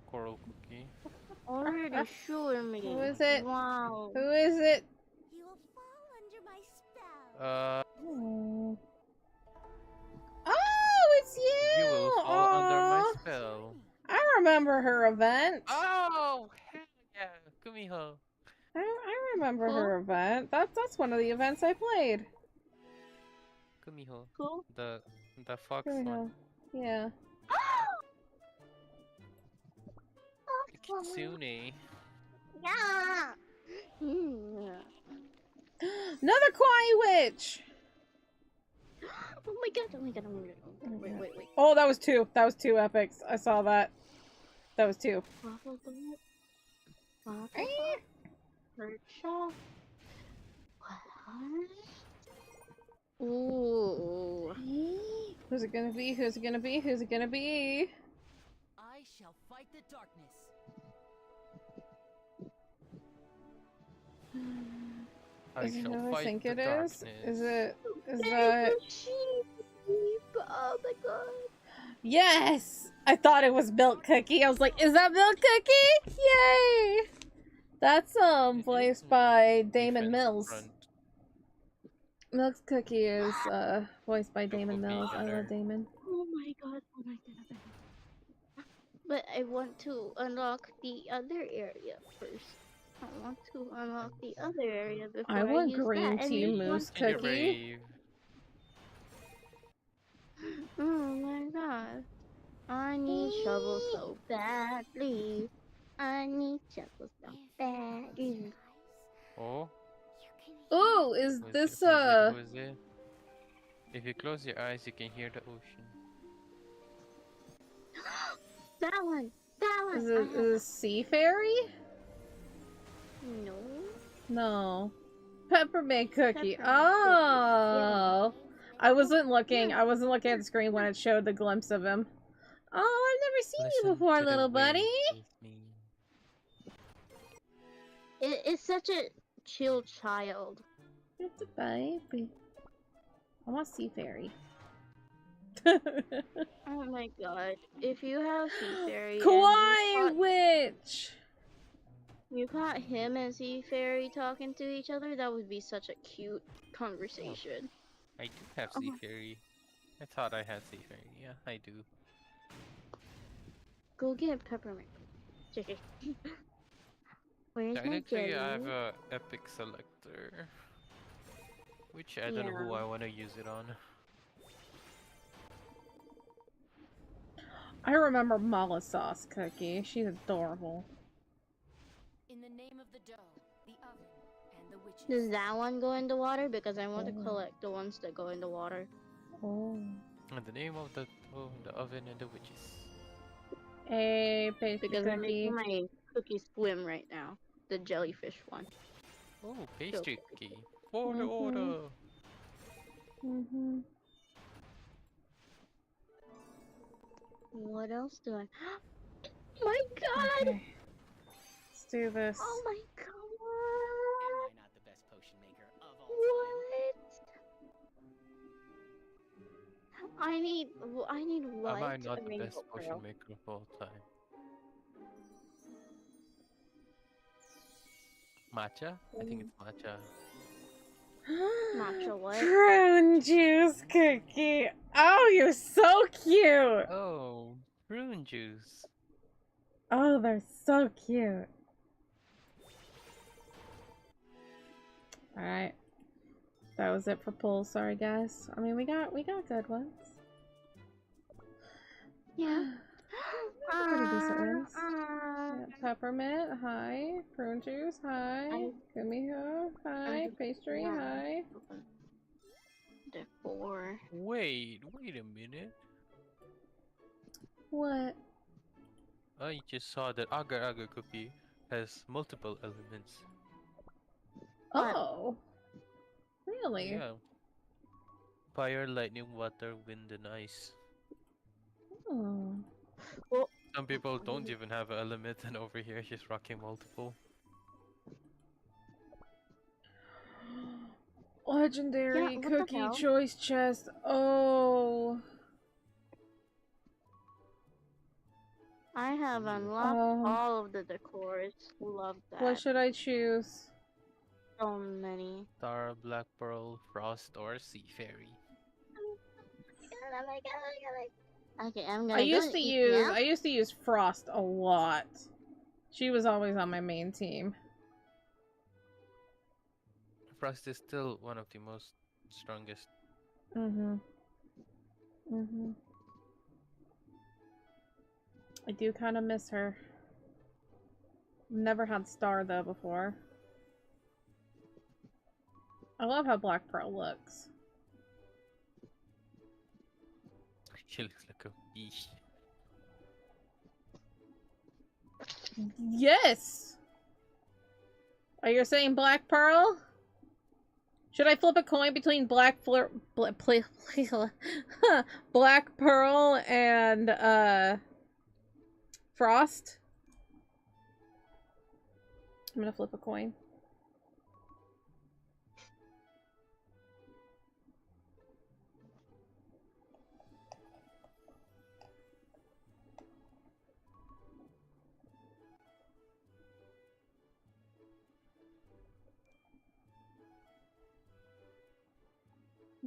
coral cookie. Already showing me. Who is it? Wow. Who is it? You will fall under my spell. Oh, oh it's you! You will fall under my spell. I remember her event. Oh, hell yeah, Kumiho. I remember her event. That's one of the events I played. Kumiho. Cool. The fox Kumiho. one. Yeah. Kitsune. Yeah. Another Kawaii Witch! Oh my god, oh my god, oh my god. Wait. Oh, that was two. That was two epics. I saw that. That was two. Ooh. Who's it gonna be? Who's it gonna be? Who's it gonna be? I shall fight the darkness. Is it who I fight think the it is? Is darkness. that... Oh my god. Yes! I thought it was Milk Cookie. I was like, is that Milk Cookie? Yay! That's voiced by Damon Mills. Front. Milk Cookie is voiced by Damon Mills. I love Damon. Oh my god, oh my god. But I want to unlock the other area first. I want to unlock the other area before I want use green that. tea mousse cookie. Oh my god. I need shovel so badly. I need shovel so badly. Oh. Ooh, is this Who is it? If you close your eyes, you can hear the ocean. That one! That one! Is it Sea Fairy? No. No. Peppermint Cookie. Peppermint Oh! I wasn't looking. I wasn't looking at the screen when it showed the glimpse of him. Oh, I've never seen you before, little buddy. It's such a chill child. It's a baby. I want Sea Fairy. Oh my god. If you have Sea Fairy Kawaii Witch! You caught him and Sea Fairy talking to each other, that would be such a cute conversation. I do have Sea Fairy. I thought I had Sea Fairy. Yeah, I do. Go get Peppermint. Where's my Technically, I have jelly? a epic selector, which I don't know who I want to use it on. I remember Mala Sauce Cookie. She's adorable. In the name of the dough, the oven, and the witches. Does that one go in the water? Because I want to collect the ones that go in the water. Oh. In the name of the oven and the witches. Hey, pastry Because cookie. I'm making my cookie swim right now. The jellyfish one. Oh, pastry cookie. For the order. What else do I... My god! Okay. Let's do this. Oh my god! Am I not the best potion maker of all What? I need what? Am I not the Rainbow best potion Pearl. maker of all time? Matcha? I think it's matcha. Matcha what? Prune juice cookie. Oh, you're so cute. Oh, prune juice. Oh, they're so cute. Alright. That was it for polls. Sorry, guys. I mean, we got good ones. Yeah. Pretty decent ones. Yeah, peppermint, hi. Prune juice, hi. Kumiho, hi. Pastry, hi. The 4. Wait a minute. What? I just saw that agar agar cookie has multiple elements. Oh. Really? Yeah. Fire, lightning, water, wind, and ice. Oh. Well, some people don't even have an element, and over here she's rocking multiple. Legendary Yeah, what the cookie hell? choice chest. Oh. I have unlocked all of the decors. Love that. What should I choose? So many. Star, black pearl, frost, or sea fairy. Oh my god, Okay, I'm I gonna go used and to eat use now. I used to use Frost a lot. She was always on my main team. Frost is still one of the most strongest. I do kind of miss her. Never had Star though before. I love how Black Pearl looks. She looks like a bee. Yes! Are you saying Black Pearl? Should I flip a coin between Black Pearl and Frost? I'm gonna flip a coin.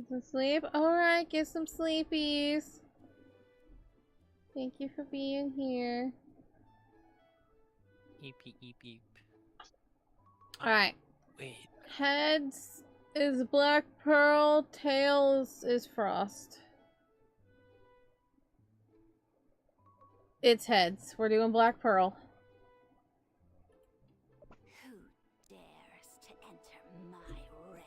Some sleep? Alright, get some sleepies. Thank you for being here. Eep, eep, eep. Alright. Wait. Heads is Black Pearl, tails is Frost. It's heads. We're doing Black Pearl. Who dares to enter my realm?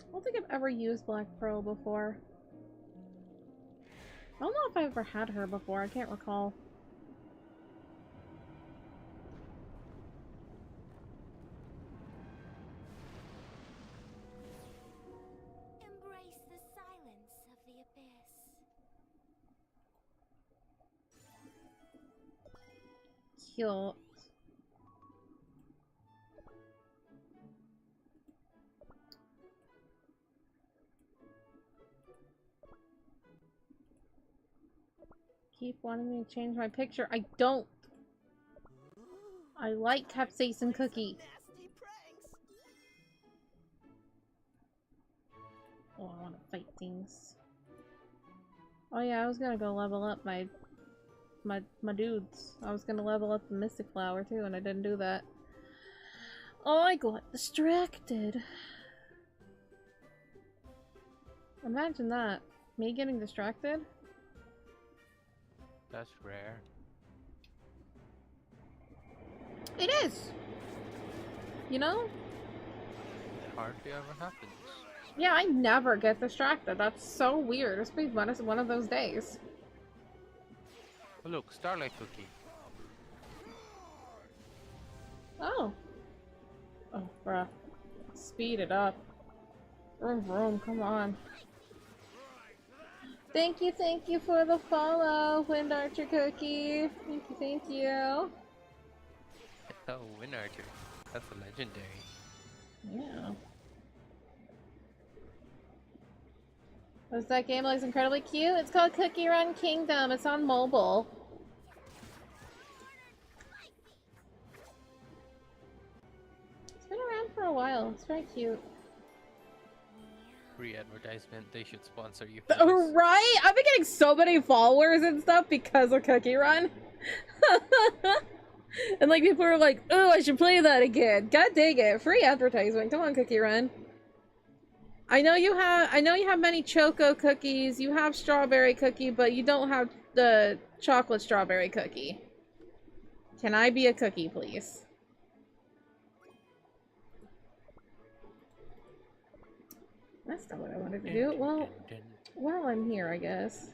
I don't think I've ever used Black Pearl before. I don't know if I've ever had her before. I can't recall. Embrace the silence of the abyss. Cute. Keep wanting me to change my picture. I don't. I like capsaicin cookie. Oh, I want to fight things. Oh yeah, I was gonna go level up my dudes. I was gonna level up the Mystic Flower too, and I didn't do that. Oh, I got distracted. Imagine that. Me getting distracted? That's rare. It is! You know? It hardly ever happens. Yeah, I never get distracted. That's so weird. It's been one of those days. Oh look, Starlight Cookie. Oh. Oh, bruh. Speed it up. Vroom vroom, come on. Thank you for the follow, Wind Archer Cookie. Thank you. Oh, Wind Archer. That's a legendary. Yeah. That game looks incredibly cute. It's called Cookie Run Kingdom. It's on mobile. It's been around for a while. It's very cute. Free advertisement. They should sponsor you. Right? I've been getting so many followers and stuff because of Cookie Run. And like people are like, oh, I should play that again. God dang it. Free advertisement. Come on, Cookie Run. I know you have many Choco cookies, you have strawberry cookie, but you don't have the chocolate strawberry cookie. Can I be a cookie, please? That's not what I wanted to do. Well, while I'm here, I guess.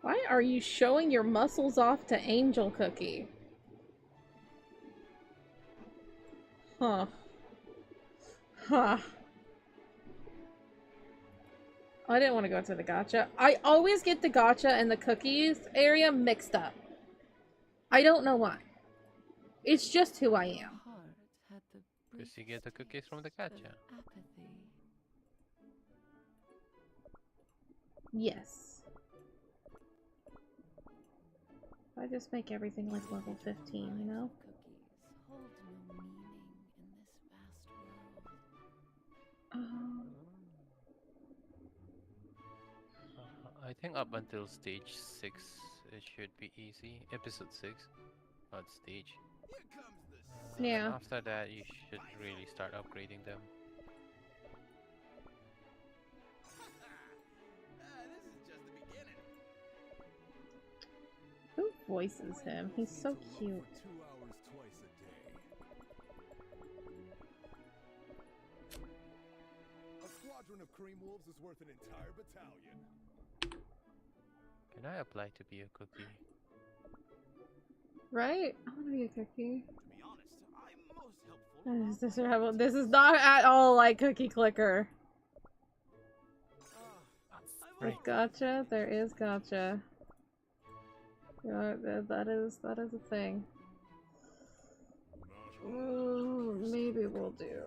Why are you showing your muscles off to Angel Cookie? Huh. Huh. I didn't want to go to the gacha. I always get the gacha and the cookies area mixed up. I don't know why. It's just who I am. Because you get the cookies from the gacha. Yes. I just make everything like level 15, you know? I think up until stage 6 it should be easy. Episode 6, not stage. Yeah. And after that you should really start upgrading them. Who voices him? He's so cute. 2 hours twice a day. A squadron of cream wolves is worth an entire battalion. Can I apply to be a cookie? Right? I want to be a cookie. To be honest, I'm most helpful. This is not at all like Cookie Clicker. There's gotcha. There is gotcha. Yeah, that is a thing. Maybe we'll do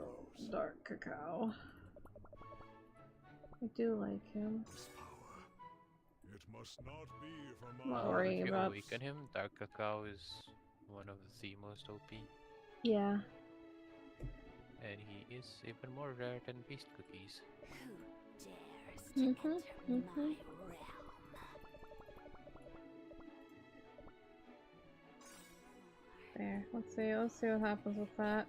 dark cacao. I do like him. It must not be for Not Well, worrying if you about. awaken him, Dark Cacao is one of the most OP. Yeah. And he is even more rare than Beast Cookies. There. Let's see what happens with that.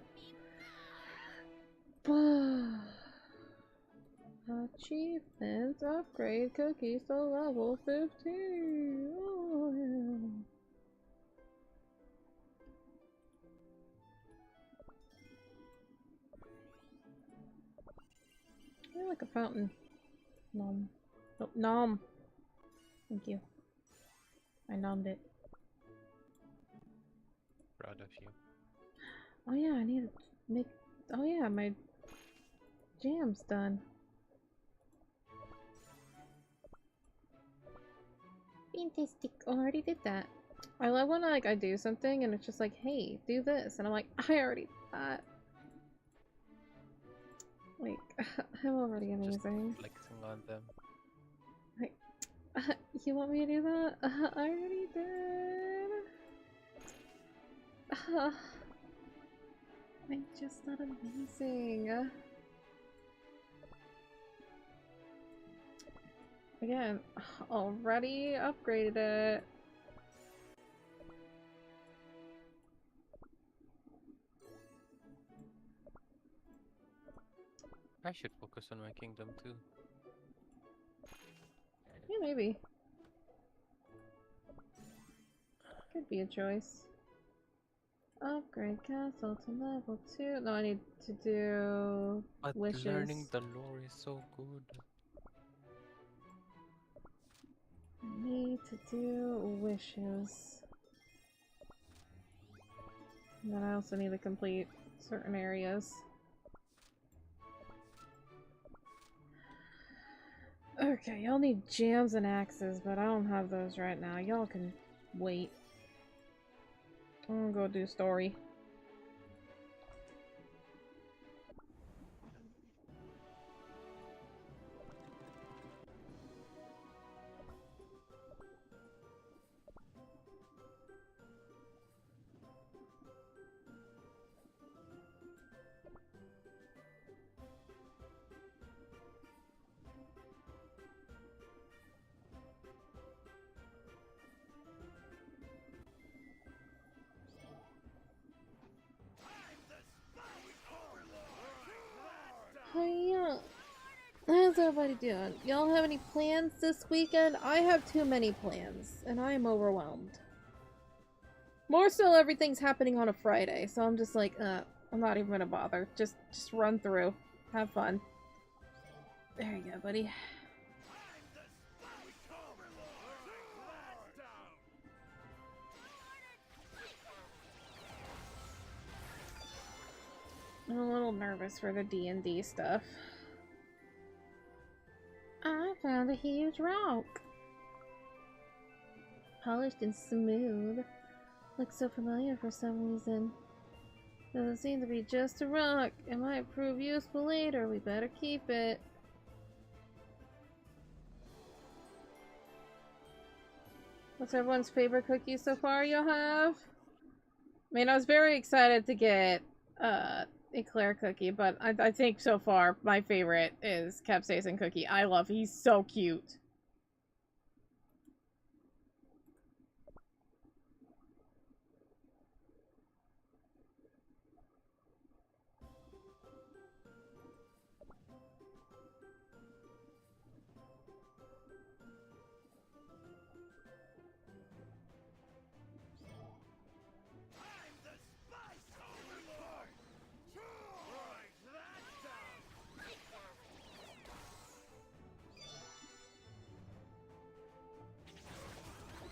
Achievement upgrade cookies to level 15. Oh, yeah. I like a fountain. Nom. Oh, nom. Thank you. I nommed it. Proud of you. Oh yeah, I need to make. Oh yeah, my jam's done. Fantastic. Oh, I already did that. I love when I do something and it's just like, hey, do this, and I'm like, I already did that. Like, I'm already amazing. Just flexing on them. Like, you want me to do that? I already did. I'm just not amazing. Again, already upgraded it. I should focus on my kingdom too. Yeah, maybe. Could be a choice. Upgrade castle to level 2. No, I need to do But wishes. learning the lore is so good. I need to do wishes. And then I also need to complete certain areas. Okay, y'all need jams and axes, but I don't have those right now. Y'all can wait. I'm gonna go do story. Hiya! How's everybody doing? Y'all have any plans this weekend? I have too many plans, and I am overwhelmed. More so, everything's happening on a Friday, so I'm just like, I'm not even gonna bother. Just run through. Have fun. There you go, buddy. I'm a little nervous for the D&D stuff. I found a huge rock. Polished and smooth. Looks so familiar for some reason. Doesn't seem to be just a rock. It might prove useful later. We better keep it. What's everyone's favorite cookie so far you'll have? I mean, I was very excited to get Eclair cookie, but I think so far my favorite is Capsaicin cookie. I love, he's so cute.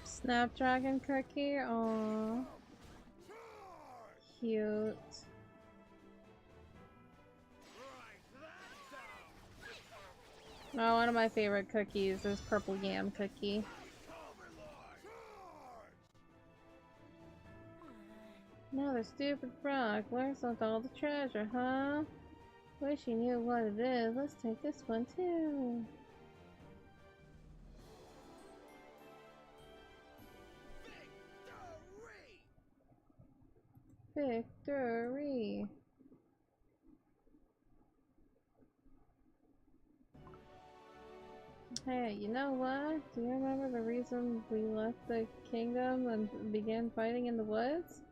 Snapdragon cookie, aww. Cute. Oh, one of my favorite cookies is purple yam cookie. Another stupid frog. Where's all the treasure, huh? Wish you knew what it is. Let's take this one too. Victory! Hey, you know what? Do you remember the reason we left the kingdom and began fighting in the woods?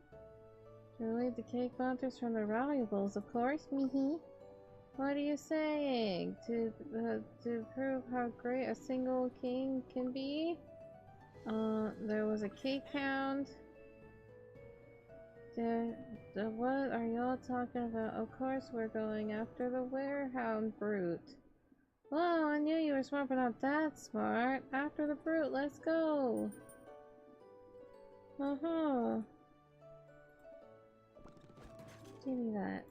To relieve the cake monsters from their valuables, of course, Mihi. What are you saying? To prove how great a single king can be? There was a cake hound. What are y'all talking about? Of course we're going after the werehound brute. Whoa, I knew you were smart, but not that smart. After the brute, let's go. Uh-huh. Give me that.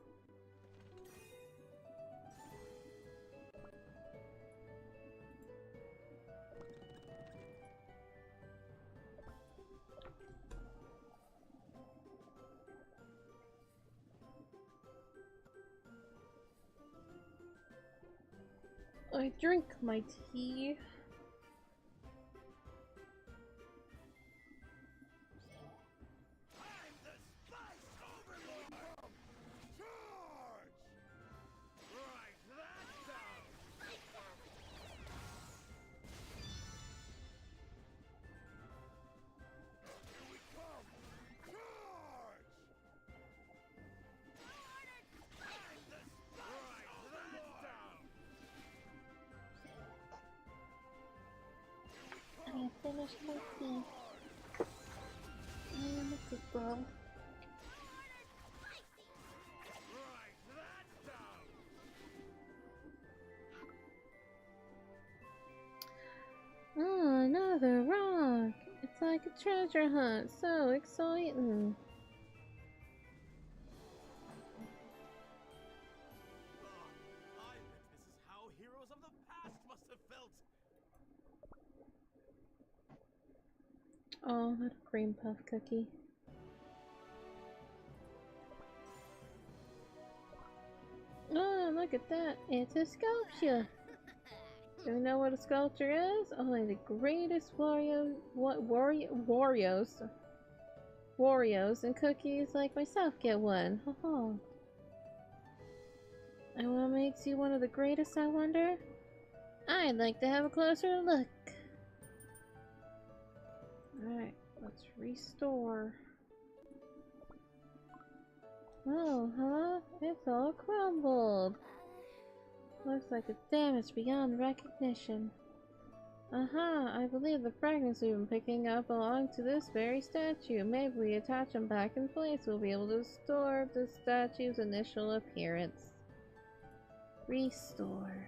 I drink my tea. I finished my tea. I am a good girl. Oh, another rock! It's like a treasure hunt. So exciting. Oh, that cream puff cookie. Oh, look at that. It's a sculpture. Do you know what a sculpture is? Only the greatest Warriors and cookies like myself get one. Haha. And what makes you one of the greatest, I wonder? I'd like to have a closer look. Alright, let's restore. Oh, huh? It's all crumbled. Looks like it's damaged beyond recognition. I believe the fragments we've been picking up belong to this very statue. Maybe we attach them back in place, we'll be able to restore the statue's initial appearance. Restore.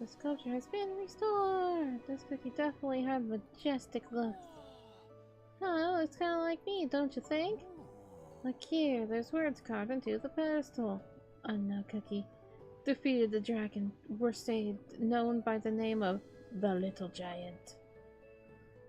The sculpture has been restored! This cookie definitely had majestic looks. Oh, it's kinda like me, don't you think? Look here, there's words carved into the pedestal. Unknown cookie. Defeated the dragon. Were saved, known by the name of the Little Giant.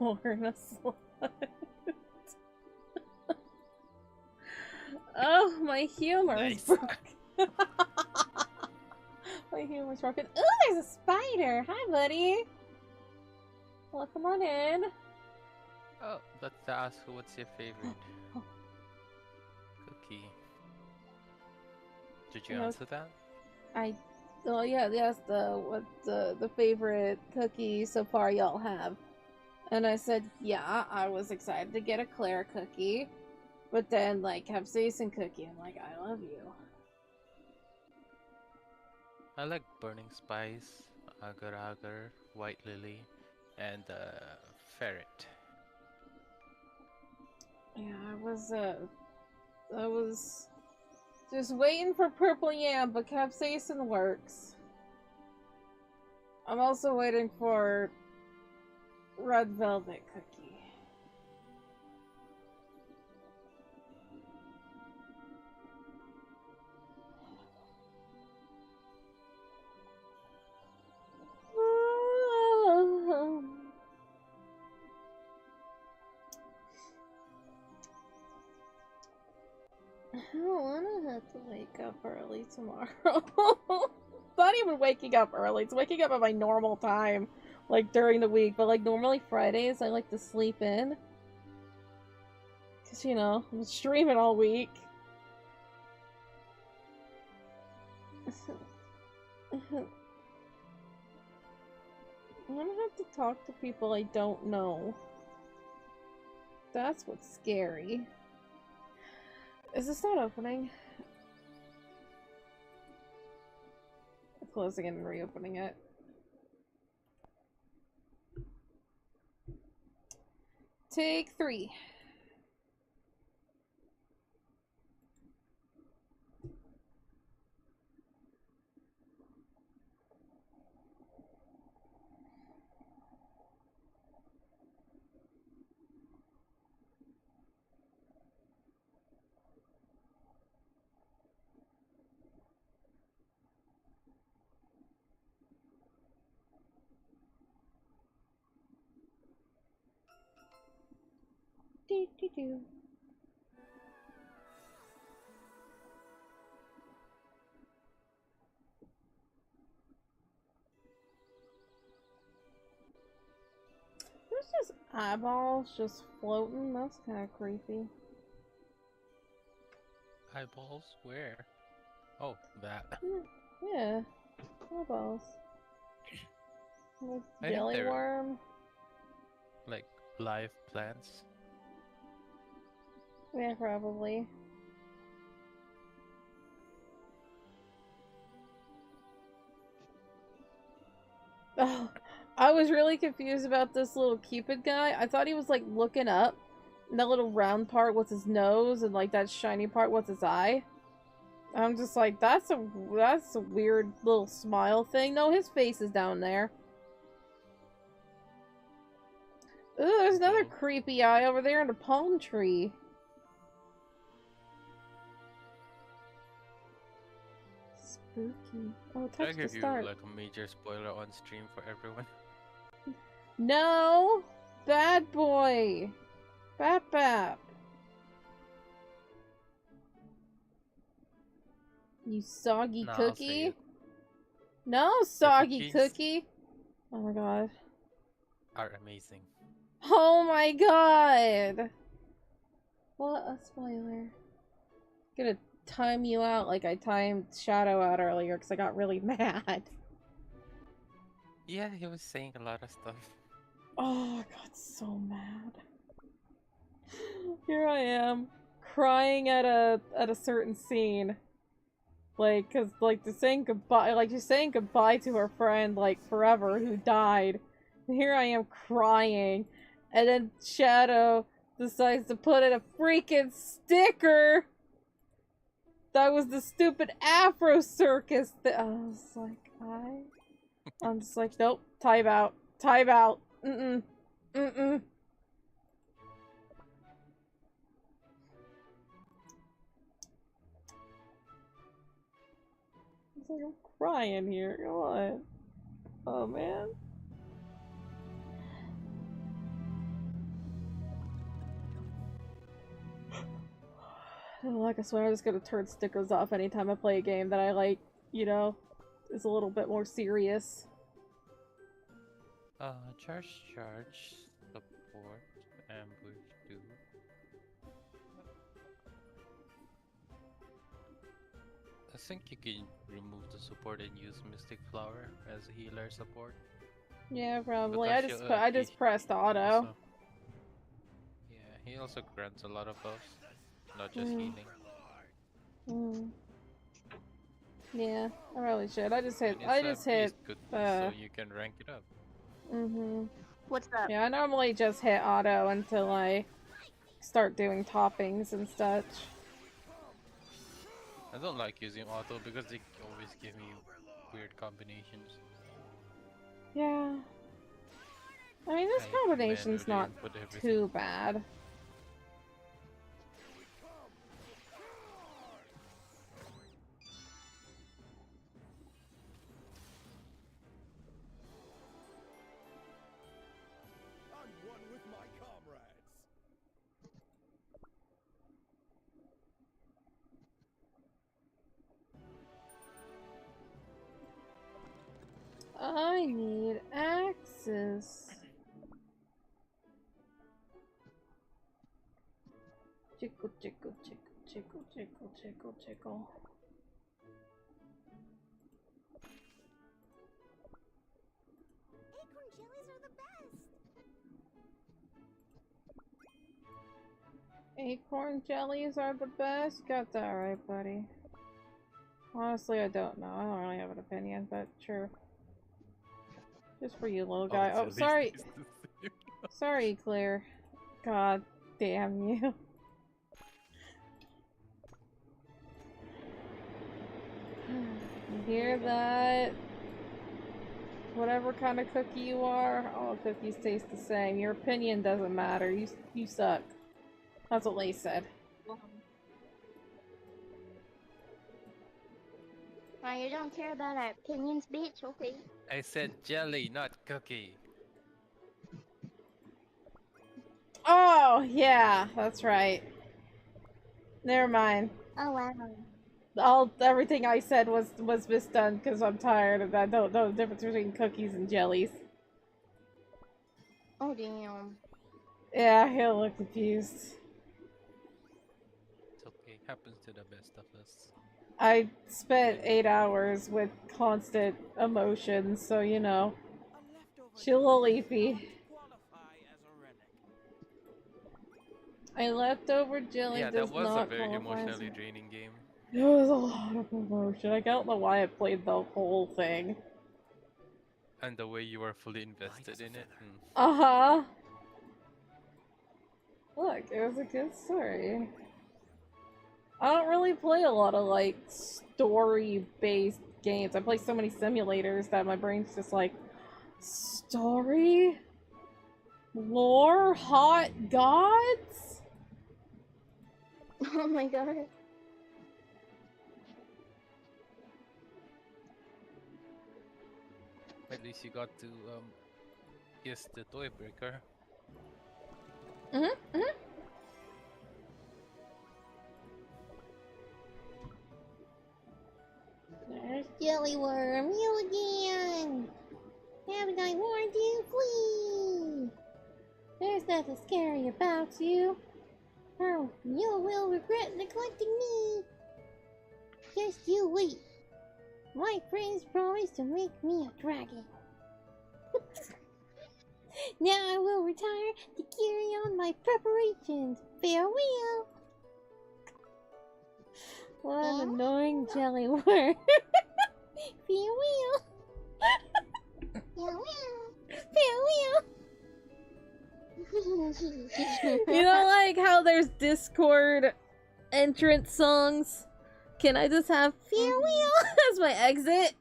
porn a slut. Oh, my humor is broken. My humor's broken. Ooh, there's a spider! Hi, buddy! Well, come on in. Oh, let's ask what's your favorite cookie. Did you answer that? Oh yeah, yes, what's the favorite cookie so far y'all have? And I said, yeah, I was excited to get a Claire cookie. But then, like, capsaicin cookie, I'm like, I love you. I like Burning Spice, Agar Agar, White Lily, and Ferret. Yeah, I was just waiting for Purple Yam, but capsaicin works. I'm also waiting for Red Velvet cookie. I don't wanna have to wake up early tomorrow. Not even waking up early, it's waking up at my normal time, like during the week, but like normally Fridays I like to sleep in. Cause you know, I'm streaming all week. I'm gonna have to talk to people I don't know. That's what's scary. Is this not opening? I'm closing it and reopening it. Take 3. Do. There's just eyeballs just floating. That's kind of creepy. Eyeballs? Where? Oh, that. Yeah, eyeballs. Like I think jelly they're worm. like live plants. Yeah, probably. Oh, I was really confused about this little Cupid guy. I thought he was like looking up, and that little round part was his nose, and like that shiny part was his eye. I'm just like, that's a weird little smile thing. No, his face is down there. Ooh, there's another creepy eye over there in a palm tree. Spooky. Oh, Can I touch the give you start. like a major spoiler on stream for everyone? No! Bad boy! Bap bap. You soggy Nah, I'll say cookie? it. No, soggy cookies? cookie! Oh my god. Are amazing. Oh my god! What a spoiler. Gonna time you out like I timed Shadow out earlier because I got really mad. Yeah, he was saying a lot of stuff. Oh, I got so mad. Here I am, crying at a certain scene. Like, cause like just saying goodbye to her friend like forever who died. And here I am crying, and then Shadow decides to put in a freaking sticker. That was the stupid Afro Circus that I was like, I'm just like, nope, time out. Mm-mm. Mm-mm. It's like I'm crying here. Come on. Oh man. Like, I swear I'm just gonna turn stickers off anytime I play a game that I like, you know, is a little bit more serious. Charge, support, ambush, do. I think you can remove the support and use Mystic Flower as a healer support. Yeah, probably. Because I just pressed auto. Also, yeah, he also grants a lot of buffs, not just healing. Yeah, I probably should. I just hit. And it's beast good, so you can rank it up. What's up? Yeah, I normally just hit auto until I start doing toppings and such. I don't like using auto because they always give me weird combinations. Yeah. I mean, this combination's not too bad. I'm one with my comrades. I need axes. Chickle, chickle, chickle, chickle, chickle, chickle, chickle. Acorn jellies are the best. Acorn jellies are the best? Got that right, buddy. Honestly, I don't know. I don't really have an opinion, but sure. Just for you, little guy. Oh, sorry. Sorry, Claire. God damn you. You hear that? Whatever kind of cookie you are, all cookies taste the same. Your opinion doesn't matter. You suck. That's what Lay said. You don't care about our opinions, bitch? Okay. I said jelly, not cookie. Oh, yeah, that's right. Never mind. Oh, wow. Everything I said was misdone because I'm tired and I don't know the difference between cookies and jellies. Oh, damn. Yeah, he'll look confused. It's okay, happens to the best of us. I spent 8 hours with constant emotions, so you know. She's a little leafy. A leftover jelly Yeah, does that was not a very qualify as emotionally draining game. It was a lot of emotion. I don't know why I played the whole thing. And the way you were fully invested in it. Uh-huh. Look, it was a good story. I don't really play a lot of, like, story-based games. I play so many simulators that my brain's just like, story? Lore? Hot gods? Oh my god. At least you got to kiss the toy breaker. There's Jellyworm, you again! Haven't I warned you? Flee! There's nothing scary about you. Oh, you will regret neglecting me. Just you wait. My friends promised to make me a dragon. Now I will retire to carry on my preparations. Farewell! What an annoying jellyworm. Farewell! Farewell! You know, like how there's Discord entrance songs? Can I just have farewell as my exit?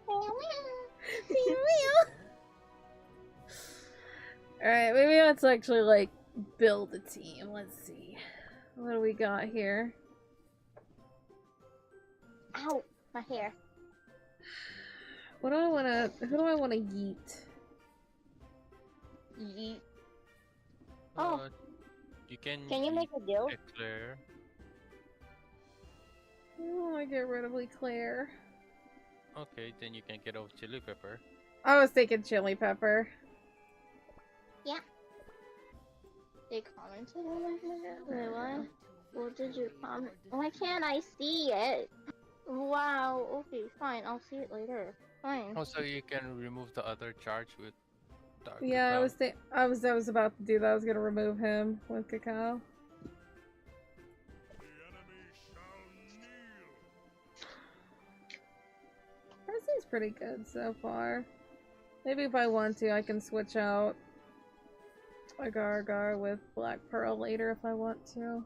Farewell! Alright, maybe let's actually, like, build a team. Let's see. What do we got here? Ow, my hair. What do I wanna... Who do I wanna yeet? Yeet. Oh. You can. Can you make a deal? Eclair. I want to get rid of Leclerc. Okay, then you can get off chili pepper. I was thinking chili pepper. Yeah. They commented on my video? Wait, what? What did you comment? Why can't I see it? Wow, okay, fine, I'll see it later. Fine. Also, you can remove the other charge with dark Yeah, cacao. I was about to do that. I was gonna remove him with cacao. This is pretty good so far. Maybe if I want to, I can switch out Agar Agar with Black Pearl later if I want to.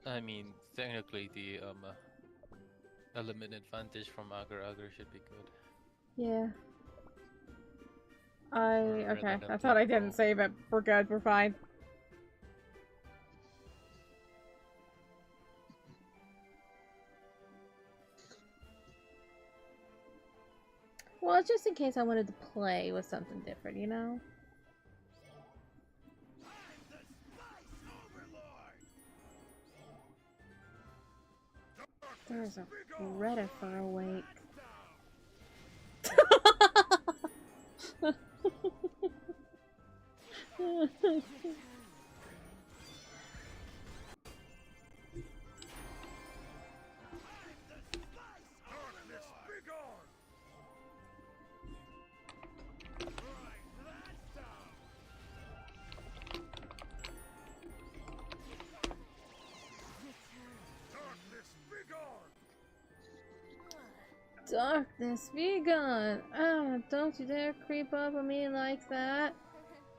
I mean, technically the element advantage from Agar Agar should be good. Yeah. Rather Okay, than I thought I Black didn't save it. We're good, we're fine. Well, just in case I wanted to play with something different, you know? There's a Reddifer awake. Darkness, be gone! Ah, don't you dare creep up on me like that!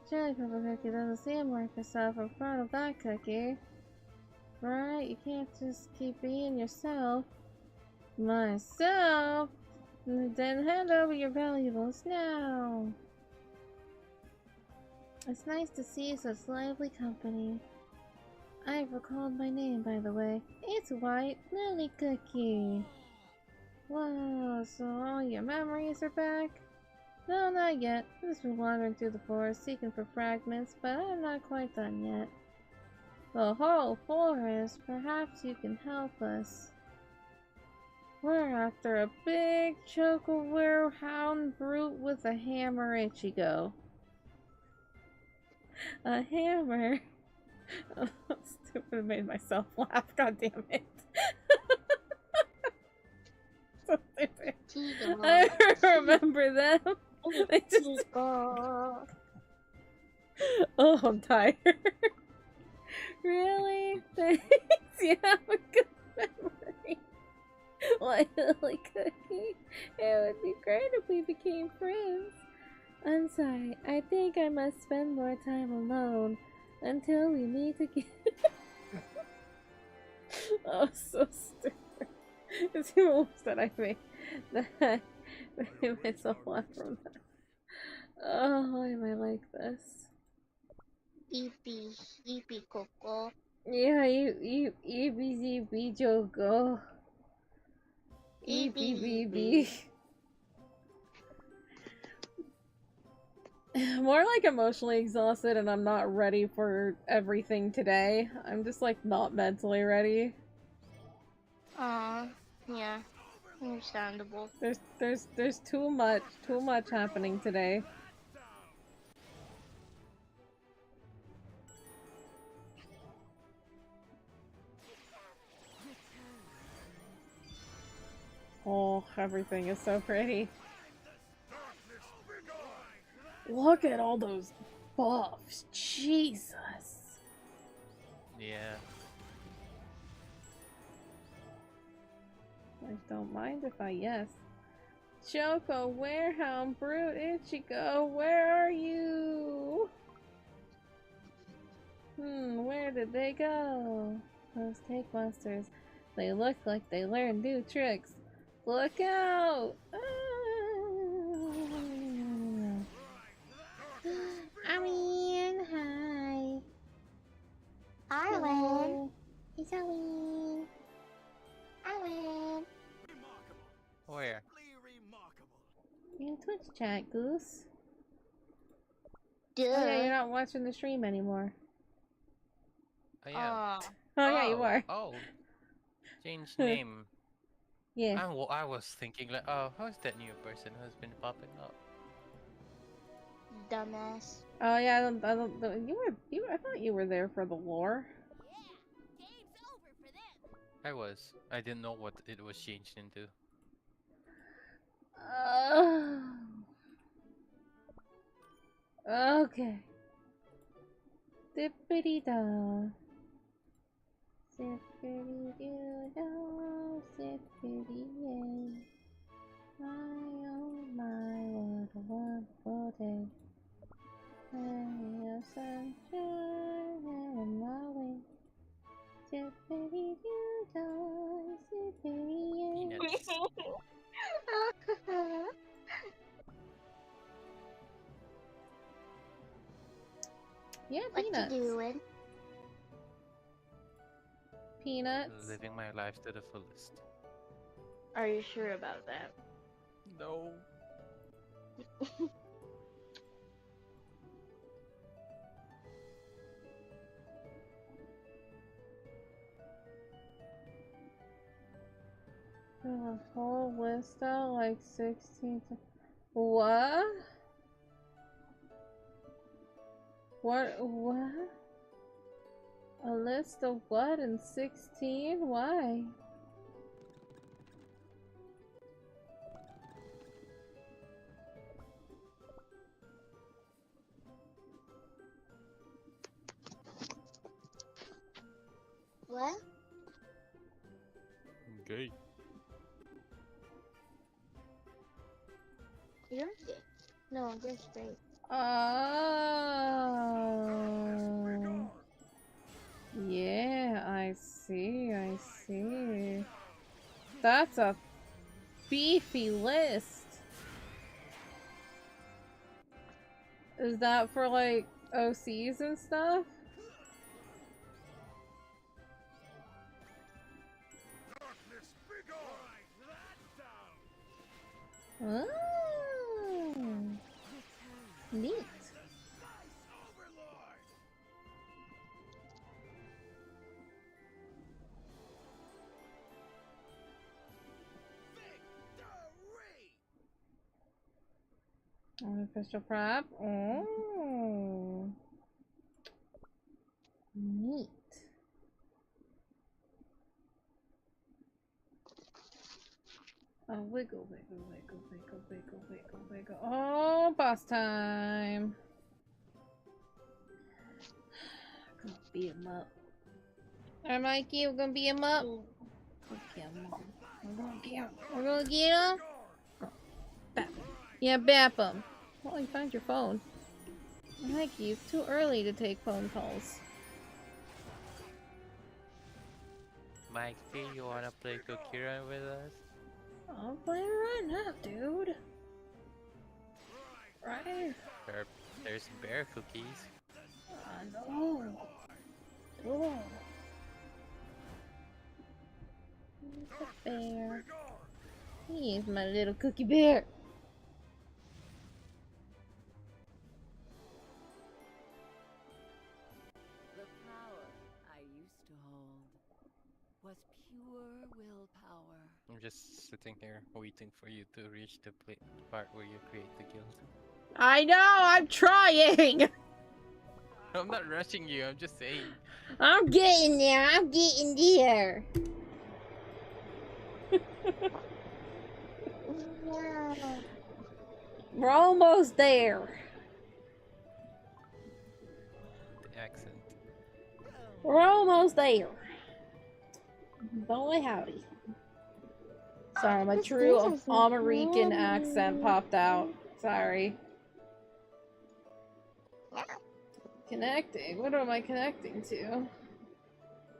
Jelly Pepper Cookie doesn't seem like yourself in front of that cookie. Right? You can't just keep being yourself. Myself? Then hand over your valuables now! It's nice to see such lively company. I've recalled my name, by the way. It's White Lily Cookie. Wow, so all your memories are back? No, not yet. I've just been wandering through the forest seeking for fragments, but I'm not quite done yet. The whole forest, perhaps you can help us. We're after a big Choco Werehound brute with a hammer, Ichigo. A hammer? Oh, stupid, made myself laugh, god damn it. So stupid. I remember them. They just... Oh, I'm tired. Really? Thanks. You have a good memory. Like Lily Cookie. It would be great if we became friends. I'm sorry. I think I must spend more time alone until we meet again. Oh, so stupid. It's the moves that I made myself laugh from that. Oh, why am I like this? Eepy Coco. Yeah, eepy Choco. Eepy. More like emotionally exhausted and I'm not ready for everything today. I'm just like not mentally ready. Yeah. Understandable. There's too much happening today. Oh, everything is so pretty. Look at all those buffs. Jesus. Yeah. I don't mind if I yes. Choco, Werehound, Brute, Ichigo, where are you? Where did they go? Those cake monsters. They look like they learned new tricks. Look out! Arwen, hi. Arwen. It's Arwen. Arwen. Where? In Twitch chat, Goose. Duh. Oh yeah, you're not watching the stream anymore. I am. Oh yeah, you are. Oh, change name. Yeah. I was thinking like, oh, who's that new person who's been popping up? Dumbass. Oh yeah, you were. I thought you were there for the lore. I was. I didn't know what it was changed into. Okay. Dippity da. Zippity doo da. Zippity yay. My oh my, what a wonderful day. And the sunshine in my way. Zippity doo da. Zippity yay. Yeah, What peanuts. you doing? Peanuts. Living my life to the fullest. Are you sure about that? No. A whole list out like 16 to... What? What? A list of what in 16? Why? What? Okay. You're gay. No, you're straight. Oh. Yeah, I see, I see. That's a beefy list. Is that for like OCs and stuff? Oh, neat. Official prep. Oh, neat. Oh, wiggle, wiggle, wiggle, wiggle, wiggle, wiggle, wiggle. Oh, boss time. Gonna beat him up. Alright, Mikey, we're gonna beat him up. We're gonna get him. We're gonna get him. Bap. Yeah, bap him. Well, you found your phone. Mikey, it's too early to take phone calls. Mikey, you wanna play Cookie Run with us? I'll play right now, dude. Right here. There's bear cookies. I know. Oh. He's a bear. He is my little cookie bear. The power I used to hold was pure willpower. I'm just sitting here waiting for you to reach the part where you create the guild. I know, I'm trying! I'm not rushing you, I'm just saying. I'm getting there, I'm getting there. We're almost there. The accent. We're almost there. Boy howdy. Sorry, my true American accent popped out. Sorry. Connecting? What am I connecting to?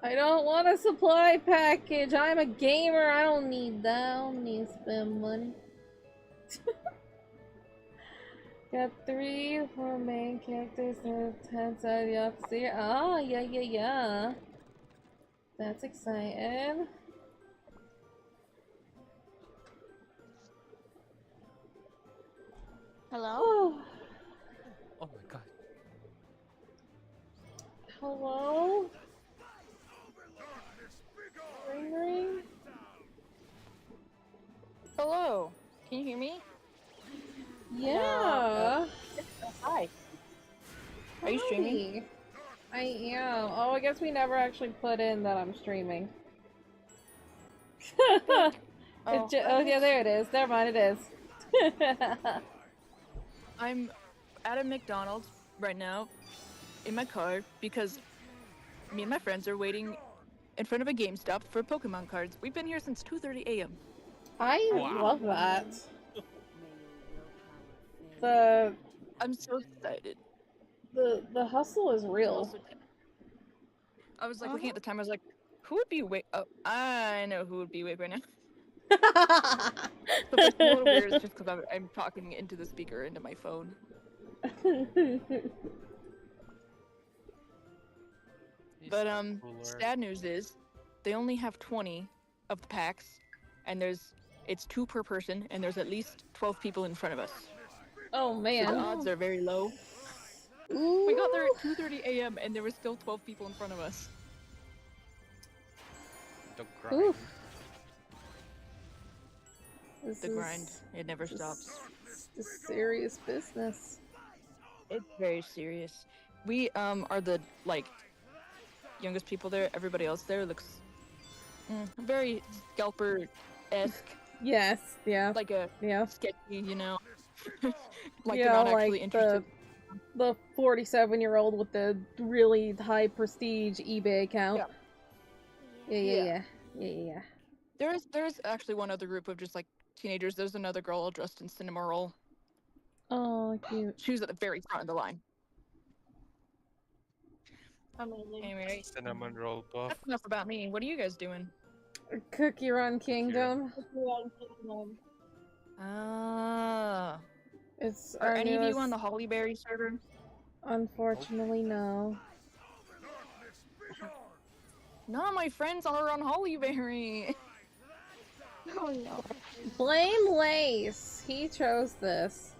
I don't want a supply package. I'm a gamer. I don't need that. I don't need to spend money. Got 3 for main characters and 10 side opposite. Ah, yeah. That's exciting. Hello? Oh my god. Hello? Ring ring? Hello. Can you hear me? Yeah. Hi. Are you streaming? I am. Oh, I guess we never actually put in that I'm streaming. Oh. Oh yeah, there it is. Never mind, it is. I'm at a McDonald's right now in my car because me and my friends are waiting in front of a GameStop for Pokemon cards. We've been here since 2:30 a.m. I Wow. love that. I'm so excited. The hustle is real. I was like looking at the time. I was like, who would be awake? Oh, I know who would be awake right now. But it's a little weird. It's just because I'm talking into the speaker into my phone. But sad news is, they only have 20 of the packs, and it's 2 per person, and there's at least 12 people in front of us. Oh man. So the odds are very low. We got there at 2:30 a.m. and there were still 12 people in front of us. The grind. The grind. It never stops. It's serious business. It's very serious. We are the youngest people there. Everybody else there looks very scalper-esque. Yes, yeah. Like a sketchy, you know. Like yeah, they're not like actually interested. the 47-year-old with the really high prestige eBay account. Yeah. There's actually one other group of just like teenagers. There's another girl all dressed in cinema roll. Oh, cute. She was at the very front of the line. Anyway, Cinnamon roll buff. that's enough about me. What are you guys doing? Cookie Run Kingdom. Ah. It's Are our any of newest... you on the Hollyberry server? Unfortunately, no. None of my friends are on Hollyberry. Oh no. Blame Lace. He chose this.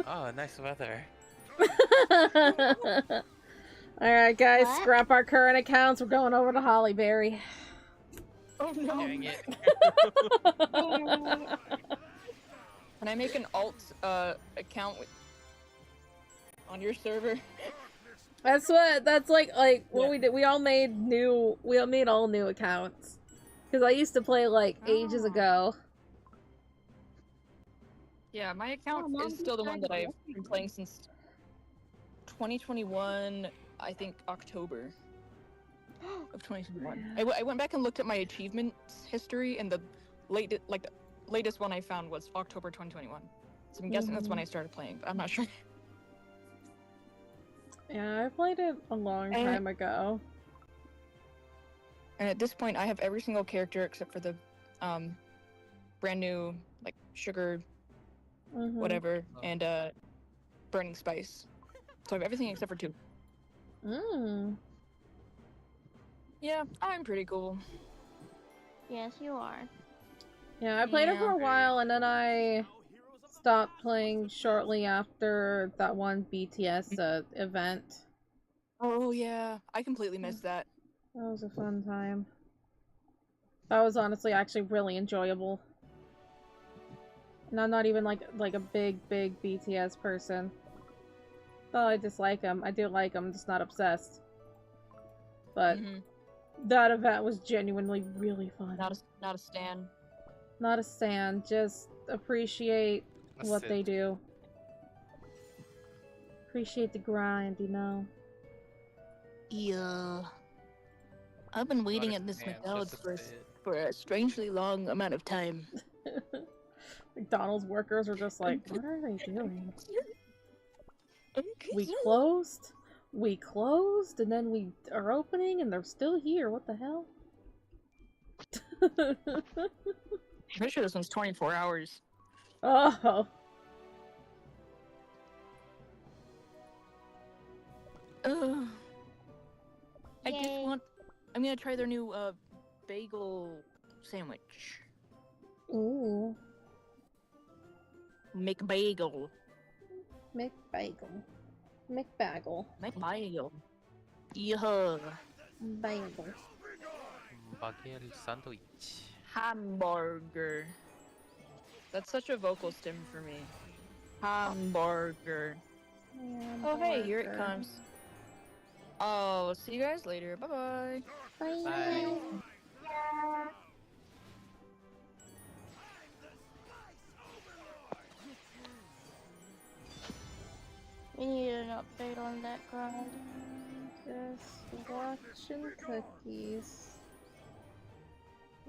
Oh, nice weather. Alright, guys, What? scrap our current accounts. We're going over to Hollyberry. Oh no. Dang it. Can I make an alt account on your server? That's like what we did. We all made all new accounts. Cause I used to play like ages ago. Yeah, my account is still the one that I've been playing since 2021, I think October of 2021. I went back and looked at my achievements history, and the latest one I found was October 2021. So I'm guessing that's when I started playing, but I'm not sure. Yeah, I played it a long time ago. And at this point, I have every single character except for the brand new like sugar, whatever, and burning spice. So I have everything except for 2. Yeah, I'm pretty cool. Yes, you are. Yeah, I played it for a while, and then I stopped playing shortly after that one BTS event. Oh yeah, I completely missed that. That was a fun time. That was honestly actually really enjoyable. And I'm not even like a big BTS person. Oh, I dislike them. I do like them, just not obsessed. But that event was genuinely really fun. Not a stan. Not a stan, just appreciate what they do. Appreciate the grind, you know. Yeah. I've been waiting at this McDonald's for a strangely long amount of time. McDonald's workers are just like, what are they doing? We closed, and then we are opening, and they're still here. What the hell? I'm pretty sure this one's 24 hours. Oh. I'm gonna try their new bagel sandwich. Ooh. McBagel. McBagel. McBagel. McBagel. Yeah. Bagel. Bagel sandwich. Hamburger. That's such a vocal stim for me. Hamburger. Oh hey, here it comes. Oh, see you guys later. Bye-bye. Bye. We need an update on that grind. Just watching cookies.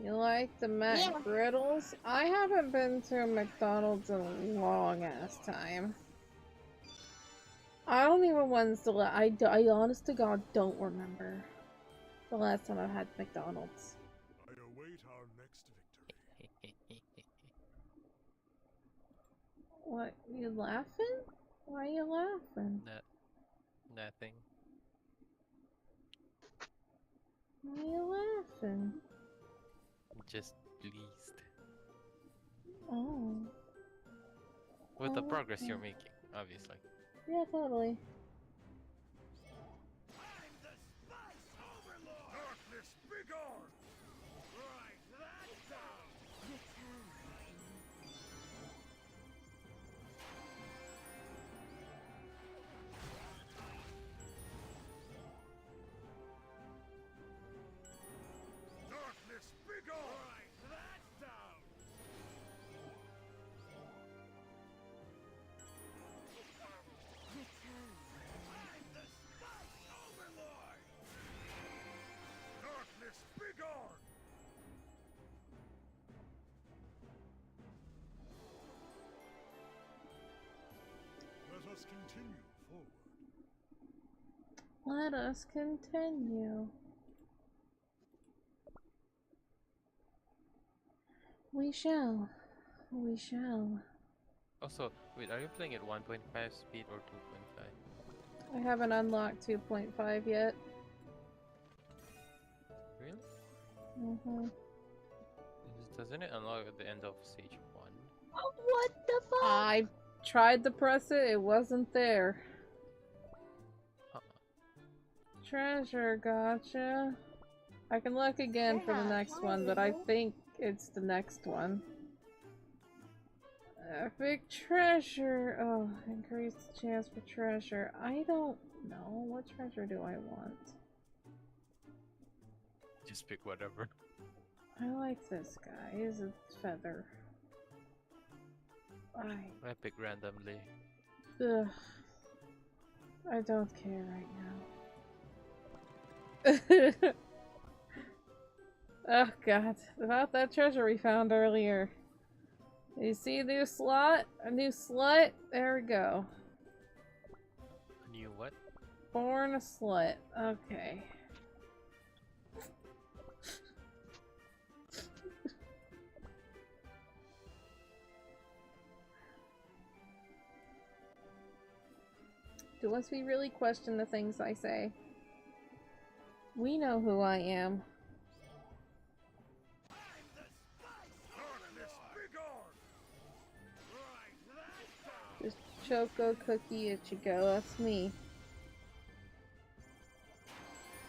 You like the McGriddles? I haven't been to a McDonald's in a long ass time. I don't even when's the I honest to God don't remember the last time I had McDonald's. I await our next victory. What, you laughing? Why are you laughing? Nothing. Why are you laughing? Just pleased. Oh. With the Oh, progress okay. you're making, obviously. Yeah, totally. Darkness, begone! Write that down! Darkness, begone! Write that down! Darkness, begone! Let us continue forward. Let us continue. We shall. We shall. Also, wait, are you playing at 1.5 speed or 2.5? I haven't unlocked 2.5 yet. Really? Mm-hmm. Doesn't it unlock at the end of stage 1? What the fuck? I tried to press it, it wasn't there. Treasure, gotcha. I can look again for the next one, but I think it's the next one. Epic treasure. Oh, increase the chance for treasure. I don't know. What treasure do I want? Just pick whatever. I like this guy. He's a feather. I pick randomly. Ugh. I don't care right now. Oh god. About that treasure we found earlier. You see a new slot? A new slut? There we go. A new what? Born a slut. Okay. Unless we really question the things I say. We know who I am. Just Choco Cookie Ichigo, that's me.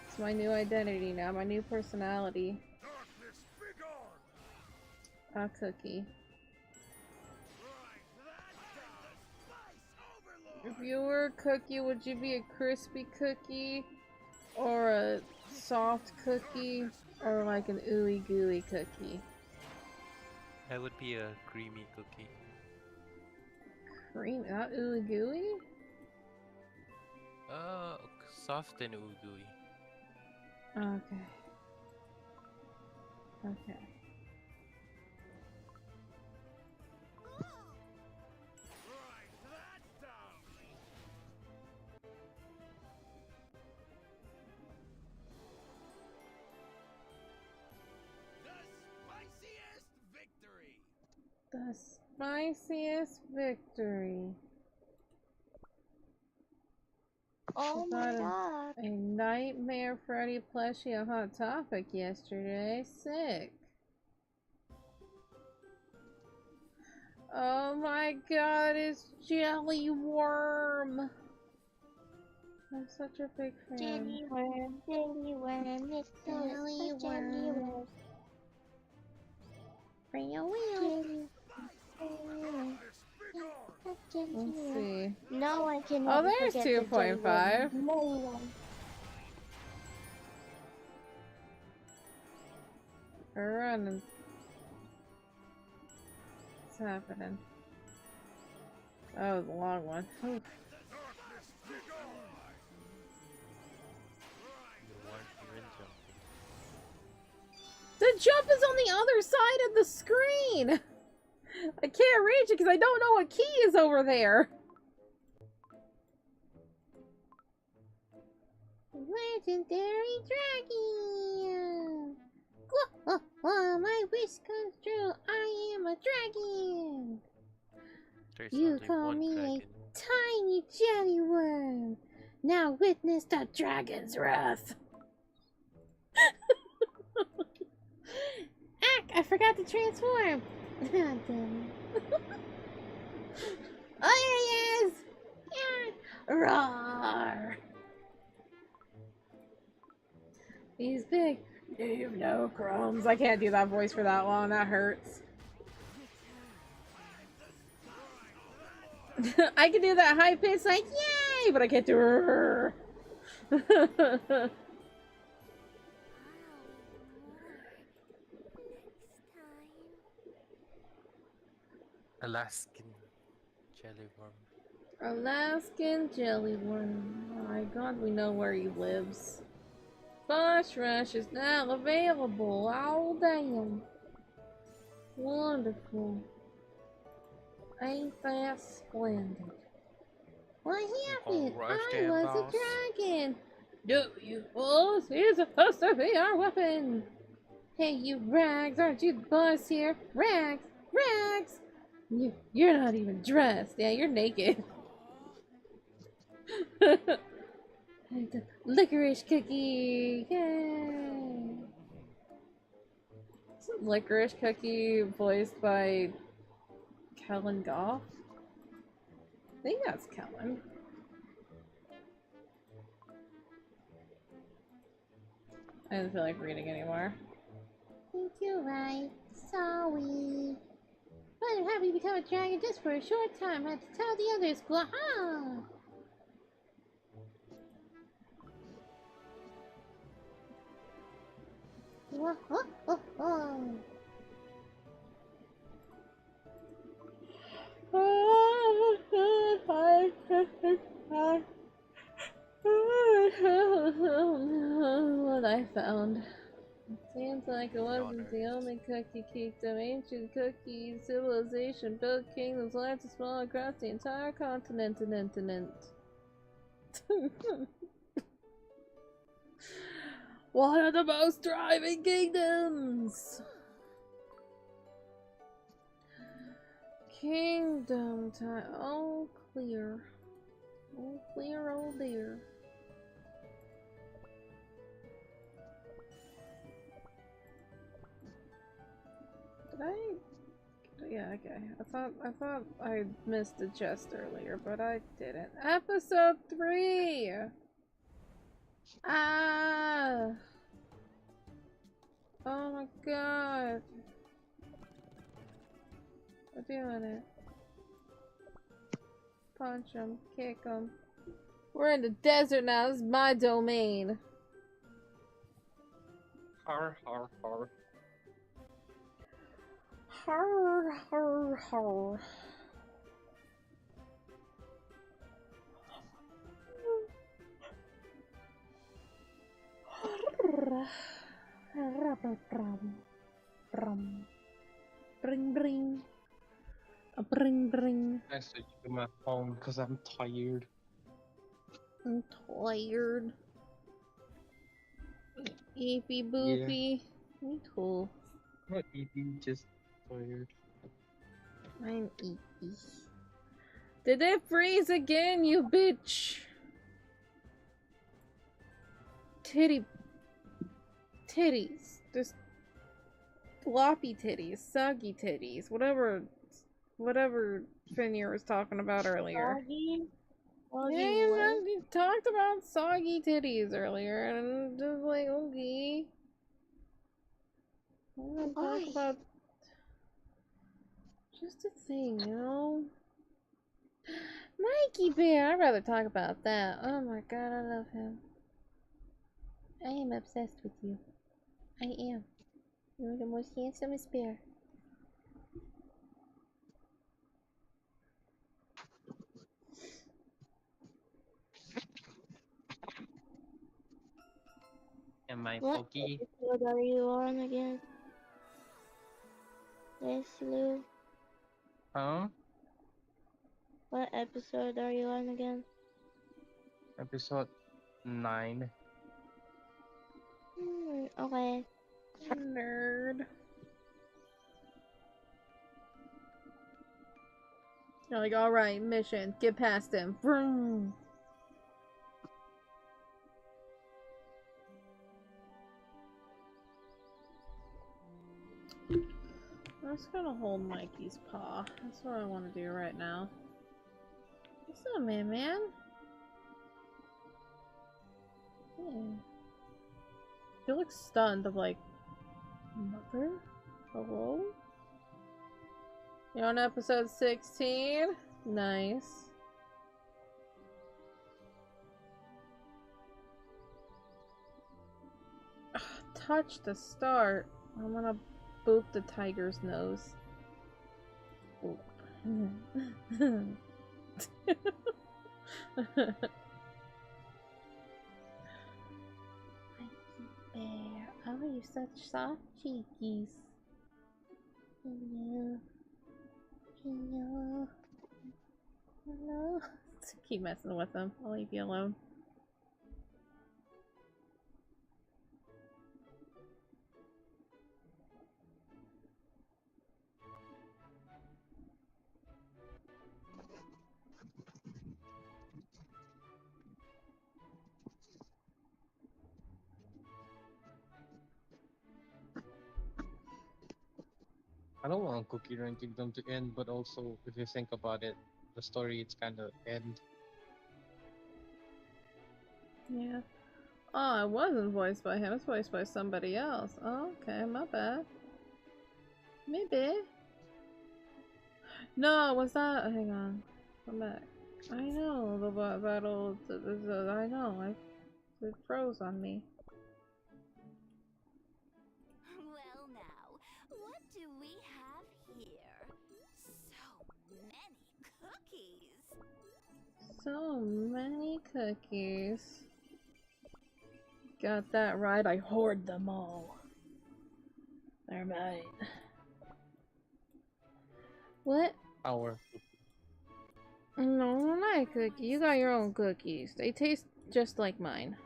It's my new identity now, my new personality. A cookie. If you were a cookie, would you be a crispy cookie? Or a soft cookie? Or like an ooey gooey cookie? I would be a creamy cookie. Cream? Not ooey gooey? Soft and ooey. Okay. Okay. The spiciest victory. Oh my god. A Nightmare Freddy plushie, a hot topic yesterday. Sick. Oh my god, it's Jelly Worm. I'm such a big fan. Jelly worm, it's Jelly a jelly worm. worm. Bring your wheel. Let's see. No one can Oh, ever there's forget the jelly worm. 2.5. No one. We're running. What's happening? Oh, the long one. Oof. The jump is on the other side of the screen! I can't reach it because I don't know what key is over there. Legendary dragon! My wish comes true. I am a dragon. There's You only call one me dragon. a tiny jelly worm. Now witness the dragon's wrath. Ack! I forgot to transform. God damn it. Oh, there he is! Yeah. Roar! He's big. You've no crumbs. I can't do that voice for that long. That hurts. I can do that high pitch like yay, but I can't do her. Alaskan jellyworm. Alaskan jellyworm. Oh my god, we know where he lives. Boss Rush is now available. Oh damn. Wonderful. Ain't that splendid? What happened? rush I them, was boss. a dragon. No, you fools! He's supposed to be our weapon! Hey, you rags, aren't you the boss here? Rags! Rags! You're not even dressed. Yeah, you're naked. And the licorice cookie! Yay! Isn't Licorice Cookie voiced by Kellen Goff? I think that's Kellen. I don't feel like reading anymore. Think you're right. Sorry. But I'm happy to become a dragon just for a short time. I had to tell the others. Gwaha! What I found. Seems like it wasn't the only cookie kingdom. Ancient cookie civilization built kingdoms large and small across the entire continent. One of the most thriving kingdoms! Kingdom time. All clear. All clear, oh dear. Did I? Yeah, okay. I thought I missed a chest earlier, but I didn't. Episode 3! Ah! Oh my god. We're doing it. Punch him, kick him. We're in the desert now. This is my domain. Har har har. Har har har. Bring bring. A bring bring. I switched to my phone because I'm tired. I'm tired. Eepy boopy. Me too. Not eating, just tired. I'm eepy. Did it freeze again, you bitch? Titties. Just floppy titties, soggy titties, whatever Finier was talking about earlier. Soggy? Yeah, you talked about soggy titties earlier, and I'm just like, okay. I want to talk about just a thing, you know? Mikey Bear, I'd rather talk about that. Oh my god, I love him. I am obsessed with you. I am. You're the most handsomest bear. Am I What foggy? episode are you on again? Yes, Lou. Huh? What episode are you on again? Episode 9. Okay. Nerd. You're like, alright, mission. Get past him. Vroom. I'm just gonna hold Mikey's paw. That's what I want to do right now. What's up, man? Yeah. He looks stunned of like, mother? Hello? You're on episode 16? Nice. Ugh, touch to start. I'm gonna boop the tiger's nose. Boop. Bear. Oh, you're such soft cheekies. Hello. Hello. Hello. Keep messing with them. I'll leave you alone. I don't want Cookie Run Kingdom to end, but also, if you think about it, the story it's kind of end. Yeah. Oh, it wasn't voiced by him. It's voiced by somebody else. Oh, okay, my bad. Maybe. No, was that? Hang on. Come back. I know the battle. I know. It froze on me. Well, now, what do we have here? So many cookies. So many cookies. Got that right. I hoard them all. They're mine. What? Our No, my cookie. You got your own cookies. They taste just like mine.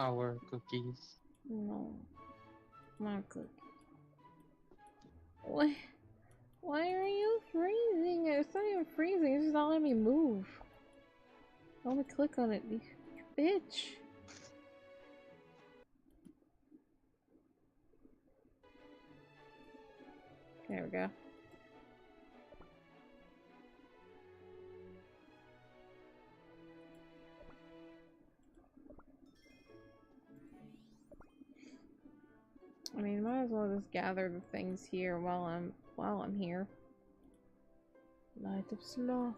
our cookies. No. My cookie. What? Why are you freezing? It's not even freezing. It's just not letting me move. Let me click on it, you bitch. There we go. I mean, might as well just gather the things here while I'm here. Night of Sloth.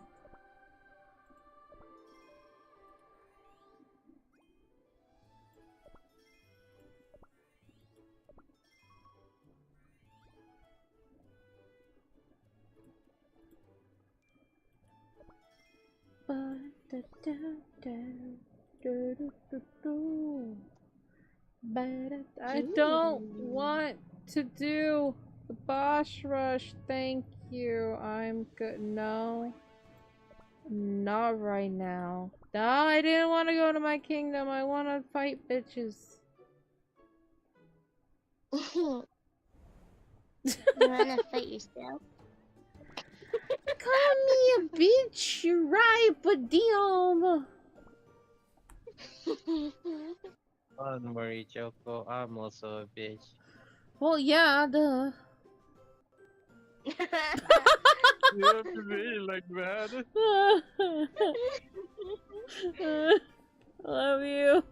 I don't want to do the boss rush. Thank you. I'm good. No. Not right now. No, I didn't want to go to my kingdom. I want to fight bitches. You wanna fight yourself? Call me a bitch, right? But damn. Don't worry, Choco. I'm also a bitch. Well, yeah, duh. You have to be like that. Love you.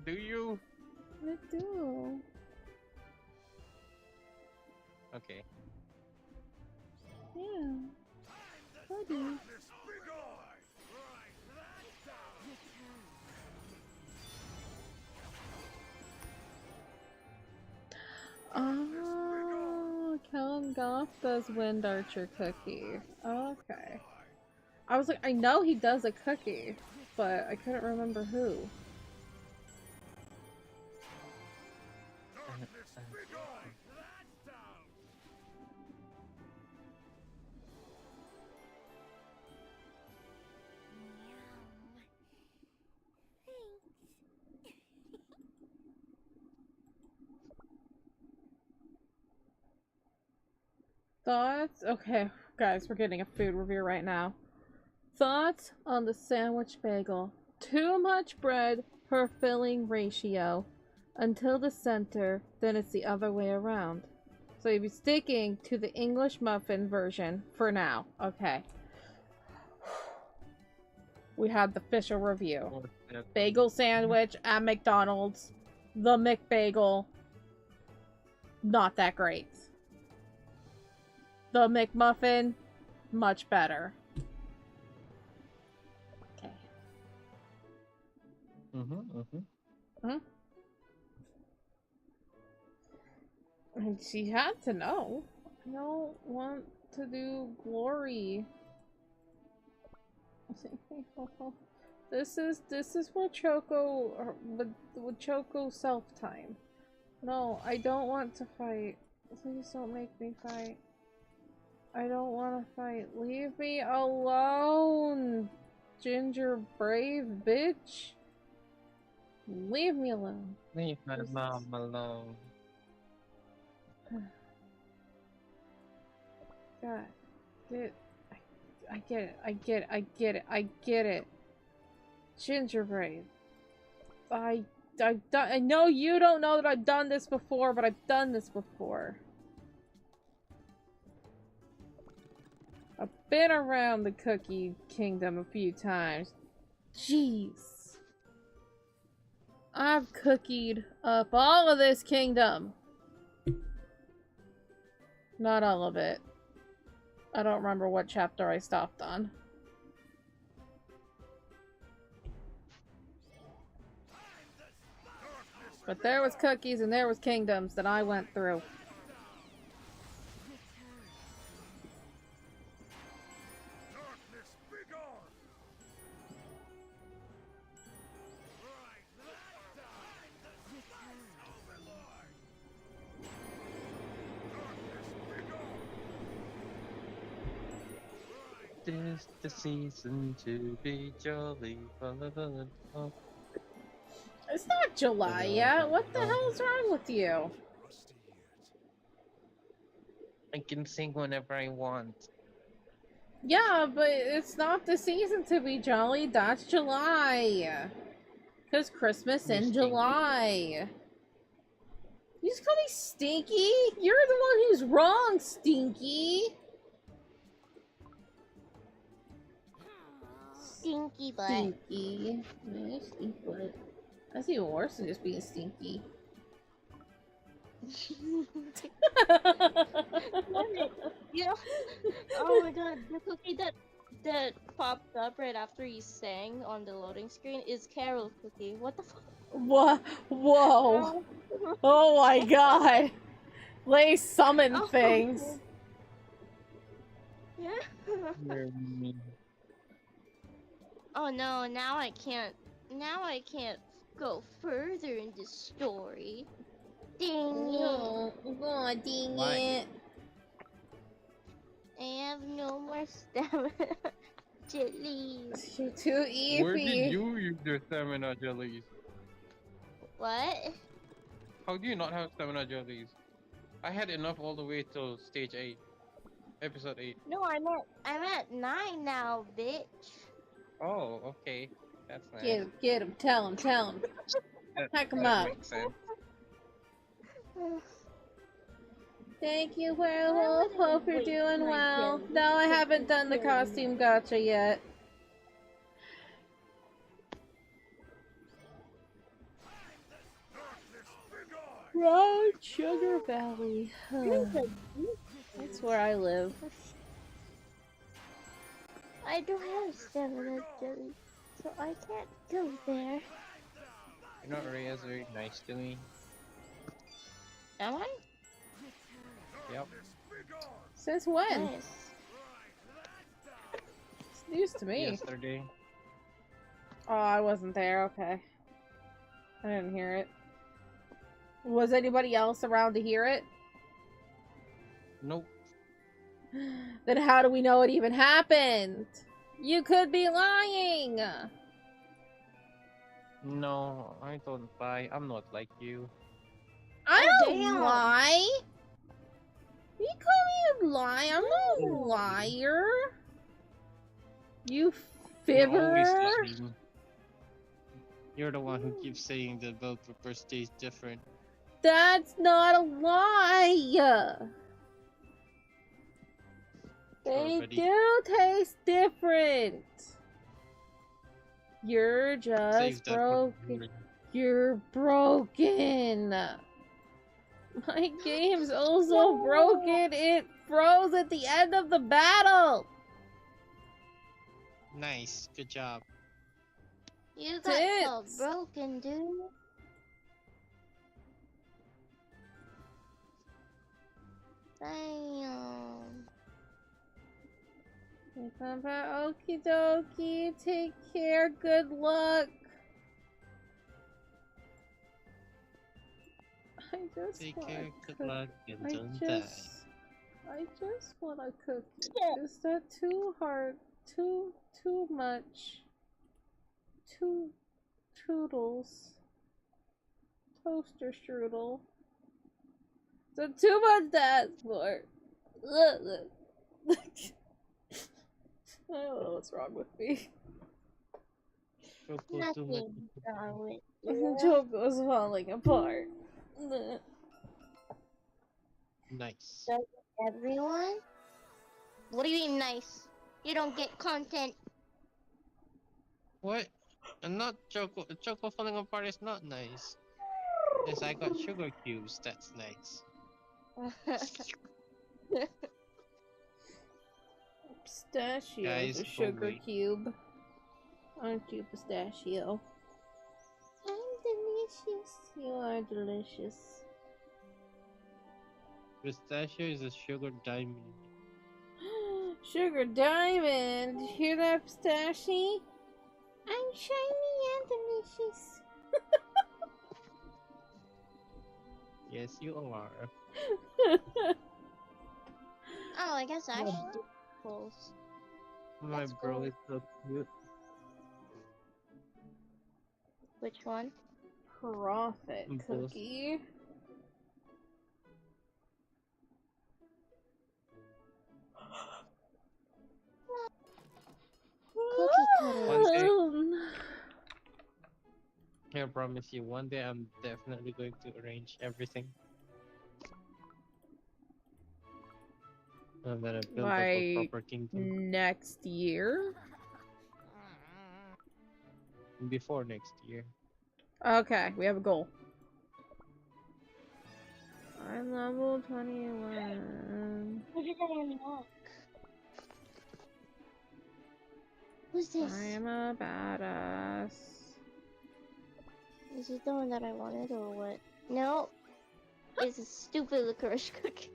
Do you? I do. Okay. Yeah. Buddy. Oh, Callum Goff does Wind Archer cookie. Okay. I was like, I know he does a cookie, but I couldn't remember who. Thoughts? Okay, guys, we're getting a food review right now. Thoughts on the sandwich bagel. Too much bread per filling ratio until the center, then it's the other way around. So you'd be sticking to the English muffin version for now. Okay. We had the official review. Bagel sandwich at McDonald's. The McBagel. Not that great. The McMuffin, much better. Okay. And she had to know. I don't want to do glory. This is where Choco with Choco self time. No, I don't want to fight. Please don't make me fight. I don't want to fight. Leave me alone, Ginger brave bitch. Leave me alone. Leave my mom alone. God, I get it. I get it. I get it. I get it. Gingerbread. I know you don't know that I've done this before, but I've done this before. I've been around the cookie kingdom a few times. Jeez. I've cookied up all of this kingdom. Not all of it. I don't remember what chapter I stopped on. But there was cookies and there was kingdoms that I went through. Tis the season to be jolly. It's not July yet. What the hell is wrong with you? I can sing whenever I want. Yeah, but it's not the season to be jolly. That's July. Because Christmas in July. You just call me Stinky? You're the one who's wrong, Stinky. Stinky butt. Stinky. Yeah, stinky butt. That's even worse than just being stinky. Yeah. Oh my god, the cookie that popped up right after he sang on the loading screen is Carol's cookie. What the fuck? What? Whoa. Oh my god. They summon things. Yeah. Oh no, now I can't go further in this story. Dang it. Oh, dang it. I have no more stamina jellies. You're too easy. Where did you use your stamina jellies? What? How do you not have stamina jellies? I had enough all the way till stage 8. Episode 8. No, I'm at 9 now, bitch. Oh, okay. That's nice. Get him, tell him. Hack him up. Makes sense. Thank you, Werewolf. Hope you're doing well. No, I haven't done the costume gotcha yet. Road Sugar Valley. That's where I live. I don't have 7 up jelly, so I can't go there. You know, Rhea's very nice to me. Am I? Yep. Since when? Nice. It's news to me. Yesterday. Oh, I wasn't there. Okay. I didn't hear it. Was anybody else around to hear it? Nope. Then how do we know it even happened? You could be lying! No, I don't lie. I'm not like you. I don't damn. lie! You call me a lie? I'm not a liar! You You're always fibber! lying. You're the one who keeps saying the Vtuber tastes different. That's not a lie! They buddy. do taste different! You're just Save that for broken. later. You're broken! My game's also broken! It froze at the end of the battle! Nice, good job. You got so Tits. broken, dude. Damn. Okie dokie, take care, good luck. I just Take want care, a good cookie. luck, and don't die. I just want a cookie. Is that too hard? Too much? Two toodles. Toaster strudel. So too much to ask for. I don't know what's wrong with me. Choco, too much. Nothing wrong with you. Choco's falling apart. Nice. So, everyone? What do you mean nice? You don't get content. What? I'm not Choco. Choco falling apart is not nice. Yes, I got sugar cubes. That's nice. Pistachio Guys, is a go sugar away. cube. Aren't you, Pistachio? I'm delicious. You are delicious. Pistachio is a sugar diamond. Sugar diamond. Hear that, Pistachio? I'm shiny and delicious. Yes, you are. Oh, I guess I should do polls. My bro is so cute. Which one? Profit Both. cookie. Cookie One day, Um, I promise you, one day I'm definitely going to arrange everything. I'm gonna build up a Like proper kingdom next year? before next year. Okay, we have a goal. I'm level 21. What did I unlock? Who's this? I am a badass. Is it the one that I wanted or what? No. It's a stupid licorice cookie.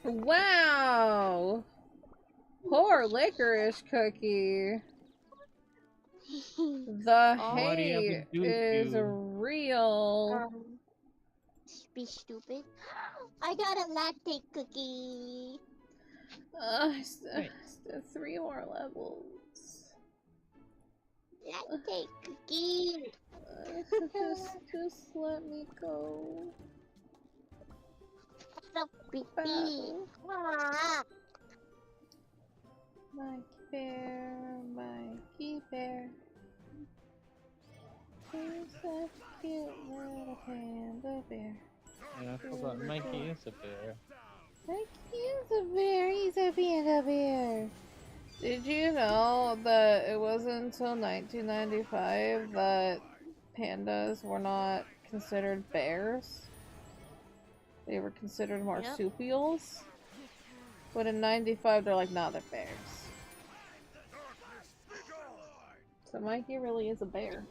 Wow! Poor licorice cookie. The What do you have to hate do is to- real. Be stupid. I got a latte cookie. Still 3 more levels. Latte cookie. Just let me go. Stop pee. Ah. Mikey bear. Who's that cute little panda bear? Yeah, I forgot. Mikey is a bear. Mikey is a bear. He's a panda bear. Did you know that it wasn't until 1995 that pandas were not considered bears? They were considered marsupials. But in 95 they're like, nah, they're bears. So Mikey really is a bear.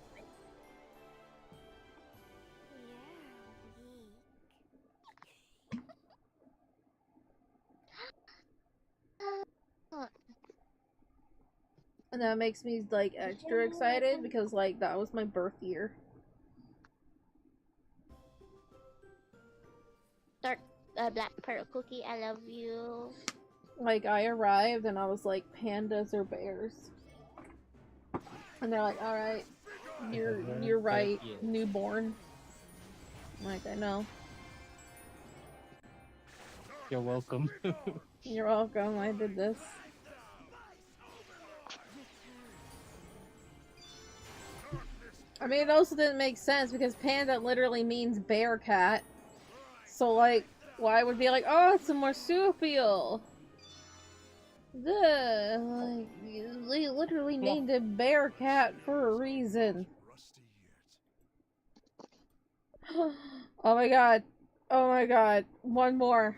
And that makes me like extra excited because like that was my birth year. Black pearl cookie, I love you. Like I arrived and I was like, pandas or bears? And they're like, alright, you're right, newborn. I'm like, I know. You're welcome. You're welcome, I did this. I mean, it also didn't make sense because panda literally means bear cat. So, like, why would be like, oh, it's a marsupial? Duh. Like, they literally named it bear cat for a reason. Oh my god. Oh my god. One more.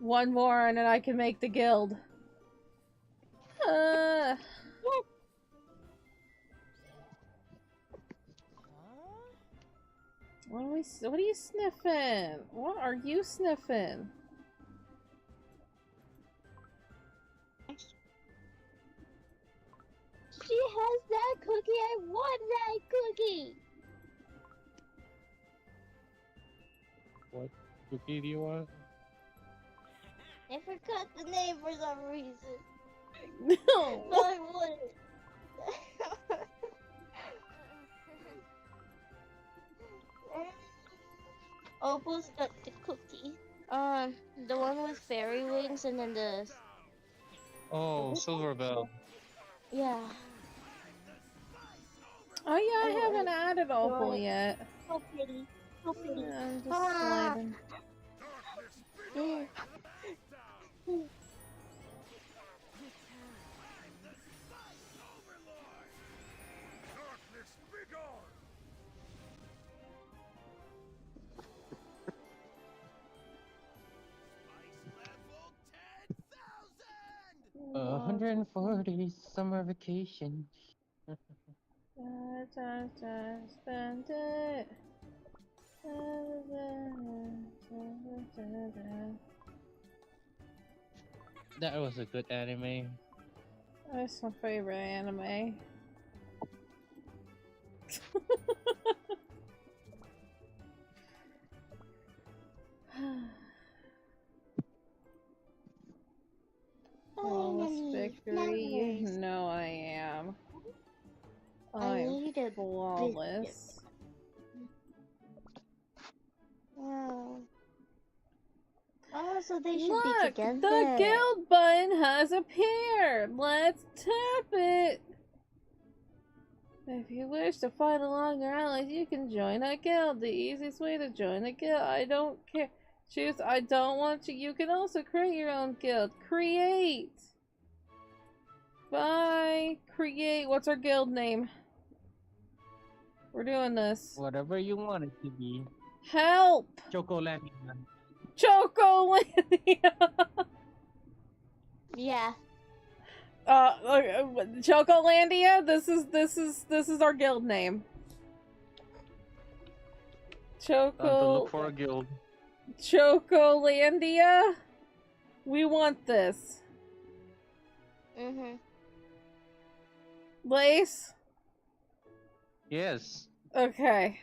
One more and then I can make the guild. What are you sniffing? What are you sniffing? She has that cookie. I want that cookie. What cookie do you want? I forgot the name for some reason. No. But I want it. Opal's got the cookie. The one with fairy wings and then the... Oh, Silver Bell. Yeah. Oh yeah, I haven't added Opal yet. So pretty. So pretty. Yeah, I'm just sliding. Uh, 140 summer vacation. Spend it. That was a good anime. That's my favorite anime. Flawless victory. You know I am. I'm flawless. Wow. Oh, so they should Look, be together. the guild button has appeared. Let's tap it. If you wish to fight along your allies, you can join a guild. The easiest way to join a guild. I don't care. Choose I don't want to. You can also create your own guild. Create. Bye. Create. What's our guild name? We're doing this. Whatever you want it to be. Help! Chocolandia. Chocolandia! Yeah. Chocolandia? This is our guild name. Time to look for a guild. Chocolandia? We want this. Lace? Yes. Okay.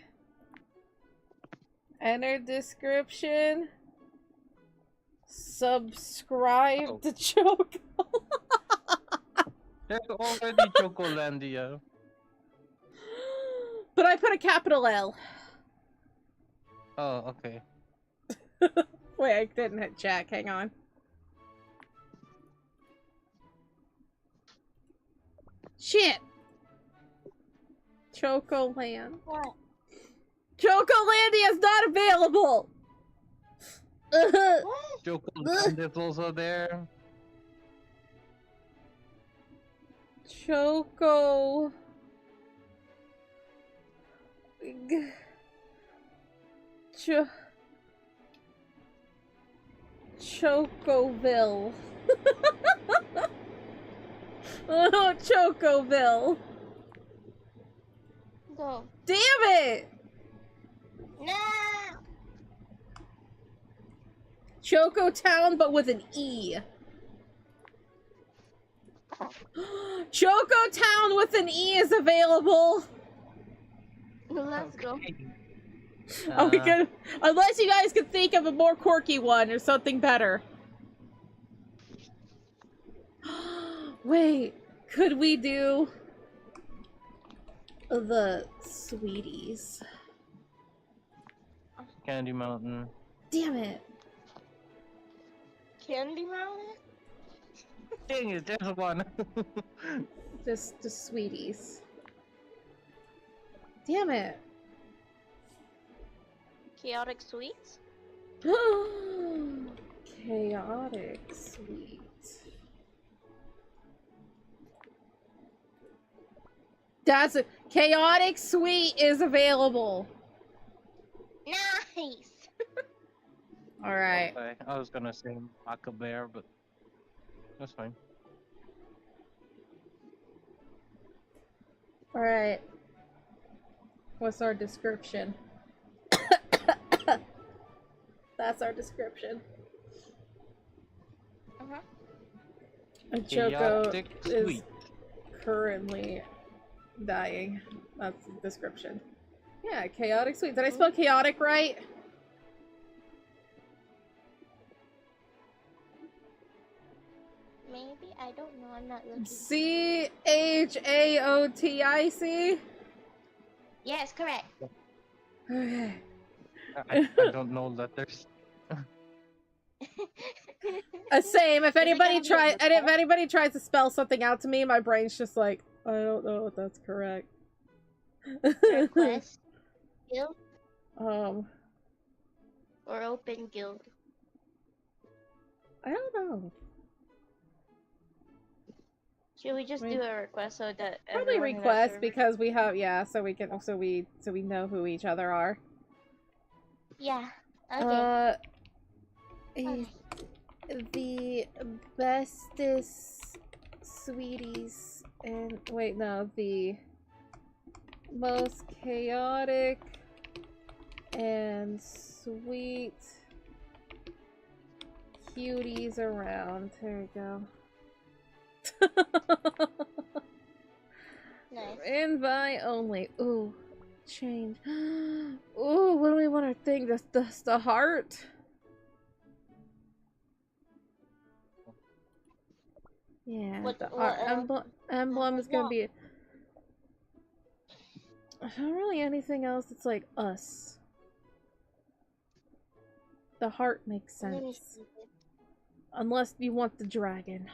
Enter description. Subscribe to Choco. There's already Chocolandia. But I put a capital L. Oh, okay. Wait, I didn't hit check. Hang on. Shit! Chocoland. What? Chocolandia is not available! Choco is also there. Choco. Chocoville. Oh, Chocoville. Go. Damn it! No! Choco Town, but with an E. Choco Town with an E is available. Let's go. Oh, we could, unless you guys could think of a more quirky one or something better. Wait, could we do the sweeties? Candy Mountain. Damn it. Candy Mountain? Dang it, there's one. Just the sweeties. Damn it. Chaotic Sweets? Chaotic sweet. That's a chaotic sweet is available. Nice! Alright. Okay, I was gonna say Maka Bear, but that's fine. Alright. What's our description? That's our description. And Choco Chaotic is sweet. currently dying. That's the description. Yeah, chaotic sweet. Did I spell chaotic right? Maybe? I don't know. I'm not looking. CHAOTIC? Yes, correct. Okay. I don't know letters. Same. If anybody tries to spell something out to me, my brain's just like, I don't know if that's correct. Request guild Um, or open guild? I don't know. Should we just do a request so that Probably everyone in that request server- because we have so we can so we know who each other are. Yeah. Okay. The bestest sweeties and wait no the most chaotic and sweet cuties around. There we go. Nice. Invite only. Ooh, change. Ooh, what do we want to think? The heart. Yeah, the emblem is gonna be. Not really anything else. It's like us. The heart makes sense. Unless you want the dragon.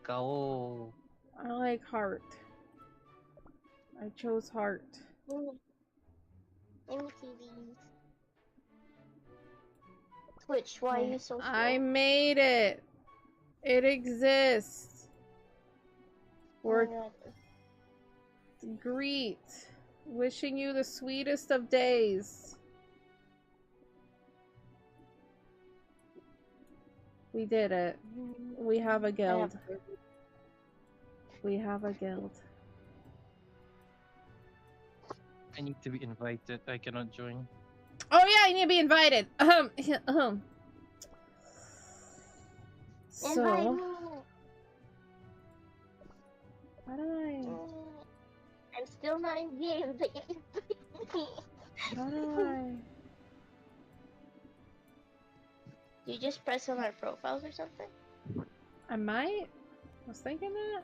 Go. I like heart. I chose heart. Twitch, why are you so slow? I made it. It exists. We're greet. Wishing you the sweetest of days. We did it. We have a guild. We have a guild. I need to be invited. I cannot join. Oh yeah, you need to be invited. So, how do I? I'm still not in game. How do I? You just press on our profiles or something? I might. I was thinking that.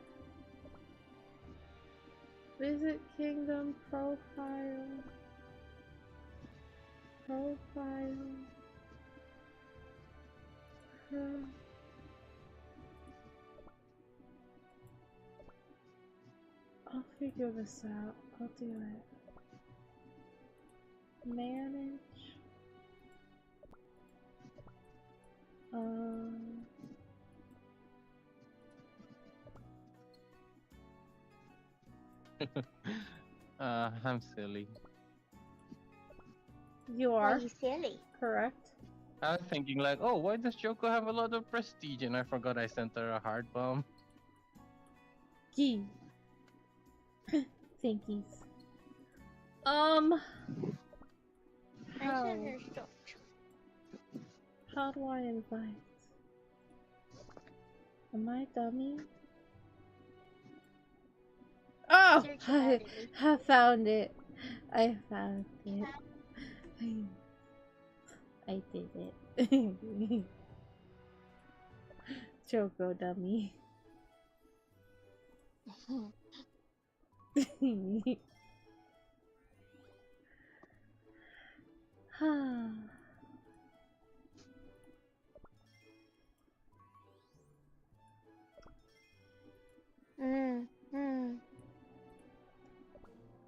Visit Kingdom profile. I'll figure this out. I'll do it. Manage. I'm silly. You Why are you silly? correct. I was thinking like, oh, why does Choco have a lot of prestige? And I forgot I sent her a heart bomb. Gee. Thankies. How? How do I invite? Am I dummy? Oh! I found it. I found it. I did it. Choco dummy.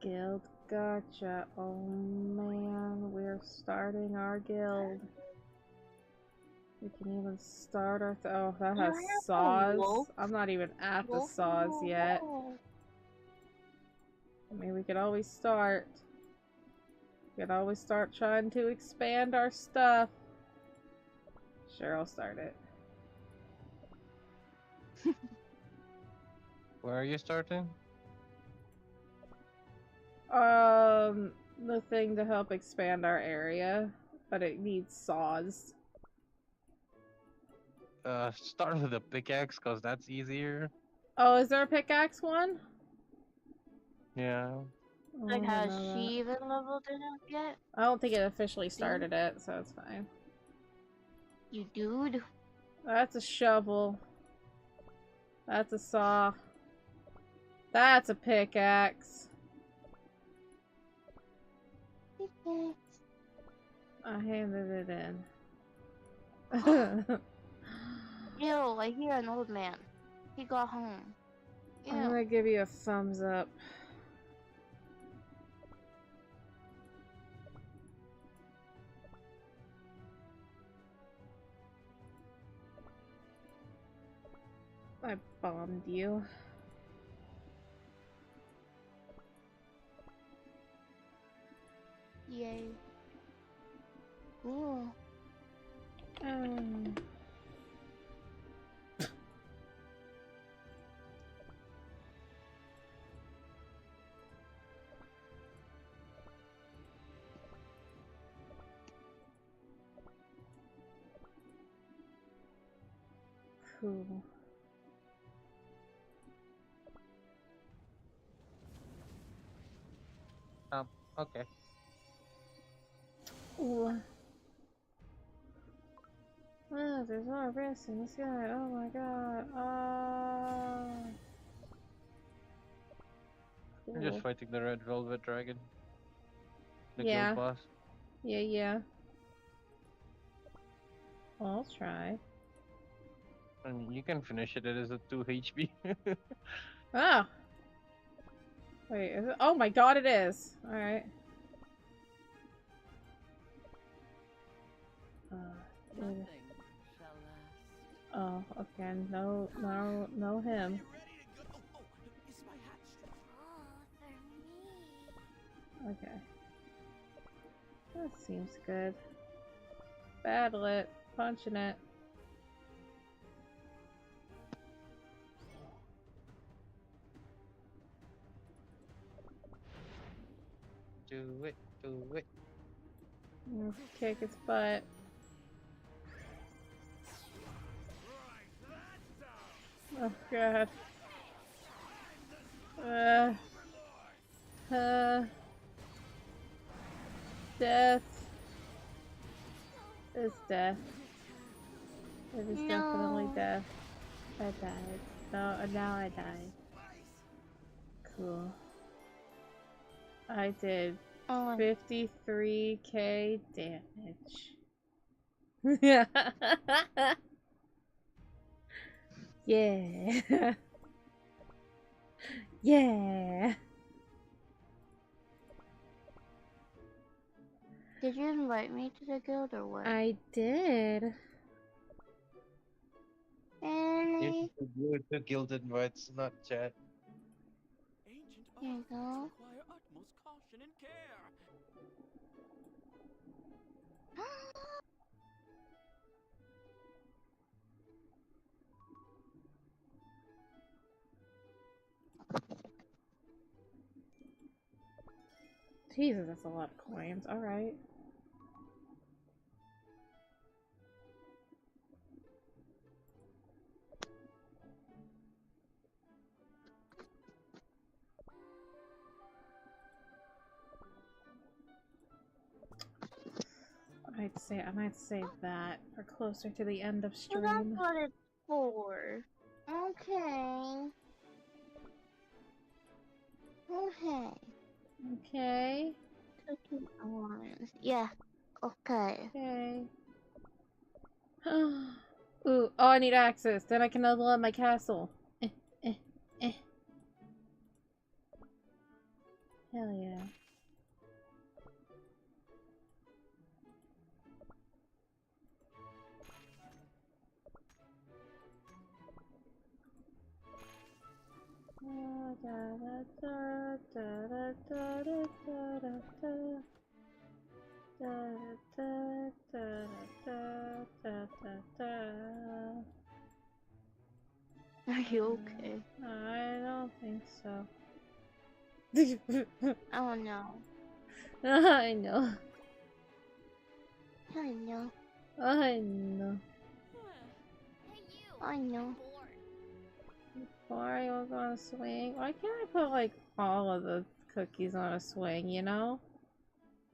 Guild gotcha. Oh man, we're starting our guild. We can even start our oh, that has saws. I'm not even at the saws yet. I mean, we could always start. We could always start trying to expand our stuff. Sure, I'll start it. Where are you starting? The thing to help expand our area, but it needs saws. Start with a pickaxe, cause that's easier. Oh, is there a pickaxe one? Yeah. Like, has she even leveled it up yet? I don't think it officially started it, so it's fine. You dude. That's a shovel. That's a saw. That's a pickaxe. I handed it in. Ew, I hear an old man. He got home. Ew. I'm gonna give you a thumbs up. I bombed you. Yay. Ooh. Cool. Okay. Ooh. Oh, there's more risks in the sky. Oh my god. I'm just Cool. fighting the red velvet dragon. The Yeah. guild boss. Yeah. I'll try. I mean, you can finish it. It is a 2 HP. Oh! Wait, is it? Oh my god, it is! Alright. Oh, okay. No him. Okay. That seems good. Battle it. Punching it. Do it. Kick its butt. Oh god. Death. It's death. It is definitely death. I died. No, now I died. Cool. I did 53k damage. Yeah. Yeah. Yeah. Did you invite me to the guild or what? I did. Really? You the guild invites, not chat. Here you go. Jesus, that's a lot of coins. Alright. I might save that for closer to the end of Well, that's stream. what it's for. Okay. Okay. Okay. Cooking orange. Yeah. Okay. Okay. Ooh, oh, I need access. Then I can level up my castle. Eh. Hell yeah. Are you okay? I don't think so. Oh no. I know. I know. I know. I know. Why are you on a swing? Why can't I put like all of the cookies on a swing, you know?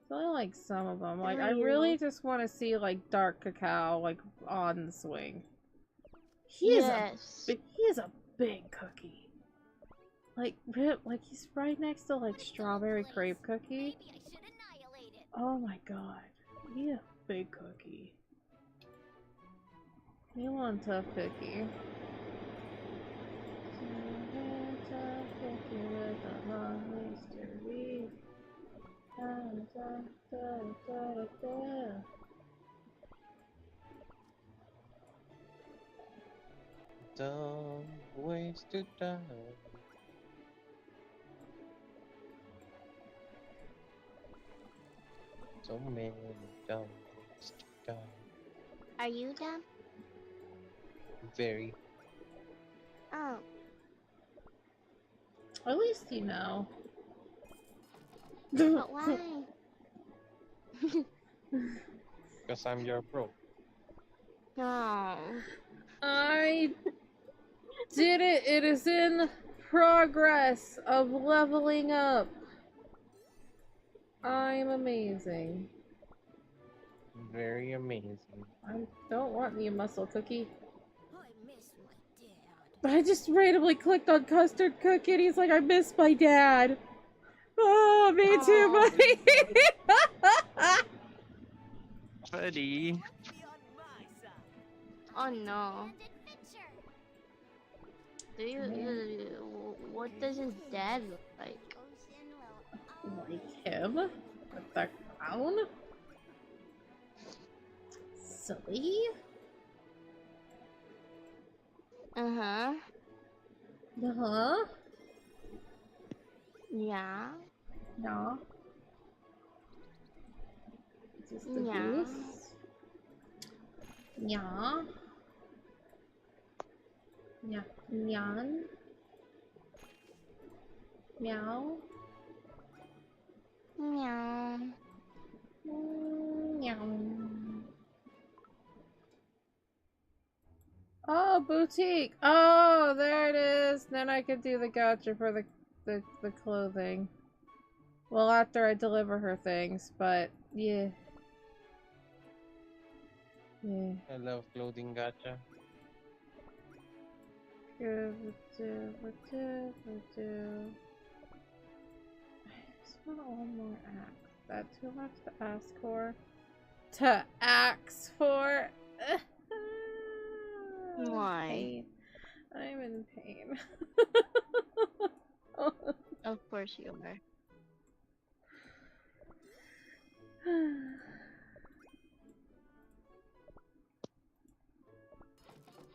It's only like some of them. Like, I really just want to see like dark cacao like on the swing. He is a big cookie. Like he's right next to like strawberry crepe cookie. Oh my god, he a big cookie. He one tough cookie. Dumb ways to die. So many dumb ways to die. Are you dumb? Very. Oh. At least you know. But why? Because I'm your bro. No. I did it. It is in progress of leveling up. I'm amazing. Very amazing. I don't want me a muscle cookie. But I just randomly clicked on custard cookie and he's like, I miss my dad. Oh, me too, buddy. Buddy. Oh no. What does his dad look like? Like him? With the crown? Silly? Uh-huh. Uh-huh. Yeah. Yeah. Just a Yeah. goose. Yeah. Yeah. Nyan. Meow. Meow. Meow. Oh, boutique. Oh, there it is. Then I could do the gacha for the clothing. Well, after I deliver her things, but yeah. Yeah. I love clothing gacha. I just want one more axe. That's too much to ask for. Why? I'm in pain. Of course you are.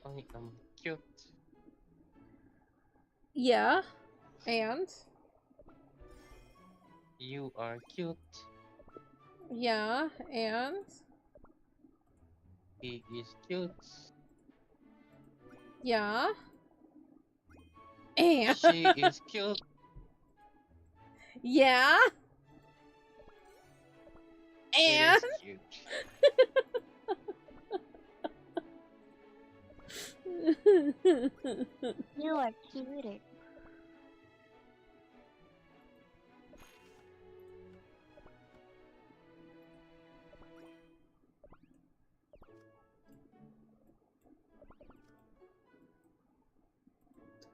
I am cute. Yeah, and? You are cute. Yeah, and? He is cute. Yeah. And? She is cute. Yeah. And It is cute. You are cute.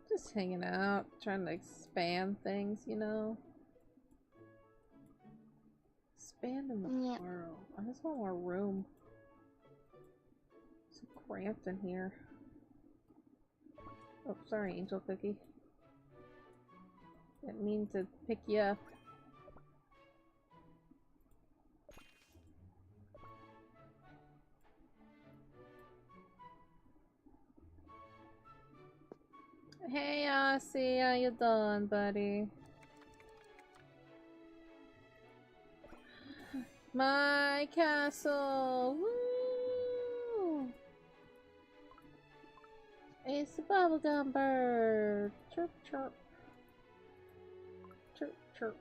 Just hanging out, trying to expand things, you know. Expand in the world. I just want more room. So cramped in here. Oh, sorry, Angel Cookie. Didn't mean to pick you up. Hey, Aussie, how you doing, buddy? My castle! Woo! It's a bubblegum bird! Chirp, chirp. Chirp, chirp.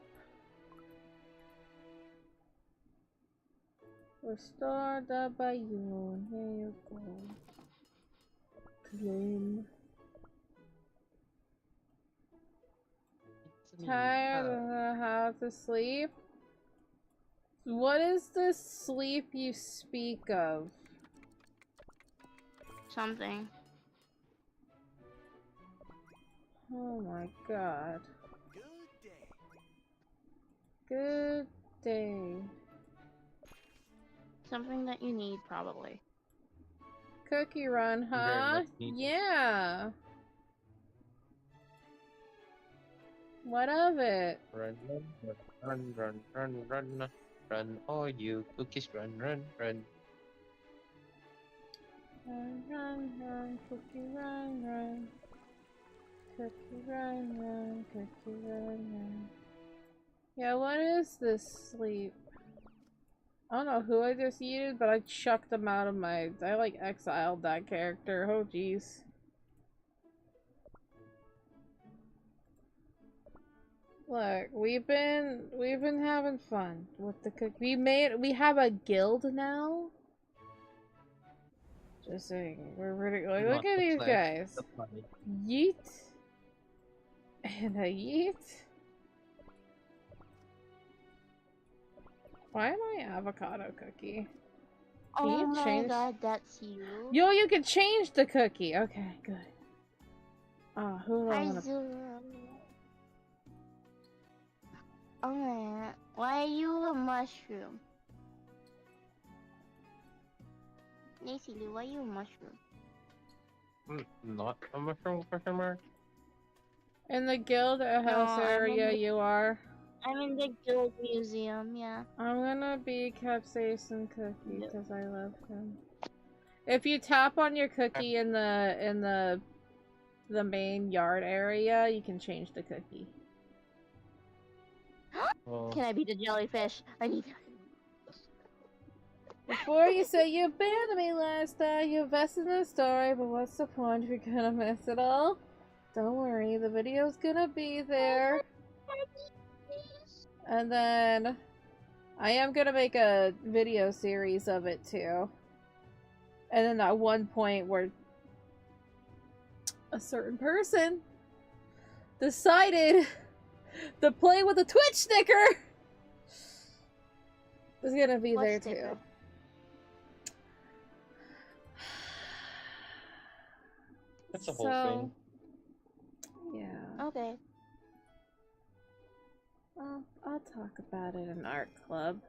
Restore the bayou. Here you go. Claim. Tired of how to sleep? What is the sleep you speak of? Something. Oh my god. Good day. Something that you need, probably. Cookie run, huh? Yeah. What of it? Run, run, run, run, run, run, run, all you cookies, run, run, run. Run, run, run, cookie run, run. Cookie run, run, cookie run, run. Yeah, what is this sleep? I don't know who I just yeeted, but I chucked him out of my... I like exiled that character. Oh jeez. Look, we've been having fun with the cook. We have a guild now. Just saying, we're really like, look at these guys. Yeet and a yeet. Why am I avocado cookie? Can Oh you my change? god, that's you. Yo, you can change the cookie. Okay, good. Oh, who do I Hi, want to? Zero. Oh man, why are you a mushroom? Nancy Lou, why are you a mushroom? Not a mushroom question mark? In the guild house area, you are. I'm in the guild museum, yeah. I'm gonna be Capsaicin Cookie because I love him. If you tap on your cookie in the main yard area, you can change the cookie. Can I be the jellyfish? I need. Before you say you abandoned me last time, you invested in the story, but what's the point if you're gonna miss it all? Don't worry, the video's gonna be there. And then I am gonna make a video series of it too. And then at one point where a certain person decided to play with a Twitch sticker is gonna be there too. That's a whole thing. Yeah. Okay. I'll talk about it in art club.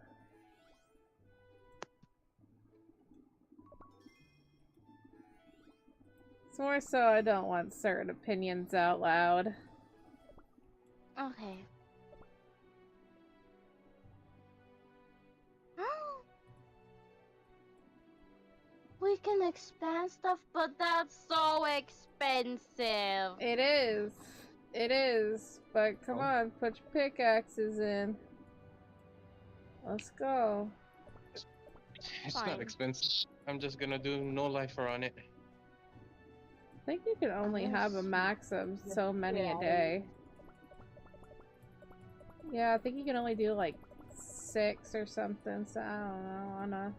It's more so I don't want certain opinions out loud. Okay. We can expand stuff, but that's so expensive. It is. It is. But come on, put your pickaxes in. Let's go. It's not expensive. I'm just gonna do no lifer on it. I think you can only have a max of so many a day. Yeah, I think you can only do like 6 or something, so I don't know. I know.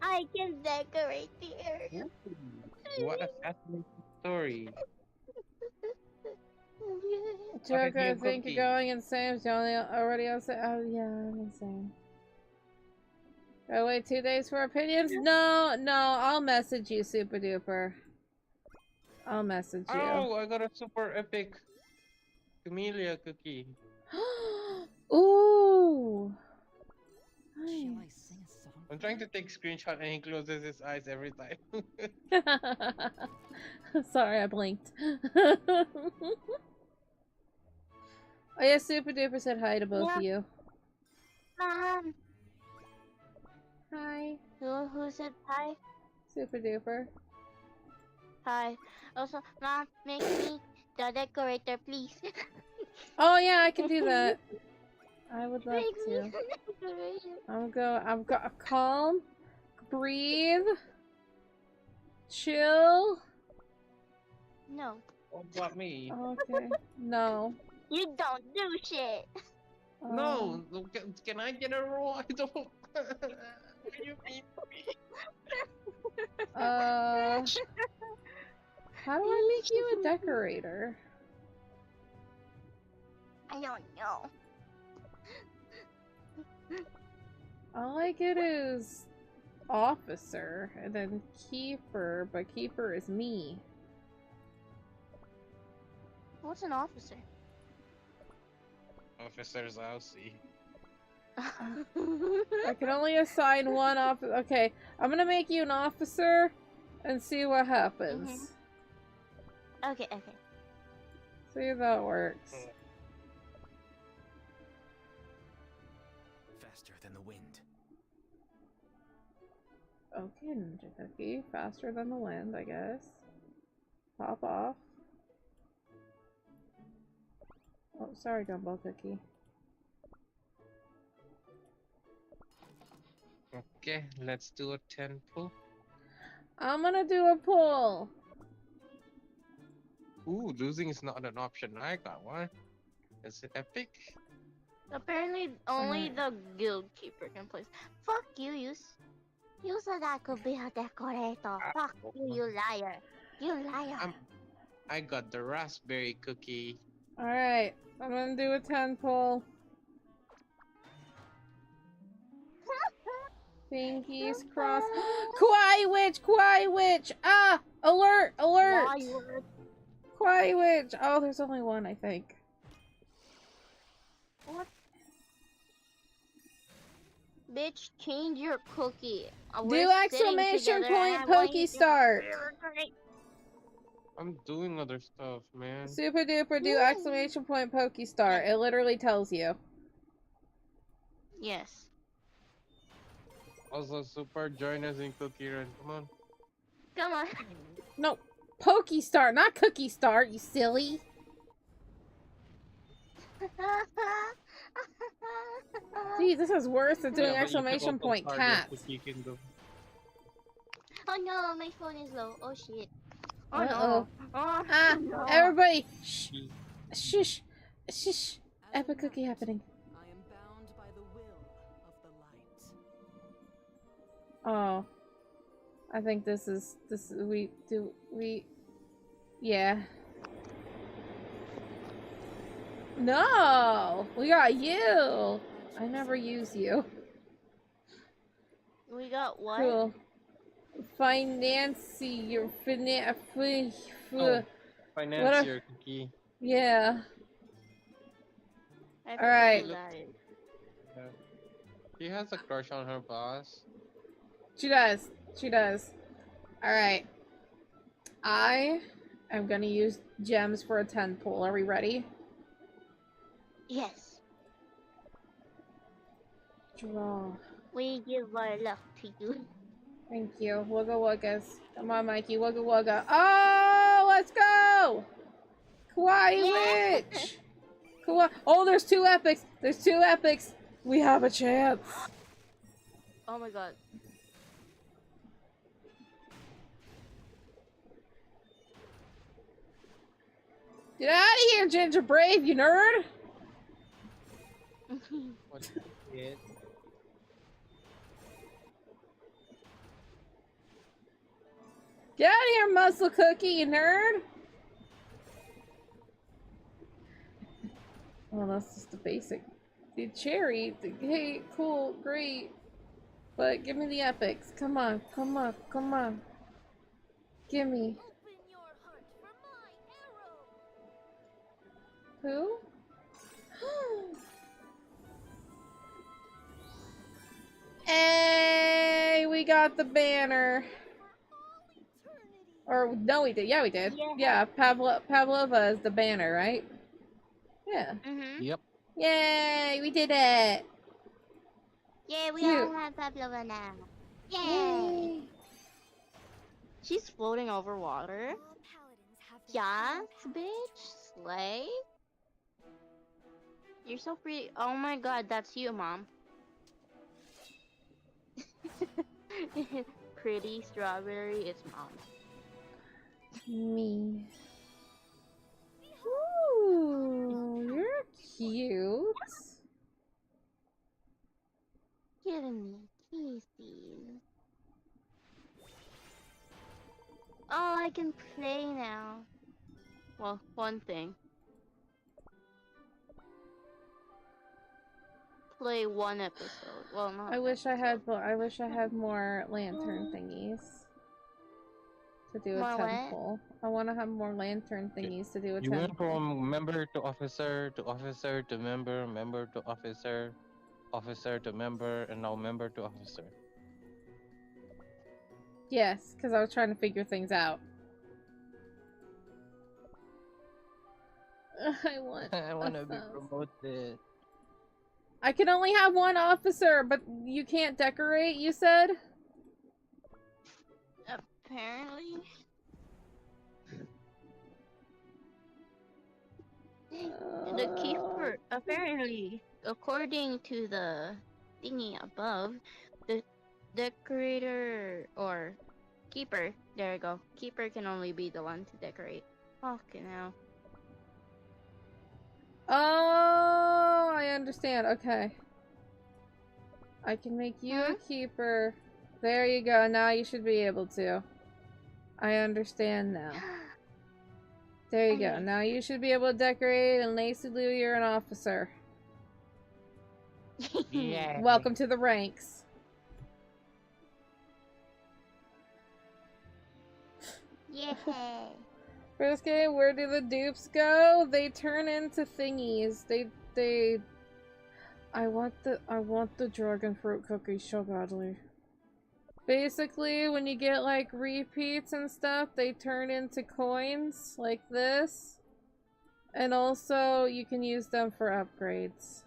I can decorate the area. What a fascinating story. Choco, I think you're going insane. You're already on say, oh yeah, I'm insane. Gotta wait 2 days for opinions? No, I'll message you, Super Duper. I'll message you. Oh, I got a super epic Camellia cookie. Ooh! I'm trying to take screenshot and he closes his eyes every time. Sorry, I blinked. Oh yeah, Super Duper said hi to both of you. Hi. Who said hi? Super Duper. Hi. Also, Mom, make me the decorator, please. Oh yeah, I can do that. I would love Make me to. the decorator. I'm calm, breathe, chill. No. What about me? Okay. No. You don't do shit. No, can I get a roll? I don't. What do you mean to me? How do I make you a decorator? I don't know. All I get is officer and then keeper, but keeper is me. What's an officer? Officers, I'll see. I can only assign one officer. Okay, I'm gonna make you an officer and see what happens. Okay. See if that works. Faster than the wind. Okay, Ninja Cookie. Faster than the wind, I guess. Pop off. Oh, sorry, Gumball Cookie. Okay, let's do a 10 pull. I'm gonna do a pull. Ooh, losing is not an option. I got one. Is it epic? Apparently, only the guild keeper can place. Fuck you, you said I could be a decorator. Fuck you, you liar. You liar. I got the raspberry cookie. Alright, I'm gonna do a 10 pull. Pinkies cross. Kawaii Witch! Ah! Alert! Kawaii Witch! Oh, there's only one, I think. What? Bitch, change your cookie. Do exclamation point Pokey Start! I'm doing other stuff, man. Super Duper, do exclamation point Pokey Start. It literally tells you. Yes. Also, Super, join us in Cookie Run. Come on. Come on. No, Pokey Start, not Cookie Start, you silly. Geez, this is worse than doing exclamation point cats. Oh no, my phone is low. Oh shit. Oh Uh-oh. no. No. Everybody, shh. Shush. Shush. Epic cookie happening. I am bound by the will of the light. Oh. I think yeah. No! We got you! I never use you. We got what? Cool. Financier, financier cookie. Yeah. All right. She has a crush on her boss. She does. All right. I am gonna use gems for a 10 pull. Are we ready? Yes. Draw. We give our luck to you. Thank you. Wugga wuggas. Come on, Mikey. Wugga wugga. Oh, let's go! Kawaii Witch! Oh, there's 2 epics. We have a chance. Oh my god. Get out of here, Ginger Brave, you nerd! What? Get out of here, muscle cookie, you nerd! Well, that's just the basic. The cherry, hey, cool, great. But give me the epics. Come on, come on, come on. Gimme. Who? Hey, we got the banner. Or no, we did. Yeah, we did. Yeah, Pavlova is the banner, right? Yeah. Yep. Yay, we did it. Yeah, we Cute. all have Pavlova now. Yay! She's floating over water. Yes, bitch. Slay. You're so pretty. Oh my god, that's you, Mom. Pretty strawberry, it's Mom. Me. Ooh, you're cute. Giving me kisses. Oh, I can play now. Well, one thing. Play one episode. Well, not. I wish I had more lantern thingies to do a More what? temple. I want to have more lantern thingies to do a You went temple. from member to officer to member, member to officer, officer to member, and now member to officer. Yes, because I was trying to figure things out. I want to be promoted. I can only have one officer, but you can't decorate, you said? Apparently. The keeper, apparently, according to the thingy above, the decorator or keeper, there you go, keeper can only be the one to decorate. Okay, now. Oh, I understand. Okay. I can make you a keeper. There you go. Now you should be able to. I understand now. There you go. Now you should be able to decorate, and Lacey Lou, you're an officer. Yeah. Welcome to the ranks. Yeah. For this game, where do the dupes go? They turn into thingies. I want the dragon fruit cookies so badly. Basically, when you get like repeats and stuff, they turn into coins like this. And also, you can use them for upgrades.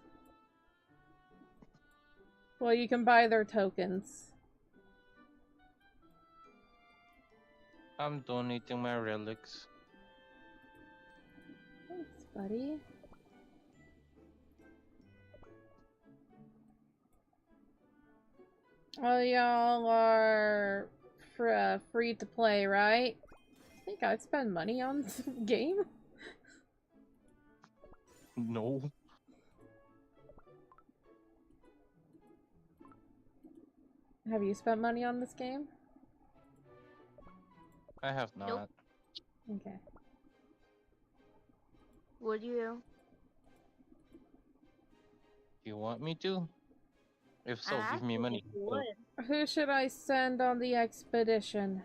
Well, you can buy their tokens. I'm donating my relics. Thanks, buddy. Oh, y'all are free to play, right? I think I'd spend money on this game. No. Have you spent money on this game? I have not. Nope. Okay. Would you? You want me to? If so, I give me money. would. Who should I send on the expedition?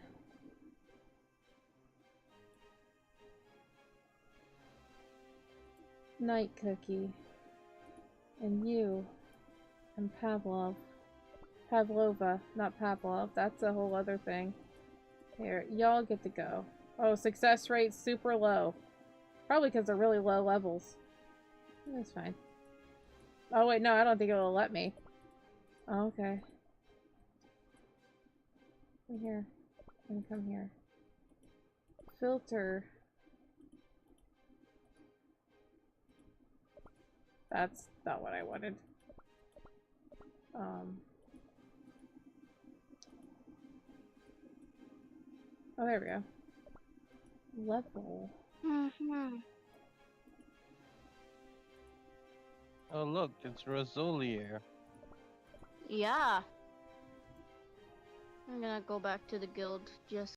Night Cookie. And you. And Pavlov. Pavlova, not Pavlov. That's a whole other thing. Here, y'all get to go. Oh, success rate super low. Probably because they're really low levels. That's fine. Oh wait, no, I don't think it will let me. Oh, okay. Come here. Come here. Filter. That's not what I wanted. Oh, there we go. Level. Oh look, it's Rosolier. Yeah. I'm gonna go back to the guild just